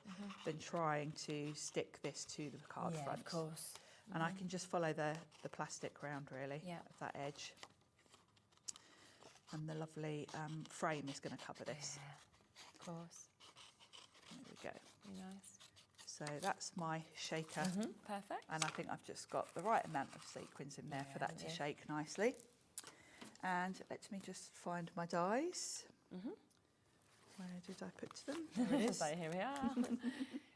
than trying to stick this to the card front. Of course. And I can just follow the plastic round really of that edge. And the lovely frame is going to cover this. Of course. There we go. Very nice. So that's my shaker. Perfect. And I think I've just got the right amount of sequins in there for that to shake nicely. And let me just find my dies. Where did I put them? There it is. So here we are.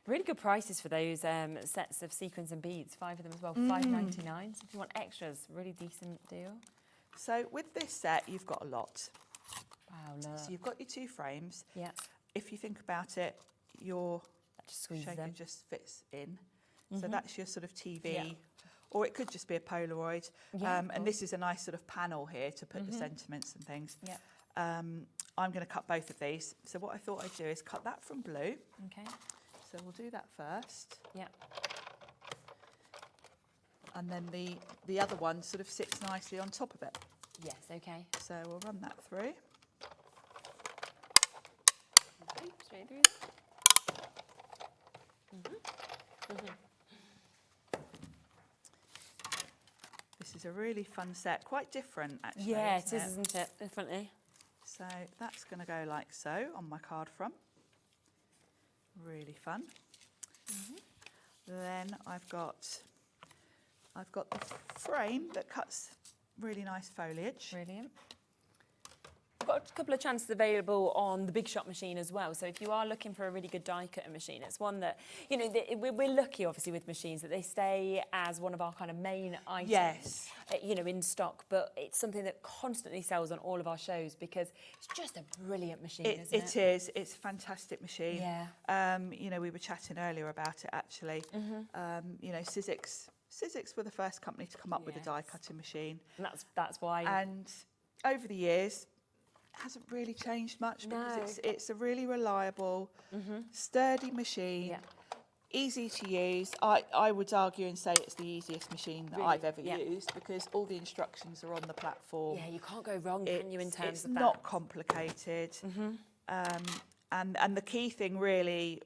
Really good prices for those sets of sequins and beads. 5 of them as well, $5.99. So if you want extras, really decent deal. So with this set, you've got a lot. Wow, look. So you've got your 2 frames. Yeah. If you think about it, your shaker them. just fits in. So that's your sort of TV, Yeah. or it could just be a Polaroid. Yeah, And this is a nice sort of panel here to put the sentiments and things. Yeah. I'm going to cut both of these. So what I thought I'd do is cut that from blue. Okay. So we'll do that first. Yeah. And then the other one sort of sits nicely on top of it. Yes, okay. So we'll run that through. Okay, straight through. This is a really fun set, quite different actually. Yeah, it is, isn't it? Definitely. So that's going to go like so on my card front. Really fun. Then I've got the frame that cuts really nice foliage. Brilliant. I've got a couple of chances available on the Big Shot machine as well. So if you are looking for a really good die cutter machine, it's one that, you know, we're lucky obviously with machines that they stay as one of our kind of main items, Yes. You know, in stock. But it's something that constantly sells on all of our shows because it's just a brilliant machine, isn't it? It is. It's a fantastic machine. Yeah. You know, we were chatting earlier about it actually. You know, Sizzix were the first company to come up with a die cutting machine. And that's why. And over the years, hasn't really changed much because it's a really reliable, sturdy machine, easy to use. I would argue and say it's the easiest machine that I've ever used because all the instructions are on the platform. Yeah, you can't go wrong, can you, in terms of It's that? not complicated. And the key thing really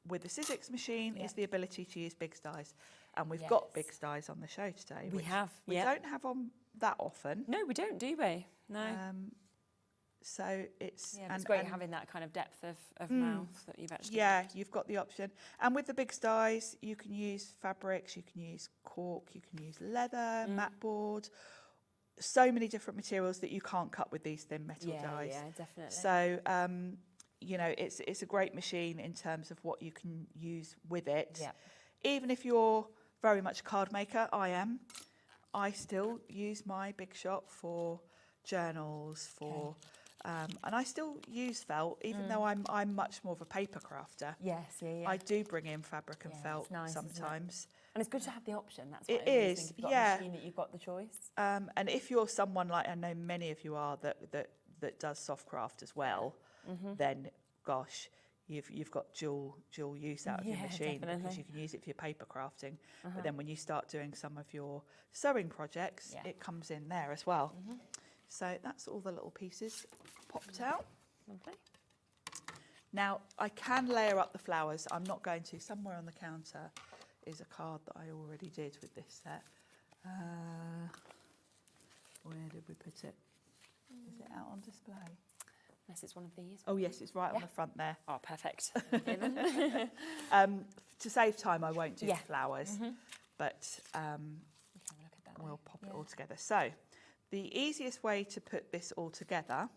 with the Sizzix machine is the ability to use big dies. And we've got big dies on the show today. We have, We don't have on that often. No, we don't, do we? No. So it's... Yeah, it's great having that kind of depth of mouth that you've actually got. You've got the option. And with the big dies, you can use fabrics, you can use cork, you can use leather, mat board, so many different materials that you can't cut with these thin metal dies. Yeah, definitely. So, you know, it's a great machine in terms of what you can use with it. Yeah. Even if you're very much a card maker, I still use my Big Shot for journals, for... and I still use felt, even though I'm much more of a paper crafter. Yes, yeah. I do bring in fabric and felt sometimes. And it's good to have the option. That's what It is, think. If you've got a machine that you've got the choice. And if you're someone like I know many of you are that does soft craft as well, then gosh, you've got dual use out of your machine because you can use it for your paper crafting. But then when you start doing some of your sewing projects, it comes in there as well. So that's all the little pieces popped out. Lovely. Now, I can layer up the flowers. I'm not going to. Somewhere on the counter is a card that I already did with this set. Where did we put it? Is it out on display? Unless it's one of these. Oh, yes, it's right on the front there. Oh, perfect. To save time, I won't do the flowers, but we'll pop it all together. So, the easiest way to put this all together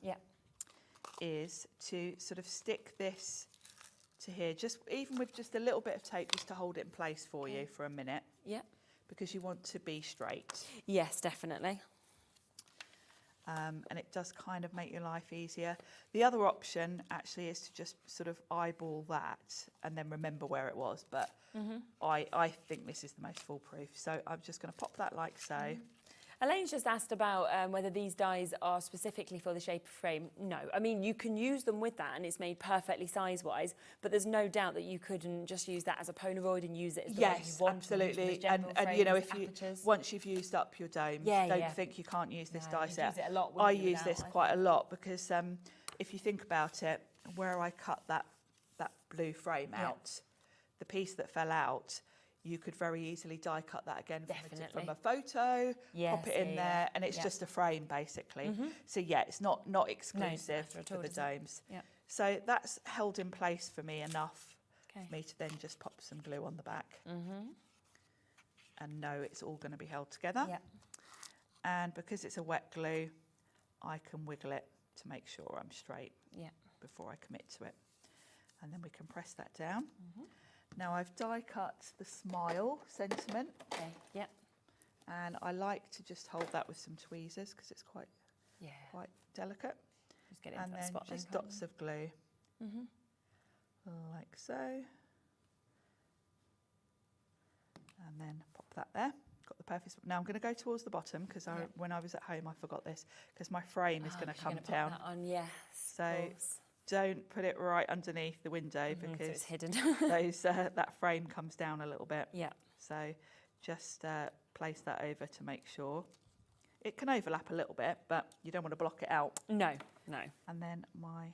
is to sort of stick this to here, even with just a little bit of tape just to hold it in place for you for a minute. Yeah. Because you want to be straight. Yes, definitely. And it does kind of make your life easier. The other option actually is to just sort of eyeball that and then remember where it was. But I think this is the most foolproof. So I'm just going to pop that like so. Elaine's just asked about whether these dies are specifically for the shape of frame. No, I mean, you can use them with that and it's made perfectly size-wise, but there's no doubt that you couldn't just use that as a Polaroid and use it as the way you want. Absolutely. And you know, if once you've used up your domes, don't think you can't use this die set. Use it a lot, I use this quite a lot because if you think about it, where I cut that blue frame out, the piece that fell out, you could very easily die cut that again Definitely. from a photo, Yes, pop it in yeah, there, and it's yeah. just a frame basically. Mhm. So yeah, it's not exclusive matter at for all, the does it? domes. Yeah. So that's held in place for me enough Okay. for me to then just pop some glue on the back and know it's all going to be held together. Yeah. And because it's a wet glue, I can wiggle it to make sure I'm straight Yeah. before I commit to it. And then we can press that down. Now I've die cut the smile sentiment. Okay. Yep. And I like to just hold that with some tweezers because it's quite delicate. Just get it and into that then spot then, just can't dots you? of glue, like so. And then pop that there. Got the perfect spot. Now I'm going to go towards the bottom because when I was at home I forgot this because my frame is going to come down. Pop that on, yes. So don't put it right underneath the window So because it's hidden. that frame comes down a little bit. Yeah. So just place that over to make sure. It can overlap a little bit, but you don't want to block it out. No, no. And then my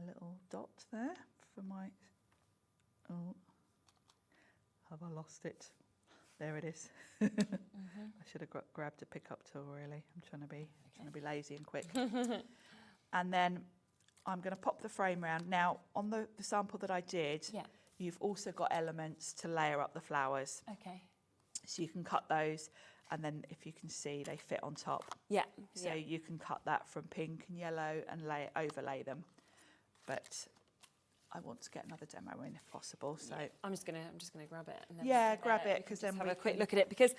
little dot there for my, oh, have I lost it? There it is. I should have grabbed a pickup tool really. I'm trying to be lazy and quick. And then I'm going to pop the frame round. Now on the sample that I did, you've also got elements to layer up the flowers. Okay. So you can cut those, and then if you can see, they fit on top. Yeah. So you can cut that from pink and yellow and overlay them. But I want to get another demo in if possible. So I'm just gonna grab it. And then, grab it because then have we a quick can look at it because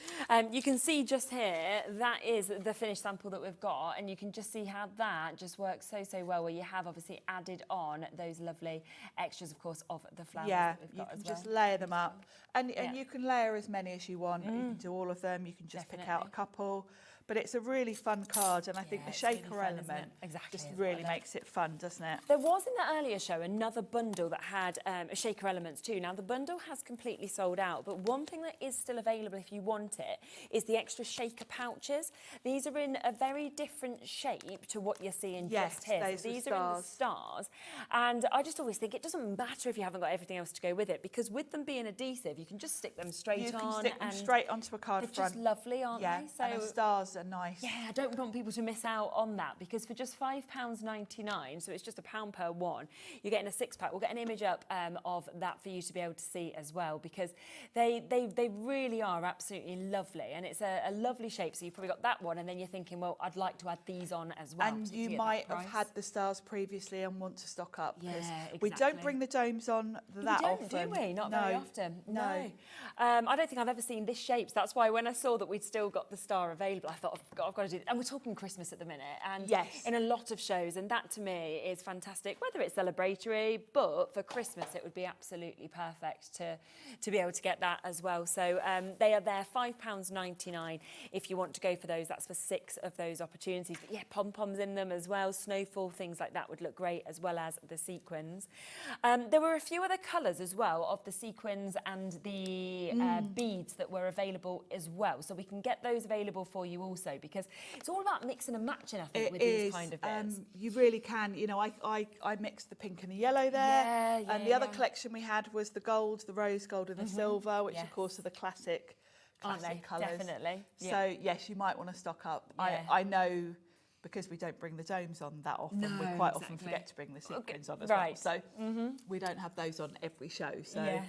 you can see just here that is the finished sample that we've got, and you can just see how that just works so well. Where you have obviously added on those lovely extras, of course, of the flowers. Yeah, that we've you got can as well. just layer them up, and you can layer as many as you want. You can do all of them. You can just pick out a Definitely. couple. But it's a really fun card, and I think the it's really shaker fun, isn't element it? Exactly, just is really what I love. makes it fun, doesn't it? There was in the earlier show another bundle that had a shaker elements too. Now the bundle has completely sold out, but one thing that is still available if you want it is the extra shaker pouches. These are in a very different shape to what you're seeing just here. those So are these are in the stars, and I just always think it doesn't matter if you haven't got everything else to go with it, because with them being adhesive, you can just stick them straight on. You can stick them and straight onto a card they're front. just lovely, aren't they? So and the stars are nice. yeah, I don't want people to miss out on that, because for just £5.99, so it's just £1 per one, you're getting a 6-pack. We'll get an image up of that for you to be able to see as well, because they really are absolutely lovely, and it's a lovely shape. So you've probably got that one, and then you're thinking, well, I'd like to add these on as well. And to you get might that have price. had the stars previously and want to stock up. 'Cause Yeah, we don't exactly. bring the domes on that we don't, often. do we? Not No. very often. No. I don't think I've ever seen this shape. So that's why when I saw that we'd still got the star available, I thought, I've got to do it. And we're talking Christmas at the minute, and in a lot of shows, and that to me is fantastic. Whether it's celebratory, but for Christmas it would be absolutely perfect to be able to get that as well. So they are there, £5.99 if you want to go for those. That's for 6 of those opportunities. But yeah, pom-poms in them as well, snowfall, things like that would look great, as well as the sequins. There were a few other colours as well of the sequins and the beads that were available as well. So we can get those available for you also, because it's all about mixing and matching, I think, with these kind of bits. You really can. You know, I mixed the pink and the yellow there. And the other collection we had was the gold, the rose gold and the silver, which of course are the classic colours. Definitely. So yes, you might want to stock up. Yeah. I know, because we don't bring the domes on that often, we quite often forget to bring the sequins on as well. So we don't have those on every show. So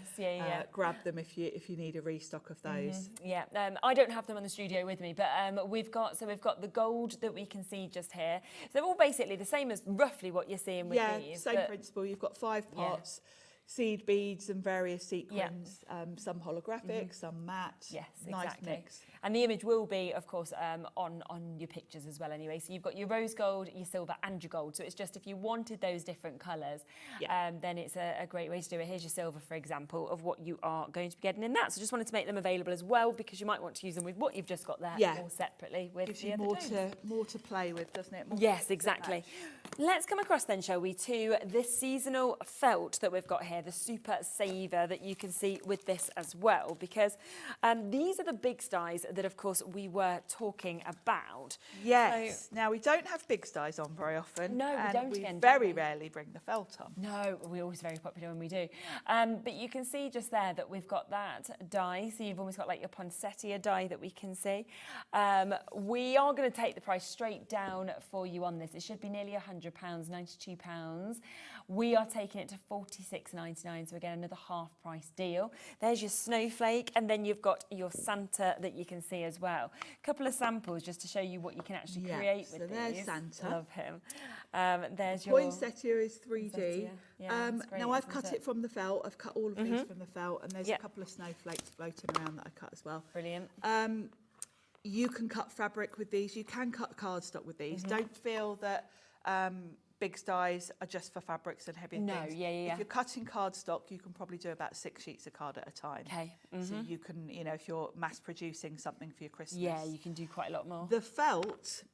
grab them if you need a restock of those. Yeah, I don't have them on the studio with me, but we've got the gold that we can see just here. So they're all basically the same as roughly what you're seeing with these. Same principle. You've got 5 pots. Seed beads and various sequins, some holographic, some matte. Yes, nice exactly. mix. And the image will be, of course, on your pictures as well anyway. So you've got your rose gold, your silver and your gold. So it's just if you wanted those different colours, then it's a great way to do it. Here's your silver, for example, of what you are going to be getting in that. So just wanted to make them available as well, because you might want to use them with what you've just got there or separately with Gives the you other more to play with, doesn't it? More yes, exactly. Let's come across then, shall we, to this seasonal felt that we've got here. the super saver that you can see with this as well, because these are the big dies that, of course, we were talking about. Yes. Now, we don't have big dies on very often. No, we don't We again, very don't we? rarely bring the felt on. No, we're always very popular when we do. But you can see just there that we've got that die. So you've almost got like your poinsettia die that we can see. We are going to take the price straight down for you on this. It should be nearly £100, £92. We are taking it to £46.99, so again, another half price deal. There's your snowflake, and then you've got your Santa that you can see as well. A couple of samples just to show you what you can actually create with these. So there's Santa. Love him. There's your Poinsettia is 3D. Poinsettia. Yeah, it's great, now I've isn't cut it from the felt. I've cut all of these from the felt, and there's Yeah. a couple of snowflakes floating around that I cut as well. Brilliant. You can cut fabric with these. You can cut cardstock with these. Don't feel that big dies are just for fabrics and heavy No, things. yeah. If you're cutting cardstock, you can probably do about 6 sheets of card at a time. Okay. So you can, you know, if you're mass producing something for your Christmas. Yeah, you can do quite a lot more. The felt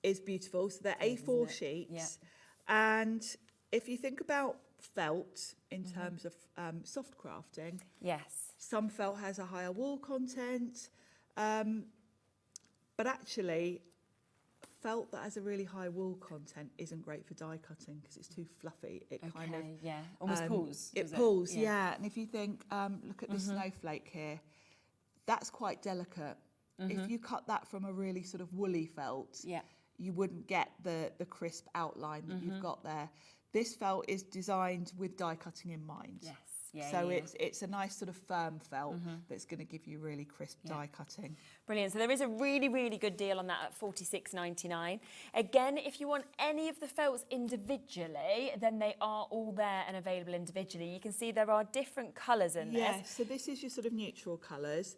is beautiful. So they're A4 sheets. And if you think about felt in terms of soft crafting, yes, some felt has a higher wool content, but actually felt that has a really high wool content isn't great for die cutting because it's too fluffy. It kind of almost pulls. It pulls, yeah. And if you think, look at this snowflake here, that's quite delicate. If you cut that from a really sort of woolly felt, you wouldn't get the crisp outline that you've got there. This felt is designed with die cutting in mind. Yes. So it's a nice sort of firm felt that's going to give you really crisp die cutting. Brilliant. So there is a really, really good deal on that at £46.99. Again, if you want any of the felts individually, then they are all there and available individually. You can see there are different colours in this. Yes, so this is your sort of neutral colours.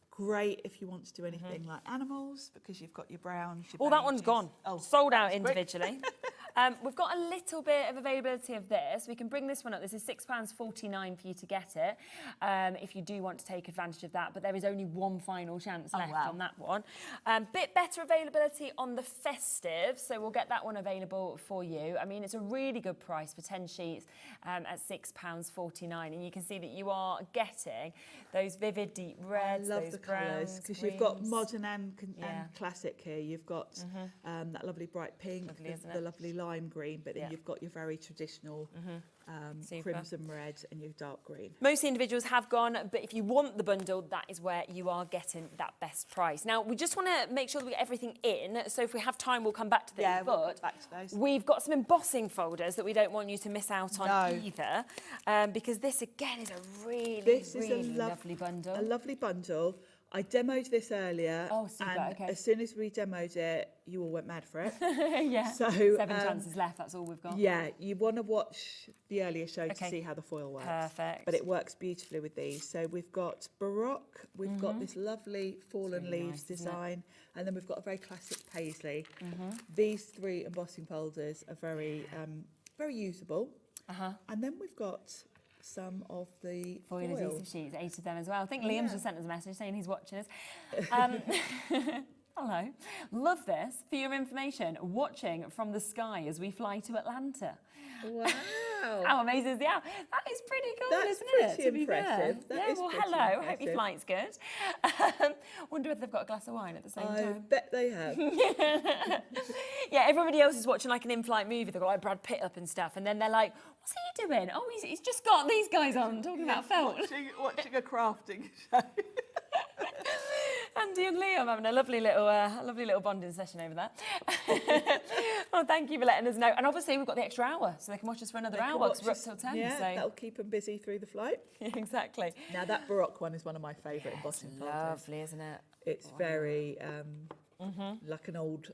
Great if you want to do anything like animals, because you've got your browns, your that one's beiges. gone. Oh, sold out individually. We've got a little bit of availability of this. We can bring this one up. This is £6.49 for you to get it, if you do want to take advantage of that. But there is only one final chance left on that one. Bit better availability on the Festive, so we'll get that one available for you. I mean, it's a really good price for 10 sheets at £6.49, and you can see that you are getting those vivid deep reds, I love those the colours, because you've got modern and classic here. You've got that lovely bright pink, the lovely lime green, but then you've got your very traditional crimson red and your dark green. Most individuals have gone, but if you want the bundle, that is where you are getting that best price. Now, we just want to make sure that we get everything in, so if we have time, we'll come back to these. Yeah, but we'll come back to those. We've got some embossing folders that we don't want you to miss out on either, because this, again, is a really, lovely bundle. A lovely bundle. I demoed this earlier. Oh, super, and okay. as soon as we demoed it, you all went mad for it. Yeah, so, 7 chances left, that's all we've got. Yeah, you want to watch the earlier show to see how the foil works. Perfect. But it works beautifully with these. So we've got Baroque, we've got this lovely fallen leaves design, and then we've got a very classic paisley. These 3 embossing folders are very, very usable. And then we've got some of the foil adhesive sheets, 8 of them as well. I think Liam's just sent us a message saying he's watching us. Hello. Love this. For your information, watching from the sky as we fly to Atlanta. Wow. How amazing is that? That is pretty cool, That's isn't it? pretty impressive. Yeah, well, hello. Hope your flight's good. Wonder if they've got a glass of wine at the same time. I bet they have. Yeah, everybody else is watching like an in-flight movie. They've got like Brad Pitt up and stuff. And then they're like, what's he doing? Oh, he's just got these guys on talking about felt. Watching a crafting show. Andy and Liam having a lovely little bonding session over there. Well, thank you for letting us know. And obviously, we've got the extra hour, so they can watch us for another hour because we're up till 10. Yeah, so. that'll keep them busy through the flight. Exactly. Now, that Baroque one is one of my favourite embossing folders. Lovely, isn't it? It's very like an old,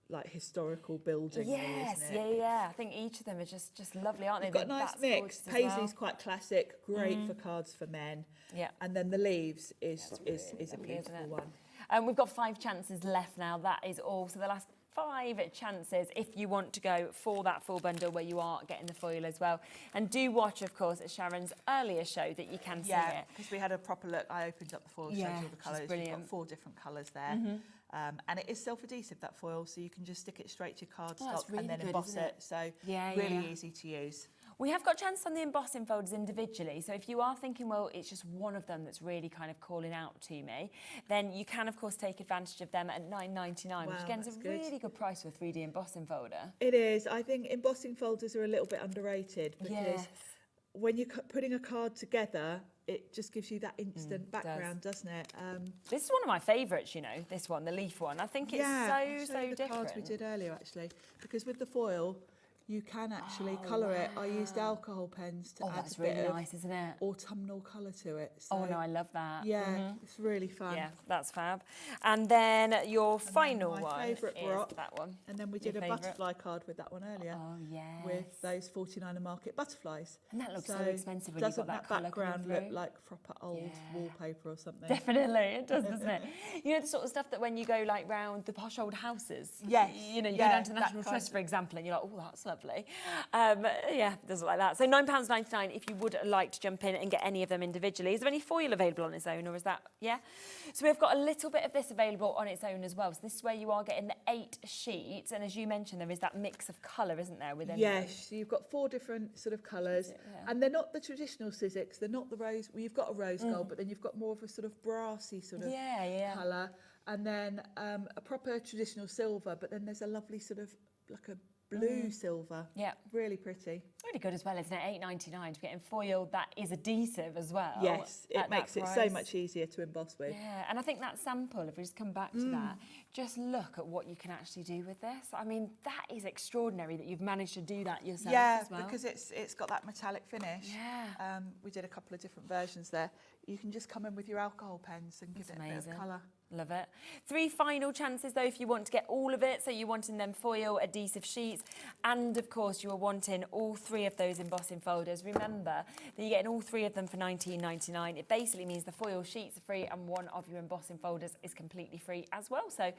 like historical building. Yes, really, isn't it? yeah. I think each of them are just lovely, aren't they? You've got a nice mix. Paisley's quite classic, great for cards for men. Yeah. And then the leaves is a beautiful one. We've got 5 chances left now. That is all. So the last 5 chances if you want to go for that full bundle where you are getting the foil as well. And do watch, of course, at Sharon's earlier show that you can see it. Because we had a proper look. I opened up the foil, showed you all the colours. You've got 4 different colours there. And it is self-adhesive, that foil, so you can just stick it straight to your cardstock and then emboss it. So really easy to use. We have got chances on the embossing folders individually, so if you are thinking, well, it's just one of them that's really kind of calling out to me, then you can, of course, take advantage of them at £9.99, which again is a really good price for a 3D embossing folder. It is. I think embossing folders are a little bit underrated because when you're putting a card together, it just gives you that instant background, doesn't it? This is one of my favourites, you know, this one, the leaf one. I think it's so the different. cards we did earlier, actually, because with the foil, you can actually colour it. I used alcohol pens to add that's a bit really of nice, isn't it? autumnal colour to it. So, Oh no, I love that. Yeah, it's really fun. Yeah, that's fab. And then your final my one favourite is Brock. that one. And then we Your did a favourite? butterfly card with that one earlier. Oh yes. With those 49er Market butterflies. And that looks so expensive when you've got that colour coming background look through. like proper old wallpaper or something? Definitely, it does, doesn't it? You know, the sort of stuff that when you go like round the posh old houses, Yes, you know, you yeah, go down to the that National kind Trust, for example, and you're like, oh, that's lovely. Yeah, does look like that. So £9.99 if you would like to jump in and get any of them individually. Is there any foil available on its own, or is that, So we've got a little bit of this available on its own as well. So this is where you are getting the 8 sheets, and as you mentioned, there is that mix of colour, isn't there, within them? Yes, you've got 4 different sort of colours, and they're not the traditional Sizzix. They're not the rose. Well, you've got a rose gold, but then you've got more of a sort of brassy sort of colour, and then a proper traditional silver. But then there's a lovely sort of like a blue silver. Yeah, really pretty. Really good as well, isn't it? £8.99 to get in foil that is adhesive as well. Yes, it makes it so much easier to emboss with. Yeah, and I think that sample, if we just come back to that, just look at what you can actually do with this. I mean, that is extraordinary that you've managed to do that yourself as well. Yeah, because it's got that metallic finish. Yeah. We did a couple of different versions there. You can just come in with your alcohol pens and give it a bit of colour. Love it. 3 final chances though if you want to get all of it. So you're wanting them foil adhesive sheets, and of course you are wanting all 3 of those embossing folders. Remember that you're getting all 3 of them for £19.99. It basically means the foil sheets are free and one of your embossing folders is completely free as well. So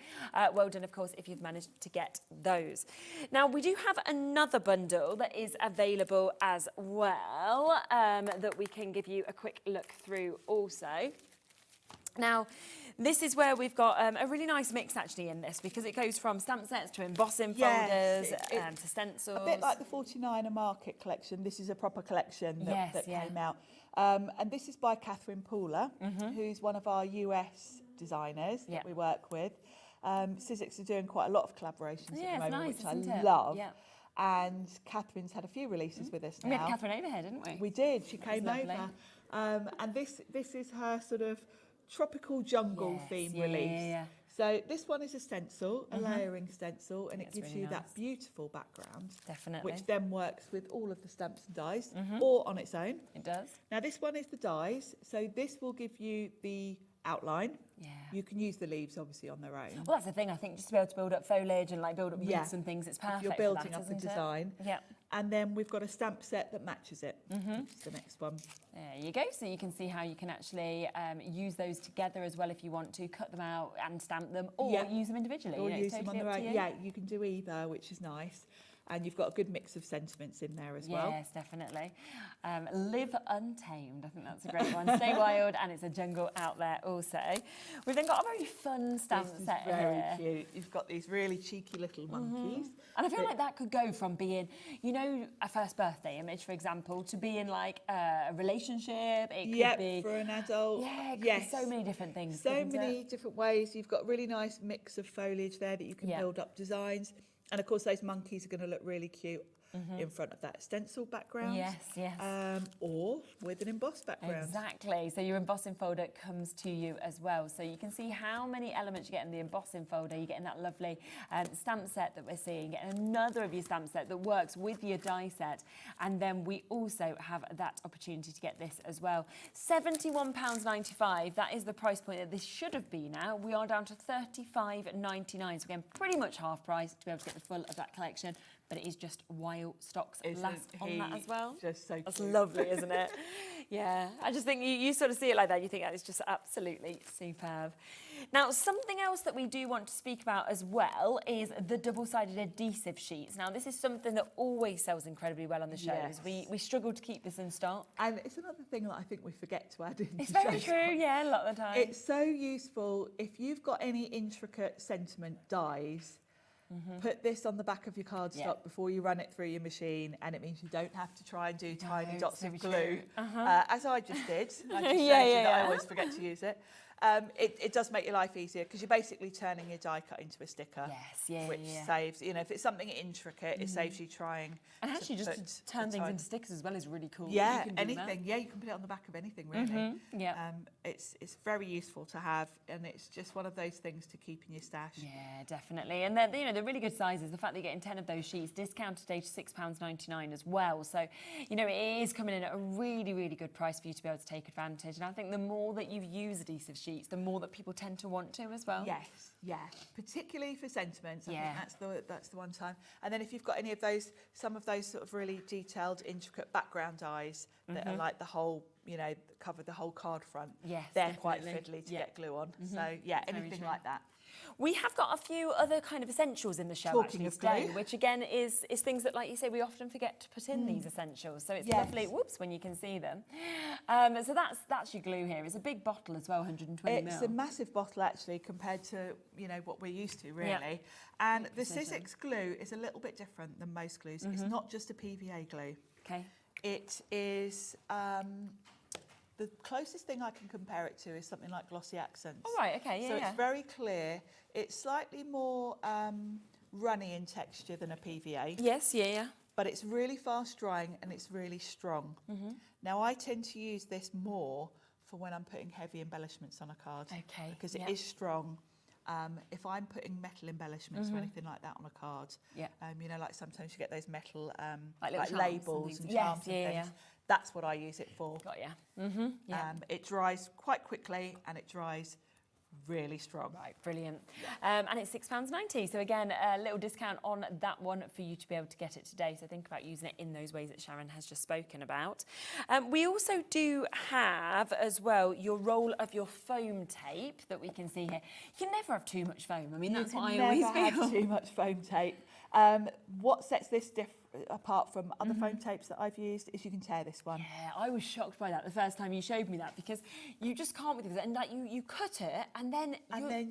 well done, of course, if you've managed to get those. Now we do have another bundle that is available as well that we can give you a quick look through also. Now, this is where we've got a really nice mix actually in this, because it goes from stamp sets to embossing folders to stencils. A bit like the 49er Market collection. This is a proper collection that came out. And this is by Catherine Pooler, who's one of our US designers that we work with. Sizzix are doing quite a lot of collaborations at the moment, which I love. Yeah. And Catherine's had a few releases with us now. We had Catherine over here, didn't we? We did. She came over. And this is her sort of tropical jungle theme release. So this one is a stencil, a layering stencil, and it gives really you nice. that beautiful background. Definitely. Which then works with all of the stamps and dies, or on its own. It does. Now this one is the dies, so this will give you the outline. Yeah. You can use the leaves obviously on their own. Well, that's the thing, I think, just to be able to build up foliage and like build up roots and things, it's perfect. If you're building for that, up a isn't it? design. Yeah. And then we've got a stamp set that matches it, which is the next one. There you go. So you can see how you can actually use those together as well if you want to, cut them out and stamp them, or use them individually. Or you know, use them on their own. You. Yeah, you can do either, which is nice. And you've got a good mix of sentiments in there as well. Yes, definitely. Live untamed. I think that's a great one. Stay wild, and it's a jungle out there also. We've then got a very fun stamp set Very here. cute. You've got these really cheeky little monkeys. And I feel like that could go from being, you know, a first birthday image, for example, to being like a relationship. It could be for an adult. Yeah, it could be so many different things. So many different ways. You've got a really nice mix of foliage there that you can build up designs. And of course, those monkeys are going to look really cute in front of that stencil background. Yes, yes. Or with an embossed background. Exactly. So your embossing folder comes to you as well. So you can see how many elements you get in the embossing folder. You're getting that lovely stamp set that we're seeing, getting another of your stamp set that works with your die set. And then we also have that opportunity to get this as well. £71.95. That is the price point that this should have been now. We are down to $35.99. So again, pretty much half price to be able to get the full of that collection. But it is just while stocks last on that as well. Just so That's cute. lovely, isn't it? Yeah, I just think you sort of see it like that. You think that is just absolutely superb. Now, something else that we do want to speak about as well is the double-sided adhesive sheets. Now, this is something that always sells incredibly well on the shows. Yes. We struggle to keep this in stock. And it's another thing that I think we forget to add in. It's very true, yeah, a lot of the time. It's so useful if you've got any intricate sentiment dies. put this on the back of your cardstock before you run it through your machine, and it means you don't have to try and do tiny dots of glue, as I just did. I just I always forget to use it. It does make your life easier because you're basically turning your die cut into a sticker. Which saves, you know, if it's something intricate, it saves you trying. And actually, just to turn things into stickers as well is really cool. Yeah, anything. Yeah, you can put it on the back of anything, really. It's very useful to have, and it's just one of those things to keep in your stash. Yeah, definitely. And then, you know, the really good sizes, the fact that you're getting 10 of those sheets, discounted today to £6.99 as well. So, you know, it is coming in at a really, really good price for you to be able to take advantage. And I think the more that you use adhesive sheets, the more that people tend to want to as well. Yes, yeah, particularly for sentiments. I think that's the one time. And then if you've got any of those, some of those sort of really detailed, intricate background dies that are like the whole, you know, cover the whole card front. Yes, they're quite fiddly to get glue on. So yeah, anything like that. We have got a few other kind of essentials in the show Talking actually of today, glue. which again is things that, like you say, we often forget to put in these essentials. So it's lovely, whoops, when you can see them. So that's your glue here. It's a big bottle as well, 120 ml. It's a massive bottle actually compared to, you know, what we're used to really. And the Sizzix glue is a little bit different than most glues. It's not just a PVA glue. Okay. It is the closest thing I can compare it to is something like Glossy Accents. Oh, right, okay, So it's very clear. It's slightly more runny in texture than a PVA. Yes, But it's really fast drying and it's really strong. Now, I tend to use this more for when I'm putting heavy embellishments on a card. Okay. Because it is strong. If I'm putting metal embellishments or anything like that on a card, you know, like sometimes you get those metal like labels and charms and things. That's what I use it for. Got ya. It dries quite quickly and it dries really strong. Right, brilliant. And it's £6.90. So again, a little discount on that one for you to be able to get it today. So think about using it in those ways that Sharon has just spoken about. We also do have as well your roll of your foam tape that we can see here. You can never have too much foam. I mean, that's what I always feel. Have too much foam tape. What sets this apart from other foam tapes that I've used is you can tear this one. Yeah, I was shocked by that the first time you showed me that because you just can't with it. And like you cut it and then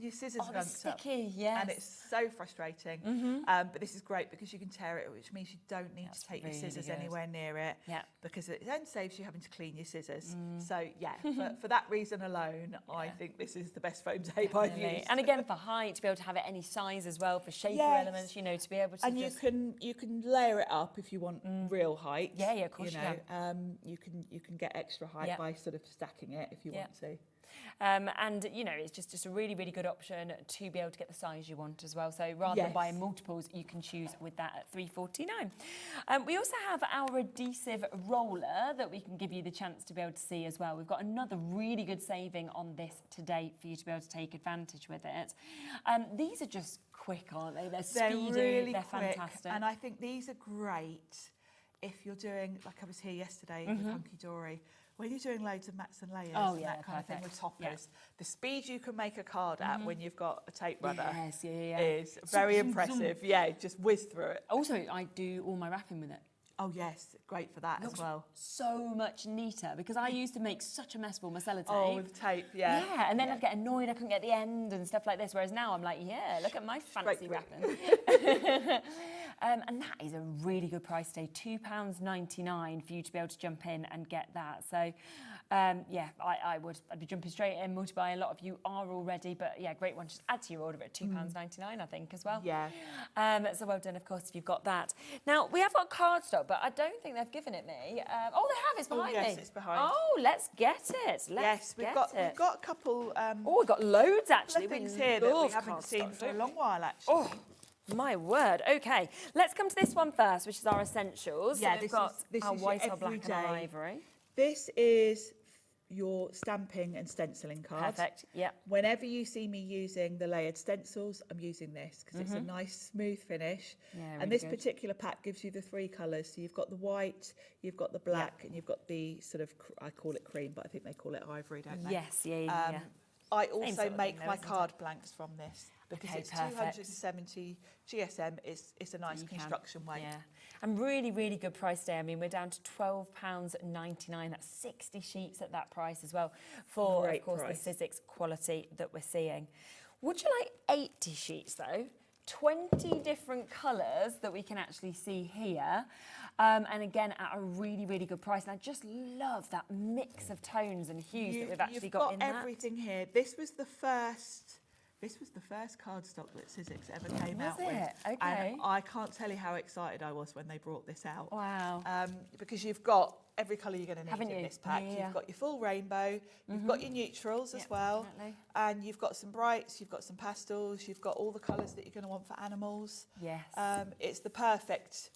your scissors are sticky. And it's so frustrating. But this is great because you can tear it, which means you don't need to take your scissors anywhere near it. Because it then saves you having to clean your scissors. So yeah, for that reason alone, I think this is the best foam tape I've used. And again, for height, to be able to have it any size as well, for shaper elements, you know, to be able to. And you can layer it up if you want real height. Yeah, of course you know. You can get extra height by sort of stacking it if you want to. And you know, it's just a really, really good option to be able to get the size you want as well. So rather than buying multiples, you can choose with that at $3.49. We also have our adhesive roller that we can give you the chance to be able to see as well. We've got another really good saving on this today for you to be able to take advantage with it. These are just quick, aren't they? They're speedy, really they're quick, fantastic. and I think these are great if you're doing, like I was here yesterday with Hunkydory, when you're doing loads of mats and layers and that kind of thing with toppers, the speed you can make a card at when you've got a tape runner is very impressive. Yeah, just whiz through it. Also, I do all my wrapping with it. Oh yes, great for that as well. So much neater because I used to make such a mess with all my sellotape. Oh, with tape, yeah. Yeah, and then I'd get annoyed I couldn't get the end and stuff like this. Whereas now I'm like, yeah, look at my fancy wrapping. And that is a really good price today, £2.99 for you to be able to jump in and get that. So, yeah, I'd be jumping straight in, multi-buy. A lot of you are already, but yeah, great one. Just add to your order at £2.99, I think, as well. Yeah. So well done, of course, if you've got that. Now, we have got cardstock, but I don't think they've given it me. Oh, they have. It's behind me. Yes, it's behind. Oh, let's get it. We've got a couple. We've got loads actually. Things here that we haven't seen for a long while, actually. Oh, my word. Okay, let's come to this one first, which is our essentials. Yeah, so we've got our white or black and our ivory. This is your stamping and stenciling card. Perfect, yeah. Whenever you see me using the layered stencils, I'm using this because it's a nice smooth finish. Yeah, really and this good. particular pack gives you the 3 colours. So you've got the white, you've got the black, and you've got the sort of, I call it cream, but I think they call it ivory, don't they? Yes, yeah. I also make my card blanks from this because it's perfect. 270 GSM. It's a nice construction weight. Yeah. And really, really good price today. I mean, we're down to £12.99. That's 60 sheets at that price as well for, of course, the Sizzix quality that we're seeing. Would you like 80 sheets, though? 20 different colours that we can actually see here. And again, at a really, really good price. And I just love that mix of tones and hues that we've actually got in that. You've got everything here. This was the first cardstock that Sizzix ever came out with. Okay. And I can't tell you how excited I was when they brought this out. Wow. Because you've got every colour you're going to need in this pack. Yeah. You've got your full rainbow, you've got your neutrals as well, and you've got some brights, you've got some pastels, you've got all the colours that you're going to want for animals. Yes. It's the perfect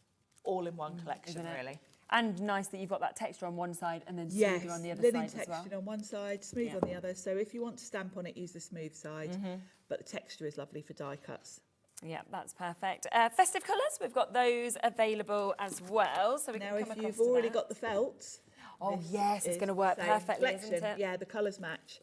all-in-one collection, really. And nice that you've got that texture on one side and then smoother on the other linen side as well. textured on one side, smooth on the other. So if you want to stamp on it, use the smooth side. But the texture is lovely for die cuts. Yeah, that's perfect. Festive colours, we've got those available as well. So we now, can come if across you've already that. got the felt, oh yes, it's going to work perfectly, isn't it? Yeah, the colours match.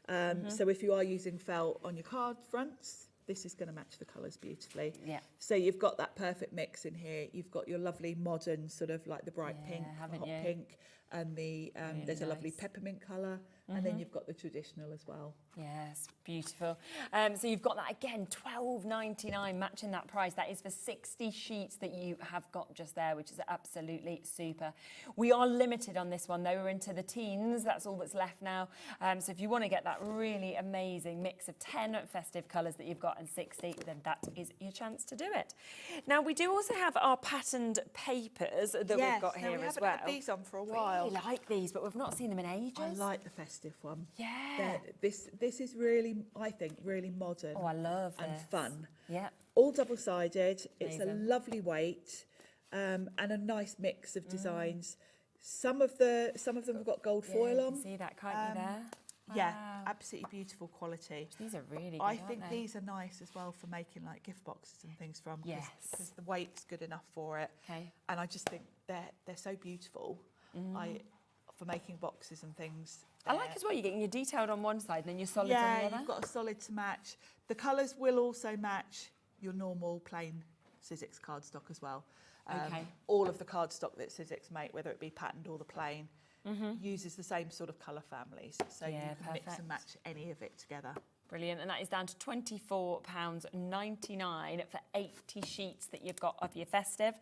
So if you are using felt on your card fronts, this is going to match the colours beautifully. Yeah. So you've got that perfect mix in here. You've got your lovely modern sort of like the bright pink, the hot pink, and the there's a lovely peppermint colour, and then you've got the traditional as well. Yes, beautiful. So you've got that again, $12.99, matching that price. That is for 60 sheets that you have got just there, which is absolutely super. We are limited on this one though. We're into the teens. That's all that's left now. So if you want to get that really amazing mix of 10 festive colours that you've got and 60, then that is your chance to do it. Now we do also have our patterned papers that we've got here as well. Had these on for a while. I like these, but we've not seen them in ages. I like the festive one. Yeah. This is really, I think, really modern. Oh, I love and this. fun. Yeah. All double-sided. It's a Amazing. lovely weight and a nice mix of designs. Some of them have got gold foil you on. can see that, can't you, there? Yeah, Wow. absolutely beautiful quality. These are really good, I aren't think they? these are nice as well for making like gift boxes and things from. Yes. Because the weight's good enough for it. Okay. And I just think they're so beautiful. For making boxes and things. I like as well, you're getting your detailed on one side and then your solid on the Yeah, other. you've got a solid to match. The colours will also match your normal plain Sizzix cardstock as well. Okay. All of the cardstock that Sizzix make, whether it be patterned or the plain, uses the same sort of colour families. So you can mix and match any of it together. Brilliant, and that is down to £24.99 for 80 sheets that you've got of your festive.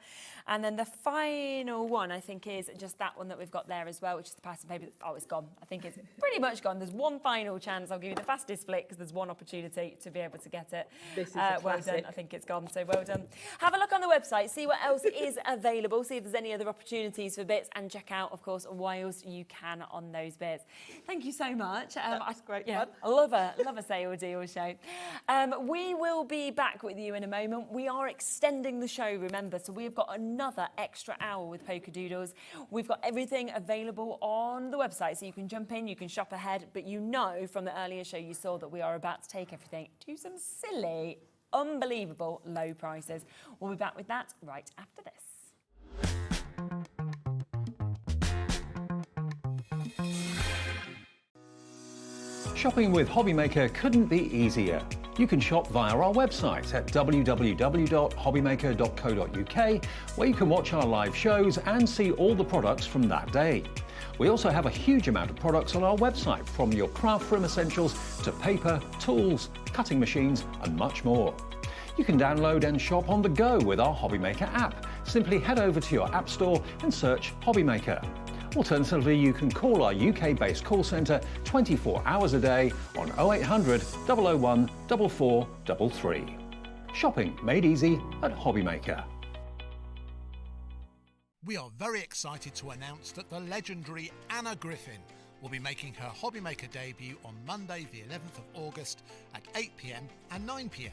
And then the final one, I think, is just that one that we've got there as well, which is the pattern paper. Oh, it's gone. I think it's pretty much gone. There's one final chance. I'll give you the fastest flick because there's one opportunity to be able to get it. This is a well done. classic. I think it's gone, so well done. Have a look on the website, see what else is available, see if there's any other opportunities for bits, and check out, of course, what else you can on those bits. Thank you so much. That's great fun. I love a sale deal show. We will be back with you in a moment. We are extending the show, remember, so we've got another extra hour with Polkadoodles. We've got everything available on the website, so you can jump in, you can shop ahead, but you know from the earlier show you saw that we are about to take everything to some silly, unbelievable low prices. We'll be back with that right after this. Shopping with Hobbymaker couldn't be easier. You can shop via our website at www.hobbymaker.co.uk, where you can watch our live shows and see all the products from that day. We also have a huge amount of products on our website, from your craft room essentials to paper, tools, cutting machines and much more. You can download and shop on the go with our Hobbymaker app. Simply head over to your app store and search Hobbymaker. Alternatively, you can call our UK-based call centre 24 hours a day on 0800 001 4433. Shopping made easy at Hobbymaker. We are very excited to announce that the legendary Anna Griffin will be making her Hobbymaker debut on Monday the 11th of August at 8 p.m. and 9 p.m.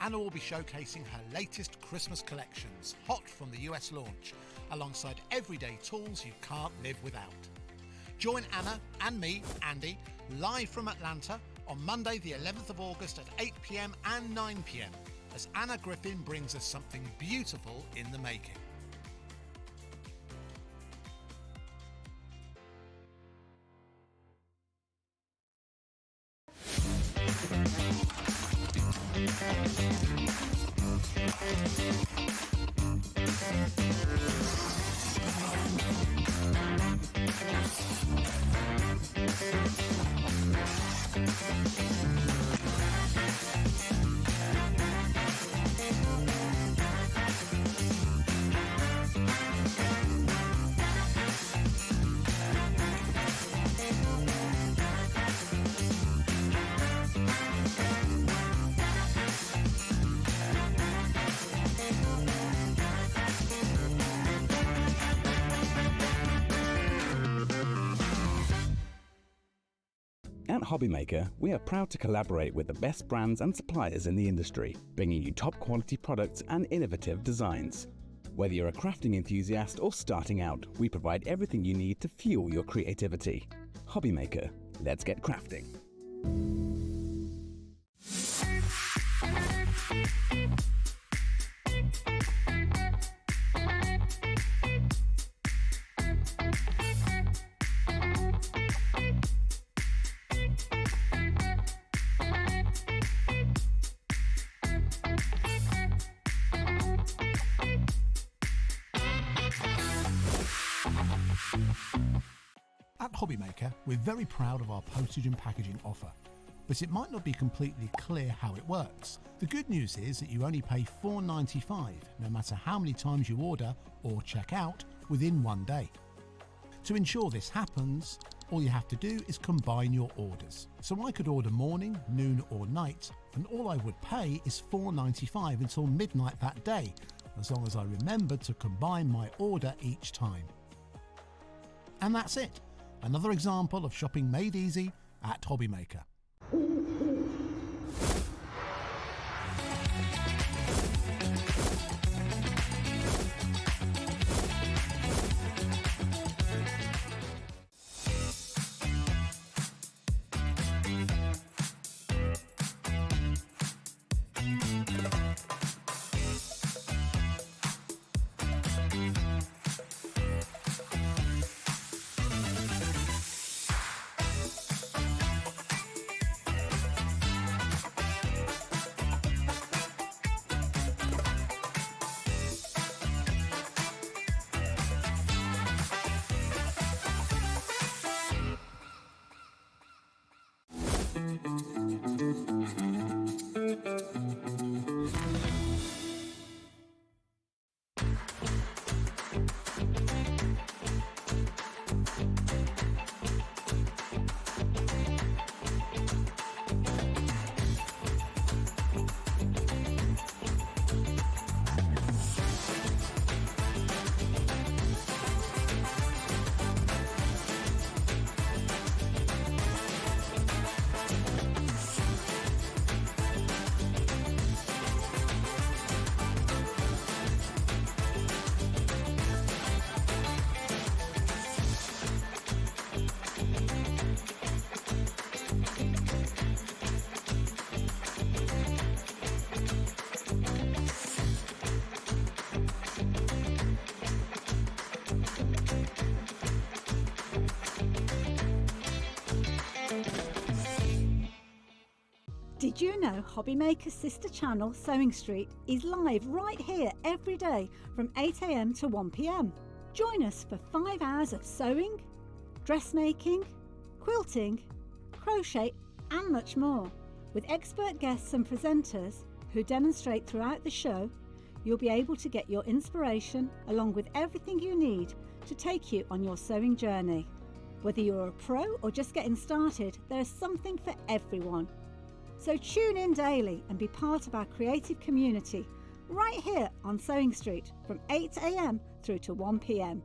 Anna will be showcasing her latest Christmas collections, hot from the US launch, alongside everyday tools you can't live without. Join Anna and me, Andy, live from Atlanta on Monday the 11th of August at 8 p.m. and 9 p.m. as Anna Griffin brings us something beautiful in the making. At Hobbymaker, we are proud to collaborate with the best brands and suppliers in the industry, bringing you top quality products and innovative designs. Whether you're a crafting enthusiast or starting out, we provide everything you need to fuel your creativity. Hobbymaker, let's get crafting. At Hobbymaker, we're very proud of our postage and packaging offer, but it might not be completely clear how it works. The good news is that you only pay $4.95 no matter how many times you order or check out within one day. To ensure this happens, all you have to do is combine your orders. So I could order morning, noon or night, and all I would pay is $4.95 until midnight that day, as long as I remembered to combine my order each time. And that's it. Another example of shopping made easy at Hobbymaker. Did you know Hobbymaker's sister channel, Sewing Street, is live right here every day from 8 AM to 1 PM? Join us for 5 hours of sewing, dressmaking, quilting, crochet and much more. With expert guests and presenters who demonstrate throughout the show, you'll be able to get your inspiration along with everything you need to take you on your sewing journey. Whether you're a pro or just getting started, there is something for everyone. So tune in daily and be part of our creative community right here on Sewing Street from 8 AM through to 1 PM.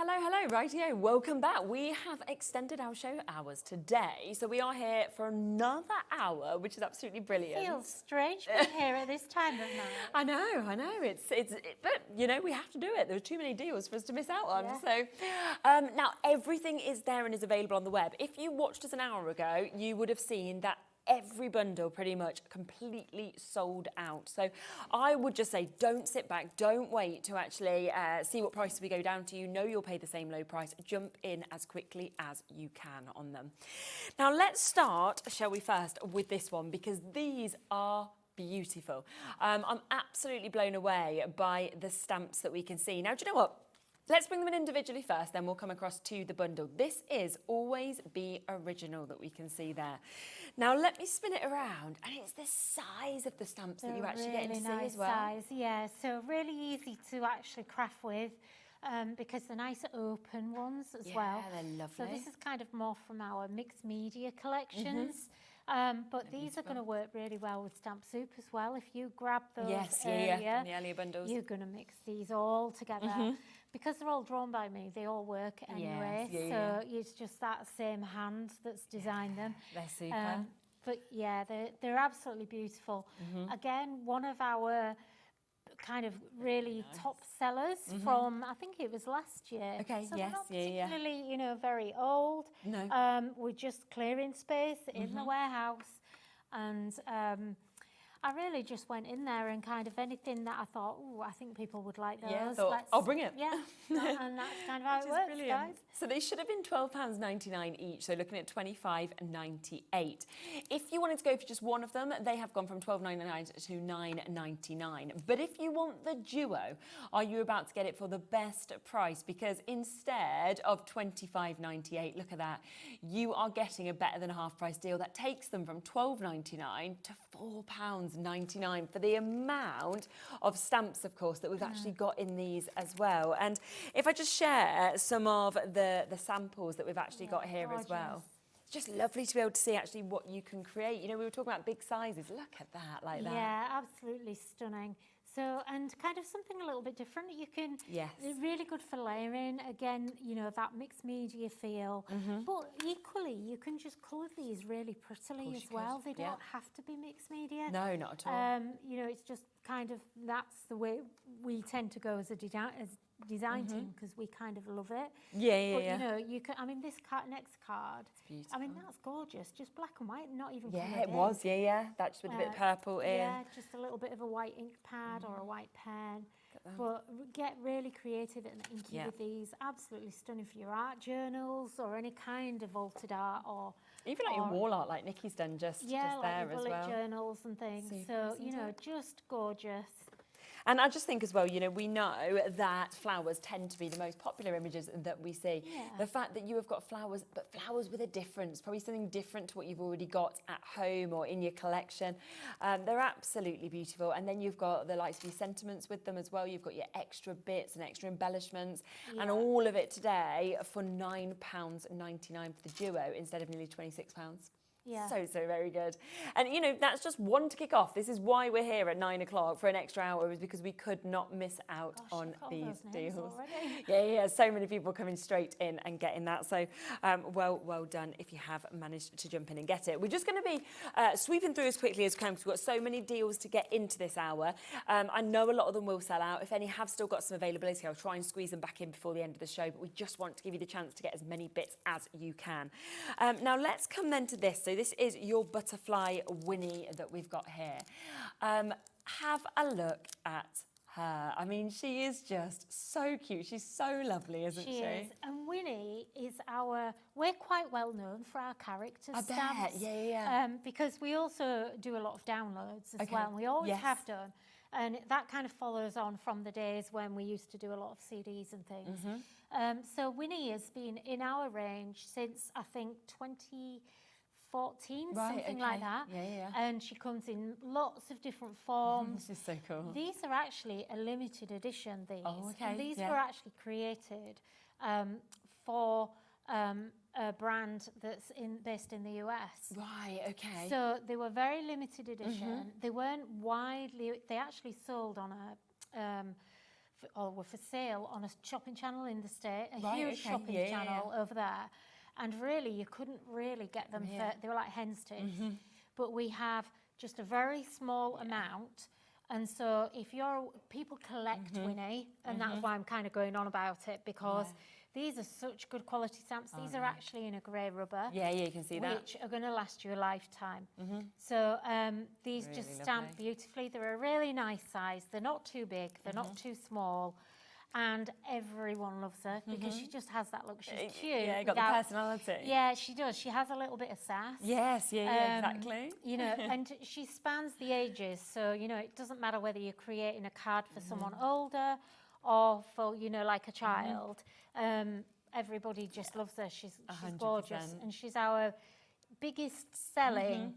Hello, rightio, welcome back. We have extended our show hours today, so we are here for another hour, which is absolutely brilliant. Feels strange being here at this time of night. I know, but you know, we have to do it. There are too many deals for us to miss out on. Yeah. So now everything is there and is available on the web. If you watched us an hour ago, you would have seen that every bundle pretty much completely sold out. So I would just say, don't sit back, don't wait to actually see what prices we go down to. You know you'll pay the same low price. Jump in as quickly as you can on them. Now let's start, shall we, first with this one, because these are beautiful. I'm absolutely blown away by the stamps that we can see. Now, do you know what? Let's bring them in individually first, then we'll come across to the bundle. This is Always Be Original that we can see there. Now, let me spin it around, and it's the size of the stamps that you actually get to see as well. Size, yeah, so really easy to actually craft with because they're nice open ones as well. Yeah, they're lovely. So this is kind of more from our mixed media collections. But these are going to work really well with stamp soup as well. If you grab those from the earlier bundles. you're going to mix these all together. Because they're all drawn by me, they all work anyway. So it's just that same hand that's designed them. They're super. But yeah, they're absolutely beautiful. Again, one of our kind of really top sellers from, I think it was last year. Okay, so yes, not particularly, you know, very old. No. We're just clearing space in the warehouse. And I really just went in there and kind of anything that I thought, oh, I think people would like those. Yeah, I thought, I'll bring it. Yeah, and that's kind of how it works, guys. So they should have been £12.99 each, so looking at £25.98. If you wanted to go for just one of them, they have gone from £12.99 to £9.99. But if you want the duo, are you about to get it for the best price? Because instead of £25.98, look at that, you are getting a better than a half price deal that takes them from £12.99 to £4.99 for the amount of stamps, of course, that we've actually got in these as well. And if I just share some of the samples that we've actually got here as well. It's just lovely to be able to see actually what you can create. You know, we were talking about big sizes. Look at that, like that. Yeah, absolutely stunning. So, and kind of something a little bit different. You can, they're really good for layering. Again, you know, that mixed media feel. But equally, you can just colour these really prettily as well. They don't have to be mixed media. No, not at all. You know, it's just kind of, that's the way we tend to go as a design team, because we kind of love it. But you know, you can, I mean, this next card, I mean, that's gorgeous. Just black and white, not even coloured it was, that just with a bit of purple in. Yeah, just a little bit of a white ink pad or a white pen. But get really creative and inky with these. Absolutely stunning for your art journals or any kind of altered art, or even like your wall art, like Nikki's done just like there your as well. journals and things. So you know, just gorgeous. And I just think as well, you know, we know that flowers tend to be the most popular images that we see. The fact that you have got flowers, but flowers with a difference, probably something different to what you've already got at home or in your collection. They're absolutely beautiful. And then you've got the likes of your sentiments with them as well. You've got your extra bits and extra embellishments and all of it today for £9.99 for the duo instead of nearly £26. Yeah. So very good. And, you know, that's just one to kick off. This is why we're here at 9 o'clock for an extra hour, is because we could not miss out on these deals. Yeah, so many people coming straight in and getting that. So well done if you have managed to jump in and get it. We're just going to be sweeping through as quickly as we can because we've got so many deals to get into this hour. I know a lot of them will sell out. If any have still got some availability, I'll try and squeeze them back in before the end of the show, but we just want to give you the chance to get as many bits as you can. Now let's come then to this. So this is your butterfly Winnie that we've got here. Have a look at her. I mean, she is just so cute. She's so lovely, isn't she? She is. And Winnie is we're quite well known for our character stamps. Because we also do a lot of downloads as well. And we always have done. And that kind of follows on from the days when we used to do a lot of CDs and things. So Winnie has been in our range since, I think, 2014, something like that. And she comes in lots of different forms. This is so cool. These are actually a limited edition, these. And these were actually created for a brand that's based in the US. Right, okay. So they were very limited edition. They weren't widely, they actually sold on or were for sale on a shopping channel in the state, a huge shopping channel over there. And really, you couldn't really get them they were like hen's teeth. But we have just a very small amount. And so if people collect Winnie, and that's why I'm kind of going on about it, because these are such good quality stamps. These are actually in a grey rubber. Yeah, you can see that. Which are going to last you a lifetime. So these really just stamp beautifully. They're a really nice size. They're not too big. They're not too small. And everyone loves her because she just has that look. She's cute. Yeah, got the personality. Yeah, she does. She has a little bit of sass. Yes, exactly. You know, and she spans the ages. So, you know, it doesn't matter whether you're creating a card for someone older or for, you know, like a child. Everybody just loves her. She's gorgeous. And she's our biggest selling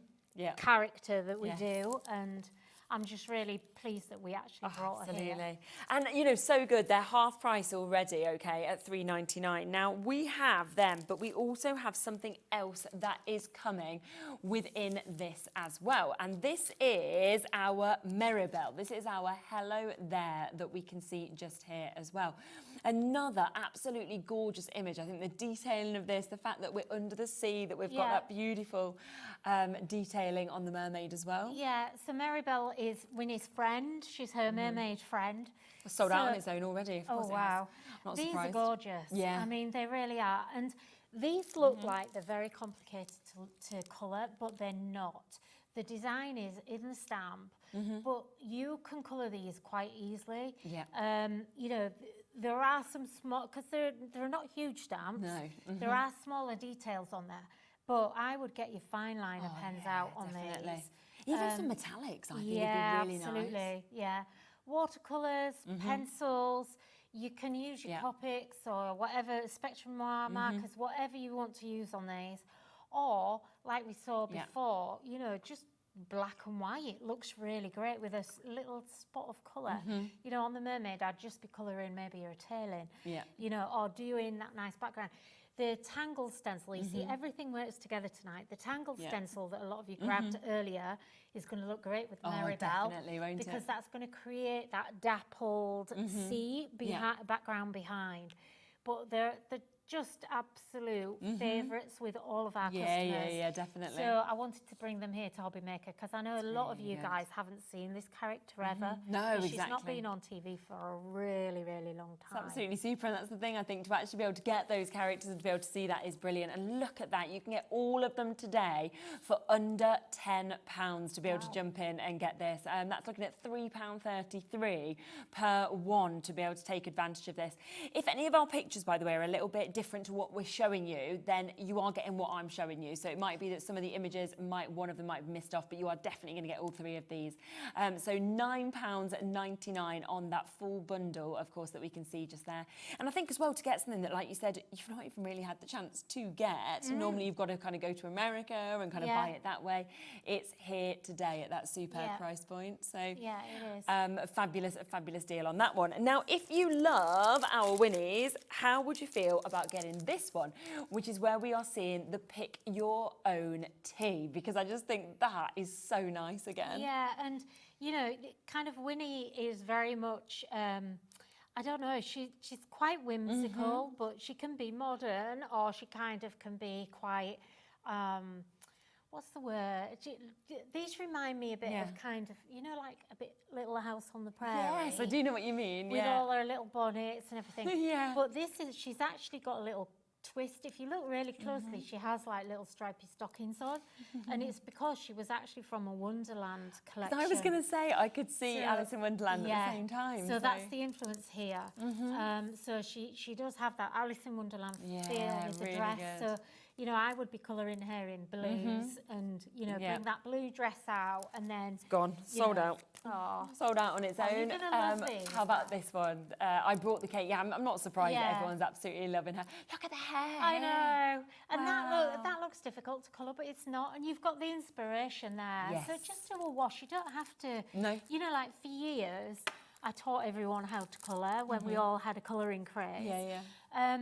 character that we do. And I'm just really pleased that we actually brought her here. Absolutely. And, you know, so good. They're half price already, okay, at $3.99. Now, we have them, but we also have something else that is coming within this as well. And this is our Mirabelle. This is our Hello There that we can see just here as well. Another absolutely gorgeous image. I think the detailing of this, the fact that we're under the sea, that we've got that beautiful detailing on the mermaid as well. Yeah, so Mirabelle is Winnie's friend. She's her mermaid friend. Sold out on its own already, of course. Oh, wow. Not These surprised. are gorgeous. Yeah. I mean, they really are. And these look like they're very complicated to colour, but they're not. The design is in the stamp, but you can colour these quite easily. Yeah. You know, there are some small, because they're not huge stamps. No. There are smaller details on there, but I would get your fine liner pens out on these. Even some metallics, I think, would be really absolutely. nice. Yeah, watercolours, pencils. You can use your Copics or whatever, spectrum markers, whatever you want to use on these. Or, like we saw before, you know, just black and white. It looks really great with a little spot of colour. You know, on the mermaid, I'd just be colouring maybe her tail in, you know, or doing that nice background. The tangled stencil, you see everything works together tonight. The tangled stencil that a lot of you grabbed earlier is going to look great with Mirabelle. Definitely, won't because it? that's going to create that dappled sea background behind. But they're just absolute favourites with all of our customers. Yeah, definitely. So I wanted to bring them here to Hobby Maker because I know a lot of you guys haven't seen this character ever. No, exactly. She's not been on TV for a really, really long time. It's absolutely super, and that's the thing, I think, to actually be able to get those characters and to be able to see that is brilliant. And look at that, you can get all of them today for under £10 to be able to jump in and get this. That's looking at £3.33 per one to be able to take advantage of this. If any of our pictures, by the way, are a little bit different to what we're showing you, then you are getting what I'm showing you. So it might be that some of the images, one of them might have missed off, but you are definitely going to get all three of these. So £9.99 on that full bundle, of course, that we can see just there. And I think as well, to get something that, like you said, you've not even really had the chance to get. Normally you've got to kind of go to America and kind of buy it that way. It's here today at that superb price point. So yeah, it is. A fabulous deal on that one. Now, if you love our Winnies, how would you feel about getting this one, which is where we are seeing the pick your own tea, because I just think that is so nice again. Yeah, and you know, kind of Winnie is very much I don't know, she's quite whimsical, but she can be modern, or she kind of can be quite what's the word? These remind me a bit of kind of, you know, like a bit Little House on the Prairie. Yes, I do know what you mean. With all her little bonnets and everything. But she's actually got a little twist. If you look really closely, she has like little stripy stockings on. And it's because she was actually from a Wonderland collection. I was going to say, I could see Alice in Wonderland at the same time. So that's the influence here. So she does have that Alice in Wonderland feel with the dress. Good. So, you know, I would be colouring her in blues and, you know, bring that blue dress out and then... It's gone. Sold out. Oh. Sold out on its own. You're gonna love these. How about this one? I brought the cake. Yeah, I'm not surprised that everyone's absolutely loving her. Look at the hair. I know. And that looks difficult to colour, but it's not. And you've got the inspiration there. Yes. So just do a wash. You don't have to... No. You know, like for years, I taught everyone how to colour when we all had a colouring craze. Yeah.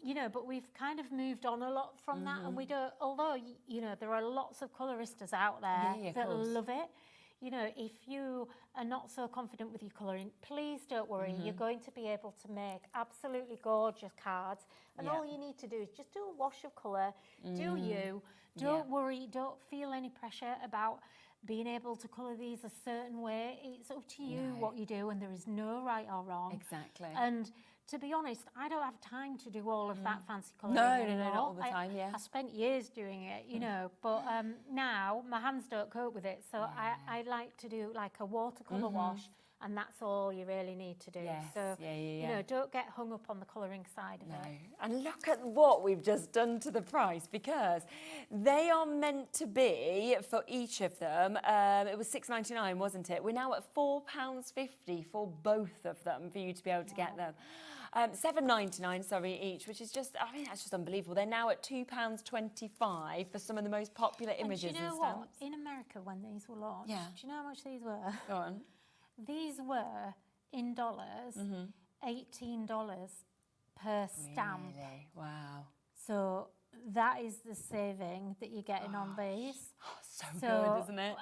You know, but we've kind of moved on a lot from that, and we don't, although, you know, there are lots of coloristas out there that love it. You know, if you are not so confident with your colouring, please don't worry. You're going to be able to make absolutely gorgeous cards, and all you need to do is just do a wash of colour, do you, don't worry, don't feel any pressure about being able to colour these a certain way. It's up to you what you do, and there is no right or wrong. Exactly. And to be honest, I don't have time to do all of that fancy colouring No, not all the time, I spent years doing it, you know, but now my hands don't cope with it, so I like to do like a watercolour wash, and that's all you really need to do. So, you know, don't get hung up on the colouring side of it. And look at what we've just done to the price, because they are meant to be, for each of them, it was $6.99, wasn't it? We're now at £4.50 for both of them for you to be able to get them. £7.99, sorry, each, which is just, I mean, that's just unbelievable. They're now at £2.25 for some of the most popular images And do you know and what? stamps. In America, when these were launched, Yeah. do you know how much these were? Go on. These were, in dollars, $18 per stamp. Really? Wow. So that is the saving that you're getting on these. So good, isn't it?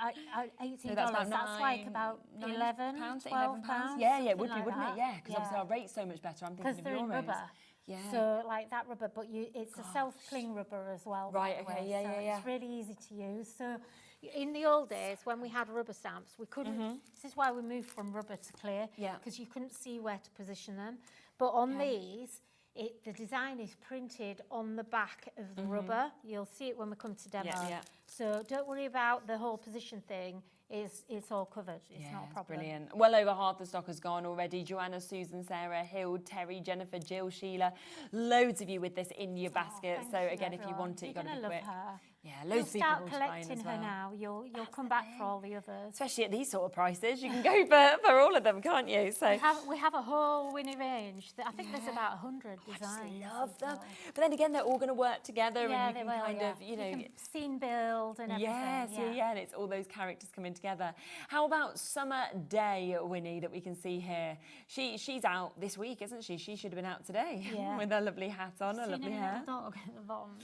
$18, So that's like about £11, £12. Yeah, it would be, something like wouldn't it? that. Yeah, because obviously our rate's so much better. I'm thinking Because of they're in euros. rubber. Yeah. So like that rubber, but it's a self-cling rubber as well. Right, by the okay, way, yeah, so yeah, yeah. It's really easy to use. So in the old days, when we had rubber stamps, we couldn't, this is why we moved from rubber to clear, because you couldn't see where to position them. But on these, the design is printed on the back of the rubber. You'll see it when we come to demo. Yeah. So don't worry about the whole position thing. It's all covered. It's not a problem. Brilliant. Well over half the stock has gone already. Joanna, Susan, Sarah, Hild, Terry, Jennifer, Jill, Sheila. Loads of you with this in your basket. So again, if you want it, you've got to be quick. Her. Yeah, loads of people start will try in collecting as her well. now. You'll come back for all the others. Especially at these sort of prices, you can go for all of them, can't you? So we have a whole Winnie range. I think there's about 100 designs. I love them. But then again, they're all going to work together, and you can kind of, you know, you can scene build and everything. Yes, and it's all those characters coming together. How about Summer Day, Winnie, that we can see here? She's out this week, isn't she? She should have been out today with her lovely hat on, her lovely hair. Dog at the bottom.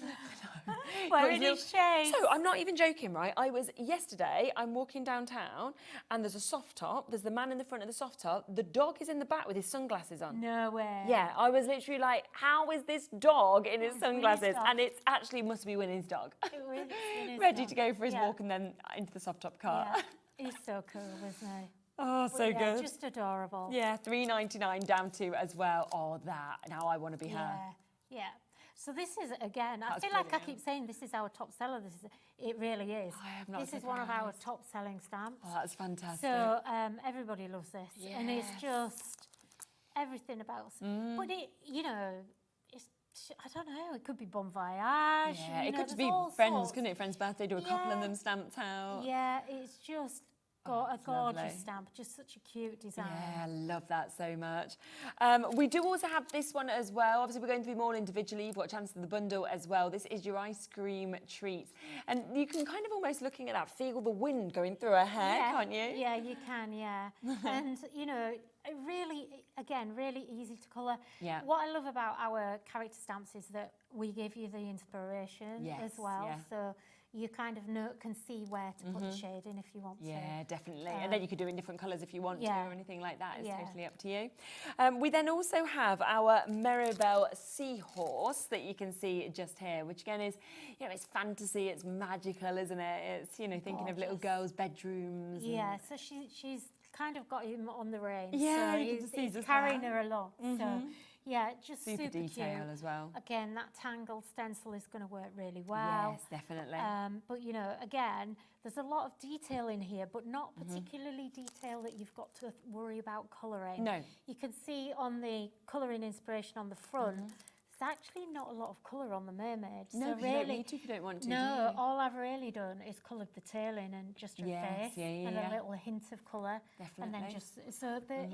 Wearing his shades. So I'm not even joking, right? Yesterday, I'm walking downtown and there's a soft top. There's the man in the front of the soft top. The dog is in the back with his sunglasses on. No way. Yeah, I was literally like, how is this dog in his sunglasses? And it actually must be Winnie's dog. Ready to go for his walk and then into the soft top car. Yeah. He's so cool, isn't he? Oh, so good. Just adorable. Yeah, $3.99 down to as well. Oh, that. Now I want to be her. Yeah. So this is, again, I feel like I keep saying this is our top seller. It really is. This is one of our top selling stamps. Oh, that's fantastic. So everybody loves this. And it's just everything about it. But it, you know, I don't know, it could be Bon Voyage. Yeah, it could be friends, couldn't it? Friend's birthday, do a couple of them stamped out. Yeah, it's just got a gorgeous stamp, just such a cute design. Yeah, I love that so much. We do also have this one as well. Obviously, we're going through them all individually. You've got a chance of the bundle as well. This is your ice cream treat. And you can kind of almost looking at that, feel the wind going through her hair, can't you? Yeah, you can, and, you know, really, again, really easy to colour. Yeah. What I love about our character stamps is that we give you the inspiration as well. So you kind of can see where to put the shade in if you want to. Yeah, definitely. And then you could do it in different colours if you want to or anything like that. It's totally up to you. We then also have our Meribel Seahorse that you can see just here, which again is, you know, it's fantasy, it's magical, isn't it? It's, you know, thinking of little girls' bedrooms. Yeah, so she's kind of got him on the reins. Yeah, so you can see he's carrying her along. So yeah, just super detail cute as well. Again, that tangled stencil is going to work really well. Yes, definitely. But you know, again, there's a lot of detail in here, but not particularly detail that you've got to worry about colouring. No. You can see on the colouring inspiration on the front, there's actually not a lot of colour on the mermaid. No, so you don't need to if you don't want to. No, all I've really done is coloured the tail in and just her face and a little hint of colour. Definitely. And then just, so they're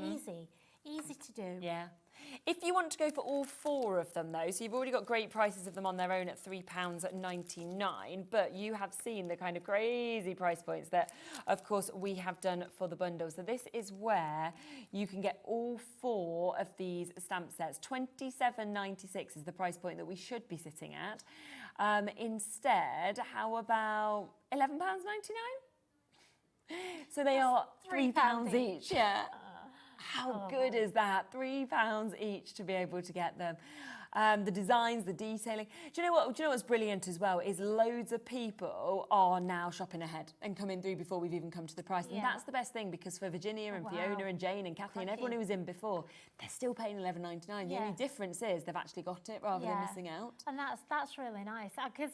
easy to do. Yeah. If you want to go for all four of them though, so you've already got great prices of them on their own at £3.99, but you have seen the kind of crazy price points that, of course, we have done for the bundle. So this is where you can get all four of these stamp sets. £27.96 is the price point that we should be sitting at. Instead, how about £11.99? So they are £3 each. Yeah. How good is that? £3 each to be able to get them. The designs, the detailing. Do you know what's brilliant as well is loads of people are now shopping ahead and coming through before we've even come to the price. And that's the best thing, because for Virginia and Fiona and Jane and Kathy and everyone who was in before, they're still paying £11.99. The only difference is they've actually got it rather than missing out. And that's really nice, because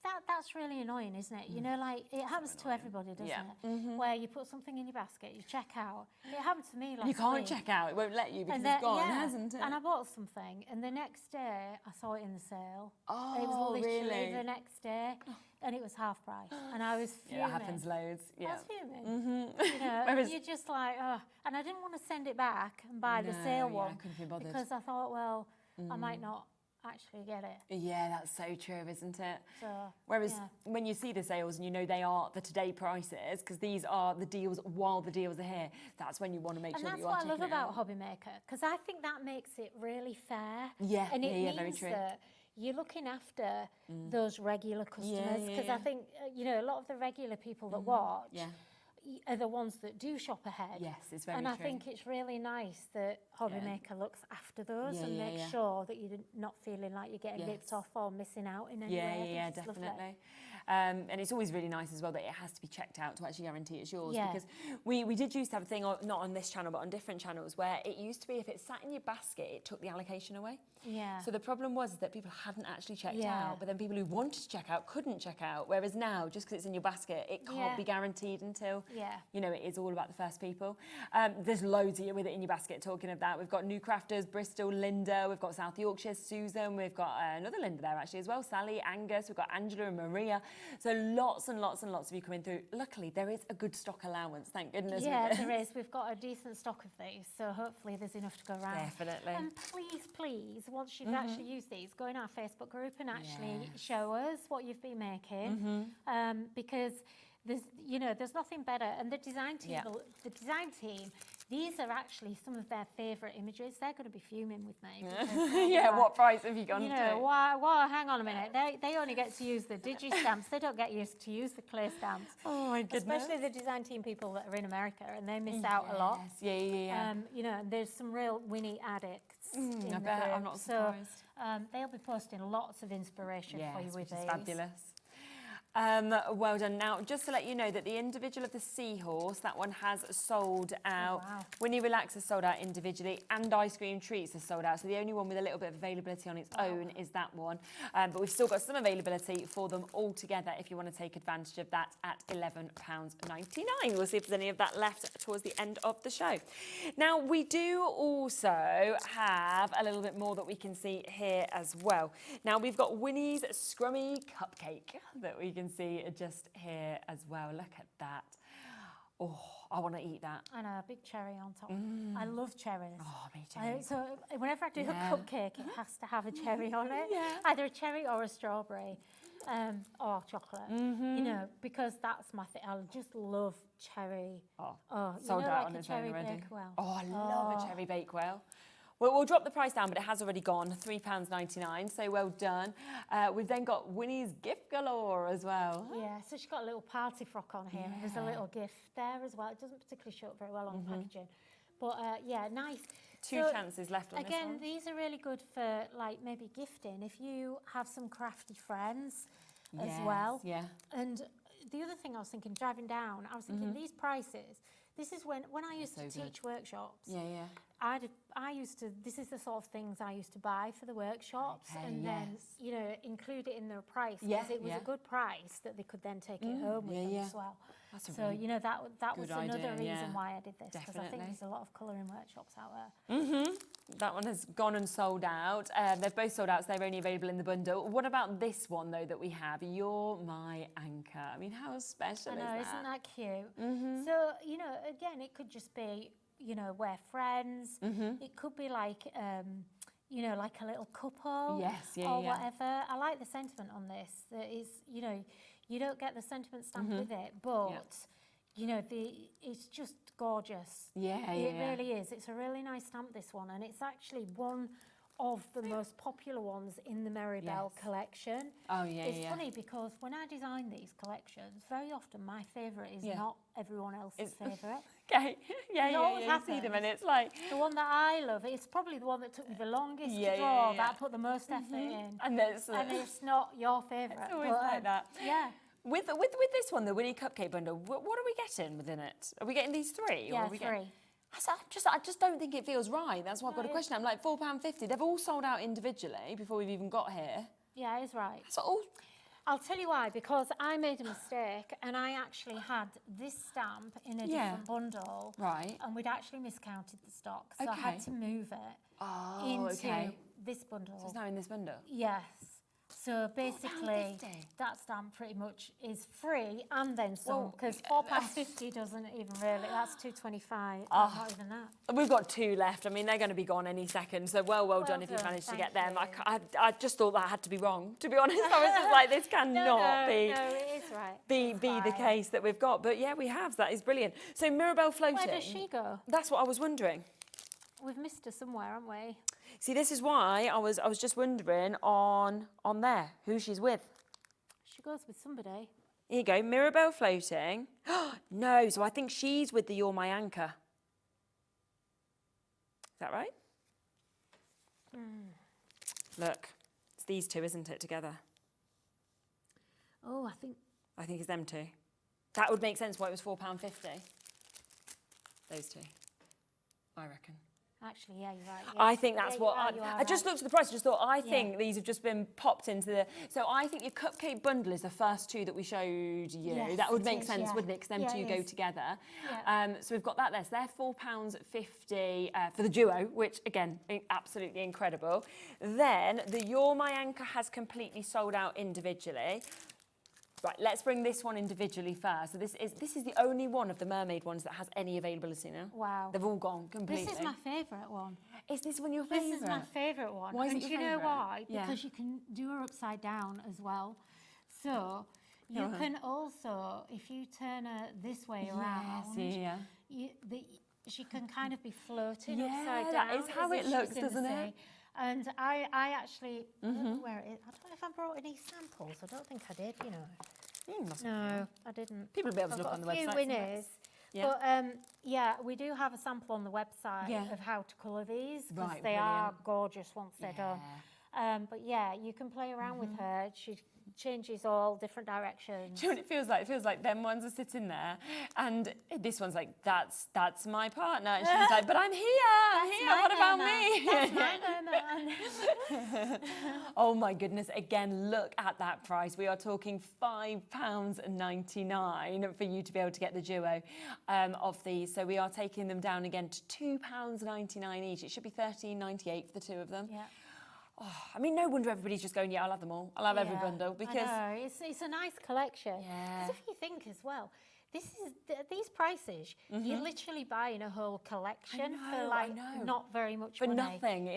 That's really annoying, isn't it? You know, like, it happens to everybody, doesn't it? Where you put something in your basket, you check out. It happened to me last You can't week. check out. It won't let you because And it's gone, yeah, hasn't it? And I bought something, and the next day I saw it in the sale. Oh, it was literally really? the next day, and it was half price, and I was fuming. Yeah, that happens loads. Yeah. I was fuming. You know, Whereas- you're just like, oh. And I didn't want to send it back and buy the sale yeah, one I couldn't be bothered. because I thought, well, I might not actually get it. Yeah, that's so true, isn't it? So, Whereas yeah. when you see the sales and you know they are the today prices, because these are the deals while the deals are here, that's when you want to make And sure that that's you are what I checking love it about out. Hobby Maker, because I think that makes it really fair. Yeah, and it yeah, means very true. that you're looking after those regular customers, because I think you know, a lot of the regular people that watch are the ones that do shop ahead. Yes, it's very and true. I think it's really nice that Hobby Maker looks after those Yeah, and yeah, makes yeah. sure that you're not feeling like you're getting ripped off or missing out in any way. I think it's lovely. Definitely. And it's always really nice as well that it has to be checked out to actually guarantee it's yours. Yeah. Because we did used to have a thing, not on this channel, but on different channels, where it used to be if it sat in your basket, it took the allocation away. Yeah. So the problem was that people hadn't actually checked Yeah. out, but then people who wanted to check out couldn't check out. Whereas now, just because it's in your basket, it can't be guaranteed until, you know, it is all about the first people. There's loads here with it in your basket, talking of that. We've got New Crafters, Bristol, Linda, we've got South Yorkshire, Susan, we've got another Linda there actually as well, Sally, Angus, we've got Angela and Maria. So lots and lots and lots of you coming through. Luckily, there is a good stock allowance, thank goodness. Yeah, with there this. is. We've got a decent stock of these, so hopefully there's enough to go around. Definitely. And please, once you've actually used these, go in our Facebook group and actually show us what you've been making, because there's nothing better. And the design team, these are actually some of their favourite images. They're going to be fuming with me. What price have you gone you to? know, why, hang on a minute. They only get to use the digi stamps. They don't get used to use the clear stamps. Oh my goodness. Especially the design team people that are in America, and they miss out a lot. Yeah. You know, and there's some real Winnie addicts in the bet. group. I'm not surprised. So they'll be posting lots of inspiration for you with which these. is fabulous. Well done. Now, just to let you know that the individual of the seahorse, that one has sold out. wow. Winnie Relax has sold out individually, and Ice Cream Treats has sold out. So the only one with a little bit of availability on its own is that one. But we've still got some availability for them all together if you want to take advantage of that at £11.99. We'll see if there's any of that left towards the end of the show. Now, we do also have a little bit more that we can see here as well. Now, we've got Winnie's Scrummy Cupcake that we can see just here as well. Look at that. Oh, I want to eat that. And a big cherry on top. I love cherries. Oh, me too. So whenever I do a cupcake, it has to have a cherry on it. Either a cherry or a strawberry, or chocolate. You know, because that's my thing. I just love cherry. Sold out like on a its own cherry already. Bakewell. Oh, I love a cherry Bakewell. Well, we'll drop the price down, but it has already gone, £3.99, so well done. We've then got Winnie's Gift Galore as well. Yeah, so she's got a little party frock on here. There's a little gift there as well. It doesn't particularly show up very well on the packaging. But yeah, nice. Two chances left on this one. Again, these are really good for like maybe gifting. If you have some crafty friends as well. Yeah. And the other thing I was thinking, driving down, I was thinking these prices, this is when I used to teach workshops. This is the sort of things I used to buy for the workshops and then, you know, include it in their price. because it was a good price that they could then take it home with them as well. So, you know, that was another reason why I did this, because I think there's a lot of colouring workshops out there. That one has gone and sold out. They've both sold out, so they're only available in the bundle. What about this one, though, that we have? You're My Anchor. I mean, how special I know, is that? isn't that cute? So, you know, again, it could just be, you know, we're friends. It could be like, you know, like a little couple or whatever. I like the sentiment on this. That is, you know, you don't get the sentiment stamp with it, but, you know, it's just gorgeous. It really is. It's a really nice stamp, this one, and it's actually one of the most popular ones in the Meribel collection. It's funny because when I design these collections, very often my favourite is not everyone else's favourite. Okay. You see them and it's like... The one that I love, it's probably the one that took me the longest to draw, that I put the most effort in. And it's not your favourite. It's always like that. Yeah. With this one, the Winnie Cupcake bundle, what are we getting within it? Are we getting these three? Yeah, or are we three. I just don't think it feels right. That's why I've got a question. I'm like, £4.50. They've all sold out individually before we've even got here. Yeah, it's right. So all... I'll tell you why, because I made a mistake and I actually had this stamp in a different bundle. Right. And we'd actually miscounted the stock, so I had to move it into this bundle. So it's now in this bundle? Yes. So basically, that stamp pretty much is free and then some, because £4.50 doesn't even really, that's £2.25, not even that. We've got 2 left. I mean, they're going to be gone any second, so well done if you managed to get them. I just thought that had to be wrong, to be honest. I was just like, this cannot be it is right. be the case that we've got. But yeah, we have. That is brilliant. So Mirabelle floating. Where does she go? That's what I was wondering. We've missed her somewhere, haven't we? See, this is why I was just wondering on there who she's with. She goes with somebody. Here you go, Mirabelle floating. No, so I think she's with the You're My Anchor. Is that right? Look, it's these two, isn't it, together? Oh, I think it's them two. That would make sense why it was £4.50. Those two, I reckon. Actually, yeah, you're right. Yes. I think that's what I just looked at the price. I just thought I think these have just been popped into the. So I think your cupcake bundle is the first 2 that we showed you. Yes, that would make sense, yeah. wouldn't it? Because them two go together. Yeah. So we've got that there. So they're £4.50 for the duo, which again, absolutely incredible. Then the You're My Anchor has completely sold out individually. Right, let's bring this one individually first. So this is the only one of the mermaid ones that has any availability now. Wow. They've all gone completely. This is my favourite one. Is this one your favourite? This is my favourite one. Why is it your you know favourite? why? Yeah. Because you can do her upside down as well. So you can also, if you turn her this way around, she can kind of be floating upside down. That is how it looks, doesn't it? And I actually, I don't know where it is. I don't know if I brought any samples. I don't think I did, you know. No, I didn't. People will be able to look on the website. I've got a few winners. Yeah. But yeah, we do have a sample on the website of how to colour these, because they are gorgeous once they're done. But yeah, you can play around with her. She changes all different directions. Do you know what it feels like? It feels like them ones are sitting there, and this one's like, that's my partner. And she's like, but I'm here. What about me? That's my merman. Oh my goodness! Again, look at that price. We are talking £5.99 for you to be able to get the duo of these. So we are taking them down again to £2.99 each. It should be £13.98 for the 2 of them. Yeah. Oh, I mean, no wonder everybody's just going, I'll have them all. I'll have every bundle, because I know. It's a nice collection. Yeah. Because if you think as well, these prices, you're literally buying a whole collection for not very much for money. nothing.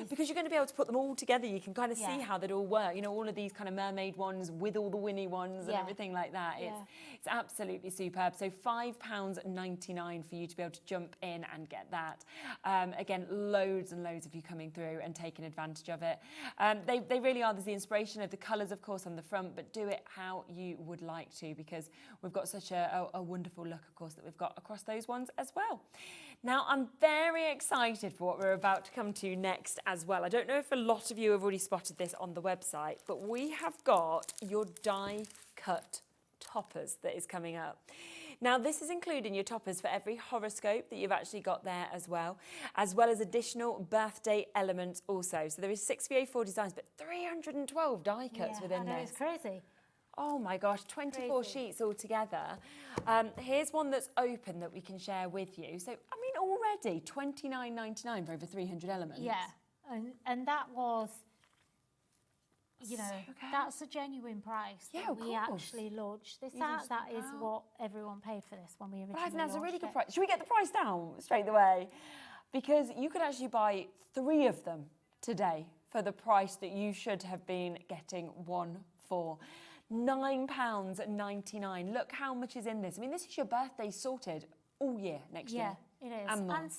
Because you're going to be able to put them all together. You can kind of see how they'd all work. You know, all of these kind of mermaid ones with all the Winnie ones and everything like that. It's absolutely superb. So £5.99 for you to be able to jump in and get that. Again, loads and loads of you coming through and taking advantage of it. They really are. There's the inspiration of the colours, of course, on the front, but do it how you would like to, because we've got such a wonderful look, of course, that we've got across those ones as well. Now, I'm very excited for what we're about to come to next as well. I don't know if a lot of you have already spotted this on the website, but we have got your die-cut toppers that is coming up. Now, this is including your toppers for every horoscope that you've actually got there as well as additional birthday elements also. So there is 6 VA4 designs, but 312 die cuts within this. It's crazy. Oh my gosh, 24 sheets altogether. Here's one that's open that we can share with you. So, I mean, already £29.99 for over 300 elements. Yeah, and that was, you know, that's a genuine price. Yeah, we actually launched this at. That is what everyone paid for this when we originally I think that's a really launched good price. Should we get the price down straight away? Because you could actually buy 3 of them today for the price that you should have been getting one for. £9.99. Look how much is in this. I mean, this is your birthday sorted all year next year. Yeah, it is. And more. And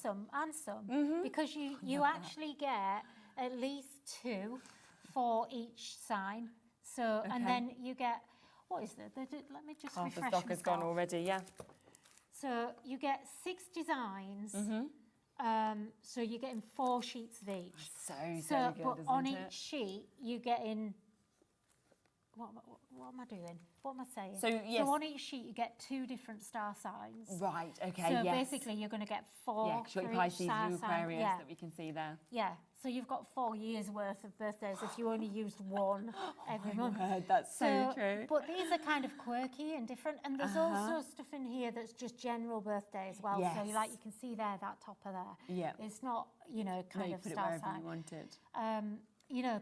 some. Because you actually get at least 2 for each sign. So, and then you get, what is it? Let me just refresh the stock has gone already, yeah. So you get 6 designs. So you're getting 4 sheets of each. So good, but isn't on it? each sheet, you're getting what am I doing? What am I saying? So, yes. So on each sheet you get 2 different star signs. Right, okay, So yes. basically you're going to get 4 Yeah, for your each Pisces, star your sign. Aquarius Yeah. that we can see there. Yeah, so you've got 4 years worth of birthdays if you only used one every month. Word, that's so true. But these are kind of quirky and different, and there's also stuff in here that's just general birthday as well. Yes. So you can see there, that topper there. Yeah. It's not, kind you of put it star wherever sign. you want it.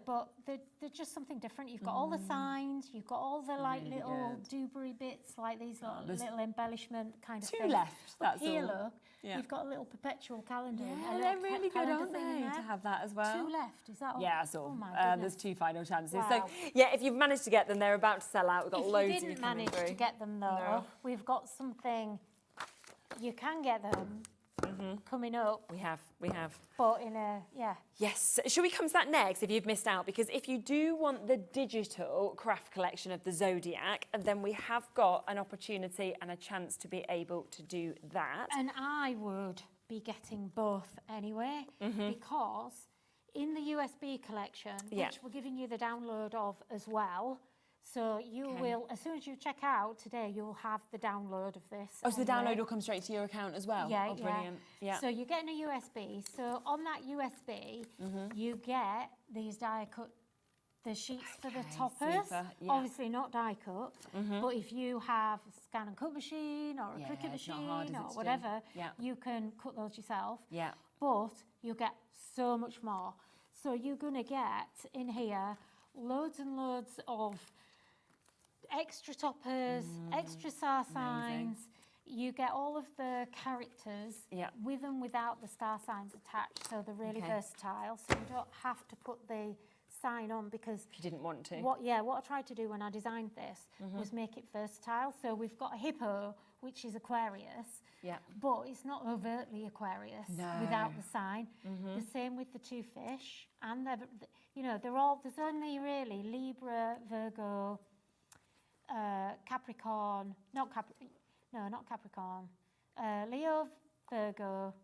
But they're just something different. You've got all the signs, you've got all the Really little good. Dewberry bits, like these there's little embellishment kind of 2 things. left, Up that's here, all. look, Yeah. you've got a little perpetual calendar. Yeah, they're really good, aren't they, to have that as well? 2 left, is that all? Yeah, that's all. Oh my goodness. There's 2 final chances. Wow. So, yeah, if you've managed to get them, they're about to sell out. We've got If loads you of you didn't coming manage through. to get them though, No. we've got something, you can get them coming up. We have. But in a, Yes. Shall we come to that next if you've missed out? Because if you do want the digital craft collection of the Zodiac, then we have got an opportunity and a chance to be able to do that. And I would be getting both anyway, because in the USB collection, which we're giving you the download of as well, so you will, as soon as you check out today, you'll have the download of this. Oh, so the anyway. download will come straight to your account as well? Yeah, oh, brilliant. Yeah. So you're getting a USB. So on that USB, you get these die cut, the sheets for the toppers. super, yeah. Obviously not die cut, but if you have a scan and cut machine or a Cricut it's not hard, machine is it, or to do? whatever, Yeah. you can cut those yourself. Yeah. But you get so much more. So you're going to get in here loads and loads of extra toppers, extra star signs. You get all of the characters with and without the star signs attached, so they're really versatile. So you don't have to put the sign on because If you didn't want to. what I tried to do when I designed this was make it versatile. So we've got a hippo, which is Aquarius, but it's not overtly Aquarius without the sign. The same with the 2 fish, and they're all. There's only really Libra, Virgo, Capricorn, not Capricorn, Leo, Virgo,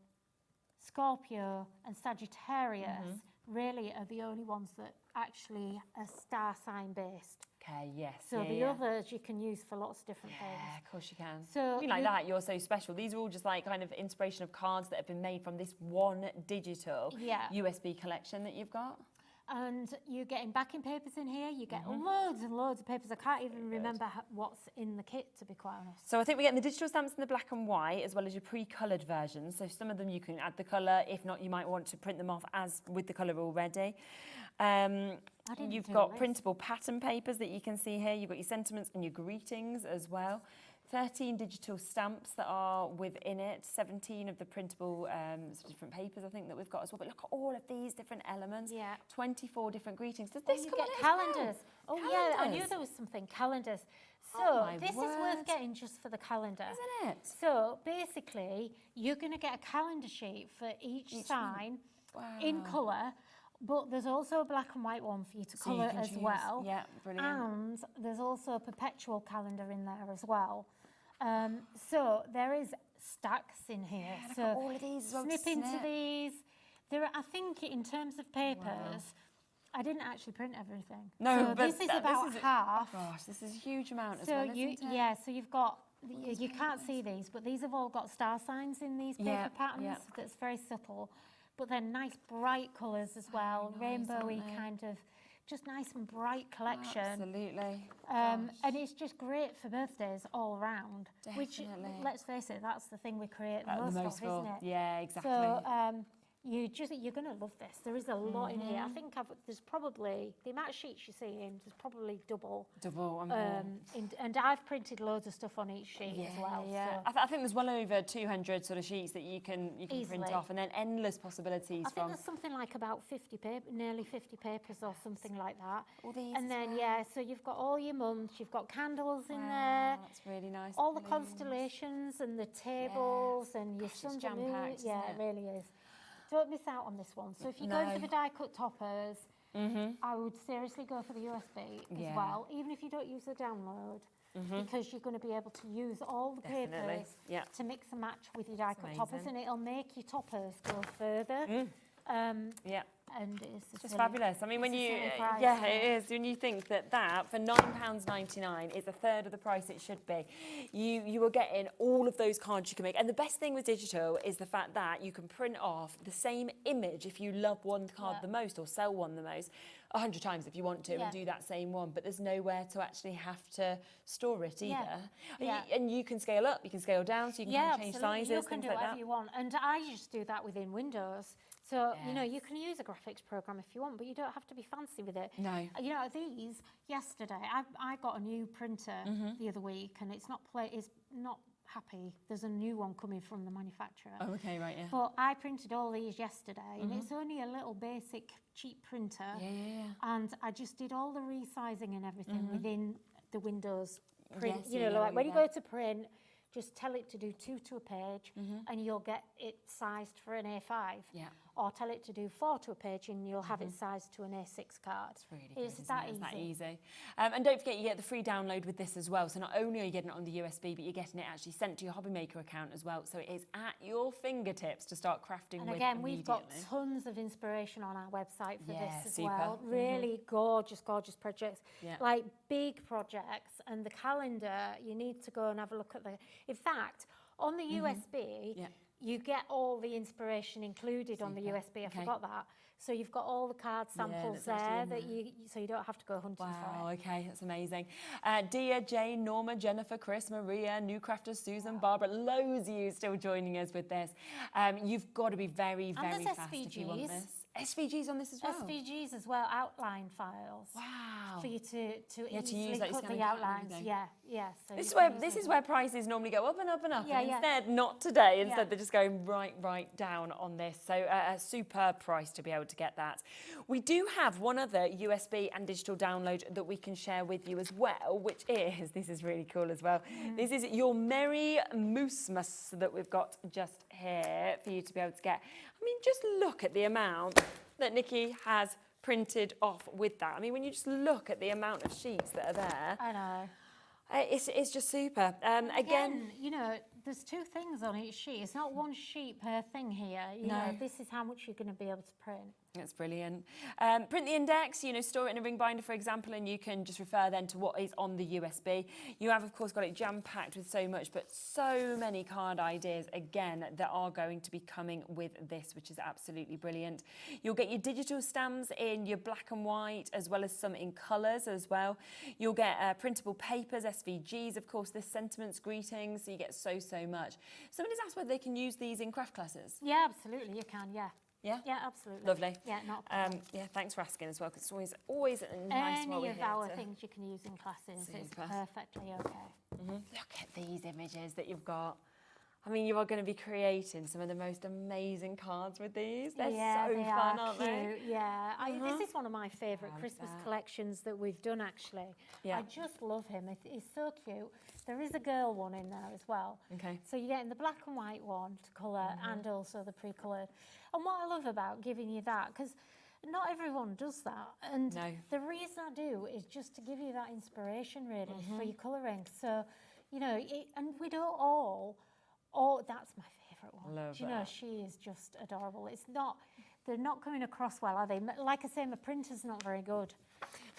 Scorpio, and Sagittarius really are the only ones that actually are star sign based. Okay, yes. So the others you can use for lots of different things. Yeah, of course you can. So like that, you're so special. These are all just like kind of inspiration of cards that have been made from this one digital USB collection that you've got. And you're getting backing papers in here. You get loads and loads of papers. I can't even remember what's in the kit, to be quite honest. So I think we're getting the digital stamps in the black and white, as well as your pre-coloured versions. So some of them you can add the colour. If not, you might want to print them off as with the colour already. You've got printable pattern papers that you can see here. You've got your sentiments and your greetings as well. 13 digital stamps that are within it, 17 of the printable different papers I think that we've got as well. But look at all of these different elements. 24 different greetings. Does this come get on calendars? Well? Oh yeah, I knew there was something, calendars. So this is worth getting just for the calendar. Isn't it? So basically, you're going to get a calendar sheet for each sign in colour. But there's also a black and white one for you to colour as well. Yeah, brilliant. And there's also a perpetual calendar in there as well. So there is stacks in here. Yeah, look so at all of these as well to snip into snip. these. There are, I think in terms of papers, I didn't actually print everything. No, so but this is about half. Oh gosh, this is a huge amount as So well, isn't it? so you've got, you can't see these, but these have all got star signs in these paper patterns. That's very subtle. But then nice bright colours as well, rainbowy kind of, just nice and bright collection. Absolutely. And it's just great for birthdays all round. Which, Definitely. let's face it, that's the thing we create the most of, isn't it? Yeah, exactly. So you're going to love this. There is a lot in here. I think there's probably, the amount of sheets you see in, there's probably double. And I've printed loads of stuff on each sheet as well. Yeah, So. I think there's well over 200 sort of sheets that you can Easily. print off, and then endless possibilities I think from. there's something like about 50 nearly 50 papers or something like that. All these and as then well. so you've got all your months, you've got candles in there. That's really nice. All the balloons. constellations and the tables and your Gosh, it's suns and moons. jam-packed, Yeah, isn't it really is. Don't miss out on this one. So if you go for the die cut toppers, I would seriously go for the USB as well, even if you don't use the download, because you're going to be able to use all the papers to mix and match with your die cut toppers, and it'll make your toppers go further. Yeah. And it's Just fabulous. I mean, when it's a you, silly price, yeah, it is. When you think that for £9.99 is a third of the price it should be, you are getting all of those cards you can make. And the best thing with digital is the fact that you can print off the same image if you love one card the most, or sell one the most, 100 times if you want to, and do that same one. But there's nowhere to actually have to store it either. And you can scale up, you can scale down, so you can kind of change sizes, you can things do like whatever that. you want. And I just do that within Windows. So, you know, you can use a graphics program if you want, but you don't have to be fancy with it. No. You know, these, yesterday, I got a new printer the other week, and it's not happy. There's a new one coming from the manufacturer. Oh, okay, right, yeah. But I printed all these yesterday, and it's only a little basic, cheap printer. And I just did all the resizing and everything within the Windows print. Yes, you know, like when you go to print, just tell it to do 2 to a page, and you'll get it sized for an A5. Yeah. Or tell it to do 4 to a page, and you'll have it sized to an A6 card. It's really good, It's that easy. It's that easy. And don't forget, you get the free download with this as well. So not only are you getting it on the USB, but you're getting it actually sent to your Hobby Maker account as well. So it is at your fingertips to start crafting with. And again, we've got tons of inspiration on our website for this as well. Mm-hmm. Really gorgeous, gorgeous projects. Yeah. Like big projects. And the calendar, you need to go and have a look at the... In fact, on the USB... You get all the inspiration included on the USB. I forgot that. So you've got all the card samples there so you don't have to go hunting for it. Wow, okay, that's amazing. Dia, Jane, Norma, Jennifer, Chris, Maria, new crafters, Susan, Barbara, loads of you still joining us with this. You've got to be very, very fast if you want this. SVGs on this as well? SVGs as well, outline files. Wow. For you to easily use cut the outlines. So this is where prices normally go up and up and up. Yeah, and instead, not today. Instead, they're just going right down on this. So a superb price to be able to get that. We do have one other USB and digital download that we can share with you as well, which is, this is really cool as well. This is your Merry Moosmas that we've got just here for you to be able to get. I mean, just look at the amount that Nikki has printed off with that. I mean, when you just look at the amount of sheets that are there. I know. It's just super. Again, you know, there's 2 things on each sheet. It's not 1 sheet per thing here. You know, this is how much you're going to be able to print. That's brilliant. Print the index, you know, store it in a ring binder, for example, and you can just refer then to what is on the USB. You have, of course, got it jam-packed with so much, but so many card ideas, again, that are going to be coming with this, which is absolutely brilliant. You'll get your digital stamps in your black and white, as well as some in colours as well. You'll get printable papers, SVGs, of course, this sentiments, greetings, so you get so much. Somebody's asked whether they can use these in craft classes. Yeah, absolutely, you can, yeah. Yeah? Yeah, absolutely. Lovely. Yeah, not a problem. yeah, thanks for asking as well, because it's always nice while we're Any here. of our things you can use in classes, it's perfectly okay. Look at these images that you've got. I mean, you are going to be creating some of the most amazing cards with these. They're so fun, aren't they? Yeah, this is one of my favourite Christmas collections that we've done, actually. I just love him. He's so cute. There is a girl one in there as well. Okay. So you're getting the black and white one to colour and also the pre-coloured. And what I love about giving you that, because not everyone does that. And the reason I do is just to give you that inspiration, really, for your colouring. So, you know, and we don't all... Oh, that's my favourite one. Love Do you know, she is just adorable. They're not coming across well, are they? Like I say, my printer's not very good.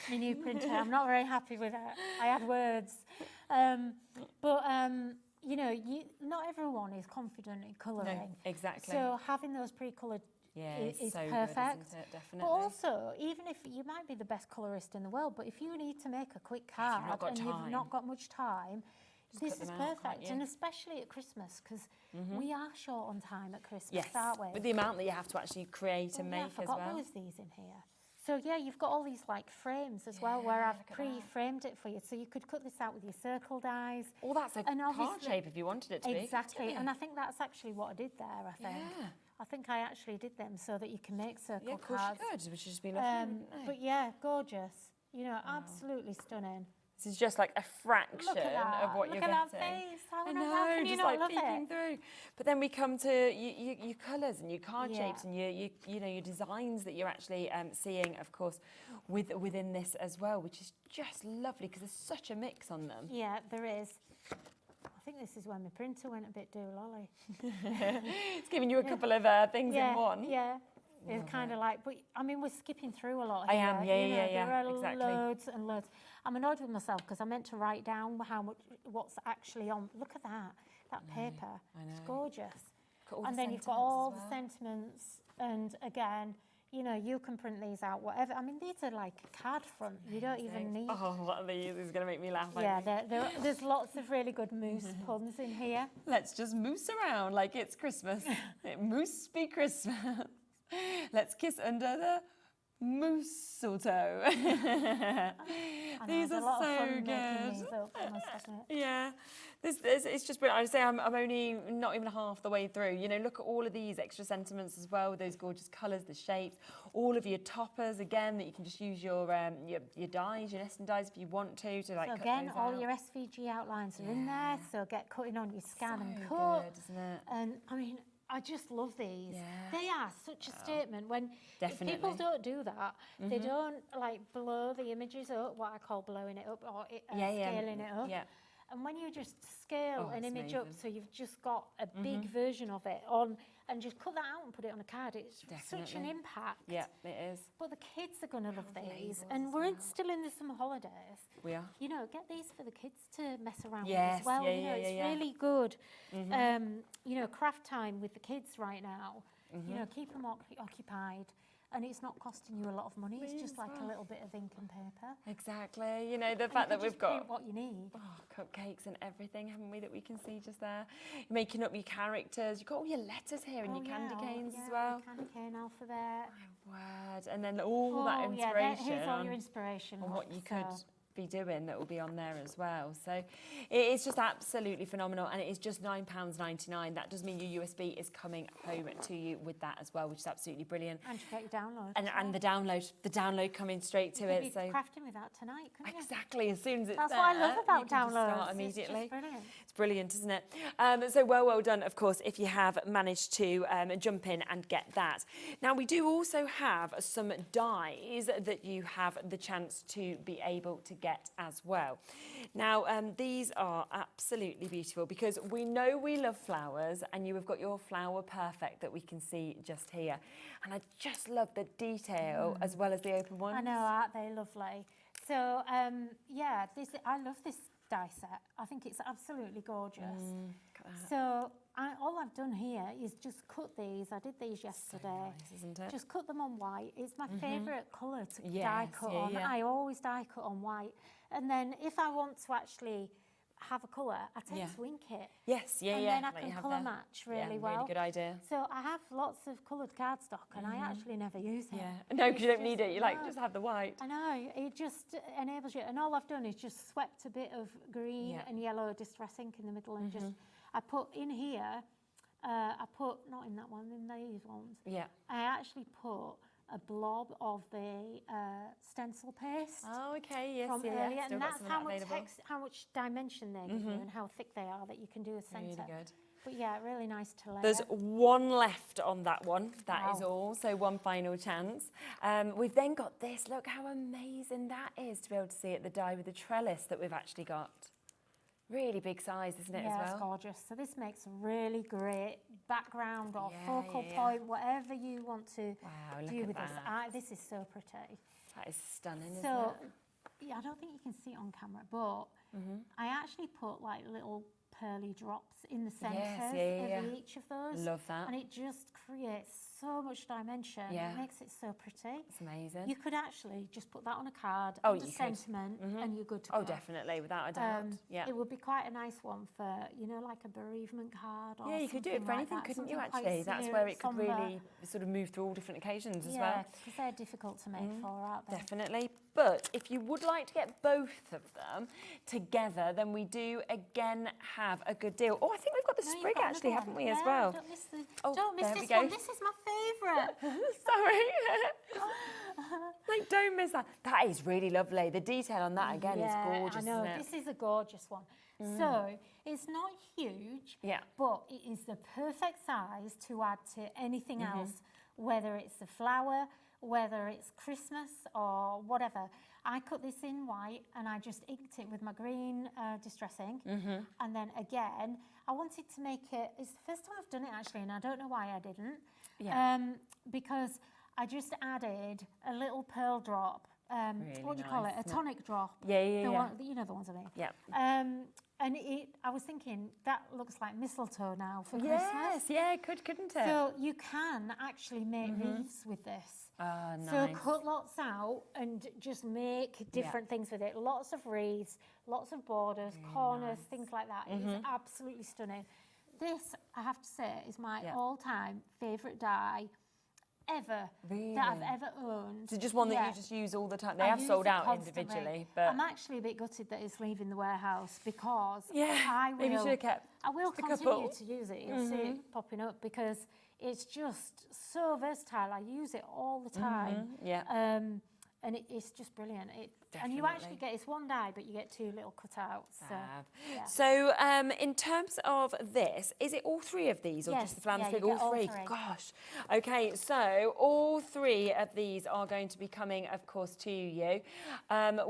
My new printer, I'm not very happy with it. I had words. You know, not everyone is confident in colouring. No, exactly. So having those pre-coloured is so perfect. Good, isn't it? Definitely. But also, even if you might be the best colourist in the world, but if you need to make a quick card you've not got much time, this is perfect, and especially at Christmas, because we are short on time at Christmas, aren't we? With the amount that you have to actually create and make as well. I forgot there was these in here. So yeah, you've got all these like frames as well, where I've pre-framed it for you. So you could cut this out with your circle dies. Oh, that's a card shape if you wanted it to be. Exactly, and I think that's actually what I did there, I think. Yeah. I think I actually did them so that you can make circle of course cards. you could, which has just been lovely. But yeah, gorgeous. You know, absolutely stunning. This is just like a fraction of what you're getting. Look at that face. How can you just not like love peeking it? through. But then we come to your colours and your card shapes and your designs that you're actually seeing, of course, within this as well, which is just lovely because there's such a mix on them. Yeah, there is. I think this is when my printer went a bit doolally. It's giving you a couple of things in one. Yeah. It's kind of like, but I mean, we're skipping through a lot I here. am, yeah, There are exactly. loads and loads. I'm annoyed with myself because I meant to write down what's actually on. Look at that paper. It's gorgeous. And then you've got all the sentiments, and again, you know, you can print these out, whatever. I mean, these are like a card front. You don't even need. Oh, what are these? This is going to make me laugh. Yeah, there's lots of really good moose puns in here. Let's just moose around like it's Christmas. It moose be Christmas. Let's kiss under the mistletoe. These are so good. Yeah, it's just brilliant. I say I'm only not even half the way through. You know, look at all of these extra sentiments as well. Those gorgeous colours, the shapes, all of your toppers again that you can just use your dies, your nesting dies if you want to like. So cut again, those all out. your SVG outlines are in there. So get cutting on your scan and So cut. good, isn't it? And I mean, I just love these. Yeah. They are such a statement. When Definitely. people don't do that, they don't like blow the images up, what I call blowing it up, or scaling it up. Yeah. And when you just scale an it's image up, amazing. so you've just got a big version of it on, and just cut that out and put it on a card, it's such an impact. Yeah, it is. But the kids are going to love these, and we're still in the summer holidays. We are. You know, get these for the kids to mess around with Yes, as well. yeah, you know, yeah, it's yeah. really good. You know, craft time with the kids right now. You know, keep them occupied, and it's not costing you a lot of money. It's just like a little bit of ink and paper. Exactly. You know, the And fact you that can we've just print got what you need. cupcakes and everything, haven't we, that we can see just there? Making up your characters. You've got all your letters here and your candy canes as well. Candy cane alphabet. Word. And then all that Oh, yeah, inspiration. here's all your inspiration. on what you so. could be doing that will be on there as well. So it's just absolutely phenomenal, and it is just £9.99. That does mean your USB is coming home to you with that as well, which is absolutely brilliant. And you get your download. And the download coming straight to you it. could be crafting with that tonight, couldn't you? Exactly, as soon as it's That's there, what I love about you can just downloads. start immediately. It's just brilliant. It's brilliant, isn't it? So well done, of course, if you have managed to jump in and get that. Now, we do also have some dies that you have the chance to be able to get as well. Now, these are absolutely beautiful because we know we love flowers, and you have got your Flower Perfect that we can see just here. And I just love the detail as well as the open ones. I know, aren't they lovely? So, yeah, I love this die set. I think it's absolutely gorgeous. So all I've done here is just cut these. I did these yesterday. So nice, isn't it? Just cut them on white. It's my favourite colour to Yes, die cut on. yeah. I always die cut on white. And then if I want to actually have a colour, I tend Yeah. to ink it. Yes, yeah, and yeah. then I like can you have colour there. match really Yeah, well. really good idea. So I have lots of coloured cardstock, and I actually never use it. Yeah. No, because you It's don't need just- it. You like no. just have the white. I know, it just enables you. And all I've done is just swept a bit of green Yeah. and yellow distress ink in the middle, and just, I put in here, not in that one, in these ones, Yeah. I actually put a blob of the stencil paste. Oh, okay. Yes, From yeah, earlier, yeah. Still and got that's some of how that much available. how much dimension they give you and how thick they are that you can do a centre. Really good. But yeah, really nice to layer. There's one left on that one. That is Wow. all. So one final chance. We've then got this. Look how amazing that is to be able to see it, the die with the trellis that we've actually got. Really big size, isn't it, Yeah, as it's well? gorgeous. So this makes a really great background or Yeah, focal yeah, yeah. point, whatever you want to Wow, look do at with that. this. This is so pretty. That is stunning, isn't So, it? yeah, I don't think you can see it on camera, but I actually put like little pearly drops in the centres yeah, of yeah. each of those. Love that. And it just creates so much dimension. Yeah. It makes it so pretty. It's amazing. You could actually just put that on a card, Oh, under you could. sentiment, and you're good to Oh, go. definitely, without a doubt. Yeah. It would be quite a nice one for, you know, like a bereavement card. Or Yeah, you could do it something for like anything, that, couldn't you, something quite actually? That's serious, where it could somber. really sort of move through all different occasions as Yeah, well. because they're difficult to make for, aren't they? Definitely. But if you would like to get both of them together, then we do again have a good deal. Oh, I think we've got the No, you've sprig got actually, another haven't one. we, as Yeah, well? Don't miss, Oh, don't miss there we this go. one. This is my favourite. Sorry. Like, don't miss that. That is really lovely. The detail on that, again, is gorgeous, I know. isn't it? This is a gorgeous one. So it's not huge, Yeah. but it is the perfect size to add to anything else, whether it's the flower, whether it's Christmas or whatever. I cut this in white and I just inked it with my green distress ink. And then again, I wanted to make it, it's the first time I've done it actually, and I don't know why I didn't. Because I just added a little pearl drop. Really what do you call it? A nice. tonic drop. Yeah. One, you know the ones I mean. Yeah. And I was thinking, that looks like mistletoe now for Yes, Christmas. yeah, couldn't it? So you can actually make wreaths with this. Ah, nice. So cut lots out and just make different things with it. Lots of wreaths, lots of borders, corners, things like that. It's absolutely stunning. This, I have to say, is my all-time favourite die ever that I've ever owned. So just one that you just use all the time. They have use sold it out constantly. individually, but I'm actually a bit gutted that it's leaving the warehouse because maybe you should have kept I will a continue couple. to use it. You'll see it popping up because it's just so versatile. I use it all the time. And it's just brilliant. And you actually get, it's one die, but you get two little cutouts. So in terms of this, is it all three of these or just the flam sprig? you get All three? Gosh. Okay, so all three of these are going to be coming, of course, to you.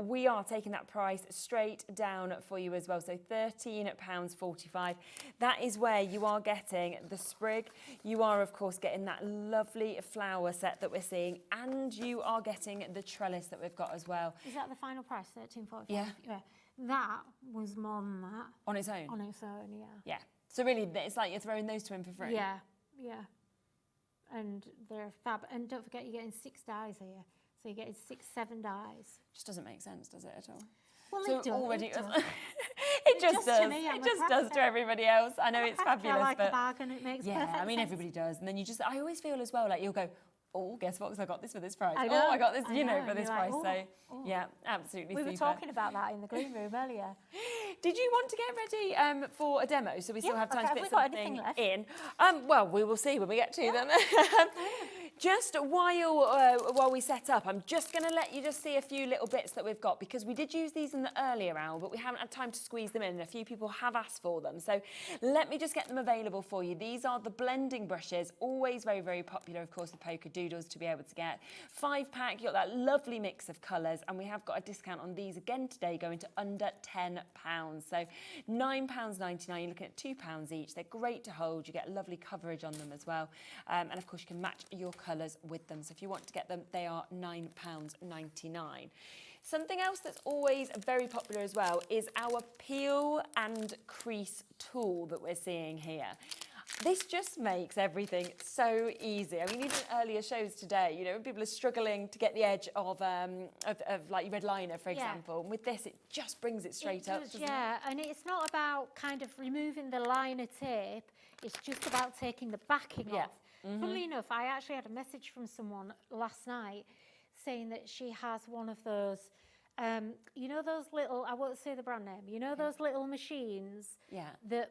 We are taking that price straight down for you as well. So £13.45. That is where you are getting the sprig. You are, of course, getting that lovely flower set that we're seeing, and you are getting the trellis that we've got as well. Is that the final price, £13.45? Yeah. That was more than that. On its own? On its own, yeah. Yeah. So really, it's like you're throwing those two in for free? Yeah. And they're fab. And don't forget, you're getting 6 dies here. So you're getting 7 dies. Just doesn't make sense, does it, at all? Well, so it does. already It does. it just does. To me, it just does to everybody else. I know it's fabulous. I like but a bargain. It makes yeah, perfect I mean, sense. everybody does. And then I always feel as well, like you'll go, oh, guess what? Because I got this for this price. I know, I got this, I you know, know. for this You're price. like, So, yeah, absolutely We super. were talking about that in the green room earlier. Did you want to get ready for a demo so we still have time to have fit we got something anything left? in? Well, we will see when we get to them. Just while we set up, I'm just going to let you just see a few little bits that we've got, because we did use these in the earlier hour, but we haven't had time to squeeze them in, and a few people have asked for them. So let me just get them available for you. These are the blending brushes, always very, very popular, of course, the Polkadoodles to be able to get. 5-pack, you've got that lovely mix of colours, and we have got a discount on these again today, going to under £10. So £9.99, you're looking at £2 each. They're great to hold. You get lovely coverage on them as well. And of course, you can match your colours with them. So if you want to get them, they are £9.99. Something else that's always very popular as well is our peel and crease tool that we're seeing here. This just makes everything so easy. I mean, even earlier shows today, you know, when people are struggling to get the edge of like red liner, for example. And with this, it just brings it straight up, doesn't it? And it's not about kind of removing the liner tape. It's just about taking the backing off. Funnily enough, I actually had a message from someone last night saying that she has one of those, you know, those little, I won't say the brand name, you know, those little machines that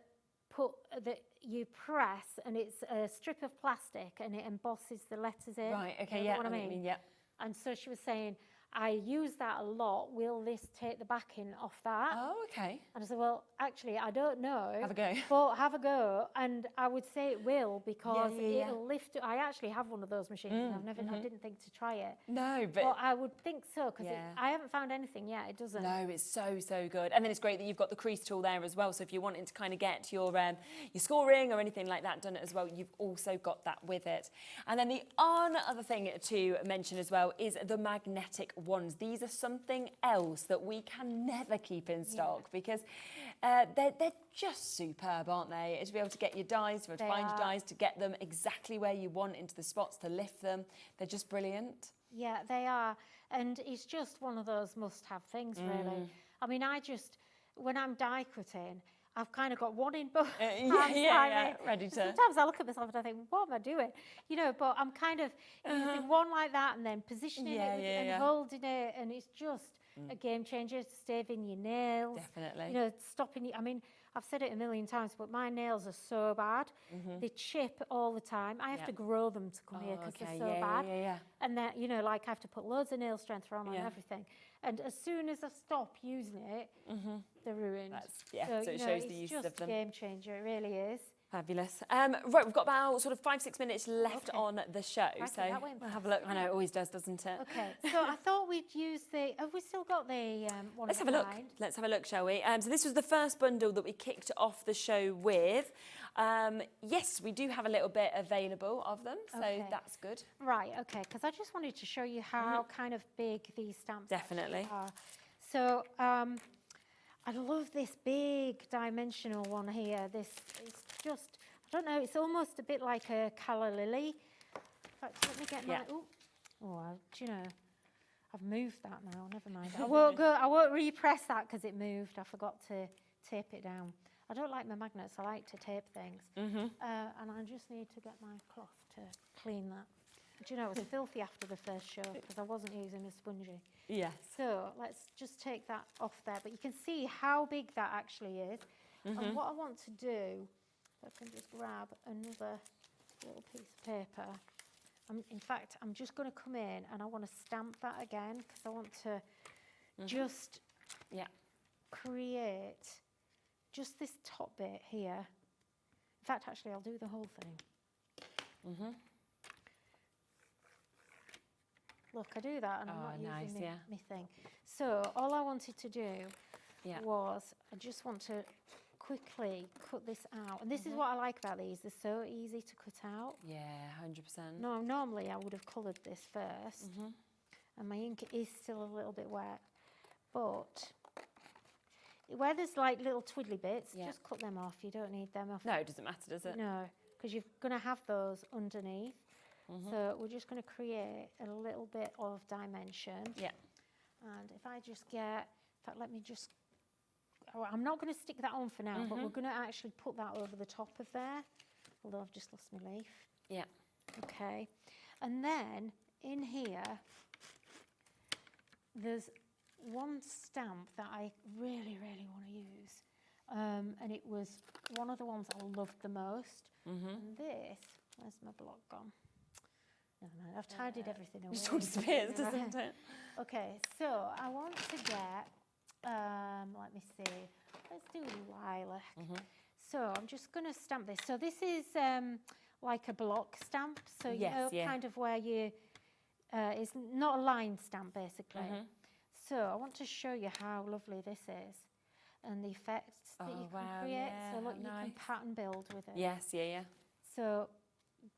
you press, and it's a strip of plastic and it embosses the letters in. Right, okay, you know what I mean? Yeah. And so she was saying, I use that a lot. Will this take the backing off that? Oh, okay. And I said, well, actually, I don't know. Have a go. But have a go. And I would say it will, because it'll lift it. I actually have one of those machines, and I didn't think to try it. No, but I would think so, because I haven't found anything yet. It doesn't. No, it's so, so good. And then it's great that you've got the crease tool there as well. So if you're wanting to kind of get your scoring or anything like that done as well, you've also got that with it. And then the other thing to mention as well is the magnetic wands. These are something else that we can never keep in stock, because they're just superb, aren't they? To be able to get your dies, to find your dies, to get them exactly where you want into the spots, to lift them. They're just brilliant. Yeah, they are. And it's just one of those must-have things, really. I mean, when I'm die cutting, I've kind of got one in both hands. Ready to. Sometimes I look at myself and I think, what am I doing? You know, but I'm kind of using one like that and then positioning it and holding it, and it's just a game changer. Staving your nails. Definitely. You know, stopping. I mean, I've said it a million times, but my nails are so bad. They chip all the time. I have to grow them to come here because they're so bad. And then, you know, like I have to put loads of nail strength on and everything. And as soon as I stop using it, they're ruined. So it shows the use of them. It's just a game changer, it really is. Fabulous. Right, we've got about sort of 5-6 minutes left on the show, so that went we'll have a look. I know it always does, doesn't it? Okay, so I thought we'd use the. Have we still got the one? Let's have a look. Let's have a look, shall we? So this was the first bundle that we kicked off the show with. Yes, we do have a little bit available of them, so that's good. Right. Okay, because I just wanted to show you how kind of big these stamps Definitely are. So I love this big dimensional one here. This is just, I don't know, it's almost a bit like a calla lily. In fact, let me get my, do you know, I've moved that now, never mind. I won't repress that because it moved. I forgot to tape it down. I don't like my magnets, I like to tape things. And I just need to get my cloth to clean that. Do you know, it was filthy after the first show because I wasn't using a spongy. Yes. So let's just take that off there. But you can see how big that actually is. And what I want to do, if I can just grab another little piece of paper. In fact, I'm just going to come in and I want to stamp that again because I want to just create just this top bit here. In fact, actually, I'll do the whole thing. Look, I do that and I'm not using my thing. So all I wanted to do was I just want to quickly cut this out. And this is what I like about these. They're so easy to cut out. Yeah, 100%. No, normally I would have coloured this first. And my ink is still a little bit wet. But where there's like little twiddly bits, just cut them off. You don't need them off. No, it doesn't matter, does it? No, because you're going to have those underneath. So we're just going to create a little bit of dimension. Yeah. And if I just get, in fact, let me just, I'm not going to stick that on for now, but we're going to actually put that over the top of there, although I've just lost my leaf. Yeah. Okay. And then in here, there's one stamp that I really, really want to use. And it was one of the ones I loved the most. And this, where's my block gone? No, I've tidied everything away. It all disappears, doesn't it? Okay, so I want to get, let me see, let's do lilac. So I'm just going to stamp this. So this is like a block stamp. So you know kind of where you, it's not a line stamp basically. So I want to show you how lovely this is and the effects that you can create. So look, you can pattern build with it. Yes, So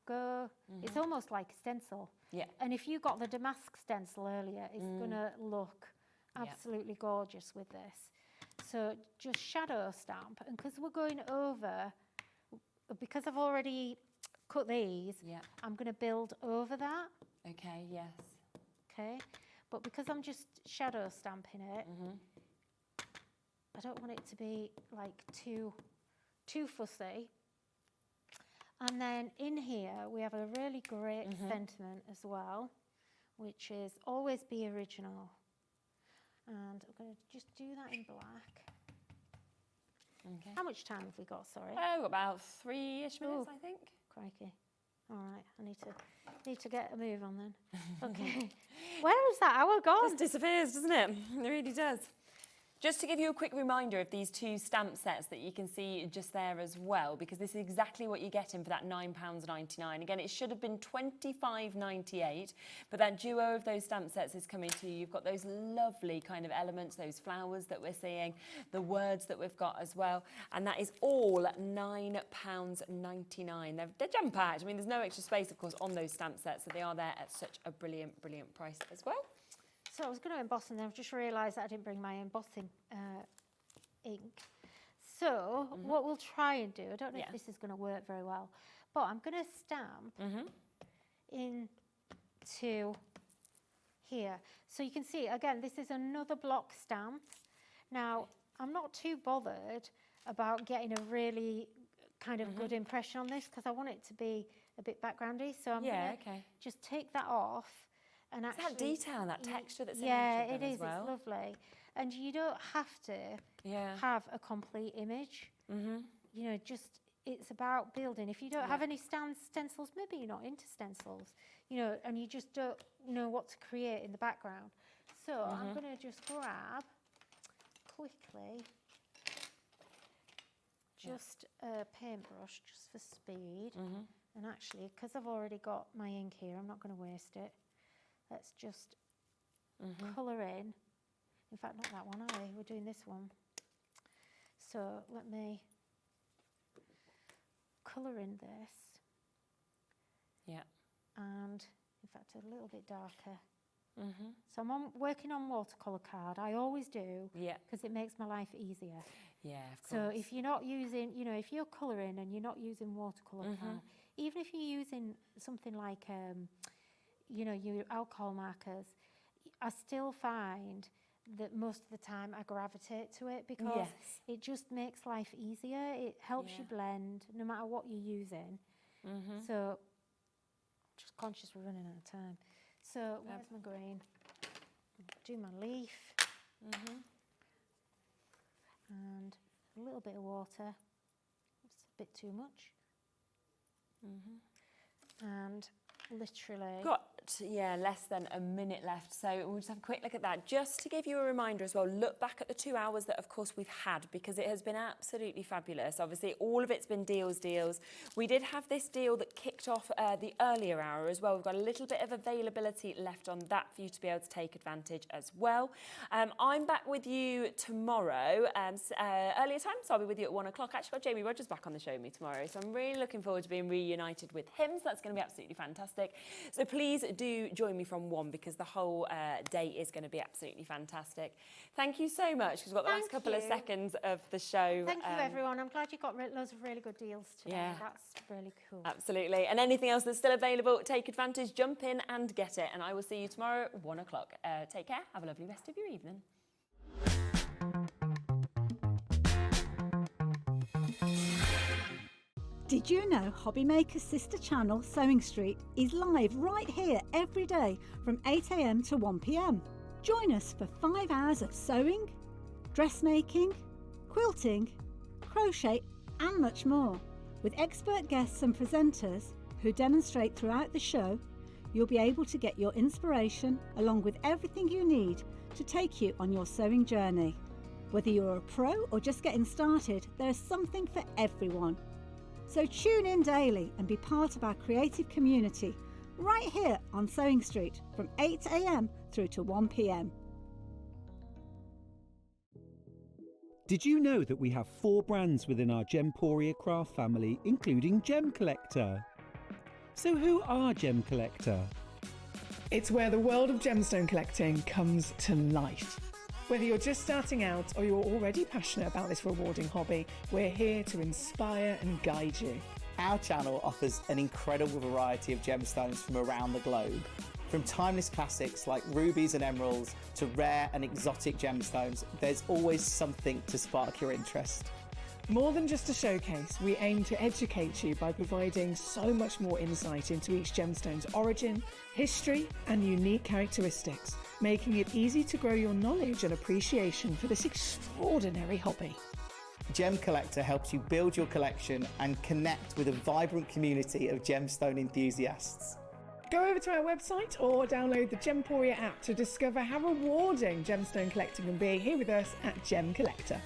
go, it's almost like a stencil. Yeah. And if you got the damask stencil earlier, it's going to look absolutely gorgeous with this. So just shadow stamp, and because we're going over, because I've already cut these, I'm going to build over that. Okay, yes. Okay, but because I'm just shadow stamping it, I don't want it to be like too fussy. And then in here, we have a really great sentiment as well, which is always be original. And I'm going to just do that in black. Okay. How much time have we got, sorry? Oh, about 3-ish minutes, I think. Crikey. All right, I need to get a move on then. Okay. Where is that hour gone? Just disappears, doesn't it? It really does. Just to give you a quick reminder of these two stamp sets that you can see just there as well, because this is exactly what you're getting for that £9.99. Again, it should have been £25.98, but that duo of those stamp sets is coming to you. You've got those lovely kind of elements, those flowers that we're seeing, the words that we've got as well, and that is all £9.99. They're jam-packed. I mean, there's no extra space, of course, on those stamp sets, so they are there at such a brilliant, brilliant price as well. So I was going to emboss, and then I've just realised that I didn't bring my embossing ink. So what we'll try and do, I don't know if this is going to work very well, but I'm going to stamp into here. So you can see, again, this is another block stamp. Now, I'm not too bothered about getting a really kind of good impression on this because I want it to be a bit backgroundy. So I'm going to just take that off. And it's actually, that detail and that texture that's in each of them as well. It's lovely. And you don't have to have a complete image. You know, just it's about building. If you don't have any stencils, maybe you're not into stencils, you know, and you just don't know what to create in the background. So I'm going to just grab quickly just a paintbrush just for speed. And actually, because I've already got my ink here, I'm not going to waste it. Let's just colour in. In fact, not that one, are we? We're doing this one. So let me colour in this. Yeah. And in fact, a little bit darker. So I'm working on watercolour card. I always do. Yeah. Because it makes my life easier. Yeah, of So course. if you're not using, you know, if you're colouring and you're not using watercolour card, even if you're using something like, you know, your alcohol markers, I still find that most of the time I gravitate to it because it just makes life easier. It helps you blend no matter what you're using. So just conscious we're running out of time. So where's my green? Do my leaf. And a little bit of water. It's a bit too much. And literally... Got, less than a minute left, so we'll just have a quick look at that. Just to give you a reminder as well, look back at the 2 hours that, of course, we've had, because it has been absolutely fabulous. Obviously, all of it's been deals. We did have this deal that kicked off the earlier hour as well. We've got a little bit of availability left on that for you to be able to take advantage as well. I'm back with you tomorrow, earlier time, so I'll be with you at 1 o'clock. Actually, got Jamie Rogers back on the show with me tomorrow, so I'm really looking forward to being reunited with him, so that's going to be absolutely fantastic. So please do join me from 1 because the whole day is going to be absolutely fantastic. Thank you so much. We've got the last couple of seconds of the show. Thank you, everyone. I'm glad you got loads of really good deals today. Yeah. That's really cool. Absolutely. And anything else that's still available, take advantage, jump in and get it. And I will see you tomorrow at 1 o'clock. Take care. Have a lovely rest of your evening. Did you know Hobby Maker's sister channel, Sewing Street, is live right here every day from 8 AM to 1 PM? Join us for 5 hours of sewing, dressmaking, quilting, crochet and much more. With expert guests and presenters who demonstrate throughout the show, you'll be able to get your inspiration along with everything you need to take you on your sewing journey. Whether you're a pro or just getting started, there's something for everyone. So tune in daily and be part of our creative community right here on Sewing Street from 8 AM through to 1 PM. Did you know that we have 4 brands within our Gemporia craft family, including Gem Collector? So who are Gem Collector? It's where the world of gemstone collecting comes to life. Whether you're just starting out or you're already passionate about this rewarding hobby, we're here to inspire and guide you. Our channel offers an incredible variety of gemstones from around the globe. From timeless classics like rubies and emeralds to rare and exotic gemstones, there's always something to spark your interest. More than just a showcase, we aim to educate you by providing so much more insight into each gemstone's origin, history, and unique characteristics, making it easy to grow your knowledge and appreciation for this extraordinary hobby. Gem Collector helps you build your collection and connect with a vibrant community of gemstone enthusiasts. Go over to our website or download the Gemporia app to discover how rewarding gemstone collecting can be here with us at Gem Collector.